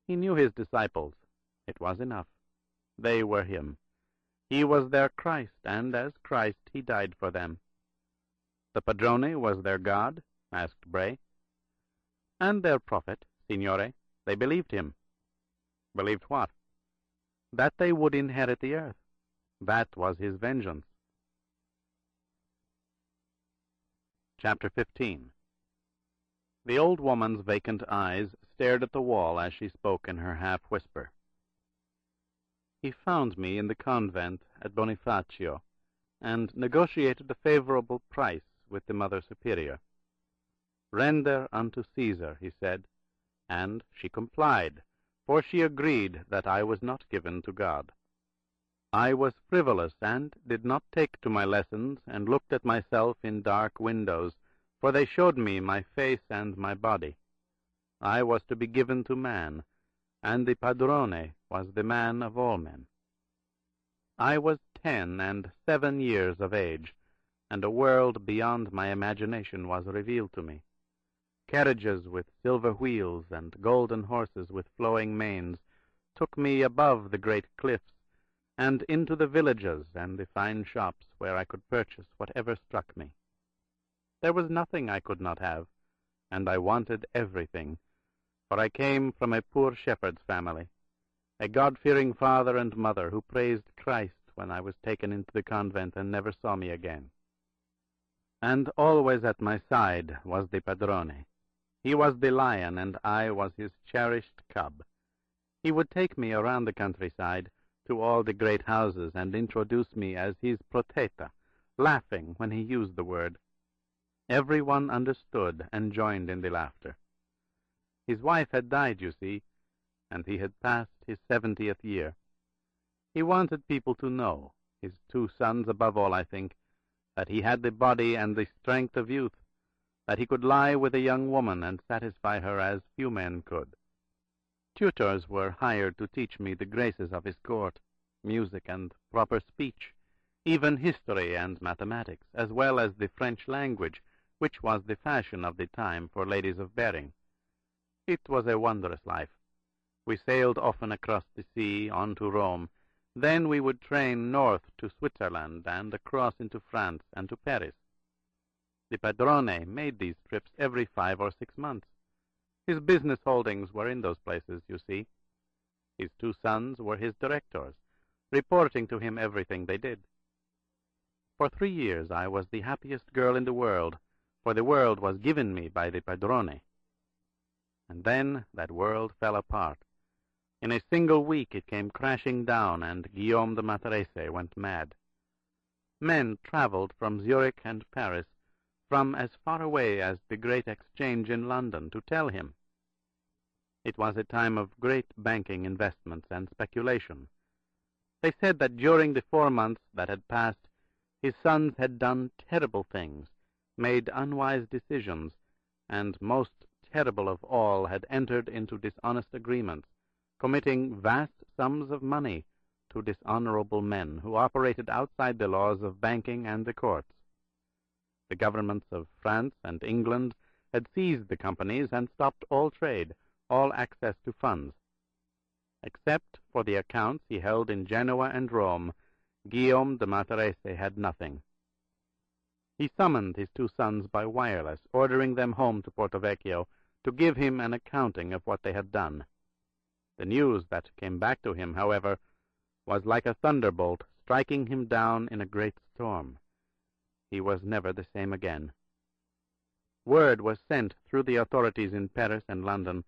He knew his disciples. It was enough. They were him. He was their Christ, and as Christ he died for them. The padrone was their God? Asked Bray. And their prophet, signore. They believed him. Believed what? That they would inherit the earth. That was his vengeance. Chapter 15. The old woman's vacant eyes stared at the wall as she spoke in her half-whisper. He found me in the convent at Bonifacio, and negotiated a favorable price with the Mother Superior. Render unto Caesar, he said, and she complied, for she agreed that I was not given to God. I was frivolous, and did not take to my lessons, and looked at myself in dark windows, for they showed me my face and my body. I was to be given to man, and the padrone was the man of all men. I was 10 and 7 years of age, and a world beyond my imagination was revealed to me. Carriages with silver wheels and golden horses with flowing manes took me above the great cliffs and into the villages and the fine shops where I could purchase whatever struck me. There was nothing I could not have, and I wanted everything, for I came from a poor shepherd's family. a God-fearing father and mother who praised Christ when I was taken into the convent and never saw me again. And always at my side was the Padrone. He was the lion, and I was his cherished cub. He would take me around the countryside to all the great houses and introduce me as his proteta, laughing when he used the word. Everyone understood and joined in the laughter. His wife had died, you see, and he had passed his 70th year. He wanted people to know, his 2 sons above all, I think, that he had the body and the strength of youth, that he could lie with a young woman and satisfy her as few men could. Tutors were hired to teach me the graces of his court, music and proper speech, even history and mathematics, as well as the French language, which was the fashion of the time for ladies of bearing. It was a wondrous life. We sailed often across the sea on to Rome. Then we would train north to Switzerland and across into France and to Paris. The Padrone made these trips every 5 or 6 months. His business holdings were in those places, you see. His 2 sons were his directors, reporting to him everything they did. For 3 years I was the happiest girl in the world, for the world was given me by the Padrone. And then that world fell apart. In a single week it came crashing down, and Guillaume de Matarese went mad. Men traveled from Zurich and Paris, from as far away as the Great Exchange in London, to tell him. It was a time of great banking investments and speculation. They said that during the 4 months that had passed, his sons had done terrible things, made unwise decisions, and most terrible of all, had entered into dishonest agreements, committing vast sums of money to dishonorable men who operated outside the laws of banking and the courts. The governments of France and England had seized the companies and stopped all trade, all access to funds. Except for the accounts he held in Genoa and Rome, Guillaume de Matarese had nothing. He summoned his 2 sons by wireless, ordering them home to Porto Vecchio to give him an accounting of what they had done. The news that came back to him, however, was like a thunderbolt striking him down in a great storm. He was never the same again. Word was sent through the authorities in Paris and London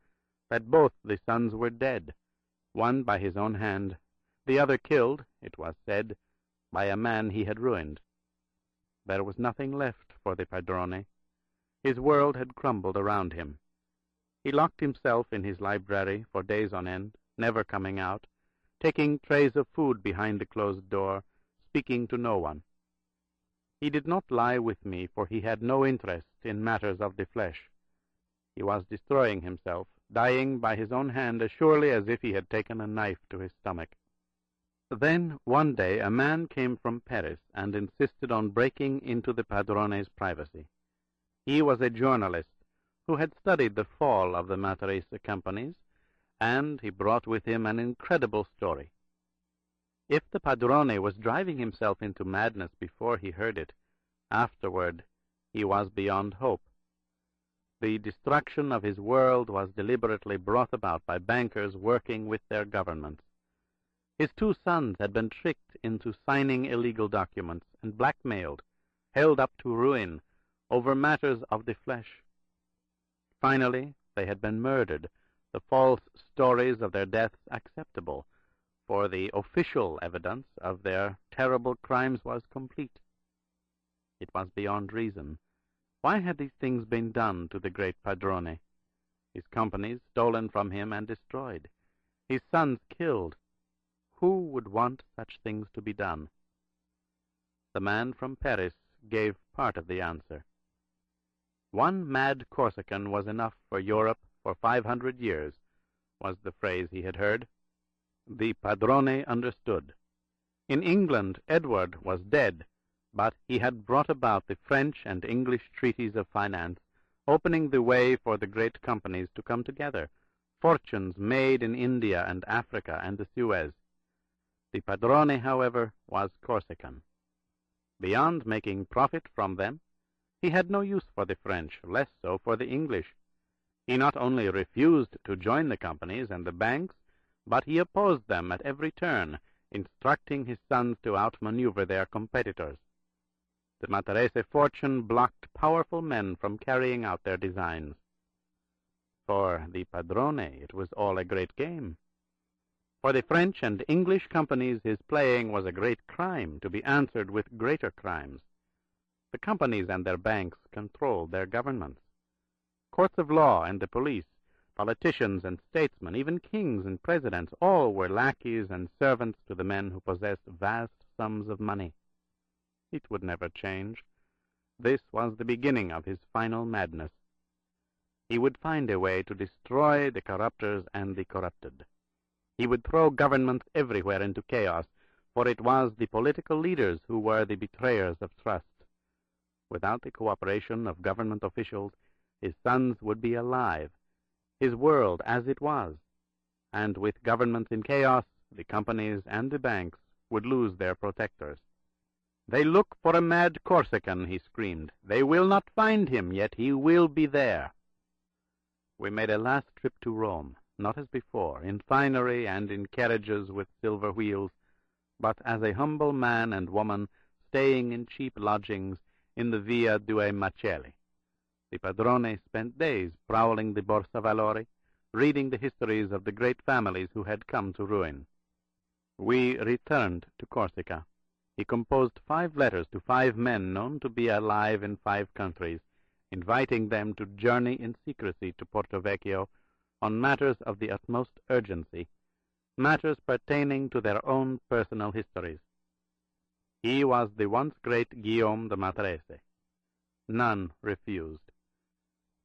that both the sons were dead, one by his own hand, the other killed, it was said, by a man he had ruined. There was nothing left for the Padrone. His world had crumbled around him. He locked himself in his library for days on end, never coming out, taking trays of food behind the closed door, speaking to no one. He did not lie with me, for he had no interest in matters of the flesh. He was destroying himself, dying by his own hand as surely as if he had taken a knife to his stomach. Then, one day, a man came from Paris and insisted on breaking into the Padrone's privacy. He was a journalist who had studied the fall of the Matarese companies, and he brought with him an incredible story. If the Padrone was driving himself into madness before he heard it, afterward he was beyond hope. The destruction of his world was deliberately brought about by bankers working with their governments. His 2 sons had been tricked into signing illegal documents and blackmailed, held up to ruin, over matters of the flesh. Finally, they had been murdered, the false stories of their deaths acceptable, for the official evidence of their terrible crimes was complete. It was beyond reason. Why had these things been done to the great Padrone? His companies stolen from him and destroyed, his sons killed. Who would want such things to be done? The man from Paris gave part of the answer. 1 mad Corsican was enough for Europe for 500 years, was the phrase he had heard. The Padrone understood. In England, Edward was dead, but he had brought about the French and English treaties of finance, opening the way for the great companies to come together, fortunes made in India and Africa and the Suez. The Padrone, however, was Corsican. Beyond making profit from them, he had no use for the French, less so for the English. He not only refused to join the companies and the banks, but he opposed them at every turn, instructing his sons to outmaneuver their competitors. The Matarese fortune blocked powerful men from carrying out their designs. For the Padrone it was all a great game. For the French and English companies his playing was a great crime, to be answered with greater crimes. The companies and their banks controlled their governments. Courts of law and the police, politicians and statesmen, even kings and presidents, all were lackeys and servants to the men who possessed vast sums of money. It would never change. This was the beginning of his final madness. He would find a way to destroy the corruptors and the corrupted. He would throw governments everywhere into chaos, for it was the political leaders who were the betrayers of trust. Without the cooperation of government officials, his sons would be alive, his world as it was, and with governments in chaos, the companies and the banks would lose their protectors. "They look for a mad Corsican," he screamed. "They will not find him, yet he will be there." We made a last trip to Rome, not as before, in finery and in carriages with silver wheels, but as a humble man and woman staying in cheap lodgings in the Via due Macelli. The Padrone spent days prowling the Borsa Valori, reading the histories of the great families who had come to ruin. We returned to Corsica. He composed 5 letters to 5 men known to be alive in 5 countries, inviting them to journey in secrecy to Porto Vecchio on matters of the utmost urgency, matters pertaining to their own personal histories. He was the once great Guillaume de Matarese. None refused.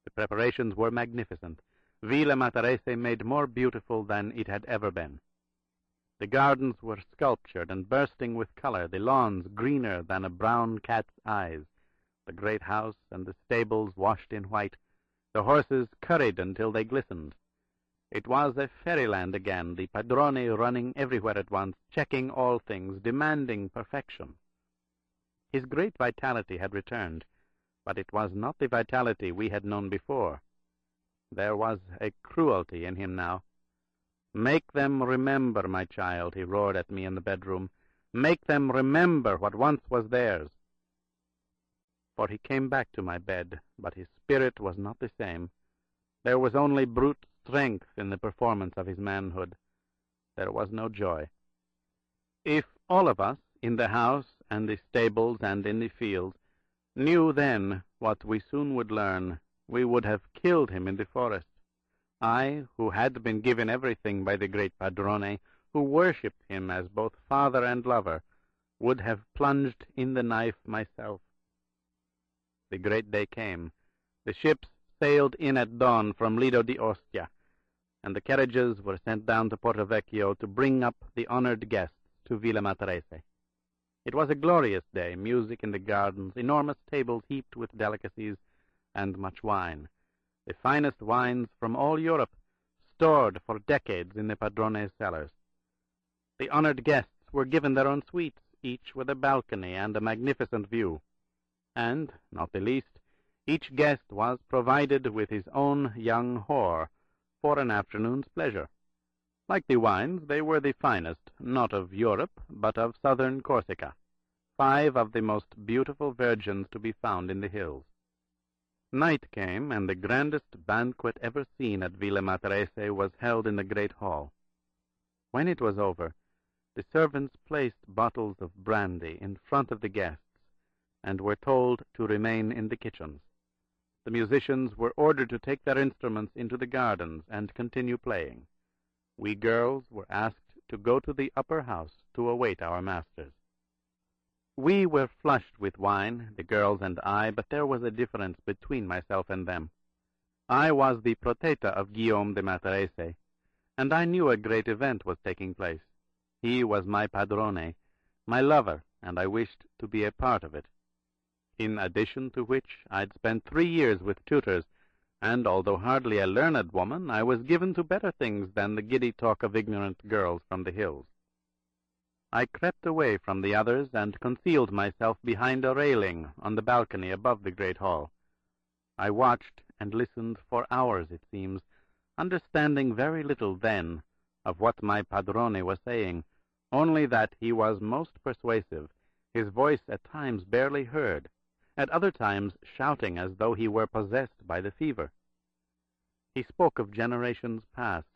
The preparations were magnificent. Villa Matarese made more beautiful than it had ever been. The gardens were sculptured and bursting with color, the lawns greener than a brown cat's eyes, the great house and the stables washed in white, the horses curried until they glistened. It was a fairyland again, the Padrone running everywhere at once, checking all things, demanding perfection. His great vitality had returned, but it was not the vitality we had known before. There was a cruelty in him now. "Make them remember, my child," he roared at me in the bedroom. "Make them remember what once was theirs." For he came back to my bed, but his spirit was not the same. There was only brute strength in the performance of his manhood. There was no joy. If all of us, in the house and the stables and in the fields, knew then what we soon would learn, we would have killed him in the forest. I, who had been given everything by the great Padrone, who worshipped him as both father and lover, would have plunged in the knife myself. The great day came. The ships sailed in at dawn from Lido di Ostia, and the carriages were sent down to Porto Vecchio to bring up the honored guests to Villa Matarese. It was a glorious day, music in the gardens, enormous tables heaped with delicacies, and much wine. The finest wines from all Europe, stored for decades in the Padrone's cellars. The honored guests were given their own suites, each with a balcony and a magnificent view. And, not the least, each guest was provided with his own young whore for an afternoon's pleasure. Like the wines, they were the finest, not of Europe, but of southern Corsica, 5 of the most beautiful virgins to be found in the hills. Night came, and the grandest banquet ever seen at Villa Matarese was held in the great hall. When it was over, the servants placed bottles of brandy in front of the guests, and were told to remain in the kitchens. The musicians were ordered to take their instruments into the gardens and continue playing. We girls were asked to go to the upper house to await our masters. We were flushed with wine, the girls and I, but there was a difference between myself and them. I was the proteta of Guillaume de Matarese, and I knew a great event was taking place. He was my Padrone, my lover, and I wished to be a part of it. In addition to which, I'd spent 3 years with tutors, and although hardly a learned woman, I was given to better things than the giddy talk of ignorant girls from the hills. I crept away from the others and concealed myself behind a railing on the balcony above the great hall. I watched and listened for hours, it seems, understanding very little then, of what my padrone was saying, only that he was most persuasive, his voice at times barely heard, at other times shouting as though he were possessed by the fever. He spoke of generations past,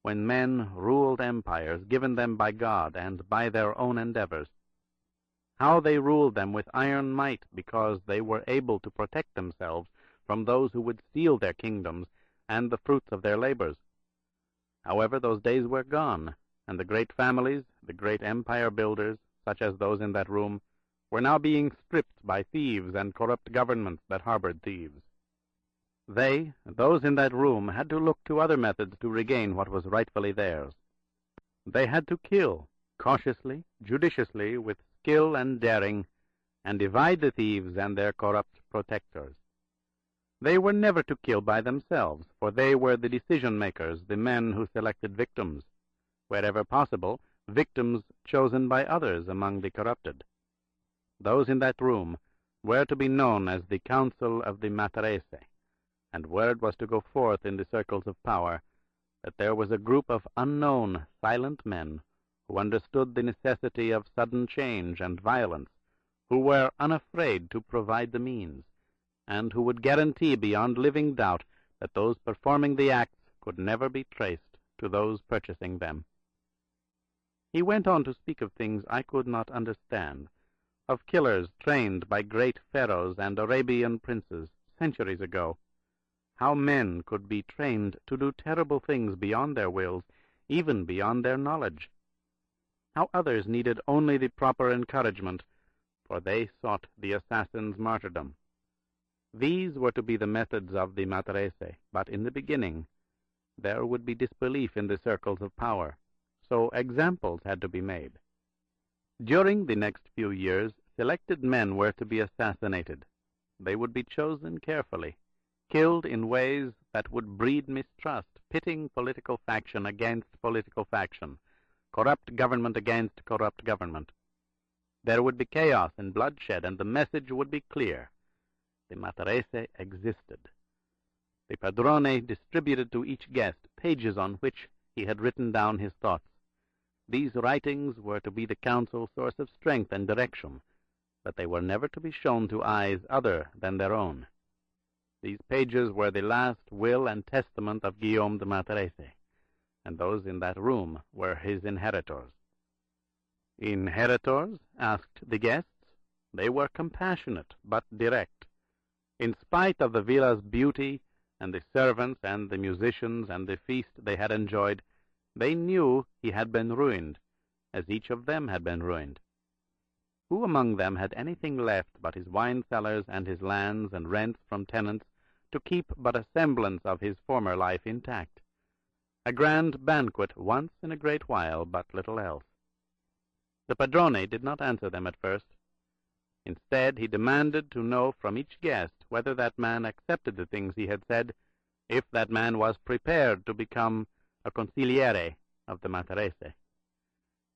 when men ruled empires given them by God and by their own endeavors, how they ruled them with iron might because they were able to protect themselves from those who would steal their kingdoms and the fruits of their labors. However, those days were gone, and the great families, the great empire builders, such as those in that room, were now being stripped by thieves and corrupt governments that harbored thieves. They, those in that room, had to look to other methods to regain what was rightfully theirs. They had to kill, cautiously, judiciously, with skill and daring, and divide the thieves and their corrupt protectors. They were never to kill by themselves, for they were the decision-makers, the men who selected victims. Wherever possible, victims chosen by others among the corrupted. Those in that room were to be known as the Council of the Matarese, and word was to go forth in the circles of power that there was a group of unknown, silent men who understood the necessity of sudden change and violence, who were unafraid to provide the means, and who would guarantee beyond living doubt that those performing the acts could never be traced to those purchasing them. He went on to speak of things I could not understand, of killers trained by great pharaohs and Arabian princes centuries ago, how men could be trained to do terrible things beyond their wills, even beyond their knowledge, how others needed only the proper encouragement, for they sought the assassin's martyrdom. These were to be the methods of the Matarese, but in the beginning there would be disbelief in the circles of power, so examples had to be made. During the next few years, selected men were to be assassinated. They would be chosen carefully, killed in ways that would breed mistrust, pitting political faction against political faction, corrupt government against corrupt government. There would be chaos and bloodshed, and the message would be clear. The Matarese existed. The padrone distributed to each guest pages on which he had written down his thoughts. These writings were to be the council's source of strength and direction, but they were never to be shown to eyes other than their own. These pages were the last will and testament of Guillaume de Matarese, and those in that room were his inheritors. Inheritors? Asked the guests. They were compassionate, but direct. In spite of the villa's beauty, and the servants, and the musicians, and the feast they had enjoyed, they knew he had been ruined, as each of them had been ruined. Who among them had anything left but his wine cellars and his lands and rents from tenants to keep but a semblance of his former life intact? A grand banquet once in a great while, but little else. The padrone did not answer them at first. Instead, he demanded to know from each guest whether that man accepted the things he had said, if that man was prepared to become a consigliere of the Matarese.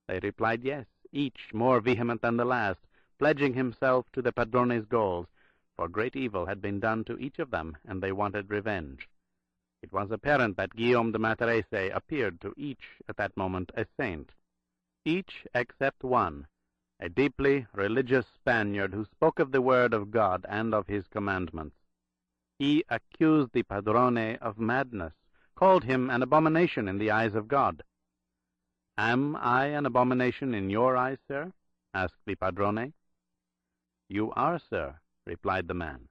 They replied yes, each more vehement than the last, pledging himself to the padrone's goals, for great evil had been done to each of them, and they wanted revenge. It was apparent that Guillaume de Matarese appeared to each at that moment a saint. Each except one, a deeply religious Spaniard who spoke of the word of God and of his commandments. He accused the padrone of madness, called him an abomination in the eyes of God. "Am I an abomination in your eyes, sir?" asked the padrone. "You are, sir," replied the man.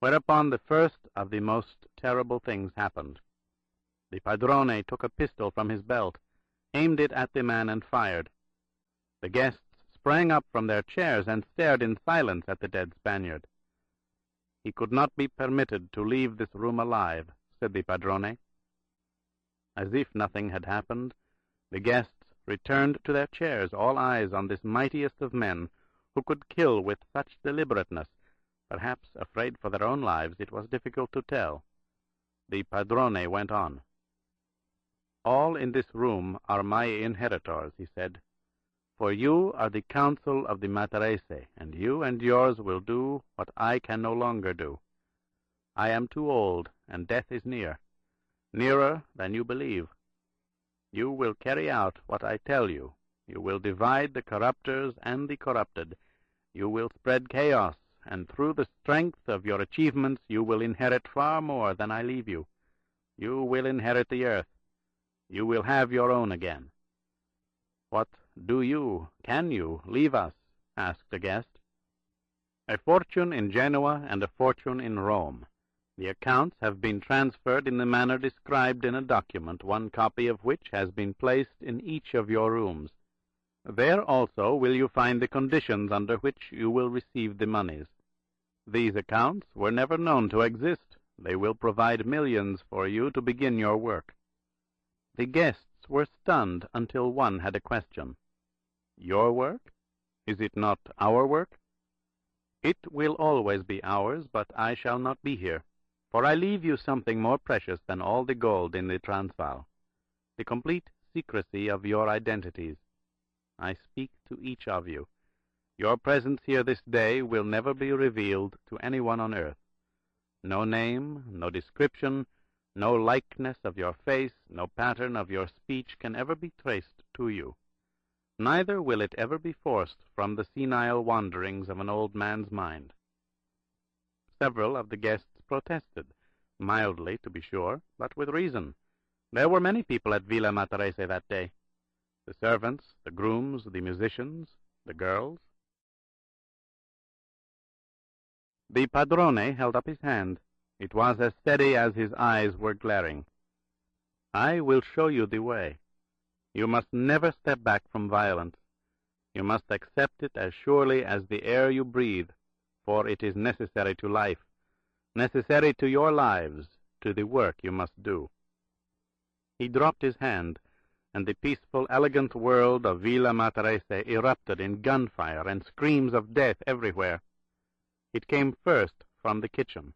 Whereupon the first of the most terrible things happened. The padrone took a pistol from his belt, aimed it at the man, and fired. The guests sprang up from their chairs and stared in silence at the dead Spaniard. "He could not be permitted to leave this room alive," said the padrone. As if nothing had happened, the guests returned to their chairs, all eyes on this mightiest of men, who could kill with such deliberateness. Perhaps afraid for their own lives, it was difficult to tell. The padrone went on. "All in this room are my inheritors," he said. "For you are the council of the Matarese, and you and yours will do what I can no longer do. I am too old, and death is near, nearer than you believe. You will carry out what I tell you. You will divide the corrupters and the corrupted. You will spread chaos, and through the strength of your achievements you will inherit far more than I leave you. You will inherit the earth. You will have your own again." "What can you leave us?" asked a guest. "A fortune in Genoa and a fortune in Rome. The accounts have been transferred in the manner described in a document, one copy of which has been placed in each of your rooms. There also will you find the conditions under which you will receive the moneys. These accounts were never known to exist. They will provide millions for you to begin your work." The guests were stunned until one had a question. "Your work? Is it not our work?" "It will always be ours, but I shall not be here. For I leave you something more precious than all the gold in the Transvaal, the complete secrecy of your identities. I speak to each of you. Your presence here this day will never be revealed to anyone on earth. No name, no description, no likeness of your face, no pattern of your speech can ever be traced to you. Neither will it ever be forced from the senile wanderings of an old man's mind." Several of the guests protested, mildly to be sure, but with reason. There were many people at Villa Matarese that day. The servants, the grooms, the musicians, the girls. The padrone held up his hand. It was as steady as his eyes were glaring. "I will show you the way. You must never step back from violence. You must accept it as surely as the air you breathe, for it is necessary to life, necessary to your lives, to the work you must do." He dropped his hand, and the peaceful, elegant world of Villa Matarese erupted in gunfire and screams of death everywhere. It came first from the kitchen.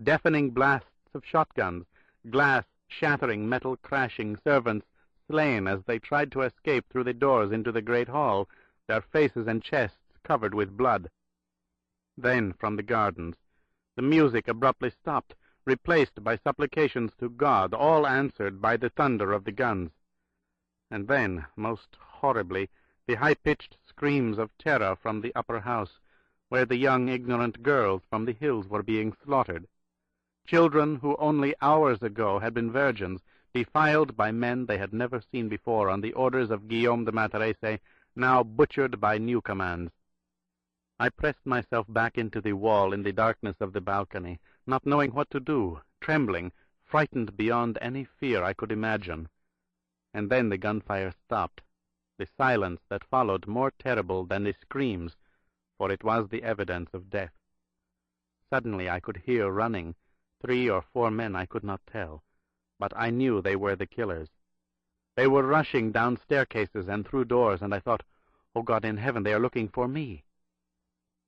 Deafening blasts of shotguns, glass shattering, metal crashing, servants slain as they tried to escape through the doors into the great hall, their faces and chests covered with blood. Then from the gardens, the music abruptly stopped, replaced by supplications to God, all answered by the thunder of the guns. And then, most horribly, the high-pitched screams of terror from the upper house, where the young ignorant girls from the hills were being slaughtered. Children who only hours ago had been virgins, defiled by men they had never seen before on the orders of Guillaume de Matarese, now butchered by new commands. I pressed myself back into the wall in the darkness of the balcony, not knowing what to do, trembling, frightened beyond any fear I could imagine. And then the gunfire stopped, the silence that followed more terrible than the screams, for it was the evidence of death. Suddenly I could hear running, 3 or 4 men I could not tell, but I knew they were the killers. They were rushing down staircases and through doors, and I thought, "Oh God in heaven, they are looking for me."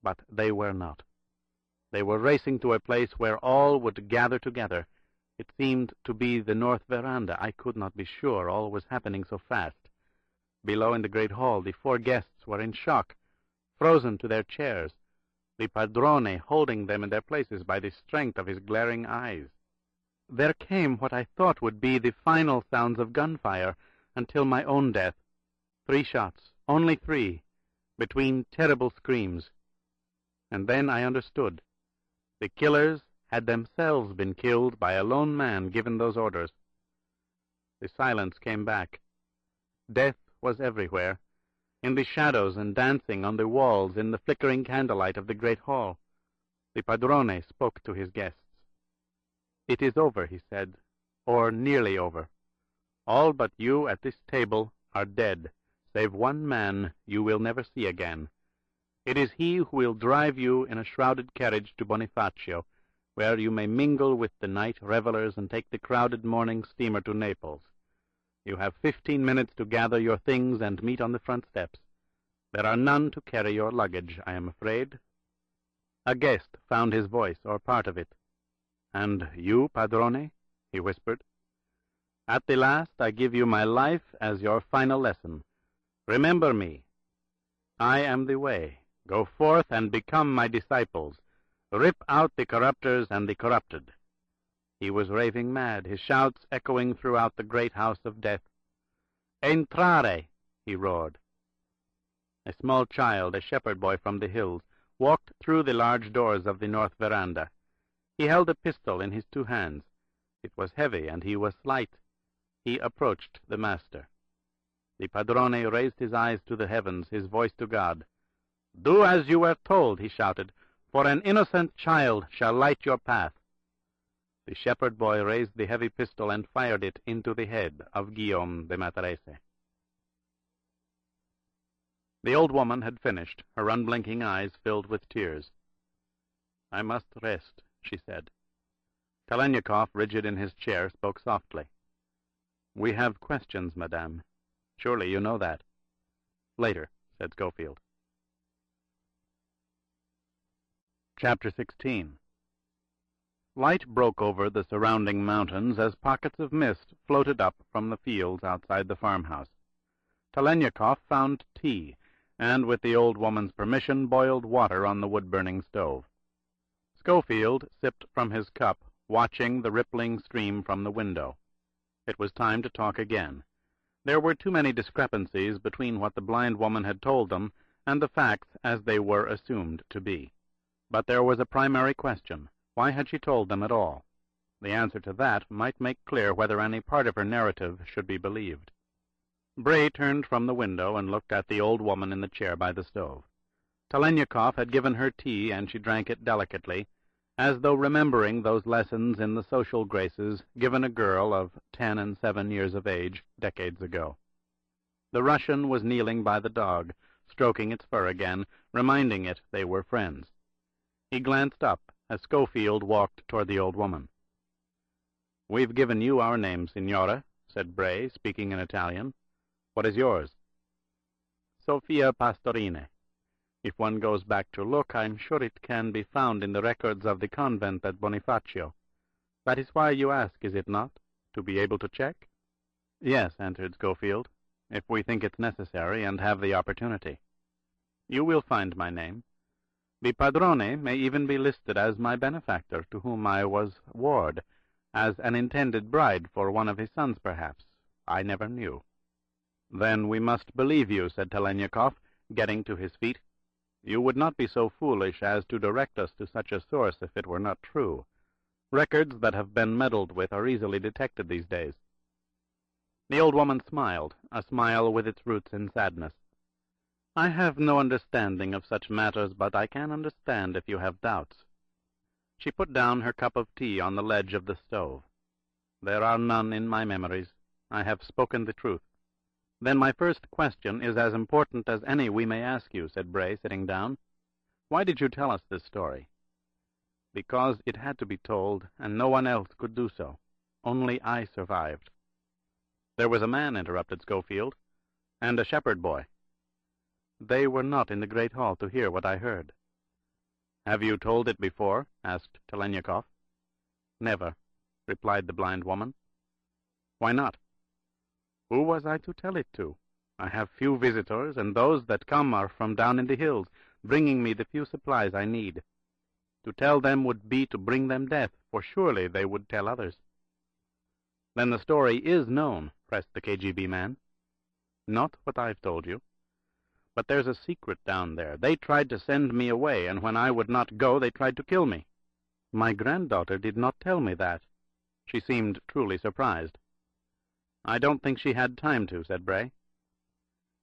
But they were not. They were racing to a place where all would gather together. It seemed to be the north veranda. I could not be sure, all was happening so fast. Below in the great hall, the 4 guests were in shock, frozen to their chairs, the padrone holding them in their places by the strength of his glaring eyes. There came what I thought would be the final sounds of gunfire, until my own death. 3 shots, only 3, between terrible screams. And then I understood. The killers had themselves been killed by a lone man given those orders. The silence came back. Death was everywhere, in the shadows and dancing on the walls, in the flickering candlelight of the great hall. The padrone spoke to his guests. "It is over," he said, "or nearly over. All but you at this table are dead, save one man you will never see again. It is he who will drive you in a shrouded carriage to Bonifacio, where you may mingle with the night revelers and take the crowded morning steamer to Naples. You have 15 minutes to gather your things and meet on the front steps. There are none to carry your luggage, I am afraid." A guest found his voice, or part of it. "And you, padrone?" he whispered. "At the last I give you my life as your final lesson. Remember me. I am the way. Go forth and become my disciples. Rip out the corrupters and the corrupted." He was raving mad, his shouts echoing throughout the great house of death. Entrare! He roared. A small child, a shepherd boy from the hills, walked through the large doors of the north veranda. He held a pistol in his 2 hands. It was heavy, and he was slight. He approached the master. The padrone raised his eyes to the heavens, his voice to God. "Do as you were told," he shouted, "for an innocent child shall light your path." The shepherd boy raised the heavy pistol and fired it into the head of Guillaume de Matarese. The old woman had finished, her unblinking eyes filled with tears. "I must rest," she said. Telenyakov, rigid in his chair, spoke softly. "We have questions, madame. Surely you know that." "Later," said Schofield. Chapter 16. Light broke over the surrounding mountains as pockets of mist floated up from the fields outside the farmhouse. Telenyakov found tea, and with the old woman's permission boiled water on the wood-burning stove. Schofield sipped from his cup, watching the rippling stream from the window. It was time to talk again. There were too many discrepancies between what the blind woman had told them and the facts as they were assumed to be. But there was a primary question. Why had she told them at all? The answer to that might make clear whether any part of her narrative should be believed. Bray turned from the window and looked at the old woman in the chair by the stove. Telenyakov had given her tea, and she drank it delicately, as though remembering those lessons in the social graces given a girl of 10 and 7 years of age decades ago. The Russian was kneeling by the dog, stroking its fur again, reminding it they were friends. He glanced up as Schofield walked toward the old woman. "We've given you our name, Signora," said Bray, speaking in Italian. "What is yours?" "Sofia Pastorine. If one goes back to look, I'm sure it can be found in the records of the convent at Bonifacio. That is why you ask, is it not? To be able to check?" "Yes," answered Schofield, "if we think it's necessary and have the opportunity. You will find my name. The padrone may even be listed as my benefactor, to whom I was ward, as an intended bride for one of his sons, perhaps. I never knew." "Then we must believe you," said Telenyakov, getting to his feet. "You would not be so foolish as to direct us to such a source if it were not true. Records that have been meddled with are easily detected these days." The old woman smiled, a smile with its roots in sadness. "I have no understanding of such matters, but I can understand if you have doubts." She put down her cup of tea on the ledge of the stove. "There are none in my memories. I have spoken the truth." "Then my first question is as important as any we may ask you," said Bray, sitting down. "Why did you tell us this story?" "Because it had to be told, and no one else could do so. Only I survived." "There was a man," interrupted Schofield, "and a shepherd boy." "They were not in the great hall to hear what I heard." "Have you told it before?" asked Telenyakov. "Never," replied the blind woman. "Why not?" "Who was I to tell it to? I have few visitors, and those that come are from down in the hills, bringing me the few supplies I need. To tell them would be to bring them death, for surely they would tell others." "Then the story is known," pressed the KGB man. "Not what I've told you. But there's a secret down there. They tried to send me away, and when I would not go, they tried to kill me." "My granddaughter did not tell me that." She seemed truly surprised. "I don't think she had time to," said Bray.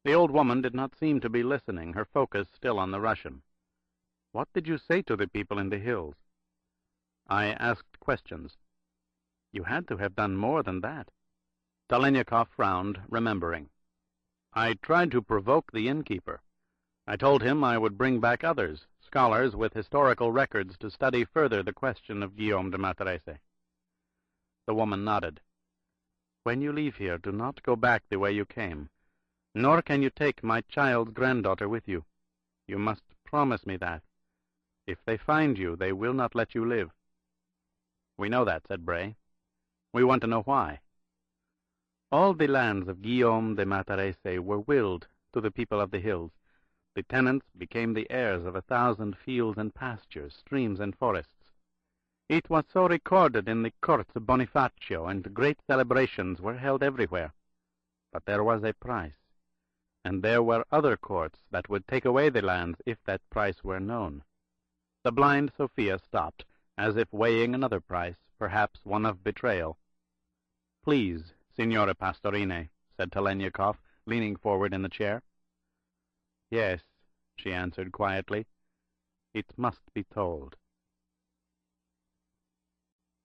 The old woman did not seem to be listening, her focus still on the Russian. "What did you say to the people in the hills?" "I asked questions." "You had to have done more than that." Telenyakov frowned, remembering. "I tried to provoke the innkeeper. I told him I would bring back others, scholars with historical records, to study further the question of Guillaume de Matarese." The woman nodded. "When you leave here, do not go back the way you came, nor can you take my child's granddaughter with you. You must promise me that. If they find you, they will not let you live." "We know that," said Bray. "We want to know why." "All the lands of Guillaume de Matarese were willed to the people of the hills. The tenants became the heirs of 1,000 fields and pastures, streams and forests. It was so recorded in the courts of Bonifacio, and great celebrations were held everywhere. But there was a price, and there were other courts that would take away the lands if that price were known. The blind Sophia stopped, as if weighing another price, perhaps one of betrayal. "Please, Signore Pastorine," said Telenyakoff, leaning forward in the chair. "Yes," she answered quietly. "It must be told."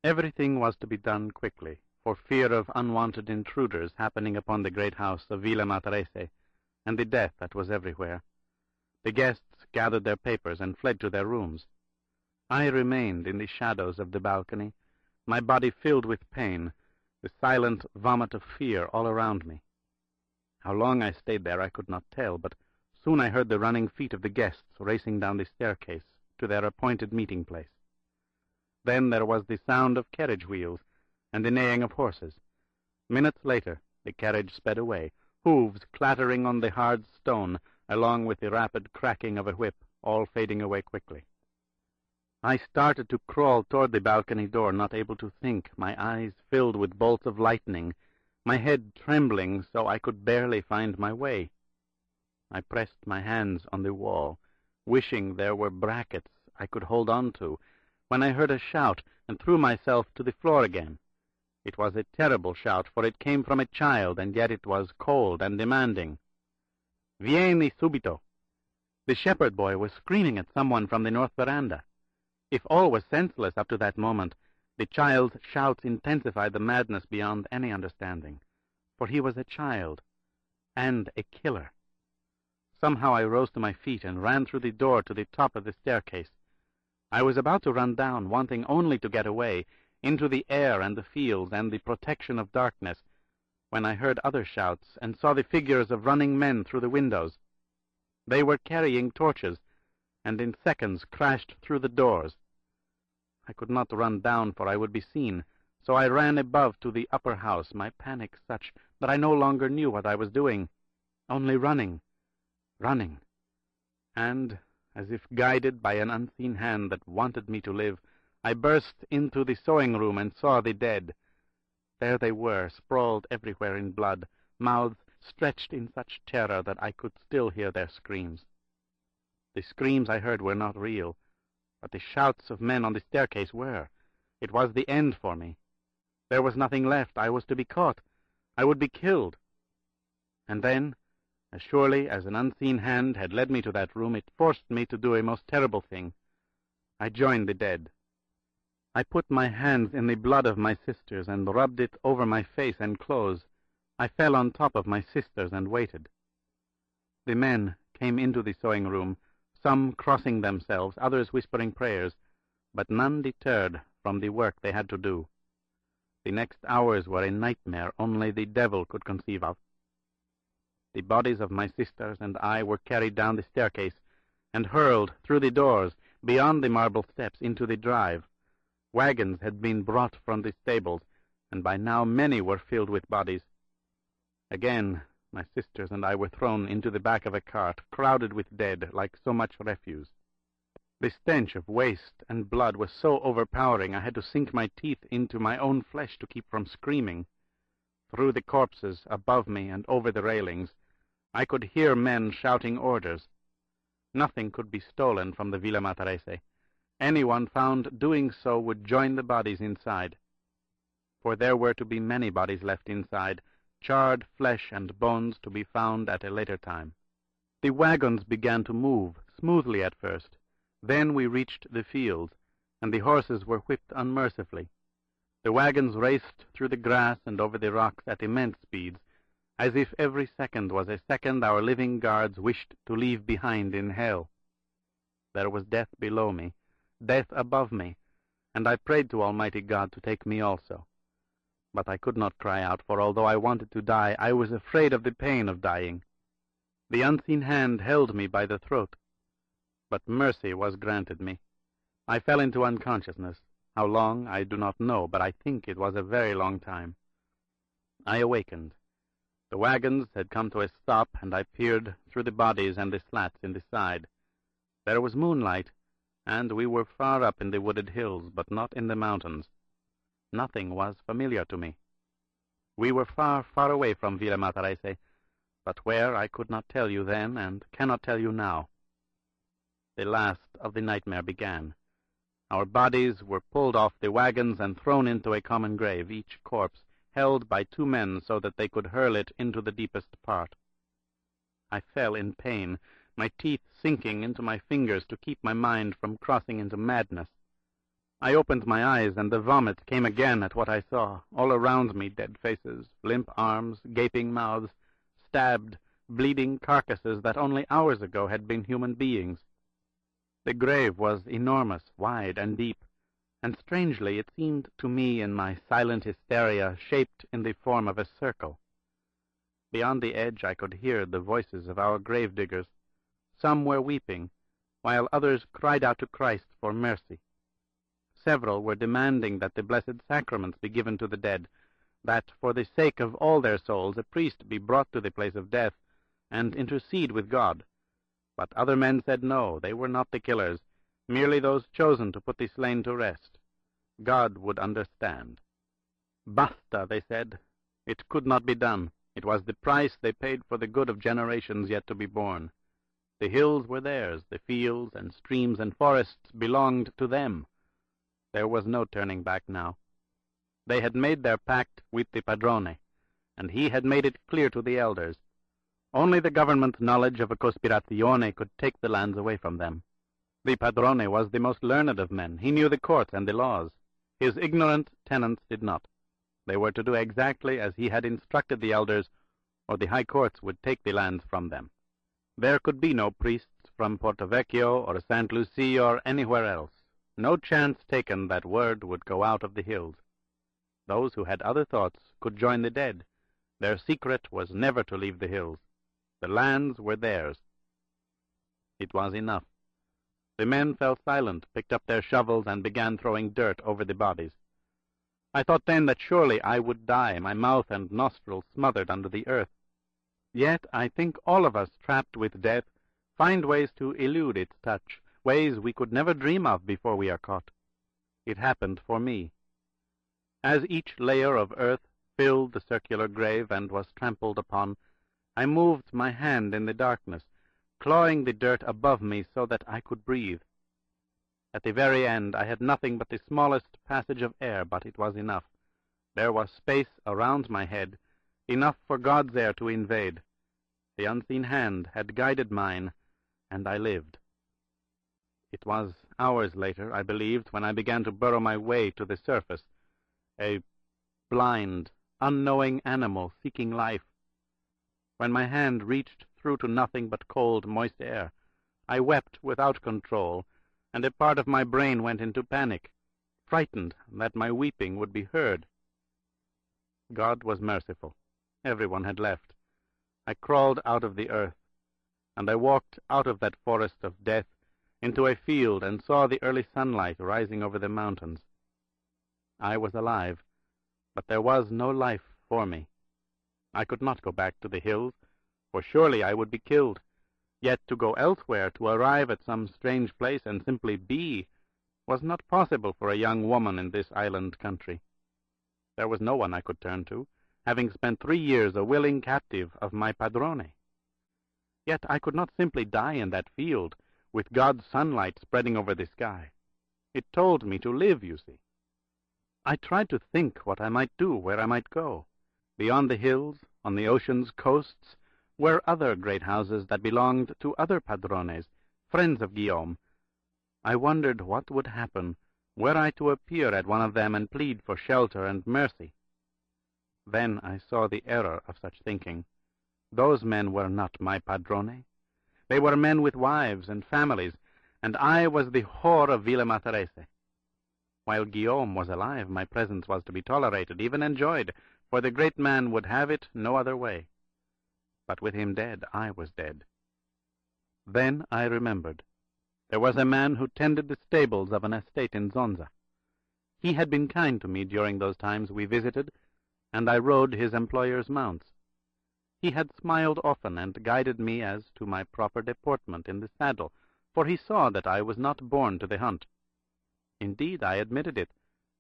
Everything was to be done quickly, for fear of unwanted intruders happening upon the great house of Villa Matarese, and the death that was everywhere. The guests gathered their papers and fled to their rooms. I remained in the shadows of the balcony, my body filled with pain, the silent vomit of fear all around me. How long I stayed there I could not tell, but soon I heard the running feet of the guests racing down the staircase to their appointed meeting place. Then there was the sound of carriage wheels and the neighing of horses. Minutes later the carriage sped away, hooves clattering on the hard stone, along with the rapid cracking of a whip, all fading away quickly. I started to crawl toward the balcony door, not able to think, my eyes filled with bolts of lightning, my head trembling so I could barely find my way. I pressed my hands on the wall, wishing there were brackets I could hold on to, when I heard a shout and threw myself to the floor again. It was a terrible shout, for it came from a child, and yet it was cold and demanding. "Vieni subito!" The shepherd boy was screaming at someone from the north veranda. If all was senseless up to that moment, the child's shouts intensified the madness beyond any understanding, for he was a child, and a killer. Somehow I rose to my feet and ran through the door to the top of the staircase. I was about to run down, wanting only to get away, into the air and the fields and the protection of darkness, when I heard other shouts and saw the figures of running men through the windows. They were carrying torches, and in seconds crashed through the doors. I could not run down, for I would be seen, so I ran above to the upper house, my panic such that I no longer knew what I was doing, only running. And, as if guided by an unseen hand that wanted me to live, I burst into the sewing-room and saw the dead. There they were, sprawled everywhere in blood, mouths stretched in such terror that I could still hear their screams. The screams I heard were not real, but the shouts of men on the staircase were. It was the end for me. There was nothing left. I was to be caught. I would be killed. And then, as surely as an unseen hand had led me to that room, it forced me to do a most terrible thing. I joined the dead. I put my hands in the blood of my sisters and rubbed it over my face and clothes. I fell on top of my sisters and waited. The men came into the sewing-room, some crossing themselves, others whispering prayers, but none deterred from the work they had to do. The next hours were a nightmare only the devil could conceive of. The bodies of my sisters and I were carried down the staircase and hurled through the doors, beyond the marble steps, into the drive. Wagons had been brought from the stables, and by now many were filled with bodies. Again, my sisters and I were thrown into the back of a cart, crowded with dead, like so much refuse. The stench of waste and blood was so overpowering I had to sink my teeth into my own flesh to keep from screaming. Through the corpses, above me and over the railings, I could hear men shouting orders. Nothing could be stolen from the Villa Matarese. Anyone found doing so would join the bodies inside. For there were to be many bodies left inside, charred flesh and bones to be found at a later time. The wagons began to move, smoothly at first. Then we reached the fields, and the horses were whipped unmercifully. The wagons raced through the grass and over the rocks at immense speeds, as if every second was a second our living guards wished to leave behind in hell. There was death below me, death above me, and I prayed to Almighty God to take me also. But I could not cry out, for although I wanted to die, I was afraid of the pain of dying. The unseen hand held me by the throat. But mercy was granted me. I fell into unconsciousness. How long, I do not know, but I think it was a very long time. I awakened. The wagons had come to a stop, and I peered through the bodies and the slats in the side. There was moonlight, and we were far up in the wooded hills, but not in the mountains. Nothing was familiar to me. We were far, far away from Villa Matarese, but where I could not tell you then and cannot tell you now. The last of the nightmare began. Our bodies were pulled off the wagons and thrown into a common grave, each corpse held by 2 men so that they could hurl it into the deepest part. I fell in pain, my teeth sinking into my fingers to keep my mind from crossing into madness. I opened my eyes, and the vomit came again at what I saw. All around me, dead faces, limp arms, gaping mouths, stabbed, bleeding carcasses that only hours ago had been human beings. The grave was enormous, wide, and deep, and strangely it seemed to me in my silent hysteria shaped in the form of a circle. Beyond the edge I could hear the voices of our grave-diggers. Some were weeping, while others cried out to Christ for mercy. Several were demanding that the blessed sacraments be given to the dead, that for the sake of all their souls a priest be brought to the place of death and intercede with God. But other men said no, they were not the killers, merely those chosen to put the slain to rest. God would understand. Basta, they said. It could not be done. It was the price they paid for the good of generations yet to be born. The hills were theirs, the fields and streams and forests belonged to them. There was no turning back now. They had made their pact with the padrone, and he had made it clear to the elders. Only the government knowledge of a cospirazione could take the lands away from them. The padrone was the most learned of men. He knew the courts and the laws. His ignorant tenants did not. They were to do exactly as he had instructed the elders, or the high courts would take the lands from them. There could be no priests from Porto Vecchio or St. Lucie or anywhere else. No chance taken that word would go out of the hills. Those who had other thoughts could join the dead. Their secret was never to leave the hills. The lands were theirs. It was enough. The men fell silent, picked up their shovels, and began throwing dirt over the bodies. I thought then that surely I would die, my mouth and nostrils smothered under the earth. Yet I think all of us, trapped with death, find ways to elude its touch, ways we could never dream of before we are caught. It happened for me. As each layer of earth filled the circular grave and was trampled upon, I moved my hand in the darkness, clawing the dirt above me so that I could breathe. At the very end I had nothing but the smallest passage of air, but it was enough. There was space around my head, enough for God's air to invade. The unseen hand had guided mine, and I lived. It was hours later, I believed, when I began to burrow my way to the surface, a blind, unknowing animal seeking life. When my hand reached through to nothing but cold, moist air, I wept without control, and a part of my brain went into panic, frightened that my weeping would be heard. God was merciful. Everyone had left. I crawled out of the earth, and I walked out of that forest of death into a field and saw the early sunlight rising over the mountains. I was alive, but there was no life for me. I could not go back to the hills, for surely I would be killed. Yet to go elsewhere, to arrive at some strange place and simply be, was not possible for a young woman in this island country. There was no one I could turn to, having spent 3 years a willing captive of my padrone. Yet I could not simply die in that field, with God's sunlight spreading over the sky. It told me to live, you see. I tried to think what I might do, where I might go. Beyond the hills, on the ocean's coasts, were other great houses that belonged to other padrones, friends of Guillaume. I wondered what would happen were I to appear at one of them and plead for shelter and mercy. Then I saw the error of such thinking. Those men were not my padrone. They were men with wives and families, and I was the whore of Villa Matarese. While Guillaume was alive, my presence was to be tolerated, even enjoyed, for the great man would have it no other way. But with him dead, I was dead. Then I remembered. There was a man who tended the stables of an estate in Zonza. He had been kind to me during those times we visited, and I rode his employer's mounts. He had smiled often and guided me as to my proper deportment in the saddle, for he saw that I was not born to the hunt. Indeed, I admitted it,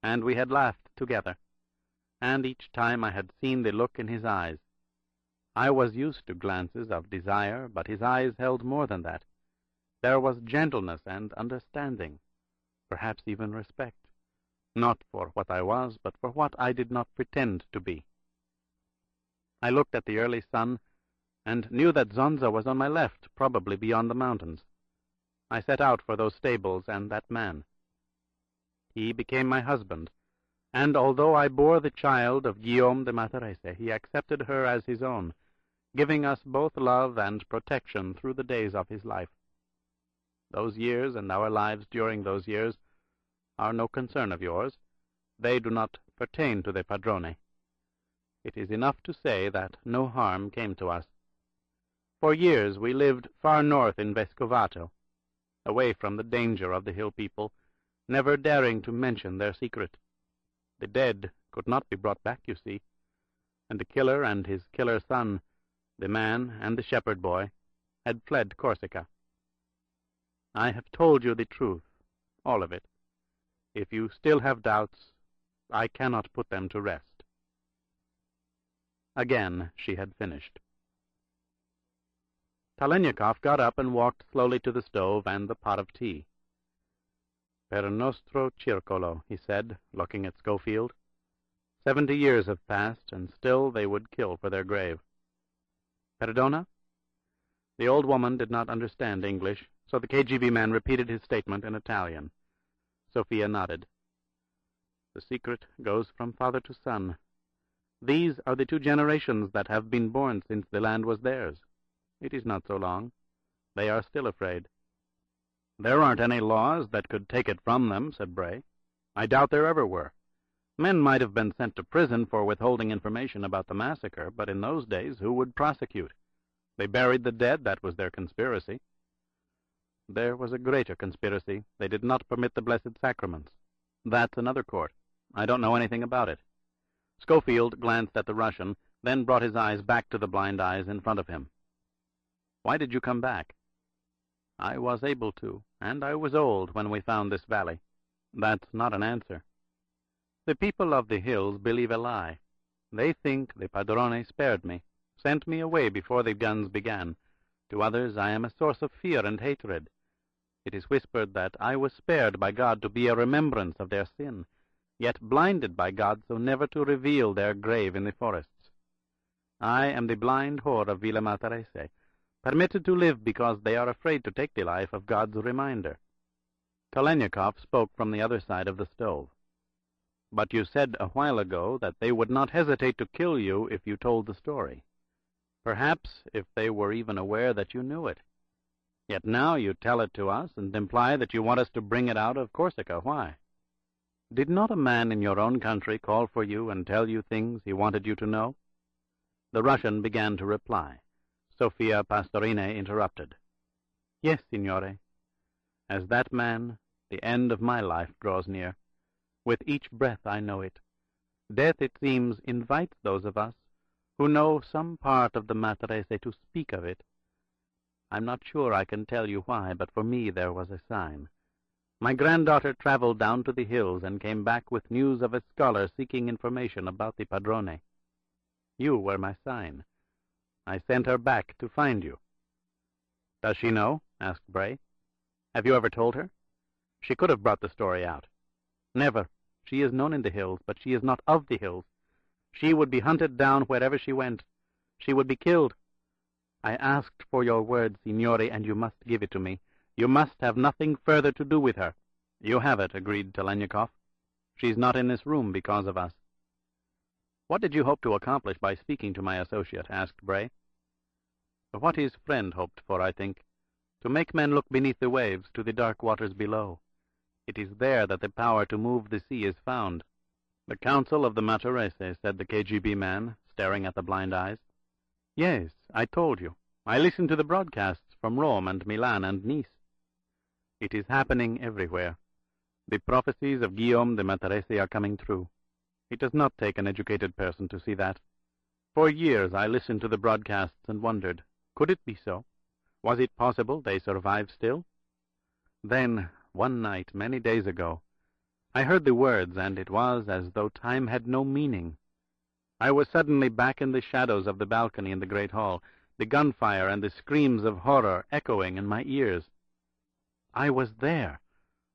and we had laughed together. and each time I had seen the look in his eyes. I was used to glances of desire, but his eyes held more than that. There was gentleness and understanding, perhaps even respect, not for what I was, but for what I did not pretend to be. I looked at the early sun, and knew that Zonza was on my left, probably beyond the mountains. I set out for those stables and that man. He became my husband, and although I bore the child of Guillaume de Matarese, he accepted her as his own, giving us both love and protection through the days of his life. Those years and our lives during those years are no concern of yours. They do not pertain to the padrone. It is enough to say that no harm came to us. For years we lived far north in Vescovato, away from the danger of the hill people, never daring to mention their secret. The dead could not be brought back, you see, and the killer and his killer son, the man and the shepherd boy, had fled Corsica. I have told you the truth, all of it. If you still have doubts, I cannot put them to rest. Again she had finished. Talenikov got up and walked slowly to the stove and the pot of tea. Per nostro circolo, he said, looking at Schofield. 70 years have passed, and still they would kill for their grave. Perdona? The old woman did not understand English, so the KGB man repeated his statement in Italian. Sophia nodded. The secret goes from father to son. These are the 2 generations that have been born since the land was theirs. It is not so long. They are still afraid. There aren't any laws that could take it from them, said Bray. I doubt there ever were. Men might have been sent to prison for withholding information about the massacre, but in those days who would prosecute? They buried the dead, that was their conspiracy. There was a greater conspiracy. They did not permit the Blessed Sacraments. That's another court. I don't know anything about it. Schofield glanced at the Russian, then brought his eyes back to the blind eyes in front of him. Why did you come back? I was able to, and I was old when we found this valley. That's not an answer. The people of the hills believe a lie. They think the padrone spared me, sent me away before the guns began. To others I am a source of fear and hatred. It is whispered that I was spared by God to be a remembrance of their sin, yet blinded by God so never to reveal their grave in the forests. I am the blind whore of Villa Matarese, permitted to live because they are afraid to take the life of God's reminder. Talenikov spoke from the other side of the stove. But you said a while ago that they would not hesitate to kill you if you told the story. Perhaps if they were even aware that you knew it. Yet now you tell it to us and imply that you want us to bring it out of Corsica. Why? Did not a man in your own country call for you and tell you things he wanted you to know? The Russian began to reply. Sophia Pastorine interrupted. Yes, signore. As that man, the end of my life draws near. With each breath I know it. Death, it seems, invites those of us who know some part of the Matarese to speak of it. I'm not sure I can tell you why, but for me there was a sign. My granddaughter traveled down to the hills and came back with news of a scholar seeking information about the padrone. You were my sign. I sent her back to find you. Does she know? Asked Bray. Have you ever told her? She could have brought the story out. Never. She is known in the hills, but she is not of the hills. She would be hunted down wherever she went. She would be killed. I asked for your word, signore, and you must give it to me. You must have nothing further to do with her. You have it, agreed Talenikov. She's not in this room because of us. What did you hope to accomplish by speaking to my associate? Asked Bray. What his friend hoped for, I think. To make men look beneath the waves to the dark waters below. It is there that the power to move the sea is found. The Council of the Matarese, said the KGB man, staring at the blind eyes. Yes, I told you. I listened to the broadcasts from Rome and Milan and Nice. It is happening everywhere. The prophecies of Guillaume de Matarese are coming true. It does not take an educated person to see that. For years I listened to the broadcasts and wondered, could it be so? Was it possible they survive still? Then, one night, many days ago, I heard the words, and it was as though time had no meaning, I was suddenly back in the shadows of the balcony in the great hall, the gunfire and the screams of horror echoing in my ears. I was there,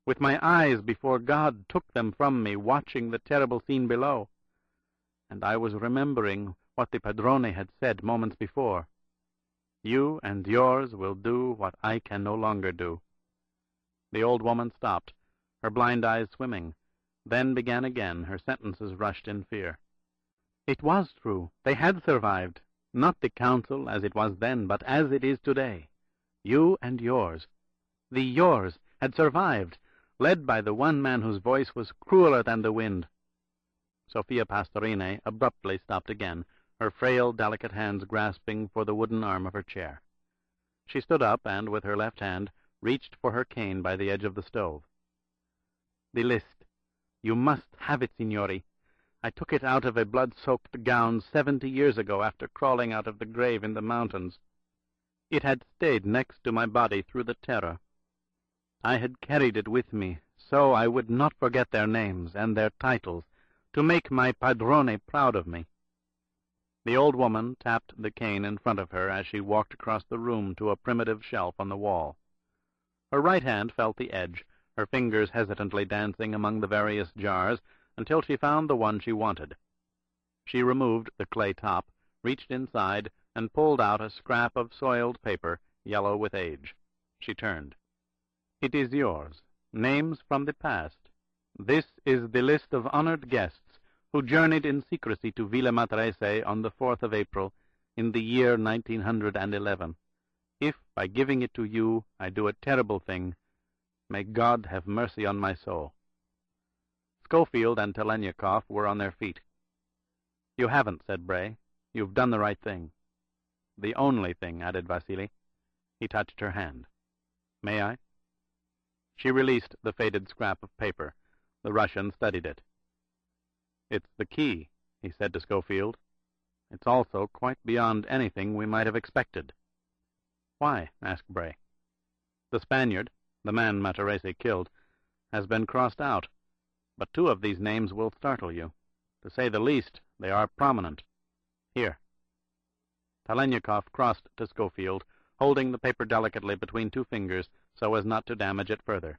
with my eyes before God took them from me, watching the terrible scene below. And I was remembering what the padrone had said moments before. You and yours will do what I can no longer do. The old woman stopped, her blind eyes swimming, then began again, her sentences rushed in fear. It was true. They had survived, not the council as it was then, but as it is today. You and yours, the yours, had survived, led by the one man whose voice was crueler than the wind. Sophia Pastorine abruptly stopped again, her frail, delicate hands grasping for the wooden arm of her chair. She stood up and, with her left hand, reached for her cane by the edge of the stove. The list. You must have it, signori. I took it out of a blood-soaked gown 70 years ago after crawling out of the grave in the mountains. It had stayed next to my body through the terror. I had carried it with me, so I would not forget their names and their titles, to make my padrone proud of me. The old woman tapped the cane in front of her as she walked across the room to a primitive shelf on the wall. Her right hand felt the edge, her fingers hesitantly dancing among the various jars until she found the one she wanted. She removed the clay top, reached inside, and pulled out a scrap of soiled paper, yellow with age. She turned. It is yours. Names from the past. This is the list of honored guests who journeyed in secrecy to Villa Matarese on the 4th of April in the year 1911. If, by giving it to you, I do a terrible thing, may God have mercy on my soul. Schofield and Telenyakov were on their feet. You haven't, said Bray. You've done the right thing. The only thing, added Vasily. He touched her hand. May I? She released the faded scrap of paper. The Russian studied it. It's the key, he said to Schofield. It's also quite beyond anything we might have expected. Why? Asked Bray. The Spaniard, the man Matarese killed, has been crossed out, but 2 of these names will startle you. To say the least, they are prominent. Here. Telenyakov crossed to Schofield, holding the paper delicately between 2 fingers so as not to damage it further.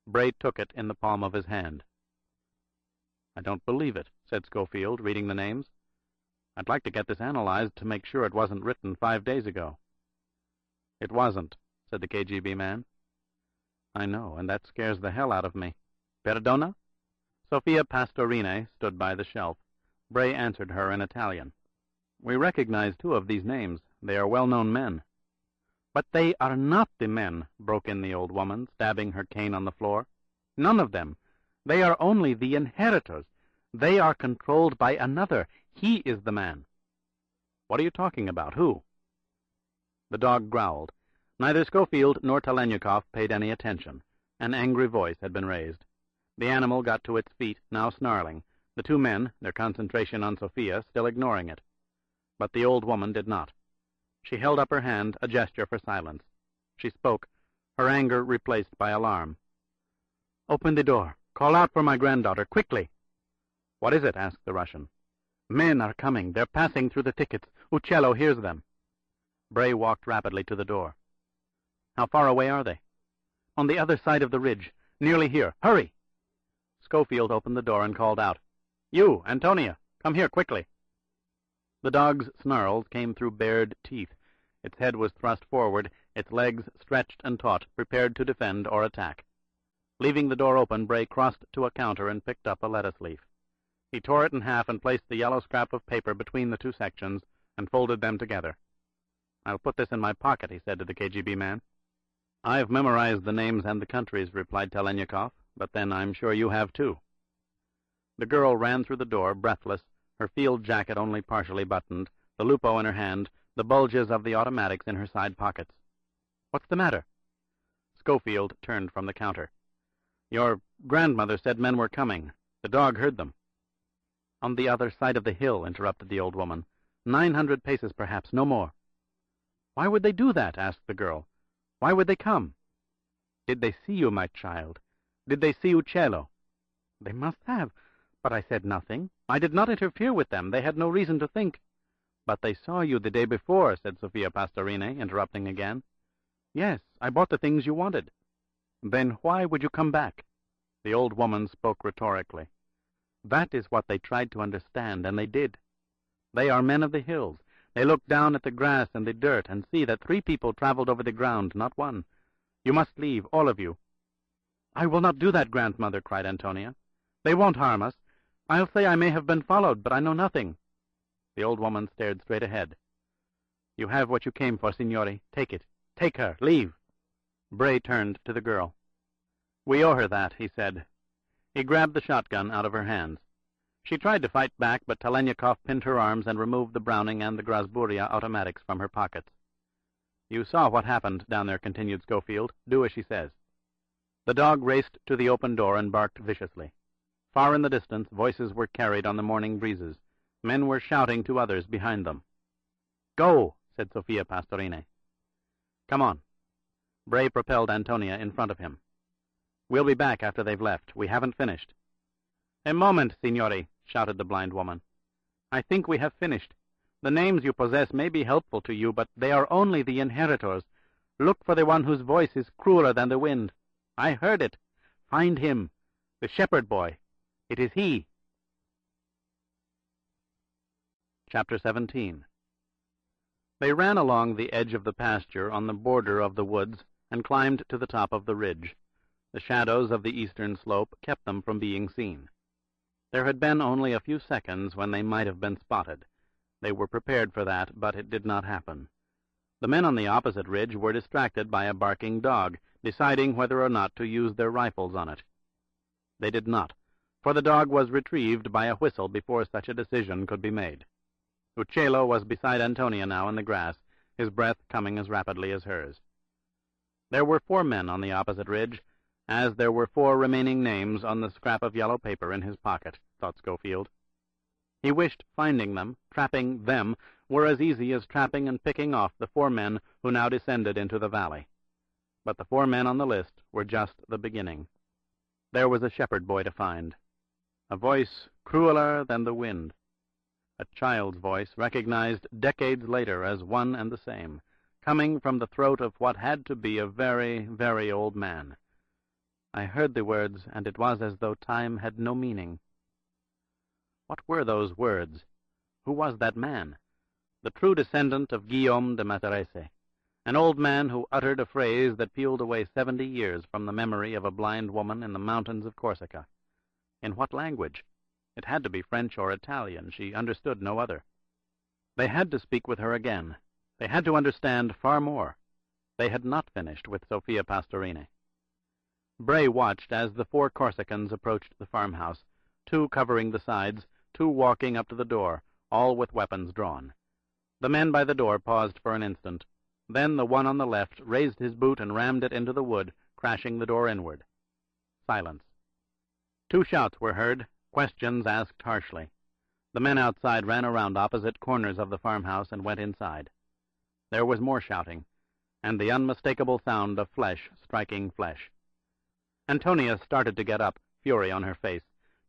Bray took it in the palm of his hand. I don't believe it, said Schofield, reading the names. I'd like to get this analyzed to make sure it wasn't written 5 days ago. It wasn't, said the KGB man. I know, and that scares the hell out of me. Perdona? Sophia Pastorine stood by the shelf. Bray answered her in Italian. We recognize 2 of these names. They are well-known men. But they are not the men, broke in the old woman, stabbing her cane on the floor. None of them. They are only the inheritors. They are controlled by another. He is the man. What are you talking about? Who? The dog growled. Neither Schofield nor Telenyakov paid any attention. An angry voice had been raised. The animal got to its feet, now snarling, the 2 men, their concentration on Sophia, still ignoring it. But the old woman did not. She held up her hand, a gesture for silence. She spoke, her anger replaced by alarm. Open the door. Call out for my granddaughter, quickly. What is it? Asked the Russian. Men are coming. They're passing through the thickets. Uccello hears them. Bray walked rapidly to the door. How far away are they? On the other side of the ridge. Nearly here. Hurry! Schofield opened the door and called out. You, Antonia, come here quickly. The dog's snarls came through bared teeth. Its head was thrust forward, its legs stretched and taut, prepared to defend or attack. Leaving the door open, Bray crossed to a counter and picked up a lettuce leaf. He tore it in half and placed the yellow scrap of paper between the 2 sections and folded them together. I'll put this in my pocket, he said to the KGB man. I've memorized the names and the countries, replied Telenyakov, but then I'm sure you have too. The girl ran through the door, breathless, her field jacket only partially buttoned, the lupo in her hand, the bulges of the automatics in her side pockets. What's the matter? Schofield turned from the counter. Your grandmother said men were coming. The dog heard them. On the other side of the hill, interrupted the old woman. 900 paces, perhaps, no more. Why would they do that? Asked the girl. Why would they come? Did they see you, my child? Did they see Uccello? They must have, but I said nothing. I did not interfere with them. They had no reason to think. But they saw you the day before, said Sophia Pastorini, interrupting again. Yes, I bought the things you wanted. Then why would you come back? The old woman spoke rhetorically. That is what they tried to understand, and they did. They are men of the hills. They look down at the grass and the dirt and see that 3 people traveled over the ground, not 1. You must leave, all of you. I will not do that, grandmother, cried Antonia. They won't harm us. I'll say I may have been followed, but I know nothing. The old woman stared straight ahead. You have what you came for, signori. Take it. Take her. Leave. Bray turned to the girl. We owe her that, he said. He grabbed the shotgun out of her hands. She tried to fight back, but Telenyakov pinned her arms and removed the Browning and the Grasburia automatics from her pockets. You saw what happened down there, continued Schofield. Do as she says. The dog raced to the open door and barked viciously. Far in the distance, voices were carried on the morning breezes. Men were shouting to others behind them. Go, said Sophia Pastorini. Come on. Bray propelled Antonia in front of him. We'll be back after they've left. We haven't finished. A moment, signori, shouted the blind woman. I think we have finished. The names you possess may be helpful to you, but they are only the inheritors. Look for the one whose voice is crueler than the wind. I heard it. Find him. The shepherd boy. It is he. Chapter 17. They ran along the edge of the pasture on the border of the woods and climbed to the top of the ridge. The shadows of the eastern slope kept them from being seen. There had been only a few seconds when they might have been spotted. They were prepared for that, but it did not happen. The men on the opposite ridge were distracted by a barking dog, deciding whether or not to use their rifles on it. They did not, for the dog was retrieved by a whistle before such a decision could be made. Uccello was beside Antonia now in the grass, his breath coming as rapidly as hers. There were 4 men on the opposite ridge, as there were 4 remaining names on the scrap of yellow paper in his pocket, thought Schofield. He wished finding them, trapping them, were as easy as trapping and picking off the 4 men who now descended into the valley. But the 4 men on the list were just the beginning. There was a shepherd boy to find. A voice crueler than the wind. A child's voice recognized decades later as one and the same, coming from the throat of what had to be a very, very old man. I heard the words, and it was as though time had no meaning. What were those words? Who was that man? The true descendant of Guillaume de Matarese, an old man who uttered a phrase that peeled away 70 years from the memory of a blind woman in the mountains of Corsica. In what language? It had to be French or Italian. She understood no other. They had to speak with her again. They had to understand far more. They had not finished with Sophia Pastorini. Bray watched as the 4 Corsicans approached the farmhouse, 2 covering the sides, 2 walking up to the door, all with weapons drawn. The men by the door paused for an instant. Then the one on the left raised his boot and rammed it into the wood, crashing the door inward. Silence. 2 shouts were heard, questions asked harshly. The men outside ran around opposite corners of the farmhouse and went inside. There was more shouting, and the unmistakable sound of flesh striking flesh. Antonia started to get up, fury on her face.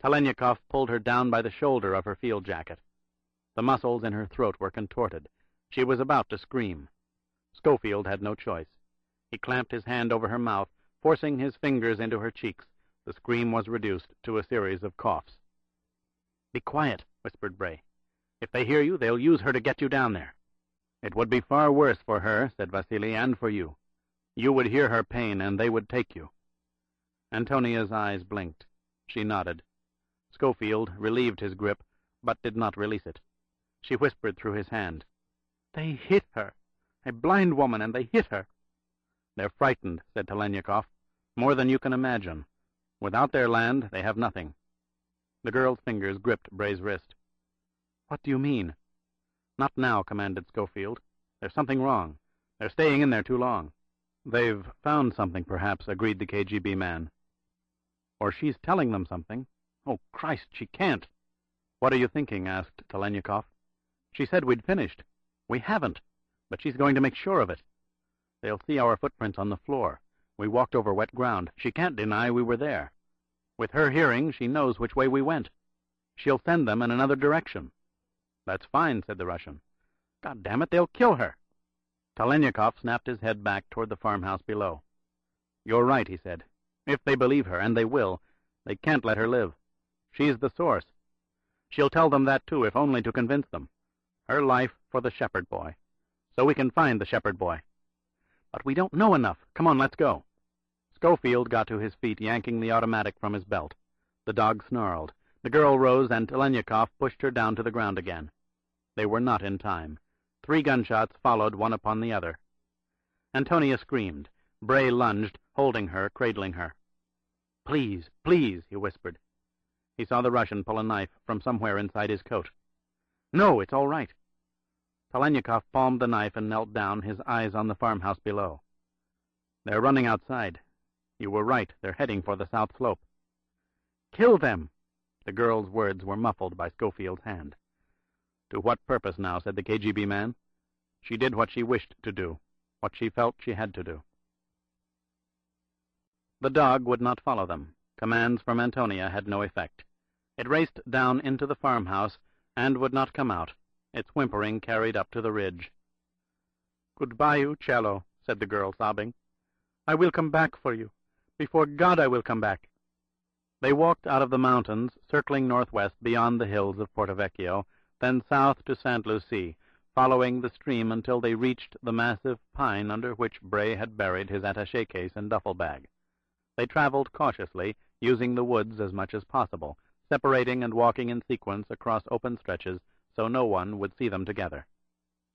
Telenyakov pulled her down by the shoulder of her field jacket. The muscles in her throat were contorted. She was about to scream. Schofield had no choice. He clamped his hand over her mouth, forcing his fingers into her cheeks. The scream was reduced to a series of coughs. "Be quiet," whispered Bray. "If they hear you, they'll use her to get you down there." "It would be far worse for her," said Vasily, "and for you. You would hear her pain, and they would take you." Antonia's eyes blinked. She nodded. Schofield relieved his grip, but did not release it. She whispered through his hand, "They hit her. A blind woman, and they hit her." "They're frightened," said Telenyakov, "more than you can imagine. Without their land, they have nothing." The girl's fingers gripped Bray's wrist. "What do you mean?" "Not now," commanded Schofield. "There's something wrong. They're staying in there too long." "They've found something, perhaps," agreed the KGB man. "Or she's telling them something. Oh, Christ, she can't." "What are you thinking?" asked Telenyakov. "She said we'd finished. We haven't, but she's going to make sure of it. They'll see our footprints on the floor. We walked over wet ground. She can't deny we were there. With her hearing, she knows which way we went. She'll send them in another direction." "That's fine," said the Russian. "God damn it, they'll kill her." Telenyakov snapped his head back toward the farmhouse below. "You're right," he said. "If they believe her, and they will, they can't let her live. She's the source. She'll tell them that, too, if only to convince them. Her life for the shepherd boy. So we can find the shepherd boy. But we don't know enough. Come on, let's go." Schofield got to his feet, yanking the automatic from his belt. The dog snarled. The girl rose, and Telenyakov pushed her down to the ground again. They were not in time. 3 gunshots followed one upon the other. Antonia screamed. Bray lunged, holding her, cradling her. "Please, please," he whispered. He saw the Russian pull a knife from somewhere inside his coat. "No, it's all right." Telenyakov palmed the knife and knelt down, his eyes on the farmhouse below. "They're running outside. You were right. They're heading for the south slope." "Kill them!" The girl's words were muffled by Schofield's hand. "To what purpose now?" said the KGB man. She did what she wished to do, what she felt she had to do. The dog would not follow them. Commands from Antonia had no effect. It raced down into the farmhouse and would not come out, its whimpering carried up to the ridge. "Goodbye, Uccello," said the girl, sobbing. "I will come back for you. Before God, I will come back." They walked out of the mountains, circling northwest beyond the hills of Porto Vecchio, then south to St. Lucie, following the stream until they reached the massive pine under which Bray had buried his attaché case and duffel bag. They traveled cautiously, using the woods as much as possible, separating and walking in sequence across open stretches so no one would see them together.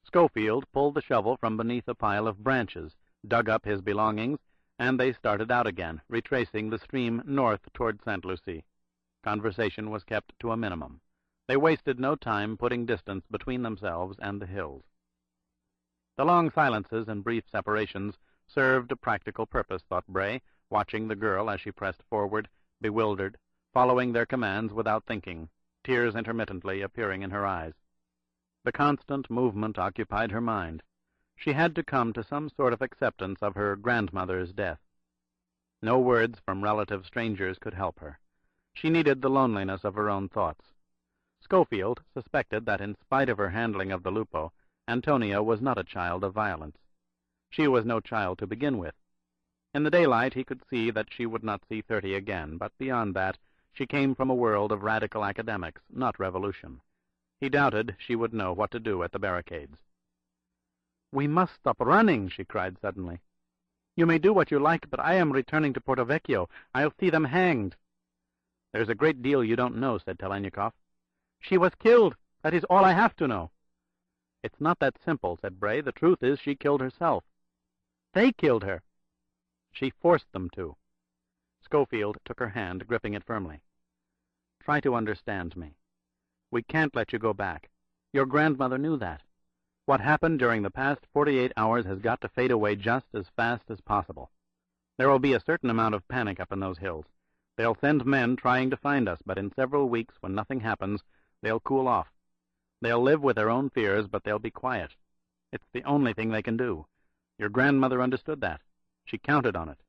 Schofield pulled the shovel from beneath a pile of branches, dug up his belongings, and they started out again, retracing the stream north toward St. Lucie. Conversation was kept to a minimum. They wasted no time putting distance between themselves and the hills. The long silences and brief separations served a practical purpose, thought Bray, watching the girl as she pressed forward, bewildered, following their commands without thinking, tears intermittently appearing in her eyes. The constant movement occupied her mind. She had to come to some sort of acceptance of her grandmother's death. No words from relative strangers could help her. She needed the loneliness of her own thoughts. Schofield suspected that in spite of her handling of the Lupo, Antonia was not a child of violence. She was no child to begin with. In the daylight he could see that she would not see 30 again, but beyond that she came from a world of radical academics, not revolution. He doubted she would know what to do at the barricades. "We must stop running," she cried suddenly. "You may do what you like, but I am returning to Porto Vecchio. I'll see them hanged." "There's a great deal you don't know," said Telenyakov. "She was killed. That is all I have to know." "It's not that simple," said Bray. "The truth is she killed herself." "They killed her." "She forced them to." Schofield took her hand, gripping it firmly. "Try to understand me. We can't let you go back. Your grandmother knew that. What happened during the past 48 hours has got to fade away just as fast as possible. There will be a certain amount of panic up in those hills. They'll send men trying to find us, but in several weeks, when nothing happens, they'll cool off. They'll live with their own fears, but they'll be quiet. It's the only thing they can do. Your grandmother understood that. She counted on it."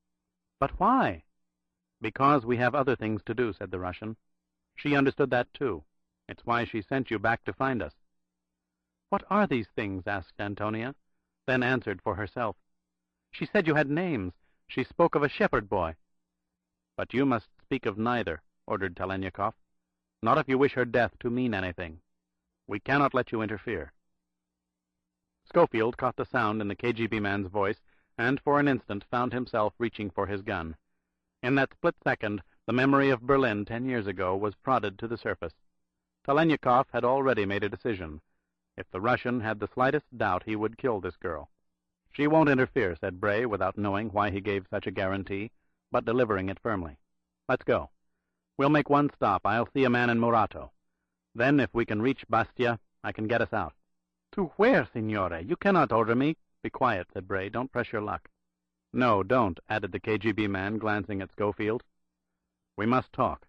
"But why?" "Because we have other things to do," said the Russian. "She understood that, too. It's why she sent you back to find us." "What are these things?" asked Antonia, then answered for herself. "She said you had names. She spoke of a shepherd boy." "But you must speak of neither," ordered Telenyakov. "Not if you wish her death to mean anything. We cannot let you interfere." Schofield caught the sound in the KGB man's voice, and for an instant found himself reaching for his gun. In that split second, the memory of Berlin 10 years ago was prodded to the surface. Telenyakov had already made a decision. If the Russian had the slightest doubt, he would kill this girl. "She won't interfere," said Bray, without knowing why he gave such a guarantee, but delivering it firmly. "Let's go. We'll make one stop. I'll see a man in Murato. Then, if we can reach Bastia, I can get us out." "To where, signore? You cannot order me." "Be quiet," said Bray. "Don't press your luck." "No, don't," added the KGB man, glancing at Schofield. "We must talk.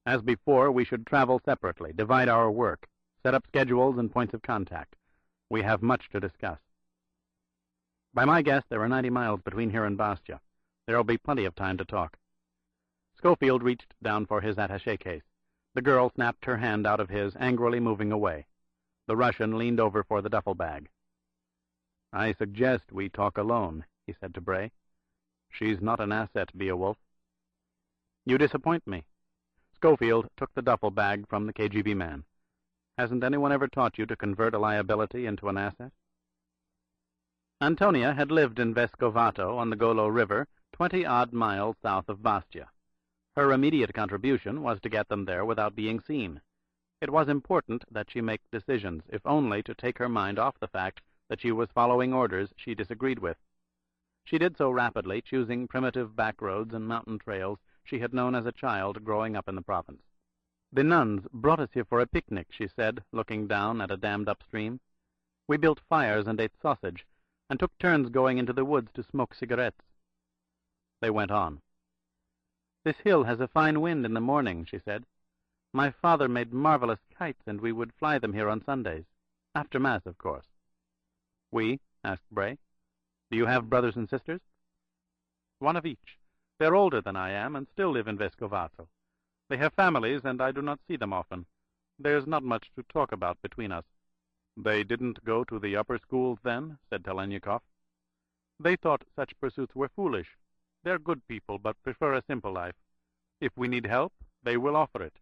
As before, we should travel separately, divide our work, set up schedules and points of contact. We have much to discuss. By my guess, there are 90 miles between here and Bastia. There will be plenty of time to talk." Schofield reached down for his attaché case. The girl snapped her hand out of his, angrily moving away. The Russian leaned over for the duffel bag. "I suggest we talk alone," he said to Bray. "She's not an asset, Beowulf." "You disappoint me." Schofield took the duffel bag from the KGB man. "Hasn't anyone ever taught you to convert a liability into an asset?" Antonia had lived in Vescovato on the Golo River, 20-odd miles south of Bastia. Her immediate contribution was to get them there without being seen. It was important that she make decisions, if only to take her mind off the fact that she was following orders she disagreed with. She did so rapidly, choosing primitive back roads and mountain trails she had known as a child growing up in the province. "The nuns brought us here for a picnic," she said, looking down at a dammed-up stream. "We built fires and ate sausage, and took turns going into the woods to smoke cigarettes." They went on. "This hill has a fine wind in the morning," she said. "My father made marvelous kites, and we would fly them here on Sundays. After Mass, of course." "We?" asked Bray. "Do you have brothers and sisters?" "One of each. They're older than I am, and still live in Vescovato. They have families, and I do not see them often. There's not much to talk about between us." "They didn't go to the upper schools, then?" said Telenyakov. "They thought such pursuits were foolish. They're good people, but prefer a simple life. If we need help, they will offer it."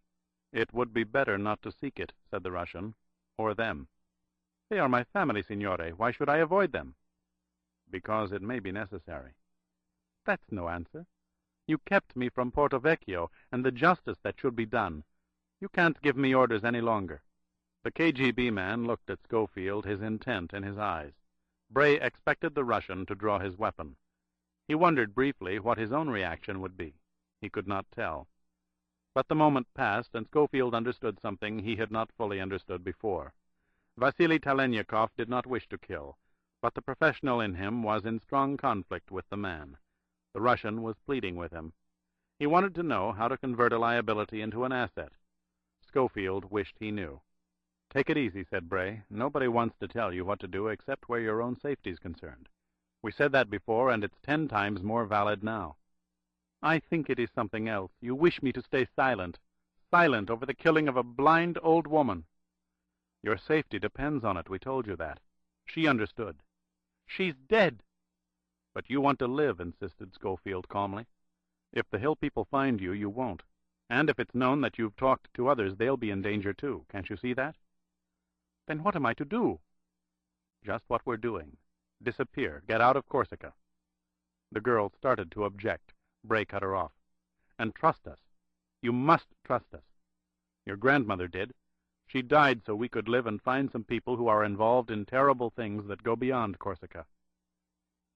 "It would be better not to seek it," said the Russian. "Or them." "They are my family, signore. Why should I avoid them?" "Because it may be necessary." "That's no answer. You kept me from Porto Vecchio, and the justice that should be done. You can't give me orders any longer." The KGB man looked at Schofield, his intent in his eyes. Bray expected the Russian to draw his weapon. He wondered briefly what his own reaction would be. He could not tell. But the moment passed, and Schofield understood something he had not fully understood before. Vasily Telenyakov did not wish to kill, but the professional in him was in strong conflict with the man. The Russian was pleading with him. He wanted to know how to convert a liability into an asset. Schofield wished he knew. "Take it easy," said Bray. "Nobody wants to tell you what to do except where your own safety's concerned. We said that before, and it's 10 times more valid now." "I think it is something else. You wish me to stay silent. Silent over the killing of a blind old woman." "Your safety depends on it. We told you that. She understood." "She's dead." "But you want to live," insisted Schofield calmly. "If the hill people find you, you won't. And if it's known that you've talked to others, they'll be in danger too. Can't you see that?" "Then what am I to do?" "Just what we're doing. Disappear. Get out of Corsica." The girl started to object. Bray cut her off. "And trust us. You must trust us. Your grandmother did. She died so we could live and find some people who are involved in terrible things that go beyond Corsica."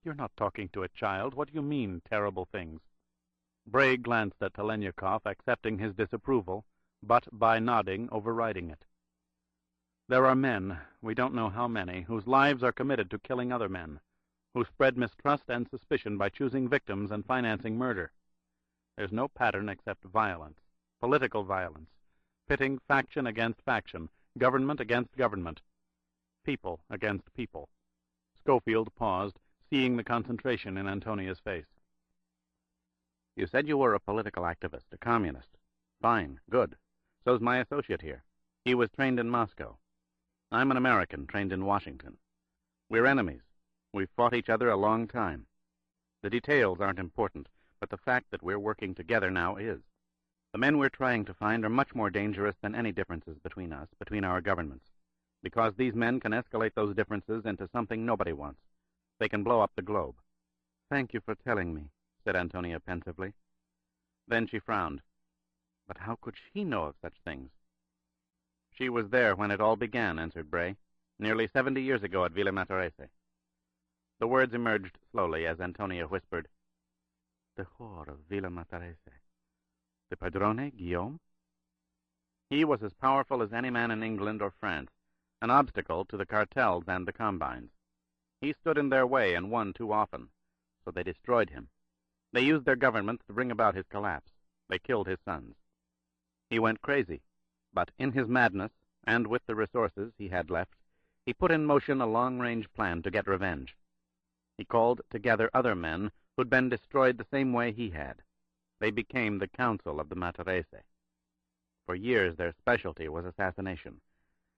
"You're not talking to a child. What do you mean, terrible things?" Bray glanced at Telenyakov, accepting his disapproval, but by nodding, overriding it. "There are men, we don't know how many, whose lives are committed to killing other men, who spread mistrust and suspicion by choosing victims and financing murder. There's no pattern except violence, political violence, pitting faction against faction, government against government, people against people." Schofield paused, seeing the concentration in Antonia's face. "You said you were a political activist, a communist. Fine, good. So's my associate here. He was trained in Moscow. I'm an American, trained in Washington. We're enemies. We've fought each other a long time. The details aren't important, but the fact that we're working together now is. The men we're trying to find are much more dangerous than any differences between us, between our governments, because these men can escalate those differences into something nobody wants. They can blow up the globe." "Thank you for telling me," said Antonia pensively. Then she frowned. "But how could she know of such things?" "She was there when it all began," answered Bray. "Nearly 70 years ago at Villa Matarese." The words emerged slowly as Antonia whispered, "The whore of Villa Matarese. The padrone, Guillaume?" He was as powerful as any man in England or France, an obstacle to the cartels and the combines. He stood in their way and won too often, so they destroyed him. They used their governments to bring about his collapse. They killed his sons. He went crazy, but in his madness, and with the resources he had left, he put in motion a long-range plan to get revenge. He called together other men who'd been destroyed the same way he had. They became the Council of the Matarese. For years their specialty was assassination.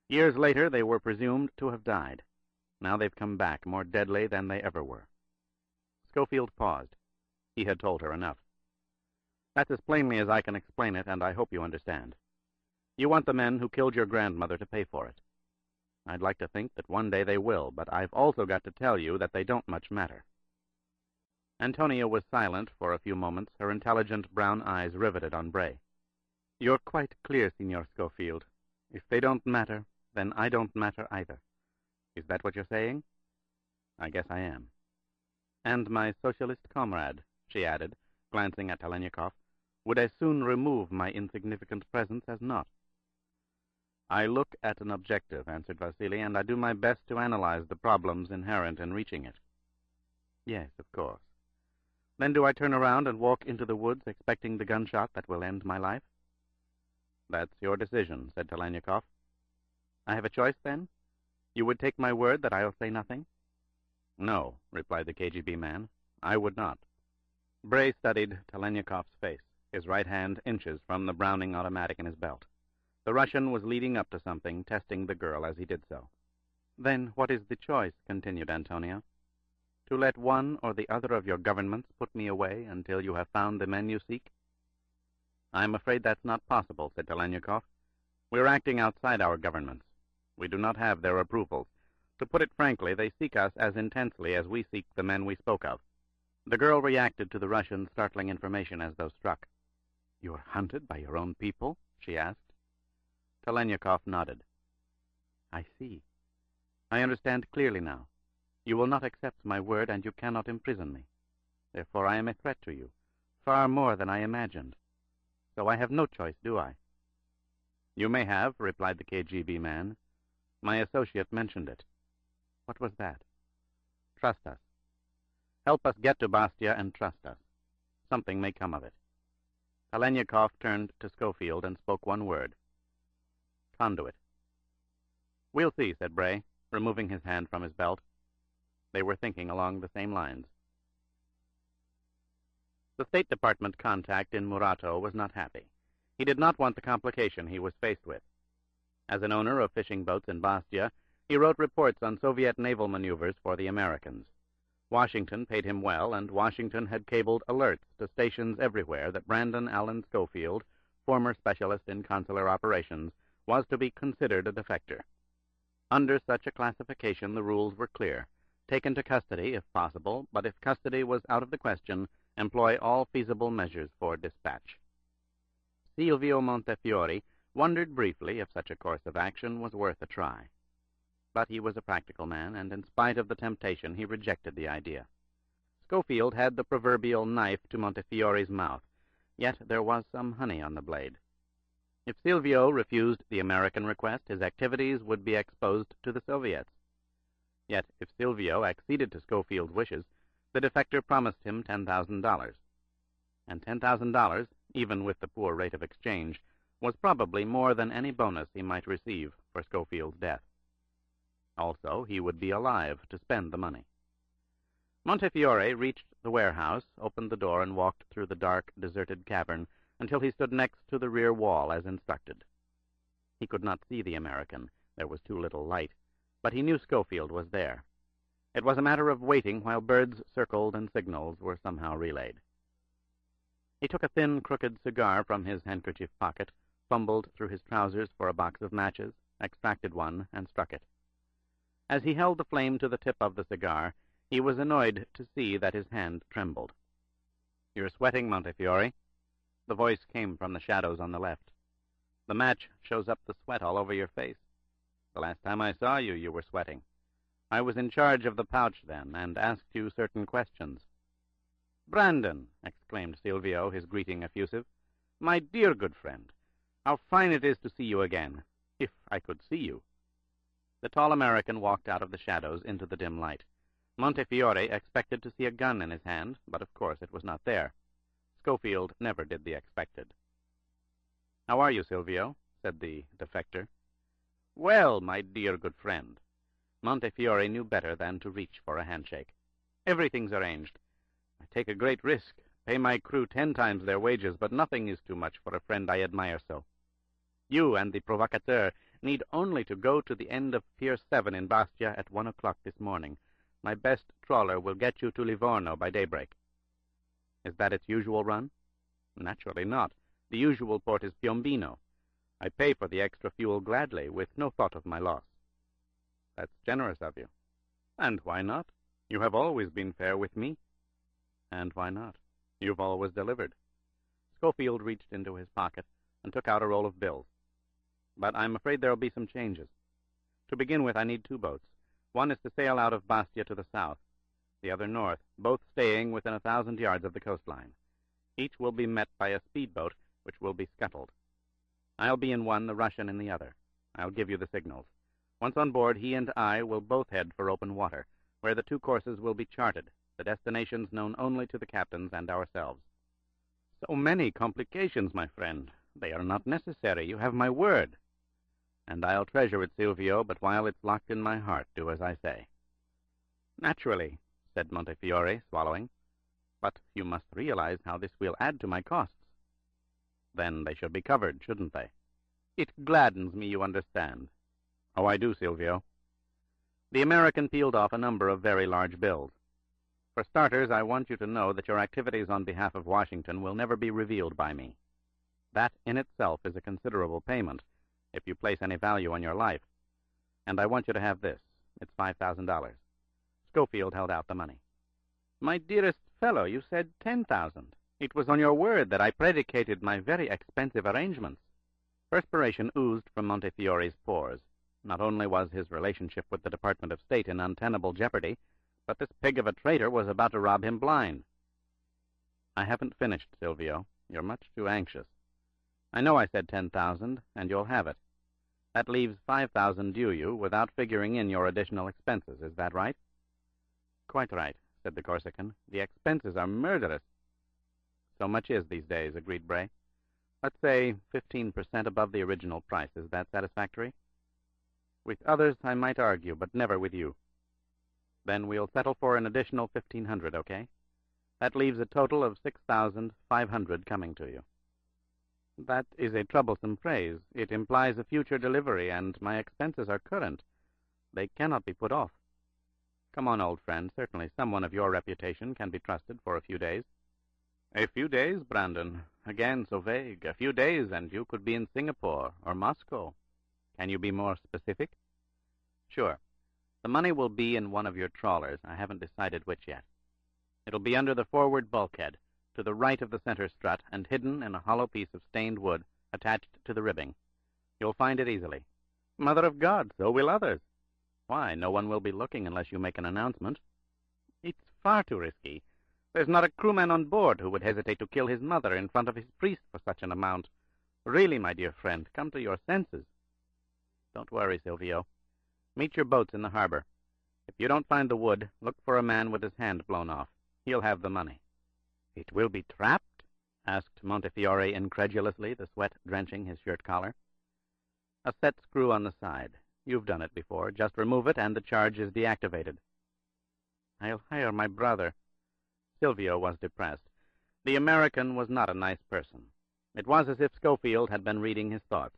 Years later they were presumed to have died. Now they've come back, more deadly than they ever were. Schofield paused. He had told her enough. That's as plainly as I can explain it, and I hope you understand. You want the men who killed your grandmother to pay for it. I'd like to think that one day they will, but I've also got to tell you that they don't much matter. Antonia was silent for a few moments, her intelligent brown eyes riveted on Bray. You're quite clear, Signor Schofield. If they don't matter, then I don't matter either. Is that what you're saying? I guess I am. And my socialist comrade, she added, glancing at Telenyakov, would as soon remove my insignificant presence as not. I look at an objective, answered Vasily, and I do my best to analyze the problems inherent in reaching it. Yes, of course. Then do I turn around and walk into the woods expecting the gunshot that will end my life? That's your decision, said Telenyakov. I have a choice, then? You would take my word that I'll say nothing? No, replied the KGB man. I would not. Bray studied Telenyakov's face, his right hand inches from the Browning automatic in his belt. The Russian was leading up to something, testing the girl as he did so. Then what is the choice, continued Antonia? To let one or the other of your governments put me away until you have found the men you seek? I'm afraid that's not possible, said Telenyakov. We're acting outside our governments. We do not have their approvals. To put it frankly, they seek us as intensely as we seek the men we spoke of. The girl reacted to the Russian's startling information as though struck. You're hunted by your own people? She asked. Telenyakov nodded. I see. I understand clearly now. You will not accept my word, and you cannot imprison me. Therefore I am a threat to you, far more than I imagined. So I have no choice, do I? You may have, replied the KGB man. My associate mentioned it. What was that? Trust us. Help us get to Bastia and trust us. Something may come of it. Telenyakov turned to Schofield and spoke one word. Conduit. We'll see, said Bray, removing his hand from his belt. They were thinking along the same lines. The State Department contact in Murato was not happy. He did not want the complication he was faced with. As an owner of fishing boats in Bastia, he wrote reports on Soviet naval maneuvers for the Americans. Washington paid him well, and Washington had cabled alerts to stations everywhere that Brandon Allen Schofield, former specialist in consular operations, was to be considered a defector. Under such a classification, the rules were clear. Taken to custody, if possible, but if custody was out of the question, employ all feasible measures for dispatch. Silvio Montefiore wondered briefly if such a course of action was worth a try. But he was a practical man, and in spite of the temptation, he rejected the idea. Schofield had the proverbial knife to Montefiore's mouth, yet there was some honey on the blade. If Silvio refused the American request, his activities would be exposed to the Soviets. Yet if Silvio acceded to Schofield's wishes, the defector promised him $10,000. And $10,000, even with the poor rate of exchange, was probably more than any bonus he might receive for Schofield's death. Also, he would be alive to spend the money. Montefiore reached the warehouse, opened the door, and walked through the dark, deserted cavern until he stood next to the rear wall as instructed. He could not see the American. There was too little light, but he knew Schofield was there. It was a matter of waiting while birds circled and signals were somehow relayed. He took a thin, crooked cigar from his handkerchief pocket, fumbled through his trousers for a box of matches, extracted one, and struck it. As he held the flame to the tip of the cigar, he was annoyed to see that his hand trembled. "You're sweating, Montefiore." The voice came from the shadows on the left. "The match shows up the sweat all over your face. The last time I saw you, you were sweating. I was in charge of the pouch then, and asked you certain questions." "Brandon," exclaimed Silvio, his greeting effusive. "My dear good friend, how fine it is to see you again, if I could see you." The tall American walked out of the shadows into the dim light. Montefiore expected to see a gun in his hand, but of course it was not there. Schofield never did the expected. "How are you, Silvio?" said the defector. "Well, my dear good friend." Montefiore knew better than to reach for a handshake. "Everything's arranged. I take a great risk, pay my crew 10 times their wages, but nothing is too much for a friend I admire so. You and the provocateur need only to go to the end of Pier 7 in Bastia at 1 o'clock this morning. My best trawler will get you to Livorno by daybreak. Is that its usual run? Naturally not. The usual port is Piombino. I pay for the extra fuel gladly, with no thought of my loss. That's generous of you. And why not? You have always been fair with me. And why not? You've always delivered. Schofield reached into his pocket and took out a roll of bills. But I'm afraid there'll be some changes. To begin with, I need 2 boats. One is to sail out of Bastia to the south, the other north, both staying within 1,000 yards of the coastline. Each will be met by a speedboat, which will be scuttled. I'll be in one, the Russian in the other. I'll give you the signals. Once on board, he and I will both head for open water, where the 2 courses will be charted, the destinations known only to the captains and ourselves. So many complications, my friend. They are not necessary. You have my word. And I'll treasure it, Silvio, but while it's locked in my heart, do as I say. Naturally, said Montefiore, swallowing. But you must realize how this will add to my costs. Then they should be covered, shouldn't they? It gladdens me, you understand. Oh, I do, Silvio. The American peeled off a number of very large bills. For starters, I want you to know that your activities on behalf of Washington will never be revealed by me. That in itself is a considerable payment, if you place any value on your life. And I want you to have this. It's $5,000. Schofield held out the money. My dearest fellow, you said 10,000. It was on your word that I predicated my very expensive arrangements. Perspiration oozed from Montefiore's pores. Not only was his relationship with the Department of State in untenable jeopardy, but this pig of a traitor was about to rob him blind. I haven't finished, Silvio. You're much too anxious. I know I said 10,000, and you'll have it. That leaves 5,000 due you, without figuring in your additional expenses. Is that right? Quite right, said the Corsican. The expenses are murderous. So much is these days, agreed Bray. Let's say 15% above the original price. Is that satisfactory? With others I might argue, but never with you. Then we'll settle for an additional 1,500, okay? That leaves a total of 6,500 coming to you. That is a troublesome phrase. It implies a future delivery, and my expenses are current. They cannot be put off. Come on, old friend. Certainly someone of your reputation can be trusted for a few days. A few days, Brandon. Again, so vague. A few days, and you could be in Singapore or Moscow. Can you be more specific? Sure. The money will be in one of your trawlers. I haven't decided which yet. It'll be under the forward bulkhead, to the right of the center strut, and hidden in a hollow piece of stained wood attached to the ribbing. You'll find it easily. Mother of God, so will others. Why, no one will be looking unless you make an announcement. It's far too risky. There's not a crewman on board who would hesitate to kill his mother in front of his priest for such an amount. Really, my dear friend, come to your senses. Don't worry, Silvio. Meet your boats in the harbor. If you don't find the wood, look for a man with his hand blown off. He'll have the money. It will be trapped? Asked Montefiore incredulously, the sweat drenching his shirt collar. A set screw on the side. You've done it before. Just remove it, and the charge is deactivated. I'll hire my brother. Silvio was depressed. The American was not a nice person. It was as if Schofield had been reading his thoughts.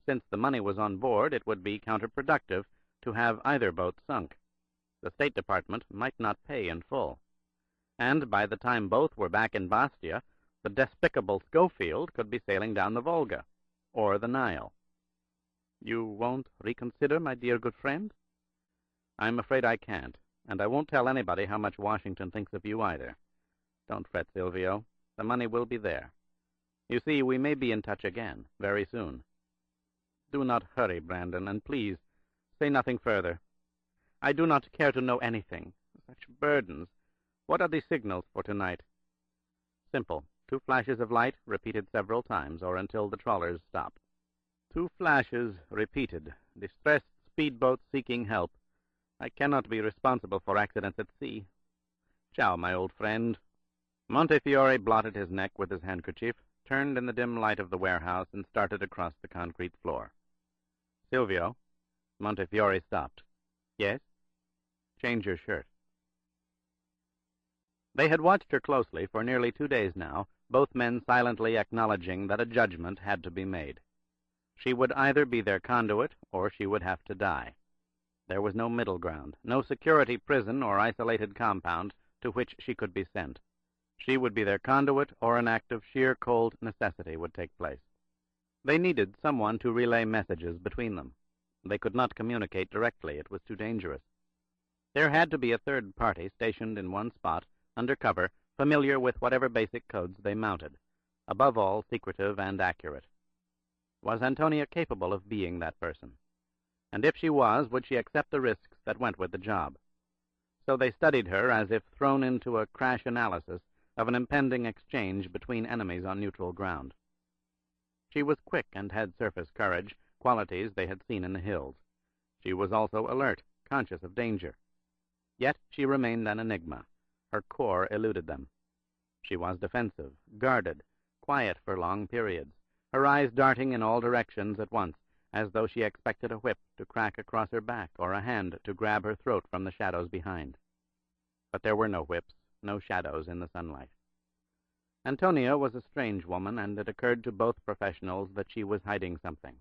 Since the money was on board, it would be counterproductive to have either boat sunk. The State Department might not pay in full. And by the time both were back in Bastia, the despicable Schofield could be sailing down the Volga, or the Nile. You won't reconsider, my dear good friend? I'm afraid I can't, and I won't tell anybody how much Washington thinks of you either. Don't fret, Silvio. The money will be there. You see, we may be in touch again, very soon. Do not hurry, Brandon, and please, say nothing further. I do not care to know anything. Such burdens. What are the signals for tonight? Simple. 2 flashes of light, repeated several times, or until the trawlers stop. 2 flashes, repeated. Distressed speedboat seeking help. I cannot be responsible for accidents at sea. Ciao, my old friend. Montefiore blotted his neck with his handkerchief, turned in the dim light of the warehouse, and started across the concrete floor. Silvio. Montefiore stopped. Yes? Change your shirt. They had watched her closely for nearly 2 days now, both men silently acknowledging that a judgment had to be made. She would either be their conduit, or she would have to die. There was no middle ground, no security prison or isolated compound to which she could be sent. She would be their conduit, or an act of sheer cold necessity would take place. They needed someone to relay messages between them. They could not communicate directly. It was too dangerous. There had to be a third party stationed in one spot, under cover, familiar with whatever basic codes they mounted, above all secretive and accurate. Was Antonia capable of being that person? And if she was, would she accept the risks that went with the job? So they studied her as if thrown into a crash analysis of an impending exchange between enemies on neutral ground. She was quick and had surface courage, qualities they had seen in the hills. She was also alert, conscious of danger. Yet she remained an enigma. Her core eluded them. She was defensive, guarded, quiet for long periods, her eyes darting in all directions at once, as though she expected a whip to crack across her back or a hand to grab her throat from the shadows behind. But there were no whips, no shadows in the sunlight. Antonia was a strange woman, and it occurred to both professionals that she was hiding something.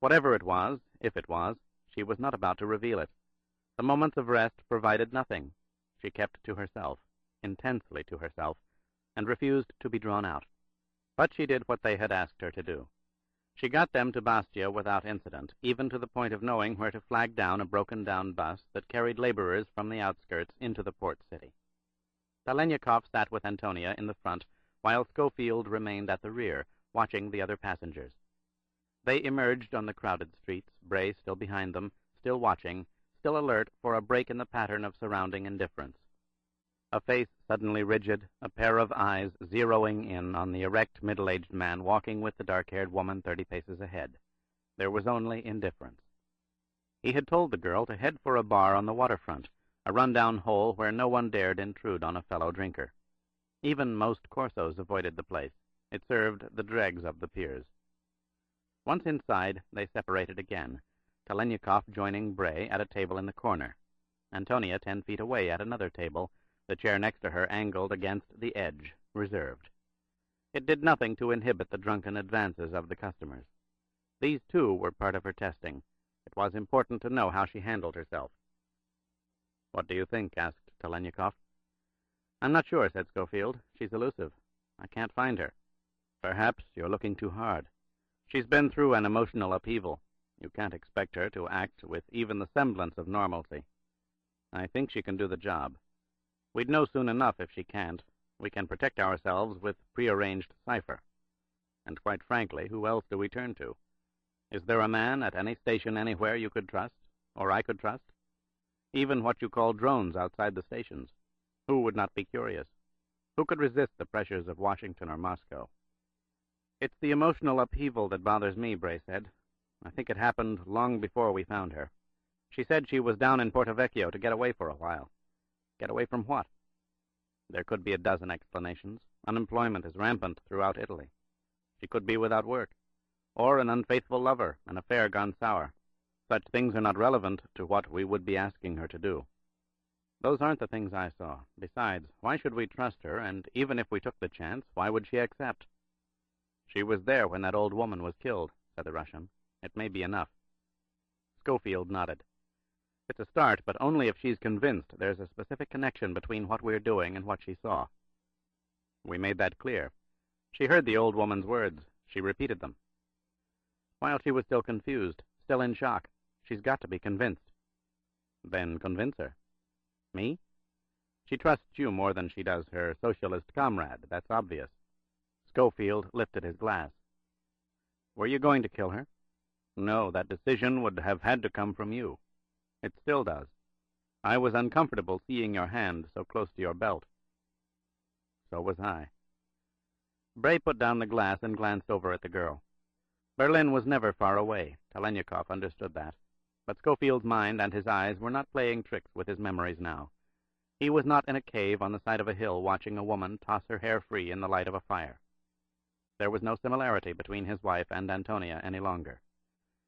Whatever it was, if it was, she was not about to reveal it. The moments of rest provided nothing. She kept to herself, intensely to herself, and refused to be drawn out. But she did what they had asked her to do. She got them to Bastia without incident, even to the point of knowing where to flag down a broken-down bus that carried laborers from the outskirts into the port city. Talenikov sat with Antonia in the front, while Schofield remained at the rear, watching the other passengers. They emerged on the crowded streets, Bray still behind them, still watching, still alert for a break in the pattern of surrounding indifference. A face suddenly rigid, a pair of eyes zeroing in on the erect, middle-aged man walking with the dark-haired woman 30 paces ahead. There was only indifference. He had told the girl to head for a bar on the waterfront, a run-down hole where no one dared intrude on a fellow drinker. Even most Corsos avoided the place. It served the dregs of the piers. Once inside, they separated again, Talenikov joining Bray at a table in the corner, Antonia 10 feet away at another table, the chair next to her angled against the edge, reserved. It did nothing to inhibit the drunken advances of the customers. These, too, were part of her testing. It was important to know how she handled herself. "What do you think?" asked Talenikov. "I'm not sure," said Schofield. "She's elusive. I can't find her." "Perhaps you're looking too hard. She's been through an emotional upheaval. You can't expect her to act with even the semblance of normalcy. I think she can do the job. We'd know soon enough if she can't. We can protect ourselves with prearranged cipher. And quite frankly, who else do we turn to? Is there a man at any station anywhere you could trust, or I could trust? Even what you call drones outside the stations. Who would not be curious? Who could resist the pressures of Washington or Moscow?" "It's the emotional upheaval that bothers me," Bray said. "I think it happened long before we found her. She said she was down in Porto Vecchio to get away for a while. Get away from what? There could be a dozen explanations. Unemployment is rampant throughout Italy. She could be without work. Or an unfaithful lover, an affair gone sour. Such things are not relevant to what we would be asking her to do. Those aren't the things I saw. Besides, why should we trust her, and even if we took the chance, why would she accept?" "She was there when that old woman was killed," said the Russian. "It may be enough." Schofield nodded. "It's a start, but only if she's convinced there's a specific connection between what we're doing and what she saw." "We made that clear. She heard the old woman's words. She repeated them." "While she was still confused, still in shock. She's got to be convinced." "Then convince her." "Me?" "She trusts you more than she does her socialist comrade. That's obvious." Schofield lifted his glass. "Were you going to kill her?" "No, that decision would have had to come from you. It still does. I was uncomfortable seeing your hand so close to your belt." "So was I." Bray put down the glass and glanced over at the girl. Berlin was never far away. Talenikov understood that. But Schofield's mind and his eyes were not playing tricks with his memories now. He was not in a cave on the side of a hill watching a woman toss her hair free in the light of a fire. There was no similarity between his wife and Antonia any longer.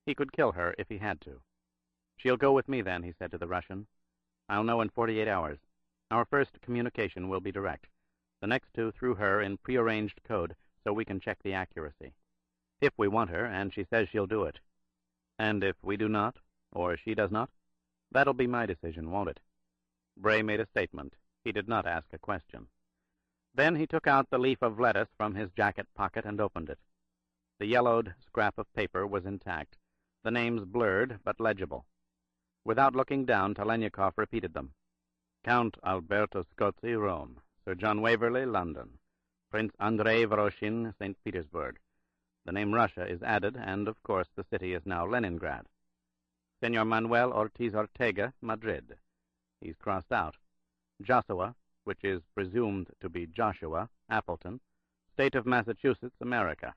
He could kill her if he had to. "She'll go with me, then," he said to the Russian. "I'll know in 48 hours. Our first communication will be direct. The next two through her in prearranged code, so we can check the accuracy. If we want her, and she says she'll do it. And if we do not, or she does not, that'll be my decision, won't it? Bray made a statement. He did not ask a question. Then he took out the leaf of lettuce from his jacket pocket and opened it. The yellowed scrap of paper was intact, the names blurred but legible. Without looking down, Telenyakov repeated them. Count Alberto Scotti, Rome. Sir John Waverley, London. Prince Andrei Voroshin, St. Petersburg. The name Russia is added, and, of course, the city is now Leningrad. Senor Manuel Ortiz Ortega, Madrid. He's crossed out. Joshua, which is presumed to be Joshua, Appleton, State of Massachusetts, America.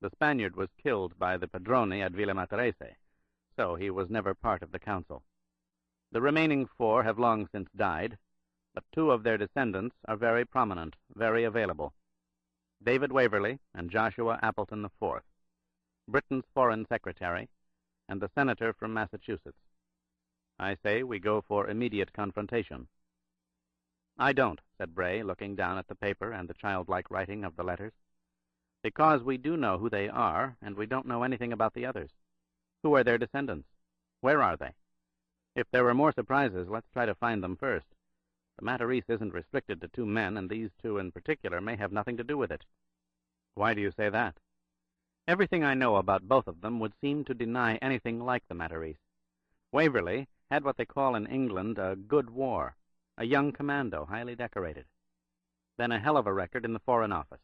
The Spaniard was killed by the Padrone at Villa Matarese, so he was never part of the council. The remaining 4 have long since died, but 2 of their descendants are very prominent, very available. David Waverley and Joshua Appleton IV, Britain's Foreign Secretary, and the Senator from Massachusetts. I say we go for immediate confrontation. I don't, said Bray, looking down at the paper and the childlike writing of the letters, because we do know who they are, and we don't know anything about the others. Who are their descendants? Where are they? If there are more surprises, let's try to find them first. The Matarese isn't restricted to 2 men, and these 2 in particular may have nothing to do with it. Why do you say that? Everything I know about both of them would seem to deny anything like the Matarese. Waverley had what they call in England a good war, a young commando, highly decorated. Then a hell of a record in the Foreign Office.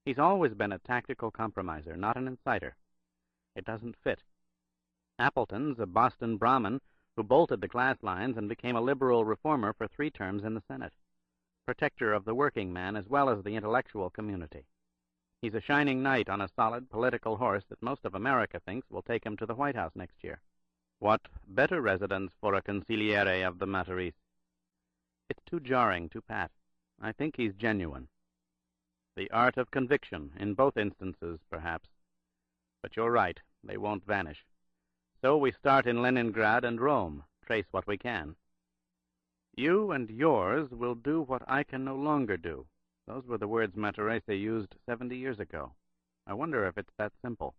He's always been a tactical compromiser, not an inciter. It doesn't fit. Appleton's a Boston Brahmin who bolted the class lines and became a liberal reformer for 3 terms in the Senate, protector of the working man as well as the intellectual community. He's a shining knight on a solid political horse that most of America thinks will take him to the White House next year. What better residence for a consigliere of the Matarese? It's too jarring, too pat. I think he's genuine. The art of conviction, in both instances, perhaps. But you're right, they won't vanish. So we start in Leningrad and Rome, trace what we can. You and yours will do what I can no longer do. Those were the words Matarese used 70 years ago. I wonder if it's that simple.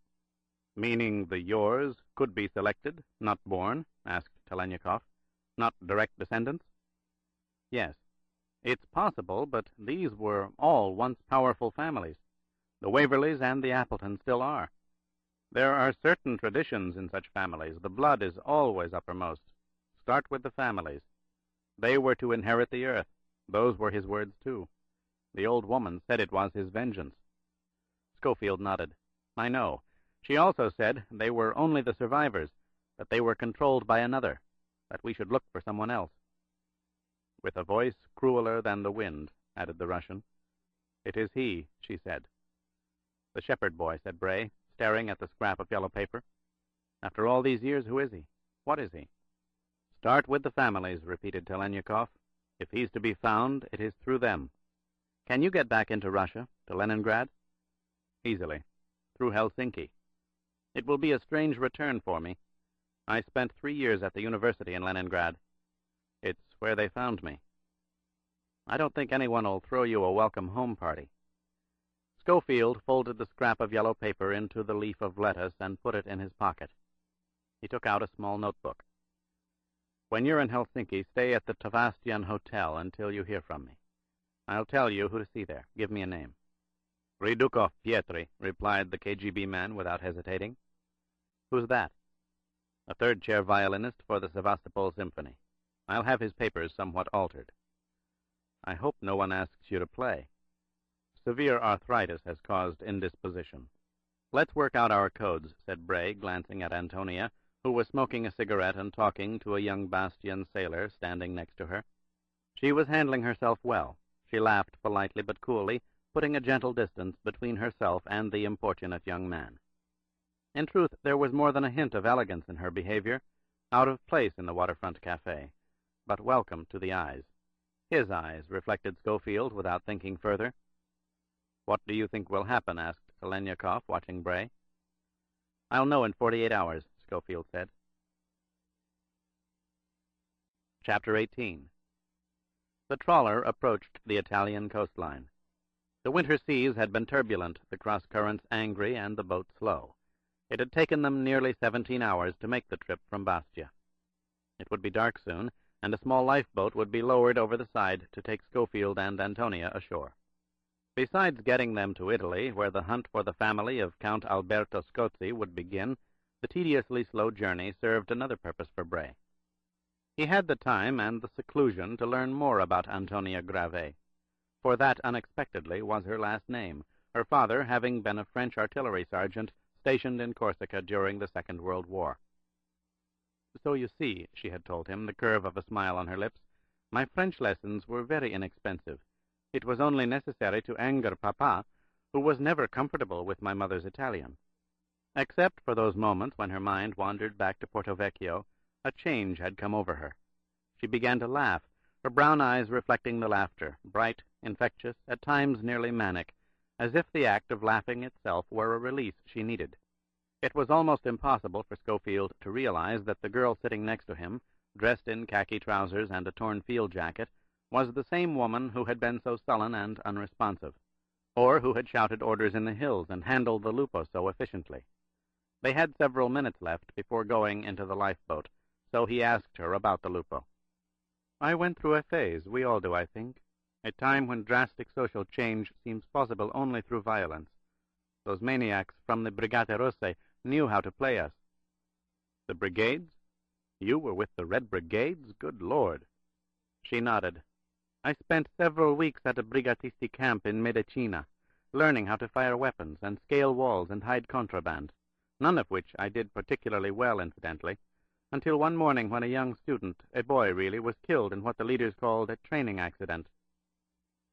Meaning the yours could be selected, not born? Asked Telenyakov. Not direct descendants? Yes. It's possible, but these were all once powerful families. The Waverleys and the Appletons still are. There are certain traditions in such families. The blood is always uppermost. Start with the families. They were to inherit the earth. Those were his words, too. The old woman said it was his vengeance. Schofield nodded. I know. She also said they were only the survivors, that they were controlled by another, that we should look for someone else. With a voice crueler than the wind, added the Russian. It is he, she said. The shepherd boy, said Bray, staring at the scrap of yellow paper. After all these years, who is he? What is he? Start with the families, repeated Telenyakov. If he's to be found, it is through them. Can you get back into Russia, to Leningrad? Easily. Through Helsinki. It will be a strange return for me. I spent 3 years at the university in Leningrad. It's where they found me. I don't think anyone will throw you a welcome home party. Schofield folded the scrap of yellow paper into the leaf of lettuce and put it in his pocket. He took out a small notebook. When you're in Helsinki, stay at the Tavastian Hotel until you hear from me. I'll tell you who to see there. Give me a name. Redukov Pietri, replied the KGB man without hesitating. Who's that? A third-chair violinist for the Sevastopol Symphony. I'll have his papers somewhat altered. I hope no one asks you to play. Severe arthritis has caused indisposition. Let's work out our codes, said Bray, glancing at Antonia, who was smoking a cigarette and talking to a young Bastian sailor standing next to her. She was handling herself well. She laughed politely but coolly, putting a gentle distance between herself and the importunate young man. In truth, there was more than a hint of elegance in her behavior, out of place in the waterfront cafe, but welcome to the eyes. His eyes, reflected Schofield without thinking further. What do you think will happen? Asked Telenyakov, watching Bray. I'll know in 48 hours, Schofield said. Chapter 18. The trawler approached the Italian coastline. The winter seas had been turbulent, the cross-currents angry, and the boat slow. It had taken them nearly 17 hours to make the trip from Bastia. It would be dark soon, and a small lifeboat would be lowered over the side to take Schofield and Antonia ashore. Besides getting them to Italy, where the hunt for the family of Count Alberto Scozzi would begin, the tediously slow journey served another purpose for Bray. He had the time and the seclusion to learn more about Antonia Grave, for that unexpectedly was her last name, her father having been a French artillery sergeant stationed in Corsica during the Second World War. "So you see," she had told him, the curve of a smile on her lips, "my French lessons were very inexpensive. It was only necessary to anger Papa, who was never comfortable with my mother's Italian." Except for those moments when her mind wandered back to Porto Vecchio, a change had come over her. She began to laugh, her brown eyes reflecting the laughter, bright, infectious, at times nearly manic, as if the act of laughing itself were a release she needed. It was almost impossible for Schofield to realize that the girl sitting next to him, dressed in khaki trousers and a torn field jacket, was the same woman who had been so sullen and unresponsive, or who had shouted orders in the hills and handled the Lupo so efficiently. They had several minutes left before going into the lifeboat, so he asked her about the Lupo. "I went through a phase, we all do, I think, a time when drastic social change seems possible only through violence. Those maniacs from the Brigate Rosse knew how to play us." "The brigades? You were with the Red Brigades? Good Lord!" She nodded. "I spent several weeks at a brigatisti camp in Medicina, learning how to fire weapons and scale walls and hide contraband, none of which I did particularly well, incidentally, until one morning when a young student, a boy really, was killed in what the leaders called a training accident."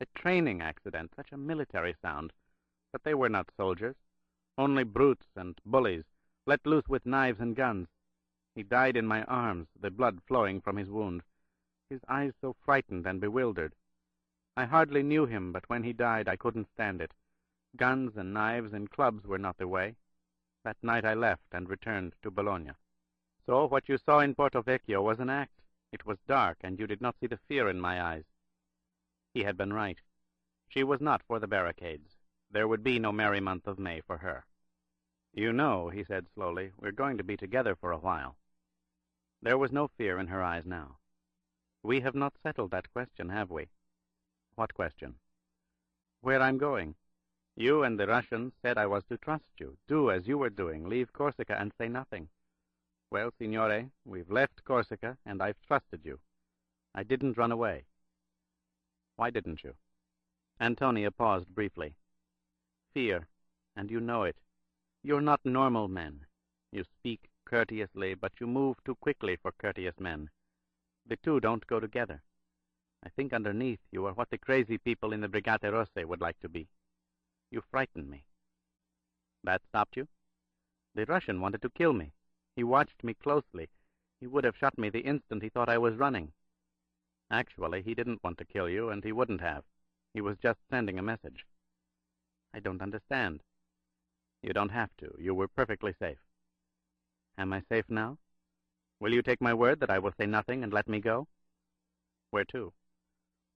A training accident, such a military sound. But they were not soldiers, only brutes and bullies, let loose with knives and guns. He died in my arms, the blood flowing from his wound, his eyes so frightened and bewildered. I hardly knew him, but when he died I couldn't stand it. Guns and knives and clubs were not the way. That night I left and returned to Bologna. So what you saw in Porto Vecchio was an act. It was dark, and you did not see the fear in my eyes. He had been right. She was not for the barricades. There would be no merry month of May for her. "You know," he said slowly, "we're going to be together for a while." There was no fear in her eyes now. "We have not settled that question, have we?" "What question?" "Where I'm going. You and the Russians said I was to trust you, do as you were doing, leave Corsica and say nothing. Well, signore, we've left Corsica, and I've trusted you. I didn't run away." "Why didn't you?" Antonia paused briefly. "Fear, and you know it. You're not normal men. You speak courteously, but you move too quickly for courteous men. The two don't go together. I think underneath you are what the crazy people in the Brigate Rosse would like to be. You frighten me." "That stopped you?" "The Russian wanted to kill me. He watched me closely. He would have shot me the instant he thought I was running." "Actually, he didn't want to kill you, and he wouldn't have. He was just sending a message." "I don't understand." "You don't have to. You were perfectly safe." "Am I safe now? Will you take my word that I will say nothing and let me go?" "Where to?"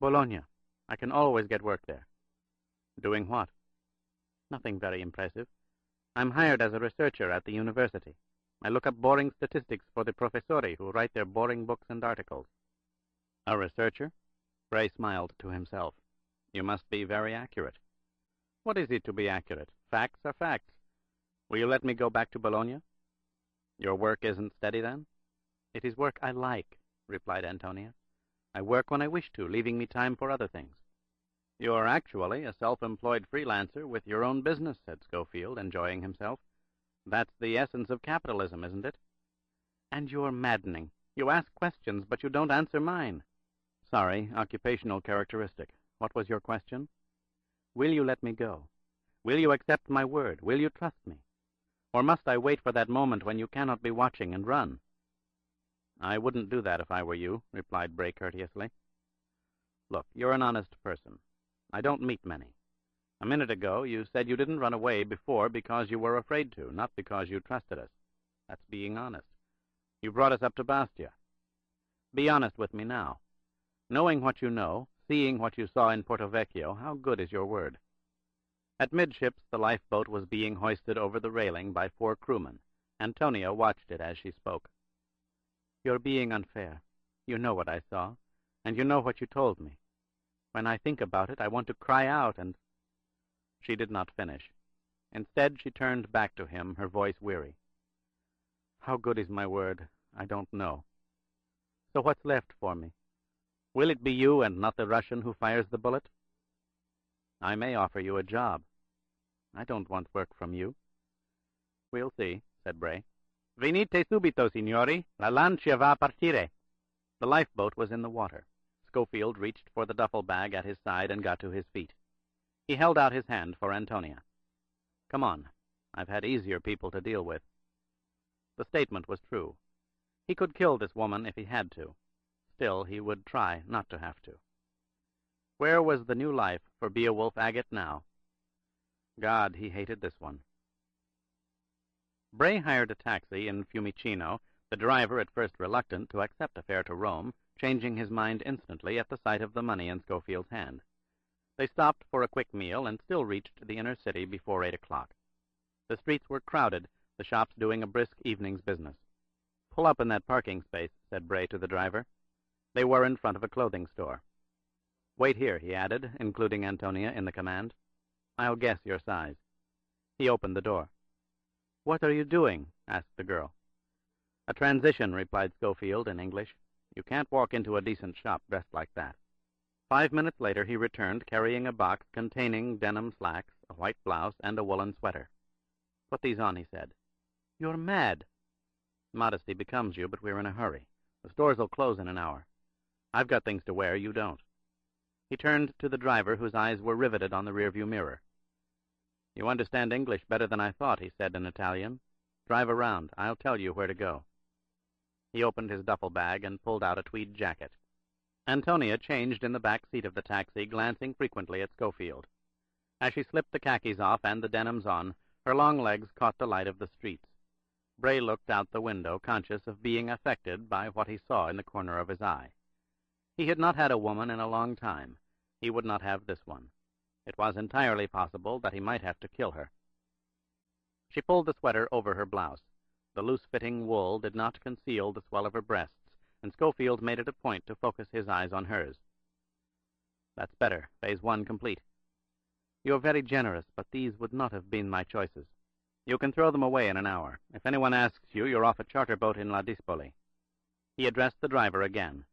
"Bologna. I can always get work there." "Doing what?" "Nothing very impressive. I'm hired as a researcher at the university. I look up boring statistics for the professori who write their boring books and articles." "A researcher?" Bray smiled to himself. "You must be very accurate." "What is it to be accurate? Facts are facts. Will you let me go back to Bologna?" "Your work isn't steady, then?" "It is work I like," replied Antonia. "I work when I wish to, leaving me time for other things." "You're actually a self-employed freelancer with your own business," said Schofield, enjoying himself. "That's the essence of capitalism, isn't it?" "And you're maddening. You ask questions, but you don't answer mine." "Sorry, occupational characteristic. What was your question?" "Will you let me go? Will you accept my word? Will you trust me? Or must I wait for that moment when you cannot be watching and run?" "I wouldn't do that if I were you," replied Bray courteously. "Look, you're an honest person. I don't meet many. A minute ago you said you didn't run away before because you were afraid to, not because you trusted us. That's being honest. You brought us up to Bastia. Be honest with me now. Knowing what you know, seeing what you saw in Porto Vecchio, how good is your word?" At midships, the lifeboat was being hoisted over the railing by 4 crewmen. Antonia watched it as she spoke. "You're being unfair. You know what I saw, and you know what you told me. When I think about it, I want to cry out and—" She did not finish. Instead, she turned back to him, her voice weary. "How good is my word? I don't know. So what's left for me? Will it be you and not the Russian who fires the bullet? I may offer you a job. I don't want work from you." "We'll see," said Bray. "Venite subito, signori. La lancia va a partire." The lifeboat was in the water. Schofield reached for the duffel bag at his side and got to his feet. He held out his hand for Antonia. "Come on. I've had easier people to deal with." The statement was true. He could kill this woman if he had to. Still, he would try not to have to. Where was the new life for Beowulf Agate now? God, he hated this one. Bray hired a taxi in Fiumicino, the driver at first reluctant to accept a fare to Rome, changing his mind instantly at the sight of the money in Schofield's hand. They stopped for a quick meal and still reached the inner city before 8 o'clock. The streets were crowded, the shops doing a brisk evening's business. "Pull up in that parking space," said Bray to the driver. They were in front of a clothing store. "Wait here," he added, including Antonia in the command. "I'll guess your size." He opened the door. "What are you doing?" asked the girl. "A transition," replied Schofield in English. "You can't walk into a decent shop dressed like that." 5 minutes later he returned, carrying a box containing denim slacks, a white blouse, and a woolen sweater. "Put these on," he said. "You're mad." "Modesty becomes you, but we're in a hurry. The stores will close in an hour. I've got things to wear, you don't." He turned to the driver, whose eyes were riveted on the rearview mirror. "You understand English better than I thought," he said in Italian. "Drive around. I'll tell you where to go." He opened his duffel bag and pulled out a tweed jacket. Antonia changed in the back seat of the taxi, glancing frequently at Schofield. As she slipped the khakis off and the denims on, her long legs caught the light of the streets. Bray looked out the window, conscious of being affected by what he saw in the corner of his eye. He had not had a woman in a long time. He would not have this one. It was entirely possible that he might have to kill her. She pulled the sweater over her blouse. The loose-fitting wool did not conceal the swell of her breasts, and Schofield made it a point to focus his eyes on hers. "That's better. Phase 1 complete." "You're very generous, but these would not have been my choices. You can throw them away in an hour. If anyone asks you, you're off a charter boat in La Dispoli." He addressed the driver again.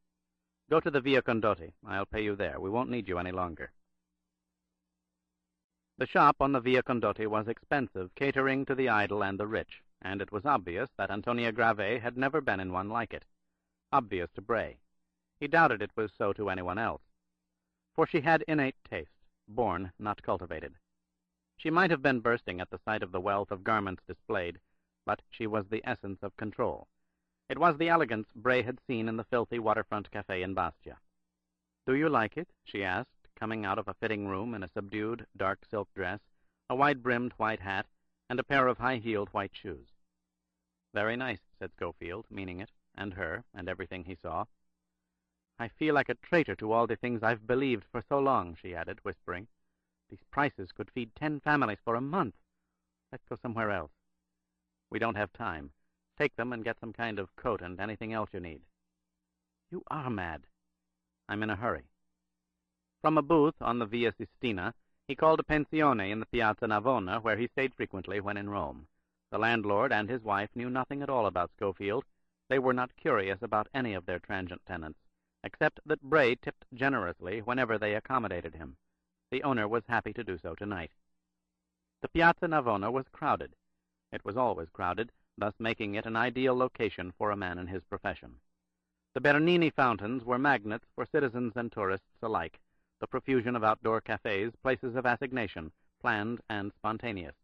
"Go to the Via Condotti. I'll pay you there. We won't need you any longer." The shop on the Via Condotti was expensive, catering to the idle and the rich, and it was obvious that Antonia Grave had never been in one like it. Obvious to Bray. He doubted it was so to anyone else. For she had innate taste, born, not cultivated. She might have been bursting at the sight of the wealth of garments displayed, but she was the essence of control. It was the elegance Bray had seen in the filthy waterfront cafe in Bastia. "Do you like it?" she asked, coming out of a fitting room in a subdued, dark silk dress, a wide-brimmed white hat, and a pair of high-heeled white shoes. "Very nice," said Schofield, meaning it, and her, and everything he saw. "I feel like a traitor to all the things I've believed for so long," she added, whispering. "These prices could feed 10 families for a month. Let's go somewhere else." "We don't have time. Take them and get some kind of coat and anything else you need." "You are mad." "I'm in a hurry." From a booth on the Via Sistina, he called a pensione in the Piazza Navona, where he stayed frequently when in Rome. The landlord and his wife knew nothing at all about Schofield. They were not curious about any of their transient tenants, except that Bray tipped generously whenever they accommodated him. The owner was happy to do so tonight. The Piazza Navona was crowded. It was always crowded, thus making it an ideal location for a man in his profession. The Bernini fountains were magnets for citizens and tourists alike, the profusion of outdoor cafes, places of assignation, planned and spontaneous.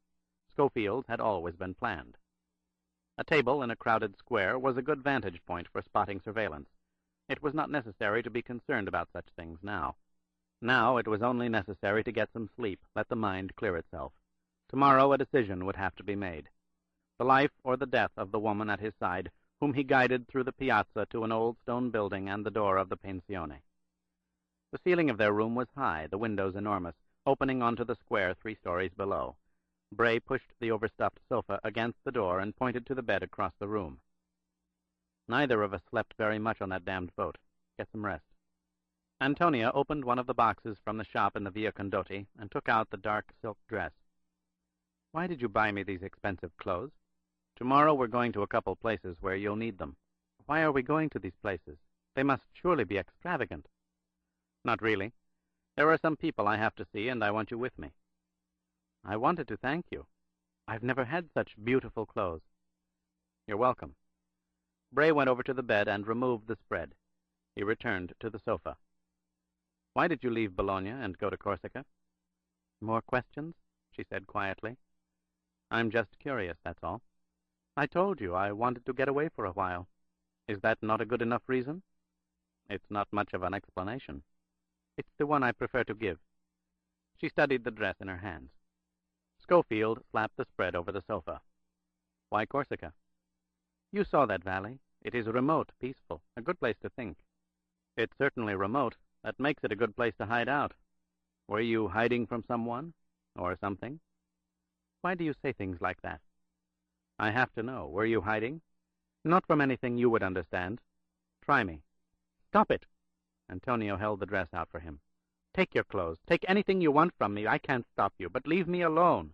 Schofield's had always been planned. A table in a crowded square was a good vantage point for spotting surveillance. It was not necessary to be concerned about such things now. Now it was only necessary to get some sleep, let the mind clear itself. Tomorrow a decision would have to be made. The life or the death of the woman at his side, whom he guided through the piazza to an old stone building and the door of the pensione. The ceiling of their room was high, the windows enormous, opening onto the square 3 stories below. Bray pushed the overstuffed sofa against the door and pointed to the bed across the room. Neither of us slept very much on that damned boat. Get some rest. Antonia opened one of the boxes from the shop in the Via Condotti and took out the dark silk dress. Why did you buy me these expensive clothes? Tomorrow we're going to a couple places where you'll need them. Why are we going to these places? They must surely be extravagant. Not really. There are some people I have to see, and I want you with me. I wanted to thank you. I've never had such beautiful clothes. You're welcome. Bray went over to the bed and removed the spread. He returned to the sofa. Why did you leave Bologna and go to Corsica? More questions? She said quietly. I'm just curious, that's all. I told you I wanted to get away for a while. Is that not a good enough reason? It's not much of an explanation. It's the one I prefer to give. She studied the dress in her hands. Schofield slapped the spread over the sofa. Why Corsica? You saw that valley. It is remote, peaceful, a good place to think. It's certainly remote. That makes it a good place to hide out. Were you hiding from someone? Or something? Why do you say things like that? I have to know. Were you hiding? Not from anything you would understand. Try me. Stop it! Antonio held the dress out for him. Take your clothes. Take anything you want from me. I can't stop you, but leave me alone.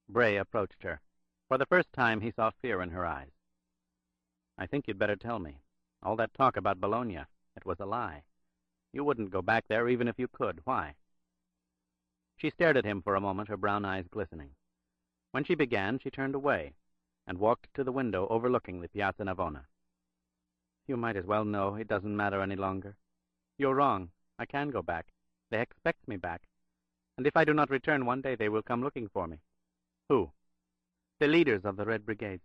Bray approached her. For the first time he saw fear in her eyes. I think you'd better tell me. All that talk about Bologna, it was a lie. You wouldn't go back there even if you could. Why? She stared at him for a moment, her brown eyes glistening. When she began, she turned away and walked to the window overlooking the Piazza Navona. You might as well know it doesn't matter any longer. You're wrong. I can go back. They expect me back. And if I do not return one day, they will come looking for me. Who? The leaders of the Red Brigades.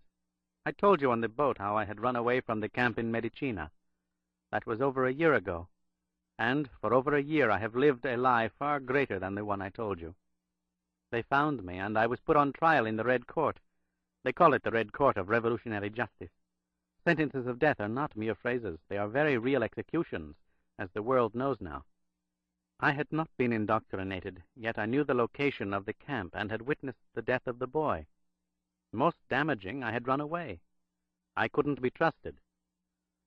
I told you on the boat how I had run away from the camp in Medicina. That was over a year ago. And for over a year I have lived a lie far greater than the one I told you. They found me, and I was put on trial in the Red Court. They call it the Red Court of Revolutionary Justice. Sentences of death are not mere phrases. They are very real executions, as the world knows now. I had not been indoctrinated, yet I knew the location of the camp and had witnessed the death of the boy. Most damaging, I had run away. I couldn't be trusted.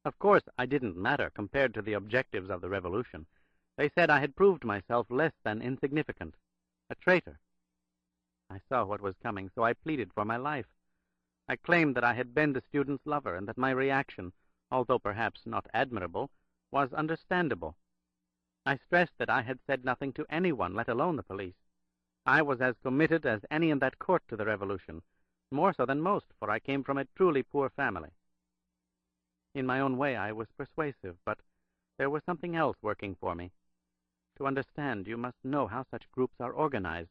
Of course, I didn't matter compared to the objectives of the revolution. They said I had proved myself less than insignificant, a traitor. I saw what was coming, so I pleaded for my life. I claimed that I had been the student's lover, and that my reaction, although perhaps not admirable, was understandable. I stressed that I had said nothing to anyone, let alone the police. I was as committed as any in that court to the revolution, more so than most, for I came from a truly poor family. In my own way I was persuasive, but there was something else working for me. To understand, you must know how such groups are organized.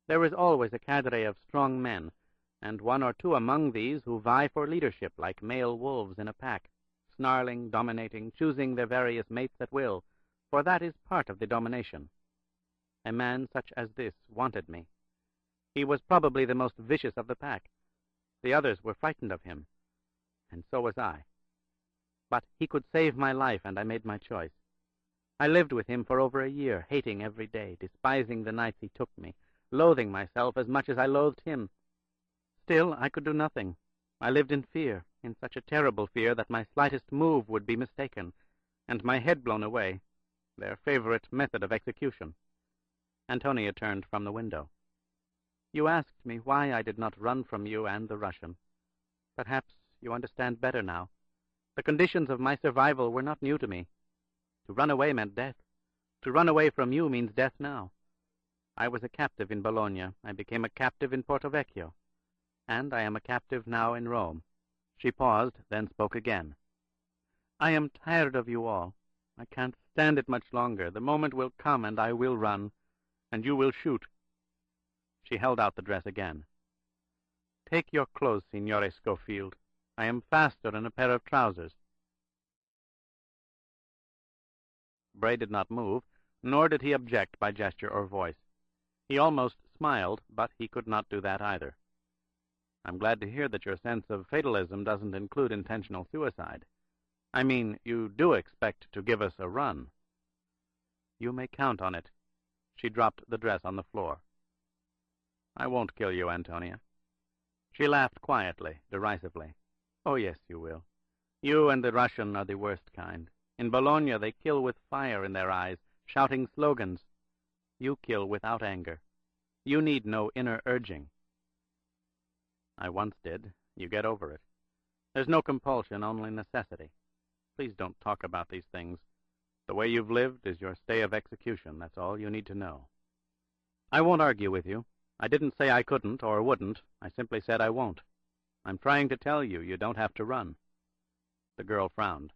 There is always a cadre of strong men, and one or two among these who vie for leadership like male wolves in a pack, snarling, dominating, choosing their various mates at will, for that is part of the domination. A man such as this wanted me. He was probably the most vicious of the pack. The others were frightened of him, and so was I. But he could save my life, and I made my choice. I lived with him for over a year, hating every day, despising the nights he took me, loathing myself as much as I loathed him. Still, I could do nothing. I lived in fear, in such a terrible fear that my slightest move would be mistaken, and my head blown away, their favorite method of execution. Antonia turned from the window. You asked me why I did not run from you and the Russian. Perhaps you understand better now. The conditions of my survival were not new to me. To run away meant death. To run away from you means death now. I was a captive in Bologna. I became a captive in Porto Vecchio. And I am a captive now in Rome. She paused, then spoke again. I am tired of you all. I can't stand it much longer. The moment will come, and I will run, and you will shoot. She held out the dress again. Take your clothes, Signore Schofield. I am faster in a pair of trousers. Bray did not move, nor did he object by gesture or voice. He almost smiled, but he could not do that either. I'm glad to hear that your sense of fatalism doesn't include intentional suicide. I mean, you do expect to give us a run. You may count on it. She dropped the dress on the floor. "I won't kill you, Antonia." She laughed quietly, derisively. "Oh, yes, you will. You and the Russian are the worst kind. In Bologna they kill with fire in their eyes, shouting slogans. You kill without anger. You need no inner urging." "I once did. You get over it. There's no compulsion, only necessity. Please don't talk about these things. The way you've lived is your stay of execution. That's all you need to know." "I won't argue with you. I didn't say I couldn't or wouldn't. I simply said I won't. I'm trying to tell you you don't have to run." The girl frowned.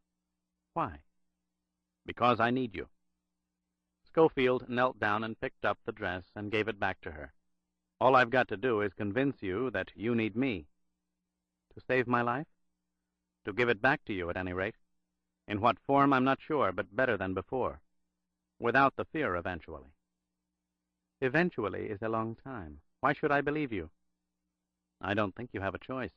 "Why?" "Because I need you." Schofield knelt down and picked up the dress and gave it back to her. "All I've got to do is convince you that you need me." "To save my life?" "To give it back to you, at any rate. In what form, I'm not sure, but better than before. Without the fear, eventually." "Eventually is a long time. Why should I believe you?" "I don't think you have a choice.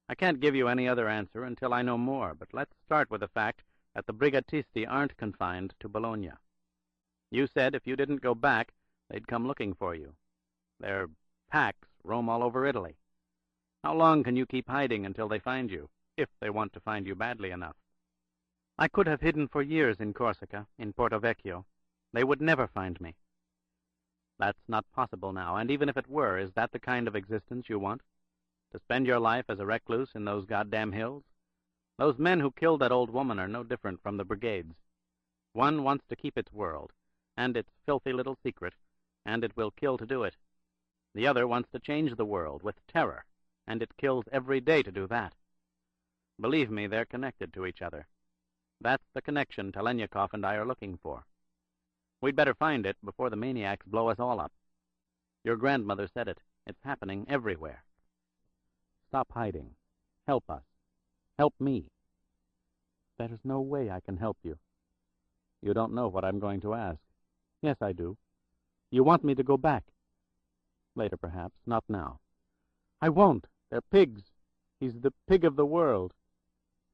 I can't give you any other answer until I know more, but let's start with the fact that the brigatisti aren't confined to Bologna. You said if you didn't go back, they'd come looking for you. Their packs roam all over Italy. How long can you keep hiding until they find you, if they want to find you badly enough?" "I could have hidden for years in Corsica, in Porto Vecchio. They would never find me." "That's not possible now, and even if it were, is that the kind of existence you want? To spend your life as a recluse in those goddamn hills? Those men who killed that old woman are no different from the brigades. One wants to keep its world, and its filthy little secret, and it will kill to do it. The other wants to change the world with terror, and it kills every day to do that. Believe me, they're connected to each other. That's the connection Telenyakov and I are looking for. We'd better find it before the maniacs blow us all up. Your grandmother said it. It's happening everywhere. Stop hiding. Help us. Help me." "There's no way I can help you." "You don't know what I'm going to ask." "Yes, I do. You want me to go back." "Later, perhaps. Not now." "I won't. They're pigs. He's the pig of the world."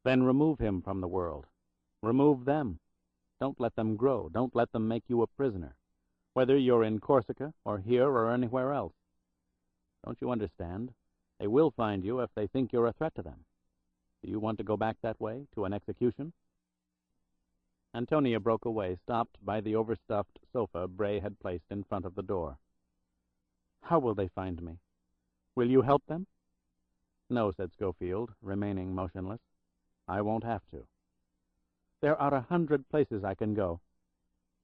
"Then remove him from the world. Remove them. Don't let them grow. Don't let them make you a prisoner, whether you're in Corsica or here or anywhere else. Don't you understand? They will find you if they think you're a threat to them. Do you want to go back that way, to an execution?" Antonia broke away, stopped by the overstuffed sofa Bray had placed in front of the door. "How will they find me? Will you help them?" "No," said Schofield, remaining motionless. "I won't have to." "There are 100 places I can go."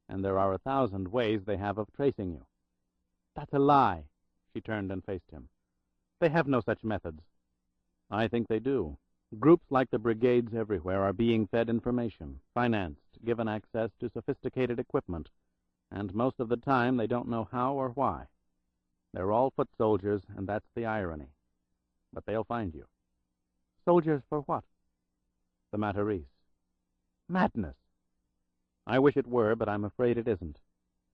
"And there are 1,000 ways they have of tracing you." "That's a lie." She turned and faced him. "They have no such methods." "I think they do. Groups like the brigades everywhere are being fed information, financed, given access to sophisticated equipment, and most of the time they don't know how or why. They're all foot soldiers, and that's the irony. But they'll find you." "Soldiers for what?" "The Matarese." "Madness." "I wish it were, but I'm afraid it isn't.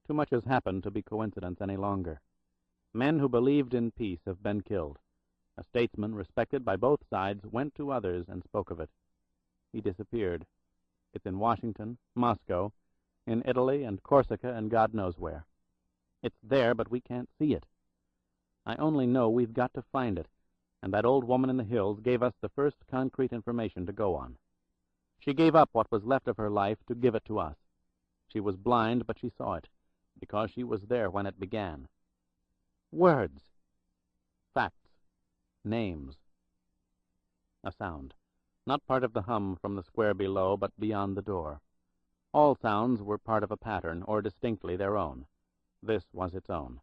Too much has happened to be coincidence any longer. Men who believed in peace have been killed. A statesman respected by both sides went to others and spoke of it. He disappeared. It's in Washington, Moscow, in Italy and Corsica and God knows where. It's there, but we can't see it. I only know we've got to find it, and that old woman in the hills gave us the first concrete information to go on. She gave up what was left of her life to give it to us. She was blind, but she saw it, because she was there when it began. Words. Facts. Names. A sound. Not part of the hum from the square below, but beyond the door. All sounds were part of a pattern, or distinctly their own. This was its own.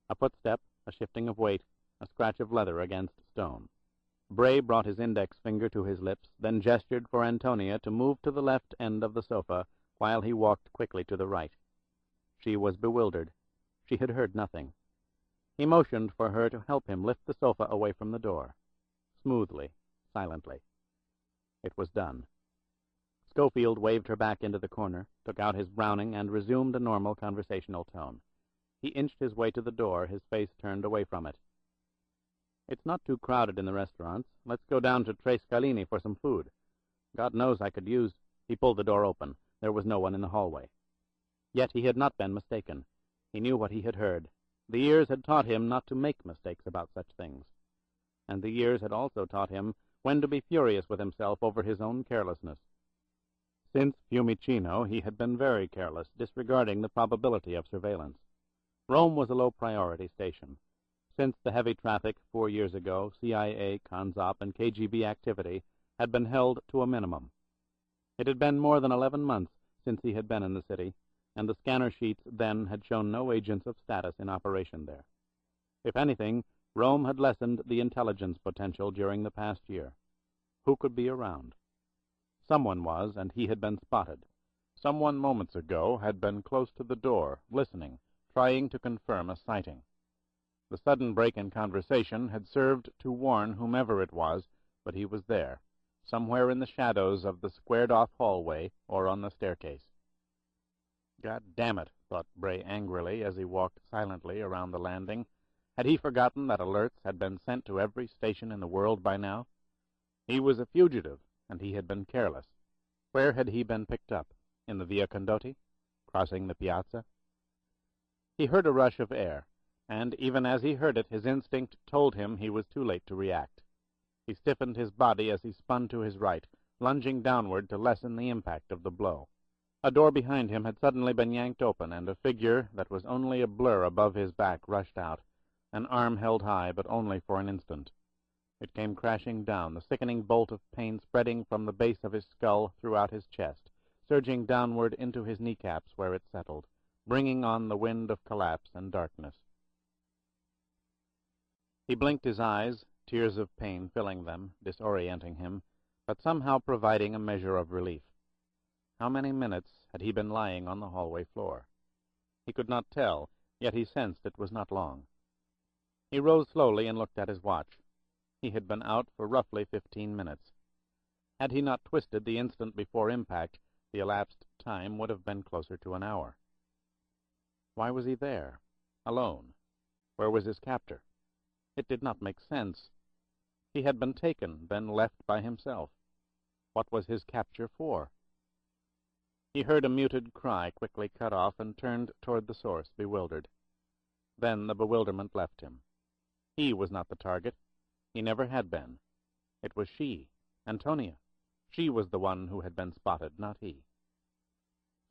A footstep, a shifting of weight, a scratch of leather against stone. Bray brought his index finger to his lips, then gestured for Antonia to move to the left end of the sofa, while he walked quickly to the right. She was bewildered. She had heard nothing. He motioned for her to help him lift the sofa away from the door. Smoothly, silently. It was done. Schofield waved her back into the corner, took out his Browning, and resumed a normal conversational tone. He inched his way to the door, his face turned away from it. "It's not too crowded in the restaurants. Let's go down to Tre Scalini for some food. God knows I could use—" He pulled the door open. There was no one in the hallway. Yet he had not been mistaken. He knew what he had heard. The years had taught him not to make mistakes about such things. And the years had also taught him when to be furious with himself over his own carelessness. Since Fiumicino, he had been very careless, disregarding the probability of surveillance. Rome was a low-priority station. Since the heavy traffic 4 years ago, CIA, Conzop, and KGB activity had been held to a minimum. It had been more than 11 months since he had been in the city, and the scanner sheets then had shown no agents of status in operation there. If anything, Rome had lessened the intelligence potential during the past year. Who could be around? Someone was, and he had been spotted. Someone moments ago had been close to the door, listening, trying to confirm a sighting. The sudden break in conversation had served to warn whomever it was, but he was there, somewhere in the shadows of the squared-off hallway or on the staircase. God damn it, thought Bray angrily as he walked silently around the landing. Had he forgotten that alerts had been sent to every station in the world by now? He was a fugitive, and he had been careless. Where had he been picked up? In the Via Condotti? Crossing the piazza? He heard a rush of air, and even as he heard it, his instinct told him he was too late to react. He stiffened his body as he spun to his right, lunging downward to lessen the impact of the blow. A door behind him had suddenly been yanked open, and a figure that was only a blur above his back rushed out, an arm held high, but only for an instant. It came crashing down, the sickening bolt of pain spreading from the base of his skull throughout his chest, surging downward into his kneecaps where it settled, bringing on the wind of collapse and darkness. He blinked his eyes, tears of pain filling them, disorienting him, but somehow providing a measure of relief. How many minutes had he been lying on the hallway floor? He could not tell, yet he sensed it was not long. He rose slowly and looked at his watch. He had been out for roughly 15 minutes. Had he not twisted the instant before impact, the elapsed time would have been closer to an hour. Why was he there, alone? Where was his captor? It did not make sense. He had been taken, then left by himself. What was his capture for? He heard a muted cry quickly cut off and turned toward the source, bewildered. Then the bewilderment left him. He was not the target. He never had been. It was she, Antonia. She was the one who had been spotted, not he.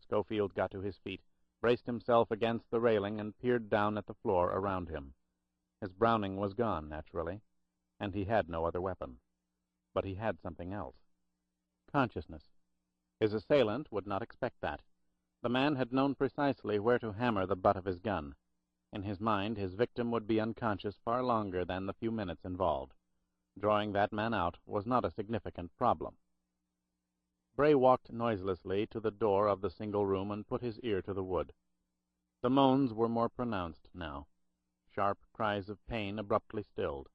Schofield got to his feet, braced himself against the railing, and peered down at the floor around him. His Browning was gone, naturally, and he had no other weapon. But he had something else. Consciousness. His assailant would not expect that. The man had known precisely where to hammer the butt of his gun. In his mind, his victim would be unconscious far longer than the few minutes involved. Drawing that man out was not a significant problem. Bray walked noiselessly to the door of the single room and put his ear to the wood. The moans were more pronounced now. Sharp cries of pain abruptly stilled.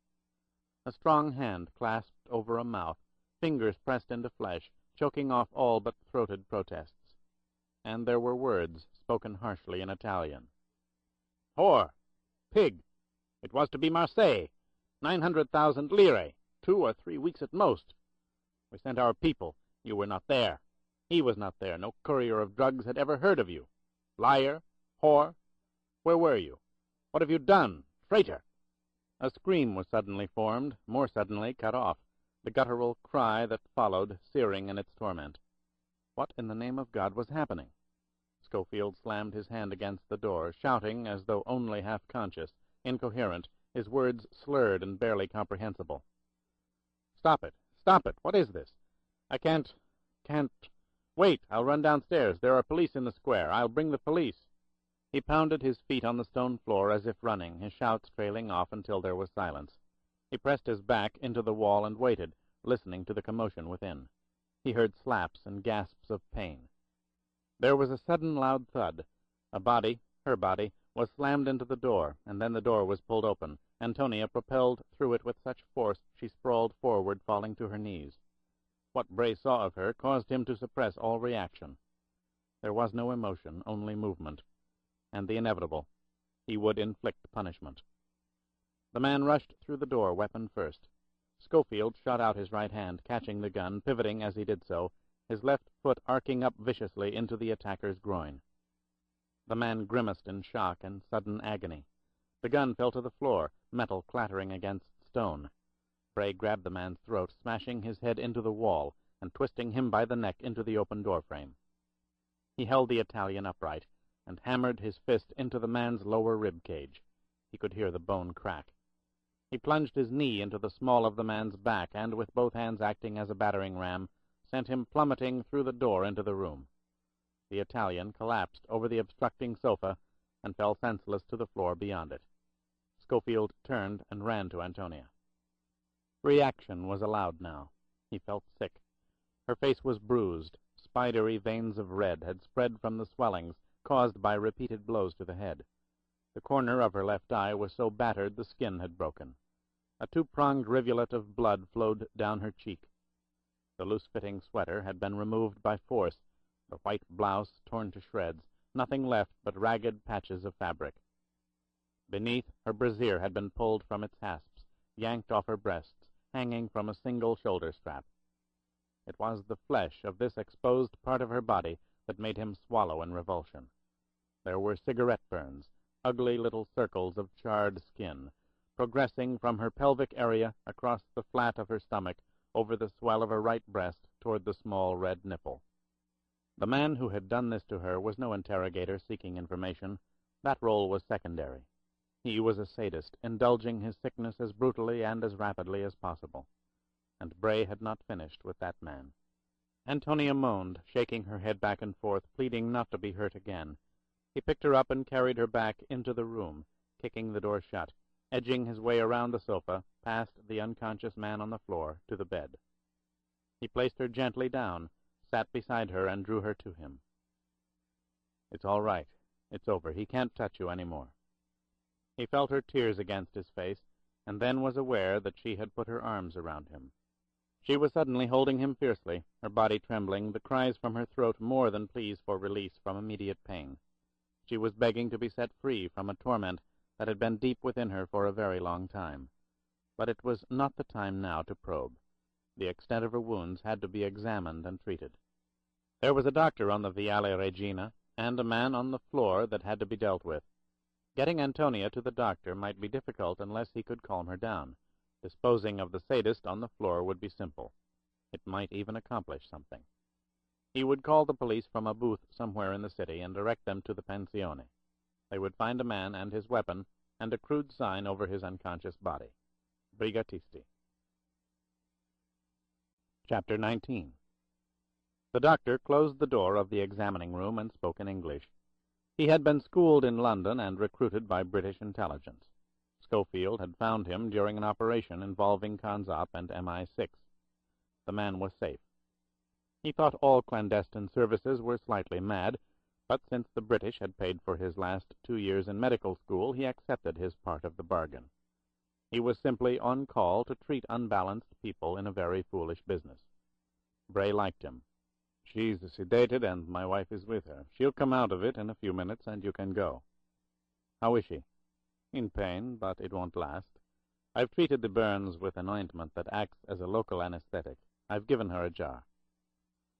A strong hand clasped over a mouth, fingers pressed into flesh, choking off all but throated protests. And there were words, spoken harshly in Italian. "Whore! Pig! It was to be Marseille! 900,000 lire! 2 or 3 weeks at most! We sent our people. You were not there. He was not there. No courier of drugs had ever heard of you. Liar! Whore! Where were you? What have you done? Traitor!" A scream was suddenly formed, more suddenly cut off, the guttural cry that followed, searing in its torment. What in the name of God was happening? Schofield slammed his hand against the door, shouting as though only half-conscious, incoherent, his words slurred and barely comprehensible. "Stop it! Stop it! What is this? I can't... Wait, I'll run downstairs. There are police in the square. I'll bring the police." He pounded his feet on the stone floor as if running, his shouts trailing off until there was silence. He pressed his back into the wall and waited, listening to the commotion within. He heard slaps and gasps of pain. There was a sudden loud thud. A body, her body, was slammed into the door, and then the door was pulled open. Antonia propelled through it with such force she sprawled forward, falling to her knees. What Bray saw of her caused him to suppress all reaction. There was no emotion, only movement. And the inevitable. He would inflict punishment. The man rushed through the door, weapon first. Schofield shot out his right hand, catching the gun, pivoting as he did so, his left foot arcing up viciously into the attacker's groin. The man grimaced in shock and sudden agony. The gun fell to the floor, metal clattering against stone. Bray grabbed the man's throat, smashing his head into the wall and twisting him by the neck into the open doorframe. He held the Italian upright and hammered his fist into the man's lower rib cage. He could hear the bone crack. He plunged his knee into the small of the man's back and, with both hands acting as a battering ram, sent him plummeting through the door into the room. The Italian collapsed over the obstructing sofa and fell senseless to the floor beyond it. Schofield turned and ran to Antonia. Reaction was allowed now. He felt sick. Her face was bruised. Spidery veins of red had spread from the swellings caused by repeated blows to the head. The corner of her left eye was so battered the skin had broken. A two-pronged rivulet of blood flowed down her cheek. The loose-fitting sweater had been removed by force, the white blouse torn to shreds, nothing left but ragged patches of fabric. Beneath, her brassiere had been pulled from its hasps, yanked off her breasts, hanging from a single shoulder strap. It was the flesh of this exposed part of her body that made him swallow in revulsion. There were cigarette burns, ugly little circles of charred skin, progressing from her pelvic area across the flat of her stomach, over the swell of her right breast toward the small red nipple. The man who had done this to her was no interrogator seeking information. That role was secondary. He was a sadist, indulging his sickness as brutally and as rapidly as possible. And Bray had not finished with that man. Antonia moaned, shaking her head back and forth, pleading not to be hurt again. He picked her up and carried her back into the room, kicking the door shut, edging his way around the sofa, past the unconscious man on the floor, to the bed. He placed her gently down, sat beside her, and drew her to him. "It's all right. It's over. He can't touch you any more." He felt her tears against his face, and then was aware that she had put her arms around him. She was suddenly holding him fiercely, her body trembling, the cries from her throat more than pleas for release from immediate pain. She was begging to be set free from a torment that had been deep within her for a very long time. But it was not the time now to probe. The extent of her wounds had to be examined and treated. There was a doctor on the Viale Regina, and a man on the floor that had to be dealt with. Getting Antonia to the doctor might be difficult unless he could calm her down. Disposing of the sadist on the floor would be simple. It might even accomplish something. He would call the police from a booth somewhere in the city and direct them to the pensione. They would find a man and his weapon and a crude sign over his unconscious body. Brigatisti. Chapter 19. The doctor closed the door of the examining room and spoke in English. He had been schooled in London and recruited by British intelligence. Schofield had found him during an operation involving Konzop and MI6. The man was safe. He thought all clandestine services were slightly mad, but since the British had paid for his last 2 years in medical school, he accepted his part of the bargain. He was simply on call to treat unbalanced people in a very foolish business. Bray liked him. "She's sedated, and my wife is with her. She'll come out of it in a few minutes, and you can go." "How is she?" "In pain, but it won't last. I've treated the burns with an ointment that acts as a local anesthetic. I've given her a jar."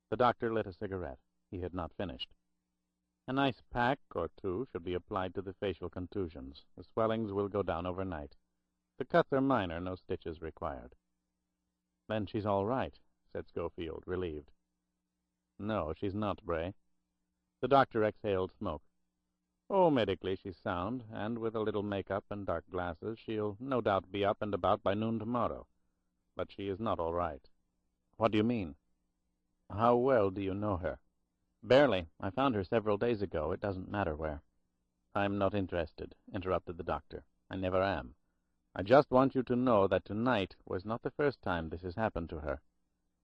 The doctor lit a cigarette. He had not finished. "An ice pack or two should be applied to the facial contusions. The swellings will go down overnight. The cuts are minor, no stitches required." "Then she's all right," said Schofield, relieved. "No, she's not, Bray." The doctor exhaled smoke. "Oh, medically she's sound, and with a little make-up and dark glasses she'll no doubt be up and about by noon tomorrow. But she is not all right." "What do you mean?" "How well do you know her?" "Barely. I found her several days ago. It doesn't matter where." "I'm not interested," interrupted the doctor. "I never am. I just want you to know that tonight was not the first time this has happened to her.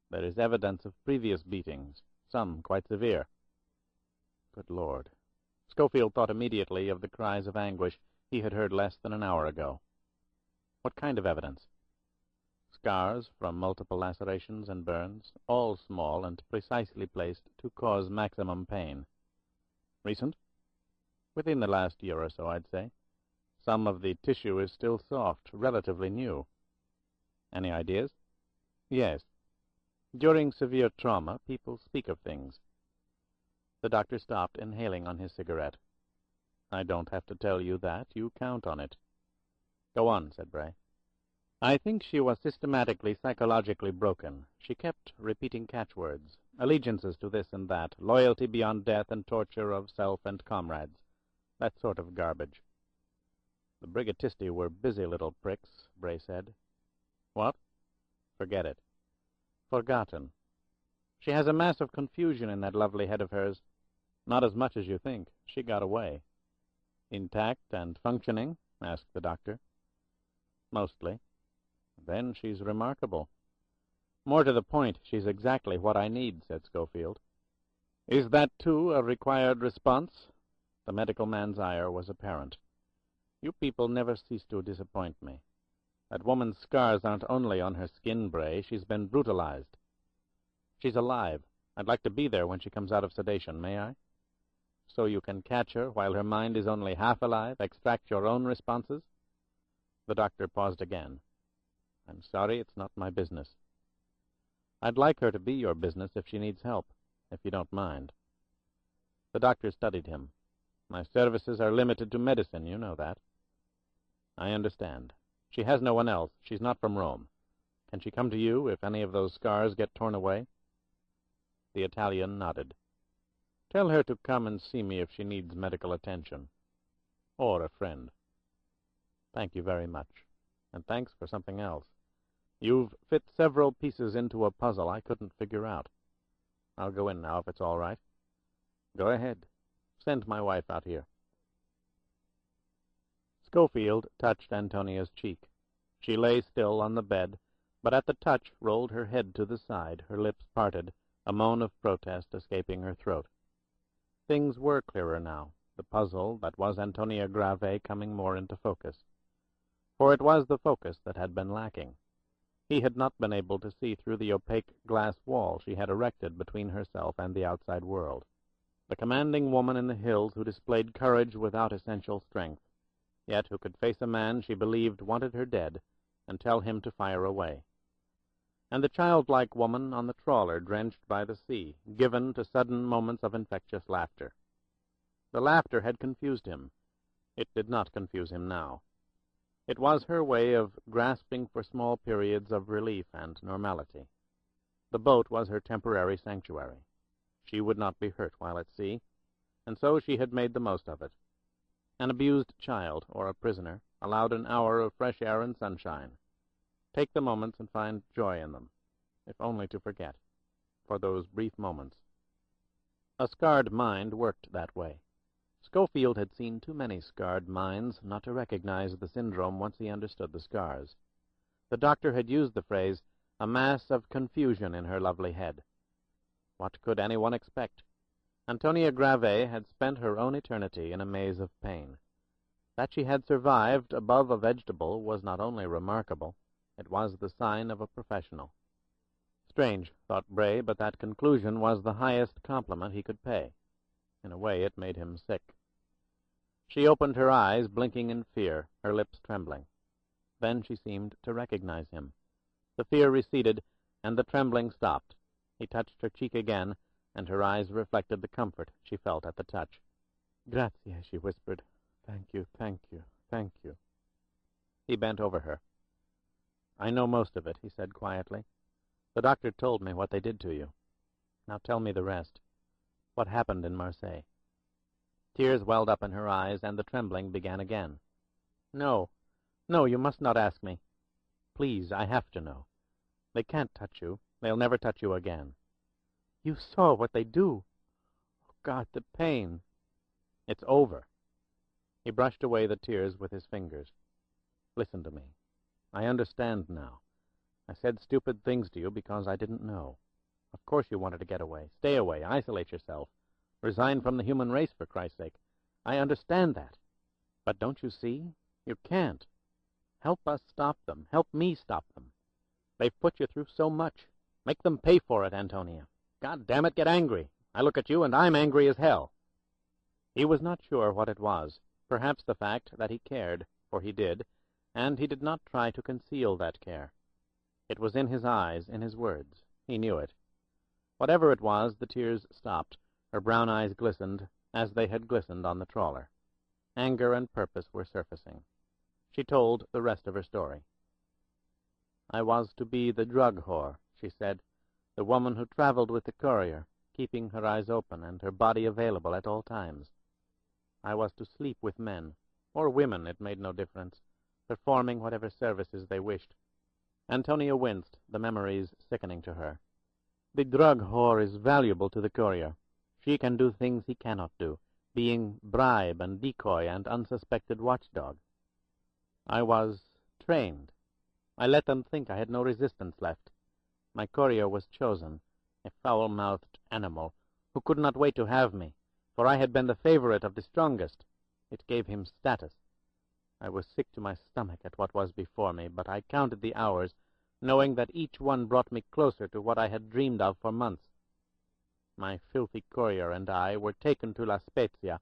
There is evidence of previous beatings, some quite severe." Good Lord. Schofield thought immediately of the cries of anguish he had heard less than an hour ago. What kind of evidence? Scars from multiple lacerations and burns, all small and precisely placed to cause maximum pain. Recent? Within the last year or so, I'd say. Some of the tissue is still soft, relatively new. Any ideas? Yes. During severe trauma, people speak of things. The doctor stopped, inhaling on his cigarette. I don't have to tell you that. You count on it. Go on, said Bray. I think she was systematically, psychologically broken. She kept repeating catchwords, allegiances to this and that, loyalty beyond death and torture of self and comrades, that sort of garbage. The Brigatisti were busy little pricks, Bray said. What? Forget it. Forgotten. She has a mass of confusion in that lovely head of hers. Not as much as you think. She got away. Intact and functioning? Asked the doctor. Mostly. Then she's remarkable. More to the point, she's exactly what I need, said Schofield. Is that, too, a required response? The medical man's ire was apparent. You people never cease to disappoint me. That woman's scars aren't only on her skin, Bray. She's been brutalized. She's alive. I'd like to be there when she comes out of sedation, may I? So you can catch her while her mind is only half alive, extract your own responses? The doctor paused again. I'm sorry, it's not my business. I'd like her to be your business if she needs help, if you don't mind. The doctor studied him. My services are limited to medicine, you know that. I understand. She has no one else. She's not from Rome. Can she come to you if any of those scars get torn away? The Italian nodded. Tell her to come and see me if she needs medical attention. Or a friend. Thank you very much. And thanks for something else. You've fit several pieces into a puzzle I couldn't figure out. I'll go in now if it's all right. Go ahead. Send my wife out here. Schofield touched Antonia's cheek. She lay still on the bed, but at the touch rolled her head to the side, her lips parted, a moan of protest escaping her throat. Things were clearer now, the puzzle that was Antonia Grave coming more into focus. For it was the focus that had been lacking. He had not been able to see through the opaque glass wall she had erected between herself and the outside world. The commanding woman in the hills who displayed courage without essential strength, yet who could face a man she believed wanted her dead and tell him to fire away. And the childlike woman on the trawler drenched by the sea, given to sudden moments of infectious laughter. The laughter had confused him. It did not confuse him now. It was her way of grasping for small periods of relief and normality. The boat was her temporary sanctuary. She would not be hurt while at sea, and so she had made the most of it. An abused child, or a prisoner, allowed an hour of fresh air and sunshine. Take the moments and find joy in them, if only to forget, for those brief moments. A scarred mind worked that way. Schofield had seen too many scarred minds not to recognize the syndrome once he understood the scars. The doctor had used the phrase, a mass of confusion in her lovely head. What could anyone expect? Antonia Grave had spent her own eternity in a maze of pain. That she had survived above a vegetable was not only remarkable, it was the sign of a professional. Strange, thought Bray, but that conclusion was the highest compliment he could pay. In a way, it made him sick. She opened her eyes, blinking in fear, her lips trembling. Then she seemed to recognize him. The fear receded, and the trembling stopped. He touched her cheek again, and her eyes reflected the comfort she felt at the touch. "Grazie," she whispered. "Thank you, thank you, thank you." He bent over her. "I know most of it," he said quietly. "The doctor told me what they did to you. Now tell me the rest. What happened in Marseille?" Tears welled up in her eyes, and the trembling began again. "No, no, you must not ask me. Please, I have to know. They can't touch you. They'll never touch you again." "You saw what they do. Oh, God, the pain." "It's over." He brushed away the tears with his fingers. "Listen to me. I understand now. I said stupid things to you because I didn't know. Of course you wanted to get away. Stay away. Isolate yourself. Resign from the human race, for Christ's sake. I understand that. But don't you see? You can't. Help us stop them. Help me stop them. They've put you through so much. Make them pay for it, Antonia. God damn it, get angry. I look at you, and I'm angry as hell." He was not sure what it was. Perhaps the fact that he cared, for he did, and he did not try to conceal that care. It was in his eyes, in his words. He knew it. Whatever it was, the tears stopped. Her brown eyes glistened, as they had glistened on the trawler. Anger and purpose were surfacing. She told the rest of her story. "I was to be the drug whore," she said, "the woman who traveled with the courier, keeping her eyes open and her body available at all times. I was to sleep with men, or women, it made no difference, performing whatever services they wished." Antonia winced, the memories sickening to her. "The drug whore is valuable to the courier. She can do things he cannot do, being bribe and decoy and unsuspected watchdog. I was trained. I let them think I had no resistance left. My courier was chosen, a foul-mouthed animal, who could not wait to have me, for I had been the favorite of the strongest. It gave him status. I was sick to my stomach at what was before me, but I counted the hours, knowing that each one brought me closer to what I had dreamed of for months. My filthy courier and I were taken to La Spezia,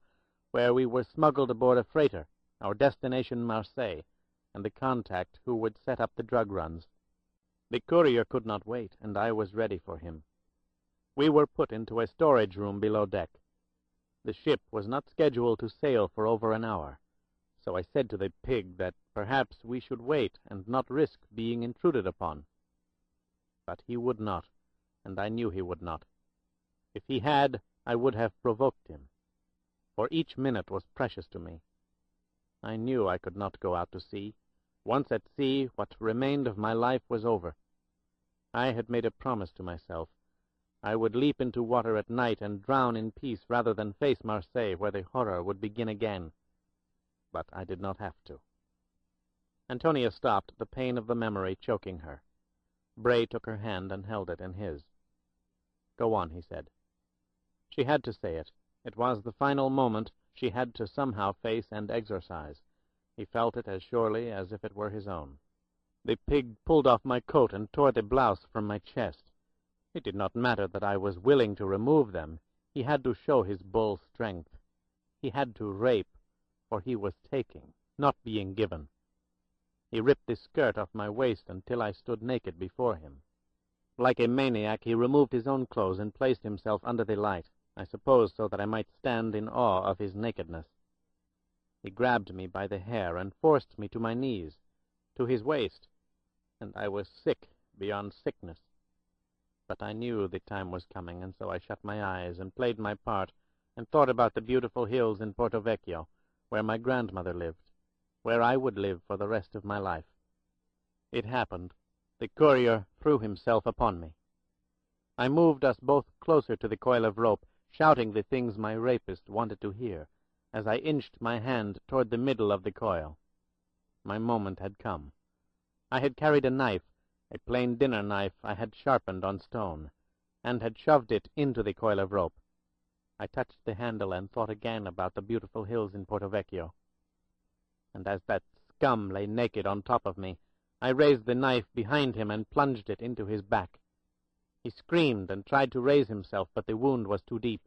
where we were smuggled aboard a freighter, our destination Marseille, and the contact who would set up the drug runs. The courier could not wait, and I was ready for him. We were put into a storage room below deck. The ship was not scheduled to sail for over an hour, so I said to the pig that perhaps we should wait and not risk being intruded upon. But he would not, and I knew he would not. If he had, I would have provoked him, for each minute was precious to me. I knew I could not go out to sea. Once at sea, what remained of my life was over. I had made a promise to myself. I would leap into water at night and drown in peace rather than face Marseille, where the horror would begin again. But I did not have to. Antonia stopped, the pain of the memory choking her. Bray took her hand and held it in his. "Go on," he said. She had to say it. It was the final moment she had to somehow face and exorcise. He felt it as surely as if it were his own. "The pig pulled off my coat and tore the blouse from my chest. It did not matter that I was willing to remove them. He had to show his bull strength. He had to rape, for he was taking, not being given. He ripped the skirt off my waist until I stood naked before him. Like a maniac, he removed his own clothes and placed himself under the light, I suppose so that I might stand in awe of his nakedness. He grabbed me by the hair and forced me to my knees, to his waist, and I was sick beyond sickness. But I knew the time was coming, and so I shut my eyes and played my part and thought about the beautiful hills in Porto Vecchio, where my grandmother lived, where I would live for the rest of my life. It happened. The courier threw himself upon me. I moved us both closer to the coil of rope, shouting the things my rapist wanted to hear, as I inched my hand toward the middle of the coil. My moment had come. I had carried a knife, a plain dinner knife I had sharpened on stone, and had shoved it into the coil of rope. I touched the handle and thought again about the beautiful hills in Porto Vecchio. And as that scum lay naked on top of me, I raised the knife behind him and plunged it into his back. He screamed and tried to raise himself, but the wound was too deep.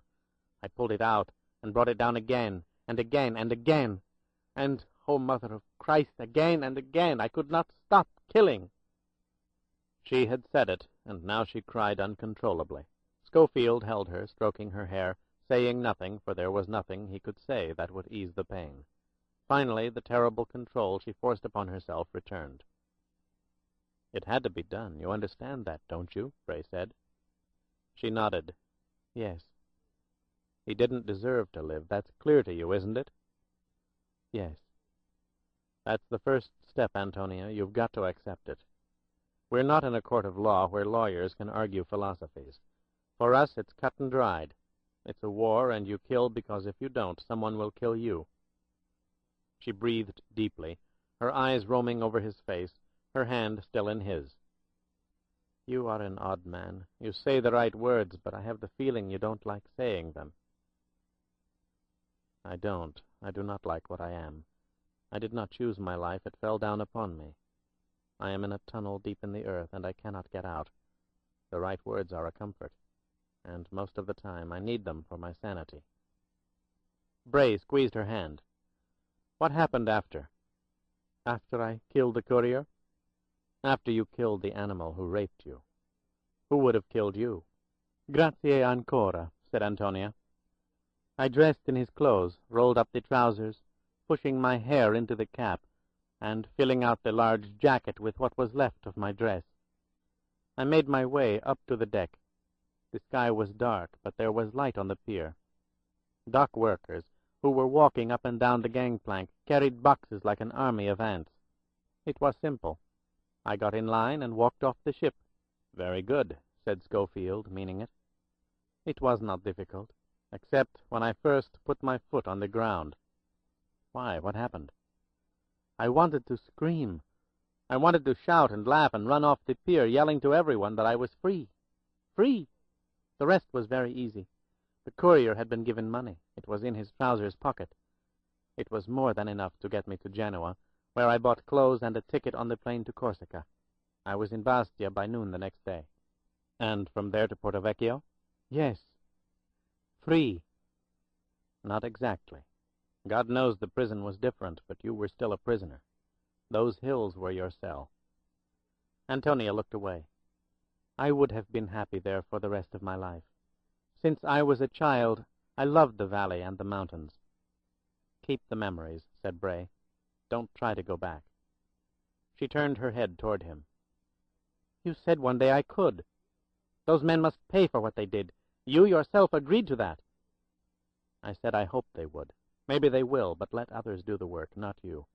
I pulled it out and brought it down again, and again, and again. And, oh, Mother of Christ, again and again. I could not stop killing. She had said it, and now she cried uncontrollably. Schofield held her, stroking her hair, saying nothing, for there was nothing he could say that would ease the pain. Finally, the terrible control she forced upon herself returned. "It had to be done. You understand that, don't you?" Bray said. She nodded. "Yes." "He didn't deserve to live. That's clear to you, isn't it?" "Yes." "That's the first step, Antonia. You've got to accept it. We're not in a court of law where lawyers can argue philosophies. For us, it's cut and dried. It's a war, and you kill because if you don't, someone will kill you." She breathed deeply, her eyes roaming over his face, her hand still in his. "You are an odd man. You say the right words, but I have the feeling you don't like saying them." "I don't. I do not like what I am. I did not choose my life. It fell down upon me. I am in a tunnel deep in the earth, and I cannot get out. The right words are a comfort, and most of the time I need them for my sanity." Bray squeezed her hand. "What happened after?" "After I killed the courier?" "After you killed the animal who raped you. Who would have killed you?" "Grazie ancora," said Antonia. "I dressed in his clothes, rolled up the trousers, pushing my hair into the cap, and filling out the large jacket with what was left of my dress. I made my way up to the deck. The sky was dark, but there was light on the pier. Dock workers, who were walking up and down the gangplank, carried boxes like an army of ants. It was simple. I got in line and walked off the ship. "Very good," said Schofield, meaning it. It was not difficult, except when I first put my foot on the ground. Why, what happened? I wanted to scream. I wanted to shout and laugh and run off the pier, yelling to everyone that I was free. Free! The rest was very easy. The courier had been given money. It was in his trousers pocket. It was more than enough to get me to Genoa, where I bought clothes and a ticket on the plane to Corsica. I was in Bastia by noon the next day. And from there to Porto Vecchio? Yes. Free. Not exactly. God knows the prison was different, but you were still a prisoner. Those hills were your cell. Antonia looked away. I would have been happy there for the rest of my life. Since I was a child, I loved the valley and the mountains. "Keep the memories," said Bray. "Don't try to go back." She turned her head toward him. "You said one day I could. Those men must pay for what they did. You yourself agreed to that." "I said I hoped they would. Maybe they will, but let others do the work, not you.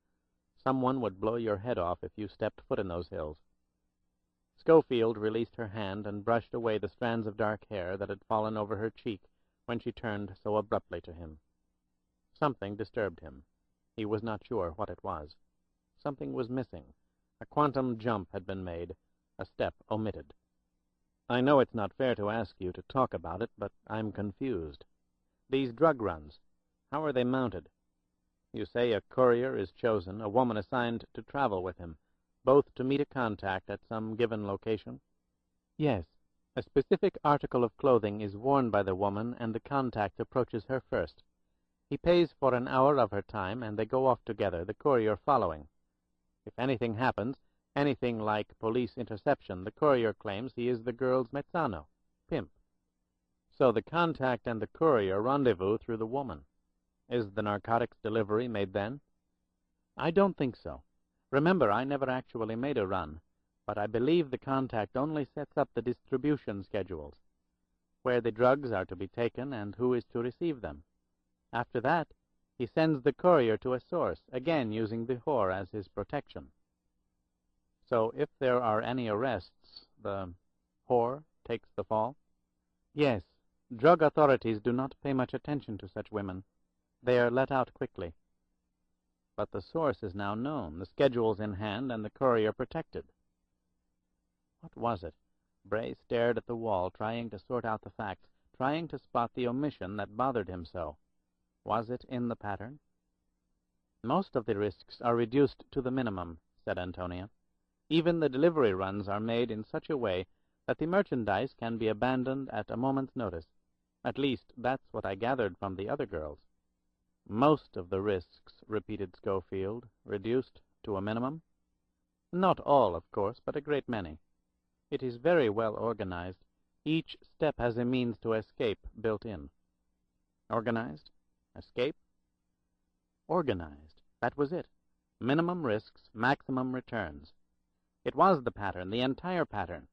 Someone would blow your head off if you stepped foot in those hills." Schofield released her hand and brushed away the strands of dark hair that had fallen over her cheek when she turned so abruptly to him. Something disturbed him. He was not sure what it was. Something was missing. A quantum jump had been made, a step omitted. "I know it's not fair to ask you to talk about it, but I'm confused. These drug runs, how are they mounted? You say a courier is chosen, a woman assigned to travel with him, both to meet a contact at some given location?" "Yes. A specific article of clothing is worn by the woman, and the contact approaches her first. He pays for an hour of her time, and they go off together, the courier following. If anything happens, anything like police interception, the courier claims he is the girl's mezzano, pimp. So the contact and the courier rendezvous through the woman. Is the narcotics delivery made then?" "I don't think so. Remember, I never actually made a run, but I believe the contact only sets up the distribution schedules, where the drugs are to be taken and who is to receive them. After that, he sends the courier to a source, again using the whore as his protection. So if there are any arrests, the whore takes the fall?" "Yes. Drug authorities do not pay much attention to such women. They are let out quickly." "But the source is now known, the schedules in hand, and the courier protected." What was it? Bray stared at the wall, trying to sort out the facts, trying to spot the omission that bothered him so. Was it in the pattern? "Most of the risks are reduced to the minimum," said Antonia. "Even the delivery runs are made in such a way that the merchandise can be abandoned at a moment's notice. At least, that's what I gathered from the other girls." "Most of the risks," repeated Schofield, "reduced to a minimum?" "Not all, of course, but a great many. It is very well organized. Each step has a means to escape built in." "Organized? Escape?" "Organized. That was it. Minimum risks, maximum returns. It was the pattern, the entire pattern.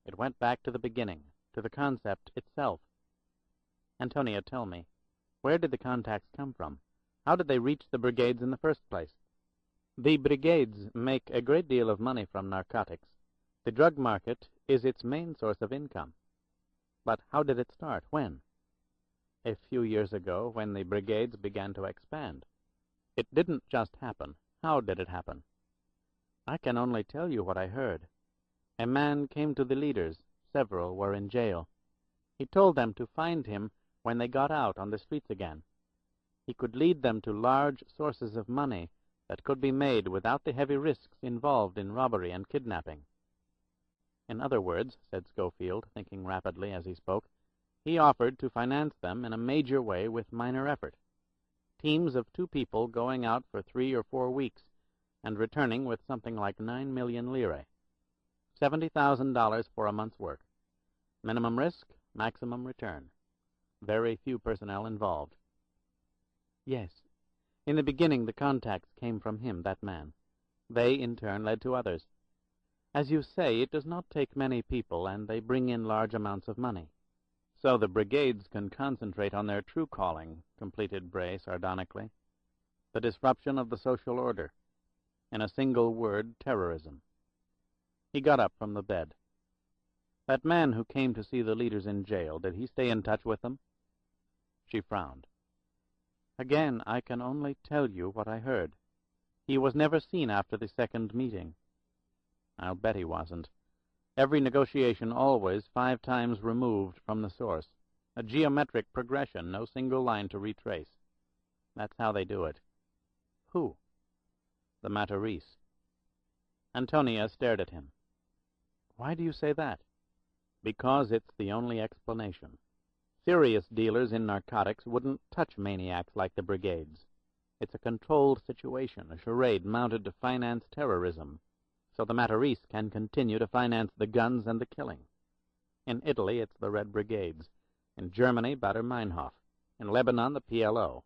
It went back to the beginning, to the concept itself. Antonia, tell me, where did the contacts come from? How did they reach the brigades in the first place?" "The brigades make a great deal of money from narcotics. The drug market is its main source of income. But how did it start? When?" "A few years ago, when the brigades began to expand." "It didn't just happen. How did it happen?" "I can only tell you what I heard. A man came to the leaders. Several were in jail. He told them to find him when they got out on the streets again. He could lead them to large sources of money that could be made without the heavy risks involved in robbery and kidnapping." "In other words," said Schofield, thinking rapidly as he spoke, "he offered to finance them in a major way with minor effort. Teams of 2 people going out for 3 or 4 weeks and returning with something like 9 million lire. $70,000 for a month's work. Minimum risk, maximum return. Very few personnel involved." "Yes. In the beginning, the contacts came from him, that man. They, in turn, led to others. As you say, it does not take many people, and they bring in large amounts of money. So the brigades can concentrate on their true calling, completed Bray sardonically. The disruption of the social order. In a single word, terrorism. He got up from the bed. That man who came to see the leaders in jail, did he stay in touch with them? She frowned. Again, I can only tell you what I heard. He was never seen after the second meeting. I'll bet he wasn't. Every negotiation always 5 times removed from the source. A geometric progression, no single line to retrace. That's how they do it. Who? The Matarese. Antonia stared at him. Why do you say that? Because it's the only explanation. Serious dealers in narcotics wouldn't touch maniacs like the brigades. It's a controlled situation, a charade mounted to finance terrorism, so the Matarese can continue to finance the guns and the killing. In Italy, it's the Red Brigades. In Germany, Bader Meinhof. In Lebanon, the PLO.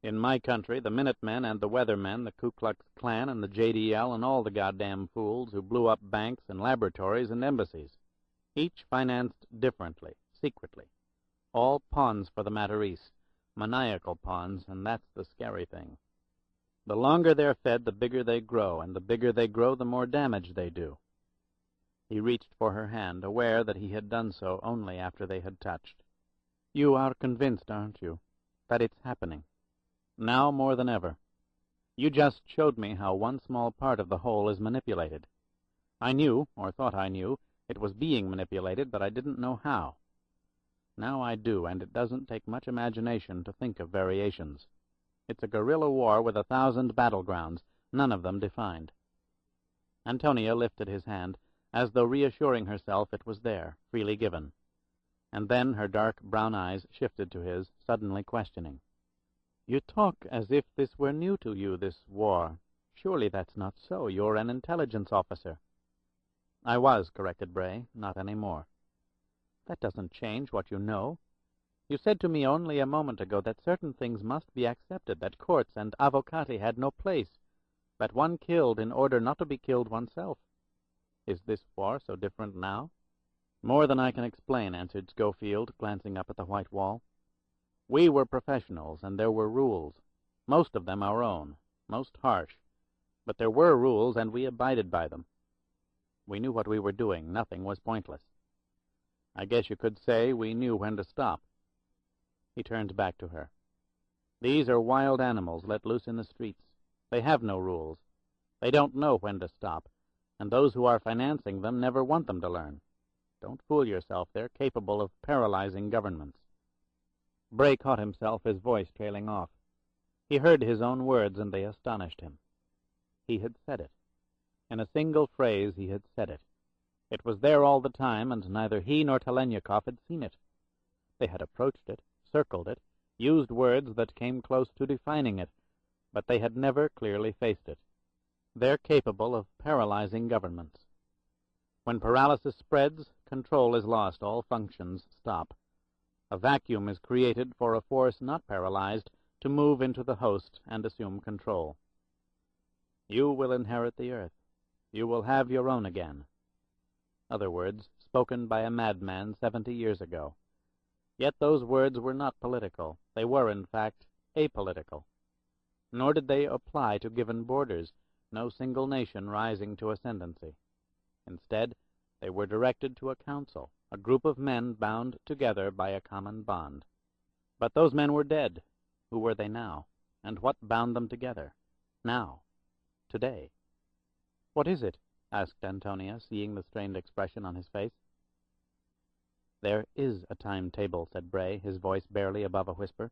In my country, the Minutemen and the Weathermen, the Ku Klux Klan and the JDL and all the goddamn fools who blew up banks and laboratories and embassies. Each financed differently, secretly. All pawns for the Matarese, maniacal pawns, and that's the scary thing. The longer they're fed, the bigger they grow, and the bigger they grow, the more damage they do. He reached for her hand, aware that he had done so only after they had touched. You are convinced, aren't you, that it's happening? Now more than ever. You just showed me how one small part of the whole is manipulated. I knew, or thought I knew, it was being manipulated, but I didn't know how. Now I do, and it doesn't take much imagination to think of variations. It's a guerrilla war with 1,000 battlegrounds, none of them defined. Antonia lifted his hand, as though reassuring herself it was there, freely given. And then her dark brown eyes shifted to his, suddenly questioning. You talk as if this were new to you, this war. Surely that's not so. You're an intelligence officer. I was, corrected Bray, not any more. That doesn't change what you know. You said to me only a moment ago that certain things must be accepted, that courts and avvocati had no place, that one killed in order not to be killed oneself. Is this war so different now? More than I can explain, answered Schofield, glancing up at the white wall. We were professionals, and there were rules, most of them our own, most harsh. But there were rules, and we abided by them. We knew what we were doing. Nothing was pointless. I guess you could say we knew when to stop. He turned back to her. These are wild animals let loose in the streets. They have no rules. They don't know when to stop, and those who are financing them never want them to learn. Don't fool yourself. They're capable of paralyzing governments. Bray caught himself, his voice trailing off. He heard his own words, and they astonished him. He had said it. In a single phrase he had said it. It was there all the time, and neither he nor Telenyakov had seen it. They had approached it, circled it, used words that came close to defining it, but they had never clearly faced it. They're capable of paralyzing governments. When paralysis spreads, control is lost, all functions stop. A vacuum is created for a force not paralyzed to move into the host and assume control. You will inherit the earth. You will have your own again. Other words, spoken by a madman 70 years ago. Yet those words were not political. They were, in fact, apolitical. Nor did they apply to given borders, no single nation rising to ascendancy. Instead, they were directed to a council, a group of men bound together by a common bond. But those men were dead. Who were they now? And what bound them together? Now. Today. What is it? Asked Antonia, seeing the strained expression on his face. There is a timetable, said Bray, his voice barely above a whisper.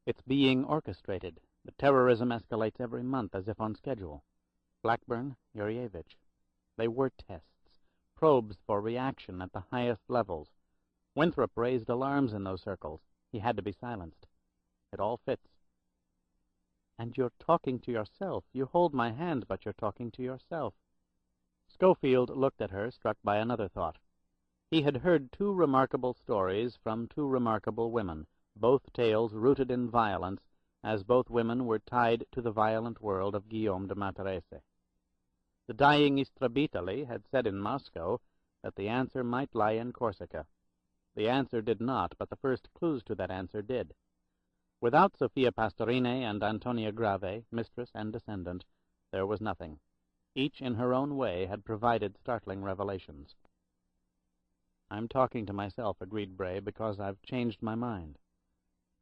It's being orchestrated. The terrorism escalates every month as if on schedule. Blackburn, Yurievich. They were tests, probes for reaction at the highest levels. Winthrop raised alarms in those circles. He had to be silenced. It all fits. And you're talking to yourself. You hold my hand, but you're talking to yourself. Schofield looked at her, struck by another thought. He had heard 2 remarkable stories from 2 remarkable women, both tales rooted in violence as both women were tied to the violent world of Guillaume de Matarese. The dying Istravitali had said in Moscow that the answer might lie in Corsica. The answer did not, but the first clues to that answer did. Without Sophia Pastorine and Antonia Grave, mistress and descendant, there was nothing. Each in her own way had provided startling revelations. "I'm talking to myself," agreed Bray, "because I've changed my mind.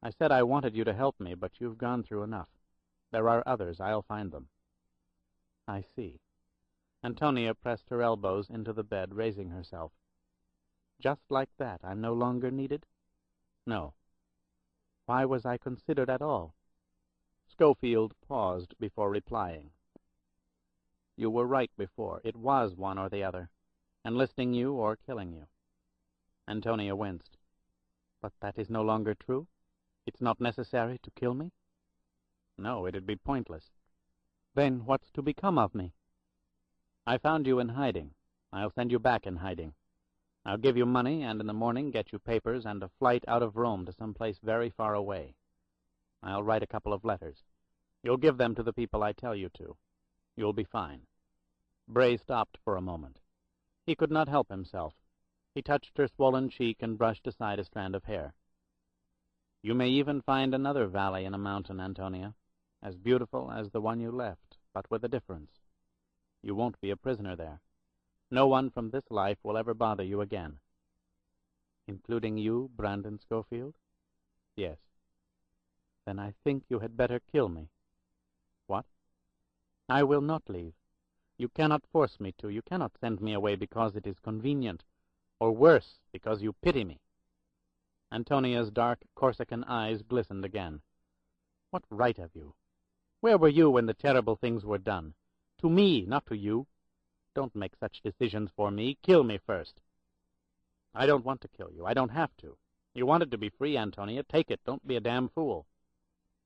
I said I wanted you to help me, but you've gone through enough. There are others. I'll find them." "I see." Antonia pressed her elbows into the bed, raising herself. "Just like that, I'm no longer needed?" "No." "Why was I considered at all?" Schofield paused before replying. "You were right before. It was one or the other, enlisting you or killing you." Antonia winced. "But that is no longer true? It's not necessary to kill me?" "No, it'd be pointless." "Then what's to become of me?" "I found you in hiding. I'll send you back in hiding. I'll give you money, and in the morning get you papers and a flight out of Rome to some place very far away. I'll write a couple of letters. You'll give them to the people I tell you to. You'll be fine." Bray stopped for a moment. He could not help himself. He touched her swollen cheek and brushed aside a strand of hair. "You may even find another valley in a mountain, Antonia, as beautiful as the one you left, but with a difference. You won't be a prisoner there. No one from this life will ever bother you again." "Including you, Brandon Schofield?" "Yes." "Then I think you had better kill me." "What?" "I will not leave. You cannot force me to. You cannot send me away because it is convenient, or worse, because you pity me." Antonia's dark Corsican eyes glistened again. "What right have you? Where were you when the terrible things were done? To me, not to you. Don't make such decisions for me. Kill me first." "I don't want to kill you. I don't have to. You wanted to be free, Antonia. Take it. Don't be a damn fool."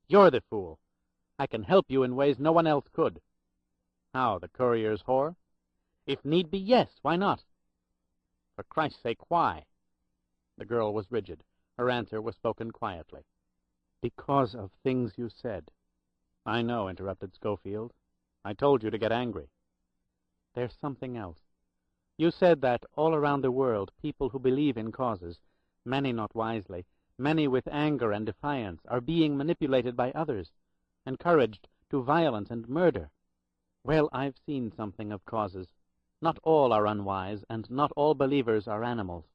"You're the fool. I can help you in ways no one else could." "How, the courier's whore?" "If need be, yes. Why not?" "For Christ's sake, why?" The girl was rigid. Her answer was spoken quietly. "Because of things you said." "I know," interrupted Schofield. "I told you to get angry." "There's something else. You said that all around the world people who believe in causes, many not wisely, many with anger and defiance, are being manipulated by others, encouraged to violence and murder. Well, I've seen something of causes. Not all are unwise, and not all believers are animals.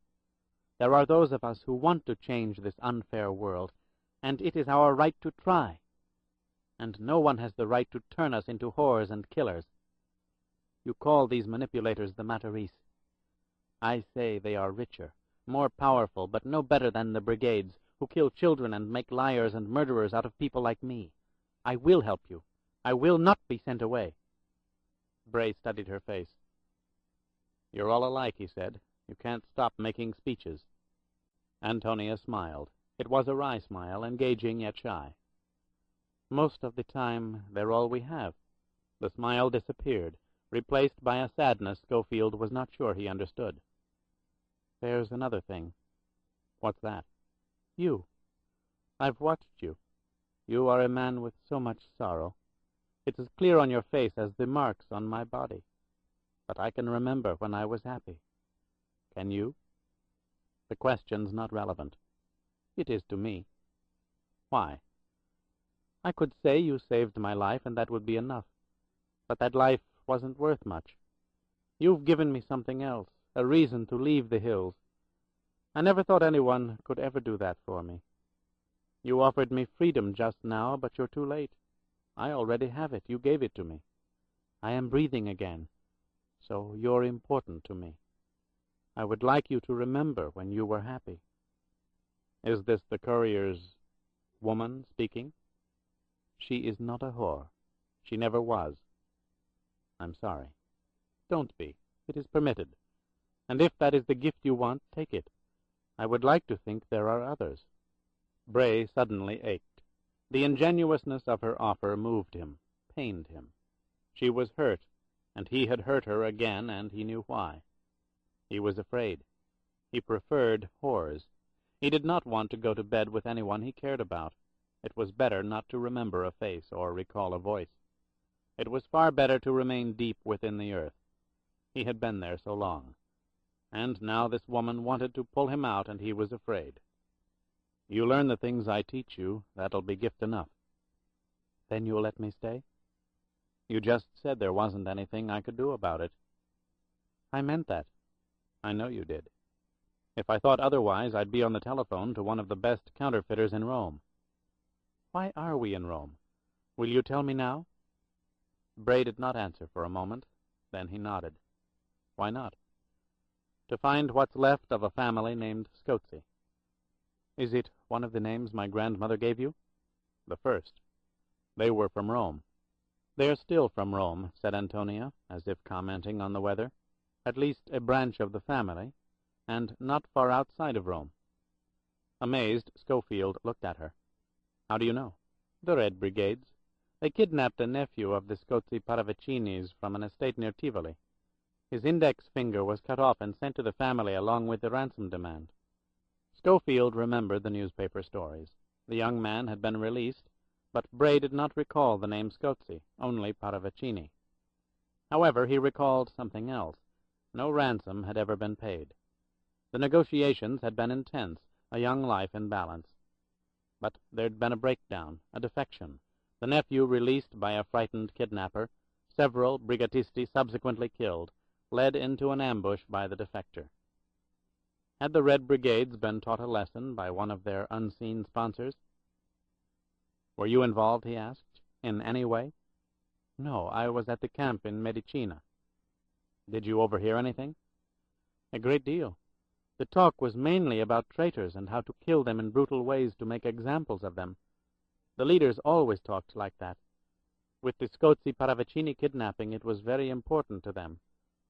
There are those of us who want to change this unfair world, and it is our right to try. And no one has the right to turn us into whores and killers. You call these manipulators the Matarese. I say they are richer, more powerful, but no better than the brigades, who kill children and make liars and murderers out of people like me. I will help you. I will not be sent away." Bray studied her face. "You're all alike," he said. "You can't stop making speeches." Antonia smiled. It was a wry smile, engaging yet shy. "Most of the time, they're all we have." The smile disappeared, replaced by a sadness Schofield was not sure he understood. "There's another thing." "What's that?" "You. I've watched you. You are a man with so much sorrow. It's as clear on your face as the marks on my body. But I can remember when I was happy. Can you?" "The question's not relevant." "It is to me." "Why?" "I could say you saved my life, and that would be enough. But that life wasn't worth much. You've given me something else, a reason to leave the hills. I never thought anyone could ever do that for me. You offered me freedom just now, but you're too late. I already have it. You gave it to me. I am breathing again, so you're important to me. I would like you to remember when you were happy." "Is this the courier's woman speaking?" "She is not a whore. She never was." "I'm sorry." "Don't be. It is permitted. And if that is the gift you want, take it. I would like to think there are others." Bray suddenly ached. The ingenuousness of her offer moved him, pained him. She was hurt, and he had hurt her again, and he knew why. He was afraid. He preferred whores. He did not want to go to bed with anyone he cared about. It was better not to remember a face or recall a voice. It was far better to remain deep within the earth. He had been there so long. And now this woman wanted to pull him out, and he was afraid. "You learn the things I teach you. That'll be gift enough." "Then you'll let me stay?" "You just said there wasn't anything I could do about it." "I meant that." "I know you did. If I thought otherwise, I'd be on the telephone to one of the best counterfeiters in Rome." "Why are we in Rome? Will you tell me now?" Bray did not answer for a moment. Then he nodded. "Why not?" "To find what's left of a family named Scozzi." "Is it one of the names my grandmother gave you?" "The first. They were from Rome." "They're still from Rome," said Antonia, as if commenting on the weather. "At least a branch of the family, and not far outside of Rome." Amazed, Schofield looked at her. "How do you know?" "The Red Brigades. They kidnapped a nephew of the Scozzi Paravicini's from an estate near Tivoli. His index finger was cut off and sent to the family along with the ransom demand." Schofield remembered the newspaper stories. The young man had been released, but Bray did not recall the name Scozzi, only Paravicini. However, he recalled something else. No ransom had ever been paid. The negotiations had been intense, a young life in balance. But there'd been a breakdown, a defection, the nephew released by a frightened kidnapper, several brigatisti subsequently killed, led into an ambush by the defector. Had the Red Brigades been taught a lesson by one of their unseen sponsors? "Were you involved," he asked, "in any way?" "No, I was at the camp in Medicina." "Did you overhear anything?" "A great deal. The talk was mainly about traitors and how to kill them in brutal ways to make examples of them. The leaders always talked like that. With the Scozzi Paravicini kidnapping, it was very important to them.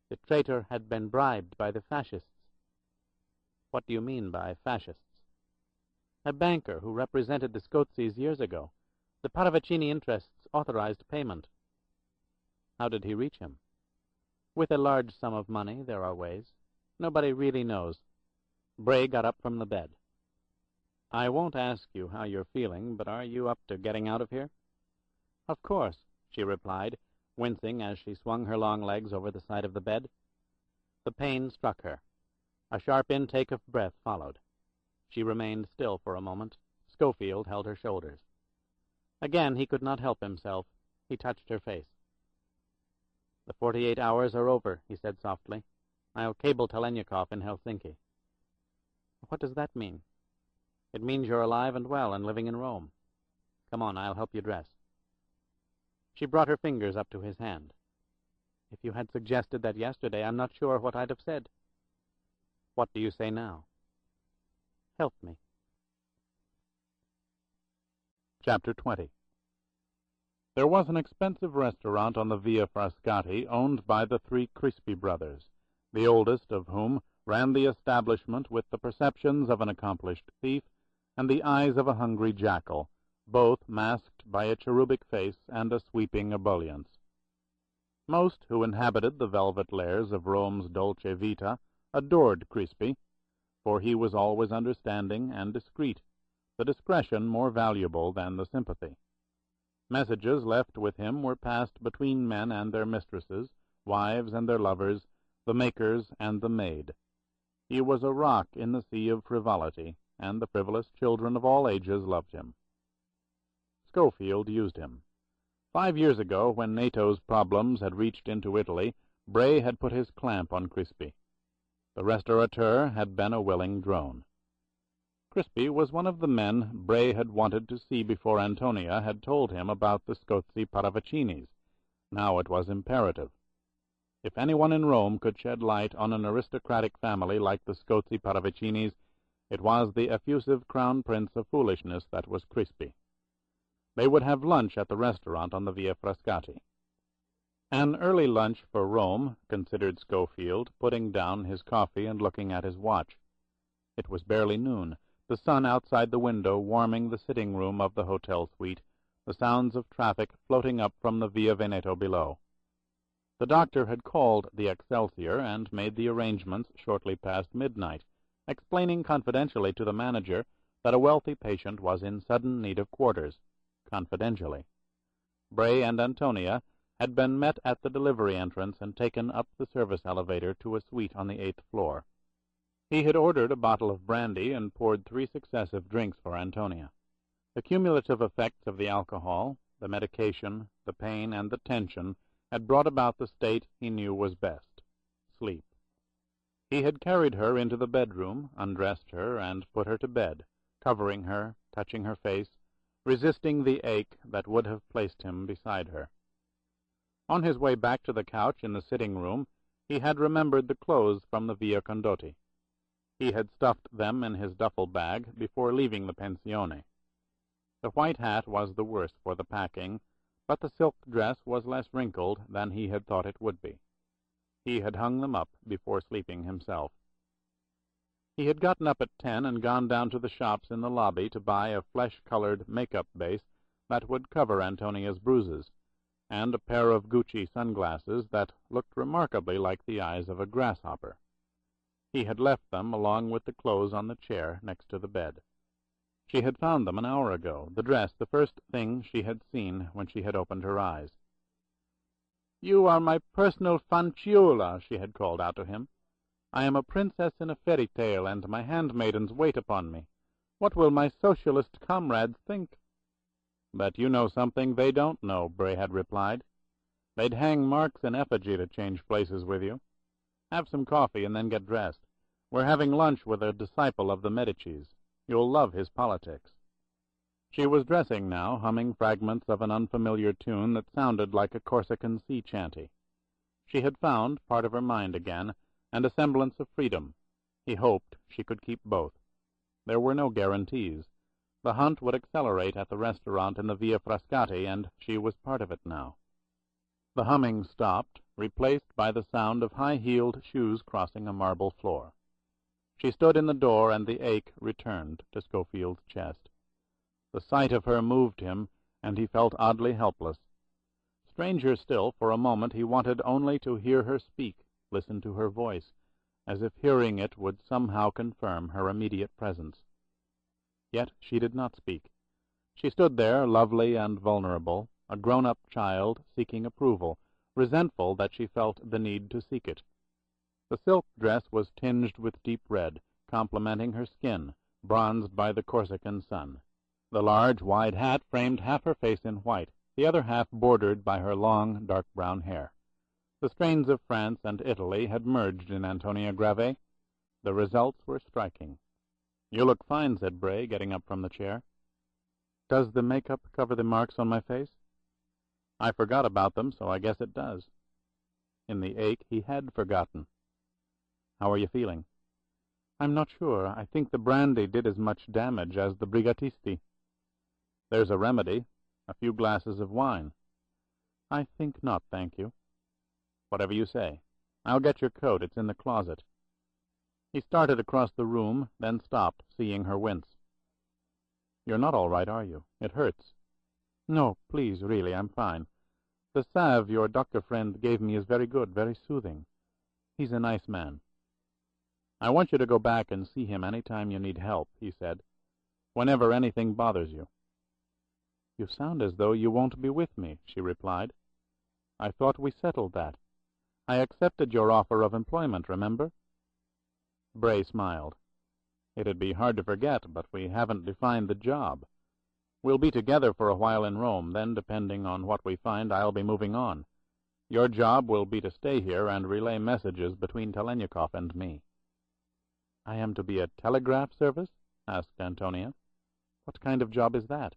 The traitor had been bribed by the fascists." "What do you mean by fascists?" "A banker who represented the Scozzis years ago. The Paravicini interests authorized payment." "How did he reach him?" "With a large sum of money. There are ways. Nobody really knows." Bray got up from the bed. "I won't ask you how you're feeling, but are you up to getting out of here?" "Of course," she replied, wincing as she swung her long legs over the side of the bed. The pain struck her. A sharp intake of breath followed. She remained still for a moment. Schofield held her shoulders. Again he could not help himself. He touched her face. "The 48 hours are over," he said softly. "I'll cable Telenyakov in Helsinki." "What does that mean?" "It means you're alive and well and living in Rome. Come on, I'll help you dress." She brought her fingers up to his hand. "If you had suggested that yesterday, I'm not sure what I'd have said." "What do you say now?" "Help me." Chapter 20. There was an expensive restaurant on the Via Frascati owned by the three Crispi brothers, the oldest of whom ran the establishment with the perceptions of an accomplished thief and the eyes of a hungry jackal, both masked by a cherubic face and a sweeping ebullience. Most who inhabited the velvet lairs of Rome's dolce vita adored Crispi, for he was always understanding and discreet, the discretion more valuable than the sympathy. Messages left with him were passed between men and their mistresses, wives and their lovers, the makers and the maid. He was a rock in the sea of frivolity, and the frivolous children of all ages loved him. Schofield used him. 5 years ago, when NATO's problems had reached into Italy, Bray had put his clamp on Crispi. The restaurateur had been a willing drone. Crispi was one of the men Bray had wanted to see before Antonia had told him about the Scozzi Paravicinis. Now it was imperative. If anyone in Rome could shed light on an aristocratic family like the Scozzi Paravicinis, it was the effusive crown prince of foolishness that was Crispi. They would have lunch at the restaurant on the Via Frascati. An early lunch for Rome, considered Schofield, putting down his coffee and looking at his watch. It was barely noon, the sun outside the window warming the sitting-room of the hotel suite, the sounds of traffic floating up from the Via Veneto below. The doctor had called the Excelsior and made the arrangements shortly past midnight, explaining confidentially to the manager that a wealthy patient was in sudden need of quarters, confidentially. Bray and Antonia had been met at the delivery entrance and taken up the service elevator to a suite on the 8th floor. He had ordered a bottle of brandy and poured 3 successive drinks for Antonia. The cumulative effects of the alcohol, the medication, the pain, and the tension had brought about the state he knew was best, sleep. He had carried her into the bedroom, undressed her, and put her to bed, covering her, touching her face, resisting the ache that would have placed him beside her. On his way back to the couch in the sitting-room, he had remembered the clothes from the Via Condotti. He had stuffed them in his duffel bag before leaving the pensione. The white hat was the worse for the packing, but the silk dress was less wrinkled than he had thought it would be. He had hung them up before sleeping himself. He had gotten up at 10 and gone down to the shops in the lobby to buy a flesh-colored make-up base that would cover Antonia's bruises, and a pair of Gucci sunglasses that looked remarkably like the eyes of a grasshopper. He had left them along with the clothes on the chair next to the bed. She had found them an hour ago, the dress the first thing she had seen when she had opened her eyes. "You are my personal fanciulla," she had called out to him. "I am a princess in a fairy tale, and my handmaidens wait upon me. What will my socialist comrades think?" "But you know something they don't know," Bray had replied. "They'd hang Marx in effigy to change places with you. Have some coffee and then get dressed. We're having lunch with a disciple of the Medicis. You'll love his politics." She was dressing now, humming fragments of an unfamiliar tune that sounded like a Corsican sea chanty. She had found part of her mind again, and a semblance of freedom. He hoped she could keep both. There were no guarantees. The hunt would accelerate at the restaurant in the Via Frascati, and she was part of it now. The humming stopped, replaced by the sound of high-heeled shoes crossing a marble floor. She stood in the door, and the ache returned to Schofield's chest. The sight of her moved him, and he felt oddly helpless. Stranger still, for a moment he wanted only to hear her speak, listen to her voice, as if hearing it would somehow confirm her immediate presence. Yet she did not speak. She stood there, lovely and vulnerable, a grown-up child seeking approval, resentful that she felt the need to seek it. The silk dress was tinged with deep red, complementing her skin, bronzed by the Corsican sun. The large, wide hat framed half her face in white, the other half bordered by her long, dark brown hair. The strains of France and Italy had merged in Antonia Grave. The results were striking. "You look fine," said Bray, getting up from the chair. "Does the make-up cover the marks on my face?" "I forgot about them, so I guess it does." In the ache he had forgotten. "How are you feeling?" "I'm not sure. I think the brandy did as much damage as the brigatisti." "There's a remedy. A few glasses of wine." "I think not, thank you." "Whatever you say. I'll get your coat. It's in the closet." He started across the room, then stopped, seeing her wince. "You're not all right, are you? It hurts." "No, please, really, I'm fine. The salve your doctor friend gave me is very good, very soothing. He's a nice man." "I want you to go back and see him any time you need help," he said, "whenever anything bothers you." "You sound as though you won't be with me," she replied. "I thought we settled that. I accepted your offer of employment, remember?" Bray smiled. "It'd be hard to forget, but we haven't defined the job. We'll be together for a while in Rome, then, depending on what we find, I'll be moving on. Your job will be to stay here and relay messages between Telenikov and me." "I am to be a telegraph service?" asked Antonia. "What kind of job is that?"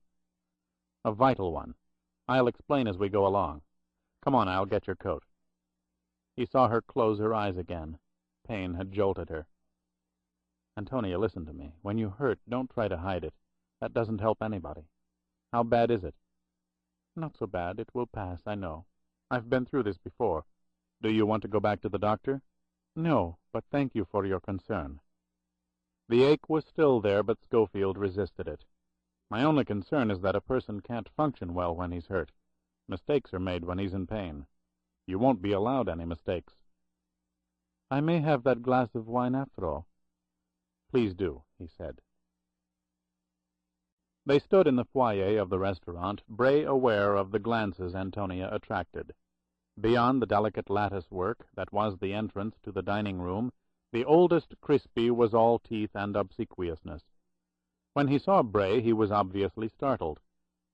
"A vital one. I'll explain as we go along. Come on, I'll get your coat." He saw her close her eyes again. Pain had jolted her. "Antonia, listen to me. When you hurt, don't try to hide it. That doesn't help anybody. How bad is it?" "Not so bad. It will pass, I know. I've been through this before." "Do you want to go back to the doctor?" "No, but thank you for your concern." The ache was still there, but Schofield resisted it. "My only concern is that a person can't function well when he's hurt. Mistakes are made when he's in pain. You won't be allowed any mistakes." "I may have that glass of wine after all." "Please do," he said. They stood in the foyer of the restaurant, Bray aware of the glances Antonia attracted. Beyond the delicate lattice work that was the entrance to the dining room, the oldest Crispy was all teeth and obsequiousness. When he saw Bray, he was obviously startled.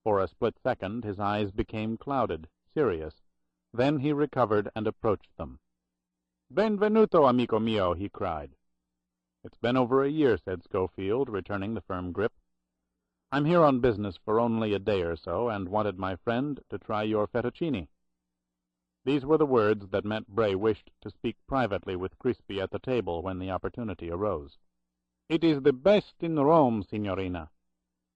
For a split second his eyes became clouded, serious. Then he recovered and approached them. "Benvenuto, amico mio," he cried. "It's been over a year," said Schofield, returning the firm grip. "I'm here on business for only a day or so, and wanted my friend to try your fettuccine." These were the words that meant Bray wished to speak privately with Crispy at the table when the opportunity arose. "It is the best in Rome, signorina."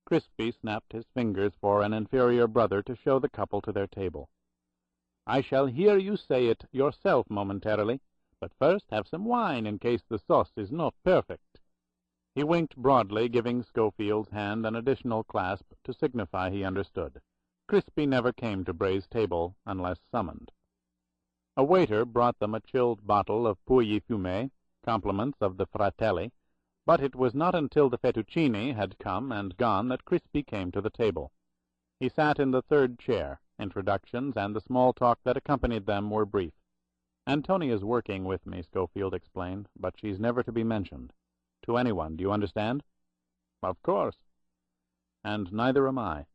Crispy snapped his fingers for an inferior brother to show the couple to their table. "I shall hear you say it yourself momentarily, but first have some wine in case the sauce is not perfect." He winked broadly, giving Schofield's hand an additional clasp to signify he understood. Crispy never came to Bray's table unless summoned. A waiter brought them a chilled bottle of Pouilly Fumé, compliments of the Fratelli, but it was not until the fettuccine had come and gone that Crispy came to the table. He sat in the third chair. Introductions and the small talk that accompanied them were brief. "Antonia's working with me," Schofield explained, "but she's never to be mentioned. To anyone, do you understand?" "Of course." "And neither am I.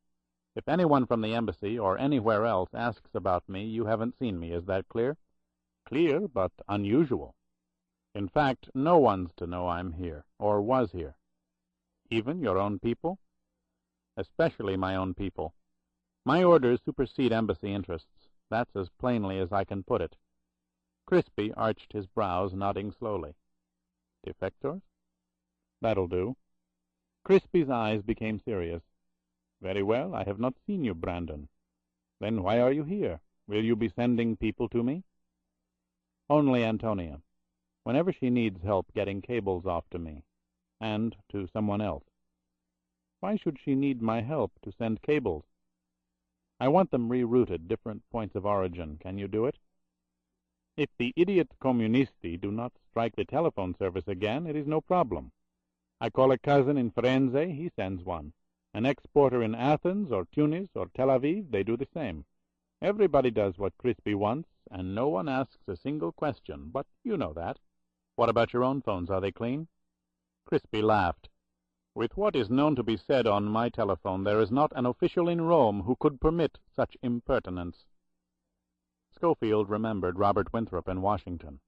If anyone from the embassy or anywhere else asks about me, you haven't seen me. Is that clear?" "Clear, but unusual." "In fact, no one's to know I'm here, or was here." "Even your own people?" "Especially my own people. My orders supersede embassy interests. That's as plainly as I can put it." Crispy arched his brows, nodding slowly. "Defectors?" "That'll do." Crispy's eyes became serious. "Very well, I have not seen you, Brandon. Then why are you here? Will you be sending people to me?" "Only Antonia. Whenever she needs help getting cables off to me. And to someone else." "Why should she need my help to send cables?" "I want them rerouted, different points of origin. Can you do it?" "If the idiot comunisti do not strike the telephone service again, it is no problem. I call a cousin in Firenze, he sends one. An exporter in Athens or Tunis or Tel Aviv, they do the same. Everybody does what Crispy wants, and no one asks a single question, but you know that." "What about your own phones? Are they clean?" Crispy laughed. "With what is known to be said on my telephone, there is not an official in Rome who could permit such impertinence." Schofield remembered Robert Winthrop in Washington.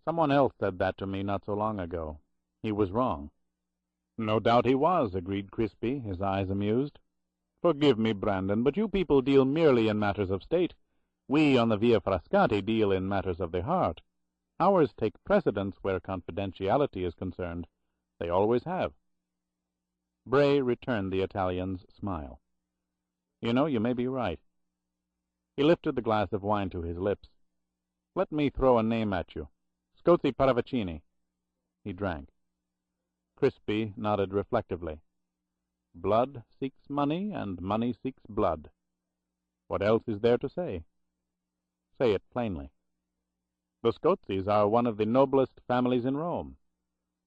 "Someone else said that to me not so long ago. He was wrong." "No doubt he was," agreed Crispy, his eyes amused. "Forgive me, Brandon, but you people deal merely in matters of state. We on the Via Frascati deal in matters of the heart. Ours take precedence where confidentiality is concerned. They always have." Bray returned the Italian's smile. "You know, you may be right." He lifted the glass of wine to his lips. "Let me throw a name at you. Scozzi Paravicini." He drank. Crispy nodded reflectively. "Blood seeks money, and money seeks blood. What else is there to say?" "Say it plainly." "The Scozzis are one of the noblest families in Rome.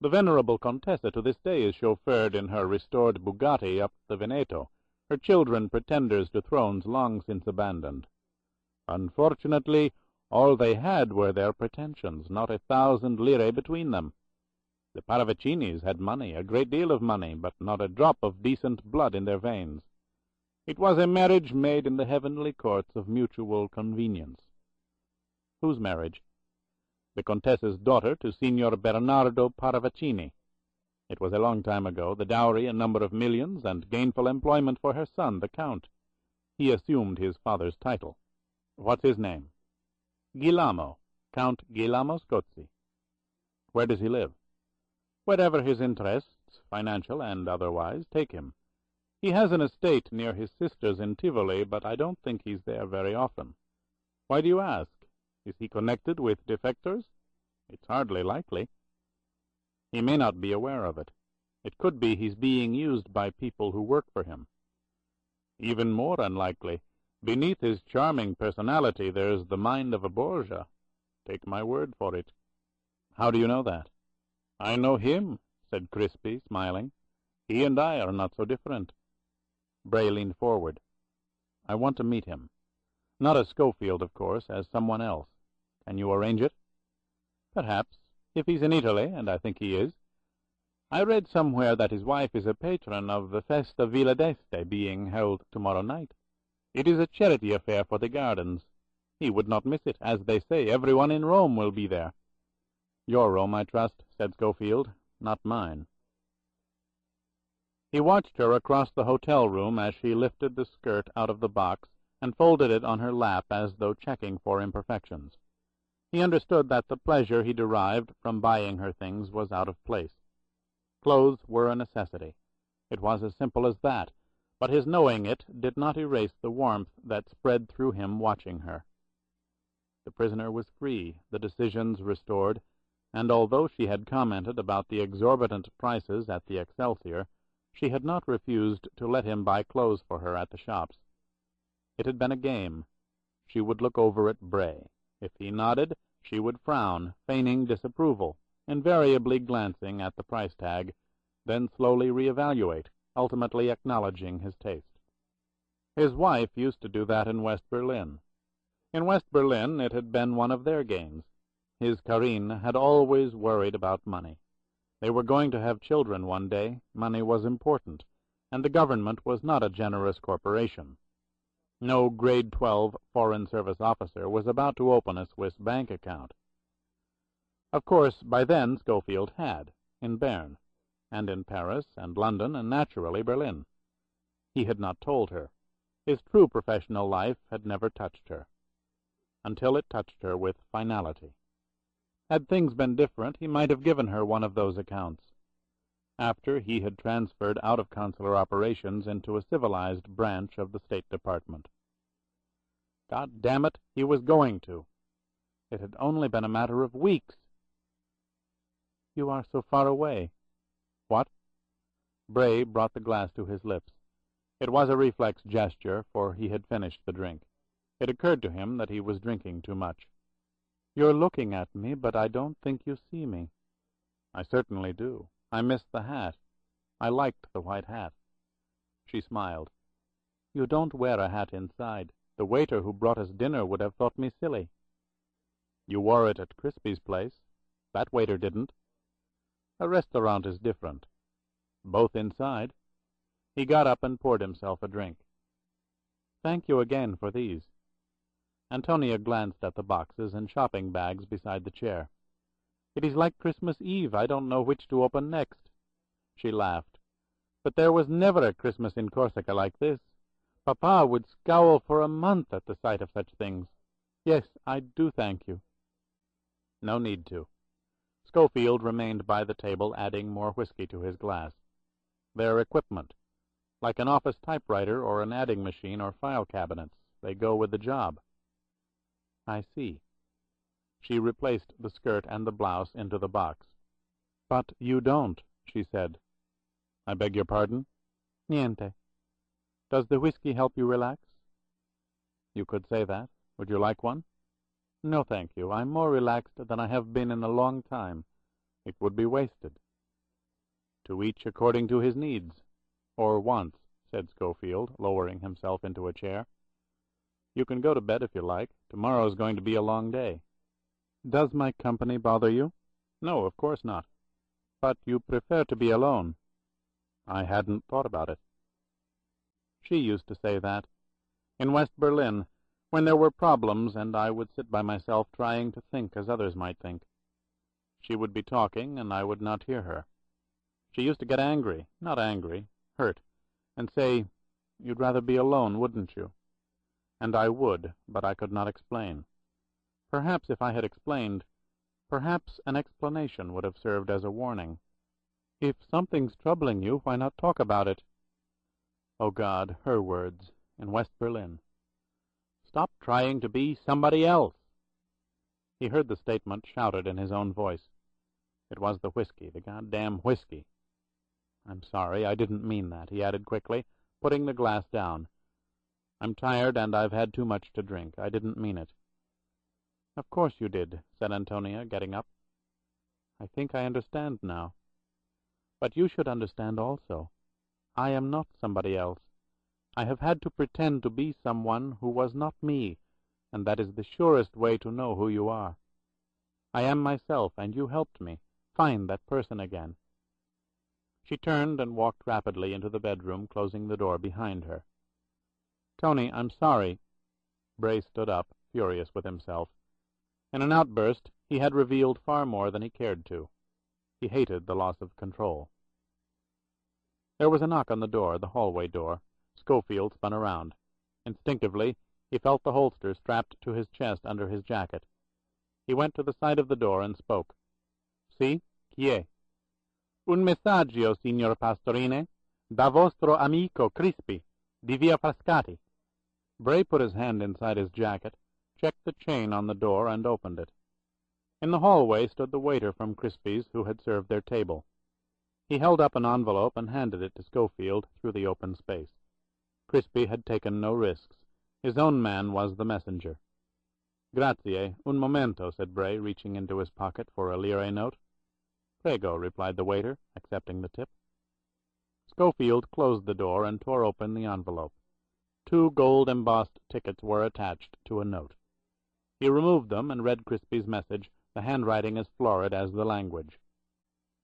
The venerable Contessa to this day is chauffeured in her restored Bugatti up the Veneto, her children pretenders to thrones long since abandoned. Unfortunately, all they had were their pretensions, not 1,000 lire between them. The Paravicinis had money, a great deal of money, but not a drop of decent blood in their veins. It was a marriage made in the heavenly courts of mutual convenience." "Whose marriage?" "The Contessa's daughter to Signor Bernardo Paravicini. It was a long time ago, the dowry a number of millions, and gainful employment for her son, the Count. He assumed his father's title." "What's his name?" "Guillermo, Count Guillermo Scozzi." "Where does he live?" "Wherever his interests, financial and otherwise, take him. He has an estate near his sister's in Tivoli, but I don't think he's there very often." "Why do you ask? Is he connected with defectors?" "It's hardly likely." "He may not be aware of it. It could be he's being used by people who work for him." "Even more unlikely. Beneath his charming personality there's the mind of a Borgia. Take my word for it." "How do you know that?" "I know him," said Crispy, smiling. "He and I are not so different. Bray leaned forward. "I want to meet him. Not as Schofield, of course, as someone else. Can you arrange it?" "Perhaps, if he's in Italy, and I think he is. I read somewhere that his wife is a patron of the Festa Villa d'Este being held tomorrow night. It is a charity affair for the gardens. He would not miss it. As they say, everyone in Rome will be there." "Your Rome, I trust," said Schofield, "not mine." He watched her across the hotel room as she lifted the skirt out of the box and folded it on her lap as though checking for imperfections. He understood that the pleasure he derived from buying her things was out of place. Clothes were a necessity. It was as simple as that, but his knowing it did not erase the warmth that spread through him watching her. The prisoner was free, the decisions restored, and although she had commented about the exorbitant prices at the Excelsior, she had not refused to let him buy clothes for her at the shops. It had been a game. She would look over at Bray. If he nodded, she would frown, feigning disapproval, invariably glancing at the price tag, then slowly reevaluate, ultimately acknowledging his taste. His wife used to do that in West Berlin. In West Berlin it had been one of their games. His Karin had always worried about money. They were going to have children one day. Money was important, and the government was not a generous corporation. No grade 12 Foreign Service officer was about to open a Swiss bank account. Of course, by then Schofield had, in Bern, and in Paris and London, and naturally Berlin. He had not told her. His true professional life had never touched her, until it touched her with finality. Had things been different, he might have given her one of those accounts. After he had transferred out of consular operations into a civilized branch of the State Department. God damn it, he was going to. It had only been a matter of weeks. "You are so far away." "What?" Bray brought the glass to his lips. It was a reflex gesture, for he had finished the drink. It occurred to him that he was drinking too much. "You're looking at me, but I don't think you see me." "I certainly do. I missed the hat. I liked the white hat." She smiled. "You don't wear a hat inside. The waiter who brought us dinner would have thought me silly." "You wore it at Crispy's place. That waiter didn't." "A restaurant is different." "Both inside." He got up and poured himself a drink. "Thank you again for these." Antonia glanced at the boxes and shopping bags beside the chair. "It is like Christmas Eve. I don't know which to open next." She laughed. "But there was never a Christmas in Corsica like this. Papa would scowl for a month at the sight of such things. Yes, I do thank you." No need to. Schofield remained by the table, adding more whiskey to his glass. Their equipment, like an office typewriter or an adding machine or file cabinets, they go with the job. "I see." She replaced the skirt and the blouse into the box. "But you don't," she said. "I beg your pardon?" "Niente. Does the whiskey help you relax?" "You could say that. Would you like one?" "No, thank you. I'm more relaxed than I have been in a long time. It would be wasted." "To each according to his needs, or wants," said Schofield, lowering himself into a chair. "You can go to bed if you like. Tomorrow's going to be a long day." "Does my company bother you?" "No, of course not." "But you prefer to be alone." "I hadn't thought about it." She used to say that. In West Berlin, when there were problems and I would sit by myself trying to think as others might think. She would be talking, and I would not hear her. She used to get angry, not angry, hurt, and say, "You'd rather be alone, wouldn't you?" And I would, but I could not explain. Perhaps if I had explained, perhaps an explanation would have served as a warning. "If something's troubling you, why not talk about it?" Oh God, her words, in West Berlin. Stop trying to be somebody else. He heard the statement shouted in his own voice. It was the whiskey, the goddamn whiskey. "I'm sorry, I didn't mean that," he added quickly, putting the glass down. "I'm tired, and I've had too much to drink. I didn't mean it." "Of course you did," said Antonia, getting up. "I think I understand now. But you should understand also. I am not somebody else. I have had to pretend to be someone who was not me, and that is the surest way to know who you are. I am myself, and you helped me find that person again." She turned and walked rapidly into the bedroom, closing the door behind her. "Tony, I'm sorry." Bray stood up, furious with himself. In an outburst he had revealed far more than he cared to. He hated the loss of control. There was a knock on the door, the hallway door. Schofield spun around. Instinctively he felt the holster strapped to his chest under his jacket. He went to the side of the door and spoke. "Si? Chi è?" "Un messaggio, signor Pastorine, da vostro amico Crispi, di via Frascati." Bray put his hand inside his jacket, checked the chain on the door, and opened it. In the hallway stood the waiter from Crispi's who had served their table. He held up an envelope and handed it to Schofield through the open space. Crispi had taken no risks. His own man was the messenger. "Grazie, un momento," said Bray, reaching into his pocket for a lire note. "Prego," replied the waiter, accepting the tip. Schofield closed the door and tore open the envelope. 2 gold-embossed tickets were attached to a note. He removed them and read Crispi's message, the handwriting as florid as the language.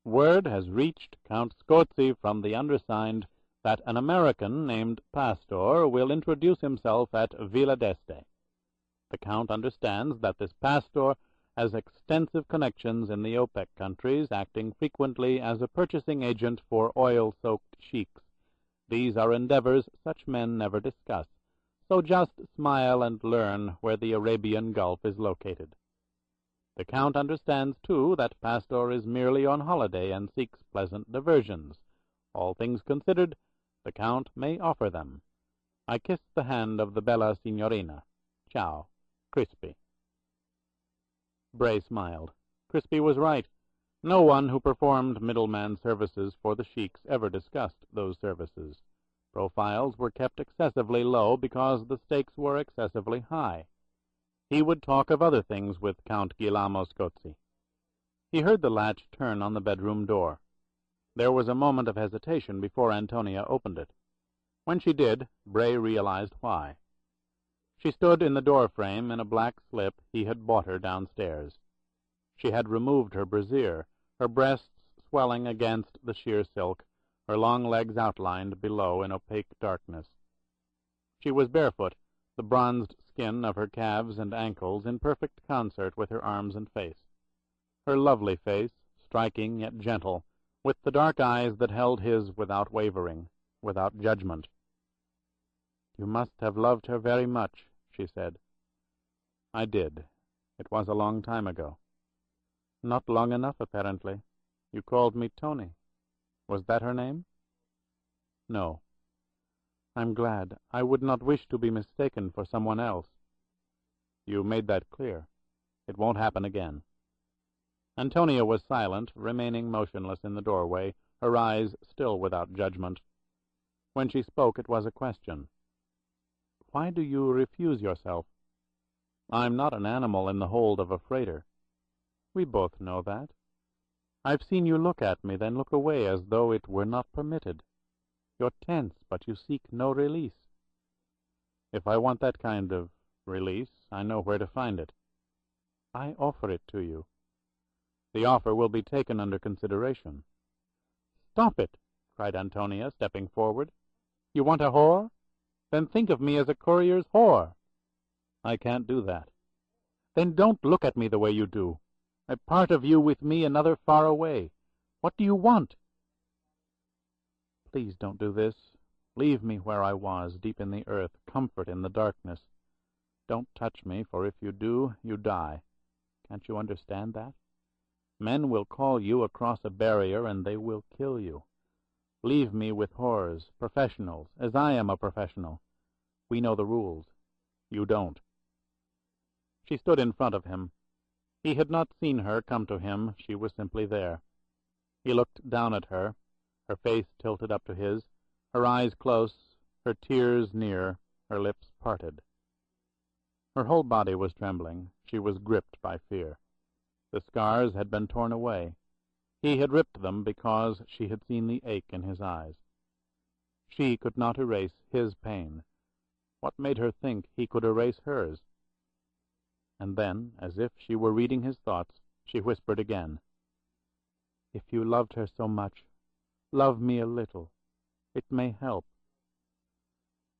"Word has reached Count Scorzi from the undersigned that an American named Pastor will introduce himself at Villa d'Este. The Count understands that this Pastor has extensive connections in the OPEC countries, acting frequently as a purchasing agent for oil-soaked sheiks. These are endeavors such men never discuss, so just smile and learn where the Arabian Gulf is located. The Count understands, too, that Pastor is merely on holiday and seeks pleasant diversions. All things considered, the Count may offer them. I kiss the hand of the bella signorina. Ciao. Crispi." Bray smiled. Crispi was right. No one who performed middleman services for the sheiks ever discussed those services. Profiles were kept excessively low because the stakes were excessively high. He would talk of other things with Count Guillermo Scorzi. He heard the latch turn on the bedroom door. There was a moment of hesitation before Antonia opened it. When she did, Bray realized why. She stood in the door-frame in a black slip he had bought her downstairs. She had removed her brassiere, her breasts swelling against the sheer silk, her long legs outlined below in opaque darkness. She was barefoot, the bronzed skin of her calves and ankles in perfect concert with her arms and face. Her lovely face, striking yet gentle, with the dark eyes that held his without wavering, without judgment. "You must have loved her very much," she said. "I did. It was a long time ago." "Not long enough, apparently. You called me Tony. Was that her name?" "No." "I'm glad. I would not wish to be mistaken for someone else." "You made that clear. It won't happen again." Antonia was silent, remaining motionless in the doorway, her eyes still without judgment. When she spoke, it was a question. "Why do you refuse yourself?" "I'm not an animal in the hold of a freighter." "We both know that. I've seen you look at me, then look away as though it were not permitted. You're tense, but you seek no release." "If I want that kind of release, I know where to find it." "I offer it to you." "The offer will be taken under consideration." "Stop it!" cried Antonia, stepping forward. "You want a whore? Then think of me as a courier's whore." "I can't do that." "Then don't look at me the way you do. A part of you with me, another far away. What do you want?" "Please don't do this. Leave me where I was, deep in the earth, comfort in the darkness. Don't touch me, for if you do, you die. Can't you understand that? Men will call you across a barrier, and they will kill you. Leave me with whores, professionals, as I am a professional. We know the rules. You don't." She stood in front of him. He had not seen her come to him. She was simply there. He looked down at her, her face tilted up to his, her eyes close, her tears near, her lips parted. Her whole body was trembling. She was gripped by fear. The scars had been torn away. He had ripped them because she had seen the ache in his eyes. She could not erase his pain. What made her think he could erase hers? And then, as if she were reading his thoughts, she whispered again, "If you loved her so much, love me a little. It may help."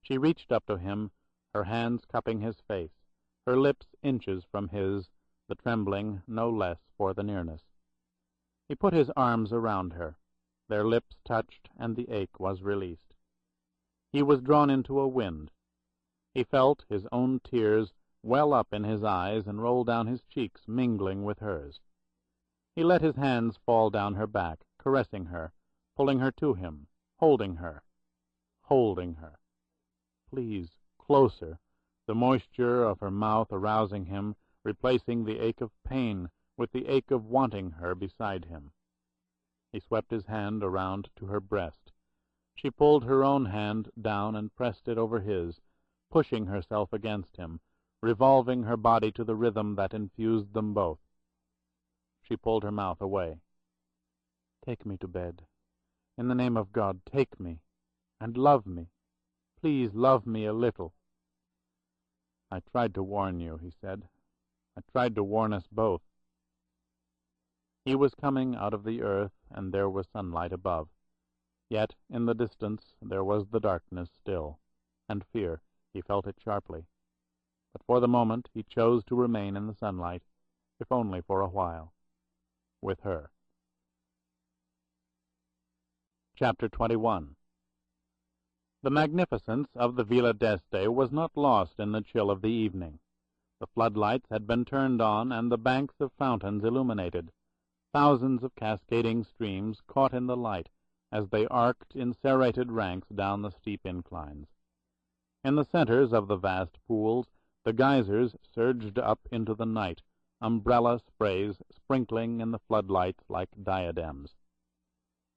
She reached up to him, her hands cupping his face, her lips inches from his, the trembling no less for the nearness. He put his arms around her. Their lips touched, and the ache was released. He was drawn into a wind. He felt his own tears well up in his eyes and roll down his cheeks, mingling with hers. He let his hands fall down her back, caressing her, pulling her to him, holding her. Please, closer, the moisture of her mouth arousing him, replacing the ache of pain with the ache of wanting her beside him. He swept his hand around to her breast. She pulled her own hand down and pressed it over his, pushing herself against him, revolving her body to the rhythm that infused them both. She pulled her mouth away. "Take me to bed. In the name of God, take me, and love me. Please love me a little." "I tried to warn you," he said. "I tried to warn us both." He was coming out of the earth, and there was sunlight above. Yet in the distance there was the darkness still, and fear. He felt it sharply. But for the moment he chose to remain in the sunlight, if only for a while, with her. Chapter 21. The magnificence of the Villa d'Este was not lost in the chill of the evening. The floodlights had been turned on, and the banks of fountains illuminated. Thousands of cascading streams caught in the light as they arced in serrated ranks down the steep inclines. In the centers of the vast pools, the geysers surged up into the night, umbrella sprays sprinkling in the floodlights like diadems.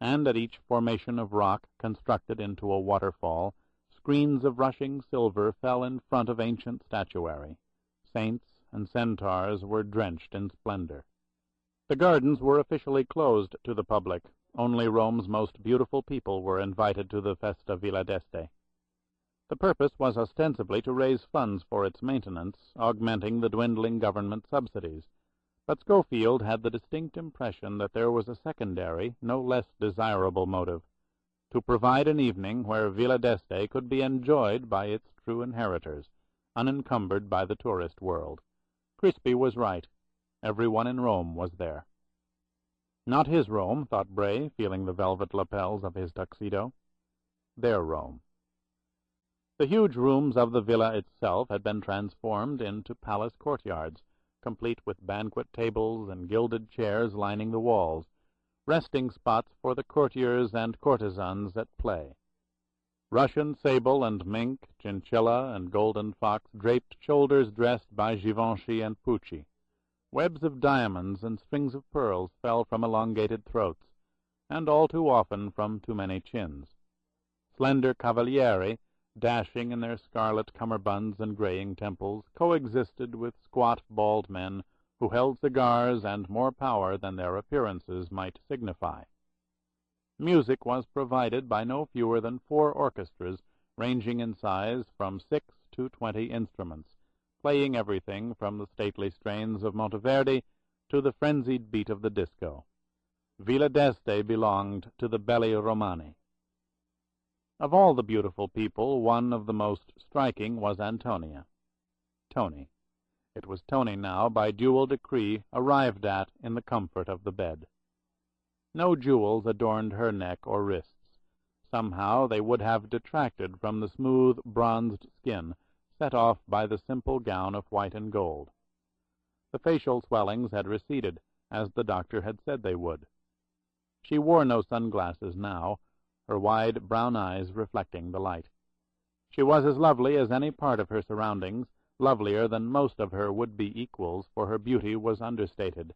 And at each formation of rock constructed into a waterfall, screens of rushing silver fell in front of ancient statuary. Saints and centaurs were drenched in splendor. The gardens were officially closed to the public. Only Rome's most beautiful people were invited to the Festa Villa d'Este. The purpose was ostensibly to raise funds for its maintenance, augmenting the dwindling government subsidies. But Schofield had the distinct impression that there was a secondary, no less desirable motive, to provide an evening where Villa d'Este could be enjoyed by its true inheritors, unencumbered by the tourist world. Crispy was right. Everyone in Rome was there. Not his Rome, thought Bray, feeling the velvet lapels of his tuxedo. Their Rome. The huge rooms of the villa itself had been transformed into palace courtyards, complete with banquet tables and gilded chairs lining the walls, resting spots for the courtiers and courtesans at play. Russian sable and mink, chinchilla and golden fox draped shoulders dressed by Givenchy and Pucci. Webs of diamonds and strings of pearls fell from elongated throats, and all too often from too many chins. Slender cavalieri, dashing in their scarlet cummerbunds and graying temples, coexisted with squat, bald men who held cigars and more power than their appearances might signify. Music was provided by no fewer than 4 orchestras, ranging in size from 6 to 20 instruments, playing everything from the stately strains of Monteverdi to the frenzied beat of the disco. Villa d'Este belonged to the Belli Romani. Of all the beautiful people, one of the most striking was Antonia. Tony. It was Tony now, by dual decree, arrived at in the comfort of the bed. No jewels adorned her neck or wrists. Somehow they would have detracted from the smooth, bronzed skin, set off by the simple gown of white and gold. The facial swellings had receded, as the doctor had said they would. She wore no sunglasses now, her wide brown eyes reflecting the light. She was as lovely as any part of her surroundings, lovelier than most of her would-be equals, for her beauty was understated,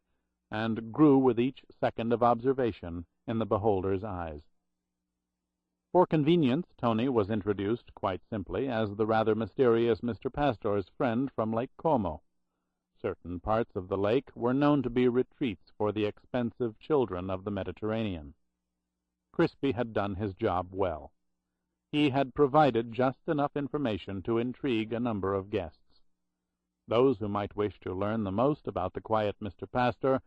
and grew with each second of observation in the beholder's eyes. For convenience, Tony was introduced, quite simply, as the rather mysterious Mr. Pastor's friend from Lake Como. Certain parts of the lake were known to be retreats for the expensive children of the Mediterranean. Crispy had done his job well. he had provided just enough information to intrigue a number of guests. Those who might wish to learn the most about the quiet Mr. Pastor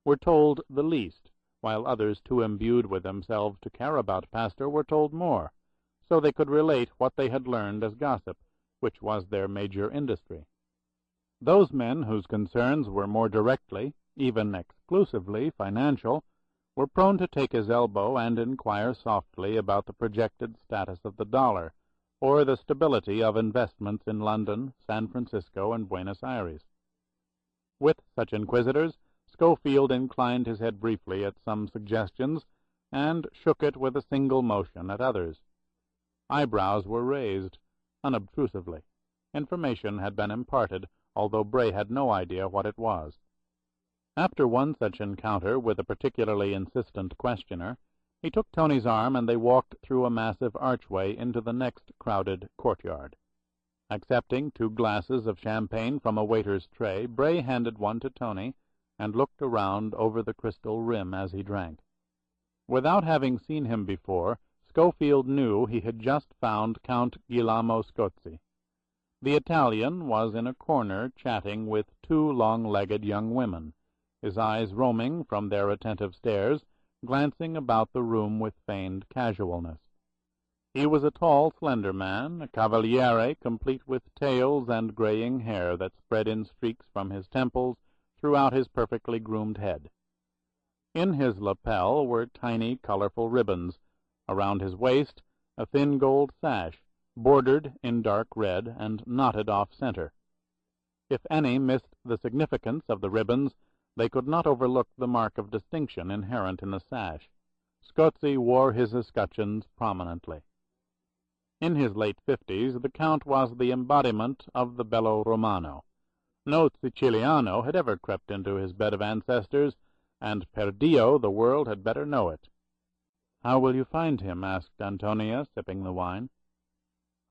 were told the least, while others too imbued with themselves to care about Pastor were told more, so they could relate what they had learned as gossip, which was their major industry. Those men whose concerns were more directly, even exclusively, financial, were prone to take his elbow and inquire softly about the projected status of the dollar, or the stability of investments in London, San Francisco, and Buenos Aires. With such inquisitors, Schofield inclined his head briefly at some suggestions, and shook it with a single motion at others. Eyebrows were raised, unobtrusively. Information had been imparted, although Bray had no idea what it was. After one such encounter with a particularly insistent questioner, he took Tony's arm and they walked through a massive archway into the next crowded courtyard. Accepting 2 glasses of champagne from a waiter's tray, Bray handed one to Tony and looked around over the crystal rim as he drank. Without having seen him before, Schofield knew he had just found Count Guillermo Scozzi. The Italian was in a corner chatting with 2 long-legged young women, his eyes roaming from their attentive stares, glancing about the room with feigned casualness. He was a tall, slender man, a cavaliere complete with tails and graying hair that spread in streaks from his temples throughout his perfectly groomed head. In his lapel were tiny, colorful ribbons. Around his waist, a thin gold sash, bordered in dark red and knotted off-center. If any missed the significance of the ribbons, they could not overlook the mark of distinction inherent in the sash. Scozzi wore his escutcheons prominently. In his late 50s, the Count was the embodiment of the bello romano. No Siciliano had ever crept into his bed of ancestors, and per Dio the world had better know it. "How will you find him?" asked Antonia, sipping the wine.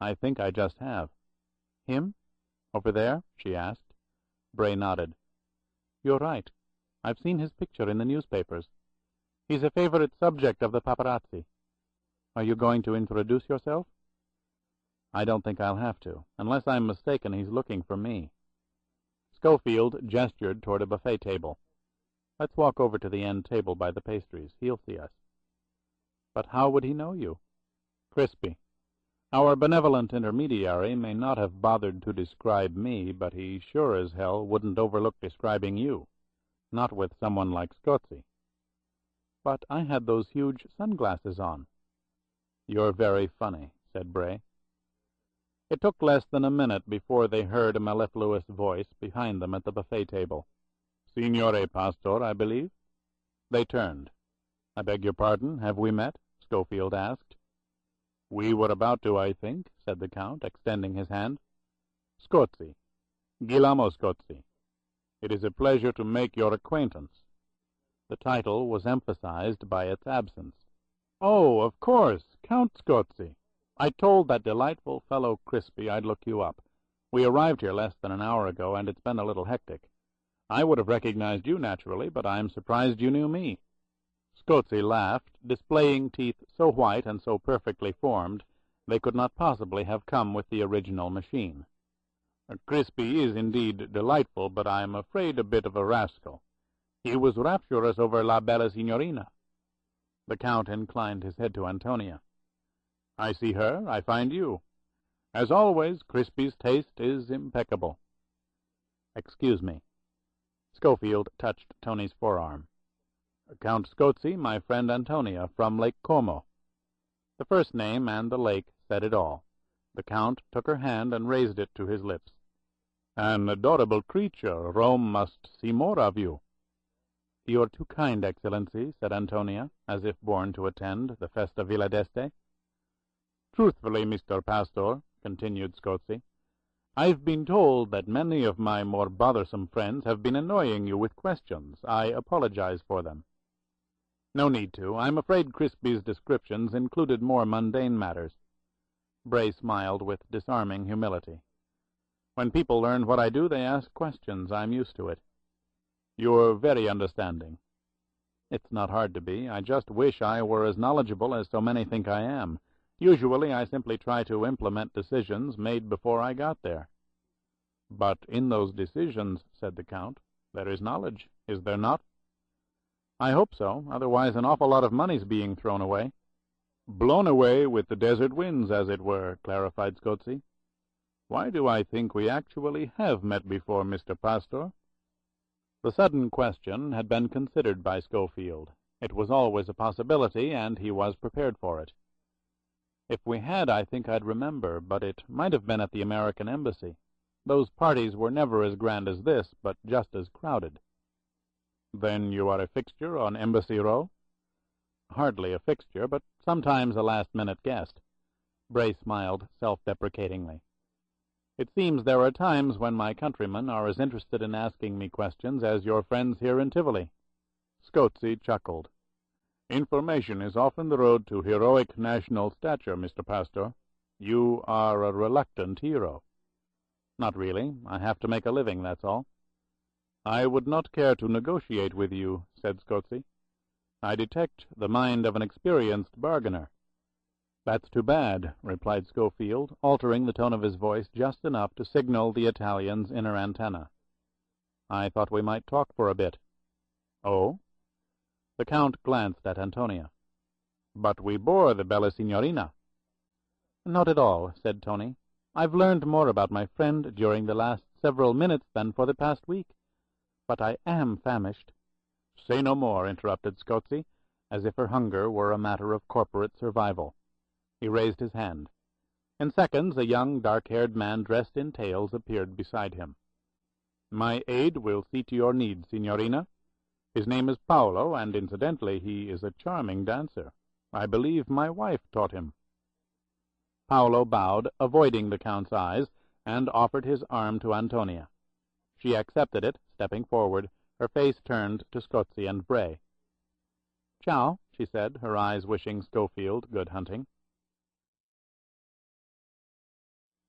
"I think I just have." "Him? Over there?" she asked. Bray nodded. "You're right. I've seen his picture in the newspapers. He's a favorite subject of the paparazzi. Are you going to introduce yourself?" "I don't think I'll have to. Unless I'm mistaken, he's looking for me." Schofield gestured toward a buffet table. "Let's walk over to the end table by the pastries. He'll see us." "But how would he know you?" "Crispy. Our benevolent intermediary may not have bothered to describe me, but he sure as hell wouldn't overlook describing you. Not with someone like Scozzi." "But I had those huge sunglasses on." "You're very funny," said Bray. It took less than a minute before they heard a mellifluous voice behind them at the buffet table. "Signore Pastor, I believe?" They turned. "I beg your pardon, have we met?" Schofield asked. "We were about to, I think," said the Count, extending his hand. "Scozzi. Guillermo Scozzi. It is a pleasure to make your acquaintance." The title was emphasized by its absence. "Oh, of course, Count Scozzi. I told that delightful fellow Crispy I'd look you up. We arrived here less than an hour ago, and it's been a little hectic. I would have recognized you, naturally, but I'm surprised you knew me." Scozzi laughed, displaying teeth so white and so perfectly formed they could not possibly have come with the original machine. "Crispy is indeed delightful, but I'm afraid a bit of a rascal. He was rapturous over La Bella Signorina." The Count inclined his head to Antonia. "I see her, I find you. As always, Crispy's taste is impeccable." "Excuse me." Schofield touched Tony's forearm. "Count Scozzi, my friend Antonia, from Lake Como." The first name and the lake said it all. The Count took her hand and raised it to his lips. "An adorable creature. Rome must see more of you." "You're too kind, Excellency," said Antonia, as if born to attend the Festa Villa d'Este. "Truthfully, Mr. Pastor," continued Scozzi, "I've been told that many of my more bothersome friends have been annoying you with questions. I apologize for them." "No need to. I'm afraid Crispy's descriptions included more mundane matters." Bray smiled with disarming humility. "When people learn what I do, they ask questions. I'm used to it." "You're very understanding." "It's not hard to be. I just wish I were as knowledgeable as so many think I am. Usually I simply try to implement decisions made before I got there." "But in those decisions," said the Count, "there is knowledge, is there not?" "I hope so, otherwise an awful lot of money's being thrown away." "Blown away with the desert winds, as it were," clarified Scotsy. "Why do I think we actually have met before, Mr. Pastor?" The sudden question had been considered by Schofield. It was always a possibility, and he was prepared for it. "If we had, I think I'd remember, but it might have been at the American Embassy. Those parties were never as grand as this, but just as crowded." "Then you are a fixture on Embassy Row?" "Hardly a fixture, but sometimes a last-minute guest." Bray smiled self-deprecatingly. "It seems there are times when my countrymen are as interested in asking me questions as your friends here in Tivoli." Scotsy chuckled. "Information is often the road to heroic national stature, Mr. Pastor. You are a reluctant hero." "Not really. I have to make a living, that's all." "I would not care to negotiate with you," said Scotsy. "I detect the mind of an experienced bargainer." "That's too bad," replied Schofield, altering the tone of his voice just enough to signal the Italian's inner antenna. "I thought we might talk for a bit." "Oh?" The Count glanced at Antonia. "But we bore the bella signorina." "Not at all," said Tony. "I've learned more about my friend during the last several minutes than for the past week. But I am famished." "Say no more," interrupted Scotsy, as if her hunger were a matter of corporate survival. He raised his hand. In seconds a young, dark-haired man dressed in tails appeared beside him. "My aide will see to your needs, Signorina. His name is Paolo, and incidentally he is a charming dancer. I believe my wife taught him." Paolo bowed, avoiding the Count's eyes, and offered his arm to Antonia. She accepted it, stepping forward, her face turned to Scotsy and Bray. "Ciao," she said, her eyes wishing Schofield good hunting.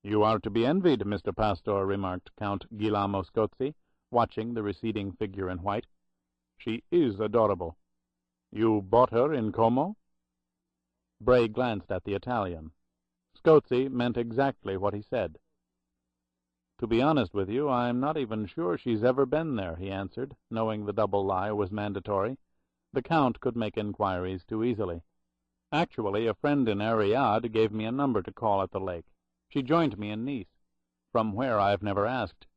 "You are to be envied, Mr. Pastor," remarked Count Guillermo Scotsy, watching the receding figure in white. "She is adorable. You bought her in Como?" Bray glanced at the Italian. Scotsy meant exactly what he said. "To be honest with you, I'm not even sure she's ever been there," he answered, knowing the double lie was mandatory. The Count could make inquiries too easily. "Actually, a friend in Ariad gave me a number to call at the lake. She joined me in Nice. From where I've never asked."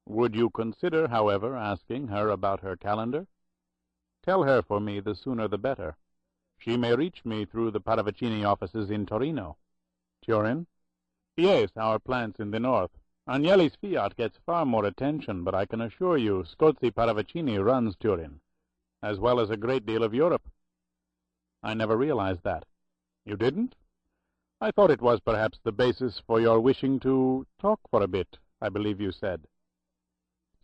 "Would you consider, however, asking her about her calendar? Tell her for me the sooner the better. She may reach me through the Paravicini offices in Torino." "Turin?" "Yes, our plants in the north. Agnelli's Fiat gets far more attention, but I can assure you Scotsy Paravicini runs Turin, as well as a great deal of Europe." "I never realized that." "You didn't? I thought it was perhaps the basis for your wishing to talk for a bit, I believe you said."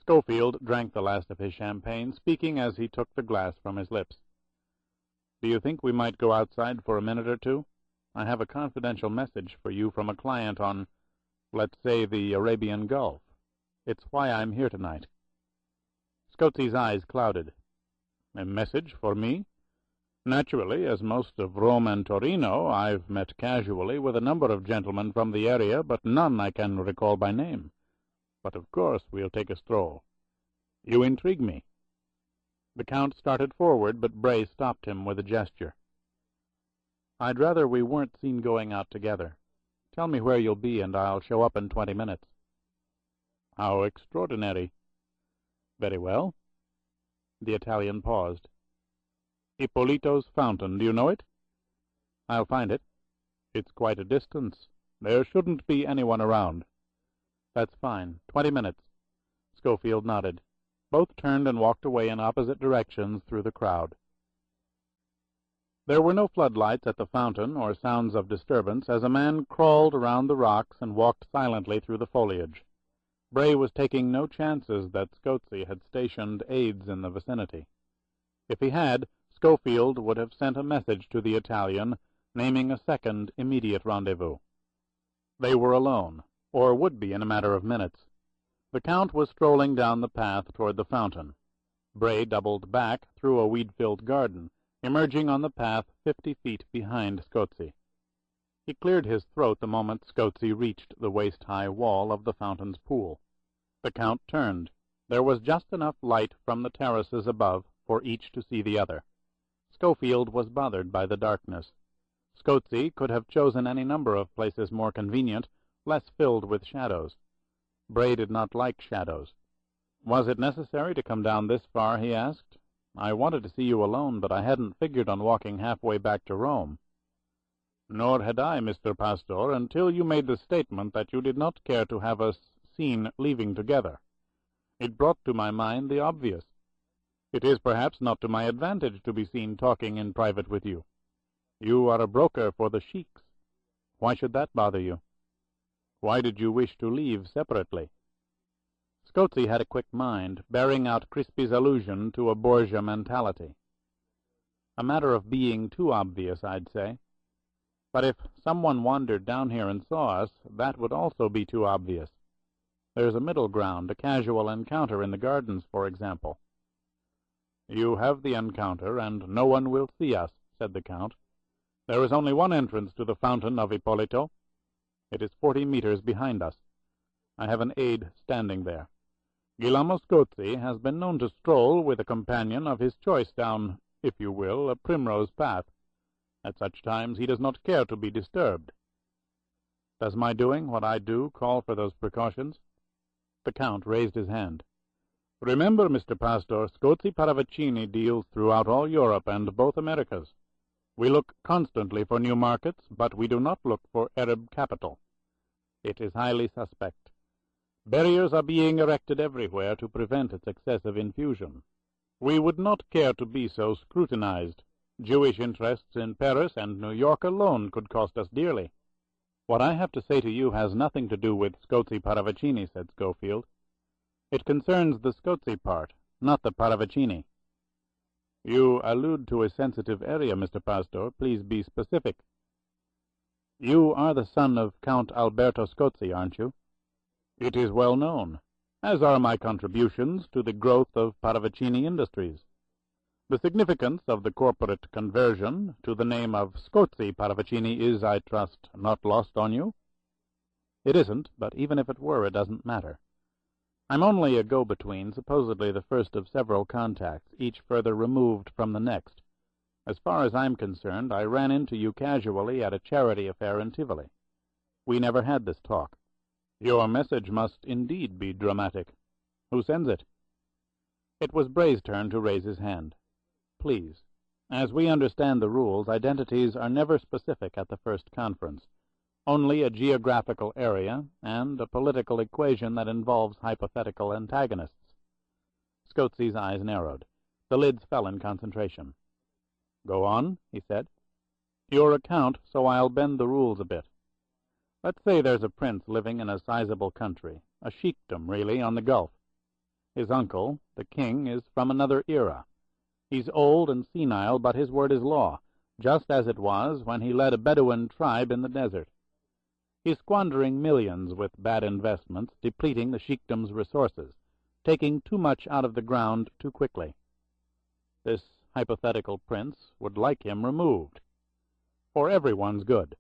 Schofield drank the last of his champagne, speaking as he took the glass from his lips. "Do you think we might go outside for a minute or two? I have a confidential message for you from a client on, let's say, the Arabian Gulf. It's why I'm here tonight." Scotsy's eyes clouded. "A message for me? Naturally, as most of Rome and Torino, I've met casually with a number of gentlemen from the area, but none I can recall by name. But of course we'll take a stroll. You intrigue me." The Count started forward, but Bray stopped him with a gesture. "I'd rather we weren't seen going out together. Tell me where you'll be, and I'll show up in 20 minutes. "How extraordinary." "Very well." The Italian paused. "Ippolito's fountain, do you know it?" "I'll find it." "It's quite a distance. There shouldn't be anyone around." "That's fine. 20 minutes." Schofield nodded. Both turned and walked away in opposite directions through the crowd. There were no floodlights at the fountain or sounds of disturbance as a man crawled around the rocks and walked silently through the foliage. Bray was taking no chances that Scotsy had stationed aides in the vicinity. If he had, Schofield would have sent a message to the Italian, naming a second immediate rendezvous. They were alone, or would be in a matter of minutes. The Count was strolling down the path toward the fountain. Bray doubled back through a weed-filled garden, emerging on the path 50 feet behind Scotsy. He cleared his throat the moment Scotsy reached the waist-high wall of the fountain's pool. The Count turned. There was just enough light from the terraces above for each to see the other. Schofield was bothered by the darkness. Scotsy could have chosen any number of places more convenient, less filled with shadows. Bray did not like shadows. "Was it necessary to come down this far?" he asked. "I wanted to see you alone, but I hadn't figured on walking halfway back to Rome." "Nor had I, Mr. Pastor, until you made the statement that you did not care to have us seen leaving together. It brought to my mind the obvious. It is perhaps not to my advantage to be seen talking in private with you. You are a broker for the sheiks. Why should that bother you? Why did you wish to leave separately?" Scotsy had a quick mind, bearing out Crispy's allusion to a Borgia mentality. "A matter of being too obvious, I'd say. But if someone wandered down here and saw us, that would also be too obvious. There's a middle ground, a casual encounter in the gardens, for example." "You have the encounter, and no one will see us," said the Count. "There is only one entrance to the fountain of Ippolito. It is 40 meters behind us. I have an aide standing there. Guillermo Scotsy has been known to stroll with a companion of his choice down, if you will, a primrose path. At such times he does not care to be disturbed. Does my doing what I do call for those precautions?" The Count raised his hand. "Remember, Mr. Pastor, Scotsy Paravicini deals throughout all Europe and both Americas. We look constantly for new markets, but we do not look for Arab capital. It is highly suspect. Barriers are being erected everywhere to prevent its excessive infusion. We would not care to be so scrutinized. Jewish interests in Paris and New York alone could cost us dearly." "What I have to say to you has nothing to do with Scotsy Paravicini," said Schofield. "It concerns the Scotsy part, not the Paravicini." "You allude to a sensitive area, Mr. Pastor. Please be specific." "You are the son of Count Alberto Scotsy, aren't you?" "It is well known, as are my contributions to the growth of Paravicini Industries. The significance of the corporate conversion to the name of Scotsy Paravicini is, I trust, not lost on you?" "It isn't, but even if it were, it doesn't matter. I'm only a go-between, supposedly the first of several contacts, each further removed from the next. As far as I'm concerned, I ran into you casually at a charity affair in Tivoli. We never had this talk." "Your message must indeed be dramatic. Who sends it?" It was Bray's turn to raise his hand. "Please. As we understand the rules, identities are never specific at the first conference. Only a geographical area and a political equation that involves hypothetical antagonists." Scotsy's eyes narrowed. The lids fell in concentration. "Go on," he said. "Your account, so I'll bend the rules a bit. Let's say there's a prince living in a sizable country, a sheikdom, really, on the Gulf. His uncle, the king, is from another era. He's old and senile, but his word is law, just as it was when he led a Bedouin tribe in the desert. He's squandering millions with bad investments, depleting the sheikdom's resources, taking too much out of the ground too quickly. This hypothetical prince would like him removed, for everyone's good.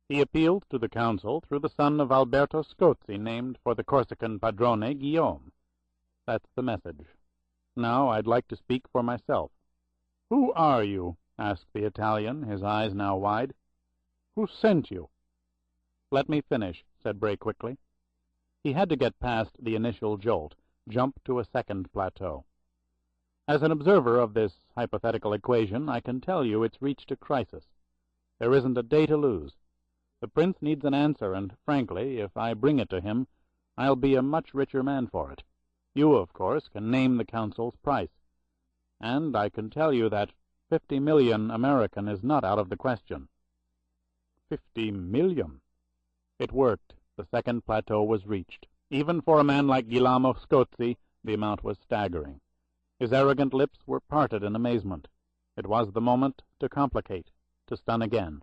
He appealed to the council through the son of Alberto Scotsy, named for the Corsican padrone Guillaume. That's the message. Now I'd like to speak for myself." "Who are you?" asked the Italian, his eyes now wide. "Who sent you?" "Let me finish," said Bray quickly. He had to get past the initial jolt, jump to a second plateau. "As an observer of this hypothetical equation, I can tell you it's reached a crisis. There isn't a day to lose. The prince needs an answer, and, frankly, if I bring it to him, I'll be a much richer man for it. You, of course, can name the council's price. And I can tell you that 50 million American is not out of the question." 50 million! It worked. The second plateau was reached. Even for a man like Guillermo Scotsy, the amount was staggering. His arrogant lips were parted in amazement. It was the moment to complicate, to stun again.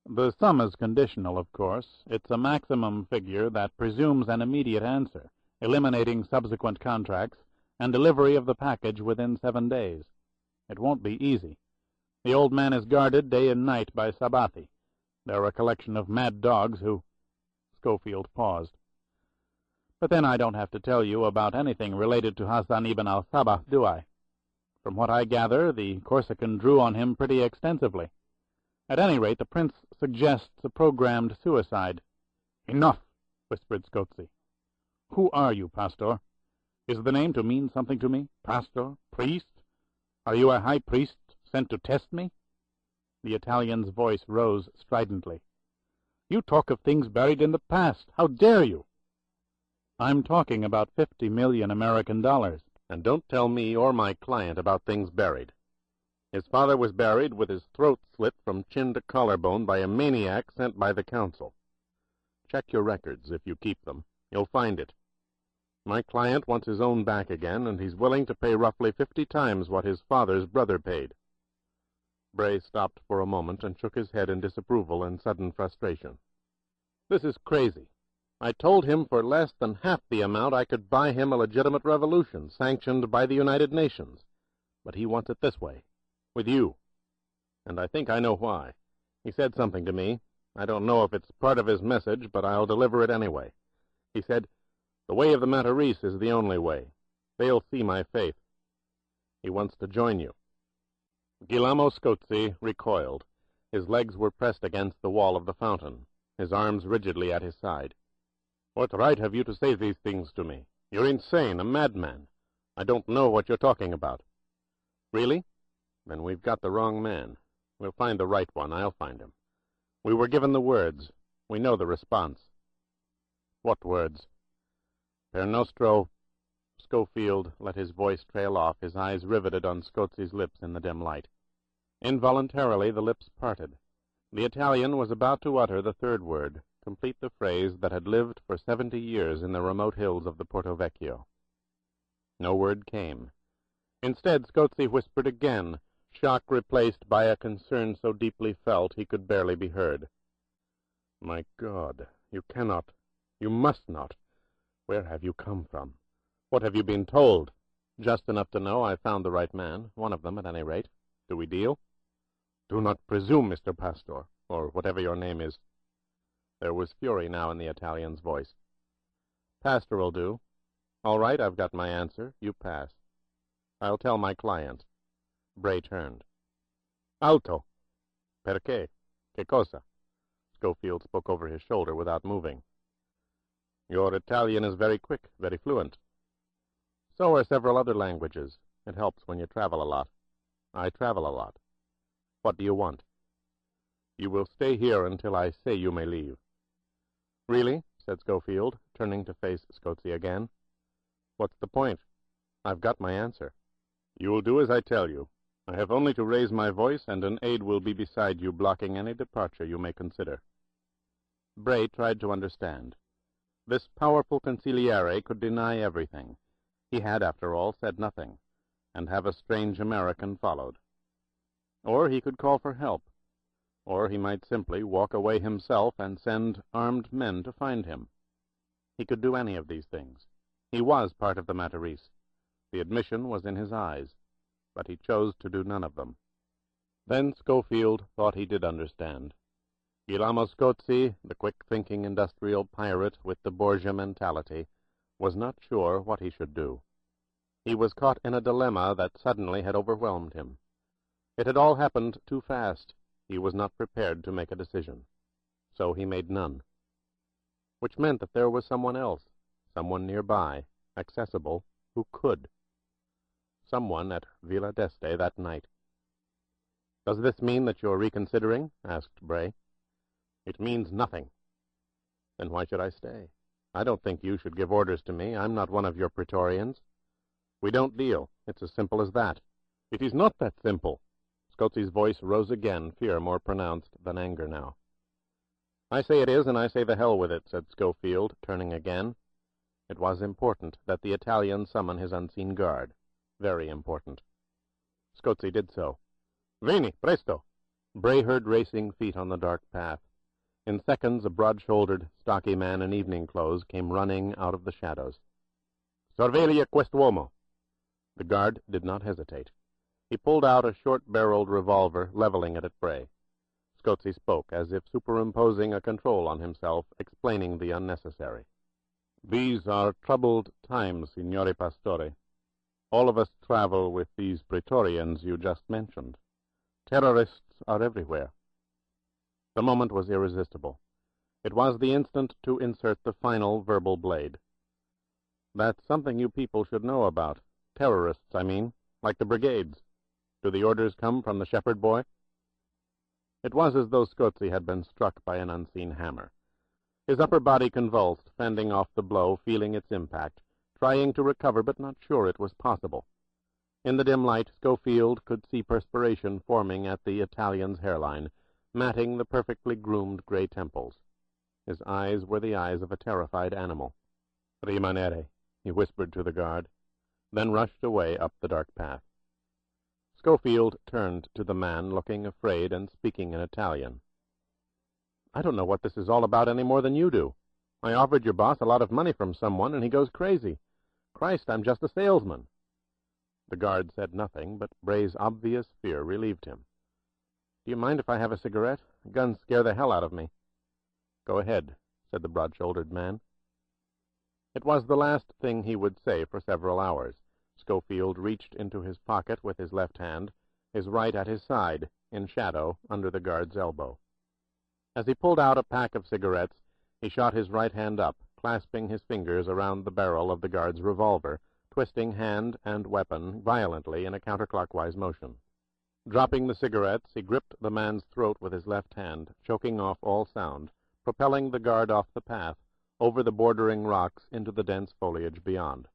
"The sum is conditional, of course. It's a maximum figure that presumes an immediate answer, eliminating subsequent contracts, and delivery of the package within 7 days. It won't be easy. The old man is guarded day and night by Sabati. They're a collection of mad dogs who—" Schofield paused. "But then I don't have to tell you about anything related to Hassan ibn al-Sabah, do I? From what I gather, the Corsican drew on him pretty extensively. At any rate, the prince suggests a programmed suicide." "Enough," whispered Scozi. "Who are you, Pastor? Is the name to mean something to me? Pastor? Priest? Are you a high priest sent to test me?" The Italian's voice rose stridently. "You talk of things buried in the past. How dare you?" "I'm talking about 50 million American dollars. And don't tell me or my client about things buried. His father was buried with his throat slit from chin to collarbone by a maniac sent by the council. Check your records, if you keep them. You'll find it. My client wants his own back again, and he's willing to pay roughly 50 times what his father's brother paid." Bray stopped for a moment and shook his head in disapproval and sudden frustration. "This is crazy. I told him for less than half the amount I could buy him a legitimate revolution, sanctioned by the United Nations. But he wants it this way, with you. And I think I know why. He said something to me. I don't know if it's part of his message, but I'll deliver it anyway. He said, 'The way of the Matarese is the only way. They'll see my faith.' He wants to join you." Guillermo Scozi recoiled. His legs were pressed against the wall of the fountain, his arms rigidly at his side. "What right have you to say these things to me? You're insane, a madman. I don't know what you're talking about." "Really? Then we've got the wrong man. We'll find the right one. I'll find him. We were given the words. We know the response." "What words?" "Per nostro—" Schofield let his voice trail off, his eyes riveted on Scozi's lips in the dim light. Involuntarily the lips parted. The Italian was about to utter the third word, complete the phrase that had lived for 70 years in the remote hills of the Porto Vecchio. No word came. Instead, Scozi whispered again, shock replaced by a concern so deeply felt he could barely be heard. "My God, you cannot, you must not. Where have you come from? What have you been told?" "Just enough to know I found the right man, one of them at any rate. Do we deal?" "Do not presume, Mr. Pastor, or whatever your name is." There was fury now in the Italian's voice. "Pastor'll do. All right, I've got my answer. You pass. I'll tell my client." Bray turned. "Alto!" "Perché? Che cosa?" Schofield spoke over his shoulder without moving. "Your Italian is very quick, very fluent." "So are several other languages. It helps when you travel a lot." "I travel a lot. What do you want?" "You will stay here until I say you may leave." "Really?" said Schofield, turning to face Scozi again. "What's the point? I've got my answer." "You will do as I tell you. I have only to raise my voice, and an aide will be beside you, blocking any departure you may consider." Bray tried to understand. This powerful consigliere could deny everything. He had, after all, said nothing, and have a strange American followed. Or he could call for help. Or he might simply walk away himself and send armed men to find him. He could do any of these things. He was part of the Matarese. The admission was in his eyes, but he chose to do none of them. Then Schofield thought he did understand. Guillermo Scozi, the quick-thinking industrial pirate with the Borgia mentality, was not sure what he should do. He was caught in a dilemma that suddenly had overwhelmed him. It had all happened too fast. He was not prepared to make a decision. So he made none. Which meant that there was someone else, someone nearby, accessible, who could. Someone at Villa d'Este that night. "Does this mean that you're reconsidering?" asked Bray. "It means nothing." "Then why should I stay? I don't think you should give orders to me. I'm not one of your Praetorians." "We don't deal. It's as simple as that." "It is not that simple." Scozi's voice rose again, fear more pronounced than anger now. "I say it is, and I say the hell with it," said Schofield, turning again. It was important that the Italian summon his unseen guard. Very important. Scozi did so. "Veni, presto!" Bray heard racing feet on the dark path. In seconds, a broad-shouldered, stocky man in evening clothes came running out of the shadows. "Sorveglia quest'uomo." The guard did not hesitate. He pulled out a short-barreled revolver, leveling it at Bray. Scozzi spoke, as if superimposing a control on himself, explaining the unnecessary. These are troubled times, Signore Pastore. All of us travel with these Praetorians you just mentioned. Terrorists are everywhere. The moment was irresistible. It was the instant to insert the final verbal blade. That's something you people should know about. Terrorists, I mean, like the brigades. Do the orders come from the shepherd boy? It was as though Scozzi had been struck by an unseen hammer. His upper body convulsed, fending off the blow, feeling its impact, trying to recover, but not sure it was possible. In the dim light, Schofield could see perspiration forming at the Italian's hairline, matting the perfectly groomed gray temples. His eyes were the eyes of a terrified animal. "Rimanere," he whispered to the guard, then rushed away up the dark path. Schofield turned to the man, looking afraid and speaking in Italian. "I don't know what this is all about any more than you do. I offered your boss a lot of money from someone, and he goes crazy. Christ, I'm just a salesman." The guard said nothing, but Bray's obvious fear relieved him. "Do you mind if I have a cigarette? Guns scare the hell out of me." "Go ahead," said the broad-shouldered man. It was the last thing he would say for several hours. Schofield reached into his pocket with his left hand, his right at his side, in shadow, under the guard's elbow. As he pulled out a pack of cigarettes, he shot his right hand up, clasping his fingers around the barrel of the guard's revolver, twisting hand and weapon violently in a counterclockwise motion. Dropping the cigarettes, he gripped the man's throat with his left hand, choking off all sound, propelling the guard off the path, over the bordering rocks into the dense foliage beyond.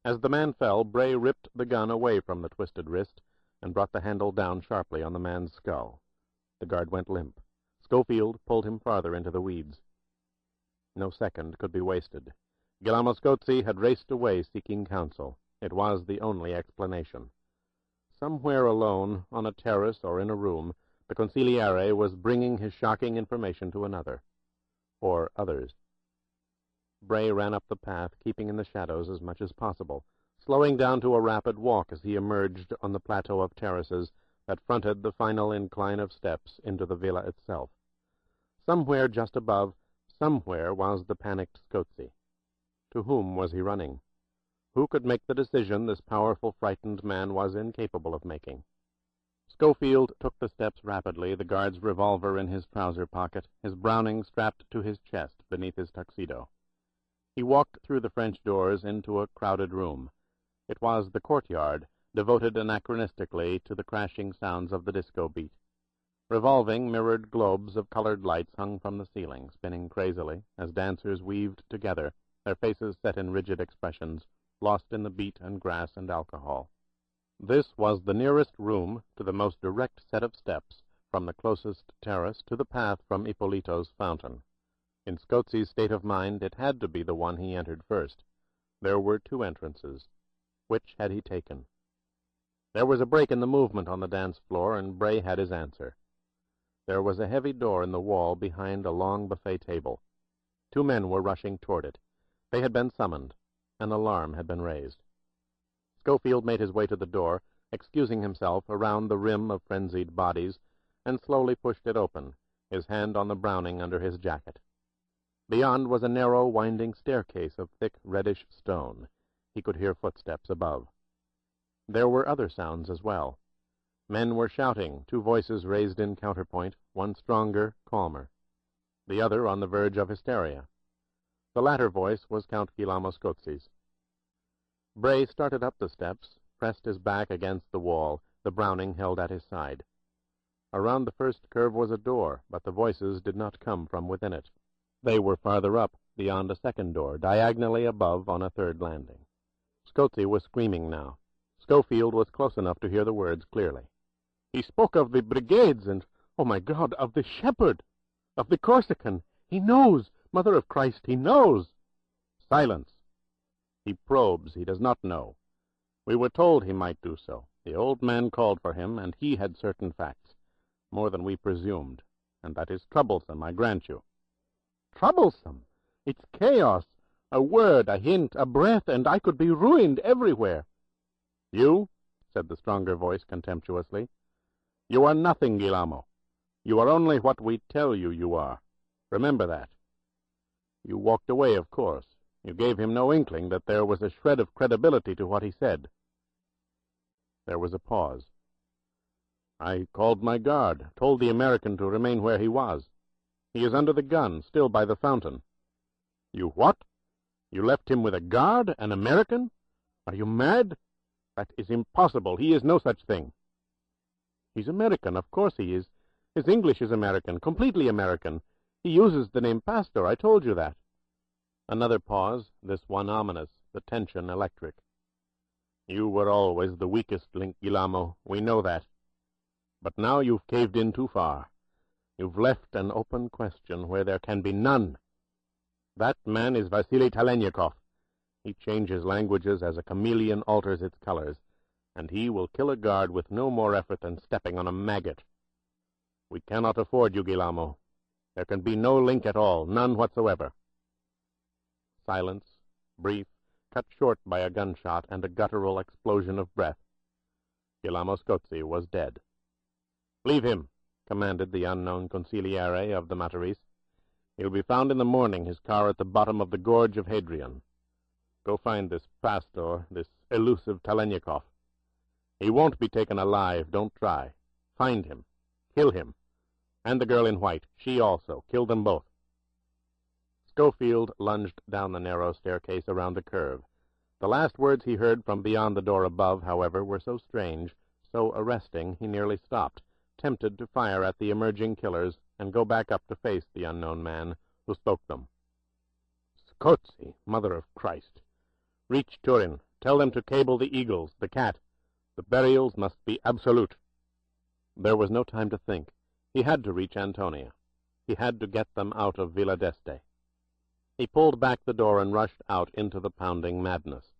As the man fell, Bray ripped the gun away from the twisted wrist and brought the handle down sharply on the man's skull. The guard went limp. Schofield pulled him farther into the weeds. No second could be wasted. Guillermo Scozzi had raced away seeking counsel. It was the only explanation. Somewhere alone, on a terrace or in a room, the consigliere was bringing his shocking information to another. Or others. Bray ran up the path, keeping in the shadows as much as possible, slowing down to a rapid walk as he emerged on the plateau of terraces that fronted the final incline of steps into the villa itself. Somewhere just above, somewhere was the panicked Scozzi. To whom was he running? Who could make the decision this powerful, frightened man was incapable of making? Schofield took the steps rapidly, the guard's revolver in his trouser pocket, his Browning strapped to his chest beneath his tuxedo. He walked through the French doors into a crowded room. It was the courtyard, devoted anachronistically to the crashing sounds of the disco beat. Revolving, mirrored globes of colored lights hung from the ceiling, spinning crazily as dancers weaved together, their faces set in rigid expressions, lost in the beat and grass and alcohol. This was the nearest room to the most direct set of steps from the closest terrace to the path from Ippolito's fountain. In Scozzi's state of mind, it had to be the one he entered first. There were two entrances. Which had he taken? There was a break in the movement on the dance floor, and Bray had his answer. There was a heavy door in the wall behind a long buffet table. Two men were rushing toward it. They had been summoned. An alarm had been raised. Schofield made his way to the door, excusing himself around the rim of frenzied bodies, and slowly pushed it open, his hand on the Browning under his jacket. Beyond was a narrow, winding staircase of thick, reddish stone. He could hear footsteps above. There were other sounds as well. Men were shouting, two voices raised in counterpoint, one stronger, calmer, the other on the verge of hysteria. The latter voice was Count Guillermo Scozzi's. Bray started up the steps, pressed his back against the wall, the Browning held at his side. Around the first curve was a door, but the voices did not come from within it. They were farther up, beyond a second door, diagonally above on a third landing. Scozzi was screaming now. Schofield was close enough to hear the words clearly. "He spoke of the brigades and, oh my God, of the shepherd, of the Corsican. He knows! Mother of Christ, he knows!" "Silence! He probes, he does not know. We were told he might do so. The old man called for him, and he had certain facts, more than we presumed, and that is troublesome, I grant you." "Troublesome? It's chaos. A word, a hint, a breath, and I could be ruined everywhere." "You?" said the stronger voice contemptuously. "You are nothing, Guillermo. You are only what we tell you you are. Remember that. You walked away, of course. You gave him no inkling that there was a shred of credibility to what he said. There was a pause. I called my guard, told the American to remain where he was. He is under the gun, still by the fountain. You what? You left him with a guard, an American? Are you mad? That is impossible. He is no such thing. He's American, of course he is. His English is American, completely American. He uses the name Pastor, I told you that. Another pause, this one ominous, the tension electric. You were always the weakest link, Guillermo. We know that. But now you've caved in too far. You've left an open question where there can be none. That man is Vasily Talenikov. He changes languages as a chameleon alters its colors, and he will kill a guard with no more effort than stepping on a maggot. We cannot afford you, Guillermo. There can be no link at all, none whatsoever. Silence, brief, cut short by a gunshot and a guttural explosion of breath. Guillermo Scozzi was dead. "Leave him," commanded the unknown consigliere of the Matarese. "He'll be found in the morning, his car at the bottom of the gorge of Hadrian. Go find this Pastor, this elusive Talenikov. He won't be taken alive, don't try. Find him. Kill him. And the girl in white, she also. Kill them both." Schofield lunged down the narrow staircase around the curve. The last words he heard from beyond the door above, however, were so strange, so arresting, he nearly stopped, tempted to fire at the emerging killers and go back up to face the unknown man who spoke them. "Scozzi, Mother of Christ. Reach Turin. Tell them to cable the Eagles, the Cat. The burials must be absolute." There was no time to think. He had to reach Antonia. He had to get them out of Villa d'Este. He pulled back the door and rushed out into the pounding madness.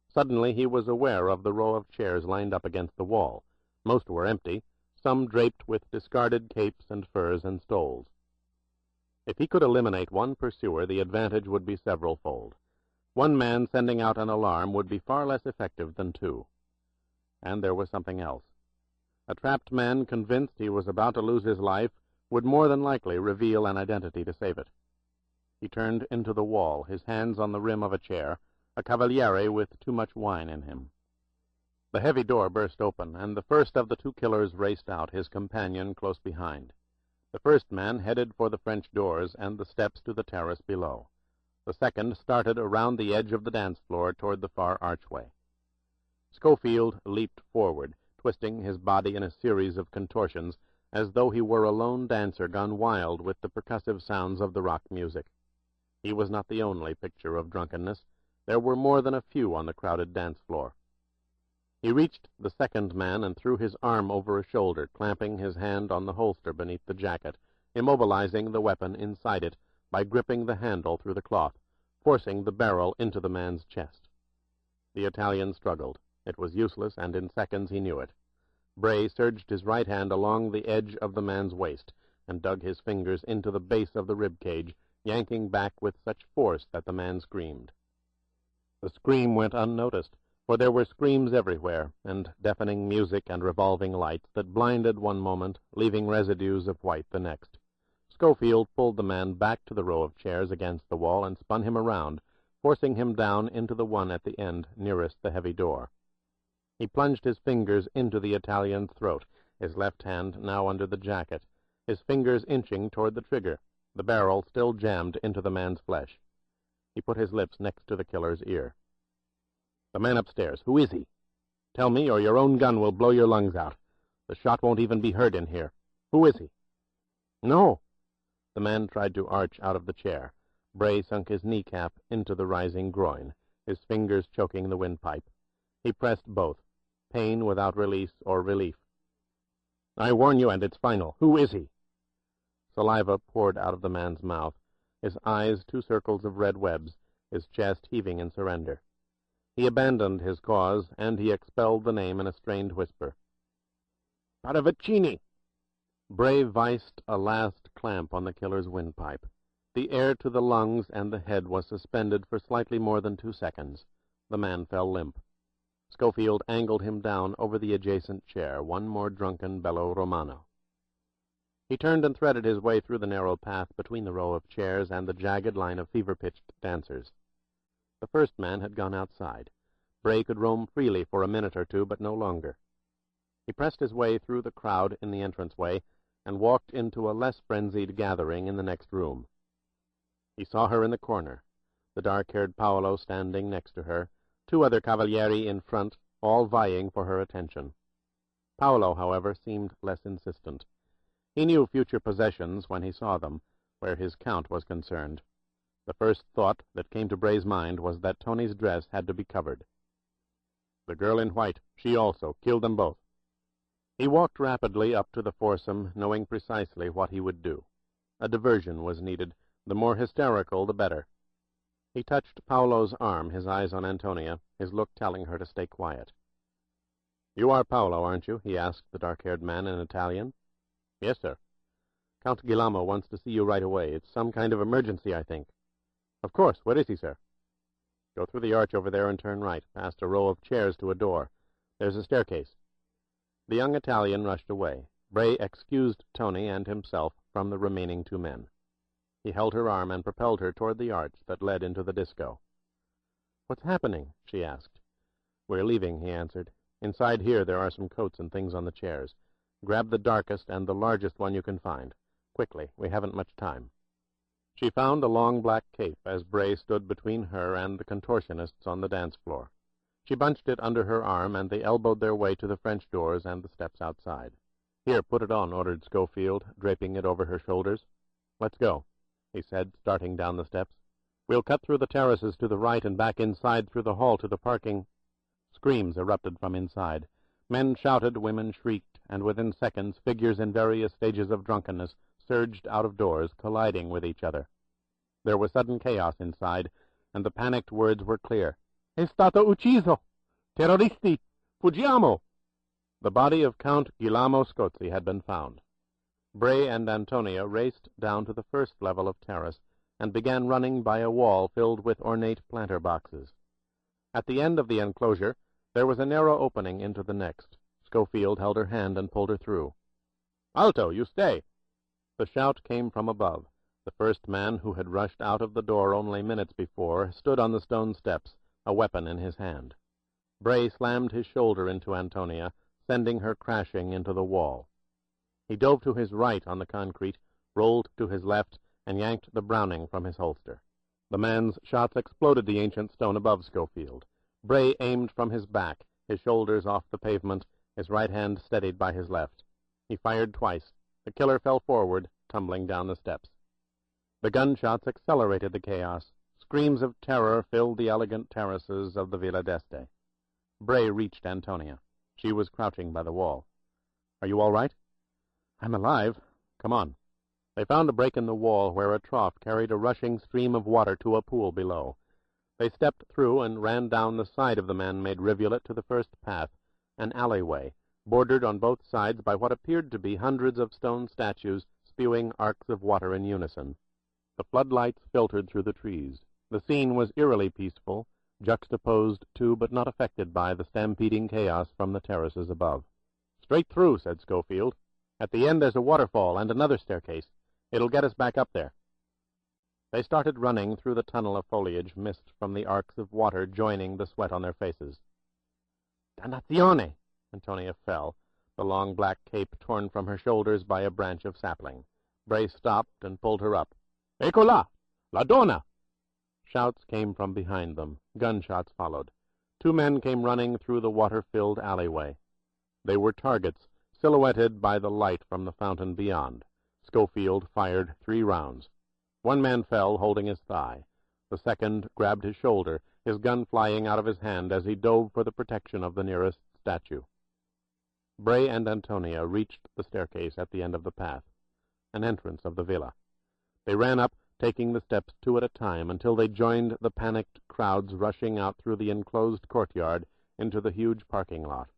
Suddenly he was aware of the row of chairs lined up against the wall. Most were empty, some draped with discarded capes and furs and stoles. If he could eliminate one pursuer, the advantage would be several-fold. One man sending out an alarm would be far less effective than two. And there was something else. A trapped man convinced he was about to lose his life would more than likely reveal an identity to save it. He turned into the wall, his hands on the rim of a chair, a cavaliere with too much wine in him. The heavy door burst open, and the first of the two killers raced out, his companion close behind. The first man headed for the French doors and the steps to the terrace below. The second started around the edge of the dance floor toward the far archway. Schofield leaped forward, twisting his body in a series of contortions, as though he were a lone dancer gone wild with the percussive sounds of the rock music. He was not the only picture of drunkenness. There were more than a few on the crowded dance floor. He reached the second man and threw his arm over a shoulder, clamping his hand on the holster beneath the jacket, immobilizing the weapon inside it by gripping the handle through the cloth, forcing the barrel into the man's chest. The Italian struggled. It was useless, and in seconds he knew it. Bray surged his right hand along the edge of the man's waist and dug his fingers into the base of the rib cage, yanking back with such force that the man screamed. The scream went unnoticed, for there were screams everywhere, and deafening music and revolving lights that blinded one moment, leaving residues of white the next. Schofield pulled the man back to the row of chairs against the wall and spun him around, forcing him down into the one at the end nearest the heavy door. He plunged his fingers into the Italian's throat, his left hand now under the jacket, his fingers inching toward the trigger, the barrel still jammed into the man's flesh. He put his lips next to the killer's ear. "The man upstairs, who is he? Tell me, or your own gun will blow your lungs out. The shot won't even be heard in here. Who is he?" "No." The man tried to arch out of the chair. Bray sunk his kneecap into the rising groin, his fingers choking the windpipe. He pressed both, pain without release or relief. "I warn you, and it's final. Who is he?" Saliva poured out of the man's mouth, his eyes two circles of red webs, his chest heaving in surrender. He abandoned his cause, and he expelled the name in a strained whisper. "Paravicini!" Bray viced a last clamp on the killer's windpipe. The air to the lungs and the head was suspended for slightly more than 2 seconds. The man fell limp. Schofield angled him down over the adjacent chair, one more drunken bello romano. He turned and threaded his way through the narrow path between the row of chairs and the jagged line of fever-pitched dancers. The first man had gone outside. Bray could roam freely for a minute or two, but no longer. He pressed his way through the crowd in the entranceway and walked into a less frenzied gathering in the next room. He saw her in the corner, the dark-haired Paolo standing next to her, two other cavalieri in front, all vying for her attention. Paolo, however, seemed less insistent. He knew future possessions when he saw them, where his count was concerned. The first thought that came to Bray's mind was that Tony's dress had to be covered. The girl in white, she also, killed them both. He walked rapidly up to the foursome, knowing precisely what he would do. A diversion was needed, the more hysterical the better. He touched Paolo's arm, his eyes on Antonia, his look telling her to stay quiet. "You are Paolo, aren't you?" he asked the dark-haired man in Italian. "Yes, sir." "Count Guillermo wants to see you right away. It's some kind of emergency, I think." "Of course. Where is he, sir?" "Go through the arch over there and turn right, past a row of chairs to a door. There's a staircase." The young Italian rushed away. Bray excused Tony and himself from the remaining two men. He held her arm and propelled her toward the arch that led into the disco. "What's happening?" she asked. "We're leaving," he answered. "Inside here there are some coats and things on the chairs. Grab the darkest and the largest one you can find. Quickly, we haven't much time." She found a long black cape as Bray stood between her and the contortionists on the dance floor. She bunched it under her arm, and they elbowed their way to the French doors and the steps outside. "Here, put it on," ordered Schofield, draping it over her shoulders. "Let's go," he said, starting down the steps. "We'll cut through the terraces to the right and back inside through the hall to the parking." Screams erupted from inside. Men shouted, women shrieked, and within seconds figures in various stages of drunkenness surged out of doors, colliding with each other. There was sudden chaos inside, and the panicked words were clear. "È stato ucciso! Terroristi! Fuggiamo!" The body of Count Guillermo Scozzi had been found. Bray and Antonia raced down to the first level of terrace and began running by a wall filled with ornate planter boxes. At the end of the enclosure there was a narrow opening into the next. Schofield held her hand and pulled her through. "Alto, you stay!" The shout came from above. The first man, who had rushed out of the door only minutes before, stood on the stone steps, a weapon in his hand. Bray slammed his shoulder into Antonia, sending her crashing into the wall. He dove to his right on the concrete, rolled to his left, and yanked the Browning from his holster. The man's shots exploded the ancient stone above Schofield. Bray aimed from his back, his shoulders off the pavement, his right hand steadied by his left. He fired twice. The killer fell forward, tumbling down the steps. The gunshots accelerated the chaos. Screams of terror filled the elegant terraces of the Villa d'Este. Bray reached Antonia. She was crouching by the wall. "Are you all right?" "I'm alive. Come on." They found a break in the wall where a trough carried a rushing stream of water to a pool below. They stepped through and ran down the side of the man-made rivulet to the first path, an alleyway, bordered on both sides by what appeared to be hundreds of stone statues spewing arcs of water in unison. The floodlights filtered through the trees. The scene was eerily peaceful, juxtaposed to but not affected by the stampeding chaos from the terraces above. "Straight through," said Schofield. "At the end there's a waterfall and another staircase. It'll get us back up there." They started running through the tunnel of foliage, mist from the arcs of water joining the sweat on their faces. "Dannazione!" Antonia fell, the long black cape torn from her shoulders by a branch of sapling. Bray stopped and pulled her up. "Ecco là! La donna!" Shouts came from behind them. Gunshots followed. Two men came running through the water-filled alleyway. They were targets, silhouetted by the light from the fountain beyond. Schofield fired 3 rounds. One man fell, holding his thigh. The second grabbed his shoulder, his gun flying out of his hand as he dove for the protection of the nearest statue. Bray and Antonia reached the staircase at the end of the path, an entrance of the villa. They ran up, taking the steps 2 at a time, until they joined the panicked crowds rushing out through the enclosed courtyard into the huge parking lot.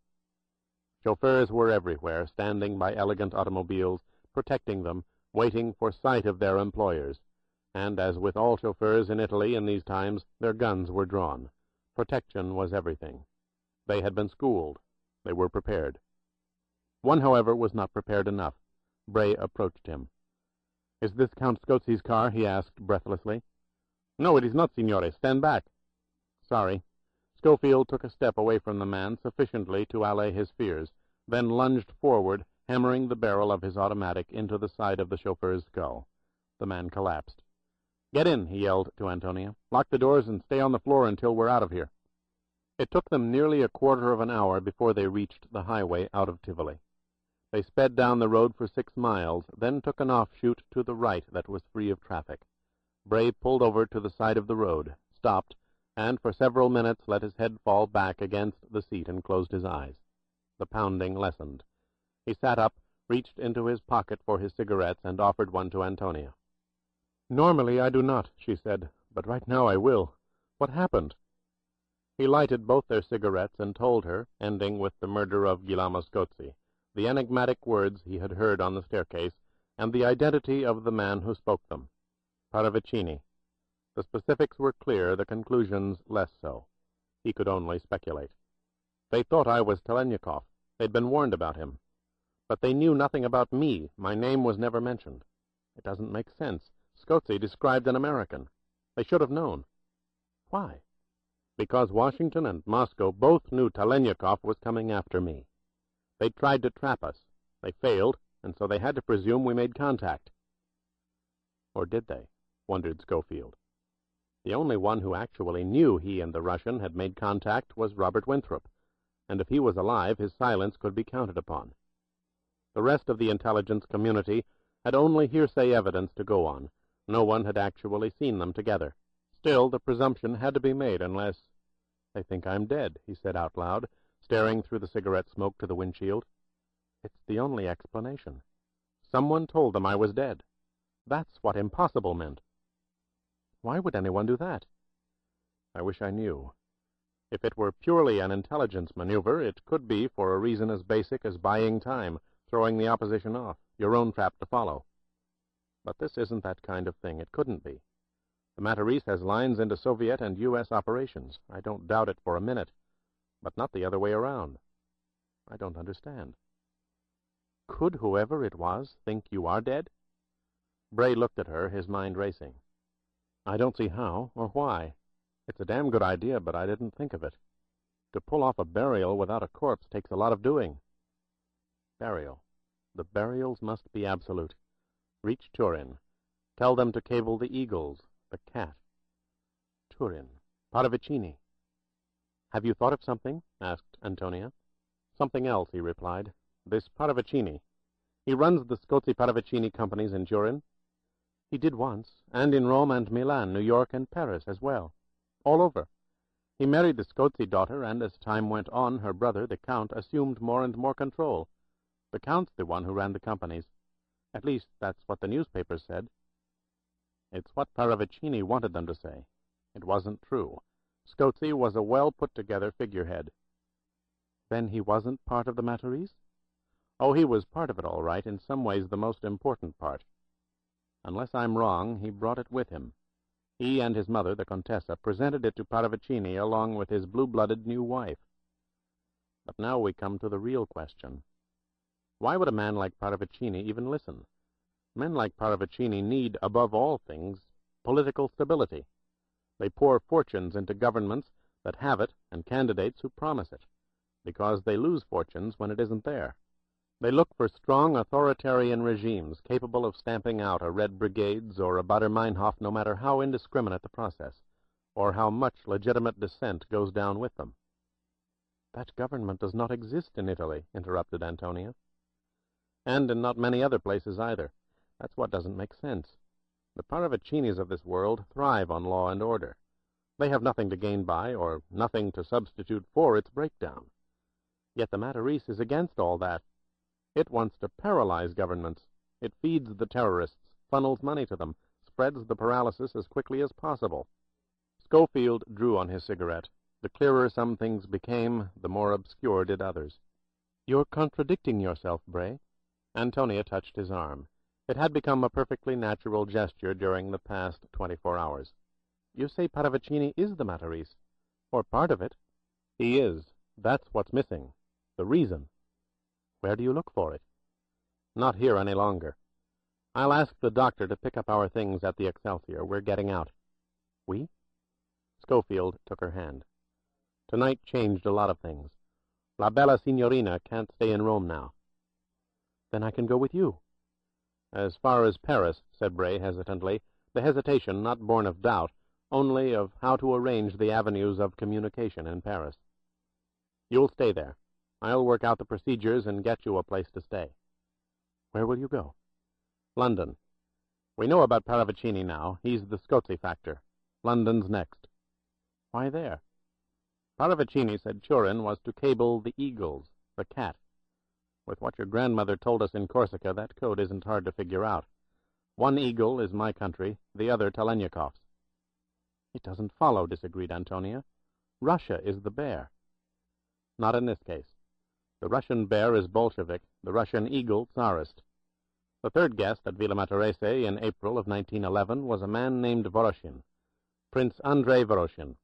Chauffeurs were everywhere, standing by elegant automobiles, protecting them, waiting for sight of their employers. And as with all chauffeurs in Italy in these times, their guns were drawn. Protection was everything. They had been schooled. They were prepared. One, however, was not prepared enough. Bray approached him. "Is this Count Scozzi's car?" he asked breathlessly. "No, it is not, signore. Stand back." "Sorry." Schofield took a step away from the man, sufficiently to allay his fears, then lunged forward, hammering the barrel of his automatic into the side of the chauffeur's skull. The man collapsed. "Get in," he yelled to Antonia. "Lock the doors and stay on the floor until we're out of here." It took them nearly a quarter of an hour before they reached the highway out of Tivoli. They sped down the road for 6 miles, then took an offshoot to the right that was free of traffic. Bray pulled over to the side of the road, stopped, and for several minutes let his head fall back against the seat and closed his eyes. The pounding lessened. He sat up, reached into his pocket for his cigarettes, and offered one to Antonia. "Normally I do not," she said, "but right now I will. What happened?" He lighted both their cigarettes and told her, ending with the murder of Guillermo Scozzi, the enigmatic words he had heard on the staircase, and the identity of the man who spoke them. Paravicini. The specifics were clear, the conclusions less so. He could only speculate. "They thought I was Telenyakov. They'd been warned about him. But they knew nothing about me. My name was never mentioned. It doesn't make sense. Scozzi described an American. They should have known." "Why?" "Because Washington and Moscow both knew Telenyakov was coming after me. They tried to trap us. They failed, and so they had to presume we made contact." Or did they? Wondered Schofield. The only one who actually knew he and the Russian had made contact was Robert Winthrop, and if he was alive, his silence could be counted upon. The rest of the intelligence community had only hearsay evidence to go on. No one had actually seen them together. Still, the presumption had to be made unless— "They think I'm dead," he said out loud, staring through the cigarette smoke to the windshield. "It's the only explanation. Someone told them I was dead. That's what impossible meant." "Why would anyone do that?" "I wish I knew. If it were purely an intelligence maneuver, it could be for a reason as basic as buying time, throwing the opposition off, your own trap to follow. But this isn't that kind of thing. It couldn't be. The Matarese has lines into Soviet and U.S. operations. I don't doubt it for a minute. But not the other way around. I don't understand." "Could whoever it was think you are dead?" Bray looked at her, his mind racing. "I don't see how or why. It's a damn good idea, but I didn't think of it. To pull off a burial without a corpse takes a lot of doing." Burial. The burials must be absolute. Reach Turin. Tell them to cable the Eagles, the cat. Turin. Paravicini. "Have you thought of something?" asked Antonia. "Something else," he replied. "This Paravicini. He runs the Scozzi-Paravicini companies in Turin." "He did once, and in Rome and Milan, New York and Paris as well. All over. He married the Scozzi daughter, and as time went on, her brother, the Count, assumed more and more control. The Count's the one who ran the companies. At least, that's what the newspapers said." "It's what Paravicini wanted them to say. It wasn't true. Scozzi was a well-put-together figurehead." "Then he wasn't part of the Matarese?" "Oh, he was part of it all right, in some ways the most important part. Unless I'm wrong, he brought it with him. He and his mother, the Contessa, presented it to Paravicini along with his blue-blooded new wife. But now we come to the real question. Why would a man like Paravicini even listen? Men like Paravicini need, above all things, political stability. They pour fortunes into governments that have it and candidates who promise it, because they lose fortunes when it isn't there. They look for strong authoritarian regimes capable of stamping out a Red Brigades or a Baader-Meinhof, no matter how indiscriminate the process, or how much legitimate dissent goes down with them. That government does not exist in Italy, interrupted Antonia. And in not many other places either. That's what doesn't make sense. The Paravicinis of this world thrive on law and order. They have nothing to gain by, or nothing to substitute for, its breakdown. Yet the Matarese is against all that. It wants to paralyze governments. It feeds the terrorists, funnels money to them, spreads the paralysis as quickly as possible. Schofield drew on his cigarette. The clearer some things became, the more obscure did others. You're contradicting yourself, Bray. Antonia touched his arm. It had become a perfectly natural gesture during the past 24 hours. You say Paravicini is the Matarese, or part of it. He is. That's what's missing. The reason. Where do you look for it? Not here any longer. I'll ask the doctor to pick up our things at the Excelsior. We're getting out. We? Schofield took her hand. Tonight changed a lot of things. La Bella Signorina can't stay in Rome now. Then I can go with you. As far as Paris, said Bray hesitantly, the hesitation not born of doubt, only of how to arrange the avenues of communication in Paris. You'll stay there. I'll work out the procedures and get you a place to stay. Where will you go? London. We know about Paravicini now. He's the Scozzi factor. London's next. Why there? Paravicini said Turin was to cable the Eagles, the cat. With what your grandmother told us in Corsica, that code isn't hard to figure out. One eagle is my country, the other Telenyakov's. It doesn't follow, disagreed Antonia. Russia is the bear. Not in this case. The Russian bear is Bolshevik, the Russian eagle Tsarist. The third guest at Villa Matarese in April of 1911 was a man named Voroshin, Prince Andrei Voroshin,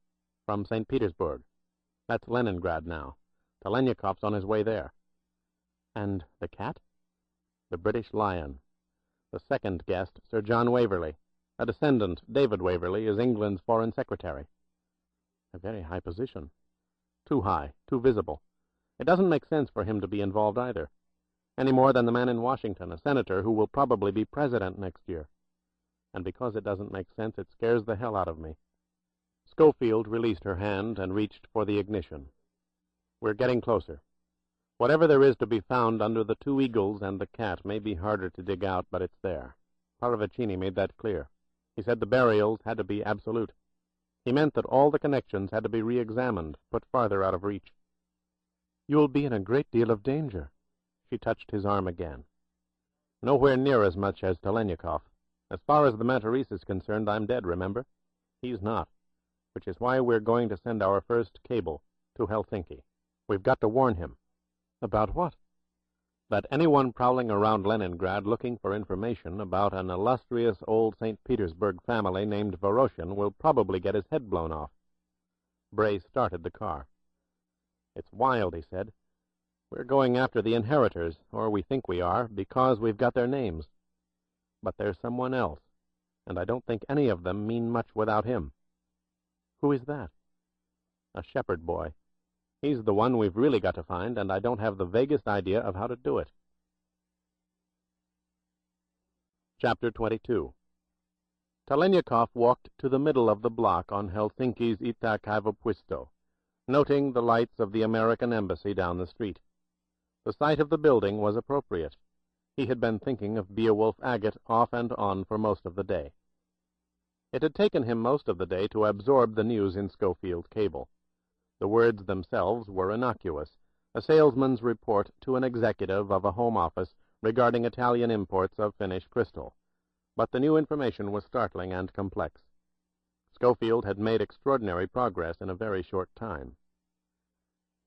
from St. Petersburg. That's Leningrad now. Telenyakov's on his way there. And the cat? The British lion. The second guest, Sir John Waverley. A descendant, David Waverley, is England's foreign secretary. A very high position. Too high, too visible. It doesn't make sense for him to be involved either, any more than the man in Washington, a senator who will probably be president next year. And because it doesn't make sense, it scares the hell out of me. Schofield released her hand and reached for the ignition. We're getting closer. Whatever there is to be found under the two eagles and the cat may be harder to dig out, but it's there. Paravicini made that clear. He said the burials had to be absolute. He meant that all the connections had to be re-examined, put farther out of reach. You'll be in a great deal of danger. She touched his arm again. Nowhere near as much as Telenyakov. As far as the Matarese is concerned, I'm dead, remember? He's not, which is why we're going to send our first cable to Helsinki. We've got to warn him. About what? That anyone prowling around Leningrad looking for information about an illustrious old St. Petersburg family named Voroshin will probably get his head blown off. Bray started the car. It's wild, he said. We're going after the inheritors, or we think we are, because we've got their names. But there's someone else, and I don't think any of them mean much without him. Who is that? A shepherd boy. He's the one we've really got to find, and I don't have the vaguest idea of how to do it. Chapter 22. Telenyakov walked to the middle of the block on Helsinki's Itä-Kaivopuisto, noting the lights of the American embassy down the street. The sight of the building was appropriate. He had been thinking of Beowulf Agate off and on for most of the day. It had taken him most of the day to absorb the news in Schofield's cable. The words themselves were innocuous, a salesman's report to an executive of a home office regarding Italian imports of Finnish crystal. But the new information was startling and complex. Schofield had made extraordinary progress in a very short time.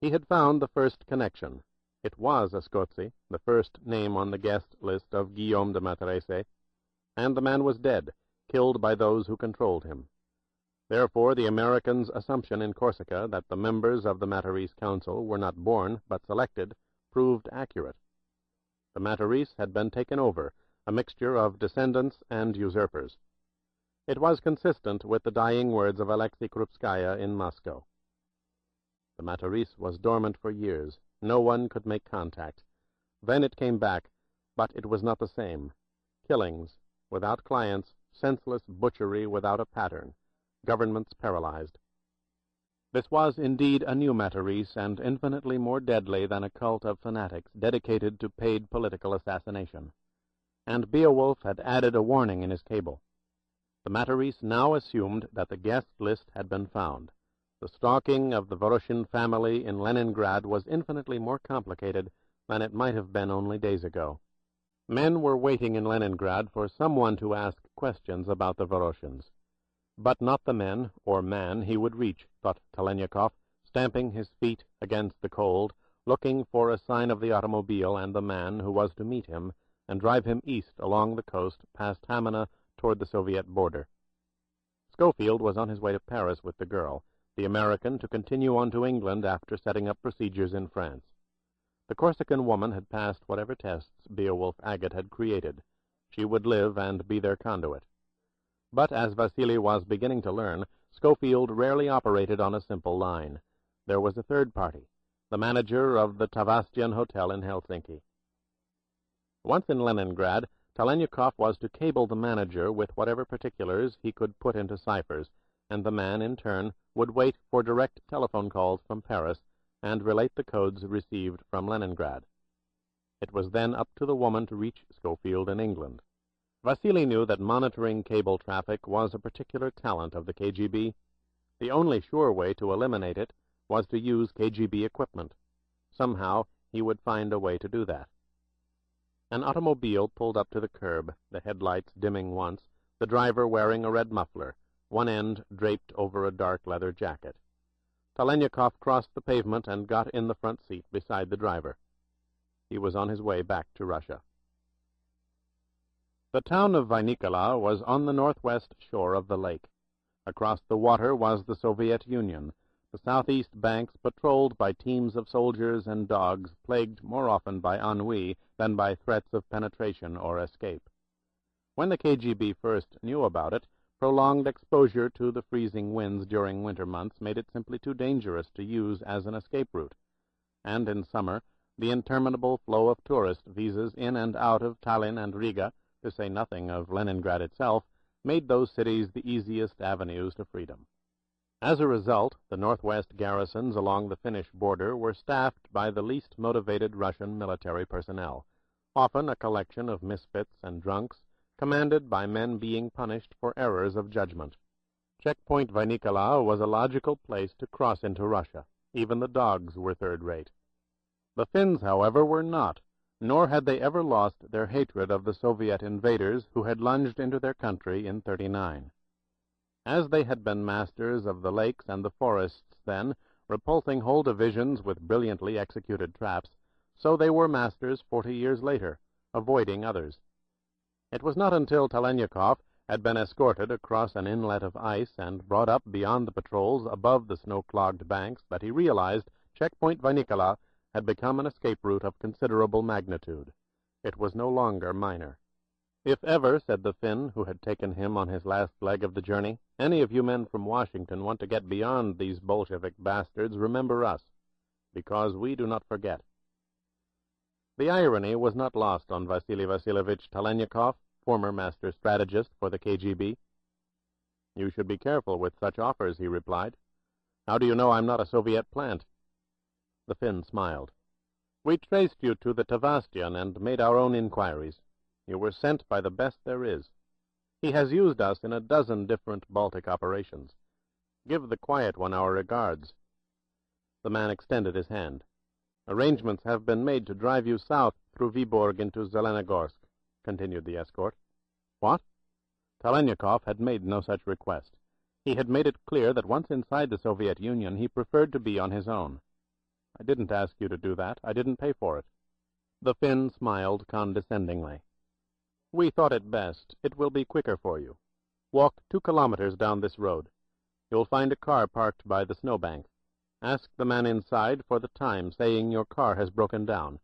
He had found the first connection. It was a Scozzi, the first name on the guest list of Guillaume de Matarese, and the man was dead, killed by those who controlled him. Therefore, the Americans' assumption in Corsica that the members of the Matarese Council were not born, but selected, proved accurate. The Matarese had been taken over, a mixture of descendants and usurpers. It was consistent with the dying words of Alexei Krupskaya in Moscow. The Matarese was dormant for years. No one could make contact. Then it came back, but it was not the same. Killings, without clients, senseless butchery without a pattern. Governments paralyzed. This was indeed a new Matarese, and infinitely more deadly than a cult of fanatics dedicated to paid political assassination. And Beowulf had added a warning in his cable. The Matarese now assumed that the guest list had been found. The stalking of the Voroshin family in Leningrad was infinitely more complicated than it might have been only days ago. Men were waiting in Leningrad for someone to ask questions about the Voroshins. But not the men, or man, he would reach, thought Telenyakov, stamping his feet against the cold, looking for a sign of the automobile and the man who was to meet him and drive him east along the coast past Hamina toward the Soviet border. Schofield was on his way to Paris with the girl, the American to continue on to England after setting up procedures in France. The Corsican woman had passed whatever tests Beowulf Agate had created. She would live and be their conduit. But as Vasily was beginning to learn, Schofield rarely operated on a simple line. There was a third party, the manager of the Tavastian Hotel in Helsinki. Once in Leningrad, Talenikov was to cable the manager with whatever particulars he could put into ciphers, and the man, in turn, would wait for direct telephone calls from Paris and relate the codes received from Leningrad. It was then up to the woman to reach Schofield in England. Vasily knew that monitoring cable traffic was a particular talent of the KGB. The only sure way to eliminate it was to use KGB equipment. Somehow he would find a way to do that. An automobile pulled up to the curb, the headlights dimming once, the driver wearing a red muffler, one end draped over a dark leather jacket. Talenikov crossed the pavement and got in the front seat beside the driver. He was on his way back to Russia. The town of Vanikala was on the northwest shore of the lake. Across the water was the Soviet Union, the southeast banks patrolled by teams of soldiers and dogs, plagued more often by ennui than by threats of penetration or escape. When the KGB first knew about it, prolonged exposure to the freezing winds during winter months made it simply too dangerous to use as an escape route, and in summer the interminable flow of tourist visas in and out of Tallinn and Riga, to say nothing of Leningrad itself, made those cities the easiest avenues to freedom. As a result, the northwest garrisons along the Finnish border were staffed by the least motivated Russian military personnel, often a collection of misfits and drunks, commanded by men being punished for errors of judgment. Checkpoint Vanikala was a logical place to cross into Russia. Even the dogs were third-rate. The Finns, however, were not, nor had they ever lost their hatred of the Soviet invaders who had lunged into their country in '39. As they had been masters of the lakes and the forests then, repulsing whole divisions with brilliantly executed traps, so they were masters 40 years later, avoiding others. It was not until Talenikov had been escorted across an inlet of ice and brought up beyond the patrols above the snow-clogged banks that he realized Checkpoint Vanikala had become an escape route of considerable magnitude. It was no longer minor. "If ever," said the Finn who had taken him on his last leg of the journey, "any of you men from Washington want to get beyond these Bolshevik bastards, remember us, because we do not forget." The irony was not lost on Vasily Vasilyevich Talenikov, former master strategist for the KGB. "You should be careful with such offers," he replied. "How do you know I'm not a Soviet plant?" The Finn smiled. "We traced you to the Tavastian and made our own inquiries. You were sent by the best there is. He has used us in a dozen different Baltic operations. Give the quiet one our regards." The man extended his hand. "Arrangements have been made to drive you south through Vyborg into Zelenogorsk," continued the escort. "What?" Talenikov had made no such request. He had made it clear that once inside the Soviet Union he preferred to be on his own. "I didn't ask you to do that. I didn't pay for it." The Finn smiled condescendingly. "We thought it best. It will be quicker for you. Walk 2 kilometers down this road. You'll find a car parked by the snowbank. Ask the man inside for the time, saying your car has broken down.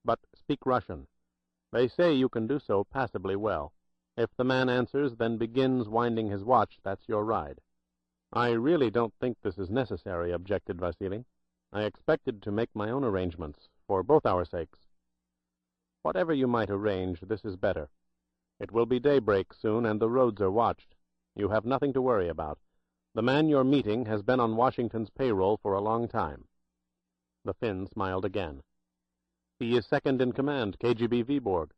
But speak Russian. They say you can do so passably well. If the man answers, then begins winding his watch, that's your ride." "I really don't think this is necessary," objected Vasily. "I expected to make my own arrangements, for both our sakes." "Whatever you might arrange, this is better. It will be daybreak soon, and the roads are watched. You have nothing to worry about. The man you're meeting has been on Washington's payroll for a long time." The Finn smiled again. "He is second in command, KGB Vyborg."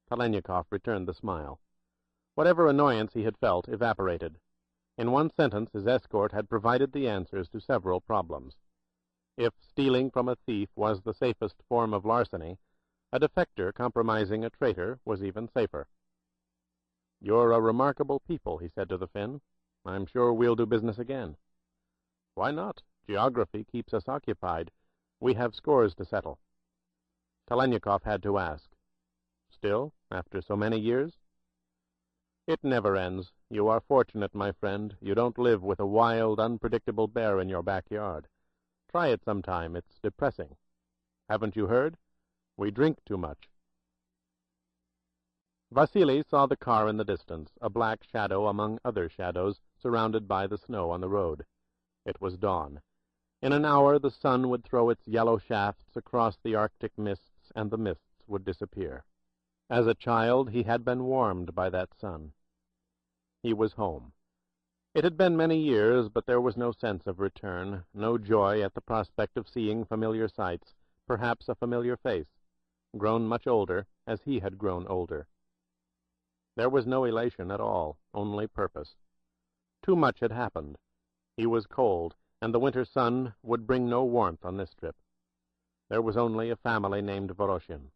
Talenikov returned the smile. Whatever annoyance he had felt evaporated. In one sentence his escort had provided the answers to several problems. If stealing from a thief was the safest form of larceny, a defector compromising a traitor was even safer. "You're a remarkable people," he said to the Finn. "I'm sure we'll do business again." "Why not? Geography keeps us occupied. We have scores to settle." Talenikov had to ask, "Still, after so many years?" "It never ends. You are fortunate, my friend. You don't live with a wild, unpredictable bear in your backyard. Try it sometime. It's depressing." Haven't you heard? We drink too much." Vasily saw the car in the distance, a black shadow among other shadows, surrounded by the snow on the road. It was dawn. In an hour the sun would throw its yellow shafts across the Arctic mists, and the mists would disappear. As a child he had been warmed by that sun. He was home. It had been many years, but there was no sense of return, no joy at the prospect of seeing familiar sights, perhaps a familiar face, grown much older as he had grown older. There was no elation at all, only purpose. Too much had happened. He was cold, and the winter sun would bring no warmth on this trip. There was only a family named Voroshin.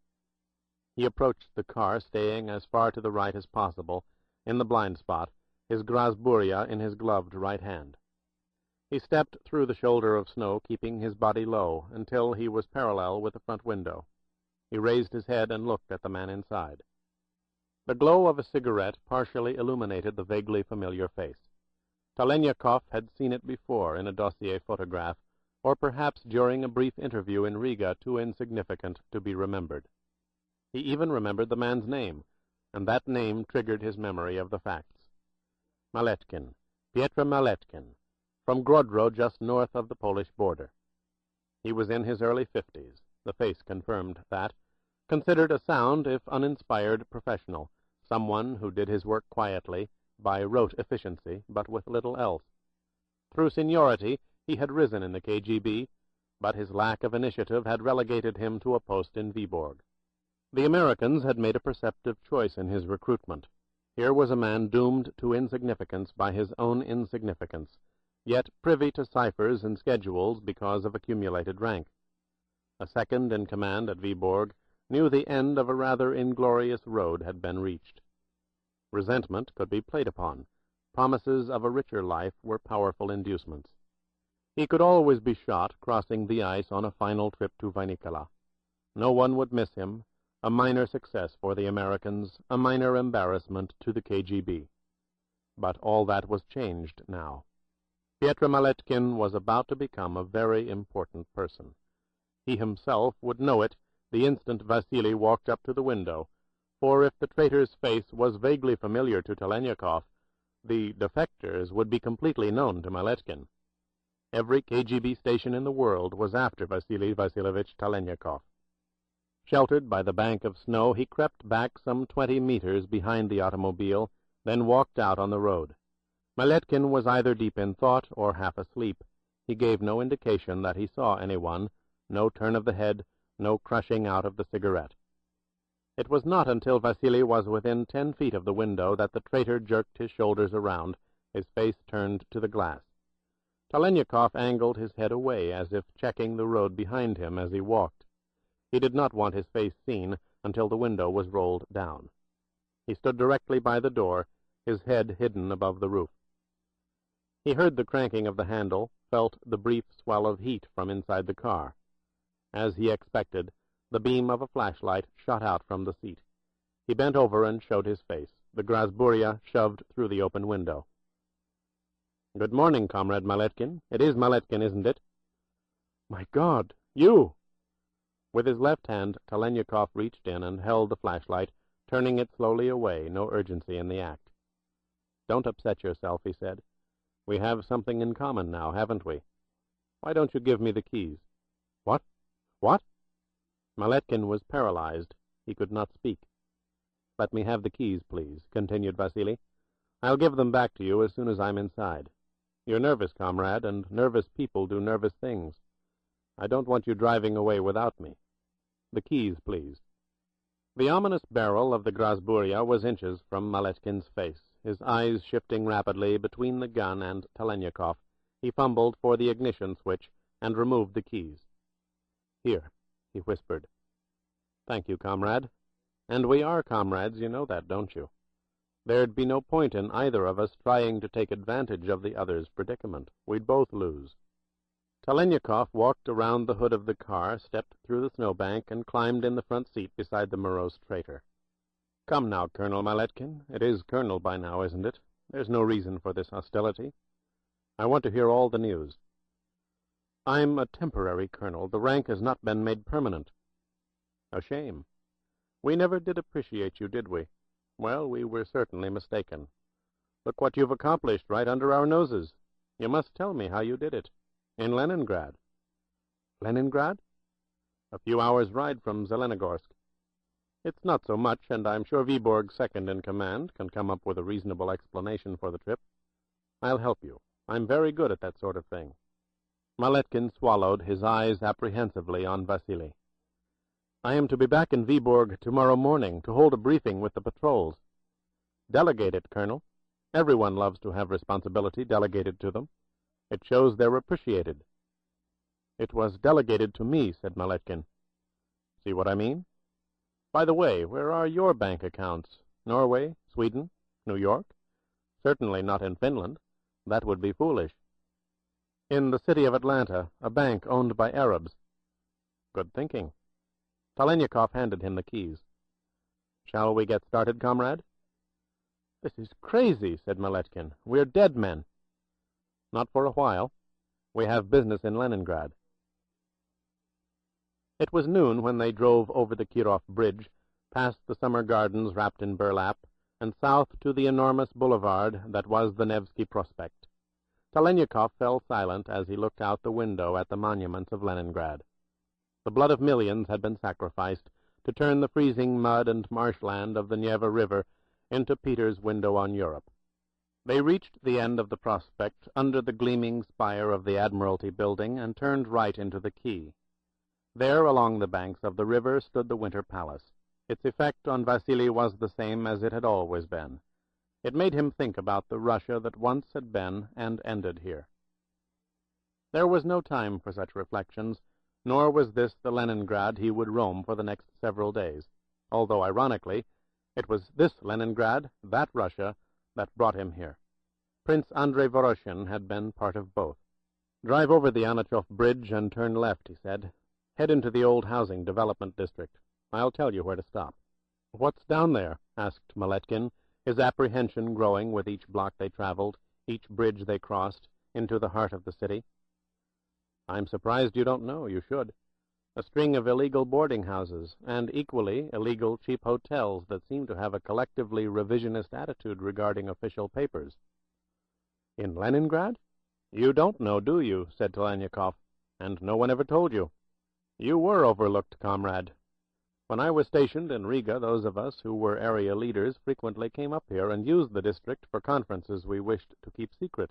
He approached the car, staying as far to the right as possible, in the blind spot, his Grasburia in his gloved right hand. He stepped through the shoulder of snow, keeping his body low, until he was parallel with the front window. He raised his head and looked at the man inside. The glow of a cigarette partially illuminated the vaguely familiar face. Talenyakov had seen it before in a dossier photograph, or perhaps during a brief interview in Riga too insignificant to be remembered. He even remembered the man's name, and that name triggered his memory of the facts. Maletkin, Pietro Maletkin, from Grodno just north of the Polish border. He was in his early 50s, the face confirmed that, considered a sound if uninspired professional, someone who did his work quietly, by rote efficiency, but with little else. Through seniority he had risen in the KGB, but his lack of initiative had relegated him to a post in Viborg. The Americans had made a perceptive choice in his recruitment. Here was a man doomed to insignificance by his own insignificance, yet privy to ciphers and schedules because of accumulated rank. A second in command at Viborg knew the end of a rather inglorious road had been reached. Resentment could be played upon. Promises of a richer life were powerful inducements. He could always be shot crossing the ice on a final trip to Vinicala. No one would miss him, a minor success for the Americans, a minor embarrassment to the KGB. But all that was changed now. Pietro Maletkin was about to become a very important person. He himself would know it the instant Vasily walked up to the window, for if the traitor's face was vaguely familiar to Talenyakov, the defectors would be completely known to Maletkin. Every KGB station in the world was after Vasily Vasilyevich Talenyakov. Sheltered by the bank of snow, he crept back some 20 meters behind the automobile, then walked out on the road. Maletkin was either deep in thought or half asleep. He gave no indication that he saw anyone, no turn of the head, no crushing out of the cigarette. It was not until Vasily was within 10 feet of the window that the traitor jerked his shoulders around, his face turned to the glass. Talenyakov angled his head away, as if checking the road behind him as he walked. He did not want his face seen until the window was rolled down. He stood directly by the door, his head hidden above the roof. He heard the cranking of the handle, felt the brief swell of heat from inside the car. As he expected, the beam of a flashlight shot out from the seat. He bent over and showed his face, the Grasburia shoved through the open window. "Good morning, Comrade Maletkin. It is Maletkin, isn't it?" "My God, you!" With his left hand, Talenyakov reached in and held the flashlight, turning it slowly away, no urgency in the act. "Don't upset yourself," he said. "We have something in common now, haven't we? Why don't you give me the keys?" "What? What?" Maletkin was paralyzed. He could not speak. "Let me have the keys, please," continued Vasily. "I'll give them back to you as soon as I'm inside. You're nervous, comrade, and nervous people do nervous things. I don't want you driving away without me. The keys, please." The ominous barrel of the Grasburia was inches from Maletkin's face. His eyes shifting rapidly between the gun and Talenyakov, he fumbled for the ignition switch and removed the keys. "Here," he whispered. "Thank you, comrade. And we are comrades, you know that, don't you? There'd be no point in either of us trying to take advantage of the other's predicament. We'd both lose." Talenyakov walked around the hood of the car, stepped through the snowbank, and climbed in the front seat beside the morose traitor. "Come now, Colonel Maletkin. It is Colonel by now, isn't it? There's no reason for this hostility. I want to hear all the news." I'm a temporary colonel. The rank has not been made permanent. A shame. We never did appreciate you, did we? Well, we were certainly mistaken. Look what you've accomplished right under our noses. You must tell me how you did it. In Leningrad. Leningrad? A few hours' ride from Zelenogorsk. It's not so much, and I'm sure Viborg's second in command can come up with a reasonable explanation for the trip. I'll help you. I'm very good at that sort of thing. Maletkin swallowed, his eyes apprehensively on Vasily. I am to be back in Viborg tomorrow morning to hold a briefing with the patrols. Delegate it, Colonel. Everyone loves to have responsibility delegated to them. It shows they're appreciated. It was delegated to me, said Maletkin. See what I mean? By the way, where are your bank accounts? Norway, Sweden, New York? Certainly not in Finland. That would be foolish. In the city of Atlanta, a bank owned by Arabs. Good thinking. Talenikov handed him the keys. Shall we get started, comrade? This is crazy, said Maletkin. We're dead men. Not for a while. We have business in Leningrad. It was noon when they drove over the Kirov Bridge, past the summer gardens wrapped in burlap, and south to the enormous boulevard that was the Nevsky Prospect. Talenikov fell silent as he looked out the window at the monuments of Leningrad. The blood of millions had been sacrificed to turn the freezing mud and marshland of the Neva River into Peter's window on Europe. They reached the end of the prospect under the gleaming spire of the Admiralty building and turned right into the quay. There, along the banks of the river, stood the Winter Palace. Its effect on Vasily was the same as it had always been. It made him think about the Russia that once had been and ended here. There was no time for such reflections, nor was this the Leningrad he would roam for the next several days, although, ironically, it was this Leningrad, that Russia, that brought him here. Prince Andrei Voroshin had been part of both. Drive over the Anachov Bridge and turn left, he said. Head into the old housing development district. I'll tell you where to stop. What's down there? Asked Maletkin, his apprehension growing with each block they traveled, each bridge they crossed, into the heart of the city. I'm surprised you don't know. You should. A string of illegal boarding houses, and equally illegal cheap hotels that seem to have a collectively revisionist attitude regarding official papers. In Leningrad? You don't know, do you? Said Talenikov. And no one ever told you. You were overlooked, comrade. When I was stationed in Riga, those of us who were area leaders frequently came up here and used the district for conferences we wished to keep secret,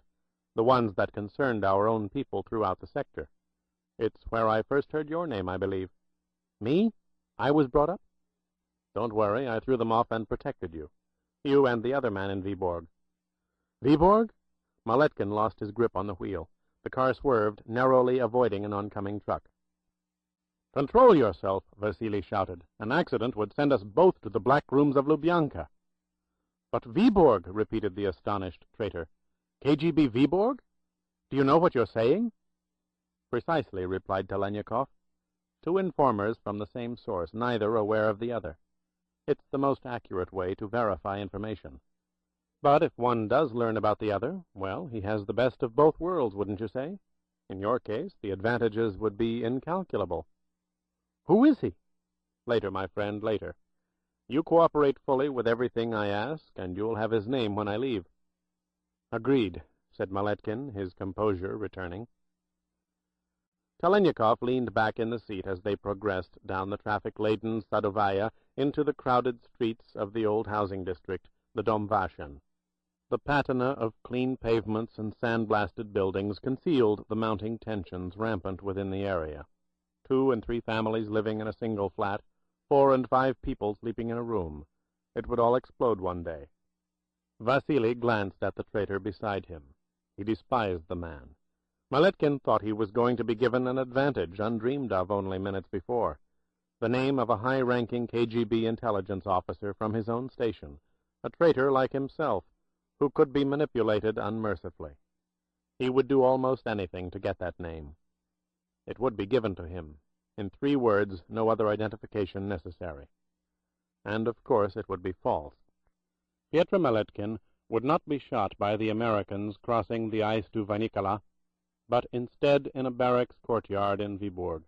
the ones that concerned our own people throughout the sector. It's where I first heard your name, I believe. Me? I was brought up? Don't worry, I threw them off and protected you. You and the other man in Viborg. Viborg? Maletkin lost his grip on the wheel. The car swerved, narrowly avoiding an oncoming truck. Control yourself, Vasily shouted. An accident would send us both to the black rooms of Lubyanka. But Viborg, repeated the astonished traitor. KGB Viborg? Do you know what you're saying? Precisely, replied Talenikov. Two informers from the same source, neither aware of the other. It's the most accurate way to verify information. But if one does learn about the other, well, he has the best of both worlds, wouldn't you say? In your case, the advantages would be incalculable. Who is he? Later, my friend, later. You cooperate fully with everything I ask, and you'll have his name when I leave. Agreed, said Maletkin, his composure returning. Talenikov leaned back in the seat as they progressed down the traffic-laden Sadovaya into the crowded streets of the old housing district, the Domvashin. The patina of clean pavements and sand-blasted buildings concealed the mounting tensions rampant within the area. 2 and 3 families living in a single flat, 4 and 5 people sleeping in a room. It would all explode one day. Vasily glanced at the traitor beside him. He despised the man. Maletkin thought he was going to be given an advantage undreamed of only minutes before. The name of a high-ranking KGB intelligence officer from his own station, a traitor like himself, who could be manipulated unmercifully. He would do almost anything to get that name. It would be given to him. In 3 words, no other identification necessary. And, of course, it would be false. Pyotr Maletkin would not be shot by the Americans crossing the ice to Vanikala. but instead in a barracks courtyard in Viborg.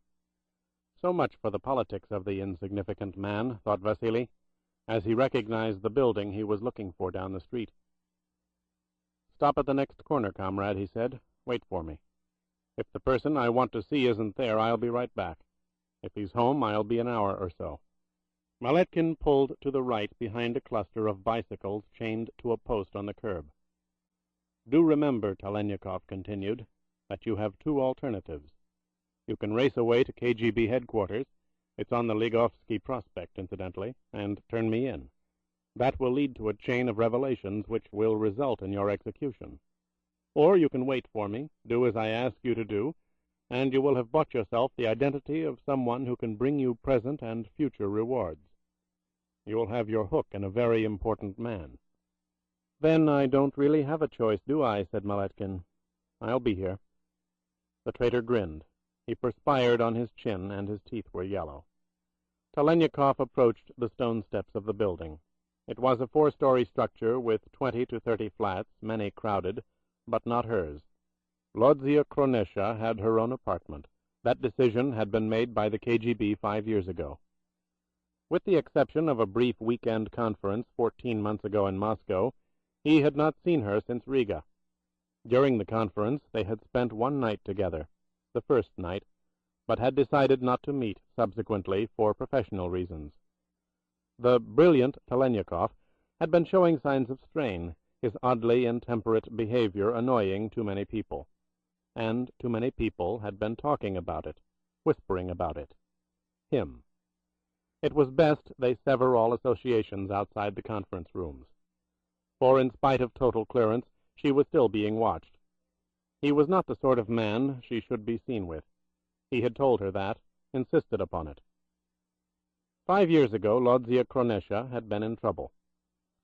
So much for the politics of the insignificant man, thought Vasily, as he recognized the building he was looking for down the street. "Stop at the next corner, comrade," he said. "Wait for me. If the person I want to see isn't there, I'll be right back. If he's home, I'll be an hour or so." Maletkin pulled to the right behind a cluster of bicycles chained to a post on the curb. "Do remember," Talenikov continued, "that you have two alternatives. You can race away to KGB headquarters — it's on the Ligovsky Prospect, incidentally — and turn me in. That will lead to a chain of revelations which will result in your execution. Or you can wait for me, do as I ask you to do, and you will have bought yourself the identity of someone who can bring you present and future rewards. You will have your hook in a very important man." "Then I don't really have a choice, do I?" said Maletkin. "I'll be here." The traitor grinned. He perspired on his chin, and his teeth were yellow. Talenikov approached the stone steps of the building. It was a 4-story structure with 20 to 30 flats, many crowded, but not hers. Lodzia Kronesha had her own apartment. That decision had been made by the KGB 5 years ago. With the exception of a brief weekend conference 14 months ago in Moscow, he had not seen her since Riga. During the conference they had spent one night together, the first night, but had decided not to meet subsequently for professional reasons. The brilliant Talenikov had been showing signs of strain, his oddly intemperate behavior annoying too many people. And too many people had been talking about it, whispering about it. Him. It was best they sever all associations outside the conference rooms. For in spite of total clearance, she was still being watched. He was not the sort of man she should be seen with. He had told her that, insisted upon it. 5 years ago, Lodzia Kronesha had been in trouble.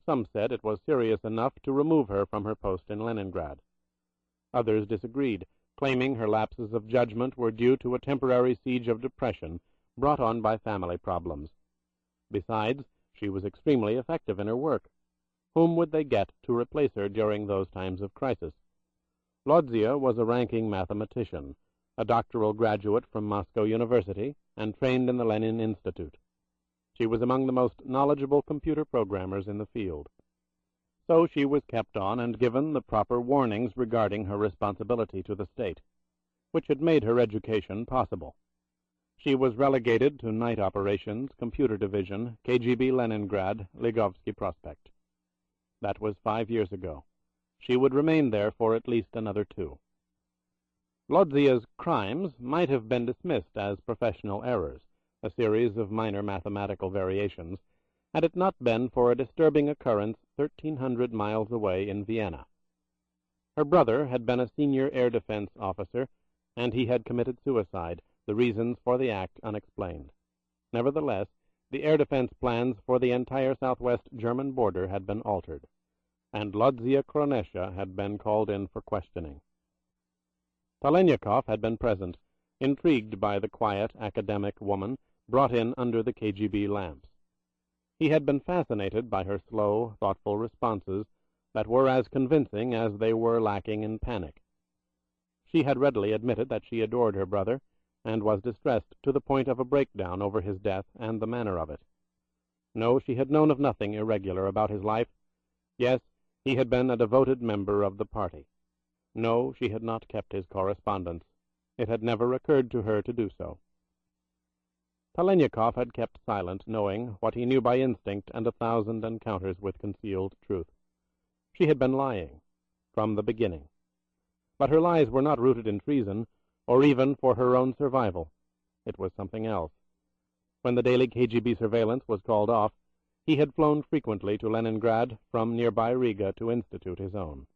Some said it was serious enough to remove her from her post in Leningrad. Others disagreed, claiming her lapses of judgment were due to a temporary siege of depression brought on by family problems. Besides, she was extremely effective in her work. Whom would they get to replace her during those times of crisis? Lodzia was a ranking mathematician, a doctoral graduate from Moscow University, and trained in the Lenin Institute. She was among the most knowledgeable computer programmers in the field. So she was kept on and given the proper warnings regarding her responsibility to the state, which had made her education possible. She was relegated to night operations, computer division, KGB Leningrad, Ligovsky Prospect. That was 5 years ago. She would remain there for at least another 2. Lodzia's crimes might have been dismissed as professional errors, a series of minor mathematical variations, had it not been for a disturbing occurrence 1,300 miles away in Vienna. Her brother had been a senior air defense officer, and he had committed suicide, the reasons for the act unexplained. Nevertheless, the air defense plans for the entire southwest German border had been altered, and Lodzia Kronesha had been called in for questioning. Talenikov had been present, intrigued by the quiet academic woman brought in under the KGB lamps. He had been fascinated by her slow, thoughtful responses that were as convincing as they were lacking in panic. She had readily admitted that she adored her brother, and was distressed to the point of a breakdown over his death and the manner of it. No, she had known of nothing irregular about his life. Yes, he had been a devoted member of the party. No, she had not kept his correspondence. It had never occurred to her to do so. Talenikov had kept silent, knowing what he knew by instinct and 1,000 encounters with concealed truth. She had been lying, from the beginning. But her lies were not rooted in treason, or even for her own survival. It was something else. When the daily KGB surveillance was called off, he had flown frequently to Leningrad from nearby Riga to institute his own.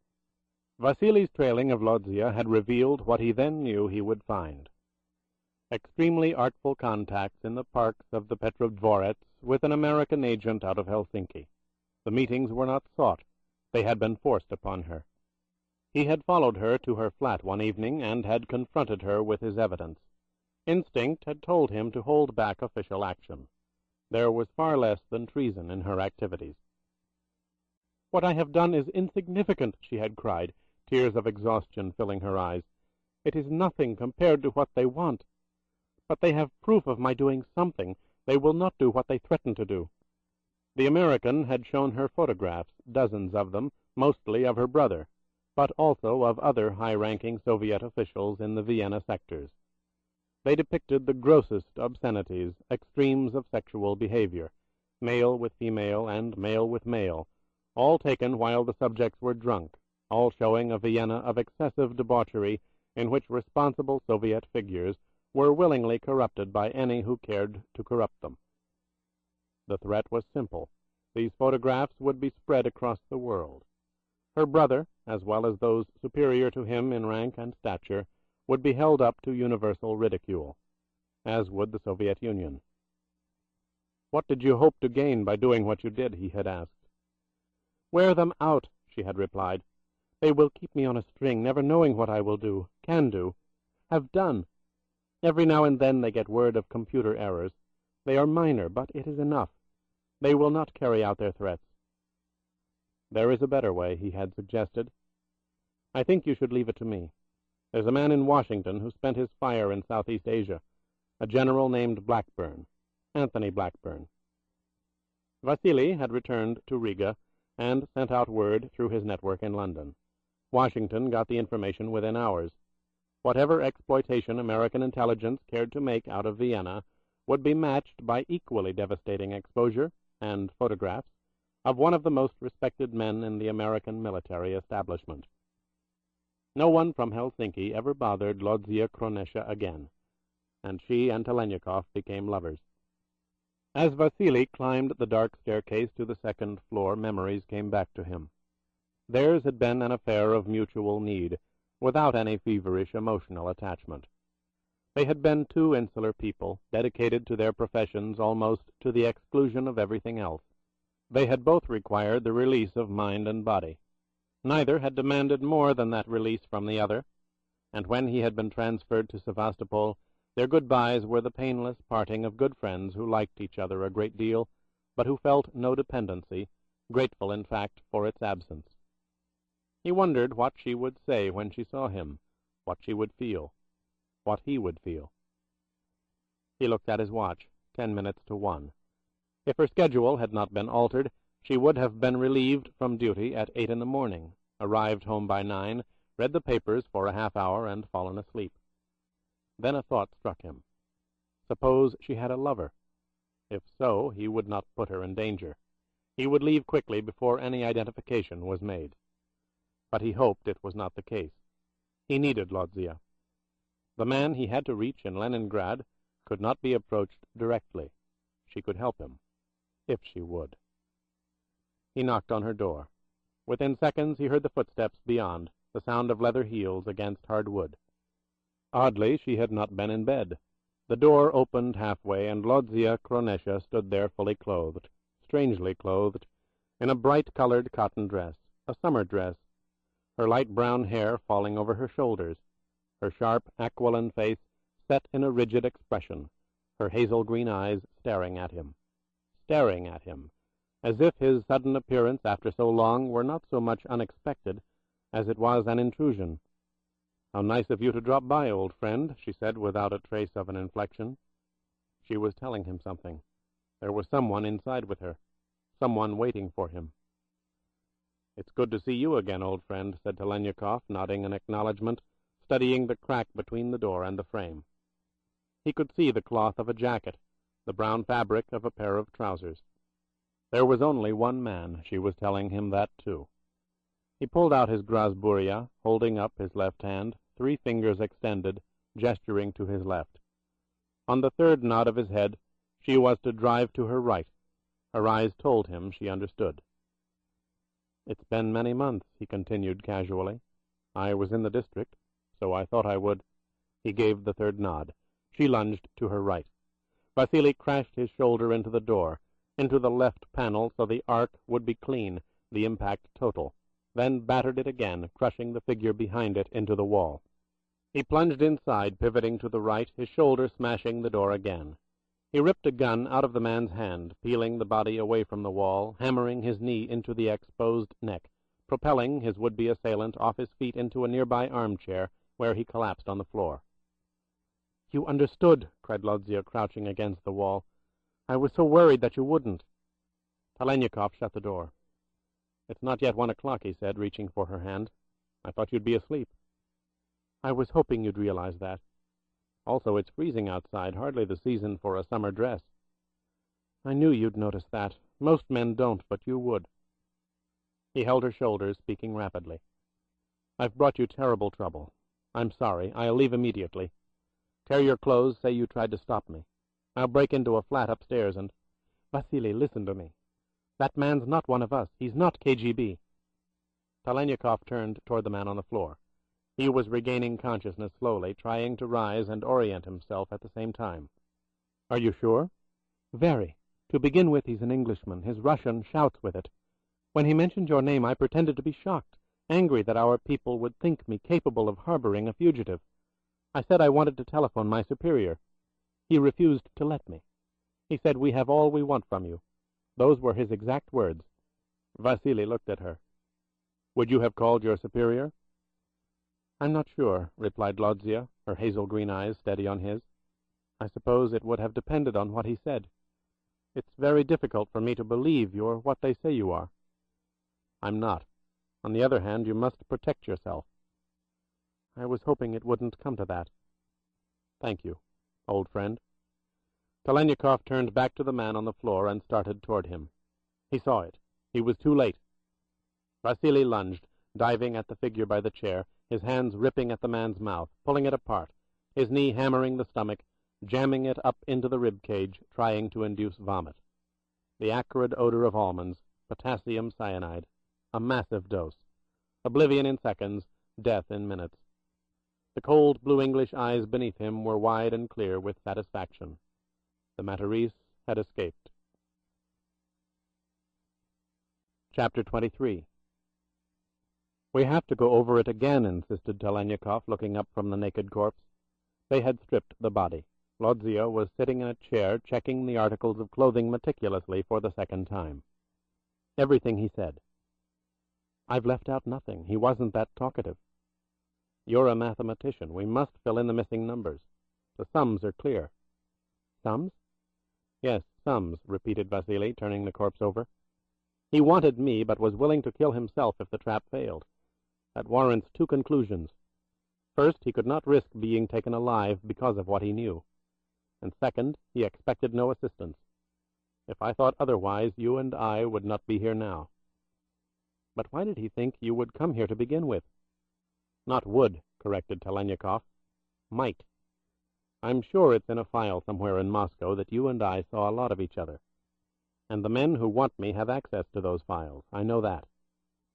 Vasily's trailing of Lodzia had revealed what he then knew he would find. Extremely artful contacts in the parks of the Petrodvorets with an American agent out of Helsinki. The meetings were not sought. They had been forced upon her. He had followed her to her flat one evening and had confronted her with his evidence. Instinct had told him to hold back official action. There was far less than treason in her activities. "What I have done is insignificant," she had cried, tears of exhaustion filling her eyes. It is nothing compared to what they want. But they have proof of my doing something. They will not do what they threaten to do." The American had shown her photographs, dozens of them, mostly of her brother, but also of other high-ranking Soviet officials in the Vienna sectors. They depicted the grossest obscenities, extremes of sexual behavior, male with female and male with male, all taken while the subjects were drunk, all showing a Vienna of excessive debauchery in which responsible Soviet figures were willingly corrupted by any who cared to corrupt them. The threat was simple. These photographs would be spread across the world. Her brother, as well as those superior to him in rank and stature, would be held up to universal ridicule, as would the Soviet Union. "What did you hope to gain by doing what you did?" he had asked. "Wear them out," she had replied. "They will keep me on a string, never knowing what I will do, can do, have done. Every now and then they get word of computer errors. They are minor, but it is enough. They will not carry out their threats." "There is a better way," he had suggested. "I think you should leave it to me. There's a man in Washington who spent his fire in Southeast Asia, a general named Blackburn, Anthony Blackburn." Vasily had returned to Riga and sent out word through his network in London. Washington got the information within hours. Whatever exploitation American intelligence cared to make out of Vienna would be matched by equally devastating exposure and photographs of one of the most respected men in the American military establishment. No one from Helsinki ever bothered Lodzia Kronesha again, and she and Telenyakov became lovers. As Vasily climbed the dark staircase to the second floor, memories came back to him. Theirs had been an affair of mutual need, without any feverish emotional attachment. They had been two insular people, dedicated to their professions almost to the exclusion of everything else. They had both required the release of mind and body. Neither had demanded more than that release from the other, and when he had been transferred to Sevastopol, their goodbyes were the painless parting of good friends who liked each other a great deal, but who felt no dependency, grateful, in fact, for its absence. He wondered what she would say when she saw him, what she would feel, what he would feel. He looked at his watch, 10 minutes to 1. If her schedule had not been altered, she would have been relieved from duty at 8 in the morning, arrived home by 9, read the papers for a half-hour, and fallen asleep. Then a thought struck him. Suppose she had a lover? If so, he would not put her in danger. He would leave quickly before any identification was made. But he hoped it was not the case. He needed Lodzia. The man he had to reach in Leningrad could not be approached directly. She could help him, if she would. He knocked on her door. Within seconds he heard the footsteps beyond, the sound of leather heels against hard wood. Oddly, she had not been in bed. The door opened halfway, and Lodzia Kronesha stood there fully clothed, strangely clothed, in a bright-colored cotton dress, a summer dress, her light brown hair falling over her shoulders, her sharp, aquiline face set in a rigid expression, her hazel green eyes staring at him, as if his sudden appearance after so long were not so much unexpected as it was an intrusion. "How nice of you to drop by, old friend," she said without a trace of an inflection. She was telling him something. There was someone inside with her, someone waiting for him. "It's good to see you again, old friend," said Telenyakov, nodding in acknowledgment, studying the crack between the door and the frame. He could see the cloth of a jacket, the brown fabric of a pair of trousers. There was only one man. She was telling him that, too. He pulled out his Grasburia, holding up his left hand, 3 fingers extended, gesturing to his left. On the third nod of his head, she was to drive to her right. Her eyes told him she understood. "It's been many months," he continued casually. "I was in the district, so I thought I would." He gave the third nod. She lunged to her right. Vasily crashed his shoulder into the door, into the left panel so the arc would be clean, the impact total, then battered it again, crushing the figure behind it into the wall. He plunged inside, pivoting to the right, his shoulder smashing the door again. He ripped a gun out of the man's hand, peeling the body away from the wall, hammering his knee into the exposed neck, propelling his would-be assailant off his feet into a nearby armchair, where he collapsed on the floor. "You understood," cried Lodzia, crouching against the wall. "I was so worried that you wouldn't." Telenyakov shut the door. "It's not yet 1 o'clock," he said, reaching for her hand. "I thought you'd be asleep." "I was hoping you'd realize that. Also, it's freezing outside, hardly the season for a summer dress." "I knew you'd notice that. Most men don't, but you would." He held her shoulders, speaking rapidly. "I've brought you terrible trouble. I'm sorry. I'll leave immediately. Tear your clothes, say you tried to stop me. I'll break into a flat upstairs and— Vasily, listen to me. That man's not one of us. He's not KGB. Telenyakov turned toward the man on the floor. He was regaining consciousness slowly, trying to rise and orient himself at the same time. "Are you sure?" "Very. To begin with, he's an Englishman. His Russian shouts with it. When he mentioned your name, I pretended to be shocked, angry that our people would think me capable of harboring a fugitive. I said I wanted to telephone my superior. He refused to let me. He said, 'We have all we want from you.' Those were his exact words." Vasily looked at her. "Would you have called your superior?" "I'm not sure," replied Lodzia, her hazel green eyes steady on his. "I suppose it would have depended on what he said. It's very difficult for me to believe you're what they say you are." "I'm not. On the other hand, you must protect yourself." "I was hoping it wouldn't come to that." "Thank you, old friend." Telenyakov turned back to the man on the floor and started toward him. He saw it. He was too late. Vasily lunged, diving at the figure by the chair, his hands ripping at the man's mouth, pulling it apart, his knee hammering the stomach, jamming it up into the rib cage, trying to induce vomit. The acrid odor of almonds, potassium cyanide, a massive dose. Oblivion in seconds, death in minutes. The cold blue English eyes beneath him were wide and clear with satisfaction. The Matarese had escaped. Chapter 23. "We have to go over it again," insisted Telenyakov, looking up from the naked corpse. They had stripped the body. Lodzia was sitting in a chair, checking the articles of clothing meticulously for the second time. Everything he said. "I've left out nothing. He wasn't that talkative." "You're a mathematician. We must fill in the missing numbers. The sums are clear." "Sums?" "Yes, sums," repeated Vasily, turning the corpse over. "He wanted me, but was willing to kill himself if the trap failed. That warrants two conclusions. First, he could not risk being taken alive because of what he knew. And second, he expected no assistance. If I thought otherwise, you and I would not be here now." "But why did he think you would come here to begin with?" "Not would," corrected Telenyakov. "Might. I'm sure it's in a file somewhere in Moscow that you and I saw a lot of each other. And the men who want me have access to those files. I know that.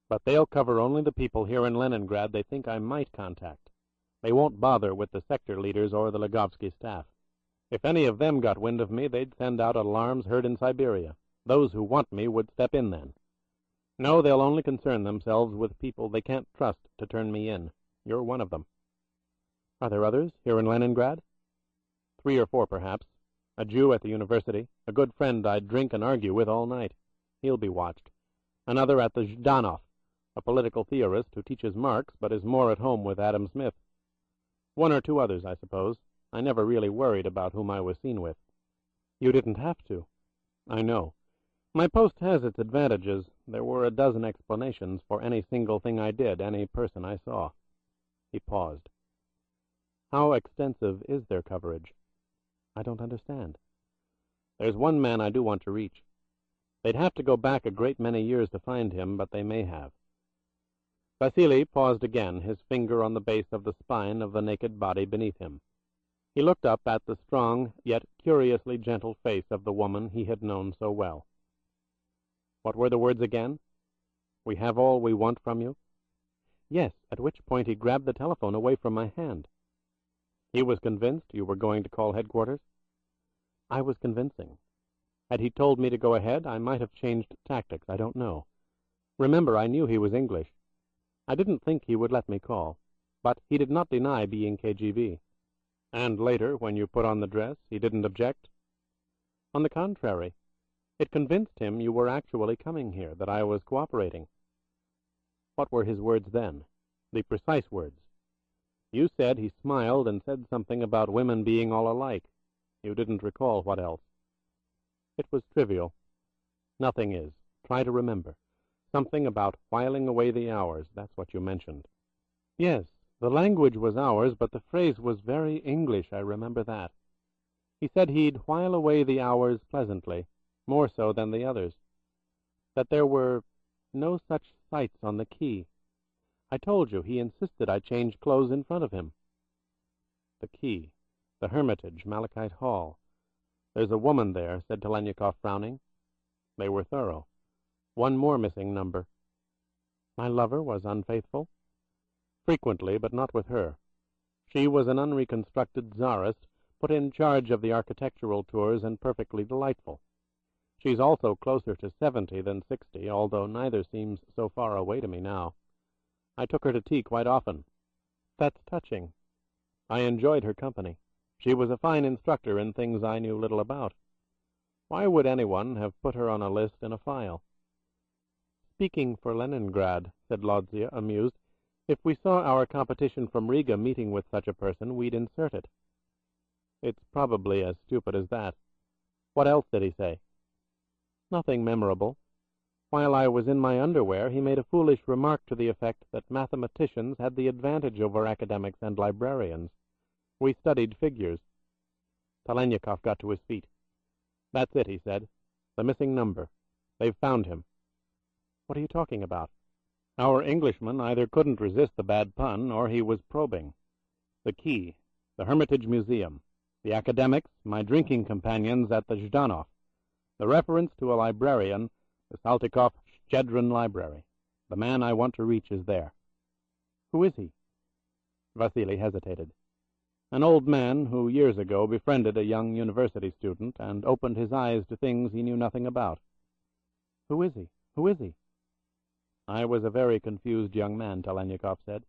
But they'll cover only the people here in Leningrad they think I might contact. They won't bother with the sector leaders or the Legovsky staff. If any of them got wind of me, they'd send out alarms heard in Siberia. Those who want me would step in then. No, they'll only concern themselves with people they can't trust to turn me in. You're one of them." "Are there others here in Leningrad?" "3 or 4, perhaps. A Jew at the university, a good friend I'd drink and argue with all night. He'll be watched. Another at the Zhdanov, a political theorist who teaches Marx but is more at home with Adam Smith. 1 or 2 others, I suppose. I never really worried about whom I was seen with." "You didn't have to." "I know. My post has its advantages. There were a dozen explanations for any single thing I did, any person I saw." He paused. "How extensive is their coverage?" "I don't understand." "There's one man I do want to reach. They'd have to go back a great many years to find him, but they may have." Vasily paused again, his finger on the base of the spine of the naked body beneath him. He looked up at the strong, yet curiously gentle face of the woman he had known so well. What were the words again? "We have all we want from you?" "Yes," at which point he grabbed the telephone away from my hand. "He was convinced you were going to call headquarters?" "I was convincing. Had he told me to go ahead, I might have changed tactics. I don't know. Remember, I knew he was English. I didn't think he would let me call. But he did not deny being KGB." "And later, when you put on the dress, he didn't object?" "On the contrary. It convinced him you were actually coming here, that I was cooperating." "What were his words then? The precise words?" You said he smiled and said something about women being all alike. You didn't recall what else. It was trivial. Nothing is. Try to remember. Something about whiling away the hours. That's what you mentioned. Yes, the language was ours, but the phrase was very English, I remember that. He said he'd while away the hours pleasantly, more so than the others. That there were no such sights on the quay. I told you he insisted I change clothes in front of him. The quay, the Hermitage, Malachite Hall. There's a woman there, said Telenyakov, frowning. They were thorough. One more missing number. My lover was unfaithful? Frequently, but not with her. She was an unreconstructed czarist, put in charge of the architectural tours and perfectly delightful. She's also closer to 70 than 60, although neither seems so far away to me now. I took her to tea quite often. That's touching. I enjoyed her company. She was a fine instructor in things I knew little about. Why would anyone have put her on a list in a file? Speaking for Leningrad, said Lodzia, amused, if we saw our competition from Riga meeting with such a person, we'd insert it. It's probably as stupid as that. What else did he say? Nothing memorable. While I was in my underwear, he made a foolish remark to the effect that mathematicians had the advantage over academics and librarians. We studied figures. Telenyakov got to his feet. That's it, he said. The missing number. They've found him. What are you talking about? Our Englishman either couldn't resist the bad pun, or he was probing. The quay, the Hermitage Museum, the academics, my drinking companions at the Zhdanov, the reference to a librarian, the Saltykov-Shchedrin Library. The man I want to reach is there. Who is he? Vasily hesitated. An old man who years ago befriended a young university student and opened his eyes to things he knew nothing about. Who is he? Who is he? I was a very confused young man, Telenyakov said.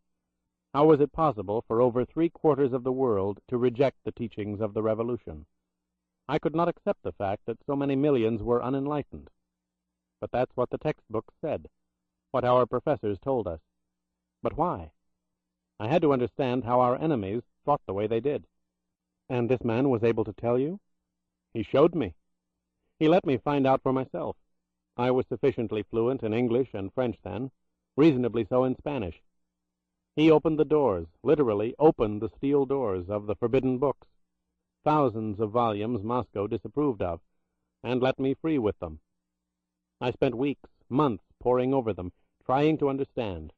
How was it possible for over 3/4 of the world to reject the teachings of the Revolution? I could not accept the fact that so many millions were unenlightened. But that's what the textbooks said, what our professors told us. But why? I had to understand how our enemies thought the way they did. And this man was able to tell you? He showed me. He let me find out for myself. I was sufficiently fluent in English and French then, reasonably so in Spanish. He opened the doors, literally opened the steel doors of the forbidden books, thousands of volumes Moscow disapproved of, and let me free with them. I spent weeks, months poring over them, trying to understand.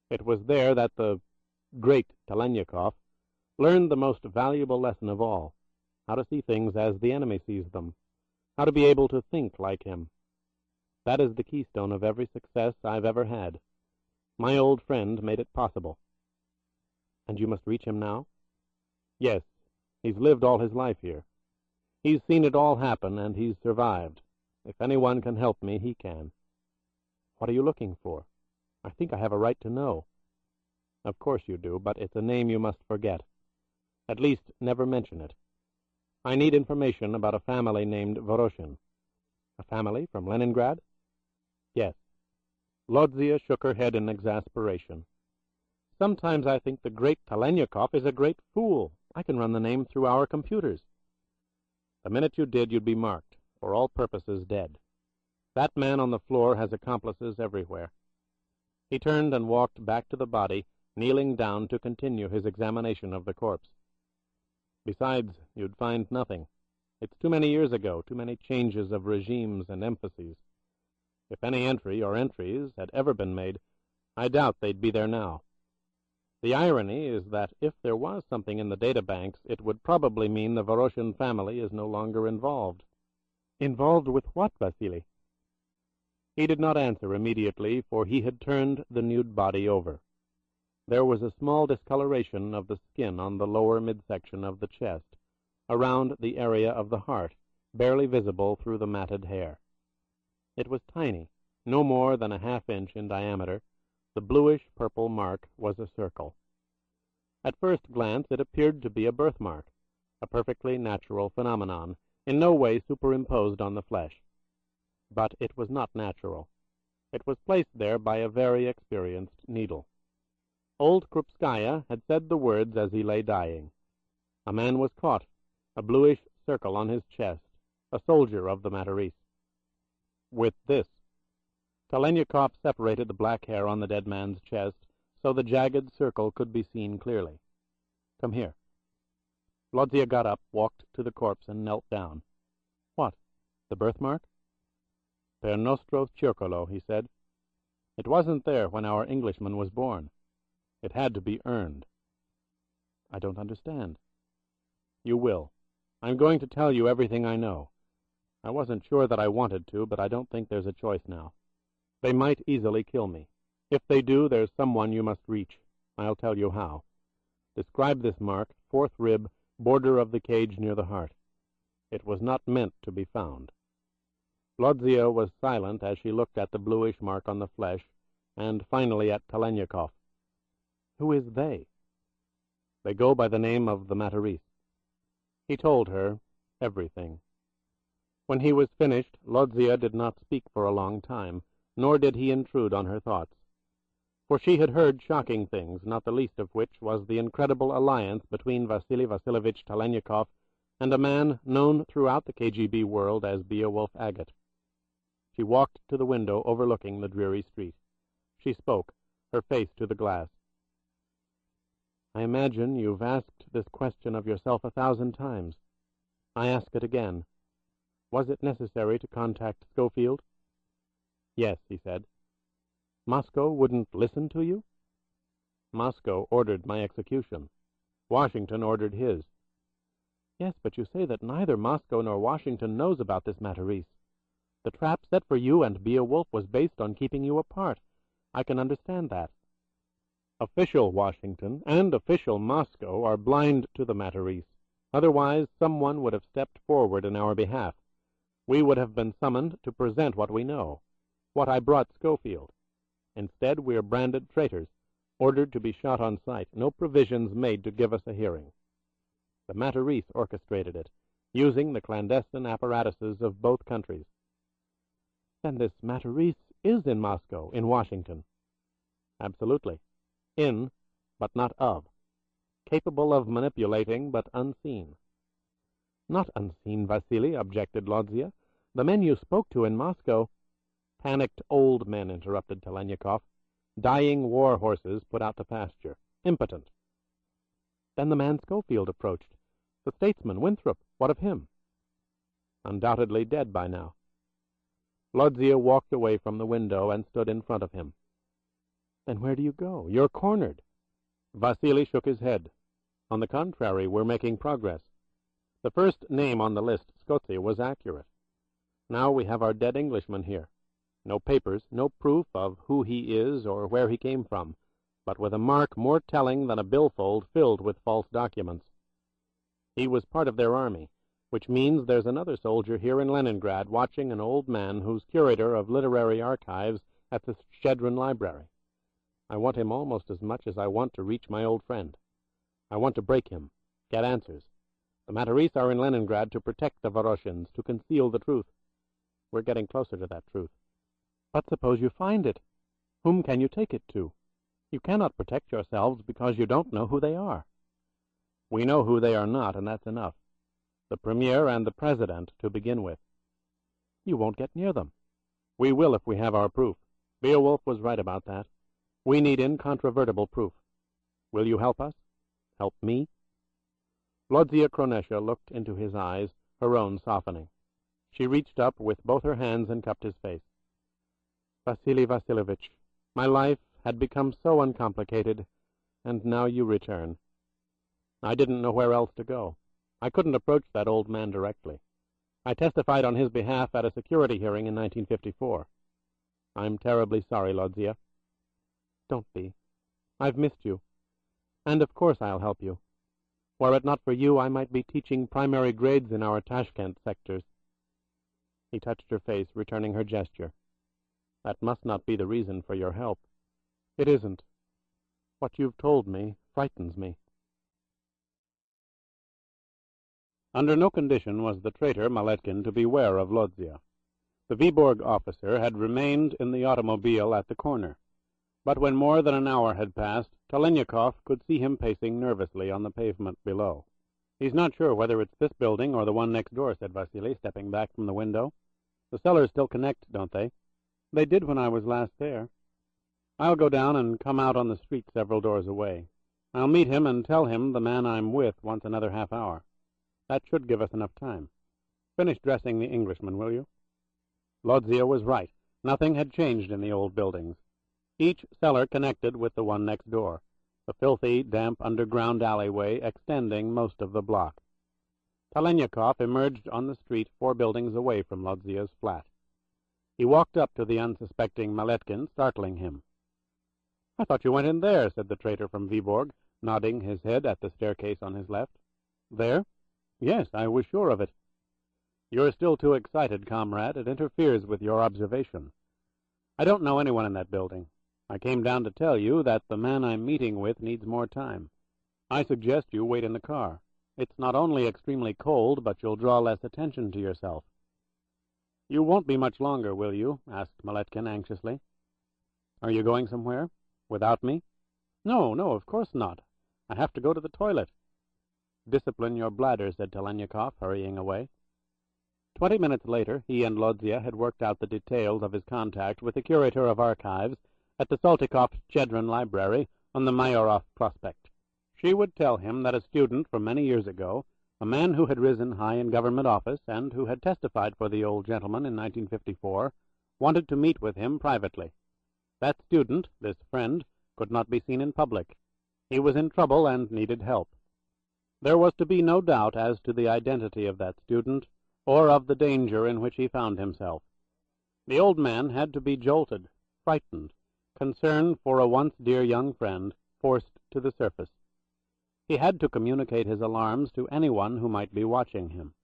It was there that the great Telenyakov learned the most valuable lesson of all, how to see things as the enemy sees them, how to be able to think like him. That is the keystone of every success I've ever had. My old friend made it possible. And you must reach him now? Yes, he's lived all his life here. He's seen it all happen, and he's survived. If anyone can help me, he can. What are you looking for? I think I have a right to know. Of course you do, but it's a name you must forget. At least, never mention it. I need information about a family named Voroshin. A family from Leningrad? Yes. Lodzia shook her head in exasperation. Sometimes I think the great Telenyakov is a great fool. I can run the name through our computers. The minute you did, you'd be marked, for all purposes dead. That man on the floor has accomplices everywhere. He turned and walked back to the body, kneeling down to continue his examination of the corpse. Besides, you'd find nothing. It's too many years ago, too many changes of regimes and emphases. If any entry or entries had ever been made, I doubt they'd be there now. The irony is that if there was something in the databanks, it would probably mean the Voroshin family is no longer involved. Involved with what, Vasily? He did not answer immediately, for he had turned the nude body over. There was a small discoloration of the skin on the lower midsection of the chest, around the area of the heart, barely visible through the matted hair. It was tiny, no more than a half-inch in diameter. The bluish-purple mark was a circle. At first glance it appeared to be a birthmark, a perfectly natural phenomenon, in no way superimposed on the flesh. But it was not natural. It was placed there by a very experienced needle. Old Krupskaya had said the words as he lay dying. A man was caught, a bluish circle on his chest, a soldier of the Matarese. With this. Telenyakov separated the black hair on the dead man's chest so the jagged circle could be seen clearly. Come here. Lodzia got up, walked to the corpse, and knelt down. What? The birthmark? Per nostro circolo, he said. It wasn't there when our Englishman was born. It had to be earned. I don't understand. You will. I'm going to tell you everything I know. I wasn't sure that I wanted to, but I don't think there's a choice now. They might easily kill me. If they do, there's someone you must reach. I'll tell you how. Describe this mark, fourth rib, border of the cage near the heart. It was not meant to be found. Lodzia was silent as she looked at the bluish mark on the flesh, and finally at Telenyakov. Who is they? They go by the name of the Matarese. He told her everything. When he was finished, Lodzia did not speak for a long time, nor did he intrude on her thoughts. For she had heard shocking things, not the least of which was the incredible alliance between Vasily Vasilyevich Telenyakov and a man known throughout the KGB world as Beowulf Agate. She walked to the window overlooking the dreary street. She spoke, her face to the glass. I imagine you've asked this question of yourself 1,000 times. I ask it again. Was it necessary to contact Schofield? Yes, he said. Moscow wouldn't listen to you? Moscow ordered my execution. Washington ordered his. Yes, but you say that neither Moscow nor Washington knows about this Matarese. The trap set for you and Beowulf was based on keeping you apart. I can understand that. Official Washington and official Moscow are blind to the Matarese. Otherwise, someone would have stepped forward in our behalf. We would have been summoned to present what we know, what I brought Schofield. Instead, we are branded traitors, ordered to be shot on sight, no provisions made to give us a hearing. The Matarese orchestrated it, using the clandestine apparatuses of both countries. Then this Matarese is in Moscow, in Washington. Absolutely. In, but not of. Capable of manipulating, but unseen. Not unseen, Vasily, objected Lodzia. The men you spoke to in Moscow— Panicked old men, interrupted Telenyakov. Dying war horses put out to pasture. Impotent. Then the man Schofield approached. The statesman, Winthrop. What of him? Undoubtedly dead by now. Lodzia walked away from the window and stood in front of him. Then where do you go? You're cornered. Vasily shook his head. On the contrary, we're making progress. The first name on the list, Scozzi, was accurate. Now we have our dead Englishman here. No papers, no proof of who he is or where he came from, but with a mark more telling than a billfold filled with false documents. He was part of their army, which means there's another soldier here in Leningrad watching an old man who's curator of literary archives at the Shchedrin Library. I want him almost as much as I want to reach my old friend. I want to break him, get answers. The Matarese are in Leningrad to protect the Voroshins, to conceal the truth. We're getting closer to that truth. But suppose you find it. Whom can you take it to? You cannot protect yourselves because you don't know who they are. We know who they are not, and that's enough. The Premier and the President, to begin with. You won't get near them. We will if we have our proof. Beowulf was right about that. We need incontrovertible proof. Will you help us? Help me? Lodzia Kronesha looked into his eyes, her own softening. She reached up with both her hands and cupped his face. Vasily Vasilyevich, my life had become so uncomplicated, and now you return. I didn't know where else to go. I couldn't approach that old man directly. I testified on his behalf at a security hearing in 1954. I'm terribly sorry, Lodzia. Don't be. I've missed you. And of course I'll help you. Were it not for you, I might be teaching primary grades in our Tashkent sectors. He touched her face, returning her gesture. That must not be the reason for your help. It isn't. What you've told me frightens me. Under no condition was the traitor Maletkin to beware of Lodzia. The Viborg officer had remained in the automobile at the corner. But when more than an hour had passed, Telenyakov could see him pacing nervously on the pavement below. "He's not sure whether it's this building or the one next door," said Vasily, stepping back from the window. "The cellars still connect, don't they?" "They did when I was last there." "I'll go down and come out on the street several doors away. I'll meet him and tell him the man I'm with wants another half hour. That should give us enough time. Finish dressing the Englishman, will you?" Lodzia was right. Nothing had changed in the old buildings. Each cellar connected with the one next door, the filthy, damp underground alleyway extending most of the block. Telenyakov emerged on the street 4 buildings away from Lodzia's flat. He walked up to the unsuspecting Maletkin, startling him. "I thought you went in there," said the traitor from Viborg, nodding his head at the staircase on his left. "There? Yes, I was sure of it." "You're still too excited, comrade. It interferes with your observation. I don't know anyone in that building. I came down to tell you that the man I'm meeting with needs more time. I suggest you wait in the car. It's not only extremely cold, but you'll draw less attention to yourself." "You won't be much longer, will you?" asked Maletkin anxiously. "Are you going somewhere? Without me?" No, of course not. I have to go to the toilet." "Discipline your bladder," said Telenyakov, hurrying away. 20 minutes later, he and Lodzia had worked out the details of his contact with the curator of archives at the Saltykov-Shchedrin Library on the Mayorov Prospect. She would tell him that a student from many years ago, a man who had risen high in government office and who had testified for the old gentleman in 1954, wanted to meet with him privately. That student, this friend, could not be seen in public. He was in trouble and needed help. There was to be no doubt as to the identity of that student, or of the danger in which he found himself. The old man had to be jolted, frightened, concern for a once dear young friend forced to the surface. He had to communicate his alarms to anyone who might be watching him.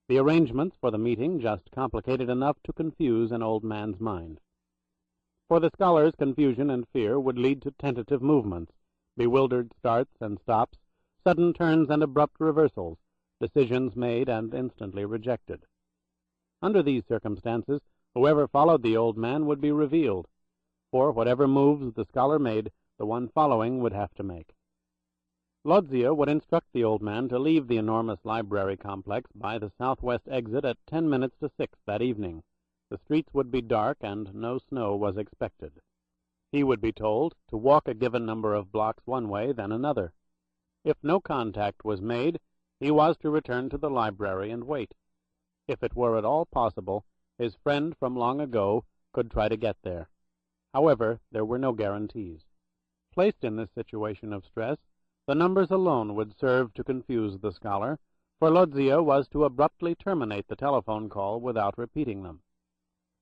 The arrangements for the meeting just complicated enough to confuse an old man's mind. For the scholar's confusion and fear would lead to tentative movements, bewildered starts and stops, sudden turns and abrupt reversals, decisions made and instantly rejected. Under these circumstances, whoever followed the old man would be revealed, for whatever moves the scholar made, the one following would have to make. Lodzia would instruct the old man to leave the enormous library complex by the southwest exit at 10 minutes to 6 that evening. The streets would be dark, and no snow was expected. He would be told to walk a given number of blocks one way, then another. If no contact was made, he was to return to the library and wait. If it were at all possible, his friend from long ago could try to get there. However, there were no guarantees. Placed in this situation of stress, the numbers alone would serve to confuse the scholar, for Lodzia was to abruptly terminate the telephone call without repeating them.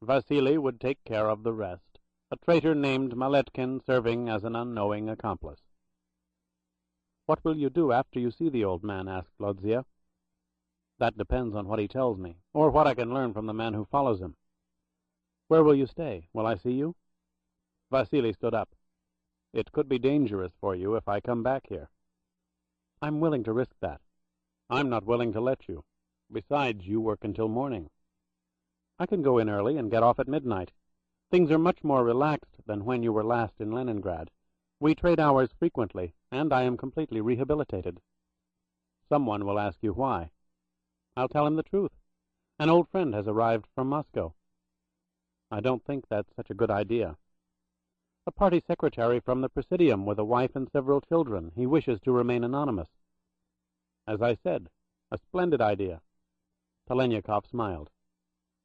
Vasily would take care of the rest, a traitor named Maletkin serving as an unknowing accomplice. "What will you do after you see the old man?" asked Lodzia. "That depends on what he tells me, or what I can learn from the man who follows him." "Where will you stay? Will I see you?" Vasily stood up. "It could be dangerous for you if I come back here." "I'm willing to risk that." "I'm not willing to let you. Besides, you work until morning." "I can go in early and get off at midnight. Things are much more relaxed than when you were last in Leningrad. We trade hours frequently, and I am completely rehabilitated." "Someone will ask you why." "I'll tell him the truth. An old friend has arrived from Moscow." "I don't think that's such a good idea." "A party secretary from the Presidium with a wife and several children. He wishes to remain anonymous." "As I said, a splendid idea." Telenyakov smiled.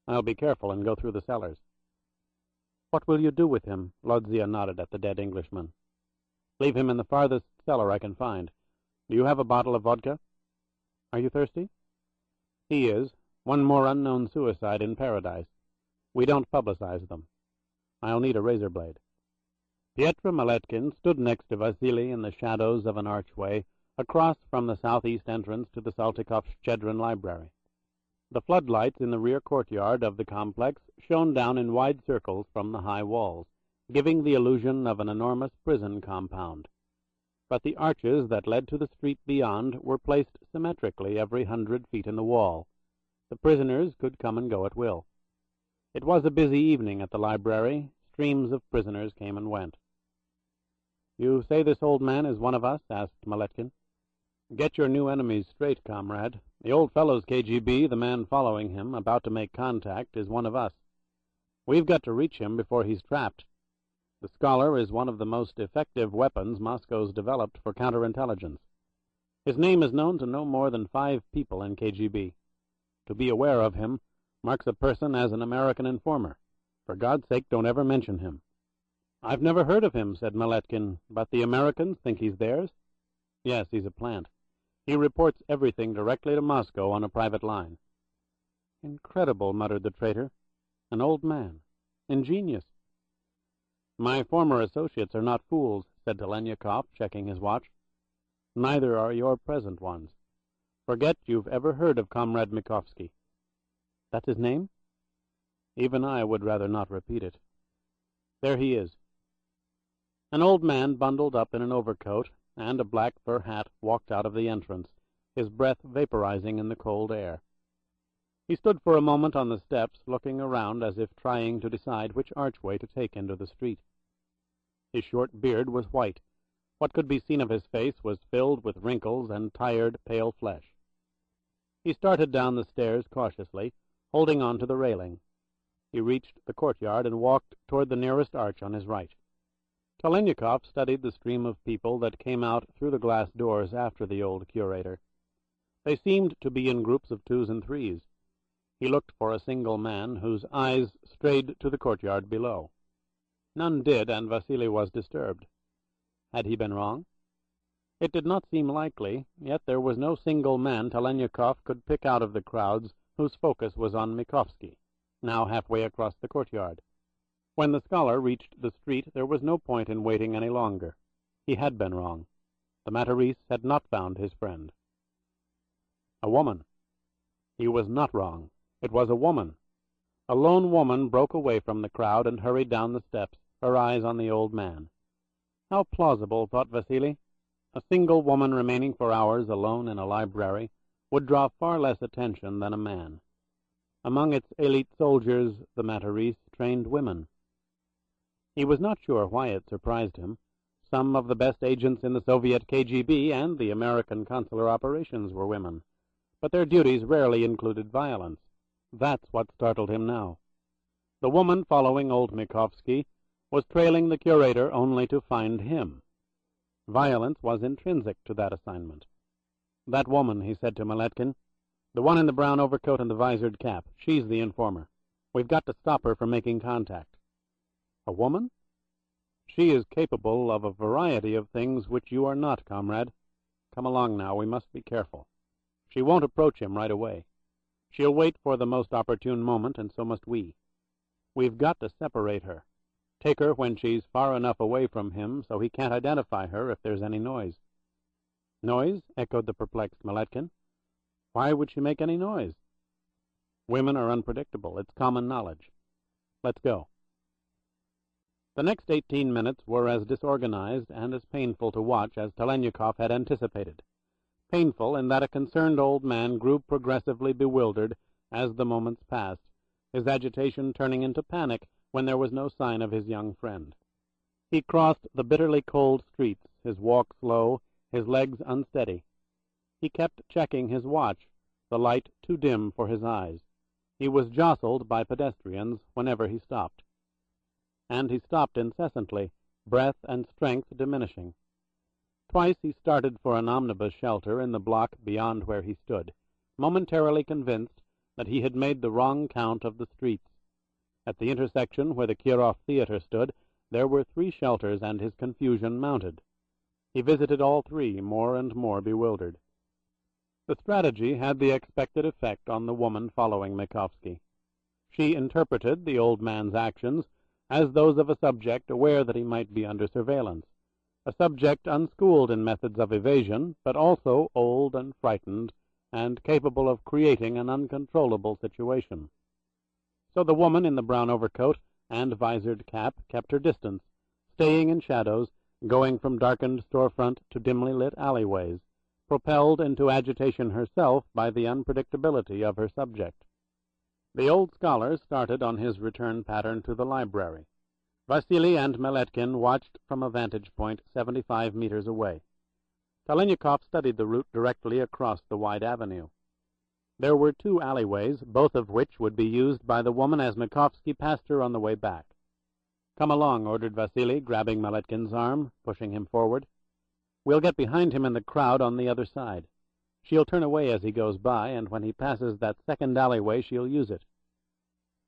"I'll be careful and go through the cellars." "What will you do with him?" Lodzia nodded at the dead Englishman. "Leave him in the farthest cellar I can find. Do you have a bottle of vodka?" "Are you thirsty?" "He is. One more unknown suicide in paradise. We don't publicize them. I'll need a razor blade." Pyotr Maletkin stood next to Vasily in the shadows of an archway across from the southeast entrance to the Saltykov-Shchedrin Library. The floodlights in the rear courtyard of the complex shone down in wide circles from the high walls, giving the illusion of an enormous prison compound. But the arches that led to the street beyond were placed symmetrically every 100 feet in the wall. The prisoners could come and go at will. It was a busy evening at the library. Streams of prisoners came and went. You say this old man is one of us? Asked Maletkin. Get your new enemies straight, comrade. The old fellow's KGB, the man following him, about to make contact, is one of us. We've got to reach him before he's trapped. The scholar is one of the most effective weapons Moscow's developed for counterintelligence. His name is known to no more than 5 people in KGB. To be aware of him marks a person as an American informer. For God's sake, don't ever mention him. I've never heard of him, said Maletkin, but the Americans think he's theirs? Yes, he's a plant. He reports everything directly to Moscow on a private line. Incredible, muttered the traitor. An old man. Ingenious. My former associates are not fools, said Telenyakov, checking his watch. Neither are your present ones. Forget you've ever heard of Comrade Mikovsky. That's his name? Even I would rather not repeat it. There he is. An old man bundled up in an overcoat and a black fur hat walked out of the entrance, his breath vaporizing in the cold air. He stood for a moment on the steps, looking around as if trying to decide which archway to take into the street. His short beard was white. What could be seen of his face was filled with wrinkles and tired, pale flesh. He started down the stairs cautiously, holding on to the railing. He reached the courtyard and walked toward the nearest arch on his right. Telenyakov studied the stream of people that came out through the glass doors after the old curator. They seemed to be in groups of 2s and 3s. He looked for a single man whose eyes strayed to the courtyard below. None did, and Vasily was disturbed. Had he been wrong? It did not seem likely, yet there was no single man Telenyakov could pick out of the crowds whose focus was on Mikovsky, now halfway across the courtyard. When the scholar reached the street, there was no point in waiting any longer. He had been wrong. The Matarese had not found his friend. A woman. He was not wrong. It was a woman. A lone woman broke away from the crowd and hurried down the steps, her eyes on the old man. How plausible, thought Vasily. A single woman remaining for hours alone in a library would draw far less attention than a man. Among its elite soldiers, the Matarese trained women. He was not sure why it surprised him. Some of the best agents in the Soviet KGB and the American consular operations were women, but their duties rarely included violence. That's what startled him now. The woman following old Mikovsky was trailing the curator only to find him. Violence was intrinsic to that assignment. That woman, he said to Maletkin, the one in the brown overcoat and the visored cap, she's the informer. We've got to stop her from making contact. A woman? She is capable of a variety of things which you are not, comrade. Come along now, we must be careful. She won't approach him right away. She'll wait for the most opportune moment, and so must we. We've got to separate her. Take her when she's far enough away from him so he can't identify her if there's any noise. Noise? Echoed the perplexed Maletkin. Why would she make any noise? Women are unpredictable. It's common knowledge. Let's go. The next 18 minutes were as disorganized and as painful to watch as Telenyakov had anticipated. Painful in that a concerned old man grew progressively bewildered as the moments passed, his agitation turning into panic when there was no sign of his young friend. He crossed the bitterly cold streets, his walk slow, his legs unsteady. He kept checking his watch, the light too dim for his eyes. He was jostled by pedestrians whenever he stopped. And he stopped incessantly, breath and strength diminishing. Twice he started for an omnibus shelter in the block beyond where he stood, momentarily convinced that he had made the wrong count of the streets. At the intersection where the Kirov Theater stood, there were 3 shelters, and his confusion mounted. He visited all 3, more and more bewildered. The strategy had the expected effect on the woman following Mikovsky. She interpreted the old man's actions as those of a subject aware that he might be under surveillance, a subject unschooled in methods of evasion, but also old and frightened, and capable of creating an uncontrollable situation. So the woman in the brown overcoat and visored cap kept her distance, staying in shadows, going from darkened storefront to dimly lit alleyways, propelled into agitation herself by the unpredictability of her subject. The old scholar started on his return pattern to the library. Vasily and Meletkin watched from a vantage point 75 meters away. Telenyakov studied the route directly across the wide avenue. There were 2 alleyways, both of which would be used by the woman as Mikovsky passed her on the way back. "Come along," ordered Vasily, grabbing Meletkin's arm, pushing him forward. "We'll get behind him in the crowd on the other side. She'll turn away as he goes by, and when he passes that second alleyway she'll use it."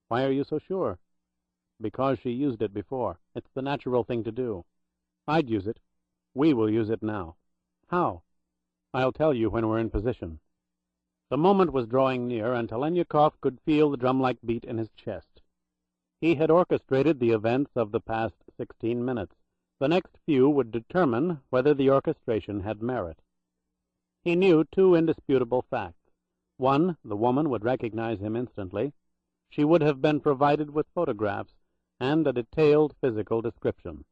"Why are you so sure?" "Because she used it before. It's the natural thing to do. I'd use it. We will use it now." "How?" "I'll tell you when we're in position." The moment was drawing near, and Telenyakov could feel the drum-like beat in his chest. He had orchestrated the events of the past 16 minutes. The next few would determine whether the orchestration had merit. He knew 2 indisputable facts. 1, the woman would recognize him instantly. She would have been provided with photographs and a detailed physical description.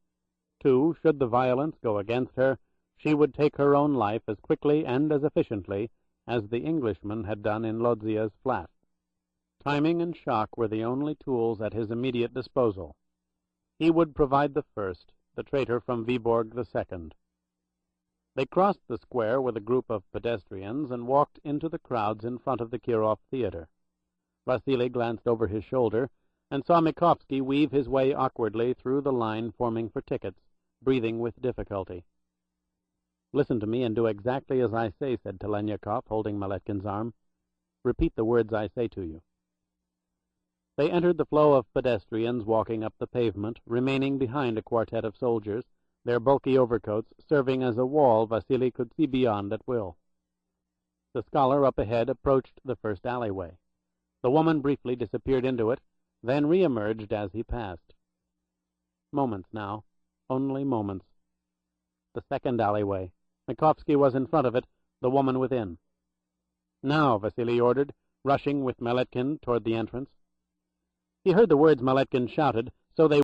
2, should the violence go against her, she would take her own life as quickly and as efficiently as the Englishman had done in Lodzia's flat. Timing and shock were the only tools at his immediate disposal. He would provide the first, the traitor from Viborg the second. They crossed the square with a group of pedestrians and walked into the crowds in front of the Kirov Theater. Vasily glanced over his shoulder and saw Mikovsky weave his way awkwardly through the line forming for tickets, breathing with difficulty. "Listen to me and do exactly as I say," said Telenyakov, holding Meletkin's arm. "Repeat the words I say to you." They entered the flow of pedestrians walking up the pavement, remaining behind a quartet of soldiers, their bulky overcoats serving as a wall Vasily could see beyond at will. The scholar up ahead approached the first alleyway. The woman briefly disappeared into it, then re-emerged as he passed. Moments now, only moments. The second alleyway. Mikovsky was in front of it, the woman within. "Now," Vasily ordered, rushing with Meletkin toward the entrance. He heard the words Meletkin shouted, so they